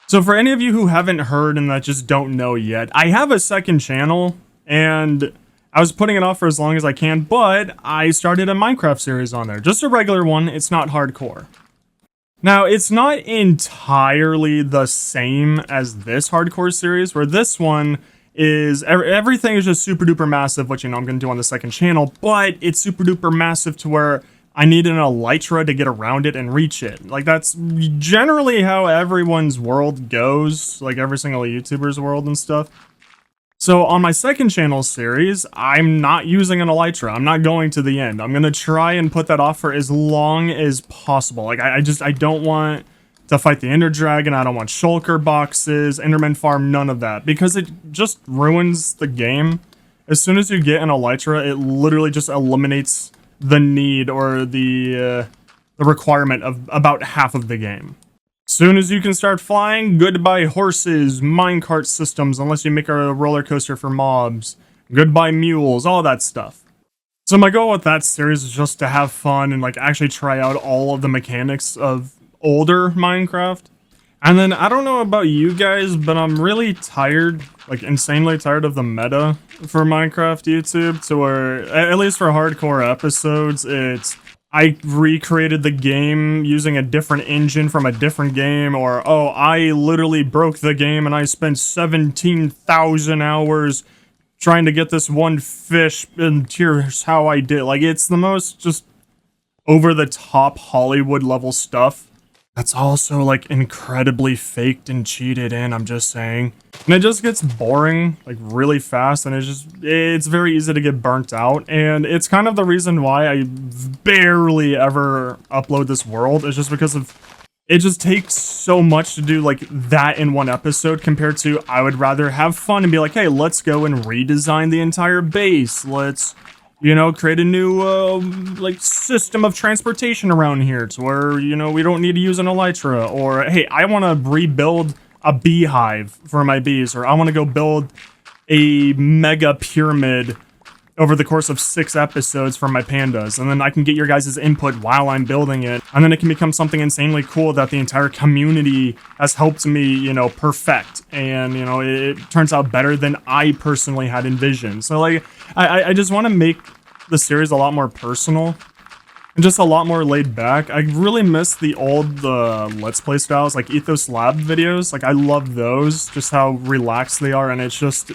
So for any of you who haven't heard and that just don't know yet, I have a second channel, and I was putting it off for as long as I can, but I started a Minecraft series on there. Just a regular one, it's not hardcore. Now, it's not entirely the same as this hardcore series, where this one is, everything is just super duper massive, which, you know, I'm going to do on the second channel, but it's super duper massive to where I need an elytra to get around it and reach it. Like, that's generally how everyone's world goes, like every single YouTuber's world and stuff. So on my second channel series, I'm not using an elytra. I'm not going to the end. I'm going to try and put that off for as long as possible. Like, I don't want to fight the Ender Dragon. I don't want shulker boxes, Enderman farm, none of that. Because it just ruins the game. As soon as you get an elytra, it literally just eliminates the need or the requirement of about half of the game. Soon as you can start flying, goodbye horses, minecart systems, unless you make a roller coaster for mobs, goodbye mules, all that stuff. So my goal with that series is just to have fun and like actually try out all of the mechanics of older Minecraft. And then I don't know about you guys, but I'm really tired, like insanely tired of the meta for Minecraft YouTube, to where, at least for hardcore episodes, it's I recreated the game using a different engine from a different game, or, oh, I literally broke the game and I spent 17,000 hours trying to get this one fish, and here's how I did. Like, it's the most just over-the-top Hollywood level stuff. That's also, like, incredibly faked and cheated in, I'm just saying. And it just gets boring, like, really fast, and it's very easy to get burnt out. And it's kind of the reason why I barely ever upload this world, is just because of, it just takes so much to do, like, that in one episode, compared to, I would rather have fun and be like, hey, let's go and redesign the entire base. Let's, you know, create a new, like, system of transportation around here to where, you know, we don't need to use an elytra. Or, hey, I want to rebuild a beehive for my bees. Or I want to go build a mega pyramid over the course of 6 episodes for my pandas. And then I can get your guys' input while I'm building it. And then it can become something insanely cool that the entire community has helped me, you know, perfect. And, you know, it turns out better than I personally had envisioned. So, like, I just want to make the series a lot more personal and just a lot more laid back. I really miss the old Let's Play styles, like Ethos Lab videos. Like, I love those, just how relaxed they are, and it's just,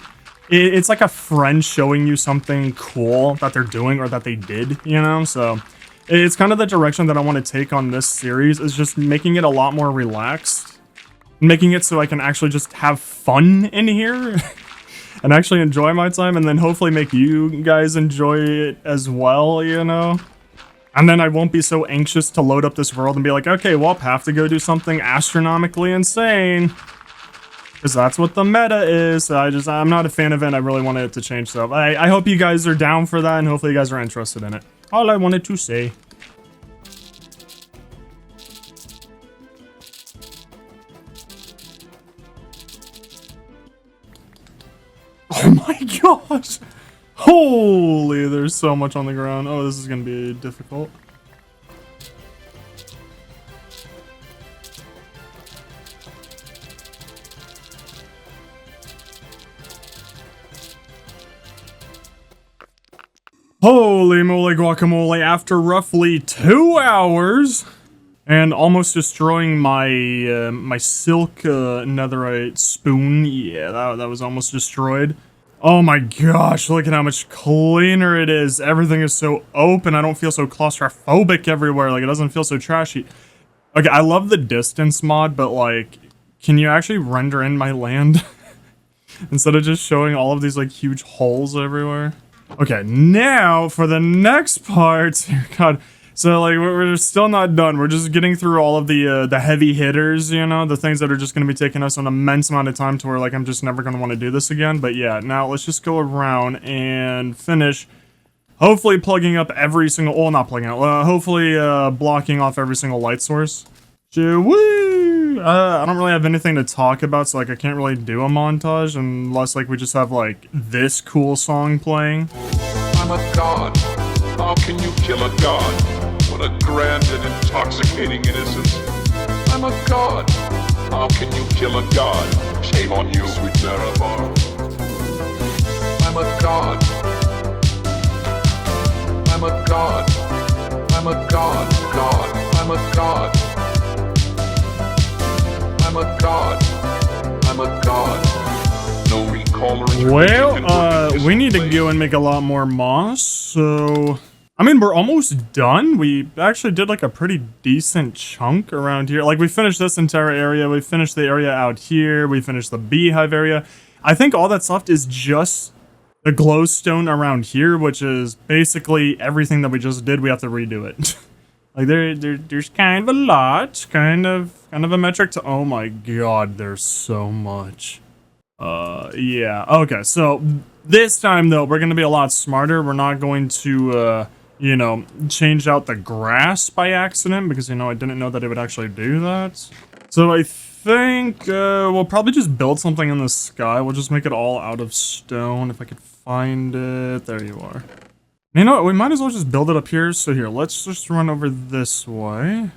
it's like a friend showing you something cool that they're doing or that they did, you know? So it's kind of the direction that I want to take on this series, is just making it a lot more relaxed, making it so I can actually just have fun in here and actually enjoy my time, and then hopefully make you guys enjoy it as well, you know? And then I won't be so anxious to load up this world and be like, okay, well, I'll have to go do something astronomically insane, because that's what the meta is. So I'm not a fan of it, and I really wanted it to change. So I hope you guys are down for that, and hopefully you guys are interested in it. All I wanted to say. Oh my gosh! Holy, there's so much on the ground. Oh, this is gonna be difficult. Holy moly guacamole, after roughly 2 hours and almost destroying my my silk netherite spoon. Yeah, that was almost destroyed. Oh my gosh, look at how much cleaner it is. Everything is so open. I don't feel so claustrophobic everywhere. Like, it doesn't feel so trashy. Okay, I love the distance mod, but like, can you actually render in my land? Instead of just showing all of these like huge holes everywhere. Okay, now for the next part. God, so like we're still not done. We're just getting through all of the heavy hitters, you know, the things that are just going to be taking us an immense amount of time to where like I'm just never going to want to do this again. But yeah, now let's just go around and finish. Hopefully plugging up every single, well, not plugging out. Hopefully blocking off every single light source. Woo! I don't really have anything to talk about, so like I can't really do a montage unless like we just have like this cool song playing. I'm a god. How can you kill a god? What a grand and intoxicating innocence. I'm a god. How can you kill a god? Shame on you, sweet Marabar. I'm a god. I'm a god. I'm a god. God. I'm a god. I'm a god. I'm a god. No recaller. Well, we need to go and make a lot more moss, so... I mean, we're almost done. We actually did like a pretty decent chunk around here. Like, we finished this entire area, we finished the area out here, we finished the beehive area. I think all that's left is just the glowstone around here, which is basically everything that we just did. We have to redo it. Like, there's kind of a lot, kind of a metric to, oh my god, there's so much. Yeah, okay, so this time though, we're gonna be a lot smarter. We're not going to, you know, change out the grass by accident, because, you know, I didn't know that it would actually do that. So I think, we'll probably just build something in the sky. We'll just make it all out of stone, if I could find it. There you are. You know what, we might as well just build it up here. So here, let's just run over this way.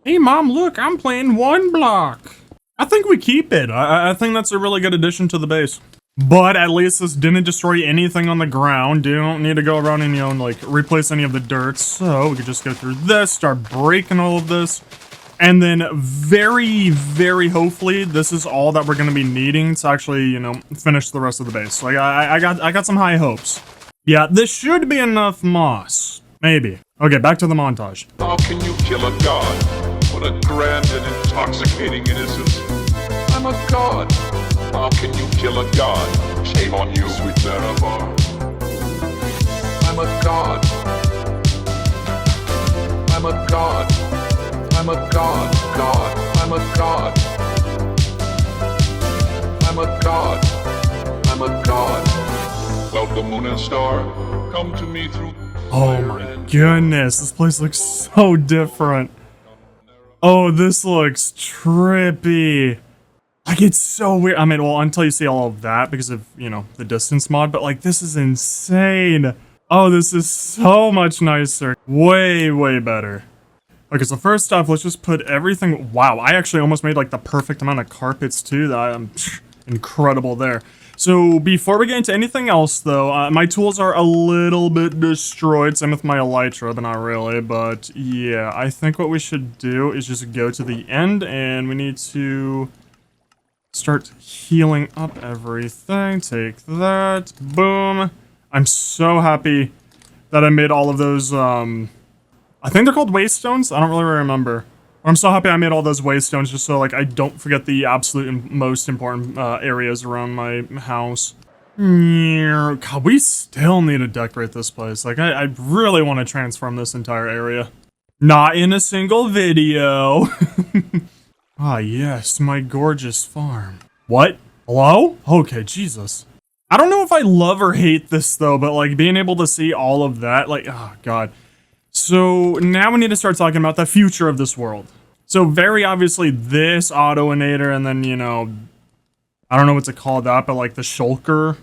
Hey mom, look, I'm playing 1 block. I think we keep it. I think that's a really good addition to the base. But at least this didn't destroy anything on the ground. You don't need to go around and, you know, like, replace any of the dirt. So we could just go through this, start breaking all of this. And then very, very hopefully, this is all that we're going to be needing to actually, you know, finish the rest of the base. Like, I got some high hopes. Yeah, this should be enough moss. Maybe. Okay, back to the montage. How can you kill a god? What a grand and intoxicating innocence. I'm a god. How can you kill a god? Shame on you, sweet Marabar. I'm a god. I'm a god. I'm a god. God. I'm a god. I'm a god. I'm a god. Well, the moon and star, come to me through. Oh my goodness, this place looks so different. Oh, this looks trippy. Like, it's so weird. I mean, well, until you see all of that because of, you know, the distance mod, but like, this is insane. Oh, this is so much nicer. Way, way better. Okay, so first off, let's just put everything. Wow, I actually almost made like the perfect amount of carpets too. That I'm incredible there. So before we get into anything else though, my tools are a little bit destroyed. Same with my elytra, but not really. But yeah, I think what we should do is just go to the end and we need to start healing up everything. Take that. Boom. I'm so happy that I made all of those, I think they're called waste stones. I don't really remember. I'm so happy I made all those waste stones just so like I don't forget the absolute most important areas around my house. God, we still need to decorate this place. Like I really want to transform this entire area. Not in a single video. Ah, yes, my gorgeous farm. What? Hello? Okay, Jesus. I don't know if I love or hate this though, but like being able to see all of that, like, oh god. So now we need to start talking about the future of this world. So very obviously this autoinator and then, you know, I don't know what to call that, but like the shulker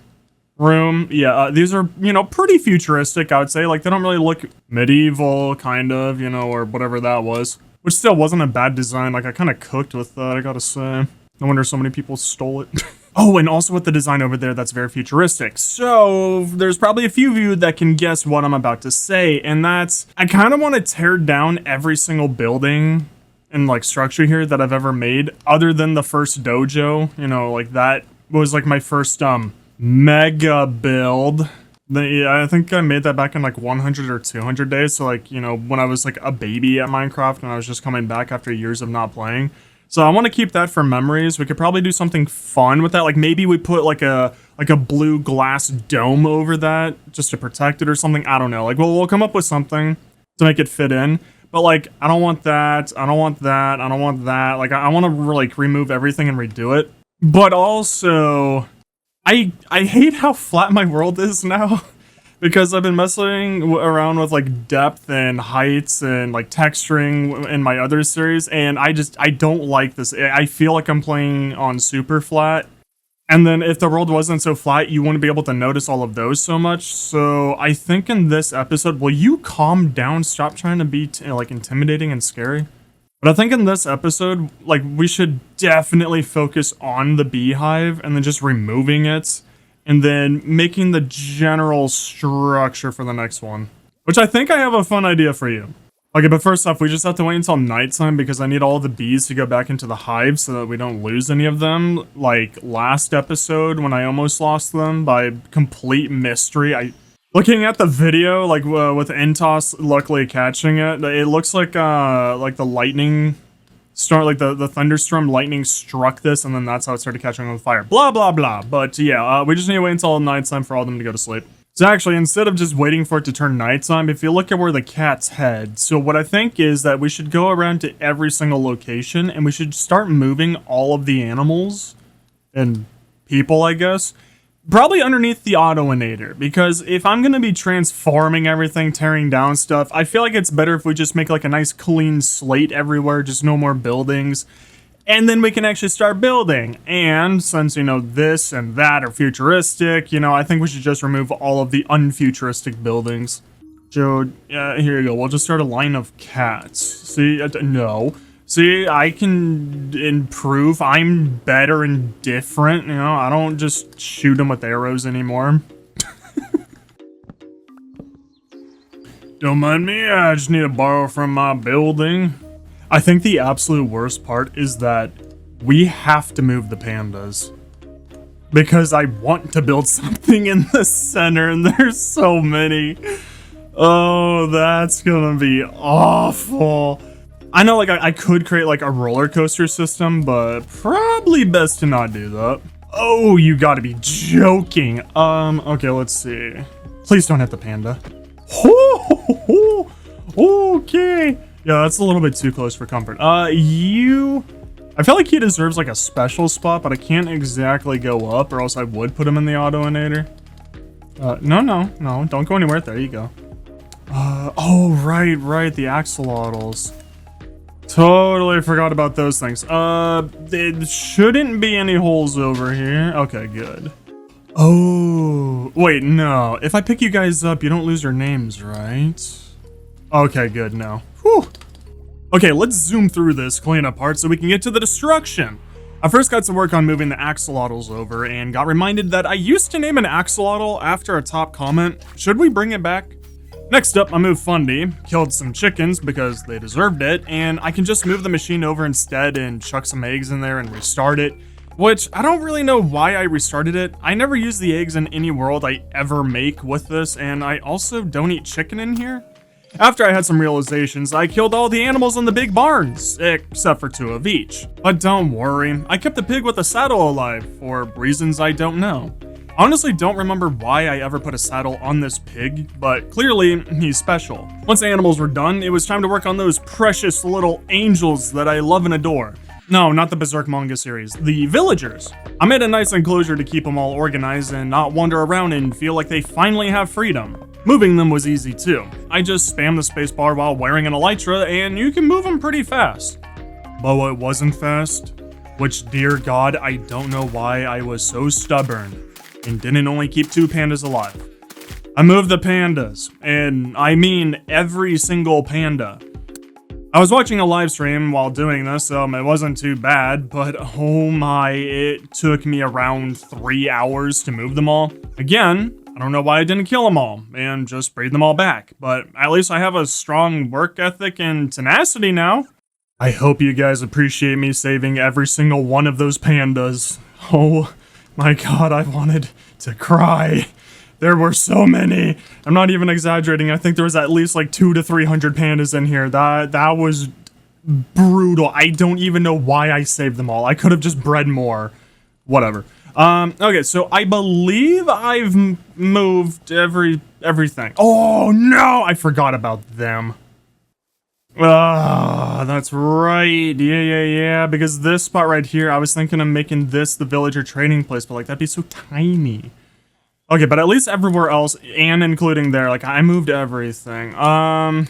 room. Yeah, these are, you know, pretty futuristic, I would say. Like, they don't really look medieval, kind of, you know, or whatever that was. Which still wasn't a bad design. Like, I kind of cooked with that, I gotta say. No wonder so many people stole it. Oh, and also with the design over there, that's very futuristic. So, there's probably a few of you that can guess what I'm about to say, and that's, I kind of want to tear down every single building and, like, structure here that I've ever made, other than the first dojo. You know, like, that was, like, my first, mega build. I think I made that back in, like, 100 or 200 days, so, like, you know, when I was, like, a baby at Minecraft, and I was just coming back after years of not playing. So I want to keep that for memories. We could probably do something fun with that. Like maybe we put like a blue glass dome over that just to protect it or something. I don't know. Like we'll come up with something to make it fit in. But like I don't want that. I don't want that. I don't want that. Like I want to like remove everything and redo it. But also I hate how flat my world is now. Because I've been messing around with like depth and heights and like texturing in my other series, and I don't like this. I feel like I'm playing on super flat, and then if the world wasn't so flat, you wouldn't be able to notice all of those so much. So I think in this episode, will you calm down? Stop trying to be like intimidating and scary. But I think in this episode, like we should definitely focus on the beehive and then just removing it. And then making the general structure for the next one. Which I think I have a fun idea for you. Okay, but first off, we just have to wait until nighttime because I need all the bees to go back into the hive so that we don't lose any of them. Like last episode when I almost lost them by complete mystery. Looking at the video, like with Entos luckily catching it, it looks like the lightning... like the thunderstorm lightning struck this, and then that's how it started catching on fire. Blah, blah, blah. But yeah, we just need to wait until nighttime for all of them to go to sleep. So actually, instead of just waiting for it to turn nighttime, if you look at where the cats head, so what I think is that we should go around to every single location, and we should start moving all of the animals and people, I guess. Probably underneath the Autoinator, because if I'm going to be transforming everything, tearing down stuff, I feel like it's better if we just make like a nice clean slate everywhere, just no more buildings, and then we can actually start building. And since, you know, this and that are futuristic, you know, I think we should just remove all of the unfuturistic buildings. So, here you go, we'll just start a line of cats. See, no. See, I can improve. I'm better and different. You know, I don't just shoot them with arrows anymore. Don't mind me, I just need to borrow from my building. I think the absolute worst part is that we have to move the pandas. Because I want to build something in the center, and there's so many. Oh, that's gonna be awful. I know, like, I could create, like, a roller coaster system, but probably best to not do that. Oh, you gotta be joking. Okay, let's see. Please don't hit the panda. Okay. Yeah, that's a little bit too close for comfort. I feel like he deserves, like, a special spot, but I can't exactly go up, or else I would put him in the Autoinator. No, don't go anywhere. There you go. Oh, right, the axolotls. Totally forgot about those things. There shouldn't be any holes over here. Okay, good. Oh, wait, no. If I pick you guys up, you don't lose your names, right? Okay, good, no. Whew. Okay, let's zoom through this cleanup part so we can get to the destruction. I first got to work on moving the axolotls over and got reminded that I used to name an axolotl after a top comment. Should we bring it back? Next up, I moved Fundy, killed some chickens because they deserved it, and I can just move the machine over instead and chuck some eggs in there and restart it, which I don't really know why I restarted it. I never use the eggs in any world I ever make with this, and I also don't eat chicken in here. After I had some realizations, I killed all the animals in the big barns, except for 2 of each. But don't worry, I kept the pig with the saddle alive, for reasons I don't know. I honestly don't remember why I ever put a saddle on this pig, but clearly, he's special. Once the animals were done, it was time to work on those precious little angels that I love and adore. No, not the Berserk manga series, the villagers. I made a nice enclosure to keep them all organized and not wander around and feel like they finally have freedom. Moving them was easy too. I just spam the spacebar while wearing an elytra and you can move them pretty fast. But what wasn't fast? Which, dear God, I don't know why I was so stubborn. and didn't only keep 2 pandas alive. I moved the pandas, and I mean every single panda. I was watching a live stream while doing this, so it wasn't too bad, but oh my, it took me around 3 hours to move them all. Again, I don't know why I didn't kill them all and just breed them all back, but at least I have a strong work ethic and tenacity now. I hope you guys appreciate me saving every single one of those pandas. Oh my god, I wanted to cry. There were so many. I'm not even exaggerating. I think there was at least like 200 to 300 pandas in here. That was brutal. I don't even know why I saved them all. I could have just bred more. Whatever. Okay, so I believe I've moved everything. Oh no, I forgot about them. Ah, that's right. Yeah. Because this spot right here, I was thinking of making this the villager training place, but like that'd be so tiny. Okay, but at least everywhere else, and including there, like, I moved everything. Okay,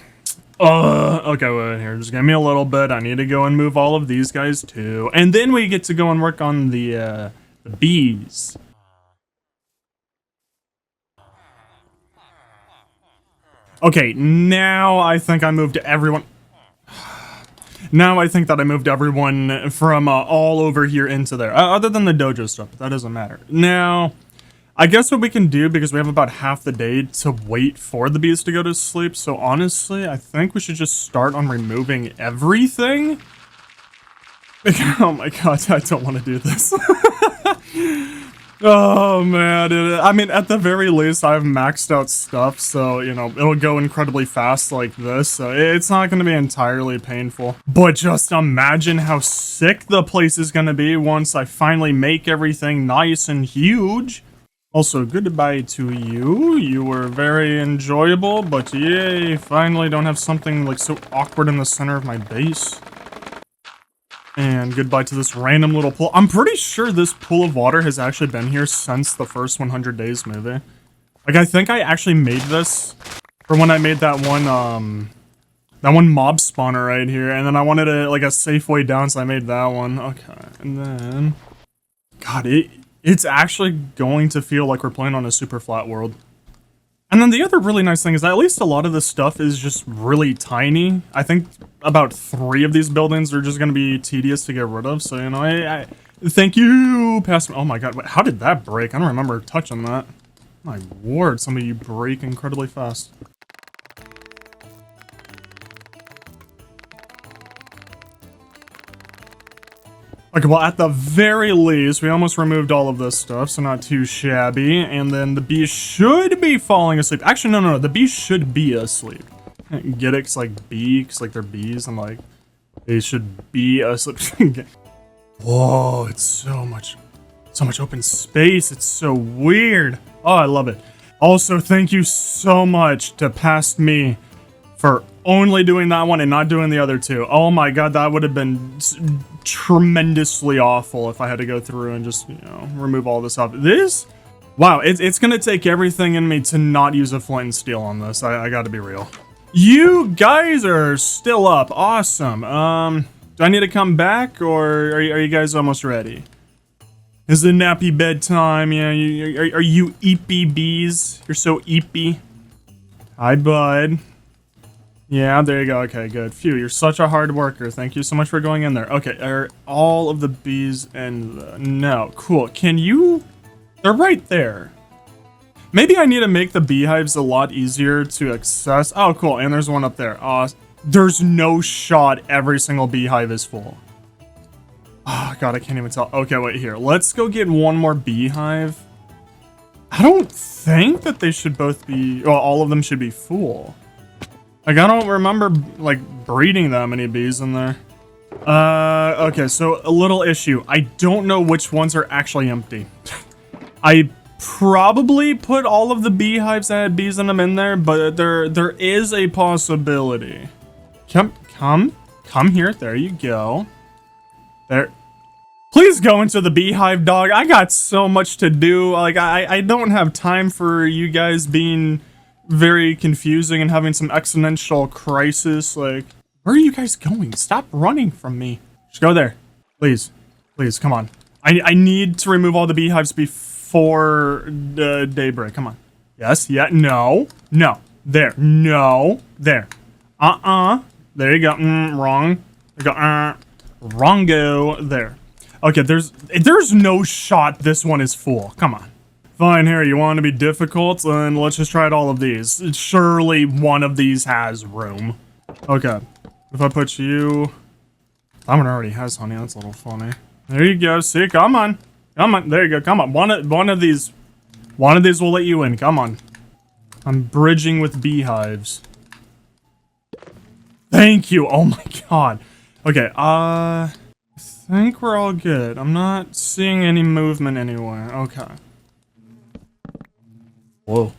wait here, just give me a little bit. I need to go and move all of these guys, too. And then we get to go and work on the bees. Okay, now I think I moved everyone... Now I think that I moved everyone from all over here into there. Other than the dojo stuff, but that doesn't matter. Now... I guess what we can do, because we have about half the day to wait for the bees to go to sleep, so honestly, I think we should just start on removing everything. Oh my god, I don't want to do this. Oh man, I mean, at the very least, I've maxed out stuff, so, you know, it'll go incredibly fast like this, so it's not going to be entirely painful. But just imagine how sick the place is going to be once I finally make everything nice and huge. Also, goodbye to you. You were very enjoyable, but yay, finally don't have something like so awkward in the center of my base. And goodbye to this random little pool. I'm pretty sure this pool of water has actually been here since the first 100 Days movie. Like, I think I actually made this for when I made that one mob spawner right here, and then I wanted like a safe way down, so I made that one. Okay, and then... God, it's actually going to feel like we're playing on a super flat world. And then the other really nice thing is that at least a lot of this stuff is just really tiny. I think about 3 of these buildings are just going to be tedious to get rid of. So, you know, I thank you. Oh my god, how did that break? I don't remember touching that. My word, some of you break incredibly fast. Okay, well, at the very least, we almost removed all of this stuff, so not too shabby. And then the bees should be falling asleep. Actually, no, the bees should be asleep. Get it? Cause like beaks, like they're bees, and like they should be asleep. Whoa, it's so much open space. It's so weird. Oh, I love it. Also, thank you so much to Past Me for only doing that one and not doing the other 2. Oh my god, that would have been tremendously awful if I had to go through and just, you know, remove all this off. This? Wow, it's gonna take everything in me to not use a flint and steel on this. I gotta be real. You guys are still up. Awesome. Do I need to come back, or are you guys almost ready? Is it nappy bedtime? Yeah, are you eepy bees? You're so eepy. Hi, bud. Yeah, there you go. Okay, good. Phew, you're such a hard worker. Thank you so much for going in there. Okay, are all of the bees in the... No, cool. Can you... They're right there. Maybe I need to make the beehives a lot easier to access. Oh, cool. And there's one up there. There's no shot every single beehive is full. Oh, God, I can't even tell. Okay, wait, here. Let's go get one more beehive. I don't think that they should both be... Well, all of them should be full. Like, I don't remember, like, breeding that many bees in there. Okay, so a little issue. I don't know which ones are actually empty. I probably put all of the beehives that had bees in them in there, but there is a possibility. Come here. There you go. There. Please go into the beehive, dog. I got so much to do. Like, I don't have time for you guys being very confusing and having some existential crisis. Like, where are you guys going? Stop running from me. Just go there. Please, come on. I need to remove all the beehives before before daybreak. Come on. Yes, yeah, no, no, there, no, there. There you go. Wrong. There you go. Wrongo. There. Okay, there's no shot this one is full. Come on. Fine, Harry, you want to be difficult? Then let's just try all of these. Surely one of these has room. Okay. If I put you... That one already has honey. That's a little funny. There you go. See, come on. Come on. There you go. Come on. One of these will let you in. Come on. I'm bridging with beehives. Thank you. Oh my god. Okay, I think we're all good. I'm not seeing any movement anywhere. Okay. Whoa.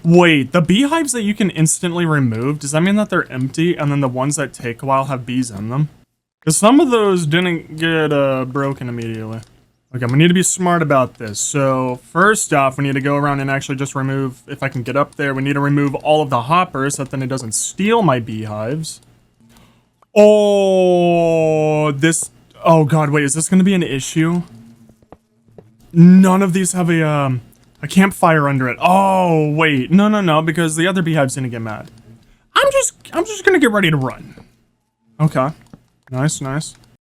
Wait, the beehives that you can instantly remove, does that mean that they're empty and then the ones that take a while have bees in them? Because some of those didn't get broken immediately. Okay, we need to be smart about this. So first off, we need to go around and actually just remove, if I can get up there, we need to remove all of the hoppers so that then it doesn't steal my beehives. Oh, oh god, wait, is this going to be an issue? None of these have a campfire under it. Oh, wait, no, because the other beehives didn't get mad. I'm just going to get ready to run. Okay, nice.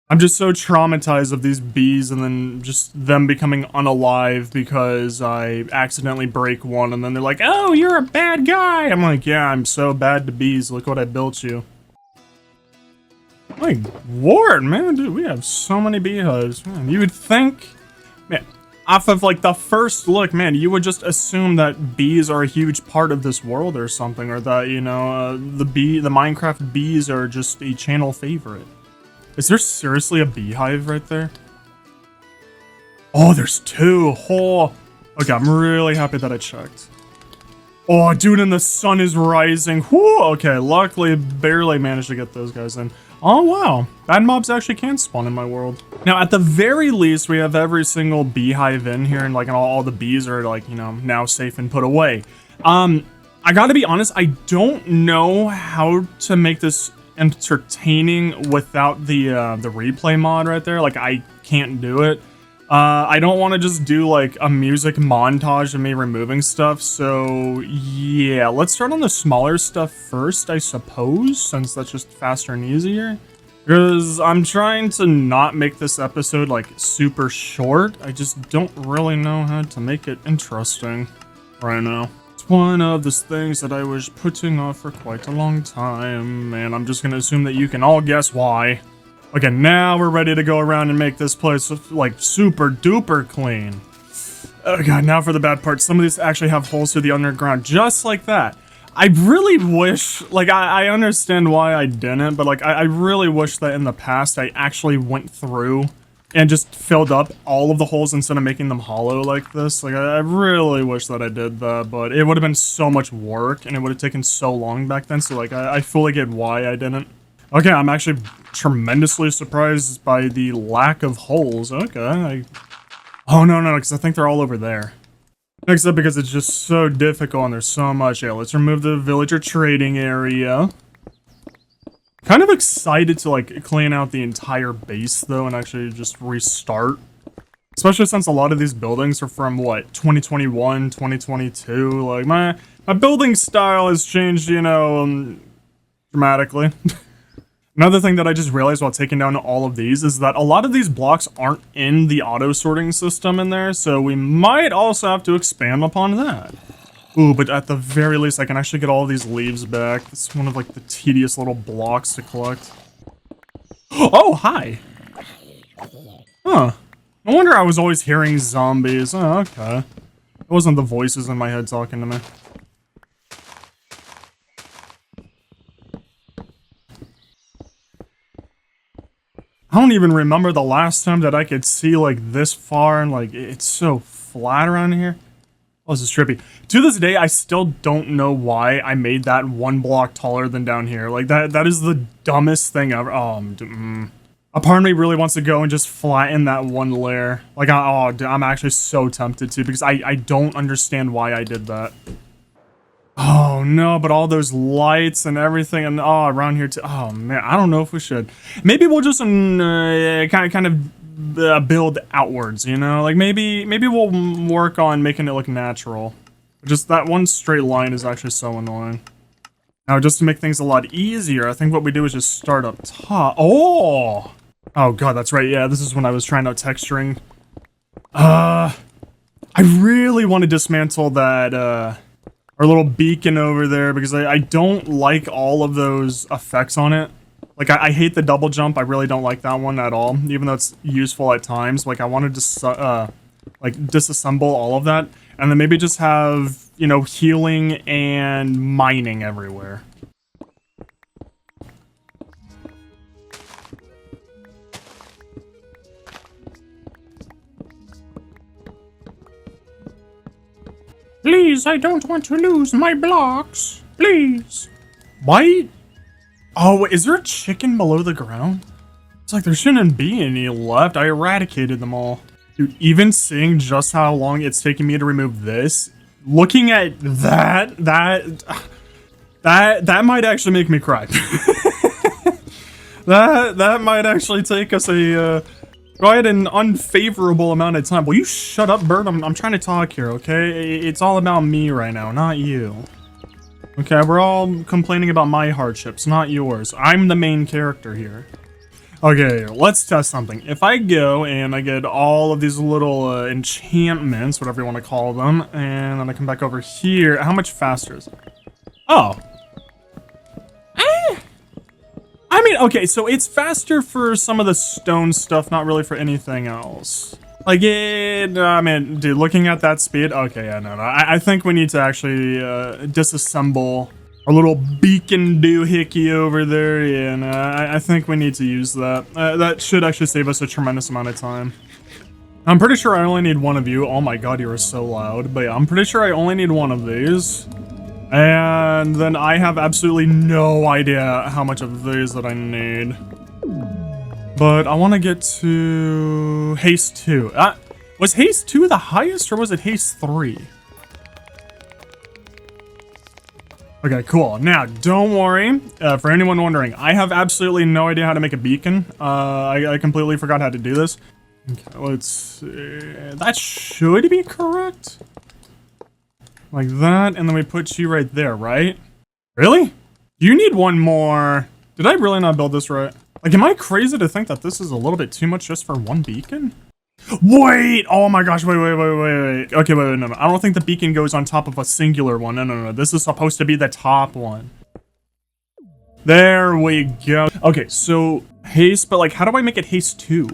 I'm just so traumatized of these bees and then just them becoming unalive because I accidentally break one and then they're like, oh, you're a bad guy. I'm like, yeah, I'm so bad to bees. Look what I built you. My lord, man, dude, we have so many beehives. Man, you would think, man, off of like the first look, man, you would just assume that bees are a huge part of this world or something, or that, you know, the Minecraft bees are just a channel favorite. Is there seriously a beehive right there? Oh, there's two. Oh, okay, I'm really happy that I checked. Oh, dude, and the sun is rising. Whew, okay, luckily, barely managed to get those guys in. Oh, wow. Bad mobs actually can spawn in my world. Now, at the very least, we have every single beehive in here, and, like, all the bees are, like, you know, now safe and put away. I gotta be honest, I don't know how to make this entertaining without the replay mod right there. Like, I can't do it. I don't want to just do like a music montage of me removing stuff, so yeah, let's start on the smaller stuff first, I suppose, since that's just faster and easier. Because I'm trying to not make this episode like super short. I just don't really know how to make it interesting right now. One of the things that I was putting off for quite a long time, and I'm just gonna assume that you can all guess why. Okay, now we're ready to go around and make this place like super duper clean. Oh god, now for the bad part. Some of these actually have holes through the underground, just like that. I really wish, like, I understand why I didn't, but like, I really wish that in the past I actually went through and just filled up all of the holes instead of making them hollow like this. Like, I really wish that I did that, but it would have been so much work, and it would have taken so long back then, so, like, I fully get why I didn't. Okay, I'm actually tremendously surprised by the lack of holes. Okay, oh, no, because I think they're all over there. Next up, because it's just so difficult and there's so much. Yeah, let's remove the villager trading area. Kind of excited to like clean out the entire base though and actually just restart. Especially since a lot of these buildings are from what, 2021, 2022. Like my building style has changed, you know, dramatically. Another thing that I just realized while taking down all of these is that a lot of these blocks aren't in the auto sorting system in there, so we might also have to expand upon that. Ooh, but at the very least, I can actually get all of these leaves back. It's one of, like, the tedious little blocks to collect. Oh, hi! Huh. No wonder I was always hearing zombies. Oh, okay. It wasn't the voices in my head talking to me. I don't even remember the last time that I could see, like, this far, and, like, it's so flat around here. Oh, this is trippy. To this day, I still don't know why I made that one block taller than down here. Like, that is the dumbest thing ever. Oh, a part of me really wants to go and just flatten that one layer. Like, I'm actually so tempted to, because I don't understand why I did that. Oh, no, but all those lights and everything, and, around here too. Oh, man, I don't know if we should. Maybe we'll just, kind of build outwards, you know? Like, maybe we'll work on making it look natural. Just that one straight line is actually so annoying. Now, just to make things a lot easier, I think what we do is just start up top. Oh! Oh god, that's right, yeah, this is when I was trying out texturing. I really want to dismantle that, our little beacon over there, because I don't like all of those effects on it. Like, I hate the double jump, I really don't like that one at all, even though it's useful at times. Like, I wanted to, like, disassemble all of that, and then maybe just have, you know, healing and mining everywhere. Please, I don't want to lose my blocks. Please. Why? Oh, is there a chicken below the ground? It's like there shouldn't be any left. I eradicated them all. Dude, even seeing just how long it's taking me to remove this, looking at that might actually make me cry. that might actually take us a quite an unfavorable amount of time. Will you shut up, bird? I'm trying to talk here, okay? It's all about me right now, not you. Okay, we're all complaining about my hardships, not yours. I'm the main character here. Okay, let's test something. If I go and I get all of these little enchantments, whatever you want to call them, and then I come back over here, how much faster is it? Oh. I mean, okay, so it's faster for some of the stone stuff, not really for anything else. Like, I mean, dude, looking at that speed, okay, yeah, no. I think we need to actually disassemble our little beacon doohickey over there, and I think we need to use that. That should actually save us a tremendous amount of time. I'm pretty sure I only need one of you. Oh my god, you are so loud. But yeah, I'm pretty sure I only need one of these. And then I have absolutely no idea how much of these that I need. But I want to get to Haste 2. Was Haste 2 the highest, or was it Haste 3? Okay, cool. Now, don't worry. For anyone wondering, I have absolutely no idea how to make a beacon. I completely forgot how to do this. Okay, let's see. That should be correct. Like that, and then we put you right there, right? Really? You need one more. Did I really not build this right? Like, am I crazy to think that this is a little bit too much just for one beacon? Wait! Oh my gosh, wait. Okay, wait, no. I don't think the beacon goes on top of a singular one. No. This is supposed to be the top one. There we go. Okay, so haste, but like, how do I make it haste 2?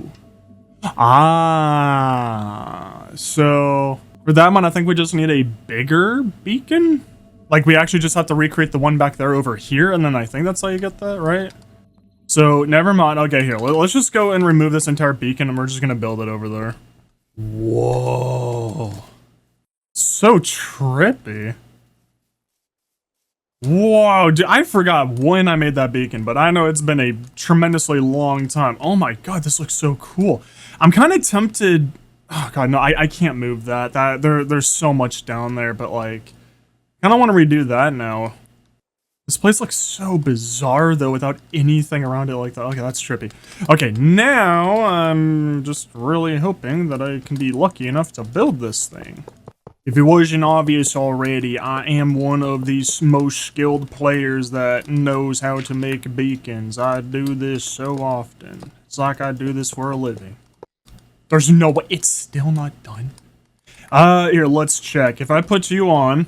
So for that one, I think we just need a bigger beacon. Like, we actually just have to recreate the one back there over here, and then I think that's how you get that, right? So, never mind. Okay, here. Let's just go and remove this entire beacon, and we're just gonna build it over there. Whoa. So trippy. Whoa, dude, I forgot when I made that beacon, but I know it's been a tremendously long time. Oh my god, this looks so cool. I'm kind of tempted... Oh god, no, I can't move that. There's so much down there, but like... I kind of want to redo that now. This place looks so bizarre, though, without anything around it like that. Okay, that's trippy. Okay, now I'm just really hoping that I can be lucky enough to build this thing. If it wasn't obvious already, I am one of the most skilled players that knows how to make beacons. I do this so often. It's like I do this for a living. There's no way. It's still not done. Here, let's check. If I put you on...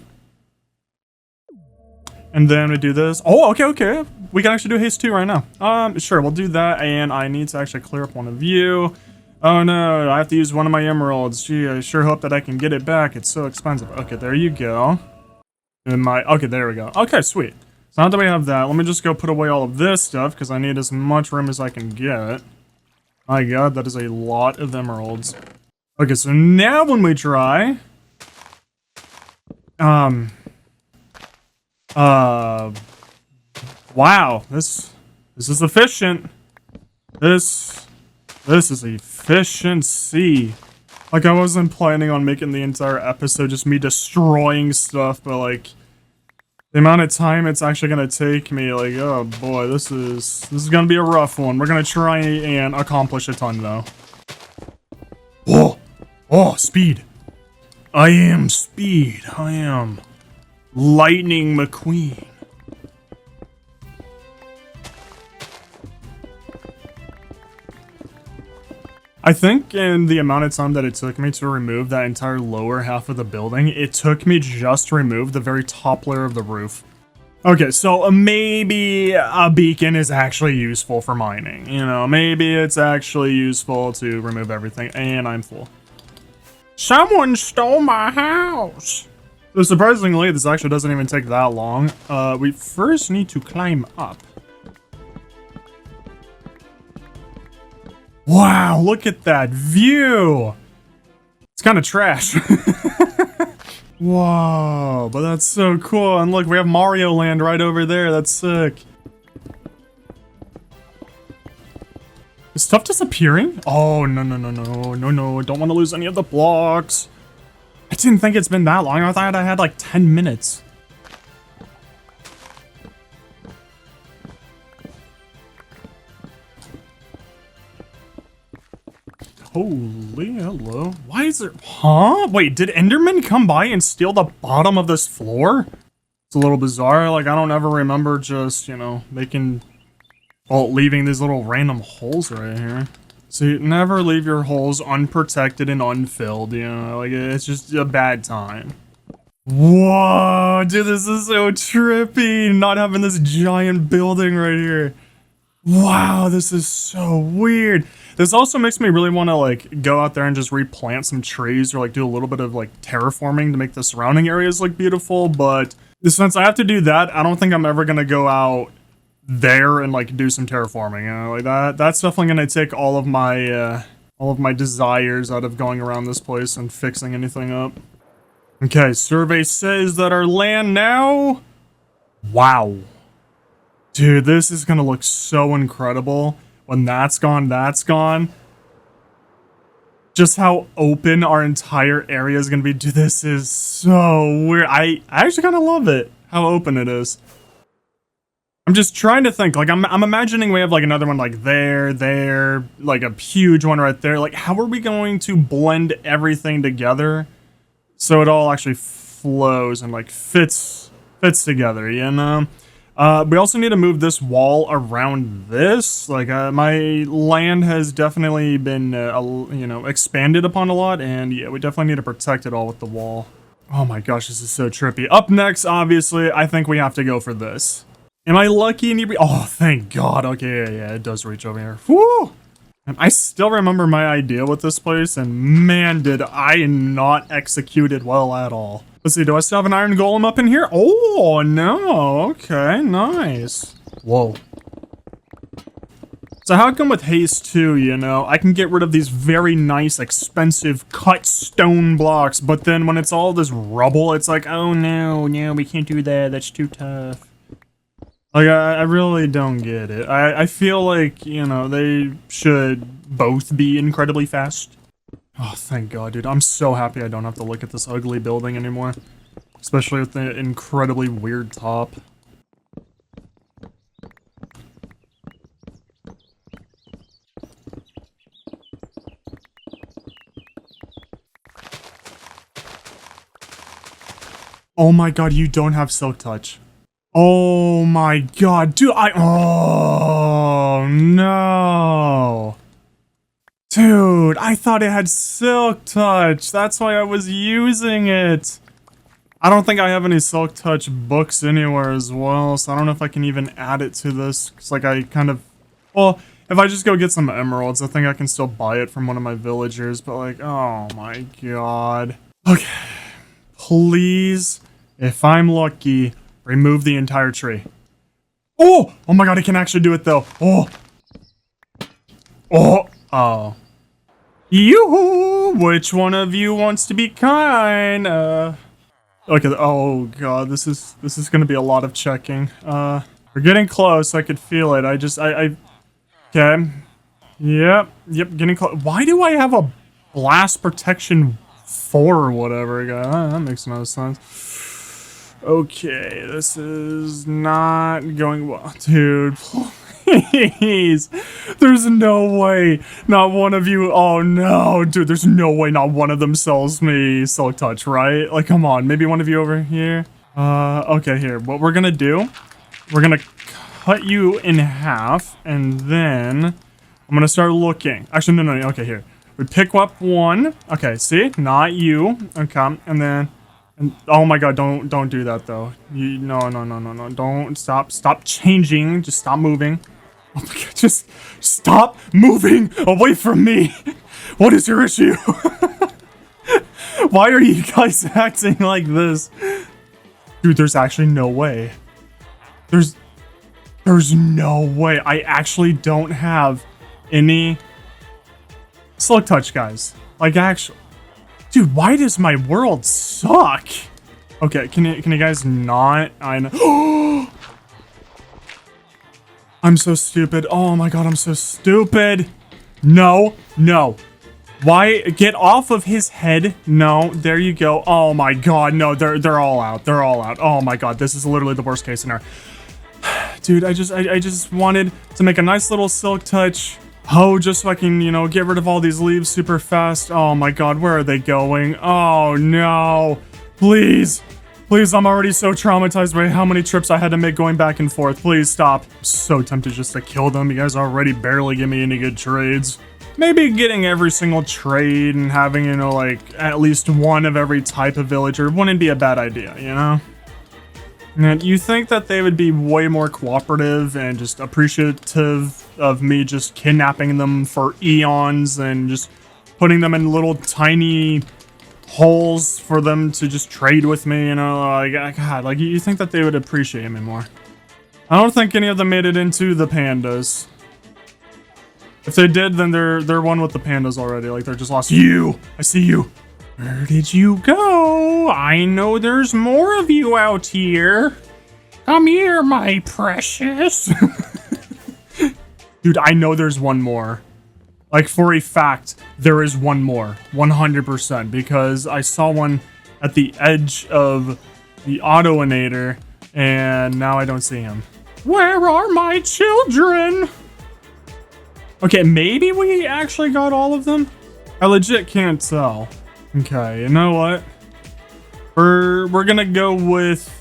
And then we do this. Oh, okay. We can actually do haste 2 right now. Sure, we'll do that. And I need to actually clear up one of you. Oh no, I have to use one of my emeralds. Gee, I sure hope that I can get it back. It's so expensive. Okay, there you go. And okay, there we go. Okay, sweet. So now that we have that, let me just go put away all of this stuff because I need as much room as I can get. My god, that is a lot of emeralds. Okay, so now when we try... Wow, this is efficient. This is efficiency. Like, I wasn't planning on making the entire episode just me destroying stuff, but like, the amount of time it's actually gonna take me, like, oh boy, this is gonna be a rough one. We're gonna try and accomplish a ton though. Oh, oh, speed. I am speed. I am Lightning McQueen. I think in the amount of time that it took me to remove that entire lower half of the building, it took me just to remove the very top layer of the roof. Okay, so maybe a beacon is actually useful for mining. You know, maybe it's actually useful to remove everything. And I'm full. Someone stole my house. So surprisingly, this actually doesn't even take that long. We first need to climb up. Wow, look at that view! It's kind of trash. Whoa, but that's so cool. And look, we have Mario Land right over there. That's sick. Is stuff disappearing? Oh, no, no, no, no, no, no. Don't want to lose any of the blocks. I didn't think it's been that long. I thought I had like 10 minutes. Holy hello. Why is there... Huh? Wait, did Enderman come by and steal the bottom of this floor? It's a little bizarre. Like, I don't ever remember just, you know, making... Well, leaving these little random holes right here. So you never leave your holes unprotected and unfilled, you know? Like, it's just a bad time. Whoa, dude, this is so trippy. Not having this giant building right here. Wow, this is so weird. This also makes me really want to, like, go out there and just replant some trees or, like, do a little bit of, like, terraforming to make the surrounding areas look beautiful, but since I have to do that, I don't think I'm ever going to go out there and, like, do some terraforming, you know? Like, that's definitely going to take all of my desires out of going around this place and fixing anything up. Okay, survey says that our land now... Wow. Dude, this is going to look so incredible. When that's gone, that's gone. Just how open our entire area is going to be. Dude, this is so weird. I actually kind of love it, how open it is. I'm just trying to think. Like, I'm imagining we have, like, another one, like, there, like, a huge one right there. Like, how are we going to blend everything together so it all actually flows and, like, fits together, you know? We also need to move this wall around this. Like, my land has definitely been, you know, expanded upon a lot, and yeah, we definitely need to protect it all with the wall. Oh my gosh, this is so trippy. Up next, obviously, I think we have to go for this. Am I lucky? Oh, thank God. Okay, yeah, it does reach over here. Woo! And I still remember my idea with this place, and man, did I not execute it well at all. Let's see, do I still have an iron golem up in here? Oh, no. Okay, nice. Whoa. So how come with haste 2, you know, I can get rid of these very nice, expensive cut stone blocks, but then when it's all this rubble, it's like, oh no, we can't do that. That's too tough. Like, I really don't get it. I feel like, you know, they should both be incredibly fast. Oh, thank God, dude. I'm so happy I don't have to look at this ugly building anymore. Especially with the incredibly weird top. Oh my God, you don't have Silk Touch. Oh my God, dude, oh no. Dude, I thought it had Silk Touch. That's why I was using it. I don't think I have any Silk Touch books anywhere as well, so I don't know if I can even add it to this. Cause like I kind of, well, if I just go get some emeralds, I think I can still buy it from one of my villagers, but like, oh my God. Okay, please, if I'm lucky, remove the entire tree. Oh my God, I can actually do it though. Oh. Yoo-hoo! Which one of you wants to be kind? Okay, oh God, this is gonna be a lot of checking. We're getting close, I could feel it. Okay. Yep, getting close. Why do I have a blast protection 4 or whatever? That makes no sense. Okay, this is not going well. Dude, Please. There's no way not one of you. Oh no, dude, there's no way not one of them sells me Silk Touch, right? Like, come on, maybe one of you over here. Okay, here. What we're gonna do, we're gonna cut you in half, and then I'm gonna start looking. Actually, no. Okay, here. We pick up one. Okay, see? Not you. Okay, and then... oh my god, don't do that, though. No. Don't. Stop changing. Just stop moving. Oh my god, just stop moving away from me. What is your issue? Why are you guys acting like this? Dude, there's actually no way. There's no way. I actually don't have any Silk Touch, guys. Like, actually, dude, why does my world suck? Okay, can you guys not? I know. I'm so stupid. Oh my god, I'm so stupid. No. Why? Get off of his head. No, there you go. Oh my god, no, they're all out. They're all out. Oh my god, this is literally the worst case scenario. Dude, I just wanted to make a nice little Silk Touch. Oh, just so I can, you know, get rid of all these leaves super fast. Oh my god, where are they going? Oh no. Please. Please, I'm already so traumatized by how many trips I had to make going back and forth. Please stop. I'm so tempted just to kill them. You guys already barely give me any good trades. Maybe getting every single trade and having, you know, like, at least one of every type of villager wouldn't be a bad idea, you know? And you think that they would be way more cooperative and just appreciative of me just kidnapping them for eons and just putting them in little tiny holes for them to just trade with me, you know? Like, God, like, you think that they would appreciate me more. I don't think any of them made it into the pandas. If they did, then they're one with the pandas already. Like, they're just lost. You! I see you. Where did you go? I know there's more of you out here. Come here, my precious. Dude, I know there's one more. Like, for a fact, there is one more. 100%. Because I saw one at the edge of the Autoinator, and now I don't see him. Where are my children? Okay, maybe we actually got all of them? I legit can't tell. Okay, you know what? We're gonna go with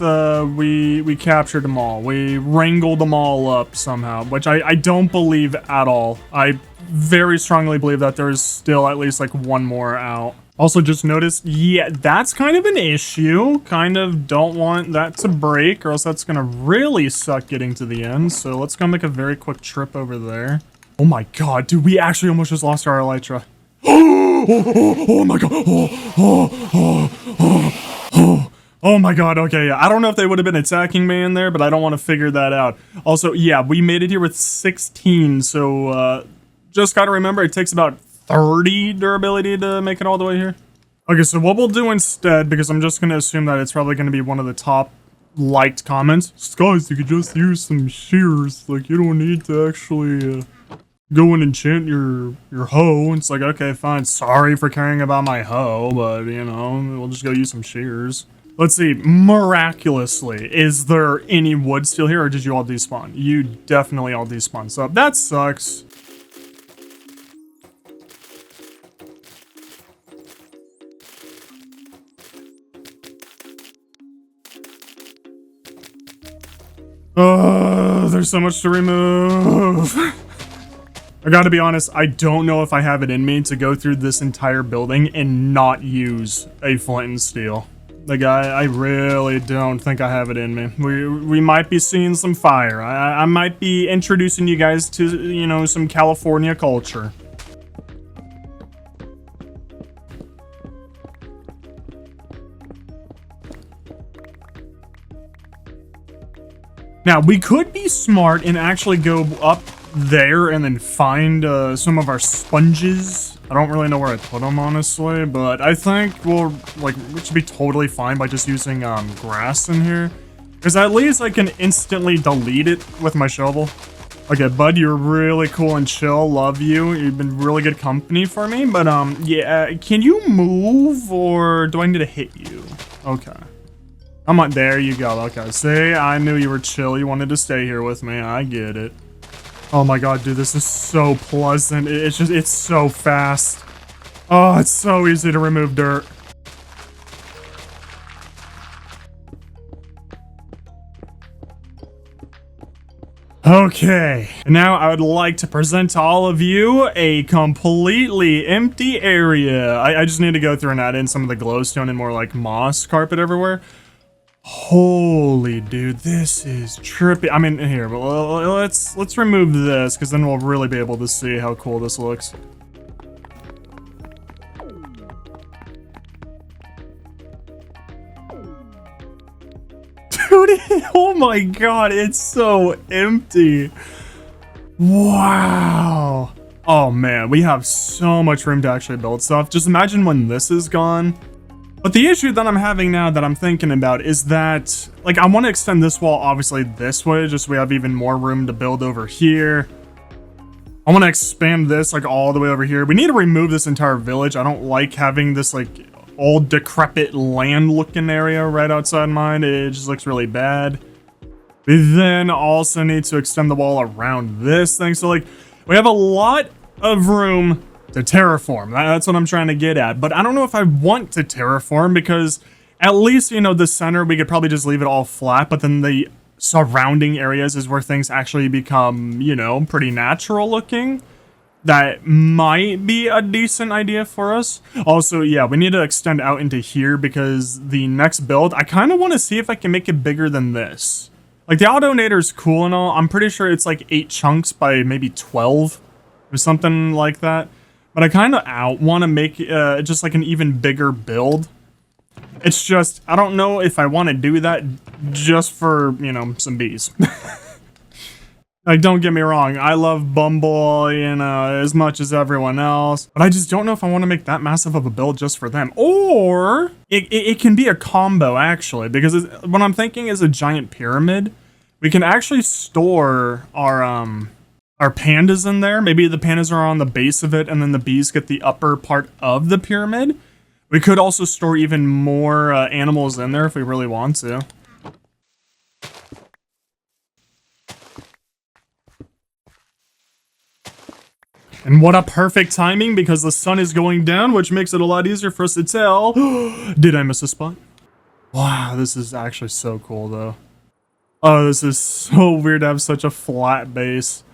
we captured them all. We wrangled them all up somehow, which I don't believe at all. I very strongly believe that there's still at least like one more out. Also, just noticed, yeah, that's kind of an issue. Kind of don't want that to break, or else that's gonna really suck getting to the end. So let's go make a very quick trip over there. Oh my god, dude, we actually almost just lost our Elytra. Oh my god. Oh my god, okay, yeah. I don't know if they would have been attacking me in there, but I don't want to figure that out. Also, yeah, we made it here with 16, so just gotta remember it takes about 30 durability to make it all the way here. Okay, so what we'll do instead, because I'm just gonna assume that it's probably gonna be one of the top liked comments. Guys, you could just use some shears. Like, you don't need to actually go and enchant your hoe. It's like, okay, fine. Sorry for caring about my hoe, but, you know, we'll just go use some shears. Let's see. Miraculously, is there any wood still here, or did you all despawn? You definitely all despawned, so that sucks. Oh, there's so much to remove. I gotta be honest, I don't know if I have it in me to go through this entire building and not use a flint and steel. Like, I really don't think I have it in me. We might be seeing some fire. I might be introducing you guys to, you know, some California culture. Now, we could be smart and actually go up there and then find some of our sponges. I don't really know where I put them, honestly, but I think we should be totally fine by just using grass in here, because at least I can instantly delete it with my shovel. Okay, bud, you're really cool and chill. Love you. You've been really good company for me, but yeah, can you move, or do I need to hit you? Okay. Come on, there you go. Okay, see, I knew you were chill. You wanted to stay here with me. I get it. Oh my god, dude, this is so pleasant. It's so fast. Oh, it's so easy to remove dirt. Okay, now I would like to present to all of you a completely empty area. I just need to go through and add in some of the glowstone and more like moss carpet everywhere. Holy dude, this is trippy. I mean, here, but let's remove this because then we'll really be able to see how cool this looks. Dude, oh my god, it's so empty. Wow. Oh man, we have so much room to actually build stuff. Just imagine when this is gone. But the issue that I'm having now that I'm thinking about is that, like, I want to extend this wall obviously this way, just so we have even more room to build over here. I want to expand this like all the way over here. We need to remove this entire village. I don't like having this like old decrepit land looking area right outside mine. It just looks really bad. We then also need to extend the wall around this thing. So like we have a lot of room to terraform. That's what I'm trying to get at. But I don't know if I want to terraform because at least, you know, the center, we could probably just leave it all flat. But then the surrounding areas is where things actually become, you know, pretty natural looking. That might be a decent idea for us. Also, yeah, we need to extend out into here because the next build, I kind of want to see if I can make it bigger than this. Like, the Autonator is cool and all. I'm pretty sure it's like 8 chunks by maybe 12 or something like that. But I kind of want to make just like an even bigger build. It's just, I don't know if I want to do that just for, you know, some bees. Like, don't get me wrong, I love Bumble, you know, as much as everyone else, but I just don't know if I want to make that massive of a build just for them. Or it can be a combo, actually, because what I'm thinking is a giant pyramid. We can actually store our pandas in there. Maybe the pandas are on the base of it, and then the bees get the upper part of the pyramid. We could also store even more animals in there if we really want to. And what a perfect timing because the sun is going down, which makes it a lot easier for us to tell. Did I miss a spot? Wow, this is actually so cool though. Oh, this is so weird to have such a flat base.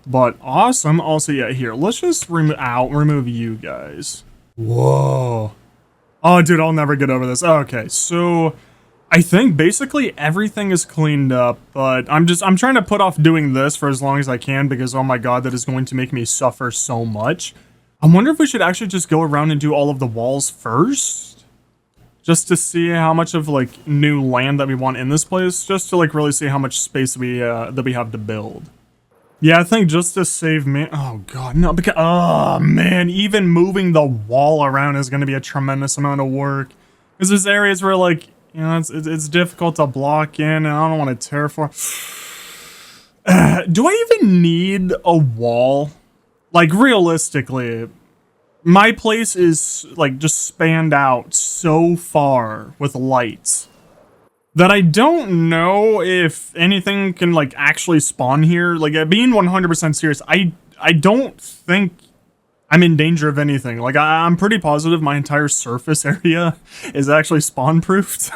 But awesome. Also, yeah, here, let's just remove you guys. Whoa. Oh, dude, I'll never get over this. Okay, so I think basically everything is cleaned up, but I'm trying to put off doing this for as long as I can because, oh my god, that is going to make me suffer so much. I wonder if we should actually just go around and do all of the walls first, just to see how much of like new land that we want in this place, just to like really see how much space we that we have to build. Yeah, I think just to save me. Oh god, no, because oh man, even moving the wall around is going to be a tremendous amount of work because there's areas where like, you know, it's difficult to block in, and I don't want to terraform. Do I even need a wall? Like, realistically, my place is, like, just spanned out so far with lights that I don't know if anything can, like, actually spawn here. Like, being 100% serious, I don't think I'm in danger of anything. Like, I'm pretty positive my entire surface area is actually spawn-proofed.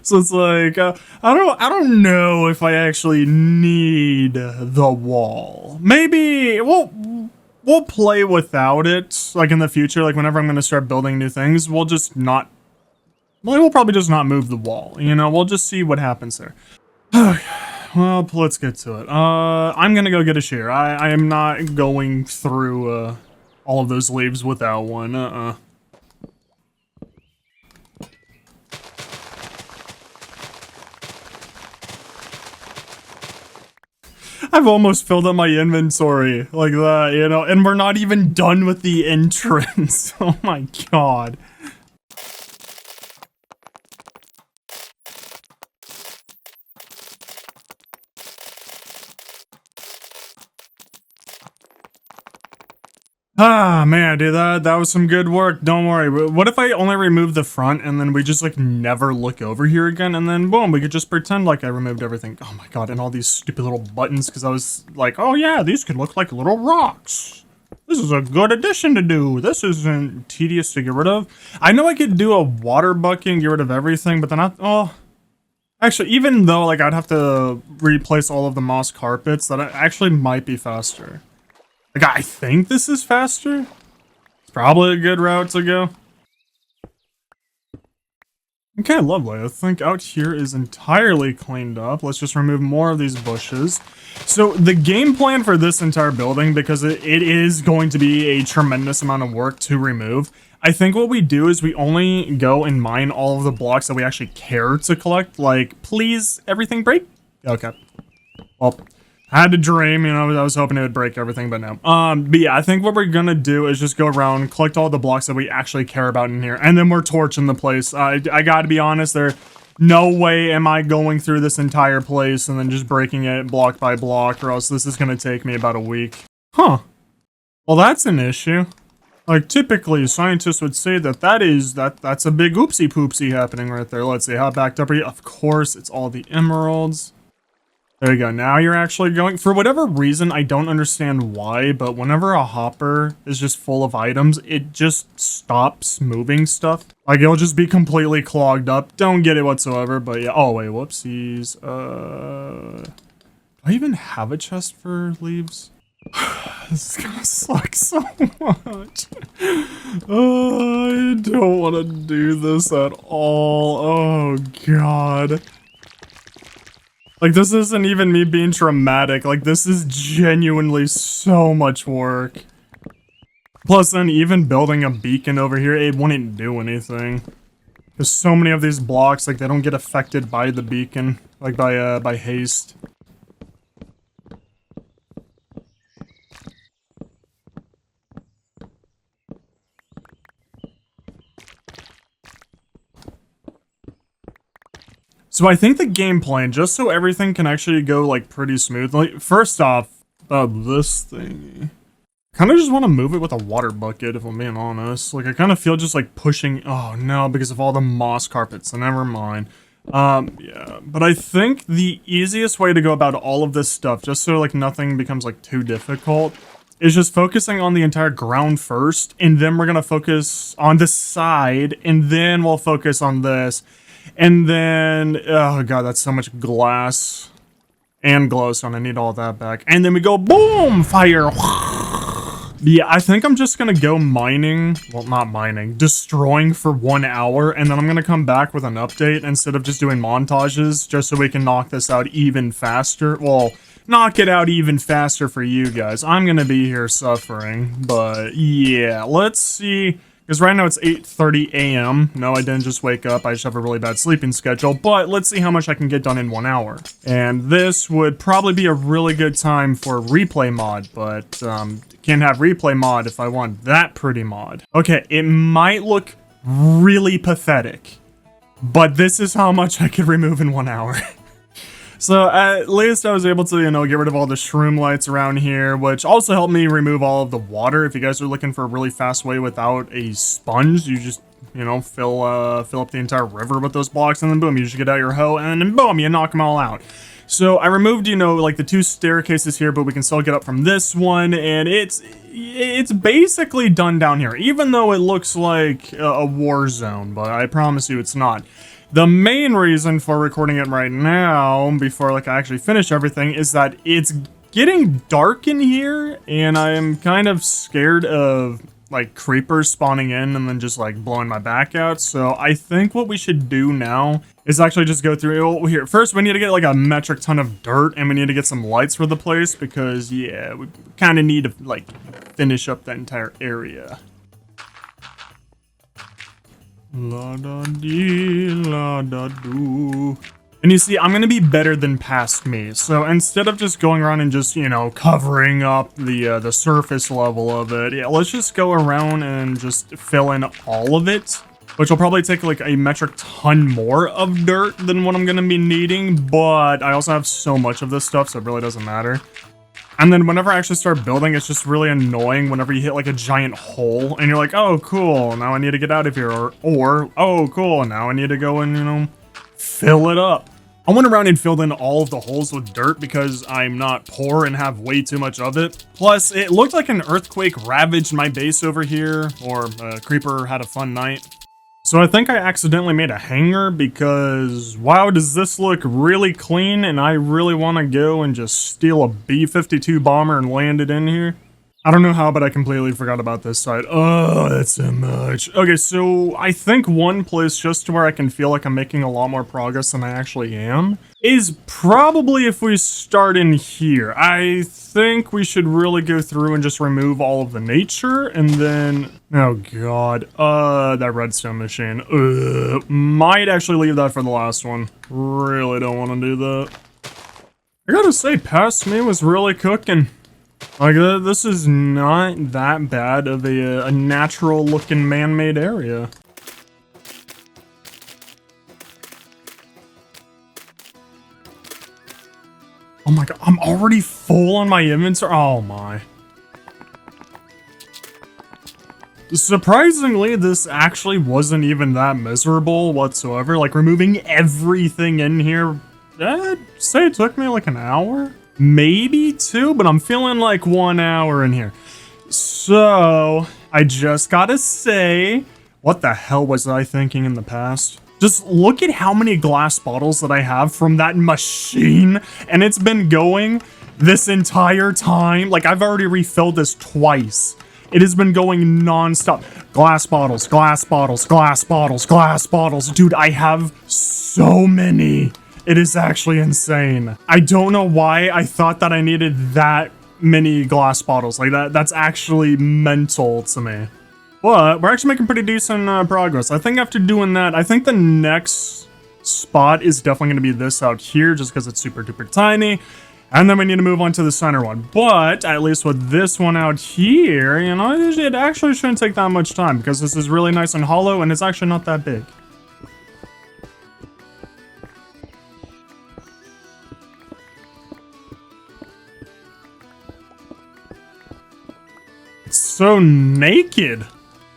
So it's like, I don't know if I actually need the wall. Maybe we'll play without it, like in the future. Like whenever I'm gonna start building new things, we'll probably just not move the wall. You know, we'll just see what happens there. Well, let's get to it. I'm gonna go get a shear. I am not going through all of those leaves without one. I've almost filled up my inventory like that, you know, and we're not even done with the entrance. Oh my god. Ah, man, dude, that was some good work. Don't worry. What if I only remove the front and then we just like never look over here again, and then boom, we could just pretend like I removed everything. Oh my god, and all these stupid little buttons, because I was like, oh yeah, these could look like little rocks. This is a good addition to do. This isn't tedious to get rid of. I know I could do a water bucket and get rid of everything, but then actually, even though like I'd have to replace all of the moss carpets, that actually might be faster. Like, I think this is faster. It's probably a good route to go. Okay, lovely. I think out here is entirely cleaned up. Let's just remove more of these bushes. So the game plan for this entire building, because it is going to be a tremendous amount of work to remove, I think what we do is we only go and mine all of the blocks that we actually care to collect. Like, please, everything break? Okay. Well, I had to dream, you know, I was hoping it would break everything, but no. But yeah, I think what we're gonna do is just go around, collect all the blocks that we actually care about in here, and then we're torching the place. I gotta be honest, no way am I going through this entire place and then just breaking it block by block, or else this is gonna take me about a week. Huh. Well, that's an issue. Like, typically, scientists would say that's a big oopsie poopsie happening right there. Let's see, how backed up are you? Of course, it's all the emeralds. There you go, now you're actually going. For whatever reason, I don't understand why, but whenever a hopper is just full of items, it just stops moving stuff. Like, it'll just be completely clogged up. Don't get it whatsoever, but yeah. Oh, wait, whoopsies. Do I even have a chest for leaves? This is gonna suck so much. I don't want to do this at all. Oh, God. Like, this isn't even me being dramatic. Like, this is genuinely so much work. Plus, then even building a beacon over here, it wouldn't do anything. There's so many of these blocks, like, they don't get affected by the beacon. Like, by haste. So I think the game plan, just so everything can actually go like pretty smoothly. First off, this thingy. Kind of just want to move it with a water bucket, if I'm being honest. Like, I kind of feel just like pushing. Oh no, because of all the moss carpets. So never mind. Yeah, but I think the easiest way to go about all of this stuff, just so like nothing becomes like too difficult, is just focusing on the entire ground first, and then we're gonna focus on the side, and then we'll focus on this. And then, oh god, that's so much glass and glowstone. I need all that back. And then we go, boom, fire. Yeah, I think I'm just gonna go mining. Well, not mining, destroying for 1 hour. And then I'm gonna come back with an update instead of just doing montages, just so we can knock this out even faster. Well, knock it out even faster for you guys. I'm gonna be here suffering. But yeah, let's see. Because right now it's 8:30 a.m. No, I didn't just wake up. I just have a really bad sleeping schedule. But let's see how much I can get done in 1 hour. And this would probably be a really good time for replay mod. But can't have replay mod if I want that pretty mod. Okay, it might look really pathetic. But this is how much I could remove in 1 hour. So at least I was able to, you know, get rid of all the shroom lights around here, which also helped me remove all of the water. If you guys are looking for a really fast way without a sponge, you just, you know, fill up the entire river with those blocks, and then boom, you just get out your hoe, and then boom, you knock them all out. So I removed, you know, like the 2 staircases here, but we can still get up from this one, and it's basically done down here, even though it looks like a war zone, but I promise you it's not. The main reason for recording it right now, before like I actually finish everything, is that it's getting dark in here, and I am kind of scared of like creepers spawning in and then just like blowing my back out. So I think what we should do now is actually just go through here. First, we need to get like a metric ton of dirt, and we need to get some lights for the place, because yeah, we kind of need to like finish up that entire area. La da dee, la da do. And you see, I'm gonna be better than past me. So instead of just going around and just, you know, covering up the surface level of it, yeah, let's just go around and just fill in all of it, which will probably take like a metric ton more of dirt than what I'm gonna be needing. But I also have so much of this stuff, so it really doesn't matter. And then whenever I actually start building, it's just really annoying whenever you hit like a giant hole and you're like, oh, cool, now I need to get out of here. Or oh, cool, now I need to go and, you know, fill it up. I went around and filled in all of the holes with dirt because I'm not poor and have way too much of it. Plus, it looked like an earthquake ravaged my base over here, or a creeper had a fun night. So I think I accidentally made a hangar because, wow, does this look really clean, and I really want to go and just steal a B-52 bomber and land it in here. I don't know how, but I completely forgot about this side. Oh, that's so much. Okay, so I think one place just to where I can feel like I'm making a lot more progress than I actually am is probably if we start in here. I think we should really go through and just remove all of the nature, and then, oh god, that redstone machine. Might actually leave that for the last one. Really don't want to do that. I gotta say, past me was really cooking. Like, this is not that bad of a natural-looking man-made area. Oh my god, I'm already full on my inventory. Oh my. Surprisingly, this actually wasn't even that miserable whatsoever. Like, removing everything in here, I'd say it took me like an hour? Maybe 2, but I'm feeling like 1 hour in here. So, I just gotta say, what the hell was I thinking in the past? Just look at how many glass bottles that I have from that machine, and it's been going this entire time. Like, I've already refilled this twice. It has been going non-stop. Glass bottles, glass bottles, glass bottles, glass bottles. Dude, I have so many. It is actually insane. I don't know why I thought that I needed that many glass bottles. Like, that's actually mental to me. But we're actually making pretty decent progress. I think after doing that, I think the next spot is definitely going to be this out here, just because it's super duper tiny. And then we need to move on to the center one. But at least with this one out here, you know, it actually shouldn't take that much time, because this is really nice and hollow, and it's actually not that big. It's so naked.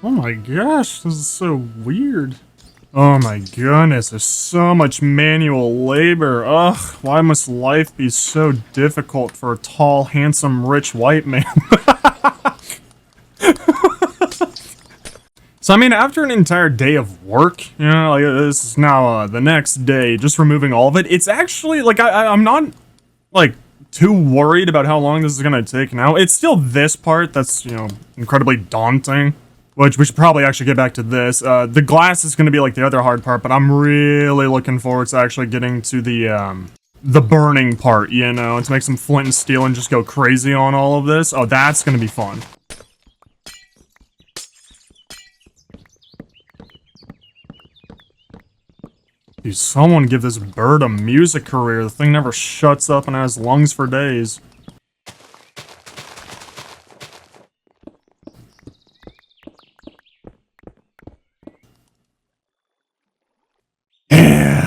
Oh my gosh, this is so weird. Oh my goodness, there's so much manual labor. Ugh, why must life be so difficult for a tall, handsome, rich white man? So I mean, after an entire day of work, you know, like this is now the next day, just removing all of it. It's actually, like, I'm not, like, too worried about how long this is gonna take now. It's still this part that's, you know, incredibly daunting. Which we should probably actually get back to this. The glass is going to be like the other hard part, but I'm really looking forward to actually getting to the burning part, you know, and to make some flint and steel and just go crazy on all of this. Oh, that's going to be fun. Dude, someone give this bird a music career. The thing never shuts up and has lungs for days.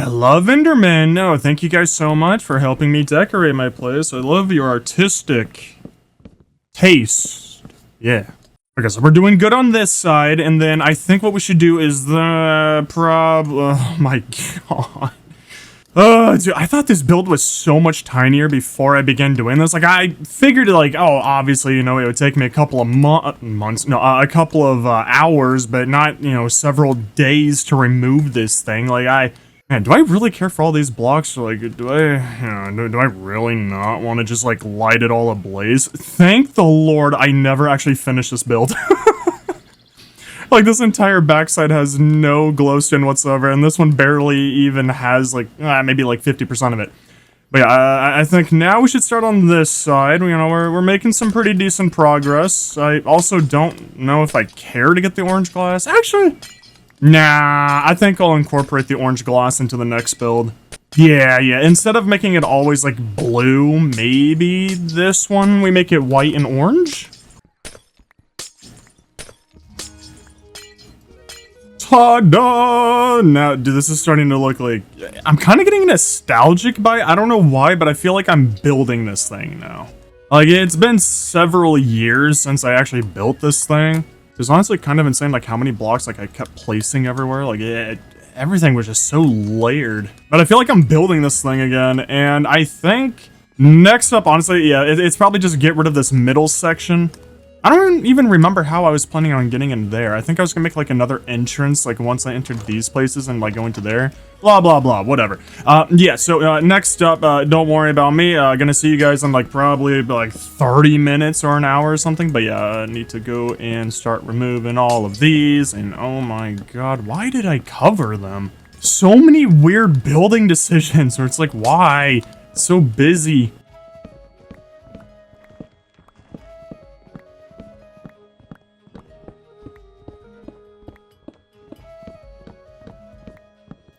Love Enderman. No, thank you guys so much for helping me decorate my place. I love your artistic taste. Yeah. Okay, so we're doing good on this side, and then I think what we should do is the oh my god. Dude, I thought this build was so much tinier before I began doing this. Like, I figured, like, oh, obviously, you know, it would take me a couple of months, no, a couple of hours, but not, you know, several days to remove this thing. Like, man, do I really care for all these blocks? Or, like, do I really not want to just, like, light it all ablaze? Thank the Lord I never actually finished this build. Like, this entire backside has no glowstone whatsoever, and this one barely even has, like, maybe, like, 50% of it. But yeah, I think now we should start on this side. You know, we're making some pretty decent progress. I also don't know if I care to get the orange glass. Actually, nah, I think I'll incorporate the orange glass into the next build. Yeah, instead of making it always, like, blue, maybe this one we make it white and orange? Ta-da! Now, dude, this is starting to look like... I'm kind of getting nostalgic by it. I don't know why, but I feel like I'm building this thing now. Like, it's been several years since I actually built this thing. It's honestly kind of insane, like, how many blocks, like, I kept placing everywhere. Like, everything was just so layered. But I feel like I'm building this thing again, and I think next up, honestly, yeah, it's probably just get rid of this middle section. I don't even remember how I was planning on getting in there. I think I was gonna make like another entrance, like once I entered these places and like go into there. Blah, blah, blah, whatever. Yeah, so next up, don't worry about me. Gonna see you guys in like probably like 30 minutes or an hour or something. But yeah, I need to go and start removing all of these. And oh my god, why did I cover them? So many weird building decisions where it's like, why? It's so busy.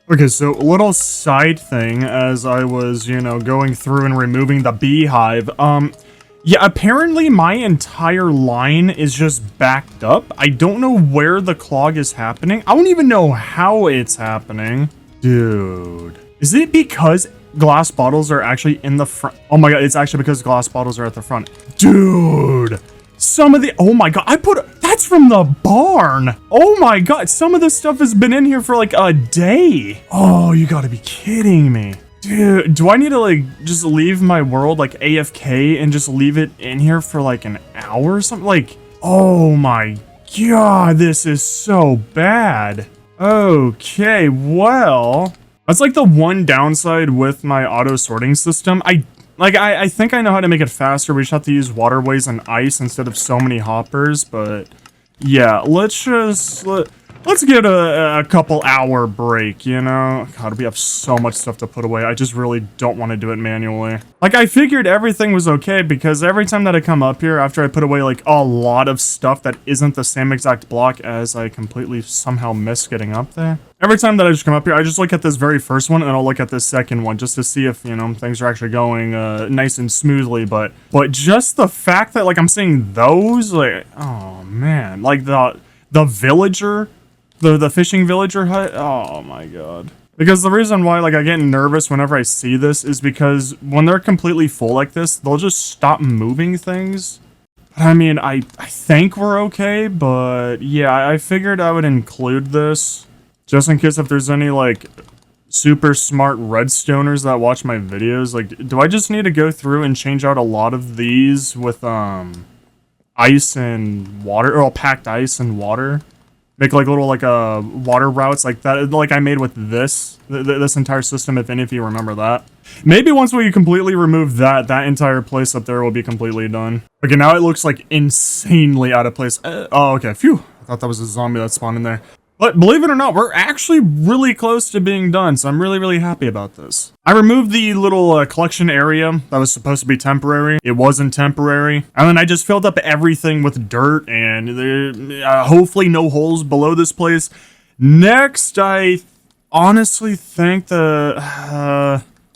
Okay, so a little side thing as I was, you know, going through and removing the beehive. Yeah, apparently my entire line is just backed up. I don't know where the clog is happening. I don't even know how it's happening. Dude. Is it because glass bottles are actually in the front? Oh my god, it's actually because glass bottles are at the front. Dude. Some of the, oh my god, that's from the barn. Oh my god, some of this stuff has been in here for like a day. Oh, you gotta be kidding me. Dude, do I need to like just leave my world like AFK and just leave it in here for like an hour or something? Like, oh my god, this is so bad. Okay, well, that's like the one downside with my auto sorting system. I think I know how to make it faster. We just have to use waterways and ice instead of so many hoppers, but yeah, let's get a couple hour break, you know? God, we have so much stuff to put away. I just really don't want to do it manually. Like, I figured everything was okay because every time that I come up here after I put away like a lot of stuff that isn't the same exact block as I completely somehow miss getting up there. Every time that I just come up here, I just look at this very first one and I'll look at this second one just to see if, you know, things are actually going nice and smoothly. But just the fact that like I'm seeing those, like, oh man, like the villager, the fishing villager hut. Oh my god. Because the reason why like I get nervous whenever I see this is because when they're completely full like this, they'll just stop moving things. I mean, I think we're okay, but yeah, I figured I would include this. Just in case if there's any, like, super smart redstoners that watch my videos. Like, do I just need to go through and change out a lot of these with, ice and water, or packed ice and water? Make, like, little, like, water routes like that, like I made with this entire system, if any of you remember that. Maybe once we completely remove that entire place up there will be completely done. Okay, now it looks, like, insanely out of place. Oh, okay, phew. I thought that was a zombie that spawned in there. But believe it or not, we're actually really close to being done, so I'm really, really happy about this. I removed the little collection area that was supposed to be temporary. It wasn't temporary. And then I just filled up everything with dirt and hopefully no holes below this place. Next, I honestly think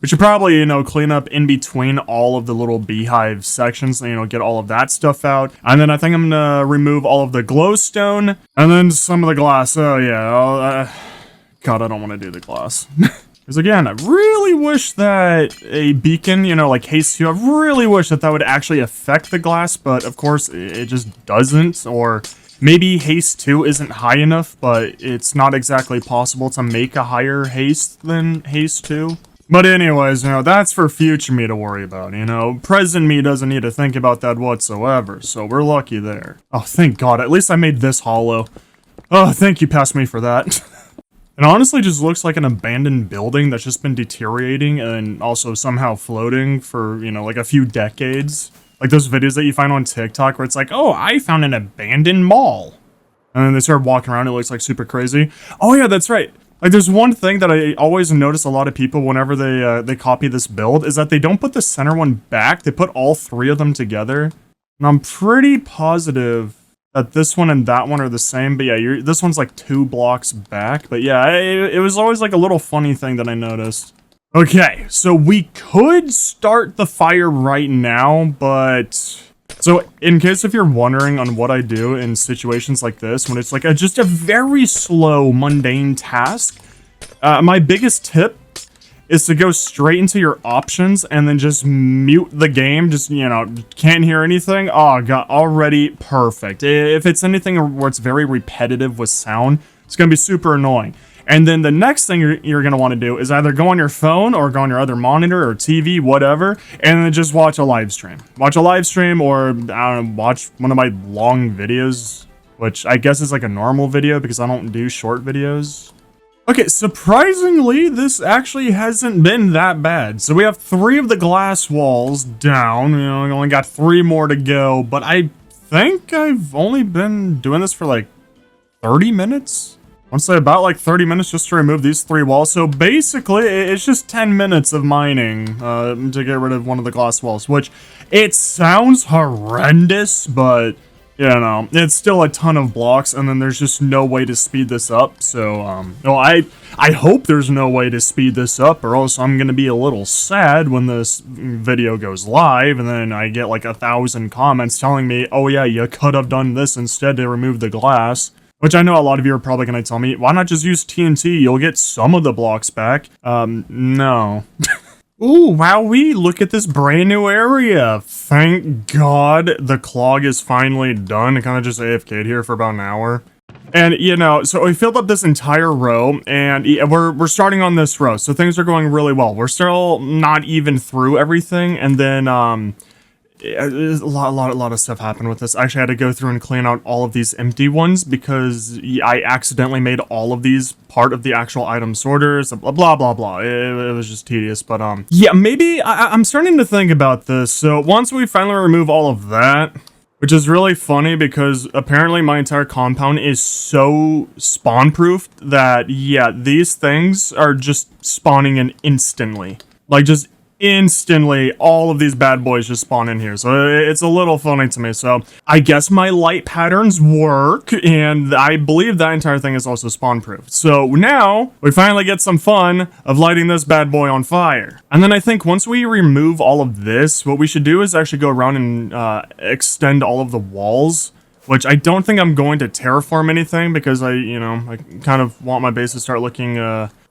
we should probably, you know, clean up in between all of the little beehive sections, you know, get all of that stuff out. And then I think I'm gonna remove all of the glowstone and then some of the glass. Oh yeah, God, I don't want to do the glass. Because again, I really wish that a beacon, you know, like haste 2, I really wish that would actually affect the glass, but of course it just doesn't. Or maybe haste 2 isn't high enough, but it's not exactly possible to make a higher haste than haste 2. But anyways, you know, that's for future me to worry about, you know? Present me doesn't need to think about that whatsoever, so we're lucky there. Oh, thank God, at least I made this hollow. Oh, thank you, past me for that. It honestly just looks like an abandoned building that's just been deteriorating and also somehow floating for, you know, like a few decades. Like those videos that you find on TikTok where it's like, oh, I found an abandoned mall. And then they start walking around, it looks like super crazy. Oh yeah, that's right. Like, there's one thing that I always notice a lot of people whenever they copy this build is that they don't put the center one back. They put all three of them together. And I'm pretty positive that this one and that one are the same. But yeah, this one's like 2 blocks back. But yeah, it was always like a little funny thing that I noticed. Okay, so we could start the fire right now, but... So, in case if you're wondering on what I do in situations like this, when it's like just a very slow, mundane task, my biggest tip is to go straight into your options and then just mute the game. Just, you know, can't hear anything. Oh, God, already perfect. If it's anything where it's very repetitive with sound, it's going to be super annoying. And then the next thing you're going to want to do is either go on your phone or go on your other monitor or TV, whatever, and then just watch a live stream. Watch a live stream or, I don't know, watch one of my long videos, which I guess is like a normal video because I don't do short videos. Okay, surprisingly, this actually hasn't been that bad. So we have 3 of the glass walls down. You know, we only got 3 more to go, but I think I've only been doing this for like 30 minutes. I want to say about like 30 minutes just to remove these 3 walls. So basically, it's just 10 minutes of mining to get rid of one of the glass walls, which it sounds horrendous, but you know, it's still a ton of blocks, and then there's just no way to speed this up. So, well, I hope there's no way to speed this up, or else I'm gonna be a little sad when this video goes live, and then I get like 1,000 comments telling me, oh yeah, you could have done this instead to remove the glass. Which I know a lot of you are probably gonna tell me, why not just use TNT? You'll get some of the blocks back. No. Ooh, wowee, look at this brand new area. Thank God the clog is finally done. I kind of just AFK'd here for about an hour. And, you know, so we filled up this entire row, and we're starting on this row, so things are going really well. We're still not even through everything, and then, a lot of stuff happened with this. I actually had to go through and clean out all of these empty ones because I accidentally made all of these part of the actual item sorters. Blah blah blah blah. It was just tedious, but yeah, maybe I'm starting to think about this. So once we finally remove all of that, which is really funny because apparently my entire compound is so spawn-proofed that yeah, these things are just spawning in instantly, like just instantly all of these bad boys just spawn in here. So it's a little funny to me. So I guess my light patterns work, and I believe that entire thing is also spawn proof. So now we finally get some fun of lighting this bad boy on fire. And then I think once we remove all of this, what we should do is actually go around and extend all of the walls, which I don't think I'm going to terraform anything because I kind of want my base to start looking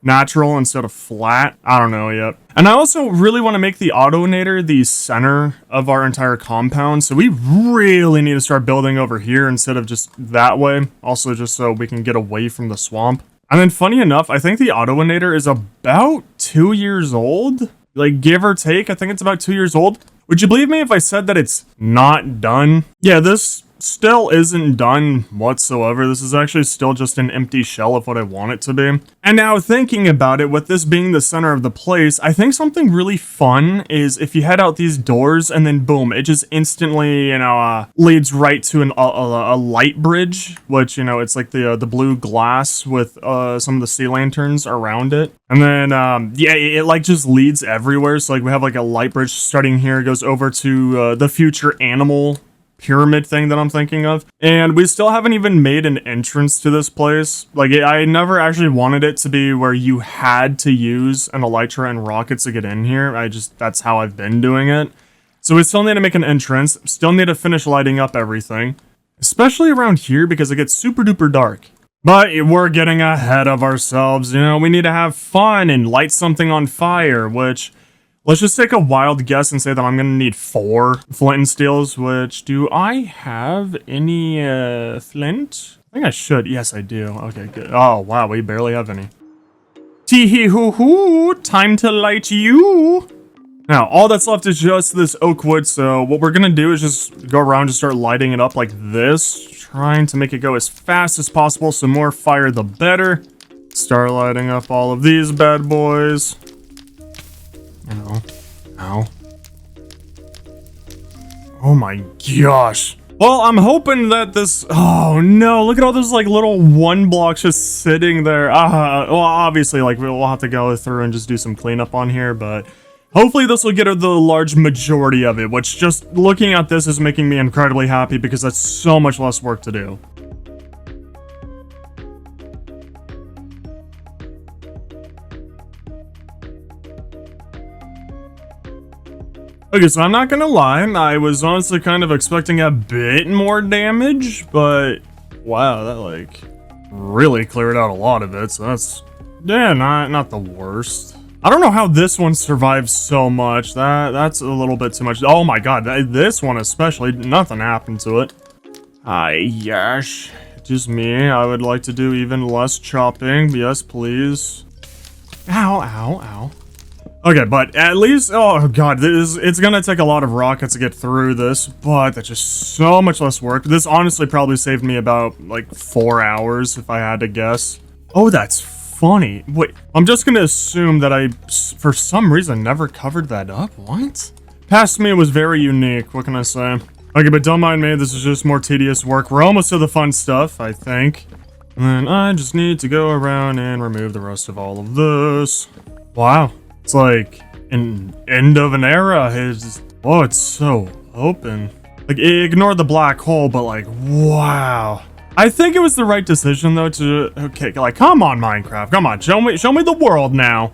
natural instead of flat. I don't know yet. And I also really want to make the Autonator the center of our entire compound. So we really need to start building over here instead of just that way. Also just so we can get away from the swamp. And then funny enough, I think the Autonator is about 2 years old. Like give or take, I think it's about 2 years old. Would you believe me if I said that it's not done? Yeah, this still isn't done whatsoever. This is actually still just an empty shell of what I want it to be. And now thinking about it, with this being the center of the place, I think something really fun is if you head out these doors and then boom, it just instantly, leads right to a light bridge, which, it's like the blue glass with some of the sea lanterns around it. And then, yeah, it like just leads everywhere. So like we have like a light bridge starting here, goes over to the future animal pyramid thing that I'm thinking of. And we still haven't even made an entrance to this place. Like I never actually wanted it to be where you had to use an elytra and rockets to get in here. That's how I've been doing it. So we still need to make an entrance, still need to finish lighting up everything, especially around here because it gets super duper dark. But we're getting ahead of ourselves. We need to have fun and light something on fire, which let's just take a wild guess and say that I'm going to need 4 flint and steels, which do I have any flint? I think I should. Yes, I do. Okay, good. Oh, wow, we barely have any. Tee-hee-hoo-hoo, time to light you. Now, all that's left is just this oak wood, so what we're going to do is just go around and start lighting it up like this, trying to make it go as fast as possible, so more fire the better. Start lighting up all of these bad boys. Ow. Oh my gosh. Well, I'm hoping that this... Oh no, look at all those like little 1 blocks just sitting there. Well, obviously, like we'll have to go through and just do some cleanup on here, but hopefully this will get the large majority of it, which just looking at this is making me incredibly happy because that's so much less work to do. Okay, so I'm not gonna lie, I was honestly kind of expecting a bit more damage, but wow, that like really cleared out a lot of it, so that's, yeah, not the worst. I don't know how this one survives so much. That's a little bit too much. Oh my god, this one especially, nothing happened to it. Yes, just me. I would like to do even less chopping. Yes, please. Ow, ow, ow. Okay, but at least, oh god, it's gonna take a lot of rockets to get through this, but that's just so much less work. This honestly probably saved me about, like, 4 hours if I had to guess. Oh, that's funny. Wait, I'm just gonna assume that I, for some reason, never covered that up. What? Past me was very unique, what can I say? Okay, but don't mind me, this is just more tedious work. We're almost to the fun stuff, I think. And then I just need to go around and remove the rest of all of this. Wow. It's like an end of an era. Oh, it's so open. Like, ignore the black hole, but like, wow. I think it was the right decision though to, okay, like, come on Minecraft, come on, show me the world now.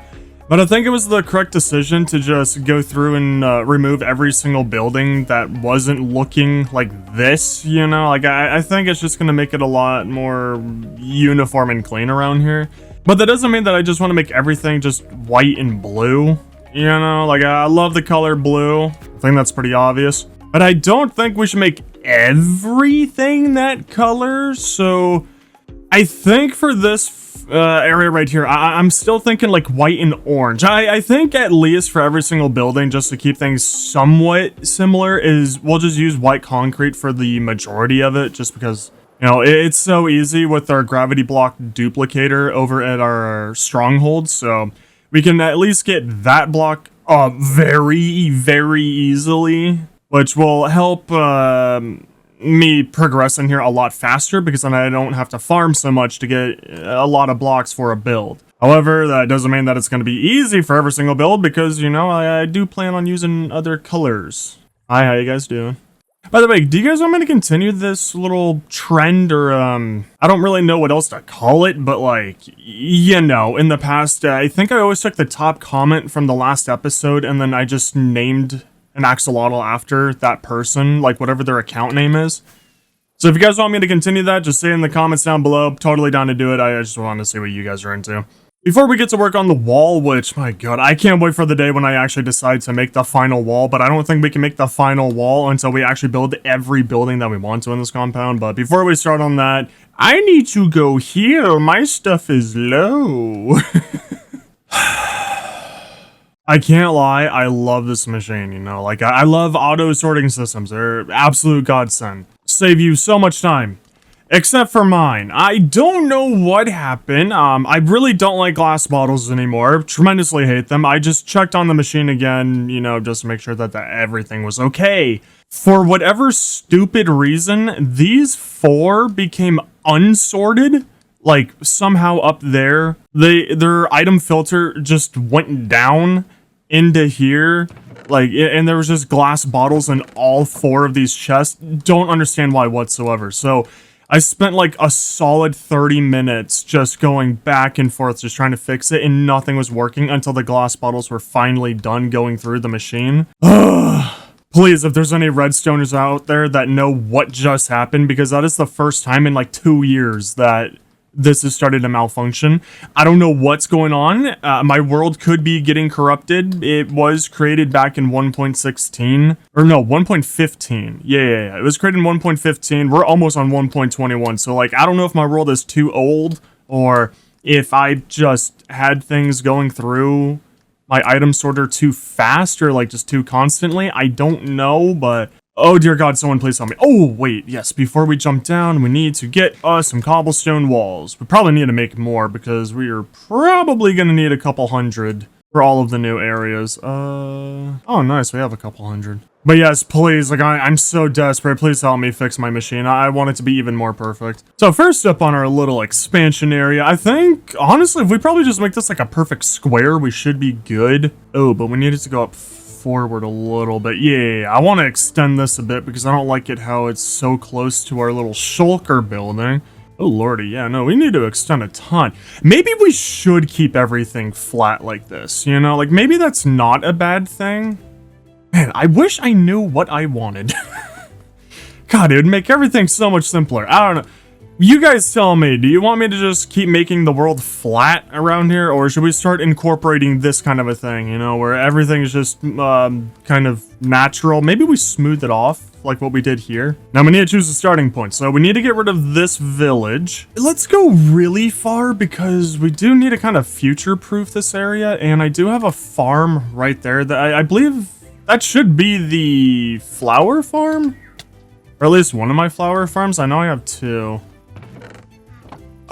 But I think it was the correct decision to just go through and remove every single building that wasn't looking like this, you know? Like, I think it's just gonna make it a lot more uniform and clean around here. But that doesn't mean that I just want to make everything just white and blue, you know? Like, I love the color blue. I think that's pretty obvious. But I don't think we should make everything that color, so I think for this area right here, I'm still thinking like white and orange. I think at least for every single building, just to keep things somewhat similar, is we'll just use white concrete for the majority of it, just because, you know, it's so easy with our gravity block duplicator over at our stronghold, so we can at least get that block very, very easily, which will help me progress in here a lot faster, because then I don't have to farm so much to get a lot of blocks for a build. However, that doesn't mean that it's going to be easy for every single build, because, you know, I do plan on using other colors. Hi, how you guys doing? By the way, do you guys want me to continue this little trend, or, I don't really know what else to call it, but, like, you know, in the past, I think I always took the top comment from the last episode, and then I just named an axolotl after that person, like whatever their account name is. So if you guys want me to continue that, just say in the comments down below. Totally down to do it. I just want to see what you guys are into. Before we get to work on the wall, which, my god, I can't wait for the day when I actually decide to make the final wall, but I don't think we can make the final wall until we actually build every building that we want to in this compound. But before we start on that, I need to go here. My stuff is low. I can't lie, I love this machine, you know, like, I love auto sorting systems. They're absolute godsend. Save you so much time. Except for mine. I don't know what happened. I really don't like glass bottles anymore. Tremendously hate them. I just checked on the machine again, you know, just to make sure that everything was okay. For whatever stupid reason, these 4 became unsorted. Like, somehow up there, their item filter just went down into here, like, and there was just glass bottles in all 4 of these chests. Don't understand why whatsoever. So I spent like a solid 30 minutes just going back and forth, just trying to fix it, and nothing was working until the glass bottles were finally done going through the machine. Please, if there's any redstoners out there that know what just happened, because that is the first time in like 2 years that this has started to malfunction. I don't know what's going on. My world could be getting corrupted. It was created back in 1.16, or no, 1.15. Yeah. It was created in 1.15. We're almost on 1.21. So, like, I don't know if my world is too old, or if I just had things going through my item sorter too fast, or like just too constantly. I don't know, but oh dear god, someone please help me. Oh wait, yes, before we jump down, we need to get us some cobblestone walls. We probably need to make more, because we are probably gonna need a couple hundred for all of the new areas. Oh nice, we have a couple hundred. But yes, please, like, I'm so desperate. Please help me fix my machine. I want it to be even more perfect. So first up on our little expansion area, I think, honestly, if we probably just make this like a perfect square, we should be good. Oh, but we need it to go up forward a little bit. Yeah, I want to extend this a bit, because I don't like it how it's so close to our little shulker building. Oh lordy, yeah, no, we need to extend a ton. Maybe we should keep everything flat like this, you know? Like, maybe that's not a bad thing. Man, I wish I knew what I wanted. God, it would make everything so much simpler. I don't know. You guys tell me, do you want me to just keep making the world flat around here, or should we start incorporating this kind of a thing, you know, where everything's just kind of natural? Maybe we smooth it off like what we did here. Now we need to choose a starting point, so we need to get rid of this village. Let's go really far because we do need to kind of future-proof this area, and I do have a farm right there that I believe that should be the flower farm, or at least one of my flower farms. I know I have two.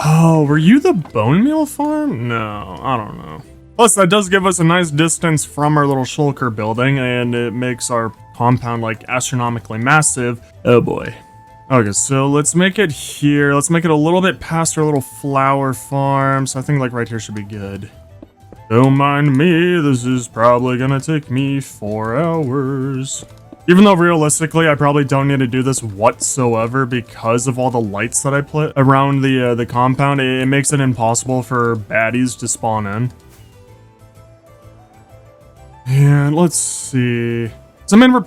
Oh, were you the bone meal farm? No, I don't know. Plus, that does give us a nice distance from our little shulker building, and it makes our compound, like, astronomically massive. Oh boy. Okay, so let's make it here. Let's make it a little bit past our little flower farm. So I think, like, right here should be good. Don't mind me, this is probably gonna take me 4 hours. Even though realistically, I probably don't need to do this whatsoever because of all the lights that I put around the compound. It makes it impossible for baddies to spawn in. And let's see. So I mean, we're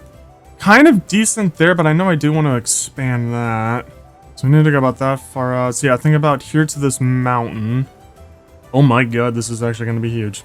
kind of decent there, but I know I do want to expand that. So we need to go about that far out. So yeah, I think about here to this mountain. Oh my god, this is actually going to be huge.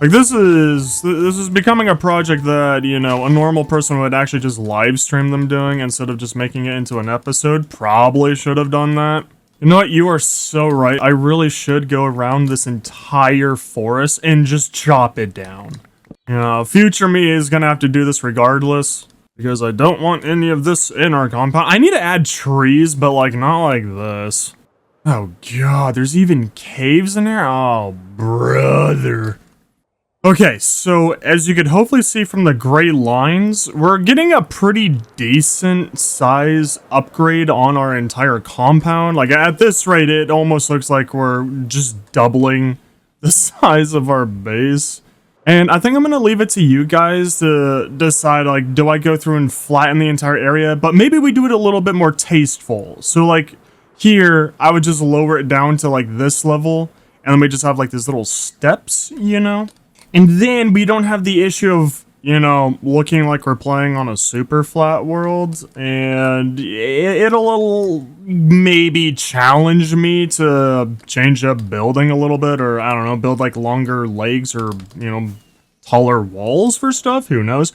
Like, this is becoming a project that, you know, a normal person would actually just live stream them doing instead of just making it into an episode. Probably should have done that. You know what? You are so right. I really should go around this entire forest and just chop it down. You know, future me is gonna have to do this regardless because I don't want any of this in our compound. I need to add trees, but, like, not like this. Oh god, there's even caves in here? Oh, brother. Okay, so as you could hopefully see from the gray lines, we're getting a pretty decent size upgrade on our entire compound. Like, at this rate, it almost looks like we're just doubling the size of our base. And I think I'm going to leave it to you guys to decide, like, do I go through and flatten the entire area? But maybe we do it a little bit more tasteful. So, like, here, I would just lower it down to, like, this level. And then we just have, like, these little steps, you know? And then we don't have the issue of, you know, looking like we're playing on a super flat world. And it'll maybe challenge me to change up building a little bit. Or, I don't know, build like longer legs or, you know, taller walls for stuff. Who knows?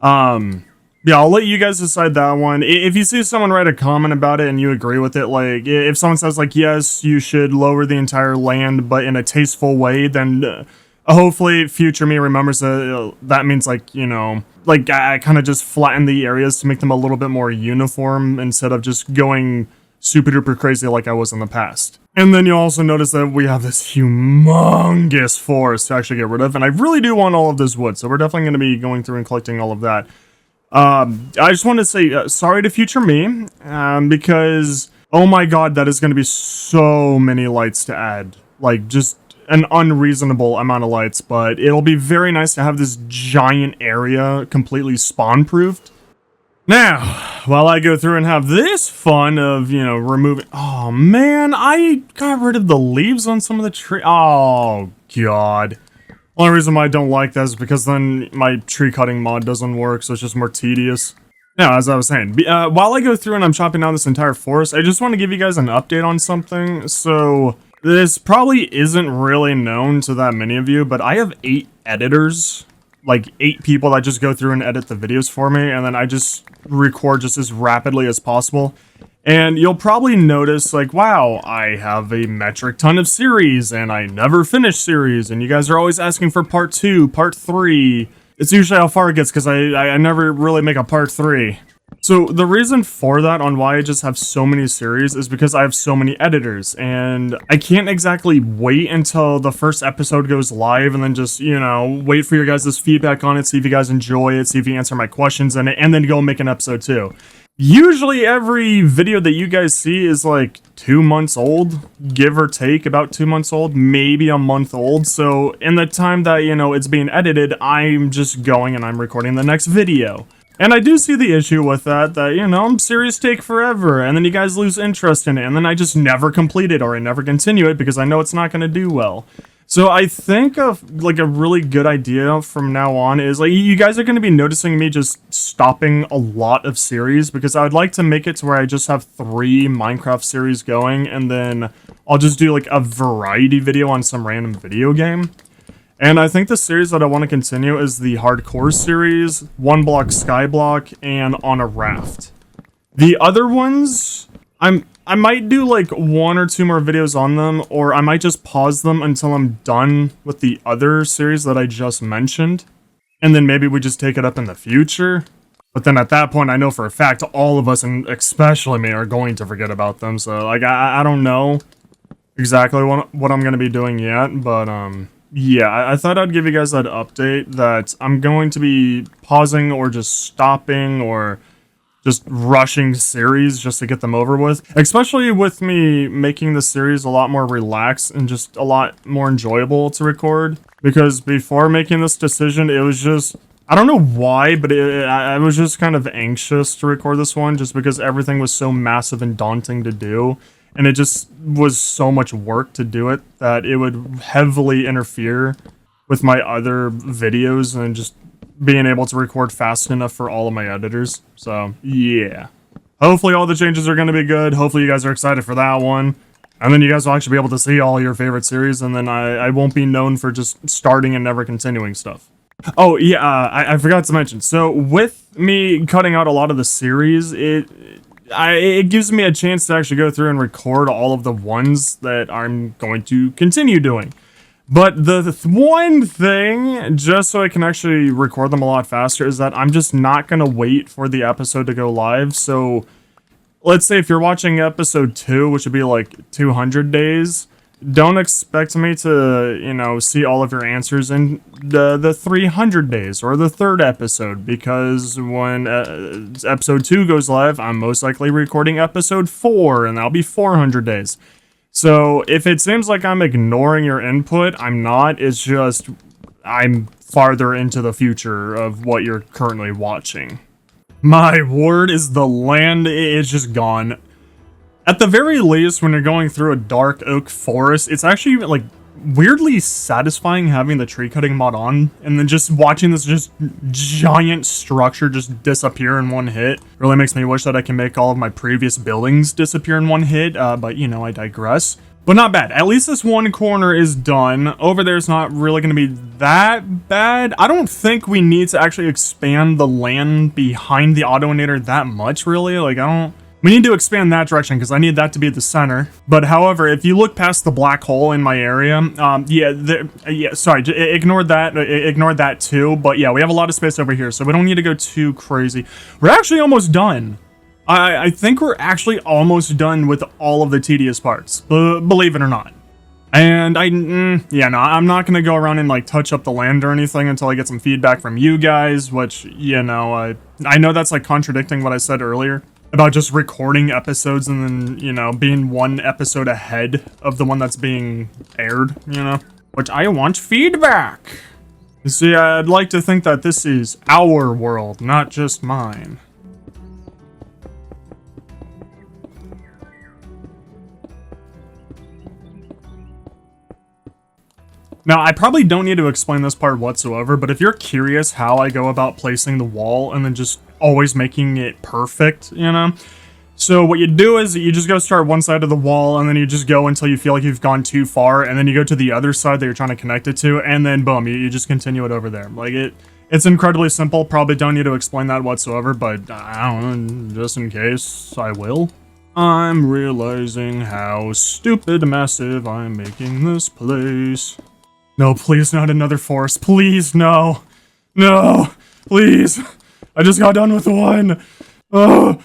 Yeah, I'll let you guys decide that one. If you see someone write a comment about it and you agree with it, like, if someone says, like, yes, you should lower the entire land, but in a tasteful way, then... hopefully future me remembers that that means, like, you know, like, I kind of just flatten the areas to make them a little bit more uniform instead of just going super duper crazy like I was in the past. And then you'll also notice that we have this humongous forest to actually get rid of, and I really do want all of this wood, so we're definitely going to be going through and collecting all of that. I just want to say sorry to future me, because, oh my god, that is going to be so many lights to add. Like, just an unreasonable amount of lights, but it'll be very nice to have this giant area completely spawn-proofed. Now, while I go through and have this fun of, you know, removing... Oh, man, I got rid of the leaves on some of the tree... Oh, god. Only reason why I don't like that is because then my tree cutting mod doesn't work, so it's just more tedious. Now, as I was saying, while I go through and I'm chopping down this entire forest, I just want to give you guys an update on something. So... this probably isn't really known to that many of you, but I have 8 editors, like 8 people that just go through and edit the videos for me, and then I just record just as rapidly as possible. And you'll probably notice, like, wow, I have a metric ton of series, and I never finish series, and you guys are always asking for part 2, part 3. It's usually how far it gets, because I never really make a part 3. So the reason for that on why I just have so many series is because I have so many editors, and I can't exactly wait until the first episode goes live and then just, you know, wait for your guys' feedback on it, see if you guys enjoy it, see if you answer my questions in it, and then go make an episode too. Usually every video that you guys see is like 2 months old, give or take about 2 months old, maybe a month old. So in the time that, you know, it's being edited, I'm just going and I'm recording the next video. And I do see the issue with that, you know, series take forever, and then you guys lose interest in it, and then I just never complete it, or I never continue it, because I know it's not going to do well. So I think of like a really good idea from now on is like you guys are going to be noticing me just stopping a lot of series because I would like to make it to where I just have 3 Minecraft series going and then I'll just do like a variety video on some random video game. And I think the series that I want to continue is the Hardcore series, One Block Skyblock, and On a Raft. The other ones, I might do like 1 or 2 more videos on them, or I might just pause them until I'm done with the other series that I just mentioned. And then maybe we just take it up in the future. But then at that point, I know for a fact all of us, and especially me, are going to forget about them. So like, I don't know exactly what I'm going to be doing yet, but yeah, I thought I'd give you guys that update that I'm going to be pausing or just stopping or just rushing series just to get them over with. Especially with me making the series a lot more relaxed and just a lot more enjoyable to record. Because before making this decision, it was just, I don't know why, but I was just kind of anxious to record this one just because everything was so massive and daunting to do. And it just was so much work to do it that it would heavily interfere with my other videos and just being able to record fast enough for all of my editors. So, yeah. Hopefully all the changes are going to be good. Hopefully you guys are excited for that one. And then you guys will actually be able to see all your favorite series, and then I won't be known for just starting and never continuing stuff. Oh, yeah, I forgot to mention. So, with me cutting out a lot of the series, it gives me a chance to actually go through and record all of the ones that I'm going to continue doing. But the one thing, just so I can actually record them a lot faster, is that I'm just not going to wait for the episode to go live. So, let's say if you're watching episode 2, which would be like 200 days, don't expect me to, you know, see all of your answers in the 300 days or the 3rd episode, because when episode 2 goes live, I'm most likely recording episode 4, and that'll be 400 days. So if it seems like I'm ignoring your input, I'm not. It's just I'm farther into the future of what you're currently watching. My word, is the land is just gone. At the very least, when you're going through a dark oak forest, it's actually like weirdly satisfying having the tree cutting mod on, and then just watching this just giant structure just disappear in one hit really makes me wish that I can make all of my previous buildings disappear in one hit, but you know, I digress. But not bad. At least this one corner is done. Over there's not really going to be that bad. I don't think we need to actually expand the land behind the Autoinator that much, really. Like, we need to expand that direction because I need that to be at the center. But however, if you look past the black hole in my area, sorry, ignore that too. But yeah, we have a lot of space over here, so we don't need to go too crazy. We're actually almost done. I think we're actually almost done with all of the tedious parts, believe it or not. And I'm not gonna go around and like touch up the land or anything until I get some feedback from you guys, which, you know, I know that's like contradicting what I said earlier about just recording episodes and then, you know, being one episode ahead of the one that's being aired, you know? Which I want feedback! You see, I'd like to think that this is our world, not just mine. Now, I probably don't need to explain this part whatsoever, but if you're curious how I go about placing the wall and then just always making it perfect, you know? So what you do is you just go start one side of the wall, and then you just go until you feel like you've gone too far, and then you go to the other side that you're trying to connect it to, and then boom, you just continue it over there. Like, it's incredibly simple. Probably don't need to explain that whatsoever, but I don't know, just in case, I will. I'm realizing how stupid massive I'm making this place. No, please, not another forest. Please, no. No, please. I just got done with one. Oh,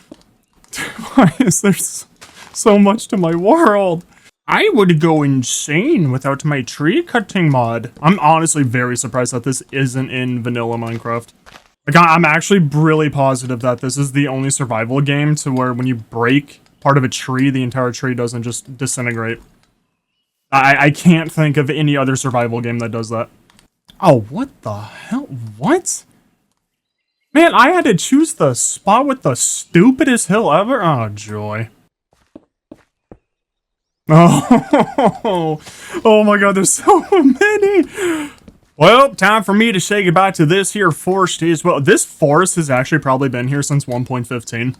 why is there so much to my world? I would go insane without my tree cutting mod. I'm honestly very surprised that this isn't in vanilla Minecraft. Like, I'm actually really positive that this is the only survival game to where when you break part of a tree, the entire tree doesn't just disintegrate. I can't think of any other survival game that does that. Oh, what the hell? What? Man, I had to choose the spot with the stupidest hill ever? Oh, joy. Oh, oh my god, there's so many. Well, time for me to say goodbye to this here forest as well. This forest has actually probably been here since 1.15.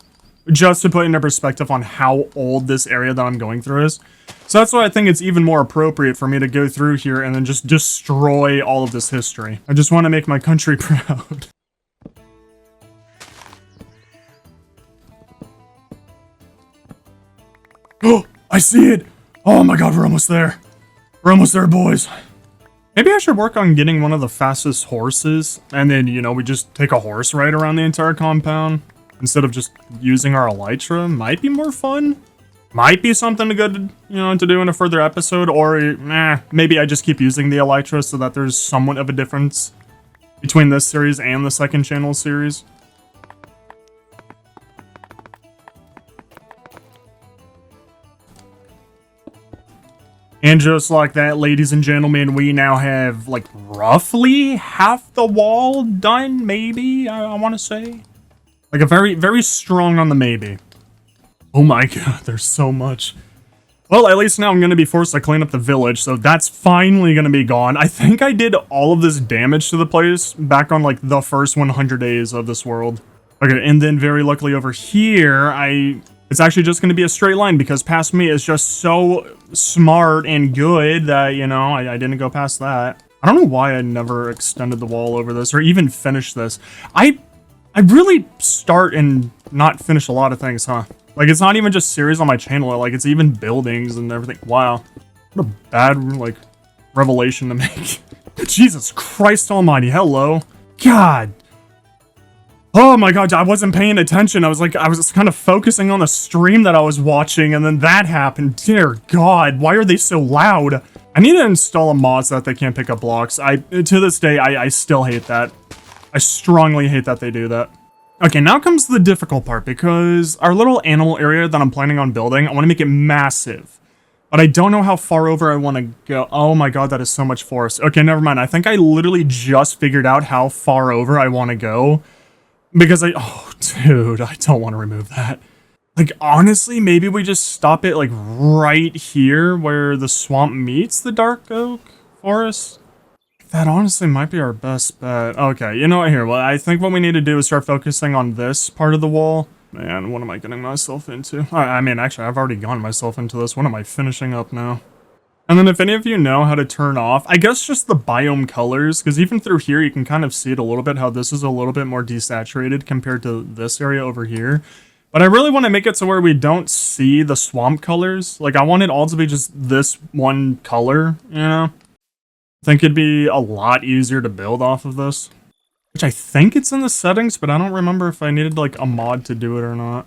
Just to put into perspective on how old this area that I'm going through is. So that's why I think it's even more appropriate for me to go through here and then just destroy all of this history. I just want to make my country proud. Oh, I see it! Oh my god, we're almost there. We're almost there, boys. Maybe I should work on getting one of the fastest horses, and then, you know, we just take a horse ride around the entire compound, instead of just using our elytra. Might be more fun. Might be something good, you know, to do in a further episode, or, maybe I just keep using the elytra so that there's somewhat of a difference between this series and the second channel series. And just like that, ladies and gentlemen, we now have, like, roughly half the wall done, maybe, I want to say. Like, a very, very strong on the maybe. Oh my god, there's so much. Well, at least now I'm going to be forced to clean up the village, so that's finally going to be gone. I think I did all of this damage to the place back on, like, the first 100 days of this world. Okay, and then very luckily over here, it's actually just going to be a straight line because past me is just so smart and good that, you know, I didn't go past that. I don't know why I never extended the wall over this or even finished this. I really start and not finish a lot of things, huh? Like, it's not even just series on my channel, like, it's even buildings and everything. Wow. What a bad, like, revelation to make. Jesus Christ almighty, hello. God. Oh my god, I wasn't paying attention. I was kind of focusing on the stream that I was watching, and then that happened. Dear God, why are they so loud? I need to install a mod so that they can't pick up blocks. To this day, I still hate that. I strongly hate that they do that. Okay, now comes the difficult part, because our little animal area that I'm planning on building, I want to make it massive. But I don't know how far over I want to go. Oh my god, that is so much forest. Okay, never mind. I think I literally just figured out how far over I want to go. Because oh, dude, I don't want to remove that. Like, honestly, maybe we just stop it, like, right here where the swamp meets the dark oak forest. That honestly might be our best bet. Okay, you know what, here, well, I think what we need to do is start focusing on this part of the wall. Man, what am I getting myself into? I mean, actually, I've already gotten myself into this. What am I finishing up now? And then if any of you know how to turn off, I guess just the biome colors, because even through here you can kind of see it a little bit, how this is a little bit more desaturated compared to this area over here. But I really want to make it so where we don't see the swamp colors. Like, I want it all to be just this one color, you know? I think it'd be a lot easier to build off of this. Which I think it's in the settings, but I don't remember if I needed, like, a mod to do it or not.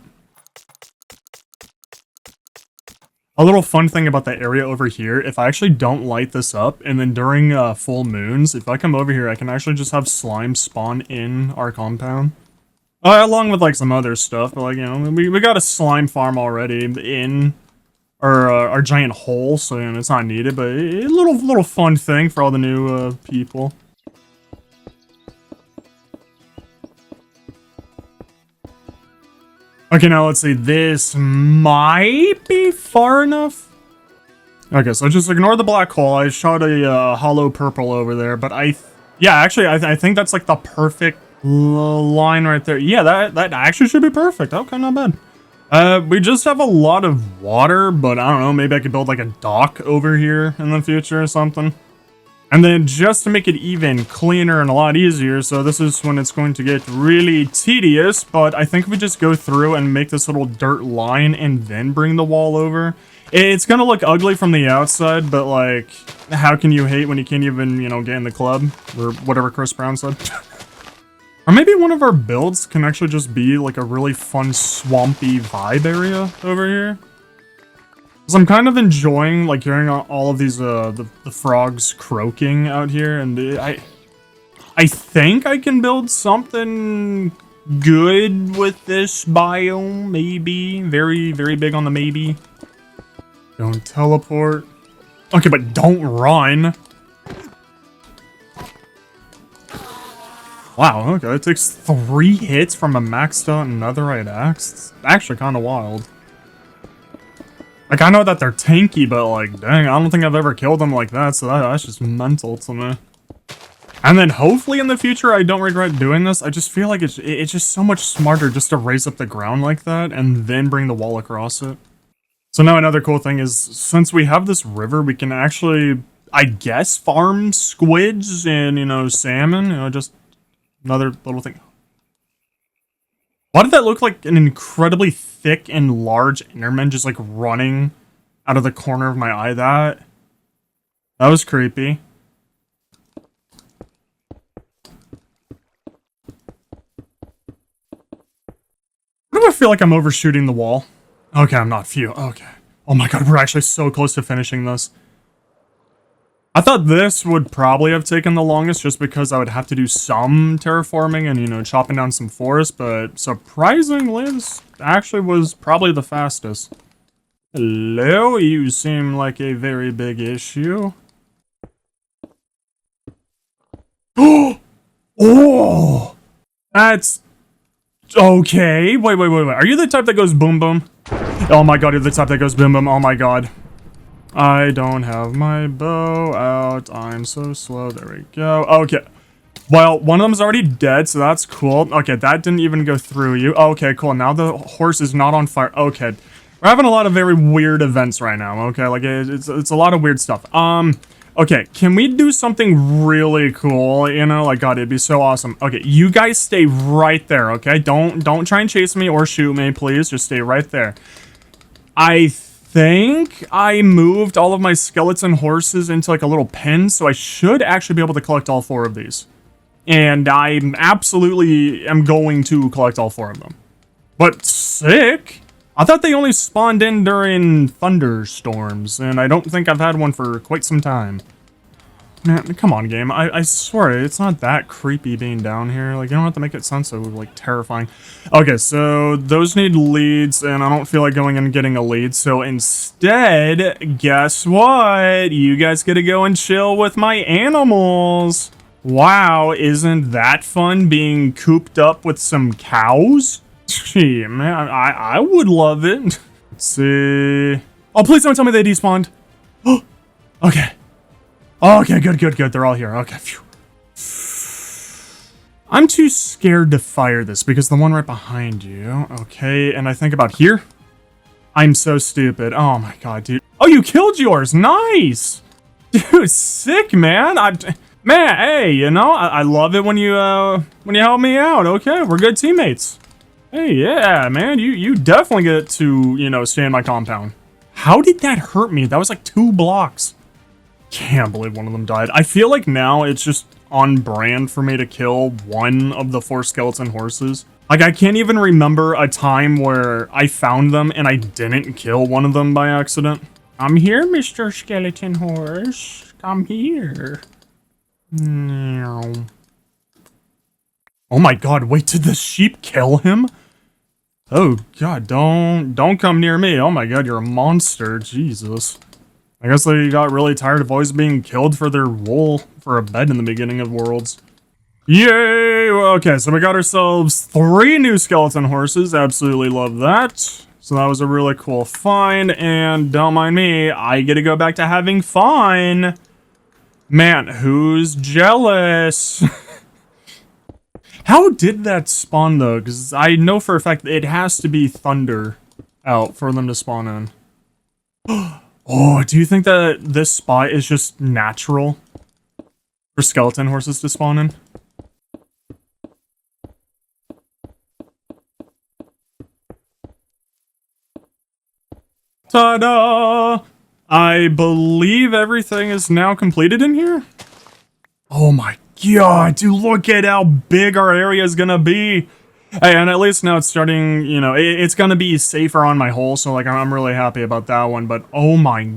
A little fun thing about that area over here, if I actually don't light this up, and then during full moons, if I come over here, I can actually just have slime spawn in our compound. Along with, like, some other stuff, but, like, you know, we got a slime farm already in our giant hole, so, you know, it's not needed, but a little fun thing for all the new people. Okay, now let's see. This might be far enough. Okay, so just ignore the black hole. I shot a hollow purple over there, but yeah, actually, I think that's like the perfect line right there. Yeah, that actually should be perfect. Okay, not bad. We just have a lot of water, but I don't know. Maybe I could build like a dock over here in the future or something. And then just to make it even cleaner and a lot easier, so this is when it's going to get really tedious, but I think we just go through and make this little dirt line and then bring the wall over. It's gonna look ugly from the outside, but like, how can you hate when you can't even, you know, get in the club? Or whatever Chris Brown said. Or maybe one of our builds can actually just be like a really fun swampy vibe area over here. Because I'm kind of enjoying, like, hearing all of these, the frogs croaking out here, and I think I can build something good with this biome, maybe. Very, very big on the maybe. Don't teleport. Okay, but don't run. Wow, okay, it takes 3 hits from a maxed out netherite axe. It's actually kind of wild. Like, I know that they're tanky, but like, dang, I don't think I've ever killed them like that, so that's just mental to me. And then hopefully in the future I don't regret doing this. I just feel like it's just so much smarter just to raise up the ground like that and then bring the wall across it. So now another cool thing is, since we have this river, we can actually, I guess, farm squids and, you know, salmon. You know, just another little thing. Why did that look like an incredibly thick and large Enderman just like running out of the corner of my eye? That was creepy. Why do I feel like I'm overshooting the wall? Okay, I'm not. Phew. Okay. Oh my god, we're actually so close to finishing this. I thought this would probably have taken the longest just because I would have to do some terraforming and, you know, chopping down some forest, but surprisingly, this actually was probably the fastest. Hello, you seem like a very big issue. Oh! That's... okay. Wait. Are you the type that goes boom boom? Oh my god, you're the type that goes boom boom. Oh my god. I don't have my bow out. I'm so slow. There we go. Okay. Well, one of them's already dead, so that's cool. Okay, that didn't even go through you. Okay, cool. Now the horse is not on fire. Okay. We're having a lot of very weird events right now, okay? Like, it's a lot of weird stuff. Okay, can we do something really cool? You know, like, god, it'd be so awesome. Okay, you guys stay right there, okay? Don't try and chase me or shoot me, please. Just stay right there. I think I moved all of my skeleton horses into like a little pen, so I should actually be able to collect all 4 of these. And I absolutely am going to collect all 4 of them. But sick! I thought they only spawned in during thunderstorms, and I don't think I've had one for quite some time. Man, come on, game. I swear, it's not that creepy being down here. Like, you don't have to make it sound so, like, terrifying. Okay, so those need leads, and I don't feel like going and getting a lead. So instead, guess what? You guys get to go and chill with my animals. Wow, isn't that fun being cooped up with some cows? Gee, man, I would love it. Let's see. Oh, please don't tell me they despawned. Okay. Okay, good. They're all here. Okay, phew. I'm too scared to fire this because the one right behind you. Okay, and I think about here. I'm so stupid. Oh my god, dude. Oh, you killed yours. Nice. Dude, sick, man. Man, hey, you know, I love it when you help me out. Okay, we're good teammates. Hey, yeah, man, you definitely get to, you know, stay in my compound. How did that hurt me? That was like 2 blocks. Can't believe one of them died. I feel like now it's just on brand for me to kill one of the 4 skeleton horses. Like, I can't even remember a time where I found them and I didn't kill one of them by accident. I'm here, Mr. Skeleton Horse. Come here. No. Oh my god, wait, did the sheep kill him? Oh god, don't come near me. Oh my god, you're a monster. Jesus. I guess they got really tired of always being killed for their wool for a bed in the beginning of Worlds. Yay! Okay, so we got ourselves 3 new skeleton horses. Absolutely love that. So that was a really cool find, and don't mind me, I get to go back to having fun. Man, who's jealous? How did that spawn though? Because I know for a fact it has to be thunder out for them to spawn in. Oh, do you think that this spot is just natural for skeleton horses to spawn in? Ta-da! I believe everything is now completed in here. Oh my god, dude, look at how big our area is gonna be. Hey, and at least now it's starting, you know, it's gonna be safer on my hole, so like I'm really happy about that one, but oh my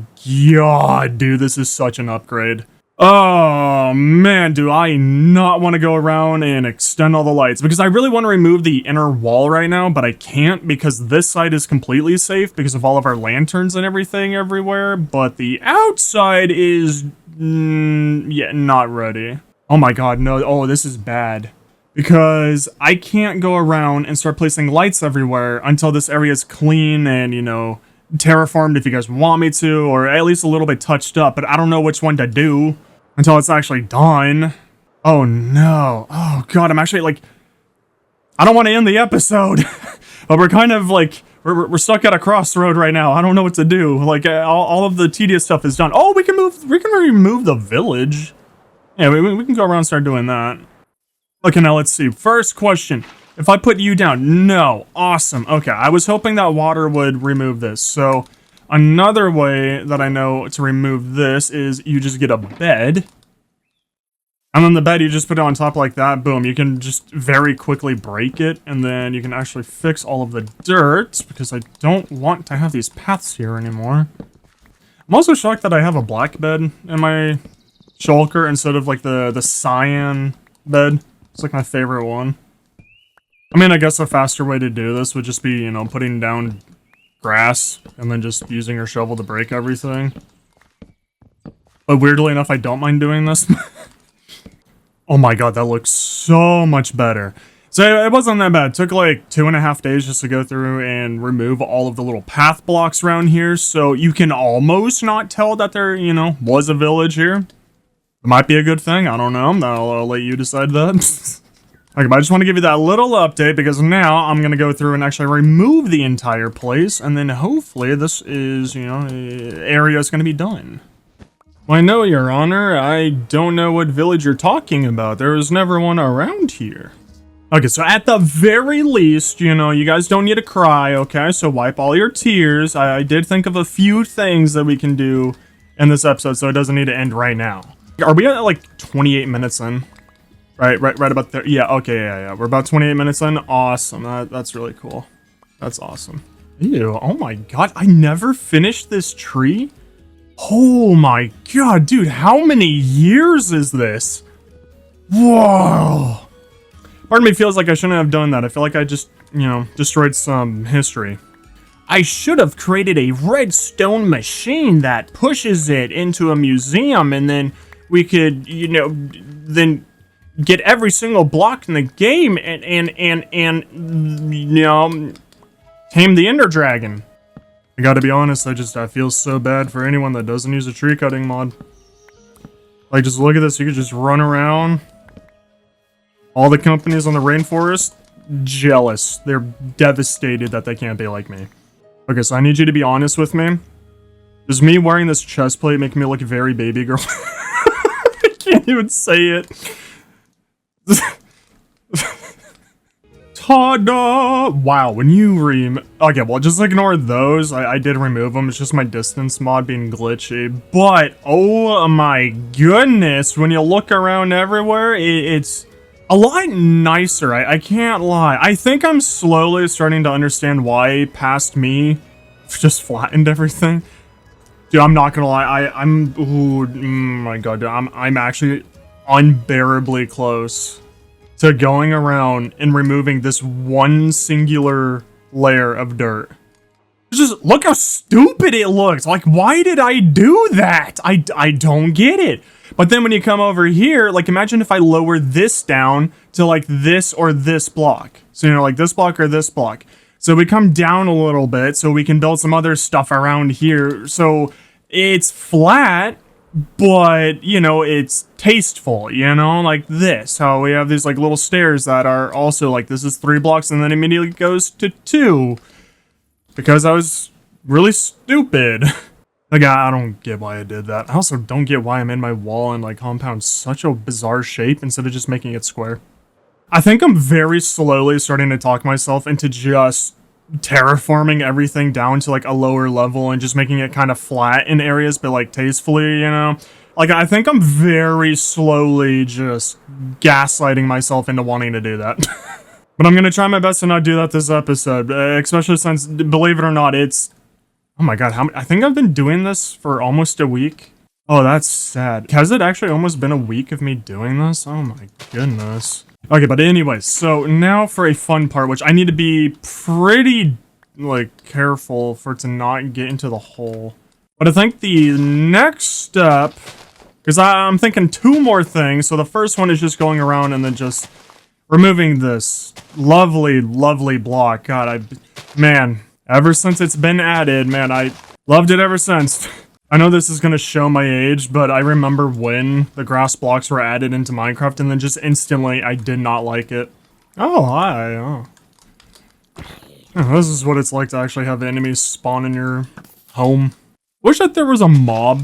god, dude, this is such an upgrade. Oh man, do I not want to go around and extend all the lights, because I really want to remove the inner wall right now, but I can't because this side is completely safe because of all of our lanterns and everything everywhere, but the outside is, yeah, not ready. Oh my god, no, oh, this is bad. Because I can't go around and start placing lights everywhere until this area is clean and, you know, terraformed if you guys want me to, or at least a little bit touched up, but I don't know which one to do until it's actually done. Oh no. Oh god, I'm actually like, I don't want to end the episode, but we're kind of like, we're stuck at a crossroad right now. I don't know what to do. Like all of the tedious stuff is done. Oh, we can remove the village. Yeah, we can go around and start doing that. Okay, now let's see. First question. If I put you down, no. Awesome. Okay, I was hoping that water would remove this. So another way that I know to remove this is you just get a bed. And then the bed, you just put it on top like that. Boom. You can just very quickly break it. And then you can actually fix all of the dirt, because I don't want to have these paths here anymore. I'm also shocked that I have a black bed in my shulker instead of like the cyan bed. It's like my favorite one. I mean, I guess a faster way to do this would just be, you know, putting down grass and then just using your shovel to break everything. But weirdly enough, I don't mind doing this. Oh my god, that looks so much better. So it wasn't that bad. It took like 2.5 days just to go through and remove all of the little path blocks around here. So you can almost not tell that there, you know, was a village here. It might be a good thing. I don't know. I'll let you decide that. Okay, but I just want to give you that little update because now I'm going to go through and actually remove the entire place. And then hopefully this is, you know, area is going to be done. Well, I know, Your Honor. I don't know what village you're talking about. There was never one around here. Okay, so at the very least, you know, you guys don't need to cry, okay? So wipe all your tears. I did think of a few things that we can do in this episode, so it doesn't need to end right now. Are we at like 28 minutes in? Right about there. Yeah, okay, yeah. We're about 28 minutes in. Awesome. That's really cool. That's awesome. Ew, oh my god. I never finished this tree? Oh my god, dude, how many years is this? Whoa. Part of me feels like I shouldn't have done that. I feel like I just, you know, destroyed some history. I should have created a redstone machine that pushes it into a museum, and then we could, you know, then get every single block in the game and you know, tame the Ender Dragon. I gotta be honest, I feel so bad for anyone that doesn't use a tree cutting mod. Like, just look at this, you could just run around. All the companies on the rainforest, jealous. They're devastated that they can't be like me. Okay, so I need you to be honest with me. Does me wearing this chest plate make me look very baby girl? I can't even say it. Ta-da! Wow, when you okay, well, just ignore those. I did remove them. It's just my distance mod being glitchy. But, oh my goodness, when you look around everywhere, it's a lot nicer. I can't lie. I think I'm slowly starting to understand why past me just flattened everything. Dude, I'm not gonna lie. Oh my god, dude, I'm actually unbearably close to going around and removing this one singular layer of dirt. Just look how stupid it looks. Like, why did I do that? I don't get it. But then when you come over here, like, imagine if I lower this down to like this or this block. So, you know, like this block or this block. So we come down a little bit so we can build some other stuff around here. So it's flat, but, you know, it's tasteful, you know, like this. How we have these like little stairs that are also like, this is 3 blocks and then immediately goes to 2. Because I was really stupid. Like, I don't get why I did that. I also don't get why I made my wall and like compound such a bizarre shape instead of just making it square. I think I'm very slowly starting to talk myself into just terraforming everything down to like a lower level and just making it kind of flat in areas, but like tastefully, you know? Like, I think I'm very slowly just gaslighting myself into wanting to do that. But I'm gonna try my best to not do that this episode, especially since, believe it or not, it's... Oh my god, I think I've been doing this for almost a week. Oh, that's sad. Has it actually almost been a week of me doing this? Oh my goodness. Okay, but anyways, so now for a fun part, which I need to be pretty, like, careful for it to not get into the hole. But I think the next step, because I'm thinking 2 more things. So the first one is just going around and then just removing this lovely, lovely block. God, man, Ever since it's been added, man, I loved it ever since. I know this is gonna show my age, but I remember when the grass blocks were added into Minecraft, and then just instantly, I did not like it. Oh, hi. Oh. This is what it's like to actually have enemies spawn in your home. Wish that there was a mob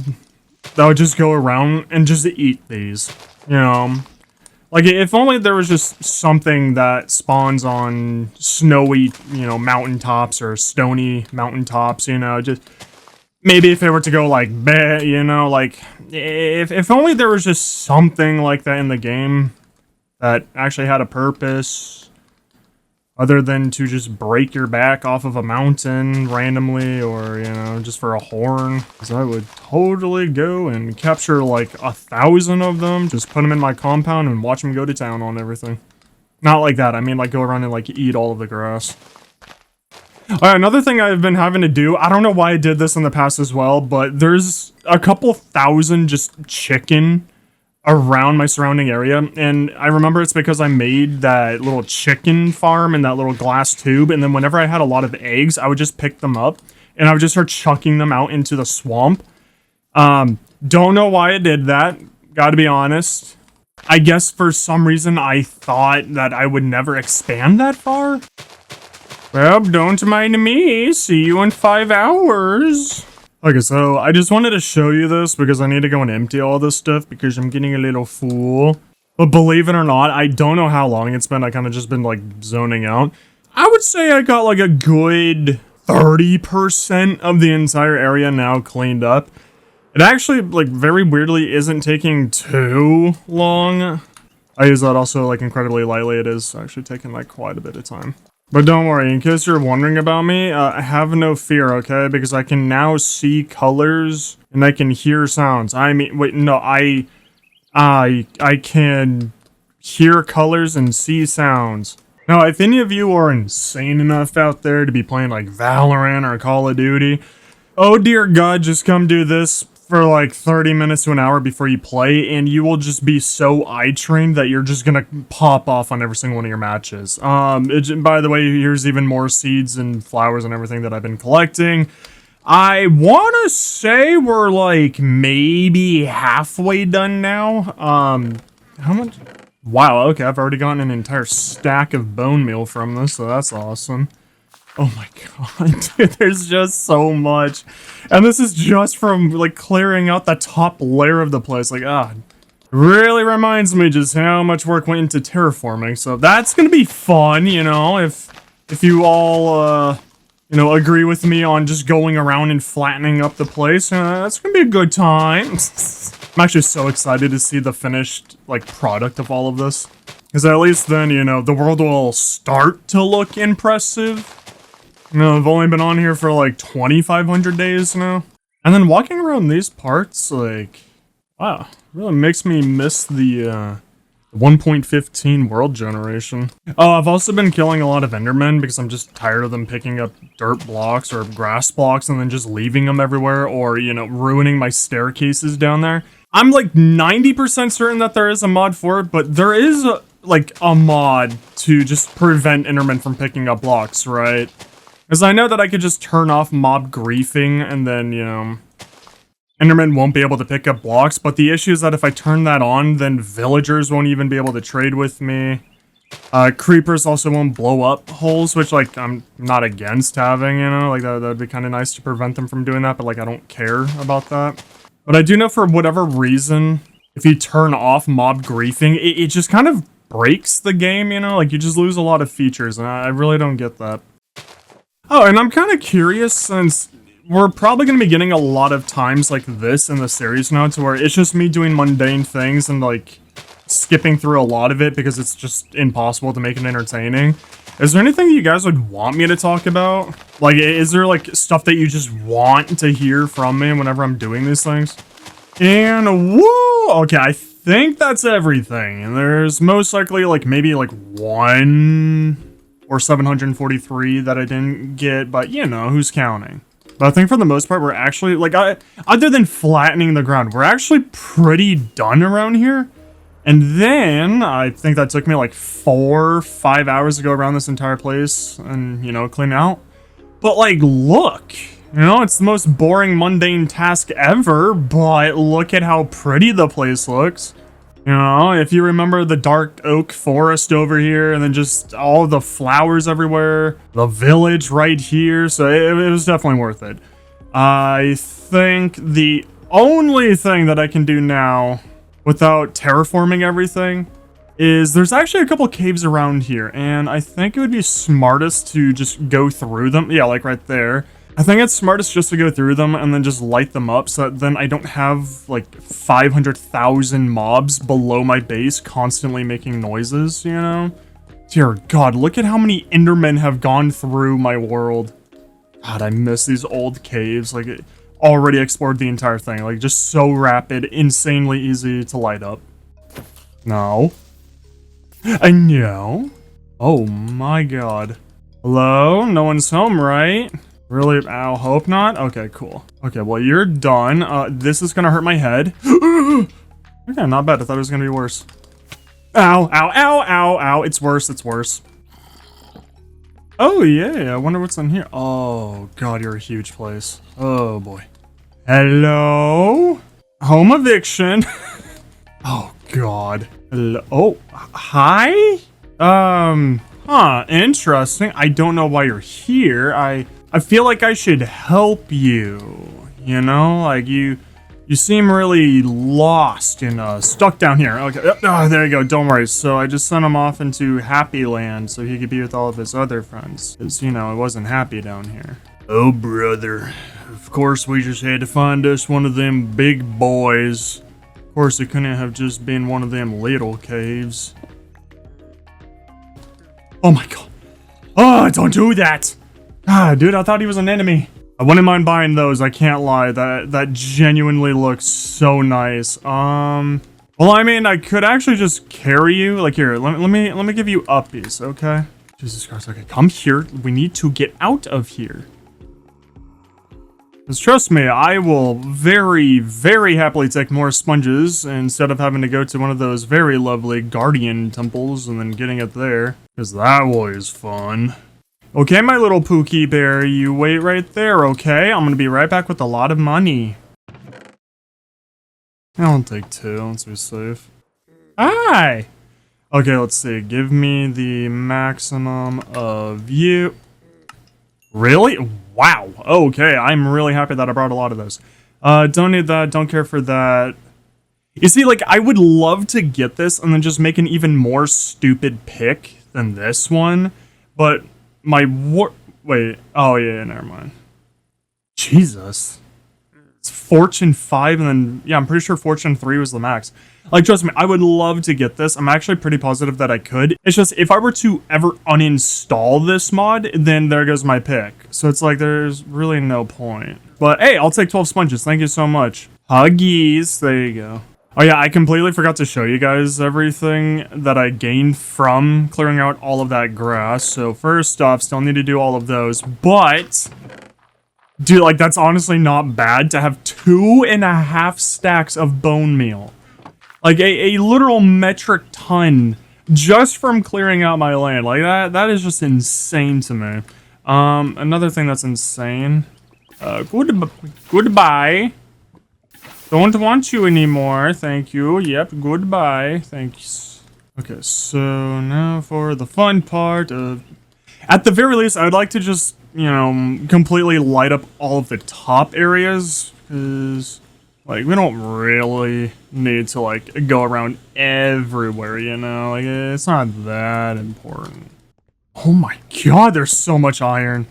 that would just go around and just eat these, you know? Like, if only there was just something that spawns on snowy, you know, mountaintops or stony mountaintops, you know, just... Maybe if it were to go, like, bleh, you know, like... If only there was just something like that in the game that actually had a purpose... Other than to just break your back off of a mountain randomly, or, you know, just for a horn. Because I would totally go and capture, like, 1,000 of them, just put them in my compound and watch them go to town on everything. Not like that, I mean, like, go around and, like, eat all of the grass. Alright, another thing I've been having to do, I don't know why I did this in the past as well, but there's a couple thousand just chicken around my surrounding area, and I remember it's because I made that little chicken farm in that little glass tube, and then whenever I had a lot of eggs, I would just pick them up, and I would just start chucking them out into the swamp. Don't know why I did that, gotta be honest. I guess for some reason I thought that I would never expand that far. Well, don't mind me, see you in 5 hours. Okay, so I just wanted to show you this because I need to go and empty all this stuff because I'm getting a little full. But believe it or not, I don't know how long it's been. I kind of just been like zoning out. I would say I got like a good 30% of the entire area now cleaned up. It actually, like, very weirdly isn't taking too long. I use that also, like, incredibly lightly. It is actually taking, like, quite a bit of time. But don't worry, in case you're wondering about me, have no fear, okay? Because I can now see colors, and I can hear sounds. I mean, wait, no, I can hear colors and see sounds. Now, if any of you are insane enough out there to be playing, like, Valorant or Call of Duty, oh dear God, just come do this for like 30 minutes to an hour before you play, and you will just be so eye-trained that you're just gonna pop off on every single one of your matches. By the way, here's even more seeds and flowers and everything that I've been collecting. I wanna say we're like maybe halfway done now. How much? Wow, okay, I've already gotten an entire stack of bone meal from this, so that's awesome. Oh my god, dude, there's just so much. And this is just from, like, clearing out the top layer of the place. Like, really reminds me just how much work went into terraforming. So that's gonna be fun, you know, if you all, you know, agree with me on just going around and flattening up the place. That's gonna be a good time. I'm actually so excited to see the finished, like, product of all of this. Because at least then, you know, the world will start to look impressive. You know, I've only been on here for like 2,500 days now. And then walking around these parts, like, wow, really makes me miss the 1.15 world generation. Oh, I've also been killing a lot of Endermen because I'm just tired of them picking up dirt blocks or grass blocks and then just leaving them everywhere, or, you know, ruining my staircases down there. I'm like 90% certain that there is a mod for it, but there is like a mod to just prevent Endermen from picking up blocks, right? Because I know that I could just turn off mob griefing and then, you know, Endermen won't be able to pick up blocks, but the issue is that if I turn that on, then villagers won't even be able to trade with me. Creepers also won't blow up holes, which, like, I'm not against having, you know, like, that'd be kind of nice to prevent them from doing that, but, like, I don't care about that. But I do know for whatever reason, if you turn off mob griefing, it just kind of breaks the game, you know, like, you just lose a lot of features, and I really don't get that. Oh, and I'm kind of curious, since we're probably going to be getting a lot of times like this in the series now, to where it's just me doing mundane things and, like, skipping through a lot of it because it's just impossible to make it entertaining. Is there anything you guys would want me to talk about? Like, is there, like, stuff that you just want to hear from me whenever I'm doing these things? And, woo! Okay, I think that's everything. And there's most likely, like, maybe, like, 1... or 743 that I didn't get, but, you know, who's counting? But I think for the most part, we're actually, like, other than flattening the ground, we're actually pretty done around here. And then, I think that took me, like, 4 or 5 hours to go around this entire place and, you know, clean out. But like, look, you know, it's the most boring, mundane task ever, but look at how pretty the place looks. You know, if you remember the dark oak forest over here, and then just all the flowers everywhere, the village right here, so it was definitely worth it. I think the only thing that I can do now without terraforming everything is there's actually a couple caves around here, and I think it would be smartest to just go through them. Yeah, like right there. I think it's smartest just to go through them and then just light them up so that then I don't have like 500,000 mobs below my base constantly making noises, you know? Dear God, look at how many Endermen have gone through my world. God, I miss these old caves. Like, it already explored the entire thing. Like, just so rapid, insanely easy to light up. No. No. Oh my God. Hello? No one's home, right? Really? I'll hope not? Okay, cool. Okay, well, you're done. This is gonna hurt my head. Okay, not bad. I thought it was gonna be worse. Ow, ow, ow, ow, ow. It's worse, it's worse. Oh, yeah. I wonder what's in here. Oh, God, you're a huge place. Oh, boy. Hello? Home eviction. Oh, God. Hello? Oh, hi? Huh, interesting. I don't know why you're here. I feel like I should help you, you know? Like, you seem really lost and, stuck down here. Okay, oh, there you go, don't worry. So I just sent him off into Happy Land so he could be with all of his other friends. Because, you know, it wasn't happy down here. Oh, brother. Of course, we just had to find us one of them big boys. Of course, it couldn't have just been one of them little caves. Oh my God. Oh, don't do that! Ah, dude, I thought he was an enemy. I wouldn't mind buying those, I can't lie. That genuinely looks so nice. Well, I mean, I could actually just carry you. Like, here, let me give you uppies, okay? Jesus Christ, okay, come here. We need to get out of here. Because trust me, I will very, very happily take more sponges instead of having to go to one of those very lovely guardian temples and then getting it there. Because that was fun. Okay, my little Pookie Bear, you wait right there, okay? I'm gonna be right back with a lot of money. I'll take 2, let's be safe. Hi! Okay, let's see. Give me the maximum of you. Really? Wow. Okay, I'm really happy that I brought a lot of those. Don't need that, don't care for that. You see, like, I would love to get this and then just make an even more stupid pick than this one, but my wait, oh yeah, never mind. Jesus. It's Fortune 5 and then, yeah, I'm pretty sure Fortune 3 was the max. Like, trust me, I would love to get this. I'm actually pretty positive that I could. It's just, if I were to ever uninstall this mod, then there goes my pick. So it's like, there's really no point. But hey, I'll take 12 sponges. Thank you so much. Huggies. There you go. Oh yeah, I completely forgot to show you guys everything that I gained from clearing out all of that grass. So first off, still need to do all of those, but dude, like, that's honestly not bad to have 2.5 stacks of bone meal. Like a literal metric ton just from clearing out my land. Like that is just insane to me. Another thing that's insane. Goodbye. Don't want you anymore, thank you. Yep, goodbye, thanks. Okay, so now for the fun part of... At the very least, I would like to just, you know, completely light up all of the top areas, because, like, we don't really need to, like, go around everywhere, you know? Like, it's not that important. Oh my God, there's so much iron.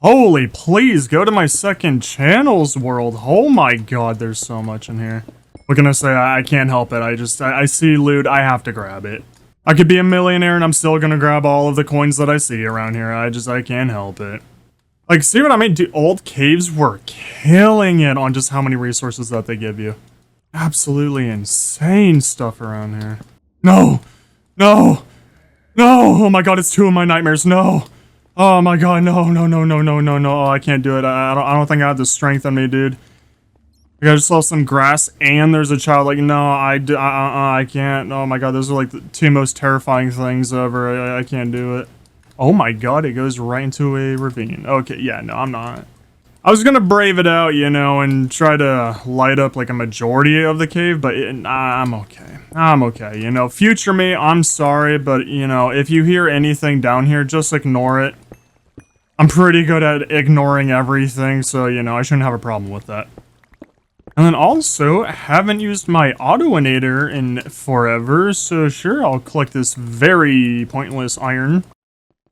Holy, please, go to my second channel's world. Oh my God, there's so much in here. What can I say? I can't help it. I see loot, I have to grab it. I could be a millionaire and I'm still gonna grab all of the coins that I see around here. I can't help it. Like, see what I mean? Dude, old caves were killing it on just how many resources that they give you. Absolutely insane stuff around here. No! No! No! Oh my God, it's 2 of my nightmares. No! Oh my God, no. Oh, I can't do it. I don't think I have the strength in me, dude. Like, I just saw some grass and there's a child. Like, no, I can't. Oh my God, those are like the 2 most terrifying things ever. I can't do it. Oh my god, it goes right into a ravine. Okay, yeah, no, I'm not. I was gonna brave it out, you know, and try to light up like a majority of the cave, but I'm okay. I'm okay, you know. Future me, I'm sorry, but, you know, if you hear anything down here, just ignore it. I'm pretty good at ignoring everything, so, you know, I shouldn't have a problem with that. And then also, I haven't used my Autoinator in forever, so sure, I'll collect this very pointless iron.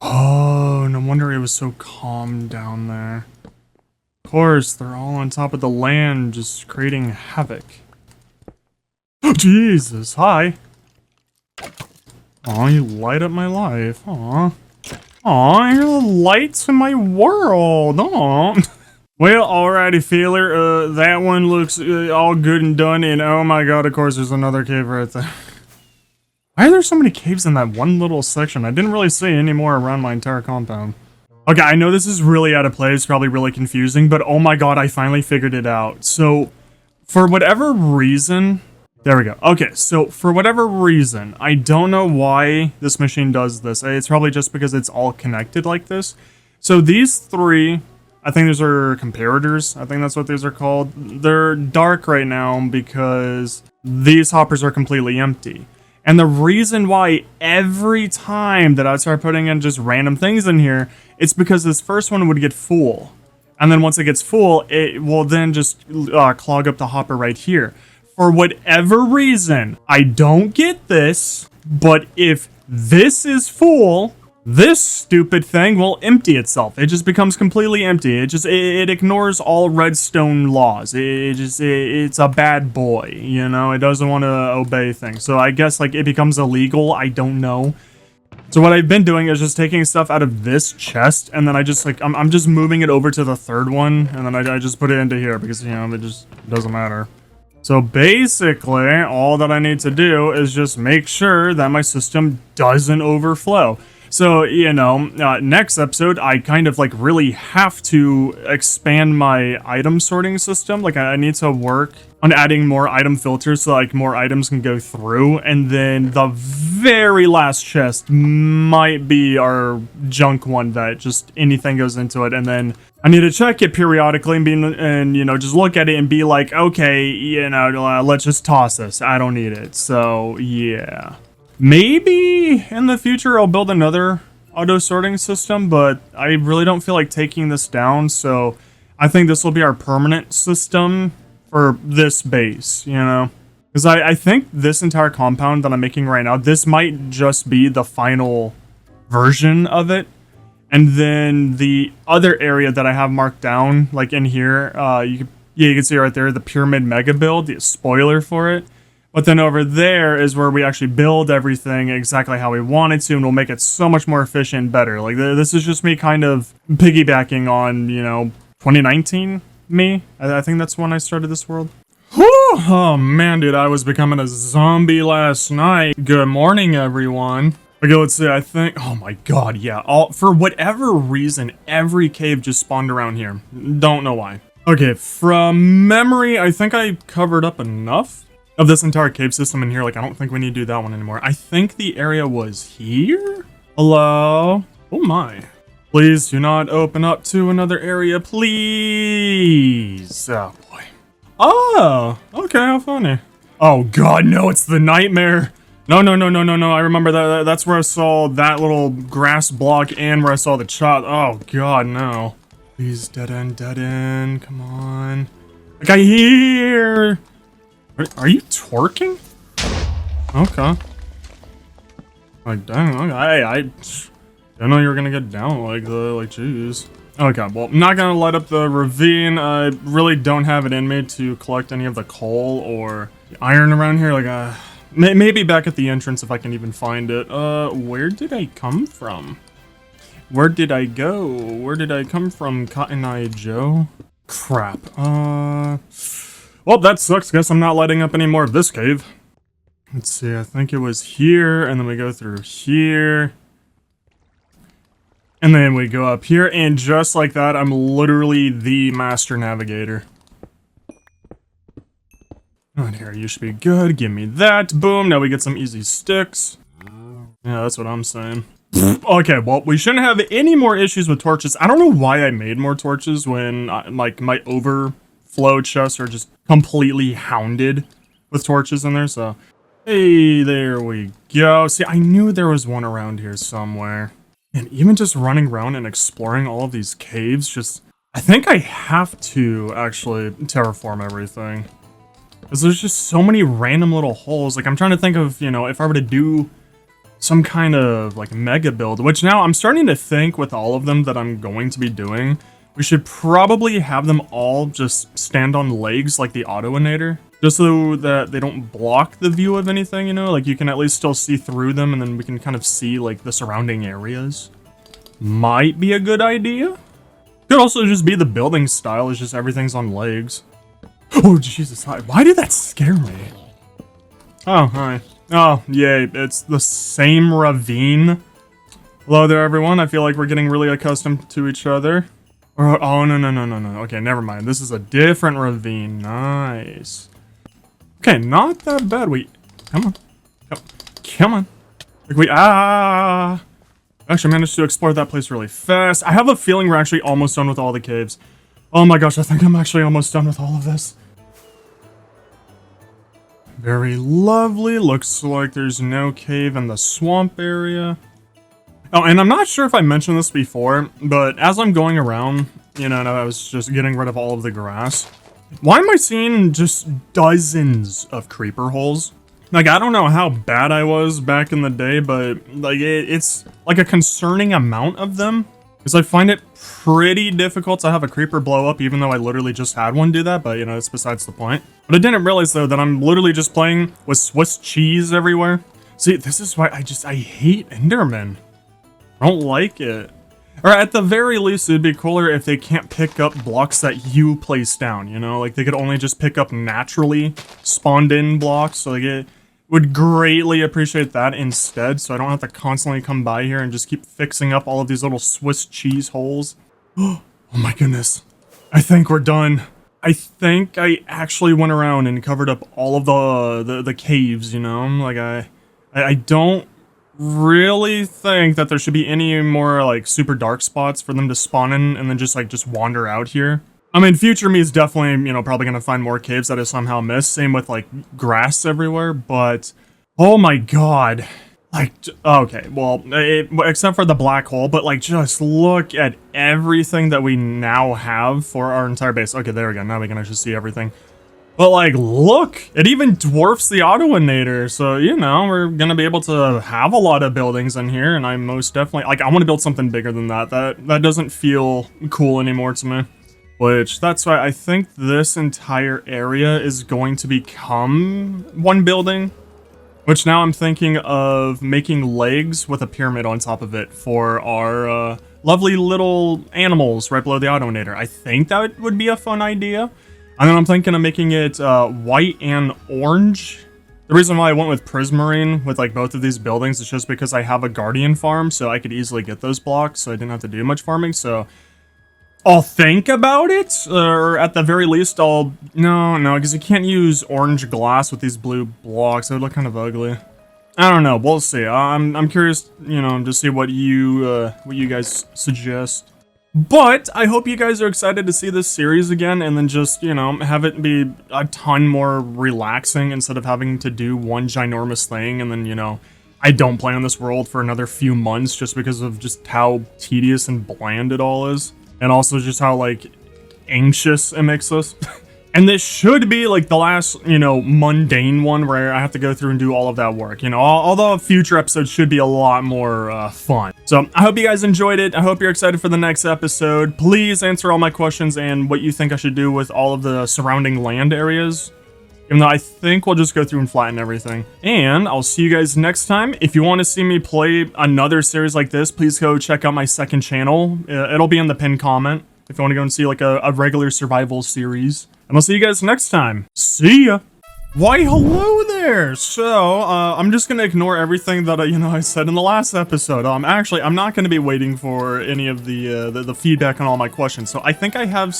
Oh, no wonder it was so calm down there. Of course, they're all on top of the land, just creating havoc. Oh, Jesus, hi. Aw, you light up my life. Aw. Aw, you're the light to my world. Aw. Well, alrighty, feeler. That one looks all good and done, and oh my god, of course, there's another cave right there. Why are there so many caves in that one little section? I didn't really see any more around my entire compound. Okay, I know this is really out of place, probably really confusing, but oh my god, I finally figured it out. So, for whatever reason... There we go. Okay, so for whatever reason, I don't know why this machine does this. It's probably just because it's all connected like this. So these three, I think these are comparators. I think that's what these are called. They're dark right now because these hoppers are completely empty. And the reason why every time that I start putting in just random things in here, it's because this first one would get full. And then once it gets full, it will then just clog up the hopper right here. For whatever reason, I don't get this, but if this is full, this stupid thing will empty itself. It just becomes completely empty. It ignores all redstone laws. It's a bad boy, you know? It doesn't want to obey things. So I guess like it becomes illegal. I don't know. So what I've been doing is just taking stuff out of this chest, and then I just like I'm just moving it over to the third one, and then I just put it into here because, you know, it just doesn't matter. So basically, all that I need to do is just make sure that my system doesn't overflow. So, you know, next episode, I kind of like really have to expand my item sorting system. Like I need to work on adding more item filters so like more items can go through. And then the very last chest might be our junk one that just anything goes into it. And then I need to check it periodically and you know, just look at it and be like, okay, you know, let's just toss this. I don't need it. So, yeah. Maybe in the future I'll build another auto sorting system, but I really don't feel like taking this down, so I think this will be our permanent system for this base, you know? Because I think this entire compound that I'm making right now, this might just be the final version of it. And then the other area that I have marked down, like in here, you can see right there, the Pyramid Mega Build, the spoiler for it. But then over there is where we actually build everything exactly how we want it to, and we'll make it so much more efficient and better. Like, this is just me kind of piggybacking on, you know, 2019 me. I think that's when I started this world. Whew! Oh man, dude, I was becoming a zombie last night. Good morning, everyone. Okay, let's see, I think, oh my god, yeah. For whatever reason, every cave just spawned around here. Don't know why. Okay, from memory, I think I covered up enough of this entire cave system in here. Like, I don't think we need to do that one anymore. I think the area was here? Hello? Oh my. Please do not open up to another area, please. Oh boy. Oh, okay, how funny. Oh god, no, it's the nightmare. No. I remember that. That's where I saw that little grass block and where I saw the chop. Oh god, no. Please, dead end, come on. Like, I hear... Are you twerking? Okay. Like, dang, okay. I didn't know you were gonna get down like jeez. Okay, well, I'm not gonna light up the ravine. I really don't have it in me to collect any of the coal or the iron around here. Like, maybe back at the entrance if I can even find it. Where did I come from? Where did I go? Where did I come from, Cotton Eye Joe? Crap. Well, that sucks. Guess I'm not lighting up any more of this cave. Let's see, I think it was here, and then we go through here. And then we go up here, and just like that, I'm literally the master navigator. And here, you should be good. Give me that. Boom, now we get some easy sticks. Yeah, that's what I'm saying. Okay, well, we shouldn't have any more issues with torches. I don't know why I made more torches when, like, my overflow chests are just completely hounded with torches in there, so... Hey, there we go. See, I knew there was one around here somewhere. And even just running around and exploring all of these caves, just... I think I have to, actually, terraform everything. Because there's just so many random little holes. Like, I'm trying to think of, you know, if I were to do some kind of, like, mega build. Which now, I'm starting to think with all of them that I'm going to be doing, we should probably have them all just stand on legs like the Autoinator. Just so that they don't block the view of anything, you know? Like, you can at least still see through them, and then we can kind of see, like, the surrounding areas. Might be a good idea. Could also just be the building style, is just everything's on legs. Oh, Jesus, hi. Why did that scare me? Oh, hi. Oh, yay, it's the same ravine. Hello there, everyone. I feel like we're getting really accustomed to each other. Oh, no. Okay, never mind. This is a different ravine. Nice. Okay, not that bad. Wait, come on. Come on. Like, actually managed to explore that place really fast. I have a feeling we're actually almost done with all the caves. Oh my gosh, I think I'm actually almost done with all of this. Very lovely. Looks like there's no cave in the swamp area. Oh, and I'm not sure if I mentioned this before, but as I'm going around, you know, and I was just getting rid of all of the grass. Why am I seeing just dozens of creeper holes? Like, I don't know how bad I was back in the day, but, like, it's, like, a concerning amount of them. Because I find it pretty difficult to have a creeper blow up, even though I literally just had one do that, but, you know, it's besides the point. But I didn't realize, though, that I'm literally just playing with Swiss cheese everywhere. See, this is why I hate Enderman. I don't like it. Or at the very least, it'd be cooler if they can't pick up blocks that you place down, you know? Like, they could only just pick up naturally spawned-in blocks, so like it would greatly appreciate that instead, so I don't have to constantly come by here and just keep fixing up all of these little Swiss cheese holes. Oh my goodness. I think we're done. I think I actually went around and covered up all of the caves, you know? Like, I don't really think that there should be any more, like, super dark spots for them to spawn in and then just wander out here. I mean, future me is definitely, you know, probably gonna find more caves that I somehow missed. Same with, like, grass everywhere, but... Oh my god. Like, okay, well, except for the black hole, but, like, just look at everything that we now have for our entire base. Okay, there we go. Now we can actually see everything. But, like, look! It even dwarfs the Autoinator, so, you know, we're gonna be able to have a lot of buildings in here, and I most definitely... Like, I want to build something bigger than that. That doesn't feel cool anymore to me. Which, that's why I think this entire area is going to become one building. Which now I'm thinking of making legs with a pyramid on top of it for our lovely little animals right below the Autoinator. I think that would be a fun idea. And then I'm thinking of making it white and orange. The reason why I went with Prismarine with like both of these buildings is just because I have a Guardian farm, so I could easily get those blocks, so I didn't have to do much farming, so... I'll think about it, or at the very least I'll... No, because you can't use orange glass with these blue blocks. It would look kind of ugly. I don't know, we'll see. I'm curious, you know, to see what you guys suggest. But I hope you guys are excited to see this series again, and then just, you know, have it be a ton more relaxing instead of having to do one ginormous thing, and then, you know, I don't play on this world for another few months just because of just how tedious and bland it all is. And also just how, like, anxious it makes us. And this should be, like, the last, you know, mundane one where I have to go through and do all of that work. You know, although future episodes should be a lot more fun. So, I hope you guys enjoyed it. I hope you're excited for the next episode. Please answer all my questions and what you think I should do with all of the surrounding land areas. Even though I think we'll just go through and flatten everything. And I'll see you guys next time. If you want to see me play another series like this, please go check out my second channel. It'll be in the pinned comment if you want to go and see like a regular survival series. And I'll see you guys next time. See ya! Why, hello there! So, I'm just gonna ignore everything that, I said in the last episode. Actually, I'm not gonna be waiting for any of the feedback on all my questions. So I think I have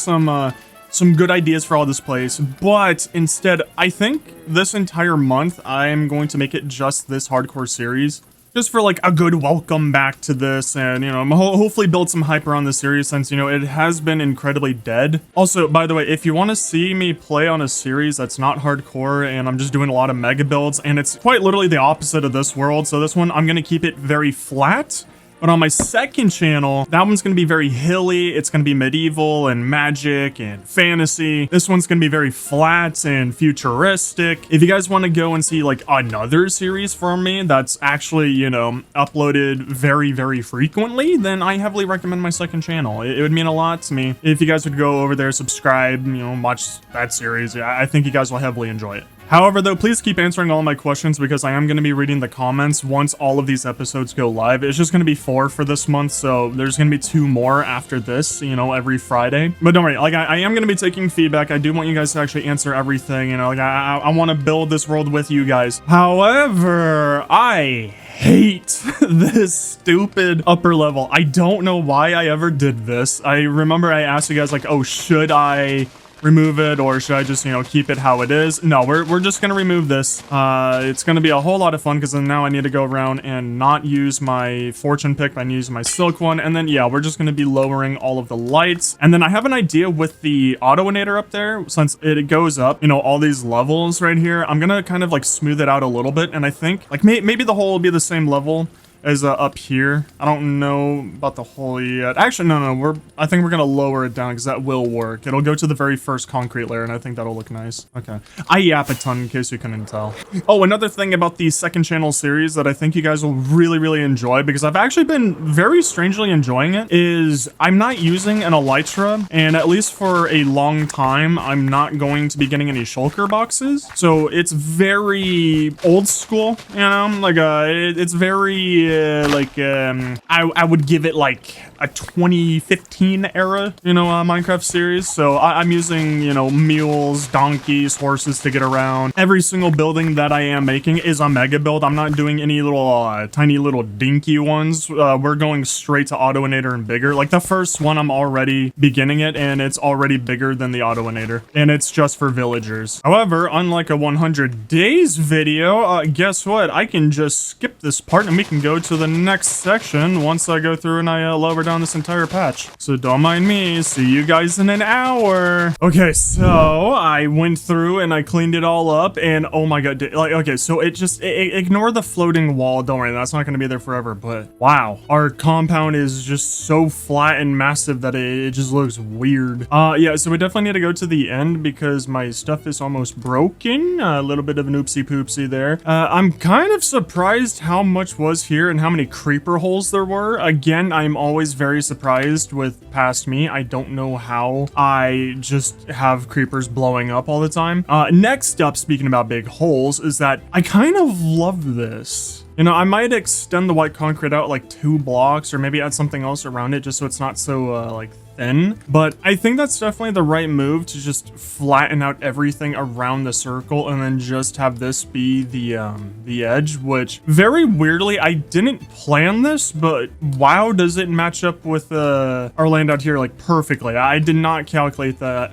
some good ideas for all this place, but instead, I think this entire month, I'm going to make it just this hardcore series. just for like a good welcome back to this, and you know, hopefully build some hype around the series, since you know it has been incredibly dead. Also, by the way, if you want to see me play on a series that's not hardcore and I'm just doing a lot of mega builds, and it's quite literally the opposite of this world, so this one I'm gonna keep it very flat. But on my second channel, that one's going to be very hilly. It's going to be medieval and magic and fantasy. This one's going to be very flat and futuristic. If you guys want to go and see like another series from me that's actually, you know, uploaded very, very frequently, then I heavily recommend my second channel. It would mean a lot to me if you guys would go over there, subscribe, you know, watch that series. I think you guys will heavily enjoy it. However, though, please keep answering all my questions, because I am going to be reading the comments once all of these episodes go live. It's just going to be 4 for this month, so there's going to be 2 more after this, you know, every Friday. But don't worry, like, I am going to be taking feedback. I do want you guys to actually answer everything, you know, like, I want to build this world with you guys. However, I hate this stupid upper level. I don't know why I ever did this. I remember I asked you guys, like, oh, should I remove it, or should I just, you know, keep it how it is? No, we're just gonna remove this. It's gonna be a whole lot of fun, because then now I need to go around and not use my fortune pick, I need to use my silk one, and then yeah, we're just gonna be lowering all of the lights. And then I have an idea with the autoinator up there, since it goes up, you know, all these levels right here. I'm gonna kind of like smooth it out a little bit, and I think like maybe the hole will be the same level as up here. I don't know about the hole yet. Actually, no, I think we're gonna lower it down, because that will work. It'll go to the very first concrete layer, and I think that'll look nice. Okay. I yap a ton, in case you couldn't tell. Oh, another thing about the second channel series that I think you guys will really, really enjoy, because I've actually been very strangely enjoying it, is I'm not using an Elytra, and at least for a long time, I'm not going to be getting any shulker boxes. So it's very old school, you know, like it's very I would give it like a 2015 era, you know, Minecraft series. So I'm using, you know, mules, donkeys, horses to get around. Every single building that I am making is a mega build. I'm not doing any little tiny little dinky ones. We're going straight to autoinator and bigger. Like the first one, I'm already beginning it, and it's already bigger than the autoinator, and it's just for villagers. However, unlike a 100 days video, guess what? I can just skip this part and we can go to the next section once I go through and I lower down this entire patch. So don't mind me. See you guys in an hour. Okay, so I went through and I cleaned it all up, and oh my god, like, okay, so ignore the floating wall. Don't worry, that's not going to be there forever. But wow, our compound is just so flat and massive that it just looks weird. Yeah, so we definitely need to go to the end, because my stuff is almost broken. A little bit of an oopsie poopsie there. I'm kind of surprised how much was here and how many creeper holes there were. Again, I'm always very surprised with past me. I don't know how I just have creepers blowing up all the time. Next up, speaking about big holes, is that I kind of love this. You know, I might extend the white concrete out like 2 blocks, or maybe add something else around it just so it's not so like thin. But I think that's definitely the right move, to just flatten out everything around the circle and then just have this be the edge, which very weirdly, I didn't plan this, but wow, does it match up with our land out here like perfectly. I did not calculate that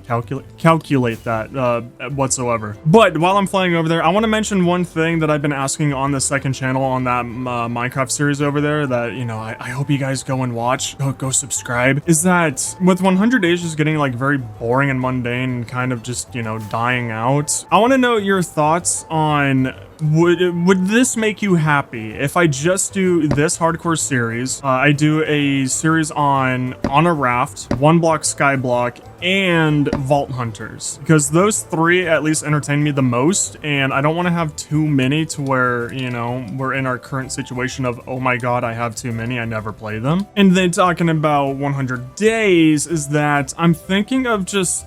whatsoever. But while I'm flying over there, I want to mention one thing that I've been asking on the second channel on that Minecraft series over there, that, you know, I hope you guys go and watch, go subscribe, is that with 100 days just getting like very boring and mundane and kind of just, you know, dying out, I want to know your thoughts on, would this make you happy if I just do this hardcore series? I do a series on a raft, 1 block sky block, and vault hunters, because those 3 at least entertain me the most, and I don't want to have too many to where, you know, we're in our current situation of, oh my god, I have too many, I never play them. And then talking about 100 days, is that I'm thinking of just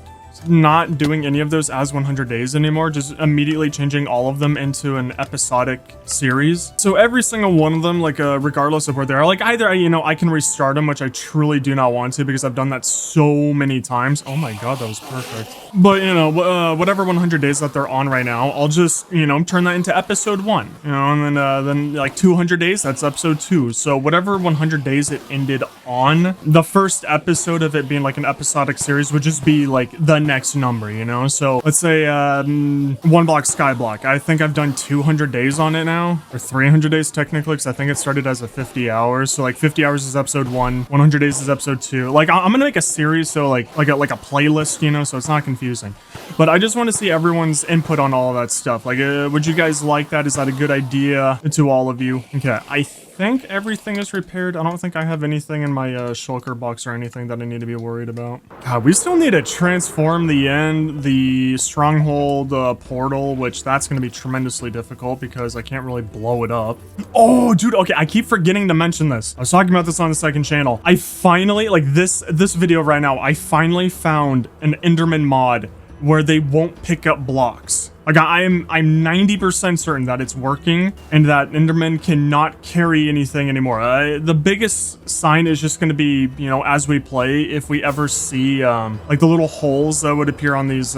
not doing any of those as 100 days anymore, just immediately changing all of them into an episodic series. So every single one of them, like regardless of where they are, like either, you know, I can restart them, which I truly do not want to, because I've done that so many times. Oh my god, that was perfect. But, you know, whatever 100 days that they're on right now, I'll just, you know, turn that into episode 1, you know, and then like 200 days, that's episode 2. So whatever 100 days it ended on, the first episode of it being like an episodic series would just be like the next number, you know? So let's say 1 block sky block. I think I've done 200 days on it now, or 300 days technically, because I think it started as a 50 hours. So like 50 hours is episode 1, 100 days is episode 2. Like I'm gonna make a series, so like a playlist, you know, so it's not confusing. But I just want to see everyone's input on all that stuff. Like, would you guys like that? Is that a good idea to all of you? Okay, I think everything is repaired. I don't think I have anything in my shulker box or anything that I need to be worried about. God, we still need to transform the stronghold portal, which that's going to be tremendously difficult because I can't really blow it up. Oh, dude, okay, I keep forgetting to mention this. I was talking about this on the second channel. I finally, like this video right now, I finally found an Enderman mod where they won't pick up blocks. Like I'm 90% certain that it's working and that Enderman cannot carry anything anymore. The biggest sign is just going to be, you know, as we play, if we ever see like the little holes that would appear on these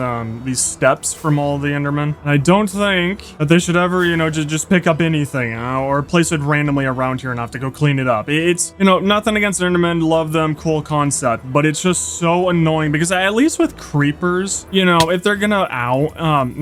steps from all the Endermen. And I don't think that they should ever, you know, just pick up anything or place it randomly around here and have to go clean it up. It's, you know, nothing against Endermen, love them, cool concept, but it's just so annoying because at least with creepers, you know, if they're gonna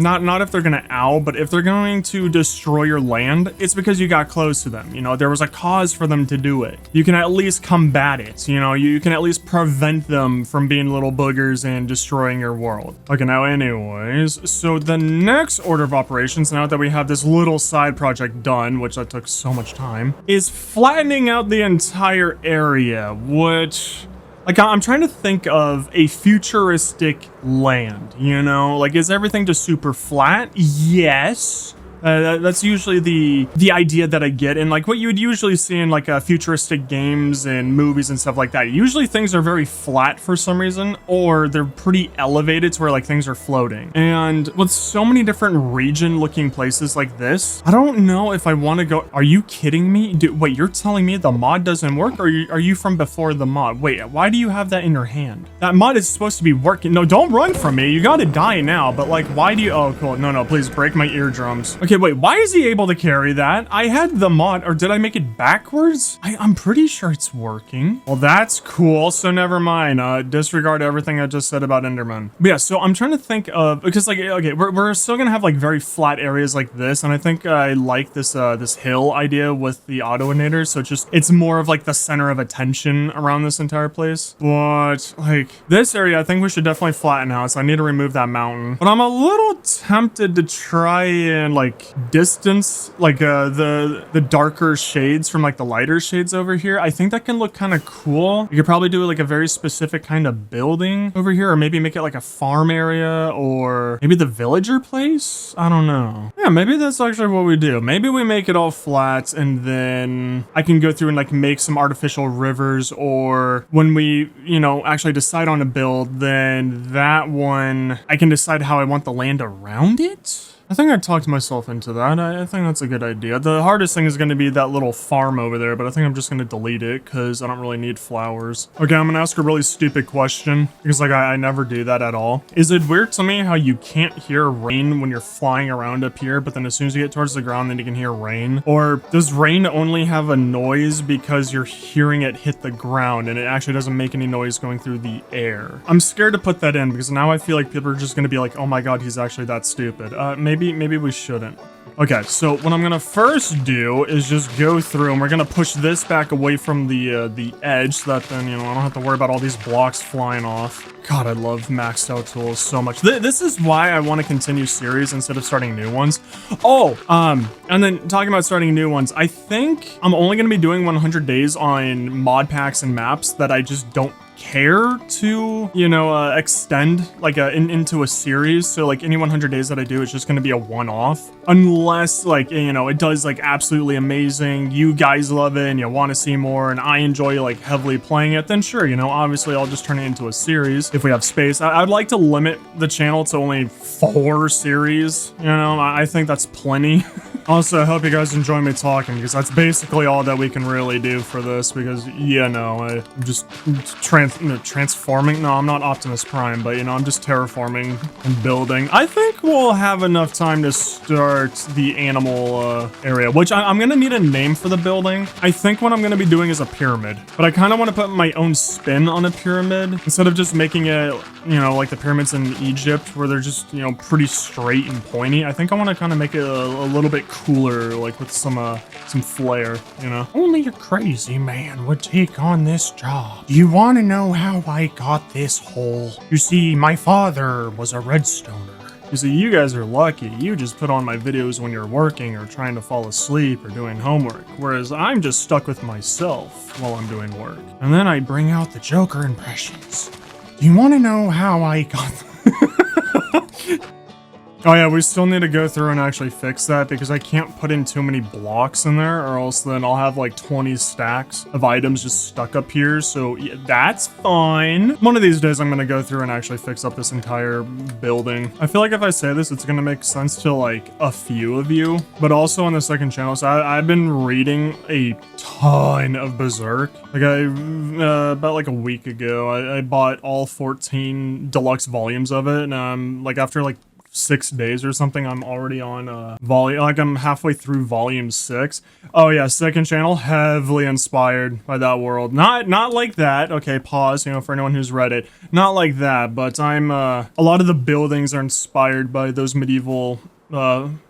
not if they're gonna but if they're going to destroy your land, it's because you got close to them. You know, there was a cause for them to do it. You can at least combat it. You know, you can at least prevent them from being little boogers and destroying your world. Okay, now anyways, so the next order of operations, now that we have this little side project done, which that took so much time, is flattening out the entire area, which... like, I'm trying to think of a futuristic land, you know? Like, is everything just super flat? Yes. That's usually the idea that I get, and like what you would usually see in like futuristic games and movies and stuff like that. Usually things are very flat for some reason, or they're pretty elevated to where like things are floating. And with so many different region looking places like this, I don't know if I want to go. Are you kidding me? Wait, you're telling me the mod doesn't work, or are you from before the mod? Wait, why do you have that in your hand? That mod is supposed to be working. No, don't run from me. You gotta die now. But like, why do you? Oh, cool. No, please break my eardrums. Okay, wait, why is he able to carry that? I had the mod, or did I make it backwards? I'm pretty sure it's working. Well, that's cool, so never mind. Disregard everything I just said about Enderman. But yeah, so I'm trying to think of, because like, okay, we're still gonna have like very flat areas like this, and I think I like this this hill idea with the autoinator, so it's more of like the center of attention around this entire place. But like, this area, I think we should definitely flatten out, so I need to remove that mountain. But I'm a little tempted to try and like distance like the darker shades from like the lighter shades over here. I think that can look kind of cool. You could probably do like a very specific kind of building over here, or maybe make it like a farm area, or maybe the villager place. I don't know. Yeah, maybe that's actually what we do. Maybe we make it all flat, and then I can go through and like make some artificial rivers, or when we, you know, actually decide on a build, then that one I can decide how I want the land around it. I think I talked myself into that. I think that's a good idea. The hardest thing is going to be that little farm over there, but I think I'm just going to delete it because I don't really need flowers. Okay, I'm going to ask a really stupid question because like I never do that at all. Is it weird to me how you can't hear rain when you're flying around up here, but then as soon as you get towards the ground, then you can hear rain? Or does rain only have a noise because you're hearing it hit the ground and it actually doesn't make any noise going through the air? I'm scared to put that in because now I feel like people are just going to be like, oh my god, he's actually that stupid. Maybe we shouldn't. Okay, so what I'm gonna first do is just go through, and we're gonna push this back away from the edge, so that then, you know, I don't have to worry about all these blocks flying off. God, I love maxed out tools so much. This is why I want to continue series instead of starting new ones. Oh, and then talking about starting new ones, I think I'm only gonna be doing 100 days on mod packs and maps that I just don't care to, you know, extend like into a series. So like any 100 days that I do, it's just going to be a one-off, unless like, you know, it does like absolutely amazing, you guys love it and you want to see more, and I enjoy like heavily playing it, then sure, you know, obviously I'll just turn it into a series if we have space. I'd like to limit the channel to only 4 series, you know. I think that's plenty. Also, I hope you guys enjoy me talking, because that's basically all that we can really do for this, because, you know, I'm just transforming. No, I'm not Optimus Prime, but, you know, I'm just terraforming and building. I think we'll have enough time to start the animal area, which I'm gonna need a name for the building. I think what I'm gonna be doing is a pyramid, but I kind of want to put my own spin on a pyramid instead of just making it, you know, like the pyramids in Egypt where they're just, you know, pretty straight and pointy. I think I want to kind of make it a little bit cooler, like with some flair, you know. Only a crazy man would take on this job. Do you want to know how I got this hole? You see, my father was a redstoner. You see, you guys are lucky. You just put on my videos when you're working or trying to fall asleep or doing homework, whereas I'm just stuck with myself while I'm doing work. And then I bring out the Joker impressions. Do you want to know how I got... Oh yeah, we still need to go through and actually fix that because I can't put in too many blocks in there or else then I'll have like 20 stacks of items just stuck up here. So yeah, that's fine. One of these days I'm going to go through and actually fix up this entire building. I feel like if I say this, it's going to make sense to like a few of you, but also on the second channel. So I've been reading a ton of Berserk. Like about like a week ago, I bought all 14 deluxe volumes of it. And like after like 6 days or something, I'm already on volume, like I'm halfway through volume 6. Oh yeah, second channel, heavily inspired by that world. Not like that. Okay, pause, you know, for anyone who's read it. Not like that, but I'm a lot of the buildings are inspired by those medieval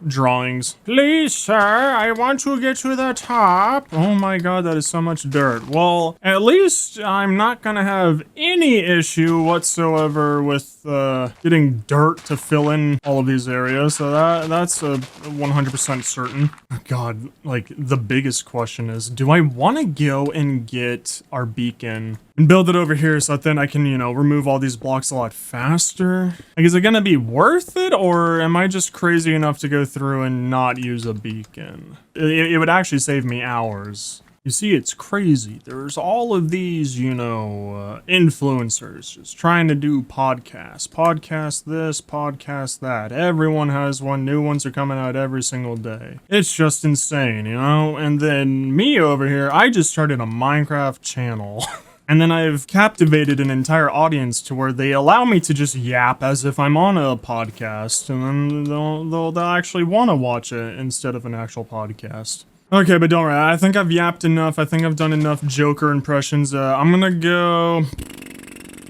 drawings. Please, sir, I want to get to the top. Oh my god, that is so much dirt. Well, at least I'm not gonna have any issue whatsoever with getting dirt to fill in all of these areas, so that's 100% certain. Oh god, like the biggest question is, do I want to go and get our beacon and build it over here so that then I can, you know, remove all these blocks a lot faster? Like, is it gonna be worth it, or am I just crazy enough to go through and not use a beacon? It would actually save me hours. You see, it's crazy. There's all of these, you know, influencers just trying to do podcasts. Podcast this, podcast that. Everyone has one. New ones are coming out every single day. It's just insane, you know? And then me over here, I just started a Minecraft channel. And then I've captivated an entire audience to where they allow me to just yap as if I'm on a podcast, and then they'll actually want to watch it instead of an actual podcast. Okay, but don't worry, I think I've yapped enough. I think I've done enough Joker impressions. I'm gonna go...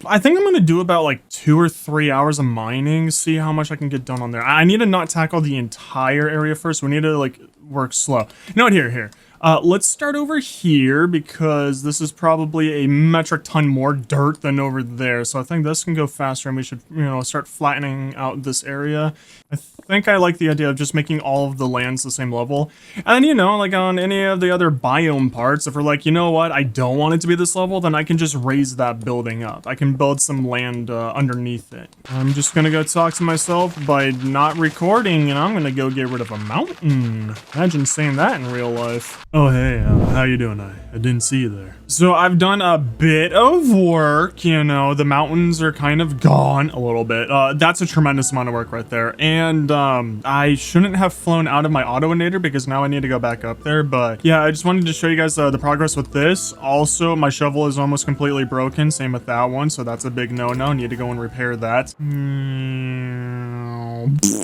I think I'm gonna do about like 2 or 3 hours of mining, see how much I can get done on there. I need to not tackle the entire area first. We need to like work slow. You know what, here. Let's start over here because this is probably a metric ton more dirt than over there. So I think this can go faster and we should, you know, start flattening out this area. I think I like the idea of just making all of the lands the same level. And, you know, like on any of the other biome parts, if we're like, you know what, I don't want it to be this level, then I can just raise that building up. I can build some land underneath it. I'm just gonna go talk to myself by not recording, and I'm gonna go get rid of a mountain. Imagine saying that in real life. Oh, hey, how you doing? I didn't see you there. So I've done a bit of work, you know, the mountains are kind of gone a little bit. That's a tremendous amount of work right there. And I shouldn't have flown out of my autoinator because now I need to go back up there. But yeah, I just wanted to show you guys the progress with this. Also, my shovel is almost completely broken. Same with that one. So that's a big no-no. Need to go and repair that.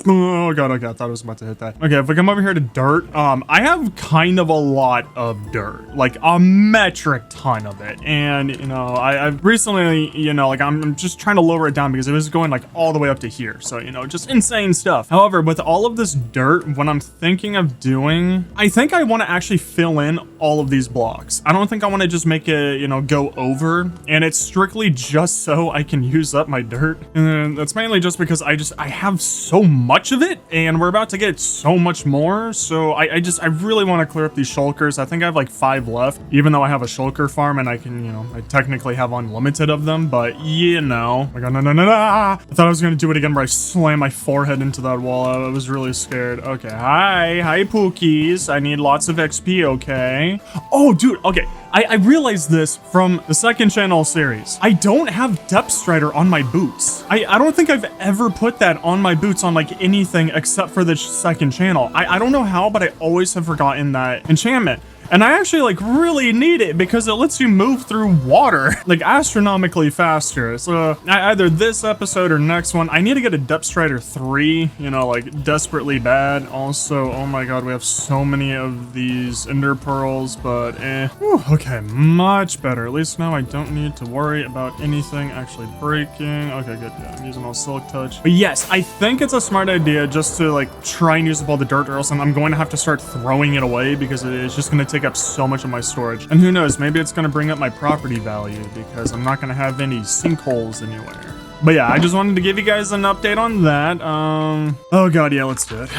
Oh god, okay, I thought I was about to hit that. Okay, if we come over here to dirt, I have kind of a lot of dirt, like a metric ton of it. And, you know, I've recently, you know, like I'm just trying to lower it down because it was going like all the way up to here. So, you know, just insane stuff. However, with all of this dirt, what I'm thinking of doing, I think I want to actually fill in all of these blocks. I don't think I want to just make it, you know, go over. And it's strictly just so I can use up my dirt. And that's mainly just because I have so much of it and we're about to get so much more. So I really want to clear up these shulkers. I think I have like 5 left, even though I have a shulker farm and I can, you know, I technically have unlimited of them, but you know, like, no. I thought I was going to do it again where I slammed my forehead into that wall. I was really scared. Okay. Hi Pookies. I need lots of XP. Okay. Oh, dude. Okay. I realized this from the second channel series. I don't have Depth Strider on my boots. I don't think I've ever put that on my boots on like anything except for the second channel. I don't know how, but I always have forgotten that enchantment. And I actually like really need it because it lets you move through water like astronomically faster. So either this episode or next one, I need to get a Depth Strider 3, you know, like desperately bad. Also, oh my god, we have so many of these Ender Pearls, but Whew, okay, much better. At least now I don't need to worry about anything actually breaking. Okay, good. Yeah, I'm using all Silk Touch. But yes, I think it's a smart idea just to like try and use up all the dirt, or else I'm going to have to start throwing it away because it's just going to take up so much of my storage. And who knows, maybe it's going to bring up my property value because I'm not going to have any sinkholes anywhere. But yeah, I just wanted to give you guys an update on that. Oh god, yeah, let's do it.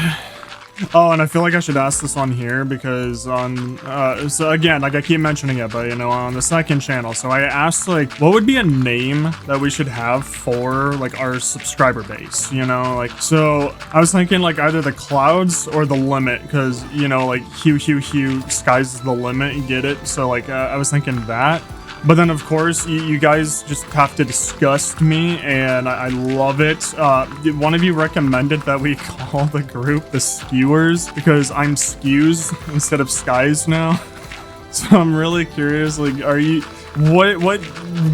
Oh, and I feel like I should ask this on here because on, so again, like I keep mentioning it, but you know, on the second channel, so I asked like, what would be a name that we should have for like our subscriber base, you know, like, so I was thinking like either the clouds or the limit, because, you know, like hue, sky's the limit, get it? So like, I was thinking that. But then, of course, you guys just have to disgust me, and I love it. One of you recommended that we call the group the Skewers, because I'm Skews instead of Skies now. So I'm really curious, like, are you... What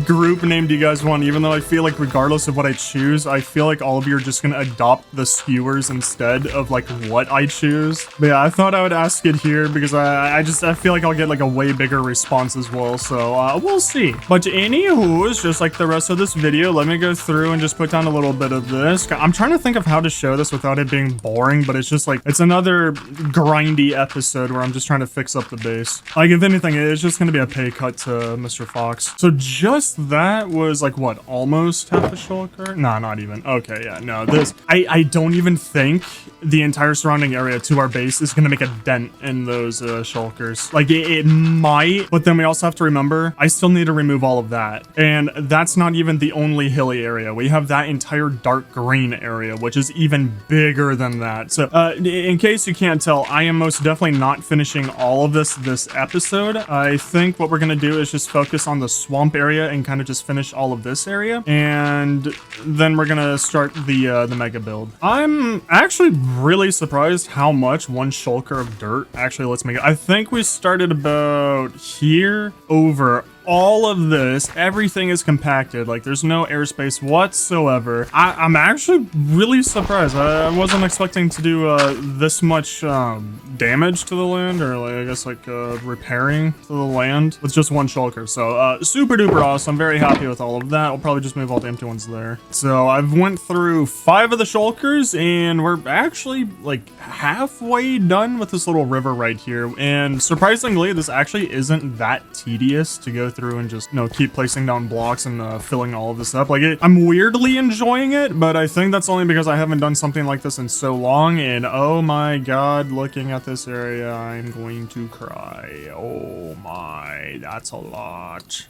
group name do you guys want? Even though I feel like regardless of what I choose, I feel like all of you are just gonna adopt the Skewers instead of like what I choose. But yeah, I thought I would ask it here because I feel like I'll get like a way bigger response as well. So we'll see. But anywho, it's just like the rest of this video. Let me go through and just put down a little bit of this. I'm trying to think of how to show this without it being boring, but it's just like, it's another grindy episode where I'm just trying to fix up the base. Like if anything, it's just gonna be a pay cut to Mr. Fox. So just that was like what, almost half a shulker? No, not even. Okay, yeah, no, this I don't even think the entire surrounding area to our base is gonna make a dent in those shulkers. Like it might, but then we also have to remember I still need to remove all of that, and that's not even the only hilly area. We have that entire dark green area, which is even bigger than that. So in case you can't tell, I am most definitely not finishing all of this episode. I think what we're gonna do is just focus on the swamp area and kind of just finish all of this area, and then we're gonna start the mega build. I'm actually really surprised how much one shulker of dirt actually lets me go. I think we started about here over all of this. Everything is compacted, like there's no airspace whatsoever. I'm actually really surprised. I wasn't expecting to do this much damage to the land, or like I guess like repairing to the land with just one shulker. So super duper awesome. I'm very happy with all of that. I'll probably just move all the empty ones there. So I've went through 5 of the shulkers, and we're actually like halfway done with this little river right here. And surprisingly, this actually isn't that tedious to go through and just, you know, keep placing down blocks and filling all of this up. Like I'm weirdly enjoying it, but I think that's only because I haven't done something like this in so long. And oh my god, looking at this area, I'm going to cry. Oh my, that's a lot.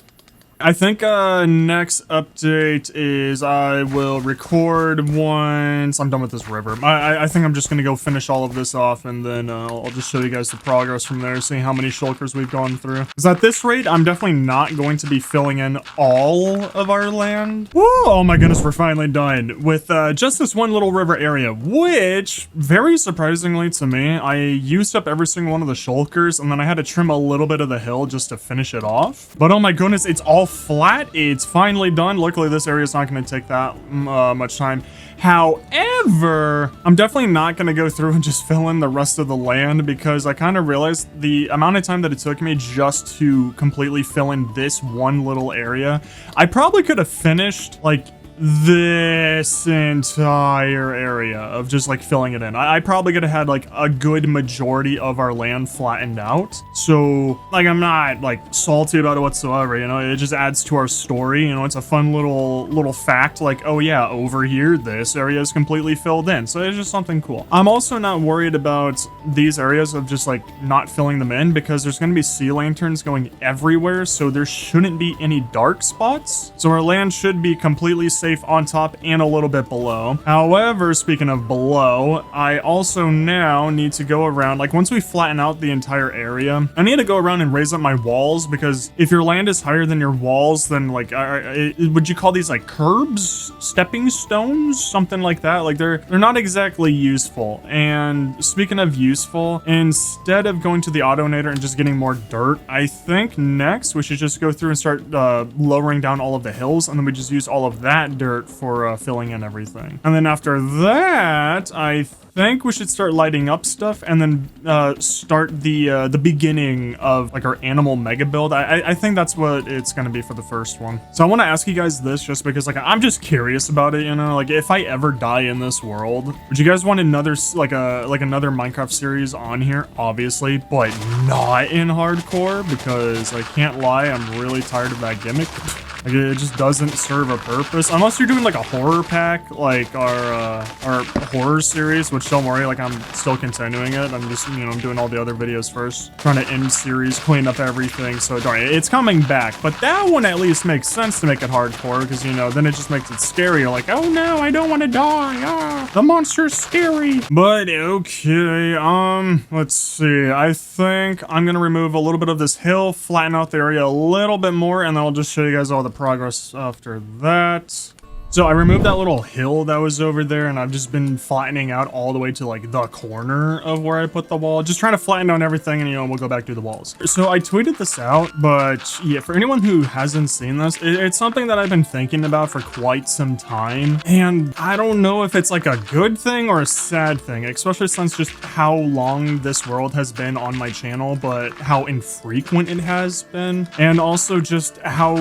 I think next update is I will record once I'm done with this river. I think I'm just going to go finish all of this off, and then I'll just show you guys the progress from there, see how many shulkers we've gone through. Because at this rate, I'm definitely not going to be filling in all of our land. Woo! Oh my goodness, we're finally done with just this one little river area, which, very surprisingly to me, I used up every single one of the shulkers, and then I had to trim a little bit of the hill just to finish it off. But oh my goodness, it's all flat. It's finally done. Luckily, this area is not going to take that much time. However, I'm definitely not going to go through and just fill in the rest of the land, because I kind of realized the amount of time that it took me just to completely fill in this one little area. I probably could have finished like this entire area of just like filling it in. I probably could have had like a good majority of our land flattened out. So like I'm not like salty about it whatsoever, you know. It just adds to our story, you know. It's a fun little fact, like, oh yeah, over here this area is completely filled in. So it's just something cool. I'm also not worried about these areas of just like not filling them in, because there's going to be sea lanterns going everywhere, so there shouldn't be any dark spots. So our land should be completely safe safe on top and a little bit below. However, speaking of below, I also now need to go around, like once we flatten out the entire area, I need to go around and raise up my walls, because if your land is higher than your walls, then like, would you call these like curbs, stepping stones, something like that? Like they're not exactly useful. And speaking of useful, instead of going to the autonator and just getting more dirt, I think next we should just go through and start lowering down all of the hills, and then we just use all of that dirt for filling in everything. And then after that, I think we should start lighting up stuff, and then start the beginning of like our animal mega build. I think that's what it's gonna be for the first one. So I want to ask you guys this, just because like I'm just curious about it, you know, like if I ever die in this world, would you guys want another another Minecraft series on here? Obviously, but not in hardcore, because I can't lie, I'm really tired of that gimmick. Like it just doesn't serve a purpose unless you're doing like a horror pack, like our horror series, which don't worry, like I'm still continuing it. I'm just, you know, I'm doing all the other videos first, trying to end series, clean up everything. So don't worry, it's coming back. But that one at least makes sense to make it hardcore, because you know, then it just makes it scary. Like, oh no, I don't want to die. Ah, the monster's scary. But okay, let's see. I think I'm gonna remove a little bit of this hill, flatten out the area a little bit more, and then I'll just show you guys all the progress after that. So I removed that little hill that was over there, and I've just been flattening out all the way to like the corner of where I put the wall, just trying to flatten down everything, and you know, we'll go back to the walls. So I tweeted this out, but yeah, for anyone who hasn't seen this, it's something that I've been thinking about for quite some time, and I don't know if it's like a good thing or a sad thing, especially since just how long this world has been on my channel, but how infrequent it has been, and also just how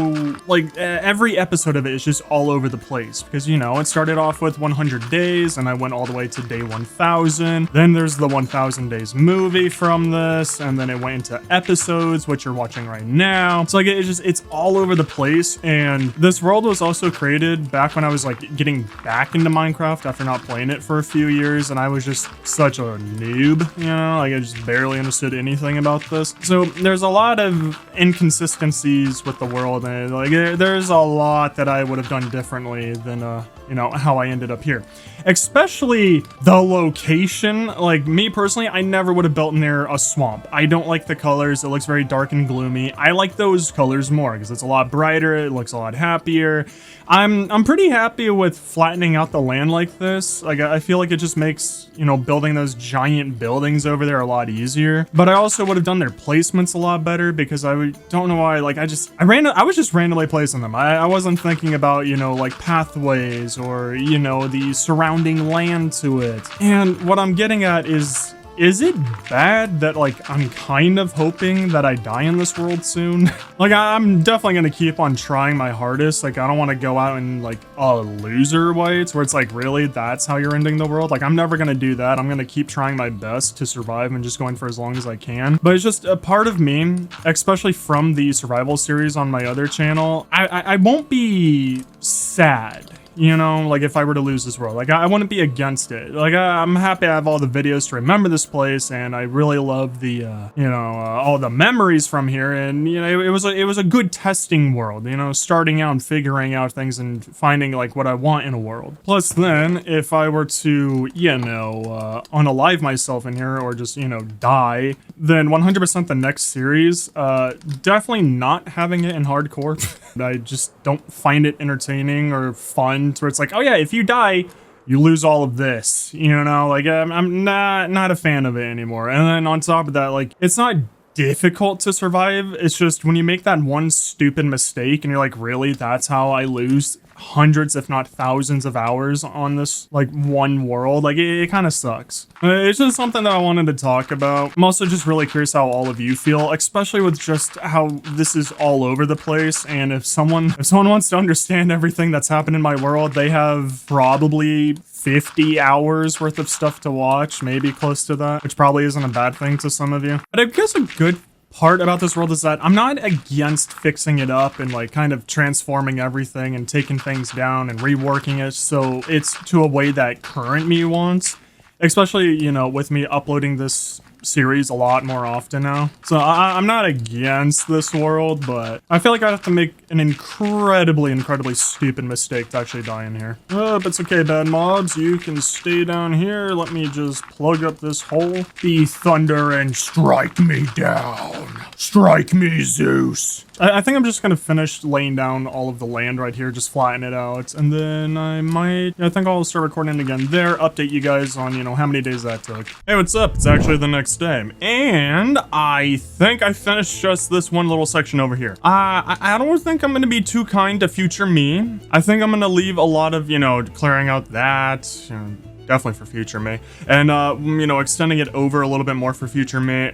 like every episode of it is just all over the place. Because, you know, it started off with 100 days, and I went all the way to day 1000. Then there's the 1000 days movie from this, and then it went into episodes, which you're watching right now. So like it's all over the place. And this world was also created back when I was like getting back into Minecraft after not playing it for a few years, and I was just such a noob, you know, like I just barely understood anything about this. So there's a lot of inconsistencies with the world, and like there's a lot that I would have done differently than you know, how I ended up here, especially the location. Like me personally, I never would have built near a swamp. I don't like the colors. It looks very dark and gloomy. I like those colors more because it's a lot brighter. It looks a lot happier. I'm pretty happy with flattening out the land like this. Like I feel like it just makes, you know, building those giant buildings over there a lot easier. But I also would have done their placements a lot better, because don't know why, like I was just randomly placing them. I wasn't thinking about, you know, like pathways or, you know, the surrounding land to it. And what I'm getting at is it bad that like I'm kind of hoping that I die in this world soon? Like I'm definitely gonna keep on trying my hardest. Like I don't want to go out in like a loser way, where it's like, really, that's how you're ending the world? Like I'm never gonna do that. I'm gonna keep trying my best to survive and just going for as long as I can. But it's just a part of me, especially from the survival series on my other channel, I won't be sad, you know, like if I were to lose this world. Like I wouldn't be against it. Like I'm happy I have all the videos to remember this place, and I really love the you know, all the memories from here. And you know, it was a good testing world, you know, starting out and figuring out things and finding like what I want in a world. Plus then, if I were to, you know, unalive myself in here, or just, you know, die, then 100% the next series, definitely not having it in hardcore. I just don't find it entertaining or fun, where it's like, oh yeah, if you die, you lose all of this, you know, like I'm not a fan of it anymore. And then on top of that, like it's not difficult to survive. It's just when you make that one stupid mistake and you're like, really, that's how I lose hundreds if not thousands of hours on this like one world? Like it kind of sucks. It's just something that I wanted to talk about. I'm also just really curious how all of you feel, especially with just how this is all over the place. And if someone wants to understand everything that's happened in my world, they have probably 50 hours worth of stuff to watch, maybe close to that, which probably isn't a bad thing to some of you. But I guess a good part about this world is that I'm not against fixing it up and like kind of transforming everything and taking things down and reworking it so it's to a way that current me wants, especially, you know, with me uploading this series a lot more often now. So I'm not against this world, but I feel like I have to make an incredibly stupid mistake to actually die in here. But it's okay, bad mobs. You can stay down here. Let me just plug up this hole. Be thunder and strike me down. Strike me, Zeus. I think I'm just gonna finish laying down all of the land right here, just flatten it out, and then I think I'll start recording again there, update you guys on, you know, how many days that took. Hey, what's up? It's actually the next day, and I think I finished just this one little section over here. I don't think I'm gonna be too kind to future me. I think I'm gonna leave a lot of, you know, clearing out that, you know, definitely for future me, and you know, extending it over a little bit more for future me.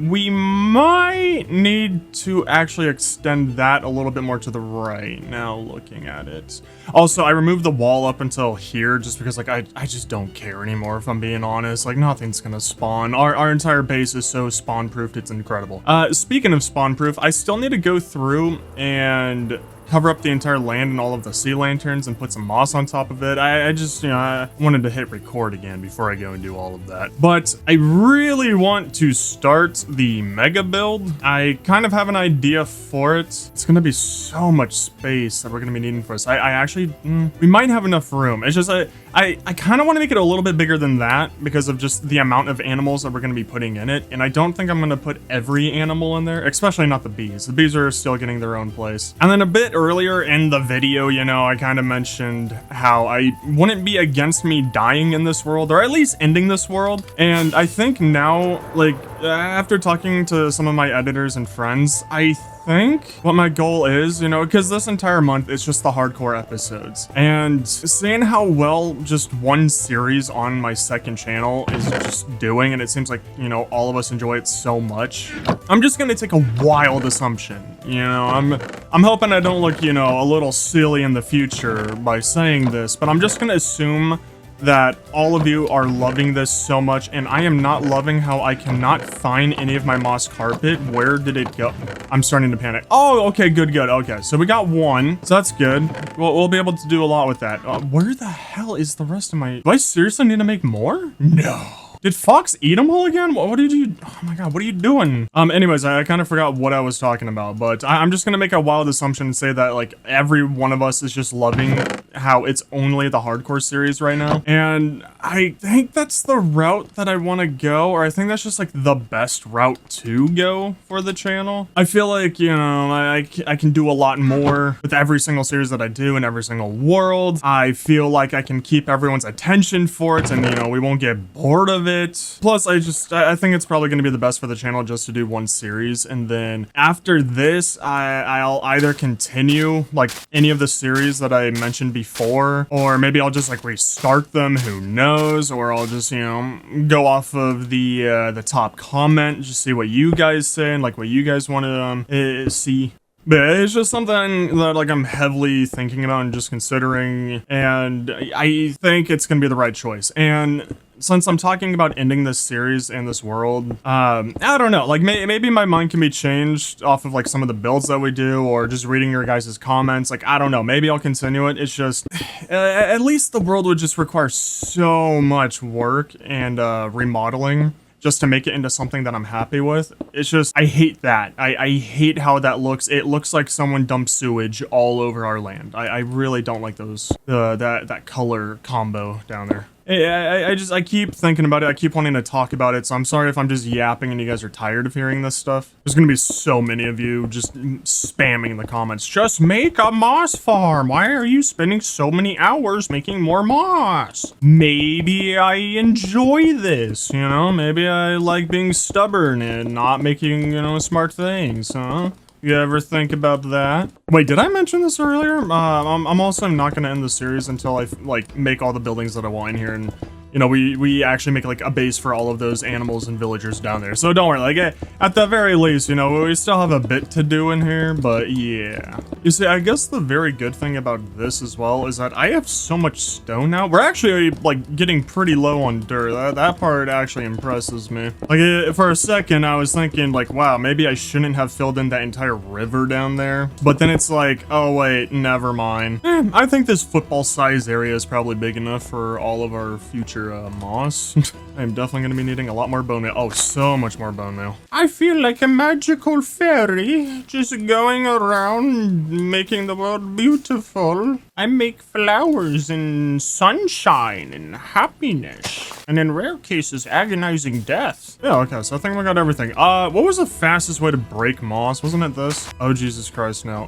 We might need to actually extend that a little bit more to the right now looking at it. Also, I removed the wall up until here just because, like, I just don't care anymore, if I'm being honest. Like, nothing's gonna spawn. Our entire base is so spawn proofed, it's incredible. Speaking of spawn proof, I still need to go through and cover up the entire land and all of the sea lanterns and put some moss on top of it. I just, you know, I wanted to hit record again before I go and do all of that. But I really want to start the mega build. I kind of have an idea for it. It's gonna be so much space that we're gonna be needing for this. I actually, we might have enough room. It's just, I kind of want to make it a little bit bigger than that because of just the amount of animals that we're going to be putting in it. And I don't think I'm going to put every animal in there, especially not the bees. The bees are still getting their own place. And then a bit earlier in the video, you know, I kind of mentioned how I wouldn't be against me dying in this world, or at least ending this world. And I think now, like, after talking to some of my editors and friends, I think what my goal is, you know, because this entire month it's just the hardcore episodes, and seeing how well just one series on my second channel is just doing, and it seems like, you know, all of us enjoy it so much, I'm just gonna take a wild assumption, you know. I'm hoping I don't look, you know, a little silly in the future by saying this, but I'm just gonna assume that all of you are loving this so much, and I am not loving how I cannot find any of my moss carpet. Where did it go? I'm starting to panic. Oh, okay, good. Okay, so we got one, so that's good. We'll be able to do a lot with that. Where the hell is the rest of my... Do I seriously need to make more? No. Did Fox eat them all again? What did you... Oh my god, what are you doing? Anyways, I kind of forgot what I was talking about, but I'm just gonna make a wild assumption and say that, like, every one of us is just loving how it's only the hardcore series right now. And I think that's the route that I want to go, or I think that's just, like, the best route to go for the channel. I feel like, you know, I can do a lot more with every single series that I do in every single world. I feel like I can keep everyone's attention for it, and, you know, we won't get bored of it. Plus, I think it's probably going to be the best for the channel just to do one series, and then after this, I'll either continue like any of the series that I mentioned before, or maybe I'll just like restart them, who knows, or I'll just, you know, go off of the top comment, just see what you guys say and like what you guys want to see. But it's just something that, like, I'm heavily thinking about and just considering, and I think it's gonna be the right choice. And since I'm talking about ending this series and this world, I don't know, like, maybe my mind can be changed off of, like, some of the builds that we do, or just reading your guys' comments. Like, I don't know, maybe I'll continue it. It's just, at least the world would just require so much work and remodeling just to make it into something that I'm happy with. It's just, I hate that. I hate how that looks. It looks like someone dumped sewage all over our land. I really don't like those, that color combo down there. I keep thinking about it. I keep wanting to talk about it, so I'm sorry if I'm just yapping and you guys are tired of hearing this stuff. There's gonna be so many of you just spamming in the comments. Just make a moss farm. Why are you spending so many hours making more moss? Maybe I enjoy this, you know? Maybe I like being stubborn and not making, you know, smart things, huh? You ever think about that? Wait, did I mention this earlier? I'm also not gonna end the series until I like make all the buildings that I want in here, and you know, we actually make like a base for all of those animals and villagers down there. So don't worry, like at the very least, you know, we still have a bit to do in here, but yeah. You see, I guess the very good thing about this as well is that I have so much stone now. We're actually like getting pretty low on dirt. That part actually impresses me. Like for a second, I was thinking like, wow, maybe I shouldn't have filled in that entire river down there. But then it's like, oh wait, never mind. I think this football size area is probably big enough for all of our future here, Moss. I'm definitely gonna be needing a lot more bone meal. Oh, so much more bone meal. I feel like a magical fairy, just going around making the world beautiful. I make flowers and sunshine and happiness, and in rare cases, agonizing death. Yeah, okay, so I think we got everything. What was the fastest way to break moss? Wasn't it this? Oh, Jesus Christ, no.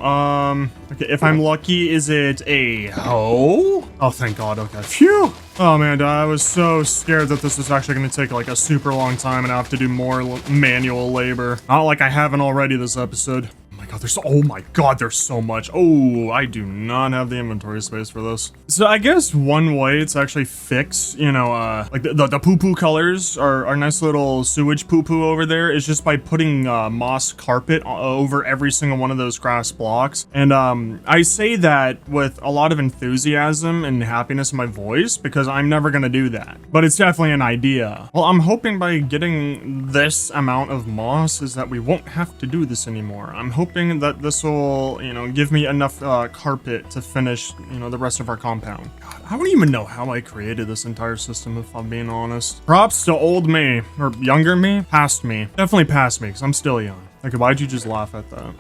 Okay, if I'm lucky, is it a hoe? Oh, thank God, okay. Phew! Oh, man, I was so scared that this was actually gonna take, like, a super long time and I have to do more manual labor. Not like I haven't already this episode. Oh my god, there's so much. Oh, I do not have the inventory space for this. So I guess one way to actually fix, you know, like the poo-poo colors, our nice little sewage poo-poo over there, is just by putting moss carpet over every single one of those grass blocks. And I say that with a lot of enthusiasm and happiness in my voice, because I'm never gonna do that. But it's definitely an idea. Well, I'm hoping by getting this amount of moss is that we won't have to do this anymore. I'm hoping that this will, you know, give me enough carpet to finish, you know, the rest of our compound. God, I don't even know how I created this entire system, if I'm being honest. Props to old me, or younger me, past me. Definitely past me, because I'm still young. Okay, why'd you just laugh at that?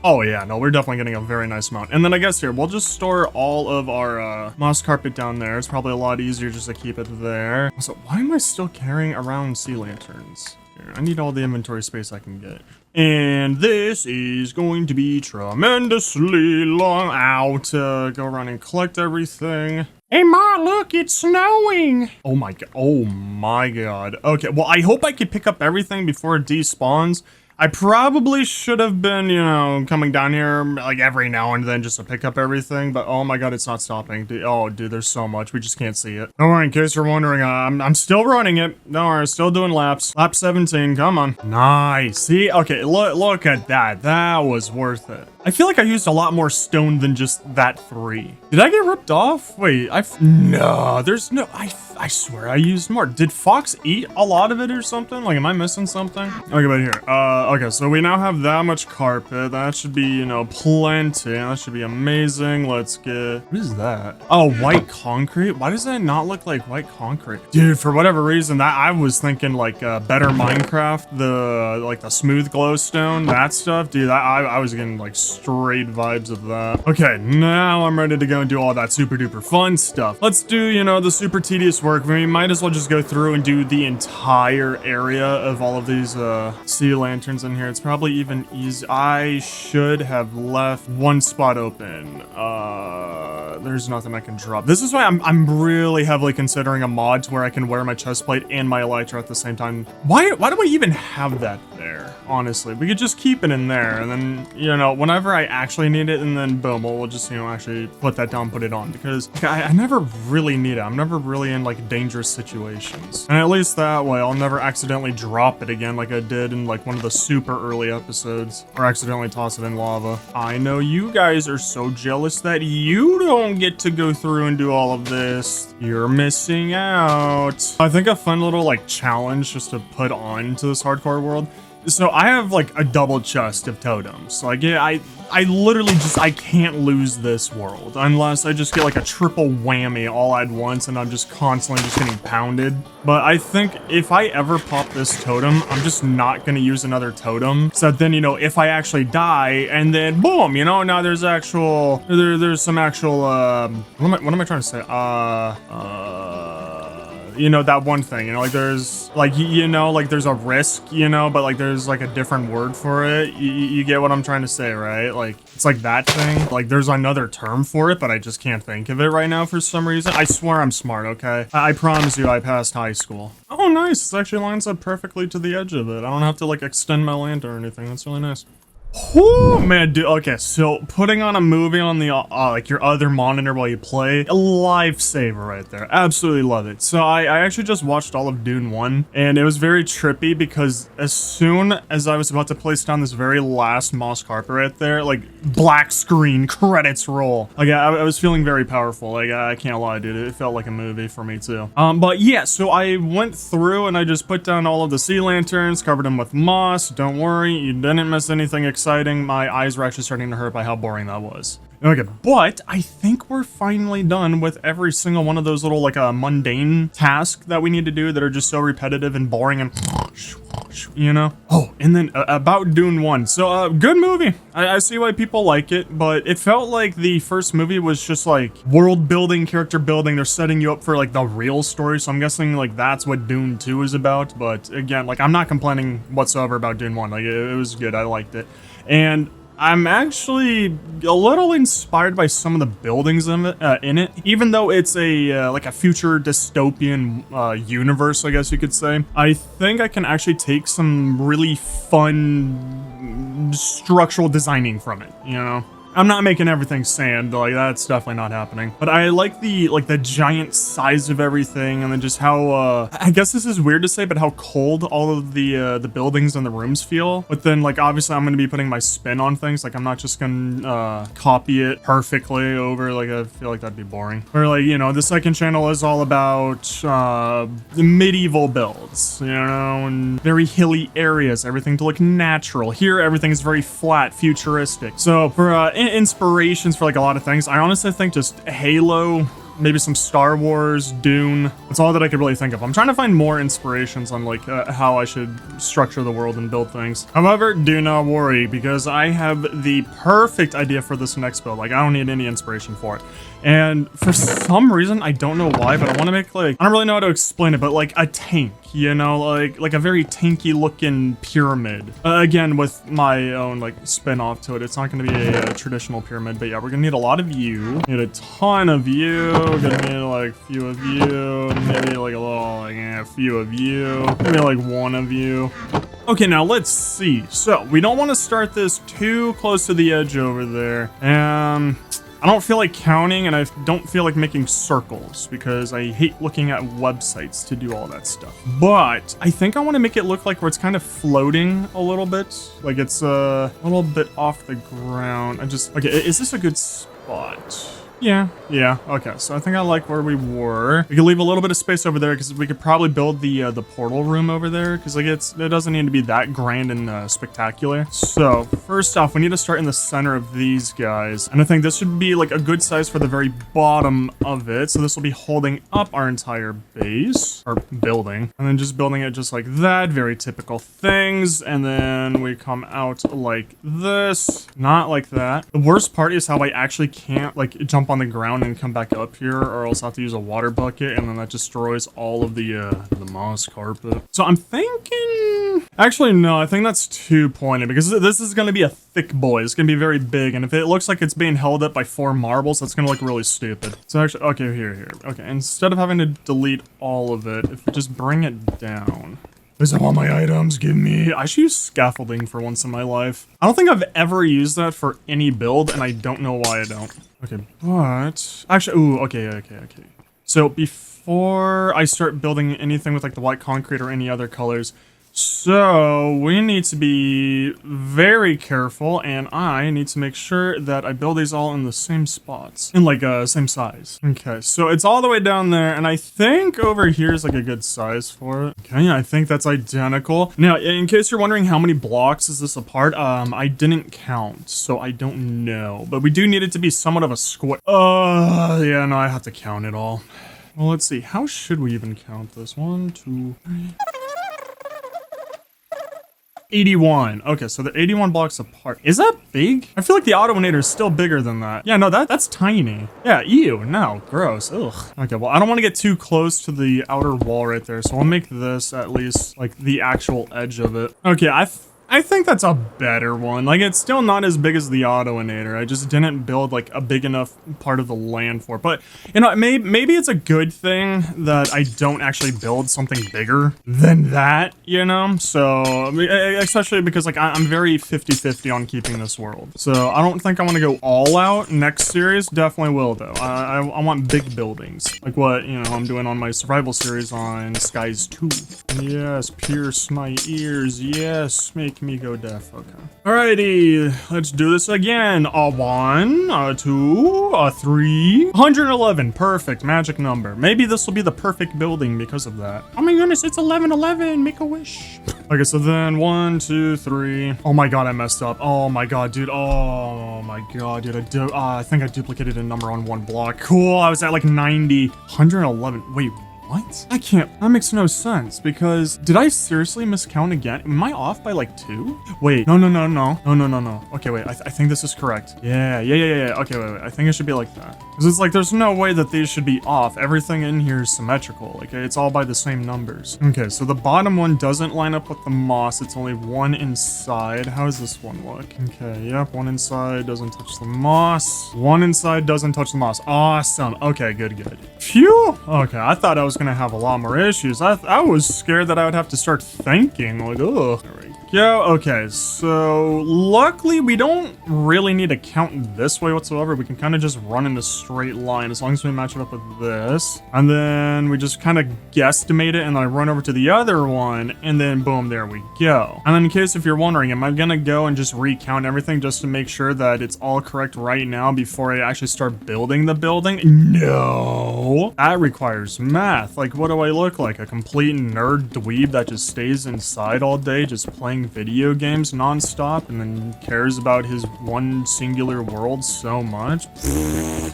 Oh yeah, no, we're definitely getting a very nice amount. And then I guess here, we'll just store all of our moss carpet down there. It's probably a lot easier just to keep it there. So why am I still carrying around sea lanterns? Here, I need all the inventory space I can get. And this is going to be tremendously long out to go around and collect everything. Hey Ma, look, it's snowing. Oh my god. Oh my god. Okay, well, I hope I can pick up everything before it despawns. I probably should have been, you know, coming down here like every now and then just to pick up everything, but oh my god, it's not stopping. Dude, there's so much. We just can't see it. Don't worry, in case you're wondering, I'm still running it. Don't worry, still doing laps. Lap 17, come on. Nice. See? Okay, look at that. That was worth it. I feel like I used a lot more stone than just that 3. Did I get ripped off? Wait, no, there's no, I swear I used more. Did Fox eat a lot of it or something? Like, am I missing something? Okay, but here, okay, so we now have that much carpet. That should be, you know, plenty. That should be amazing. Let's get, what is that? Oh, white concrete? Why does that not look like white concrete? Dude, for whatever reason, that I was thinking like better Minecraft, the smooth glowstone, that stuff. Dude, I was getting like straight vibes of that. Okay, now I'm ready to go and do all that super duper fun stuff. Let's do, you know, the super tedious work. We might as well just go through and do the entire area of all of these sea lanterns in here. It's probably even easy. I should have left one spot open. There's nothing I can drop. This is why I'm really heavily considering a mod to where I can wear my chest plate and my elytra at the same time. Why do I even have that there? Honestly, we could just keep it in there, and then, you know, whenever I actually need it, and then boom, we'll just, you know, actually put that down, put it on, because I never really need it. I'm never really in like dangerous situations, and at least that way I'll never accidentally drop it again like I did in like one of the super early episodes, or accidentally toss it in lava. I know you guys are so jealous that you don't get to go through and do all of this. You're missing out. I think a fun little like challenge just to put on to this hardcore world. So I have like a double chest of totems. Like, yeah, I literally just, I can't lose this world unless I just get like a triple whammy all at once and I'm just constantly just getting pounded. But I think if I ever pop this totem, I'm just not gonna use another totem. So then, you know, if I actually die and then boom, you know, now there's actual, there's some actual, what am I trying to say? You know, that one thing, you know, like there's like, you know, like there's a risk, you know, but like there's like a different word for it. You get what I'm trying to say, right? Like it's like that thing. Like there's another term for it, but I just can't think of it right now for some reason. I swear I'm smart, okay? I promise you I passed high school. Oh, nice. This actually lines up perfectly to the edge of it. I don't have to like extend my lantern or anything. That's really nice. Oh man, dude. Okay, so putting on a movie on the like your other monitor while you play, a lifesaver right there. Absolutely love it. So I actually just watched all of Dune 1, and it was very trippy because as soon as I was about to place down this very last moss carpet right there, like black screen, credits roll. Like I was feeling very powerful. Like I can't lie, dude. It felt like a movie for me too. But yeah, so I went through and I just put down all of the sea lanterns, covered them with moss. Don't worry, you didn't miss anything exciting. My eyes were actually starting to hurt by how boring that was. Okay, but I think we're finally done with every single one of those little like mundane tasks that we need to do that are just so repetitive and boring and you know. Oh, and then about Dune 1. So good movie. I see why people like it, but it felt like the first movie was just like world building, character building. They're setting you up for like the real story, so I'm guessing like that's what Dune 2 is about. But again, like I'm not complaining whatsoever about Dune 1. Like it was good. I liked it. And I'm actually a little inspired by some of the buildings in it, even though it's a like a future dystopian universe, I guess you could say. I think I can actually take some really fun structural designing from it, you know? I'm not making everything sand, like that's definitely not happening. But I like the giant size of everything, and then just how I guess this is weird to say, but how cold all of the buildings and the rooms feel. But then like obviously I'm gonna be putting my spin on things. Like I'm not just gonna copy it perfectly over. Like I feel like that'd be boring. Or like, you know, the second channel is all about the medieval builds, you know, and very hilly areas, everything to look natural. Here everything is very flat, futuristic. So for inspirations for like a lot of things, I honestly think just Halo, maybe some Star Wars, Dune. That's all that I could really think of. I'm trying to find more inspirations on like how I should structure the world and build things. However, do not worry, because I have the perfect idea for this next build. Like I don't need any inspiration for it. And for some reason, I don't know why, but I want to make like, I don't really know how to explain it, but like a tank, you know, like a very tanky looking pyramid. Again, with my own like spin off to it. It's not going to be a traditional pyramid, but yeah, we're going to need a lot of you. Need a ton of you. We're going to need like a few of you. Maybe like a little, like a few of you. Maybe like one of you. Okay, now let's see. So we don't want to start this too close to the edge over there. I don't feel like counting, and I don't feel like making circles because I hate looking at websites to do all that stuff. But I think I want to make it look like where it's kind of floating a little bit. Like it's a little bit off the ground. Okay, is this a good spot? Yeah, okay, so I think I like where we were. We could leave a little bit of space over there because we could probably build the portal room over there because like it doesn't need to be that grand and spectacular. So first off, we need to start in the center of these guys, and I think this should be like a good size for the very bottom of it. So this will be holding up our entire base or building, and then just building it just like that. Very typical things, and then we come out like this, not like that. The worst part is how I actually can't like jump on the ground and come back up here, or else I have to use a water bucket, and then that destroys all of the moss carpet. So I'm thinking, actually no, I think that's too pointed because this is going to be a thick boy. It's going to be very big, and if it looks like it's being held up by 4 marbles, that's going to look really stupid. So actually, okay, here. Okay, instead of having to delete all of it, if we just bring it down. These are all my items, give me... I should use scaffolding for once in my life. I don't think I've ever used that for any build, and I don't know why I don't. Okay, but... Actually, ooh, okay. So before I start building anything with like the white concrete or any other colors, so we need to be very careful, and I need to make sure that I build these all in the same spots, in like same size. Okay, so it's all the way down there, and I think over here is like a good size for it. Okay, I think that's identical. Now, in case you're wondering how many blocks is this apart, I didn't count, so I don't know, but we do need it to be somewhat of a square. Yeah, no, I have to count it all. Well, let's see, how should we even count this? 1, 2, 3... 81. Okay, so they're 81 blocks apart. Is that big? I feel like the Autoinator is still bigger than that. Yeah, no, that's tiny. Yeah, ew, no, gross, ugh. Okay, well, I don't want to get too close to the outer wall right there, so I'll make this at least, like, the actual edge of it. Okay, I think that's a better one. Like, it's still not as big as the Autoinator. I just didn't build, like, a big enough part of the land for it. But, you know, maybe it's a good thing that I don't actually build something bigger than that, you know? So, especially because, like, I'm very 50-50 on keeping this world. So, I don't think I want to go all out. Next series, definitely will, though. I want big buildings. Like what, you know, I'm doing on my survival series on Skies 2. Yes, pierce my ears. Yes, make make me go deaf. Okay. Alrighty, let's do this again. A 1, a 2, a 3. 111, perfect, magic number. Maybe this will be the perfect building because of that. Oh my goodness, it's 1111. Make a wish. Okay, so then 1, 2, 3. Oh my god, I messed up. Oh my god, dude. Oh my god, dude. I think I duplicated a number on one block. Cool, I was at like 90. 111. Wait, what? I can't. That makes no sense because did I seriously miscount again? Am I off by like 2? Wait, no. Okay, wait. I think this is correct. Yeah. Okay, wait. I think it should be like that. Because it's like there's no way that these should be off. Everything in here is symmetrical. Like it's all by the same numbers. Okay, so the bottom one doesn't line up with the moss. It's only one inside. How does this one look? Okay, yep. One inside doesn't touch the moss. One inside doesn't touch the moss. Awesome. Okay, good. Phew. Okay, I thought I was gonna have a lot more issues. I was scared that I would have to start thinking like, ugh. There we go. Okay, so luckily we don't really need to count this way whatsoever. We can kind of just run in a straight line as long as we match it up with this, and then we just kind of guesstimate it, and then I run over to the other one, and then boom, there we go. And then in case if you're wondering, am I gonna go and just recount everything just to make sure that it's all correct right now before I actually start building the building? No, that requires math. Like, what do I look like? A complete nerd dweeb that just stays inside all day just playing video games nonstop and then cares about his one singular world so much?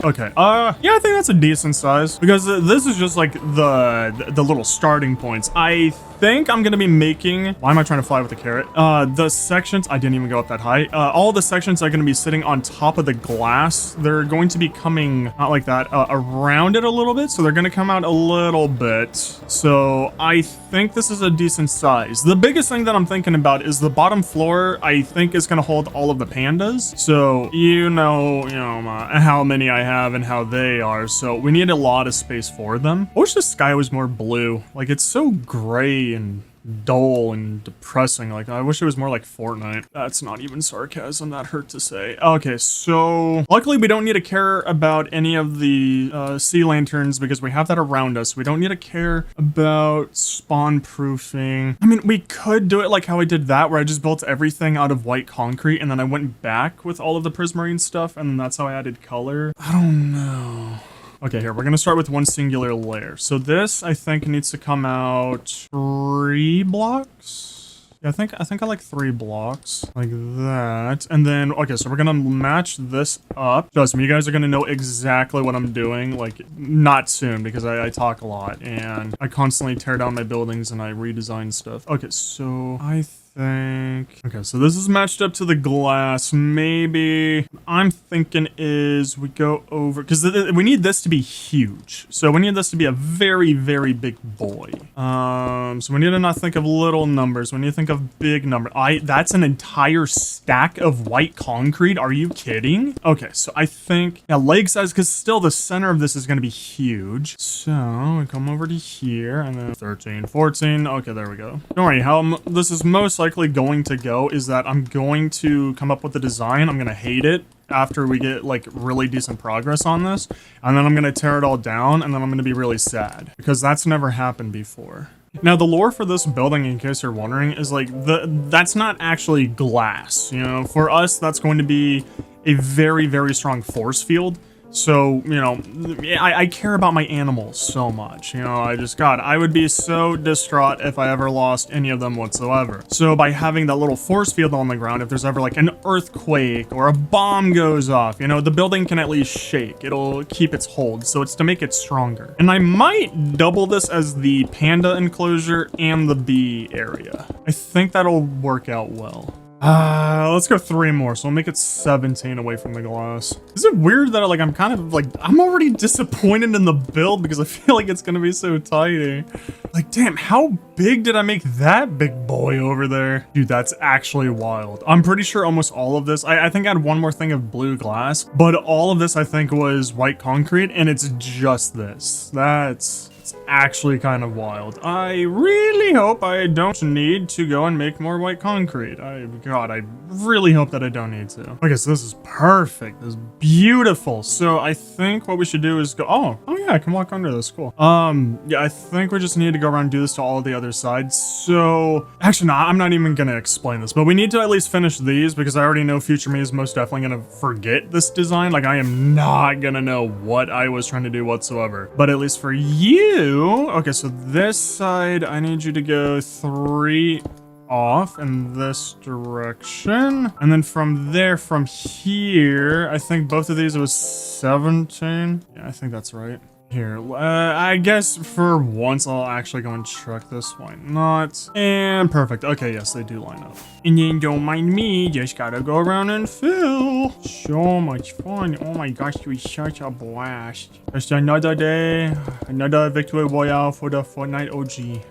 Okay, yeah, I think that's a decent size because this is just like the little starting points. I think I'm gonna be making, why am I trying to fly with the carrot? The sections, I didn't even go up that high. All the sections are gonna be sitting on top of the glass. They're going to be coming, not like that, around it a little bit. So they're gonna come out a little bit. So I think this is a decent size. The biggest thing that I'm thinking about is the bottom floor, I think is gonna hold all of the pandas. So you know how many I have and how they are. So we need a lot of space for them. I wish the sky was more blue. Like it's so gray and dull and depressing. Like I wish it was more like Fortnite. That's not even sarcasm, that hurt to say. Okay, so luckily we don't need to care about any of the sea lanterns because we have that around us. We don't need to care about spawn proofing. I mean, we could do it like how I did that, where I just built everything out of white concrete and then I went back with all of the prismarine stuff, and then that's how I added color. I don't know. Okay, here, we're gonna start with one singular layer. So this, I think, needs to come out 3 blocks. Yeah, I think I like 3 blocks, like that. And then, okay, so we're gonna match this up. Trust me, you guys are gonna know exactly what I'm doing, like, not soon, because I talk a lot, and I constantly tear down my buildings and I redesign stuff. Okay, so I think, okay, so this is matched up to the glass. Maybe I'm thinking is we go over, because we need this to be huge. So we need this to be a very, very big boy. So we need to not think of little numbers. We need to think of big numbers. That's an entire stack of white concrete. Are you kidding? Okay, so I think, yeah, leg size, because still the center of this is going to be huge. So we come over to here, and then 13, 14. Okay, there we go. Don't worry, how this is most likely going to go is that I'm going to come up with a design. I'm going to hate it after we get like really decent progress on this, and then I'm going to tear it all down, and then I'm going to be really sad because that's never happened before. Now, the lore for this building, in case you're wondering, is like that's not actually glass. You know, for us, that's going to be a very, very strong force field. So, you know, I care about my animals so much. You know, I would be so distraught if I ever lost any of them whatsoever. So by having that little force field on the ground, if there's ever like an earthquake or a bomb goes off, you know, the building can at least shake. It'll keep its hold. So it's to make it stronger. And I might double this as the panda enclosure and the bee area. I think that'll work out well. Let's go 3 more, so we'll make it 17 away from the glass. Is it weird that like I'm already disappointed in the build because I feel like it's gonna be so tiny. Like, damn, how big did I make that big boy over there? Dude, that's actually wild. I'm pretty sure almost all of this, I think I had one more thing of blue glass, but all of this I think was white concrete, and it's just this. That's It's actually kind of wild. I really hope I don't need to go and make more white concrete. God, I really hope that I don't need to. Okay, so this is perfect. This is beautiful. So I think what we should do is go, oh yeah, I can walk under this, cool. Yeah, I think we just need to go around and do this to all of the other sides. So, actually no, I'm not even gonna explain this, but we need to at least finish these because I already know future me is most definitely gonna forget this design. Like, I am not gonna know what I was trying to do whatsoever. But at least for you, okay, so this side, I need you to go 3 off in this direction, and then from there, from here, I think both of these, it was 17. Yeah, I think that's right. Here, I guess for once I'll actually go and check this. Why not? And perfect. Okay, yes, they do line up. And then don't mind me, just gotta go around and fill. So much fun. Oh my gosh, it was such a blast. Just another day, another victory royale for the Fortnite OG.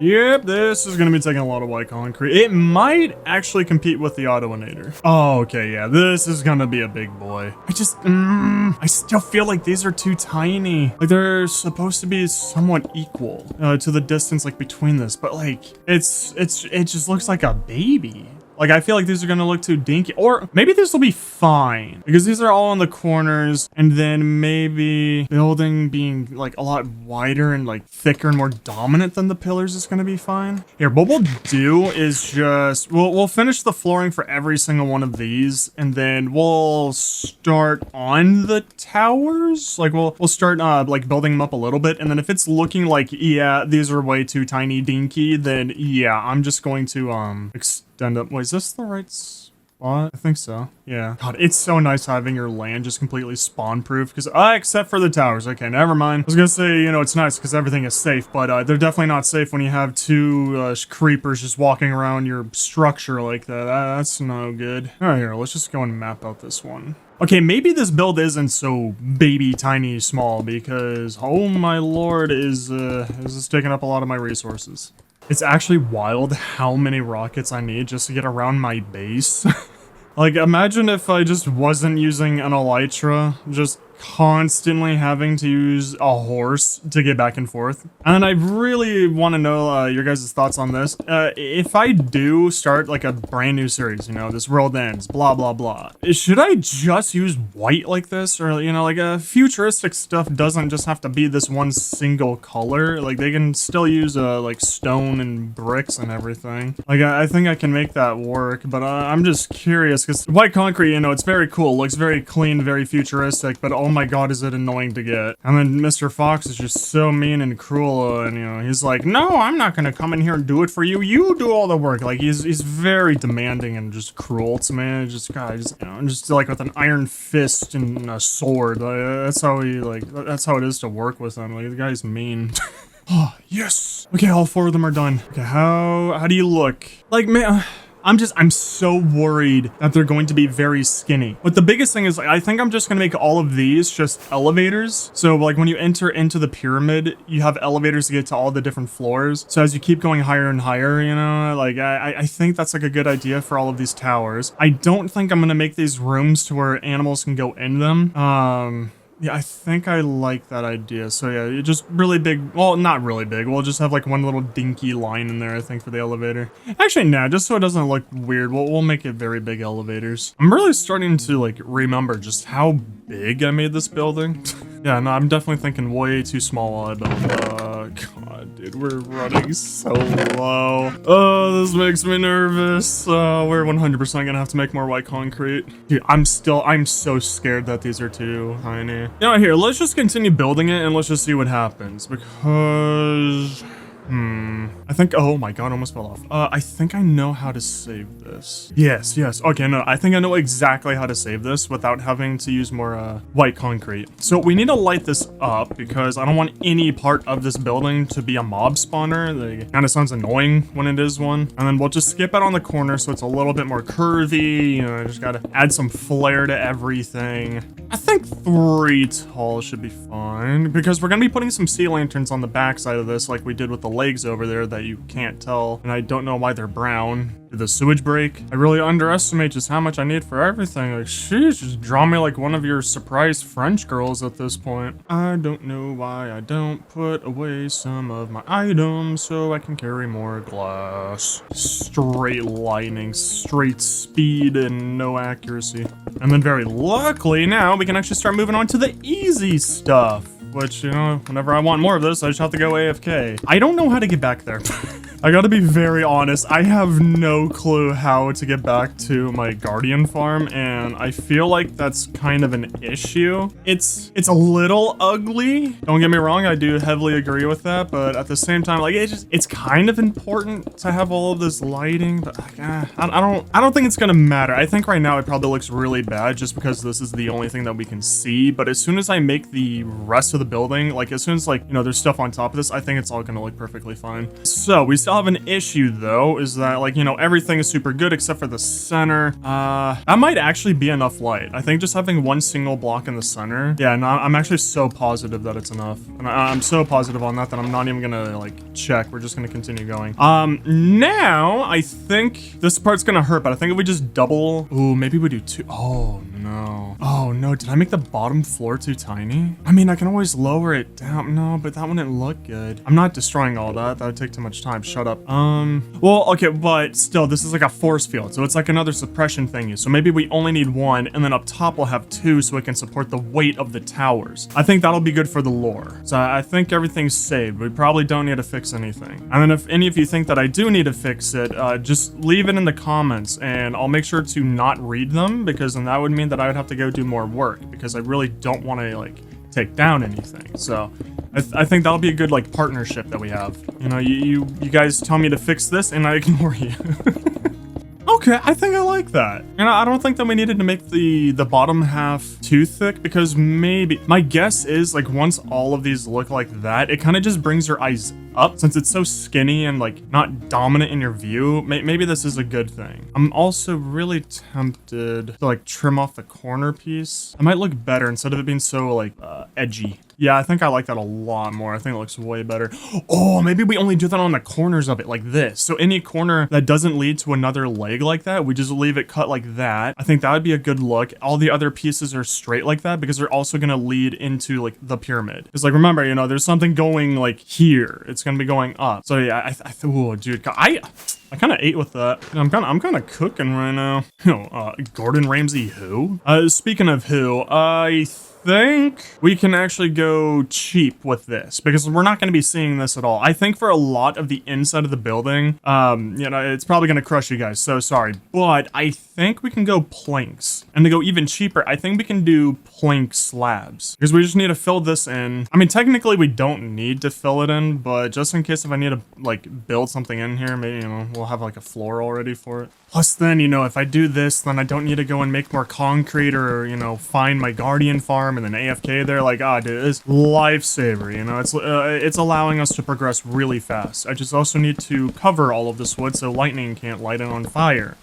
Yep, this is gonna be taking a lot of white concrete. It might actually compete with the Autoinator. Oh, okay, yeah, this is gonna be a big boy. I still feel like these are too tiny. Like, they're supposed to be somewhat equal to the distance, like, between this, but, like, it just looks like a baby. Like, I feel like these are gonna look too dinky, or maybe this will be fine because these are all on the corners, and then maybe building being like a lot wider and like thicker and more dominant than the pillars is gonna be fine. Here, what we'll do is just, we'll finish the flooring for every single one of these, and then we'll start on the towers. Like, we'll start like building them up a little bit, and then if it's looking like, yeah, these are way too tiny dinky, then yeah, I'm just going to extend up. Wait, is this the right spot? I think so. Yeah. God, it's so nice having your land just completely spawn proof because except for the towers. Okay, never mind. I was gonna say, you know, it's nice because everything is safe, but they're definitely not safe when you have 2 creepers just walking around your structure like that. That's no good. All right, here, let's just go and map out this one. Okay, maybe this build isn't so baby tiny small because, oh my lord, is this taking up a lot of my resources. It's actually wild how many rockets I need just to get around my base. Like, imagine if I just wasn't using an elytra, just constantly having to use a horse to get back and forth. And I really want to know your guys' thoughts on this. If I do start like a brand new series, you know, this world ends, blah, blah, blah. Should I just use white like this? Or, you know, like futuristic stuff doesn't just have to be this one single color. Like, they can still use like stone and bricks and everything. Like, I think I can make that work, but I'm just curious because white concrete, you know, it's very cool. Looks very clean, very futuristic, but oh my god, is it annoying to get. And then Mr. Fox is just so mean and cruel, and you know, he's like, no, I'm not gonna come in here and do it for you. You do all the work. Like, he's very demanding and just cruel to me. Just, God, you know, just like with an iron fist and a sword. That's how that's how it is to work with him. Like, the guy's mean. Oh, yes. Okay, all 4 of them are done. Okay, how do you look? Like, man, I'm so worried that they're going to be very skinny. But the biggest thing is, like, I think I'm just gonna make all of these just elevators. So like when you enter into the pyramid, you have elevators to get to all the different floors. So as you keep going higher and higher, you know, like I think that's like a good idea for all of these towers. I don't think I'm gonna make these rooms to where animals can go in them. Yeah, I think I like that idea. So yeah, just really big, well, not really big. We'll just have like one little dinky line in there, I think, for the elevator. Actually, nah, just so it doesn't look weird, we'll make it very big elevators. I'm really starting to like remember just how big I made this building. Yeah, no, I'm definitely thinking way too small while I build. God, dude, we're running so low. Oh, this makes me nervous. We're 100% gonna have to make more white concrete. Dude, I'm so scared that these are too tiny. You know, here, let's just continue building it and let's just see what happens because... I think, oh my god, I almost fell off. I think I know how to save this. Yes. Okay, no, I think I know exactly how to save this without having to use more white concrete. So we need to light this up because I don't want any part of this building to be a mob spawner. It kind of sounds annoying when it is one. And then we'll just skip it on the corner so it's a little bit more curvy. You know, I just gotta add some flair to everything. I think 3 tall should be fine because we're gonna be putting some sea lanterns on the back side of this like we did with the legs over there that you can't tell, and I don't know why they're brown. Did the sewage break? I really underestimate just how much I need for everything. Like, sheesh, just draw me like one of your surprise French girls at this point. I don't know why I don't put away some of my items so I can carry more glass. Straight lightning, straight speed, and no accuracy. And then very luckily now we can actually start moving on to the easy stuff. Which, you know, whenever I want more of this, I just have to go AFK. I don't know how to get back there. I gotta be very honest, I have no clue how to get back to my Guardian farm, and I feel like that's kind of an issue. It's a little ugly. Don't get me wrong, I do heavily agree with that, but at the same time, like, it's kind of important to have all of this lighting, but I don't think it's gonna matter. I think right now it probably looks really bad just because this is the only thing that we can see, but as soon as I make the rest of the building, like as soon as like, you know, there's stuff on top of this, I think it's all gonna look perfectly fine. So we still have an issue though, is that like, you know, everything is super good except for the center. That might actually be enough light. I think just having one single block in the center. Yeah, no, I'm actually so positive that it's enough. And I'm so positive on that I'm not even gonna like check. We're just gonna continue going. Now I think this part's gonna hurt, but I think if we just double, ooh, maybe we do two. Oh no. Oh no, did I make the bottom floor too tiny? I mean, I can always lower it down. No, but that wouldn't look good. I'm not destroying all that. That would take too much time. Shut up. Well, okay, but still, this is like a force field, so it's like another suppression thingy. So maybe we only need one, and then up top we'll have two so it can support the weight of the towers. I think that'll be good for the lore. So I think everything's saved. We probably don't need to fix anything. And then if any of you think that I do need to fix it, just leave it in the comments, and I'll make sure to not read them, because then that would mean that I would have to go do more work, because I really don't want to like take down anything. So I think that'll be a good like partnership that we have. You know, you guys tell me to fix this and I ignore you. Okay, I think I like that. And I don't think that we needed to make the bottom half too thick, because maybe, my guess is like once all of these look like that, it kind of just brings your eyes up since it's so skinny and like not dominant in your view. Maybe this is a good thing. I'm also really tempted to like trim off the corner piece. It might look better instead of it being so like edgy. Yeah, I think I like that a lot more. I think it looks way better. Oh, maybe we only do that on the corners of it like this. So any corner that doesn't lead to another leg like that, we just leave it cut like that. I think that would be a good look. All the other pieces are straight like that because they're also going to lead into like the pyramid. Because like, remember, you know, there's something going like here. It's going to be going up. So yeah, oh, dude, I kind of ate with that. I'm kind of cooking right now. You know, Gordon Ramsay who? Speaking of who, I think we can actually go cheap with this because we're not going to be seeing this at all. I think for a lot of the inside of the building, you know, it's probably going to crush you guys. So sorry, but I think we can go planks, and to go even cheaper, I think we can do plank slabs because we just need to fill this in. I mean, technically we don't need to fill it in, but just in case if I need to like build something in here, maybe, you know, we'll have like a floor already for it. Plus then, you know, if I do this, then I don't need to go and make more concrete or, you know, find my Guardian farm and then AFK there. Like, dude, it's lifesaver, you know, it's allowing us to progress really fast. I just also need to cover all of this wood so lightning can't light it on fire.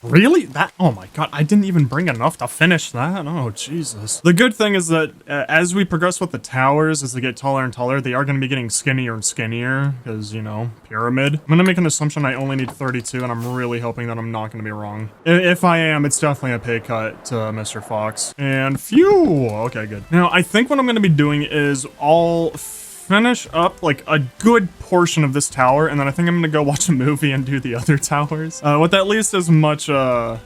Really? That? Oh my god, I didn't even bring enough to finish that? Oh, Jesus. The good thing is that as we progress with the towers, as they get taller and taller, they are going to be getting skinnier and skinnier because, you know, pyramid. I'm going to make an assumption I only need 32, and I'm really hoping that I'm not going to be wrong. If I am, it's definitely a pay cut to Mr. Fox. And phew! Okay, good. Now, I think what I'm going to be doing is I'll finish up like a good portion of this tower, and then I think I'm gonna go watch a movie and do the other towers with at least as much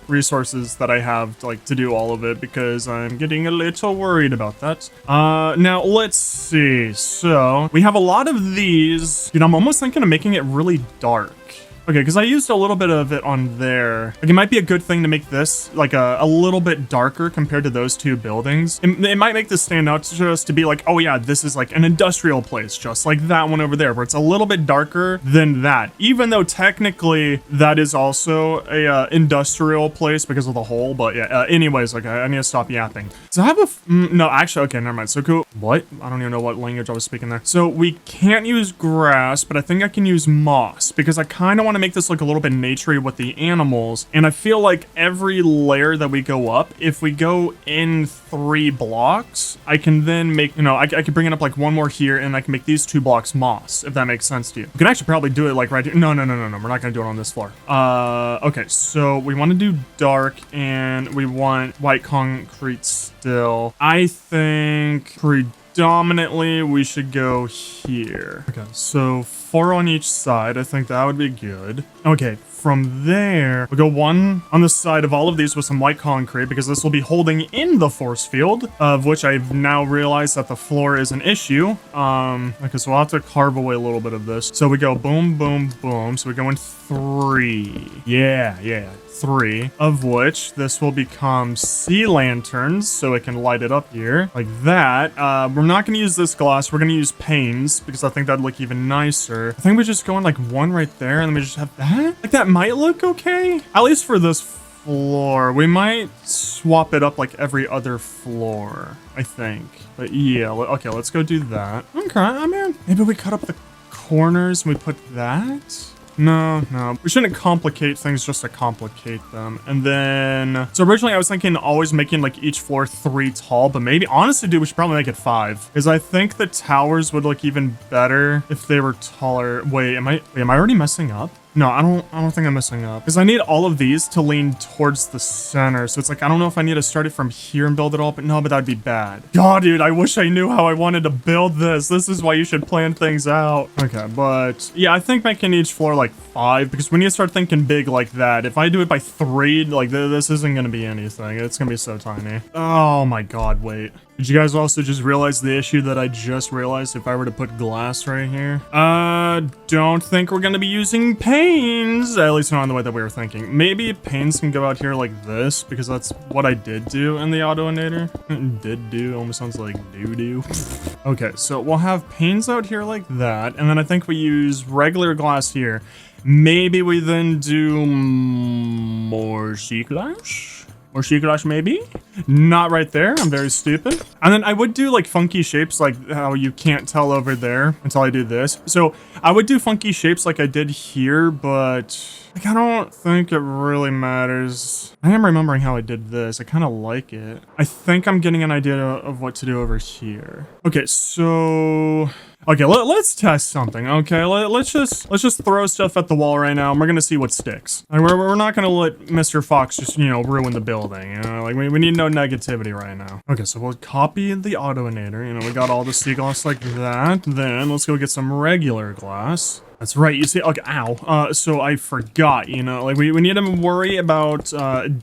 resources that I have to do all of it, because I'm getting a little worried about that. Now let's see, so we have a lot of these. Dude, I'm almost thinking of making it really dark. Okay, because I used a little bit of it on there. Like, it might be a good thing to make this like a little bit darker compared to those two buildings. It might make this stand out just to be like, oh yeah, this is like an industrial place, just like that one over there, where it's a little bit darker than that. Even though technically that is also a industrial place because of the hole. But yeah, anyways, okay, I need to stop yapping. So I have a, no, actually, okay, never mind. So cool. What? I don't even know what language I was speaking there. So we can't use grass, but I think I can use moss because I kind of want want to make this look a little bit naturey with the animals. And I feel like every layer that we go up, if we go in 3 blocks, I can then make, you know, I can bring it up like one more here, and I can make these 2 blocks moss, if that makes sense to you. We can actually probably do it like right here. No. We're not going to do it on this floor. Okay, so we want to do dark, and we want white concrete still. I think predominantly we should go here. Okay, so 4 on each side. I think that would be good. Okay, from there, we'll go 1 on the side of all of these with some white concrete, because this will be holding in the force field, of which I've now realized that the floor is an issue. Okay, so we'll have to carve away a little bit of this. So we go boom, boom, boom. So we go in 3. Yeah. 3, of which this will become sea lanterns, so it can light it up here like that. We're not going to use this glass. We're going to use panes, because I think that'd look even nicer. I think we just go in like 1 right there, and then we just have that. Like, that might look okay, at least for this floor. We might swap it up like every other floor, I think. But yeah, okay, let's go do that. Okay, I mean, maybe we cut up the corners and we put that. No. We shouldn't complicate things just to complicate them. And then, so originally I was thinking always making like each floor 3 tall, but maybe, honestly, dude, we should probably make it 5. Because I think the towers would look even better if they were taller. Wait, am I already messing up? No, I don't think I'm messing up. Because I need all of these to lean towards the center. So it's like, I don't know if I need to start it from here and build it all, but no, but that'd be bad. God, dude, I wish I knew how I wanted to build this. This is why you should plan things out. Okay, but yeah, I think making each floor like 5, because we need to start thinking big like that. If I do it by 3, like this isn't going to be anything. It's going to be so tiny. Oh my God, wait. Did you guys also just realize the issue that I just realized if I were to put glass right here? Don't think we're going to be using panes, at least not in the way that we were thinking. Maybe panes can go out here like this, because that's what I did do in the Autoinator. Did do, almost sounds like do. Okay, so we'll have panes out here like that, and then I think we use regular glass here. Maybe we then do more sea glass? Or sea glass, maybe? Not right there. I'm very stupid. And then I would do like funky shapes, like how you can't tell over there until I do this. So I would do funky shapes like I did here, but like, I don't think it really matters. I am remembering how I did this. I kind of like it. I think I'm getting an idea of what to do over here. Okay, so... Okay, let's test something, okay? Let's just throw stuff at the wall right now, and we're gonna see what sticks. Like, we're not gonna let Mr. Fox just, you know, ruin the building, you know? Like, we need no negativity right now. Okay, so we'll copy the Autoinator. You know, we got all the sea glass like that. Then, let's go get some regular glass. That's right, you see, okay, ow. So I forgot, you know, like we need to worry about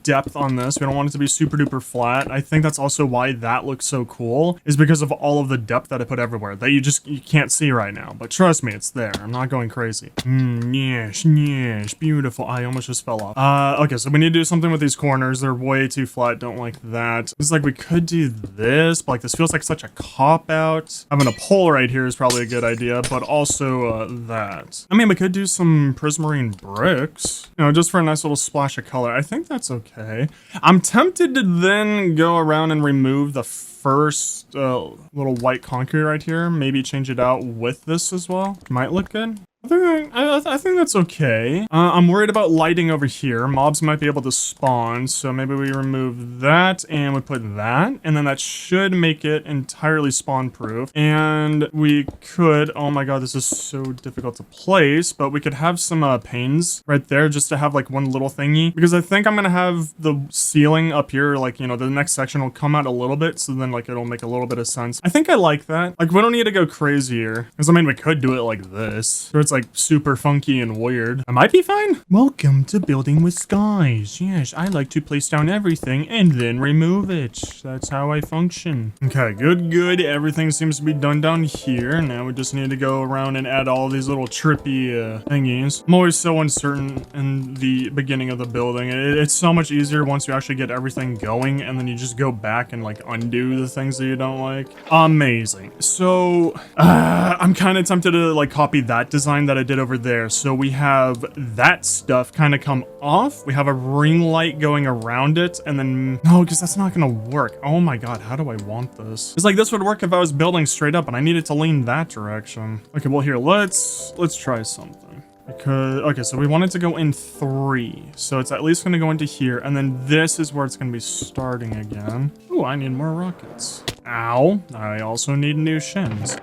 depth on this. We don't want it to be super duper flat. I think that's also why that looks so cool, is because of all of the depth that I put everywhere that you can't see right now. But trust me, it's there. I'm not going crazy. Yes, beautiful. I almost just fell off. Okay, so we need to do something with these corners. They're way too flat. Don't like that. It's like we could do this, but like this feels like such a cop-out. Having a pole right here is probably a good idea, but also that. I mean, we could do some prismarine bricks, you know, just for a nice little splash of color. I think that's okay. I'm tempted to then go around and remove the first little white concrete right here. Maybe change it out with this as well. Might look good. I think that's okay. I'm worried about lighting over here. Mobs might be able to spawn, so maybe we remove that and we put that, and then that should make it entirely spawn proof. And we could, oh my god, this is so difficult to place, but we could have some panes right there just to have like one little thingy, because I think I'm gonna have the ceiling up here, like, you know, the next section will come out a little bit, so then like it'll make a little bit of sense. I think I like that. Like, we don't need to go crazier, because I mean, we could do it like this, where it's like super funky and weird. I might be fine. Welcome to Building with Skies. Yes, I like to place down everything and then remove it. That's how I function. Okay, good. Everything seems to be done down here. Now we just need to go around and add all these little trippy thingies. I'm always so uncertain in the beginning of the building. It's so much easier once you actually get everything going, and then you just go back and like undo the things that you don't like. Amazing. So I'm kind of tempted to like copy that design that I did over there. So we have that stuff kind of come off. We have a ring light going around it, and then no, because that's not gonna work. Oh my god, how do I want this? It's like this would work if I was building straight up and I needed to lean that direction. Okay, well here, let's try something. Because, okay, so we want it to go in 3. So it's at least going to go into here. And then this is where it's going to be starting again. Ooh, I need more rockets. Ow. I also need new shins.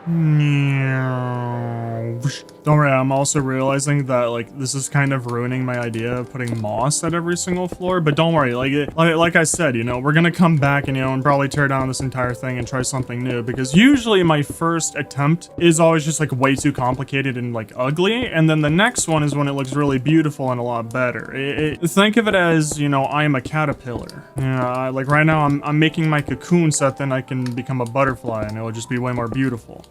Don't worry, I'm also realizing that, like, this is kind of ruining my idea of putting moss at every single floor. But don't worry, like I said, you know, we're going to come back and, you know, and probably tear down this entire thing and try something new. Because usually my first attempt is always just, like, way too complicated and, like, ugly. And then the next one is when it looks really beautiful and a lot better. Think of it as, you know, I'm a caterpillar. Yeah, like right now I'm making my cocoon so that then I can become a butterfly and it'll just be way more beautiful.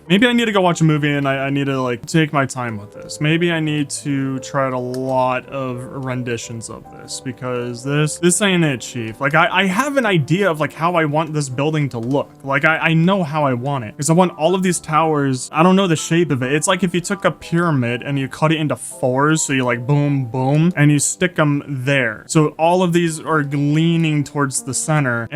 Maybe I need to go watch a movie and I need to like take my time with this. Maybe I need to try out a lot of renditions of this because this ain't it, Chief. Like I have an idea of like how I want this building to look. Like I know how I want it because I want all of these towers. I don't know the shape of it. It's like if you took a pyramid and you cut it into 4s, so you like boom, boom, and you stick them there. So all of these are leaning towards the center.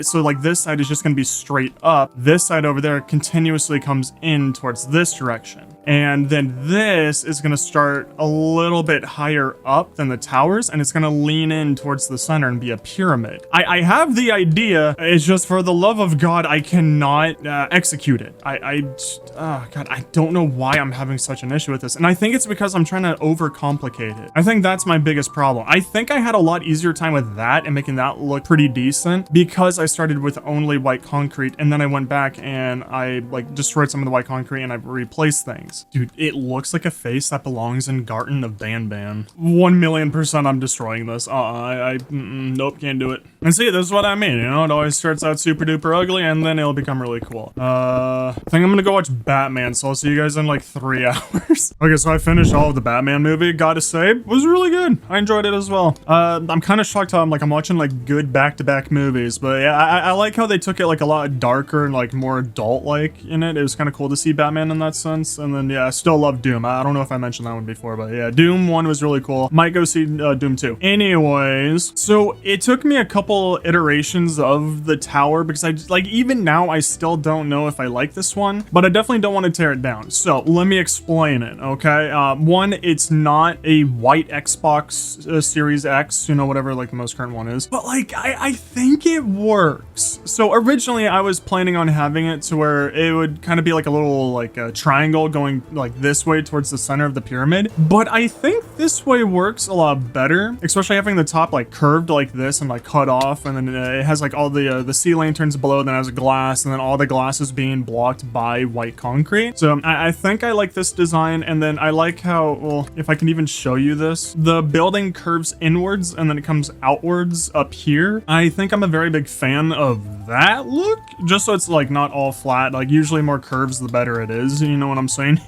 So like this side is just going to be straight up. This side over there continuously comes in towards this direction. And then this is going to start a little bit higher up than the towers, and it's going to lean in towards the center and be a pyramid. I have the idea. It's just for the love of God, I cannot execute it. God, I don't know why I'm having such an issue with this. And I think it's because I'm trying to overcomplicate it. I think that's my biggest problem. I think I had a lot easier time with that and making that look pretty decent because I started with only white concrete, and then I went back and I like destroyed some of the white concrete and I replaced things. Dude, it looks like a face that belongs in Garten of Banban. 1,000,000% I'm destroying this. Nope, can't do it. And see, this is what I mean, you know, it always starts out super duper ugly and then it'll become really cool. I think I'm gonna go watch Batman, so I'll see you guys in like 3 hours. Okay, so I finished all of the Batman movie. Gotta say, it was really good. I enjoyed it as well. I'm kind of shocked how I'm watching like good back-to-back movies, but yeah, I like how they took it like a lot darker and like more adult-like in it. It was kind of cool to see Batman in that sense. And then yeah, I still love Doom. I don't know if I mentioned that one before, but yeah, Doom 1 was really cool. Might go see Doom 2. Anyways, so it took me a couple iterations of the tower because I like even now I still don't know if I like this one, but I definitely don't want to tear it down. So let me explain it, okay? One, it's not a white Xbox Series X, you know, whatever like the most current one is, but like I think it works. So originally I was planning on having it to where it would kind of be like a little like a triangle going like this way towards the center of the pyramid, but I think this way works a lot better, especially having the top like curved like this and like cut off, and then it has like all the sea lanterns below, then it has glass, and then all the glass is being blocked by white concrete. So I think I like this design, and then I like how, well, if I can even show you this, the building curves inwards and then it comes outwards up here. I think I'm a very big fan of that look, just so it's like not all flat. Like usually more curves the better it is, you know what I'm saying?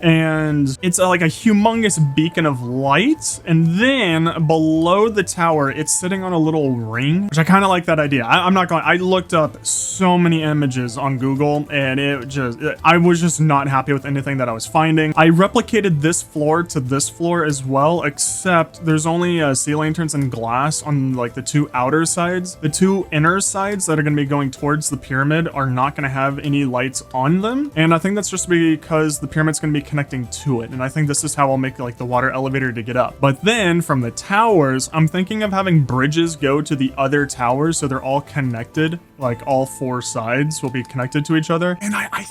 And it's like a humongous beacon of light, and then below the tower it's sitting on a little ring, which I kind of like that idea. I'm not going, I looked up so many images on Google and I was just not happy with anything that I was finding. I replicated this floor to this floor as well, except there's only sea lanterns and glass on like the 2 outer sides. The 2 inner sides that are going to be going towards the pyramid are not going to have any lights on them, and I think that's just because the pyramid's going to be connecting to it, and I think this is how I'll make like the water elevator to get up. But then from the towers, I'm thinking of having bridges go to the other towers so they're all connected, like all 4 sides will be connected to each other. And I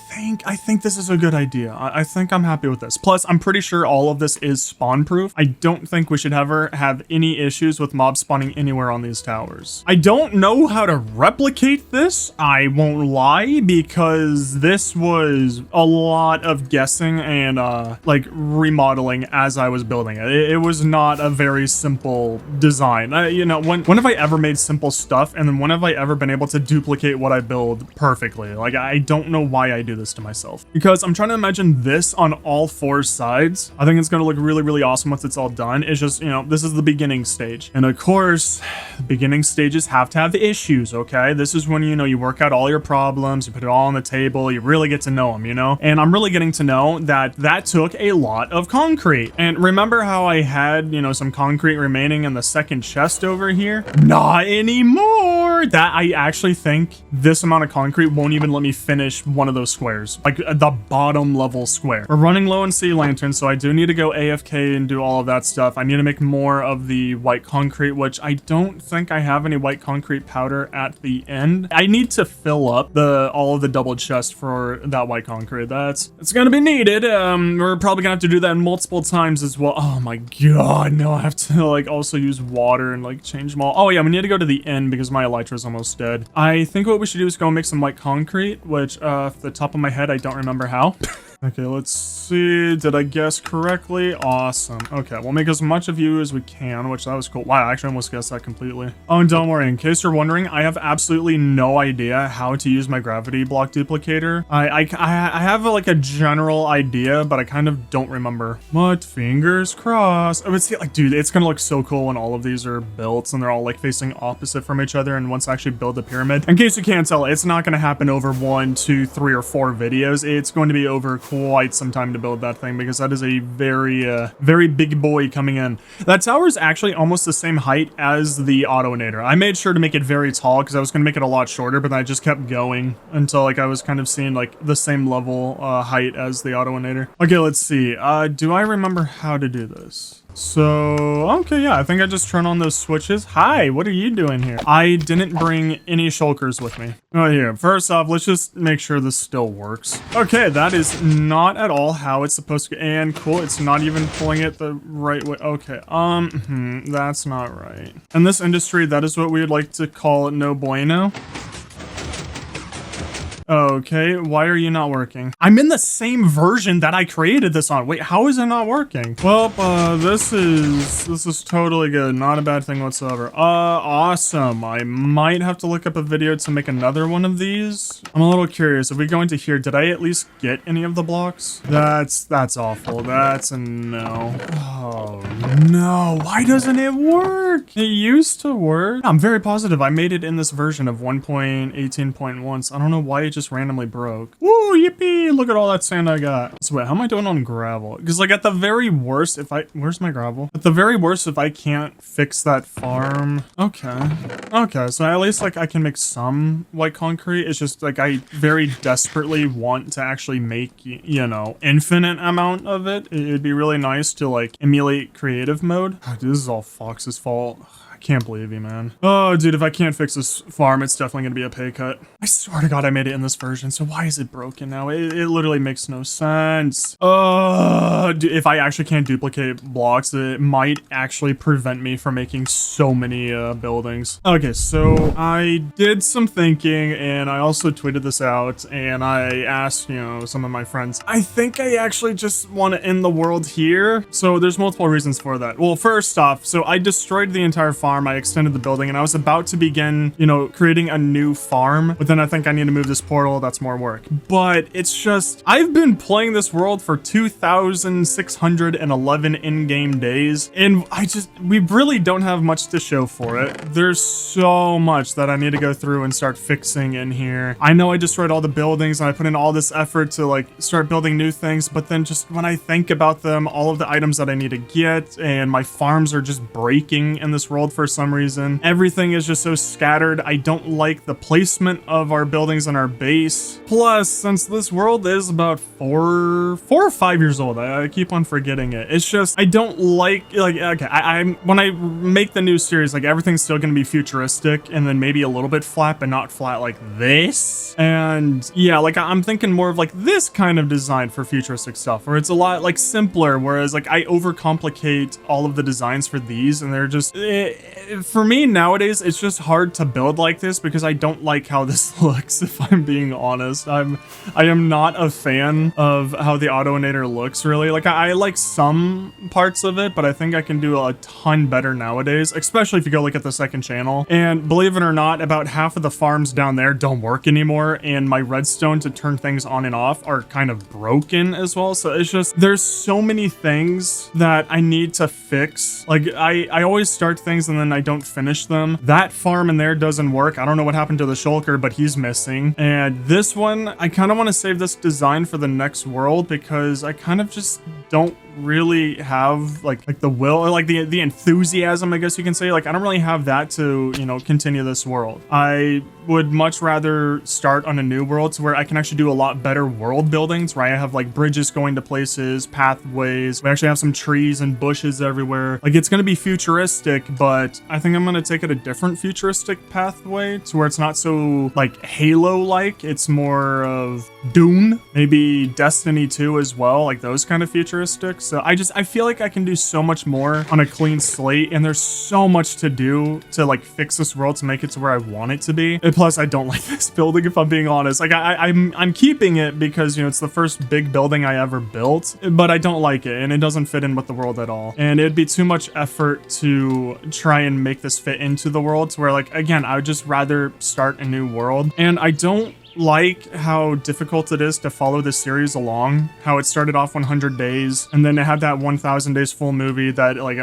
think this is a good idea. I think I'm happy with this. Plus, I'm pretty sure all of this is spawn proof. I don't think we should ever have any issues with mobs spawning anywhere on these towers. I don't know how to replicate this, I won't lie, because this was a lot of guessing and like remodeling as I was building it. It was not a very simple design. You know, when have I ever made simple stuff, and then when have I ever been able to duplicate what I build perfectly? Like, I don't know why I do this to myself, because I'm trying to imagine this on all 4 sides. I think it's going to look really, really awesome once it's all done. It's just, you know, this is the beginning stage, and of course beginning stages have to have issues. Okay, this is when, you know, you work out all your problems, you put it all on the table, you really get to know them, you know. And I'm really getting to know that took a lot of concrete. And remember how I had, you know, some concrete remaining in the second chest over here? Not anymore. That I actually think this amount of concrete won't even let me finish one of those squares, like the bottom level square. We're running low on sea lanterns, so I do need to go AFK and do all of that stuff. I need to make more of the white concrete, which I don't think I have any white concrete powder at the end. I need to fill up all of the double chest for that white concrete. It's gonna be needed. We're probably gonna have to do that multiple times as well. Oh my god, no, I have to like also use water and like change them all. Oh yeah, we need to go to the end because my elytra is almost dead. I think what we should do is go make some white concrete, which off the top of my head, I don't remember how. Okay, let's see. Did I guess correctly? Awesome. Okay, we'll make as much of you as we can, which that was cool. Wow, I actually almost guessed that completely. Oh, and don't worry, in case you're wondering, I have absolutely no idea how to use my gravity block duplicator. I have like a general idea, but I kind of don't remember. But fingers crossed. I would see, like, dude, it's gonna look so cool when all of these are built and they're all like facing opposite from each other. And once I actually build the pyramid, in case you can't tell, it's not gonna happen over 1, 2, 3, or 4 videos. It's going to be over quite some time to build that thing because that is a very big boy coming in. That tower is actually almost the same height as the Autoinator. I made sure to make it very tall because I was going to make it a lot shorter, but I just kept going until like I was kind of seeing like the same level height as the Autoinator. Okay, let's see. Do I remember how to do this? So, okay, yeah, I think I just turn on those switches. Hi, what are you doing here? I didn't bring any shulkers with me. Oh, here, first off, let's just make sure this still works. Okay, that is not at all how it's supposed to go. And cool, it's not even pulling it the right way. Okay, that's not right. In this industry, that is what we would like to call no bueno. Okay, why are you not working? I'm in the same version that I created this on. Wait, how is it not working? Well, this is totally good. Not a bad thing whatsoever. Awesome. I might have to look up a video to make another one of these. I'm a little curious. If we go into here, did I at least get any of the blocks? That's awful. That's a no. Oh, no. Why doesn't it work? It used to work. I'm very positive I made it in this version of 1.18.1. So I don't know why it just randomly broke. Woo, yippee! Look at all that sand I got. So wait, how am I doing on gravel? Because like at the very worst, where's my gravel? At the very worst, if I can't fix that farm. Okay. Okay, so at least like I can make some white concrete. It's just like I very desperately want to actually make, you know, infinite amount of it. It'd be really nice to like emulate creative mode. Oh, dude, this is all Fox's fault. I can't believe you, man. Oh, dude, if I can't fix this farm, it's definitely gonna be a pay cut. I swear to God, I made it in this version, so why is it broken now? It literally makes no sense. Dude, if I actually can't duplicate blocks, it might actually prevent me from making so many buildings. Okay, so I did some thinking, and I also tweeted this out, and I asked, you know, some of my friends. I think I actually just want to end the world here. So there's multiple reasons for that. Well, first off, so I destroyed the entire farm. I extended the building and I was about to begin, you know, creating a new farm, but then I think I need to move this portal. That's more work, but it's just, I've been playing this world for 2,611 in-game days and we really don't have much to show for it. There's so much that I need to go through and start fixing in here. I know I destroyed all the buildings and I put in all this effort to like start building new things, but then just when I think about them, all of the items that I need to get and my farms are just breaking in this world for some reason. Everything is just so scattered. I don't like the placement of our buildings and our base. Plus, since this world is about 4 or 5 years old, I keep on forgetting it. It's just, I don't like okay, when I make the new series, like everything's still gonna be futuristic and then maybe a little bit flat, but not flat like this. And yeah, like I'm thinking more of like this kind of design for futuristic stuff, where it's a lot like simpler, whereas like I overcomplicate all of the designs for these and they're just, for me nowadays, it's just hard to build like this because I don't like how this looks, if I'm being honest. I am not a fan of how the Autoinator looks, really. Like, I like some parts of it, but I think I can do a ton better nowadays, especially if you go look at the second channel. And believe it or not, about half of the farms down there don't work anymore, and my redstone to turn things on and off are kind of broken as well. So it's just, there's so many things that I need to fix. Like, I always start things and then I don't finish them. That farm in there doesn't work. I don't know what happened to the shulker, but he's missing. And this one, I kind of want to save this design for the next world because I kind of just don't really have like the will or like the enthusiasm, I guess you can say. Like, I don't really have that to, you know, continue this world. I would much rather start on a new world to where I can actually do a lot better world buildings, where I have like bridges going to places, pathways. We actually have some trees and bushes everywhere. Like, it's going to be futuristic, but I think I'm going to take it a different futuristic pathway to where it's not so like Halo-like. It's more of Dune, maybe Destiny 2 as well, like those kind of futuristic. So I feel like I can do so much more on a clean slate, and there's so much to do to like fix this world to make it to where I want it to be. And plus, I don't like this building, if I'm being honest. Like, I'm keeping it because, you know, it's the first big building I ever built, but I don't like it, and it doesn't fit in with the world at all. And it'd be too much effort to try and make this fit into the world to where, like, again, I would just rather start a new world. And I don't like how difficult it is to follow this series along, how it started off 100 days and then it had that 1000 days full movie that like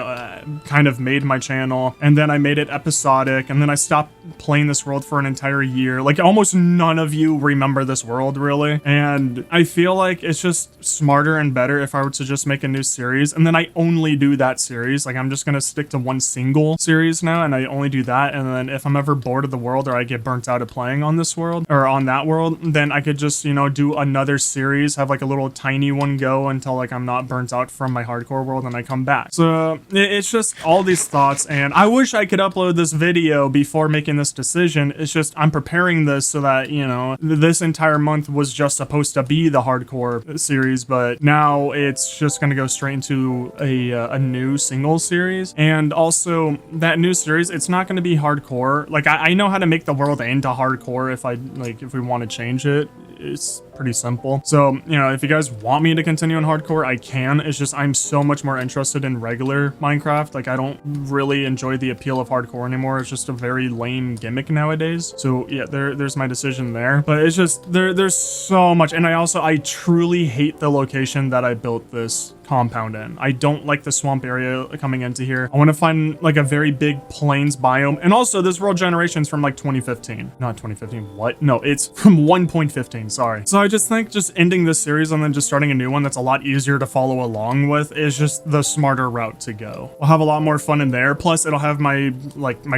kind of made my channel, and then I made it episodic, and then I stopped playing this world for an entire year. Like, almost none of you remember this world really, and I feel like it's just smarter and better if I were to just make a new series and then I only do that series. Like, I'm just gonna stick to one single series now, and I only do that, and then if I'm ever bored of the world or I get burnt out of playing on this world or on that world, then I could just, you know, do another series, have like a little tiny one go until like I'm not burnt out from my hardcore world and I come back. So it's just all these thoughts, and I wish I could upload this video before making this decision. It's just I'm preparing this so that, you know, this entire month was just supposed to be the hardcore series, but now it's just gonna go straight into a new single series. And also that new series, it's not gonna be hardcore. Like, I know how to make the world into hardcore if we want to change it. It's pretty simple. So, you know, if you guys want me to continue on hardcore, I can. It's just I'm so much more interested in regular Minecraft. Like, I don't really enjoy the appeal of hardcore anymore. It's just a very lame gimmick nowadays. So yeah, there's my decision there. But it's just there's so much, and I truly hate the location that I built this compound in. I don't like the swamp area coming into here. I want to find like a very big plains biome. And also, this world generation's from like 2015. Not 2015. What? No, it's from 1.15. Sorry. So I just think just ending this series and then just starting a new one that's a lot easier to follow along with is just the smarter route to go. I'll have a lot more fun in there. Plus, it'll have my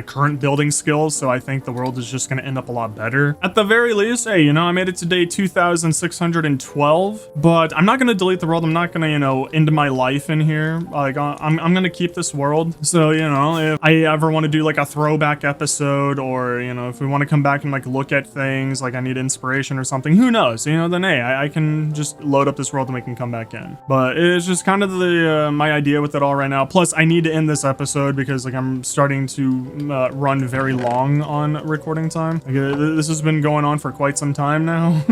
current building skills. So I think the world is just going to end up a lot better. At the very least, hey, you know, I made it to day 2612, but I'm not going to delete the world. I'm not going to, you know, end my life in here. Like, I'm going to keep this world. So, you know, if I ever want to do like a throwback episode, or, you know, if we want to come back and like look at things, like I need inspiration or something, who knows, you know, then hey, I can just load up this world and we can come back in. But it's just kind of the my idea with it all right now. Plus, I need to end this episode because like I'm starting to run very long on recording time. Like, this has been going on for quite some time now.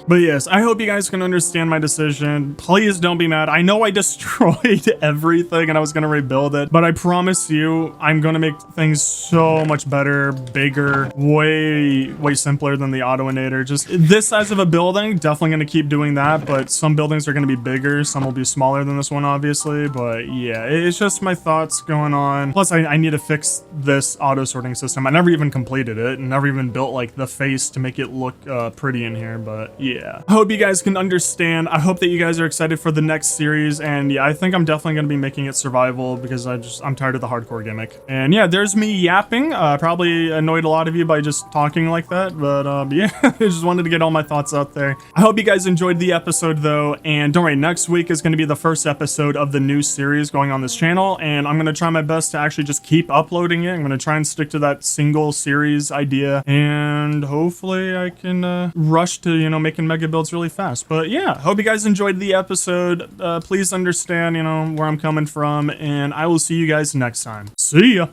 But yes, I hope you guys can understand my decision. Please don't be mad. I know I destroyed everything and I was going to rebuild it, but I promise you, I'm going to make things so much better, bigger, way simpler than the Autoinator. Just this size of a building, definitely going to keep doing that, but some buildings are going to be bigger, some will be smaller than this one, obviously. But yeah, it's just my thoughts going on. Plus, I need to fix this auto sorting system. I never even completed it and never even built like the face to make it look pretty in here, but yeah. I hope you guys can understand. I hope that you guys are excited for the next series, and yeah, I think I'm definitely going to be making it survival because I'm tired of the hardcore gimmick. And yeah, there's me yapping. Probably annoyed a lot of you by just talking like that, but yeah, I just wanted to get all my thoughts out there. I hope you guys enjoyed the episode though, and don't worry, next week is going to be the first episode of the new series going on this channel, and I'm going to try my best to actually just keep uploading it. I'm going to try and stick to that single series idea, and hopefully I can rush to, you know, making mega builds really fast. But yeah, hope you guys enjoyed the episode. Please understand, you know, where I'm coming from, and I will see you guys next time. See ya!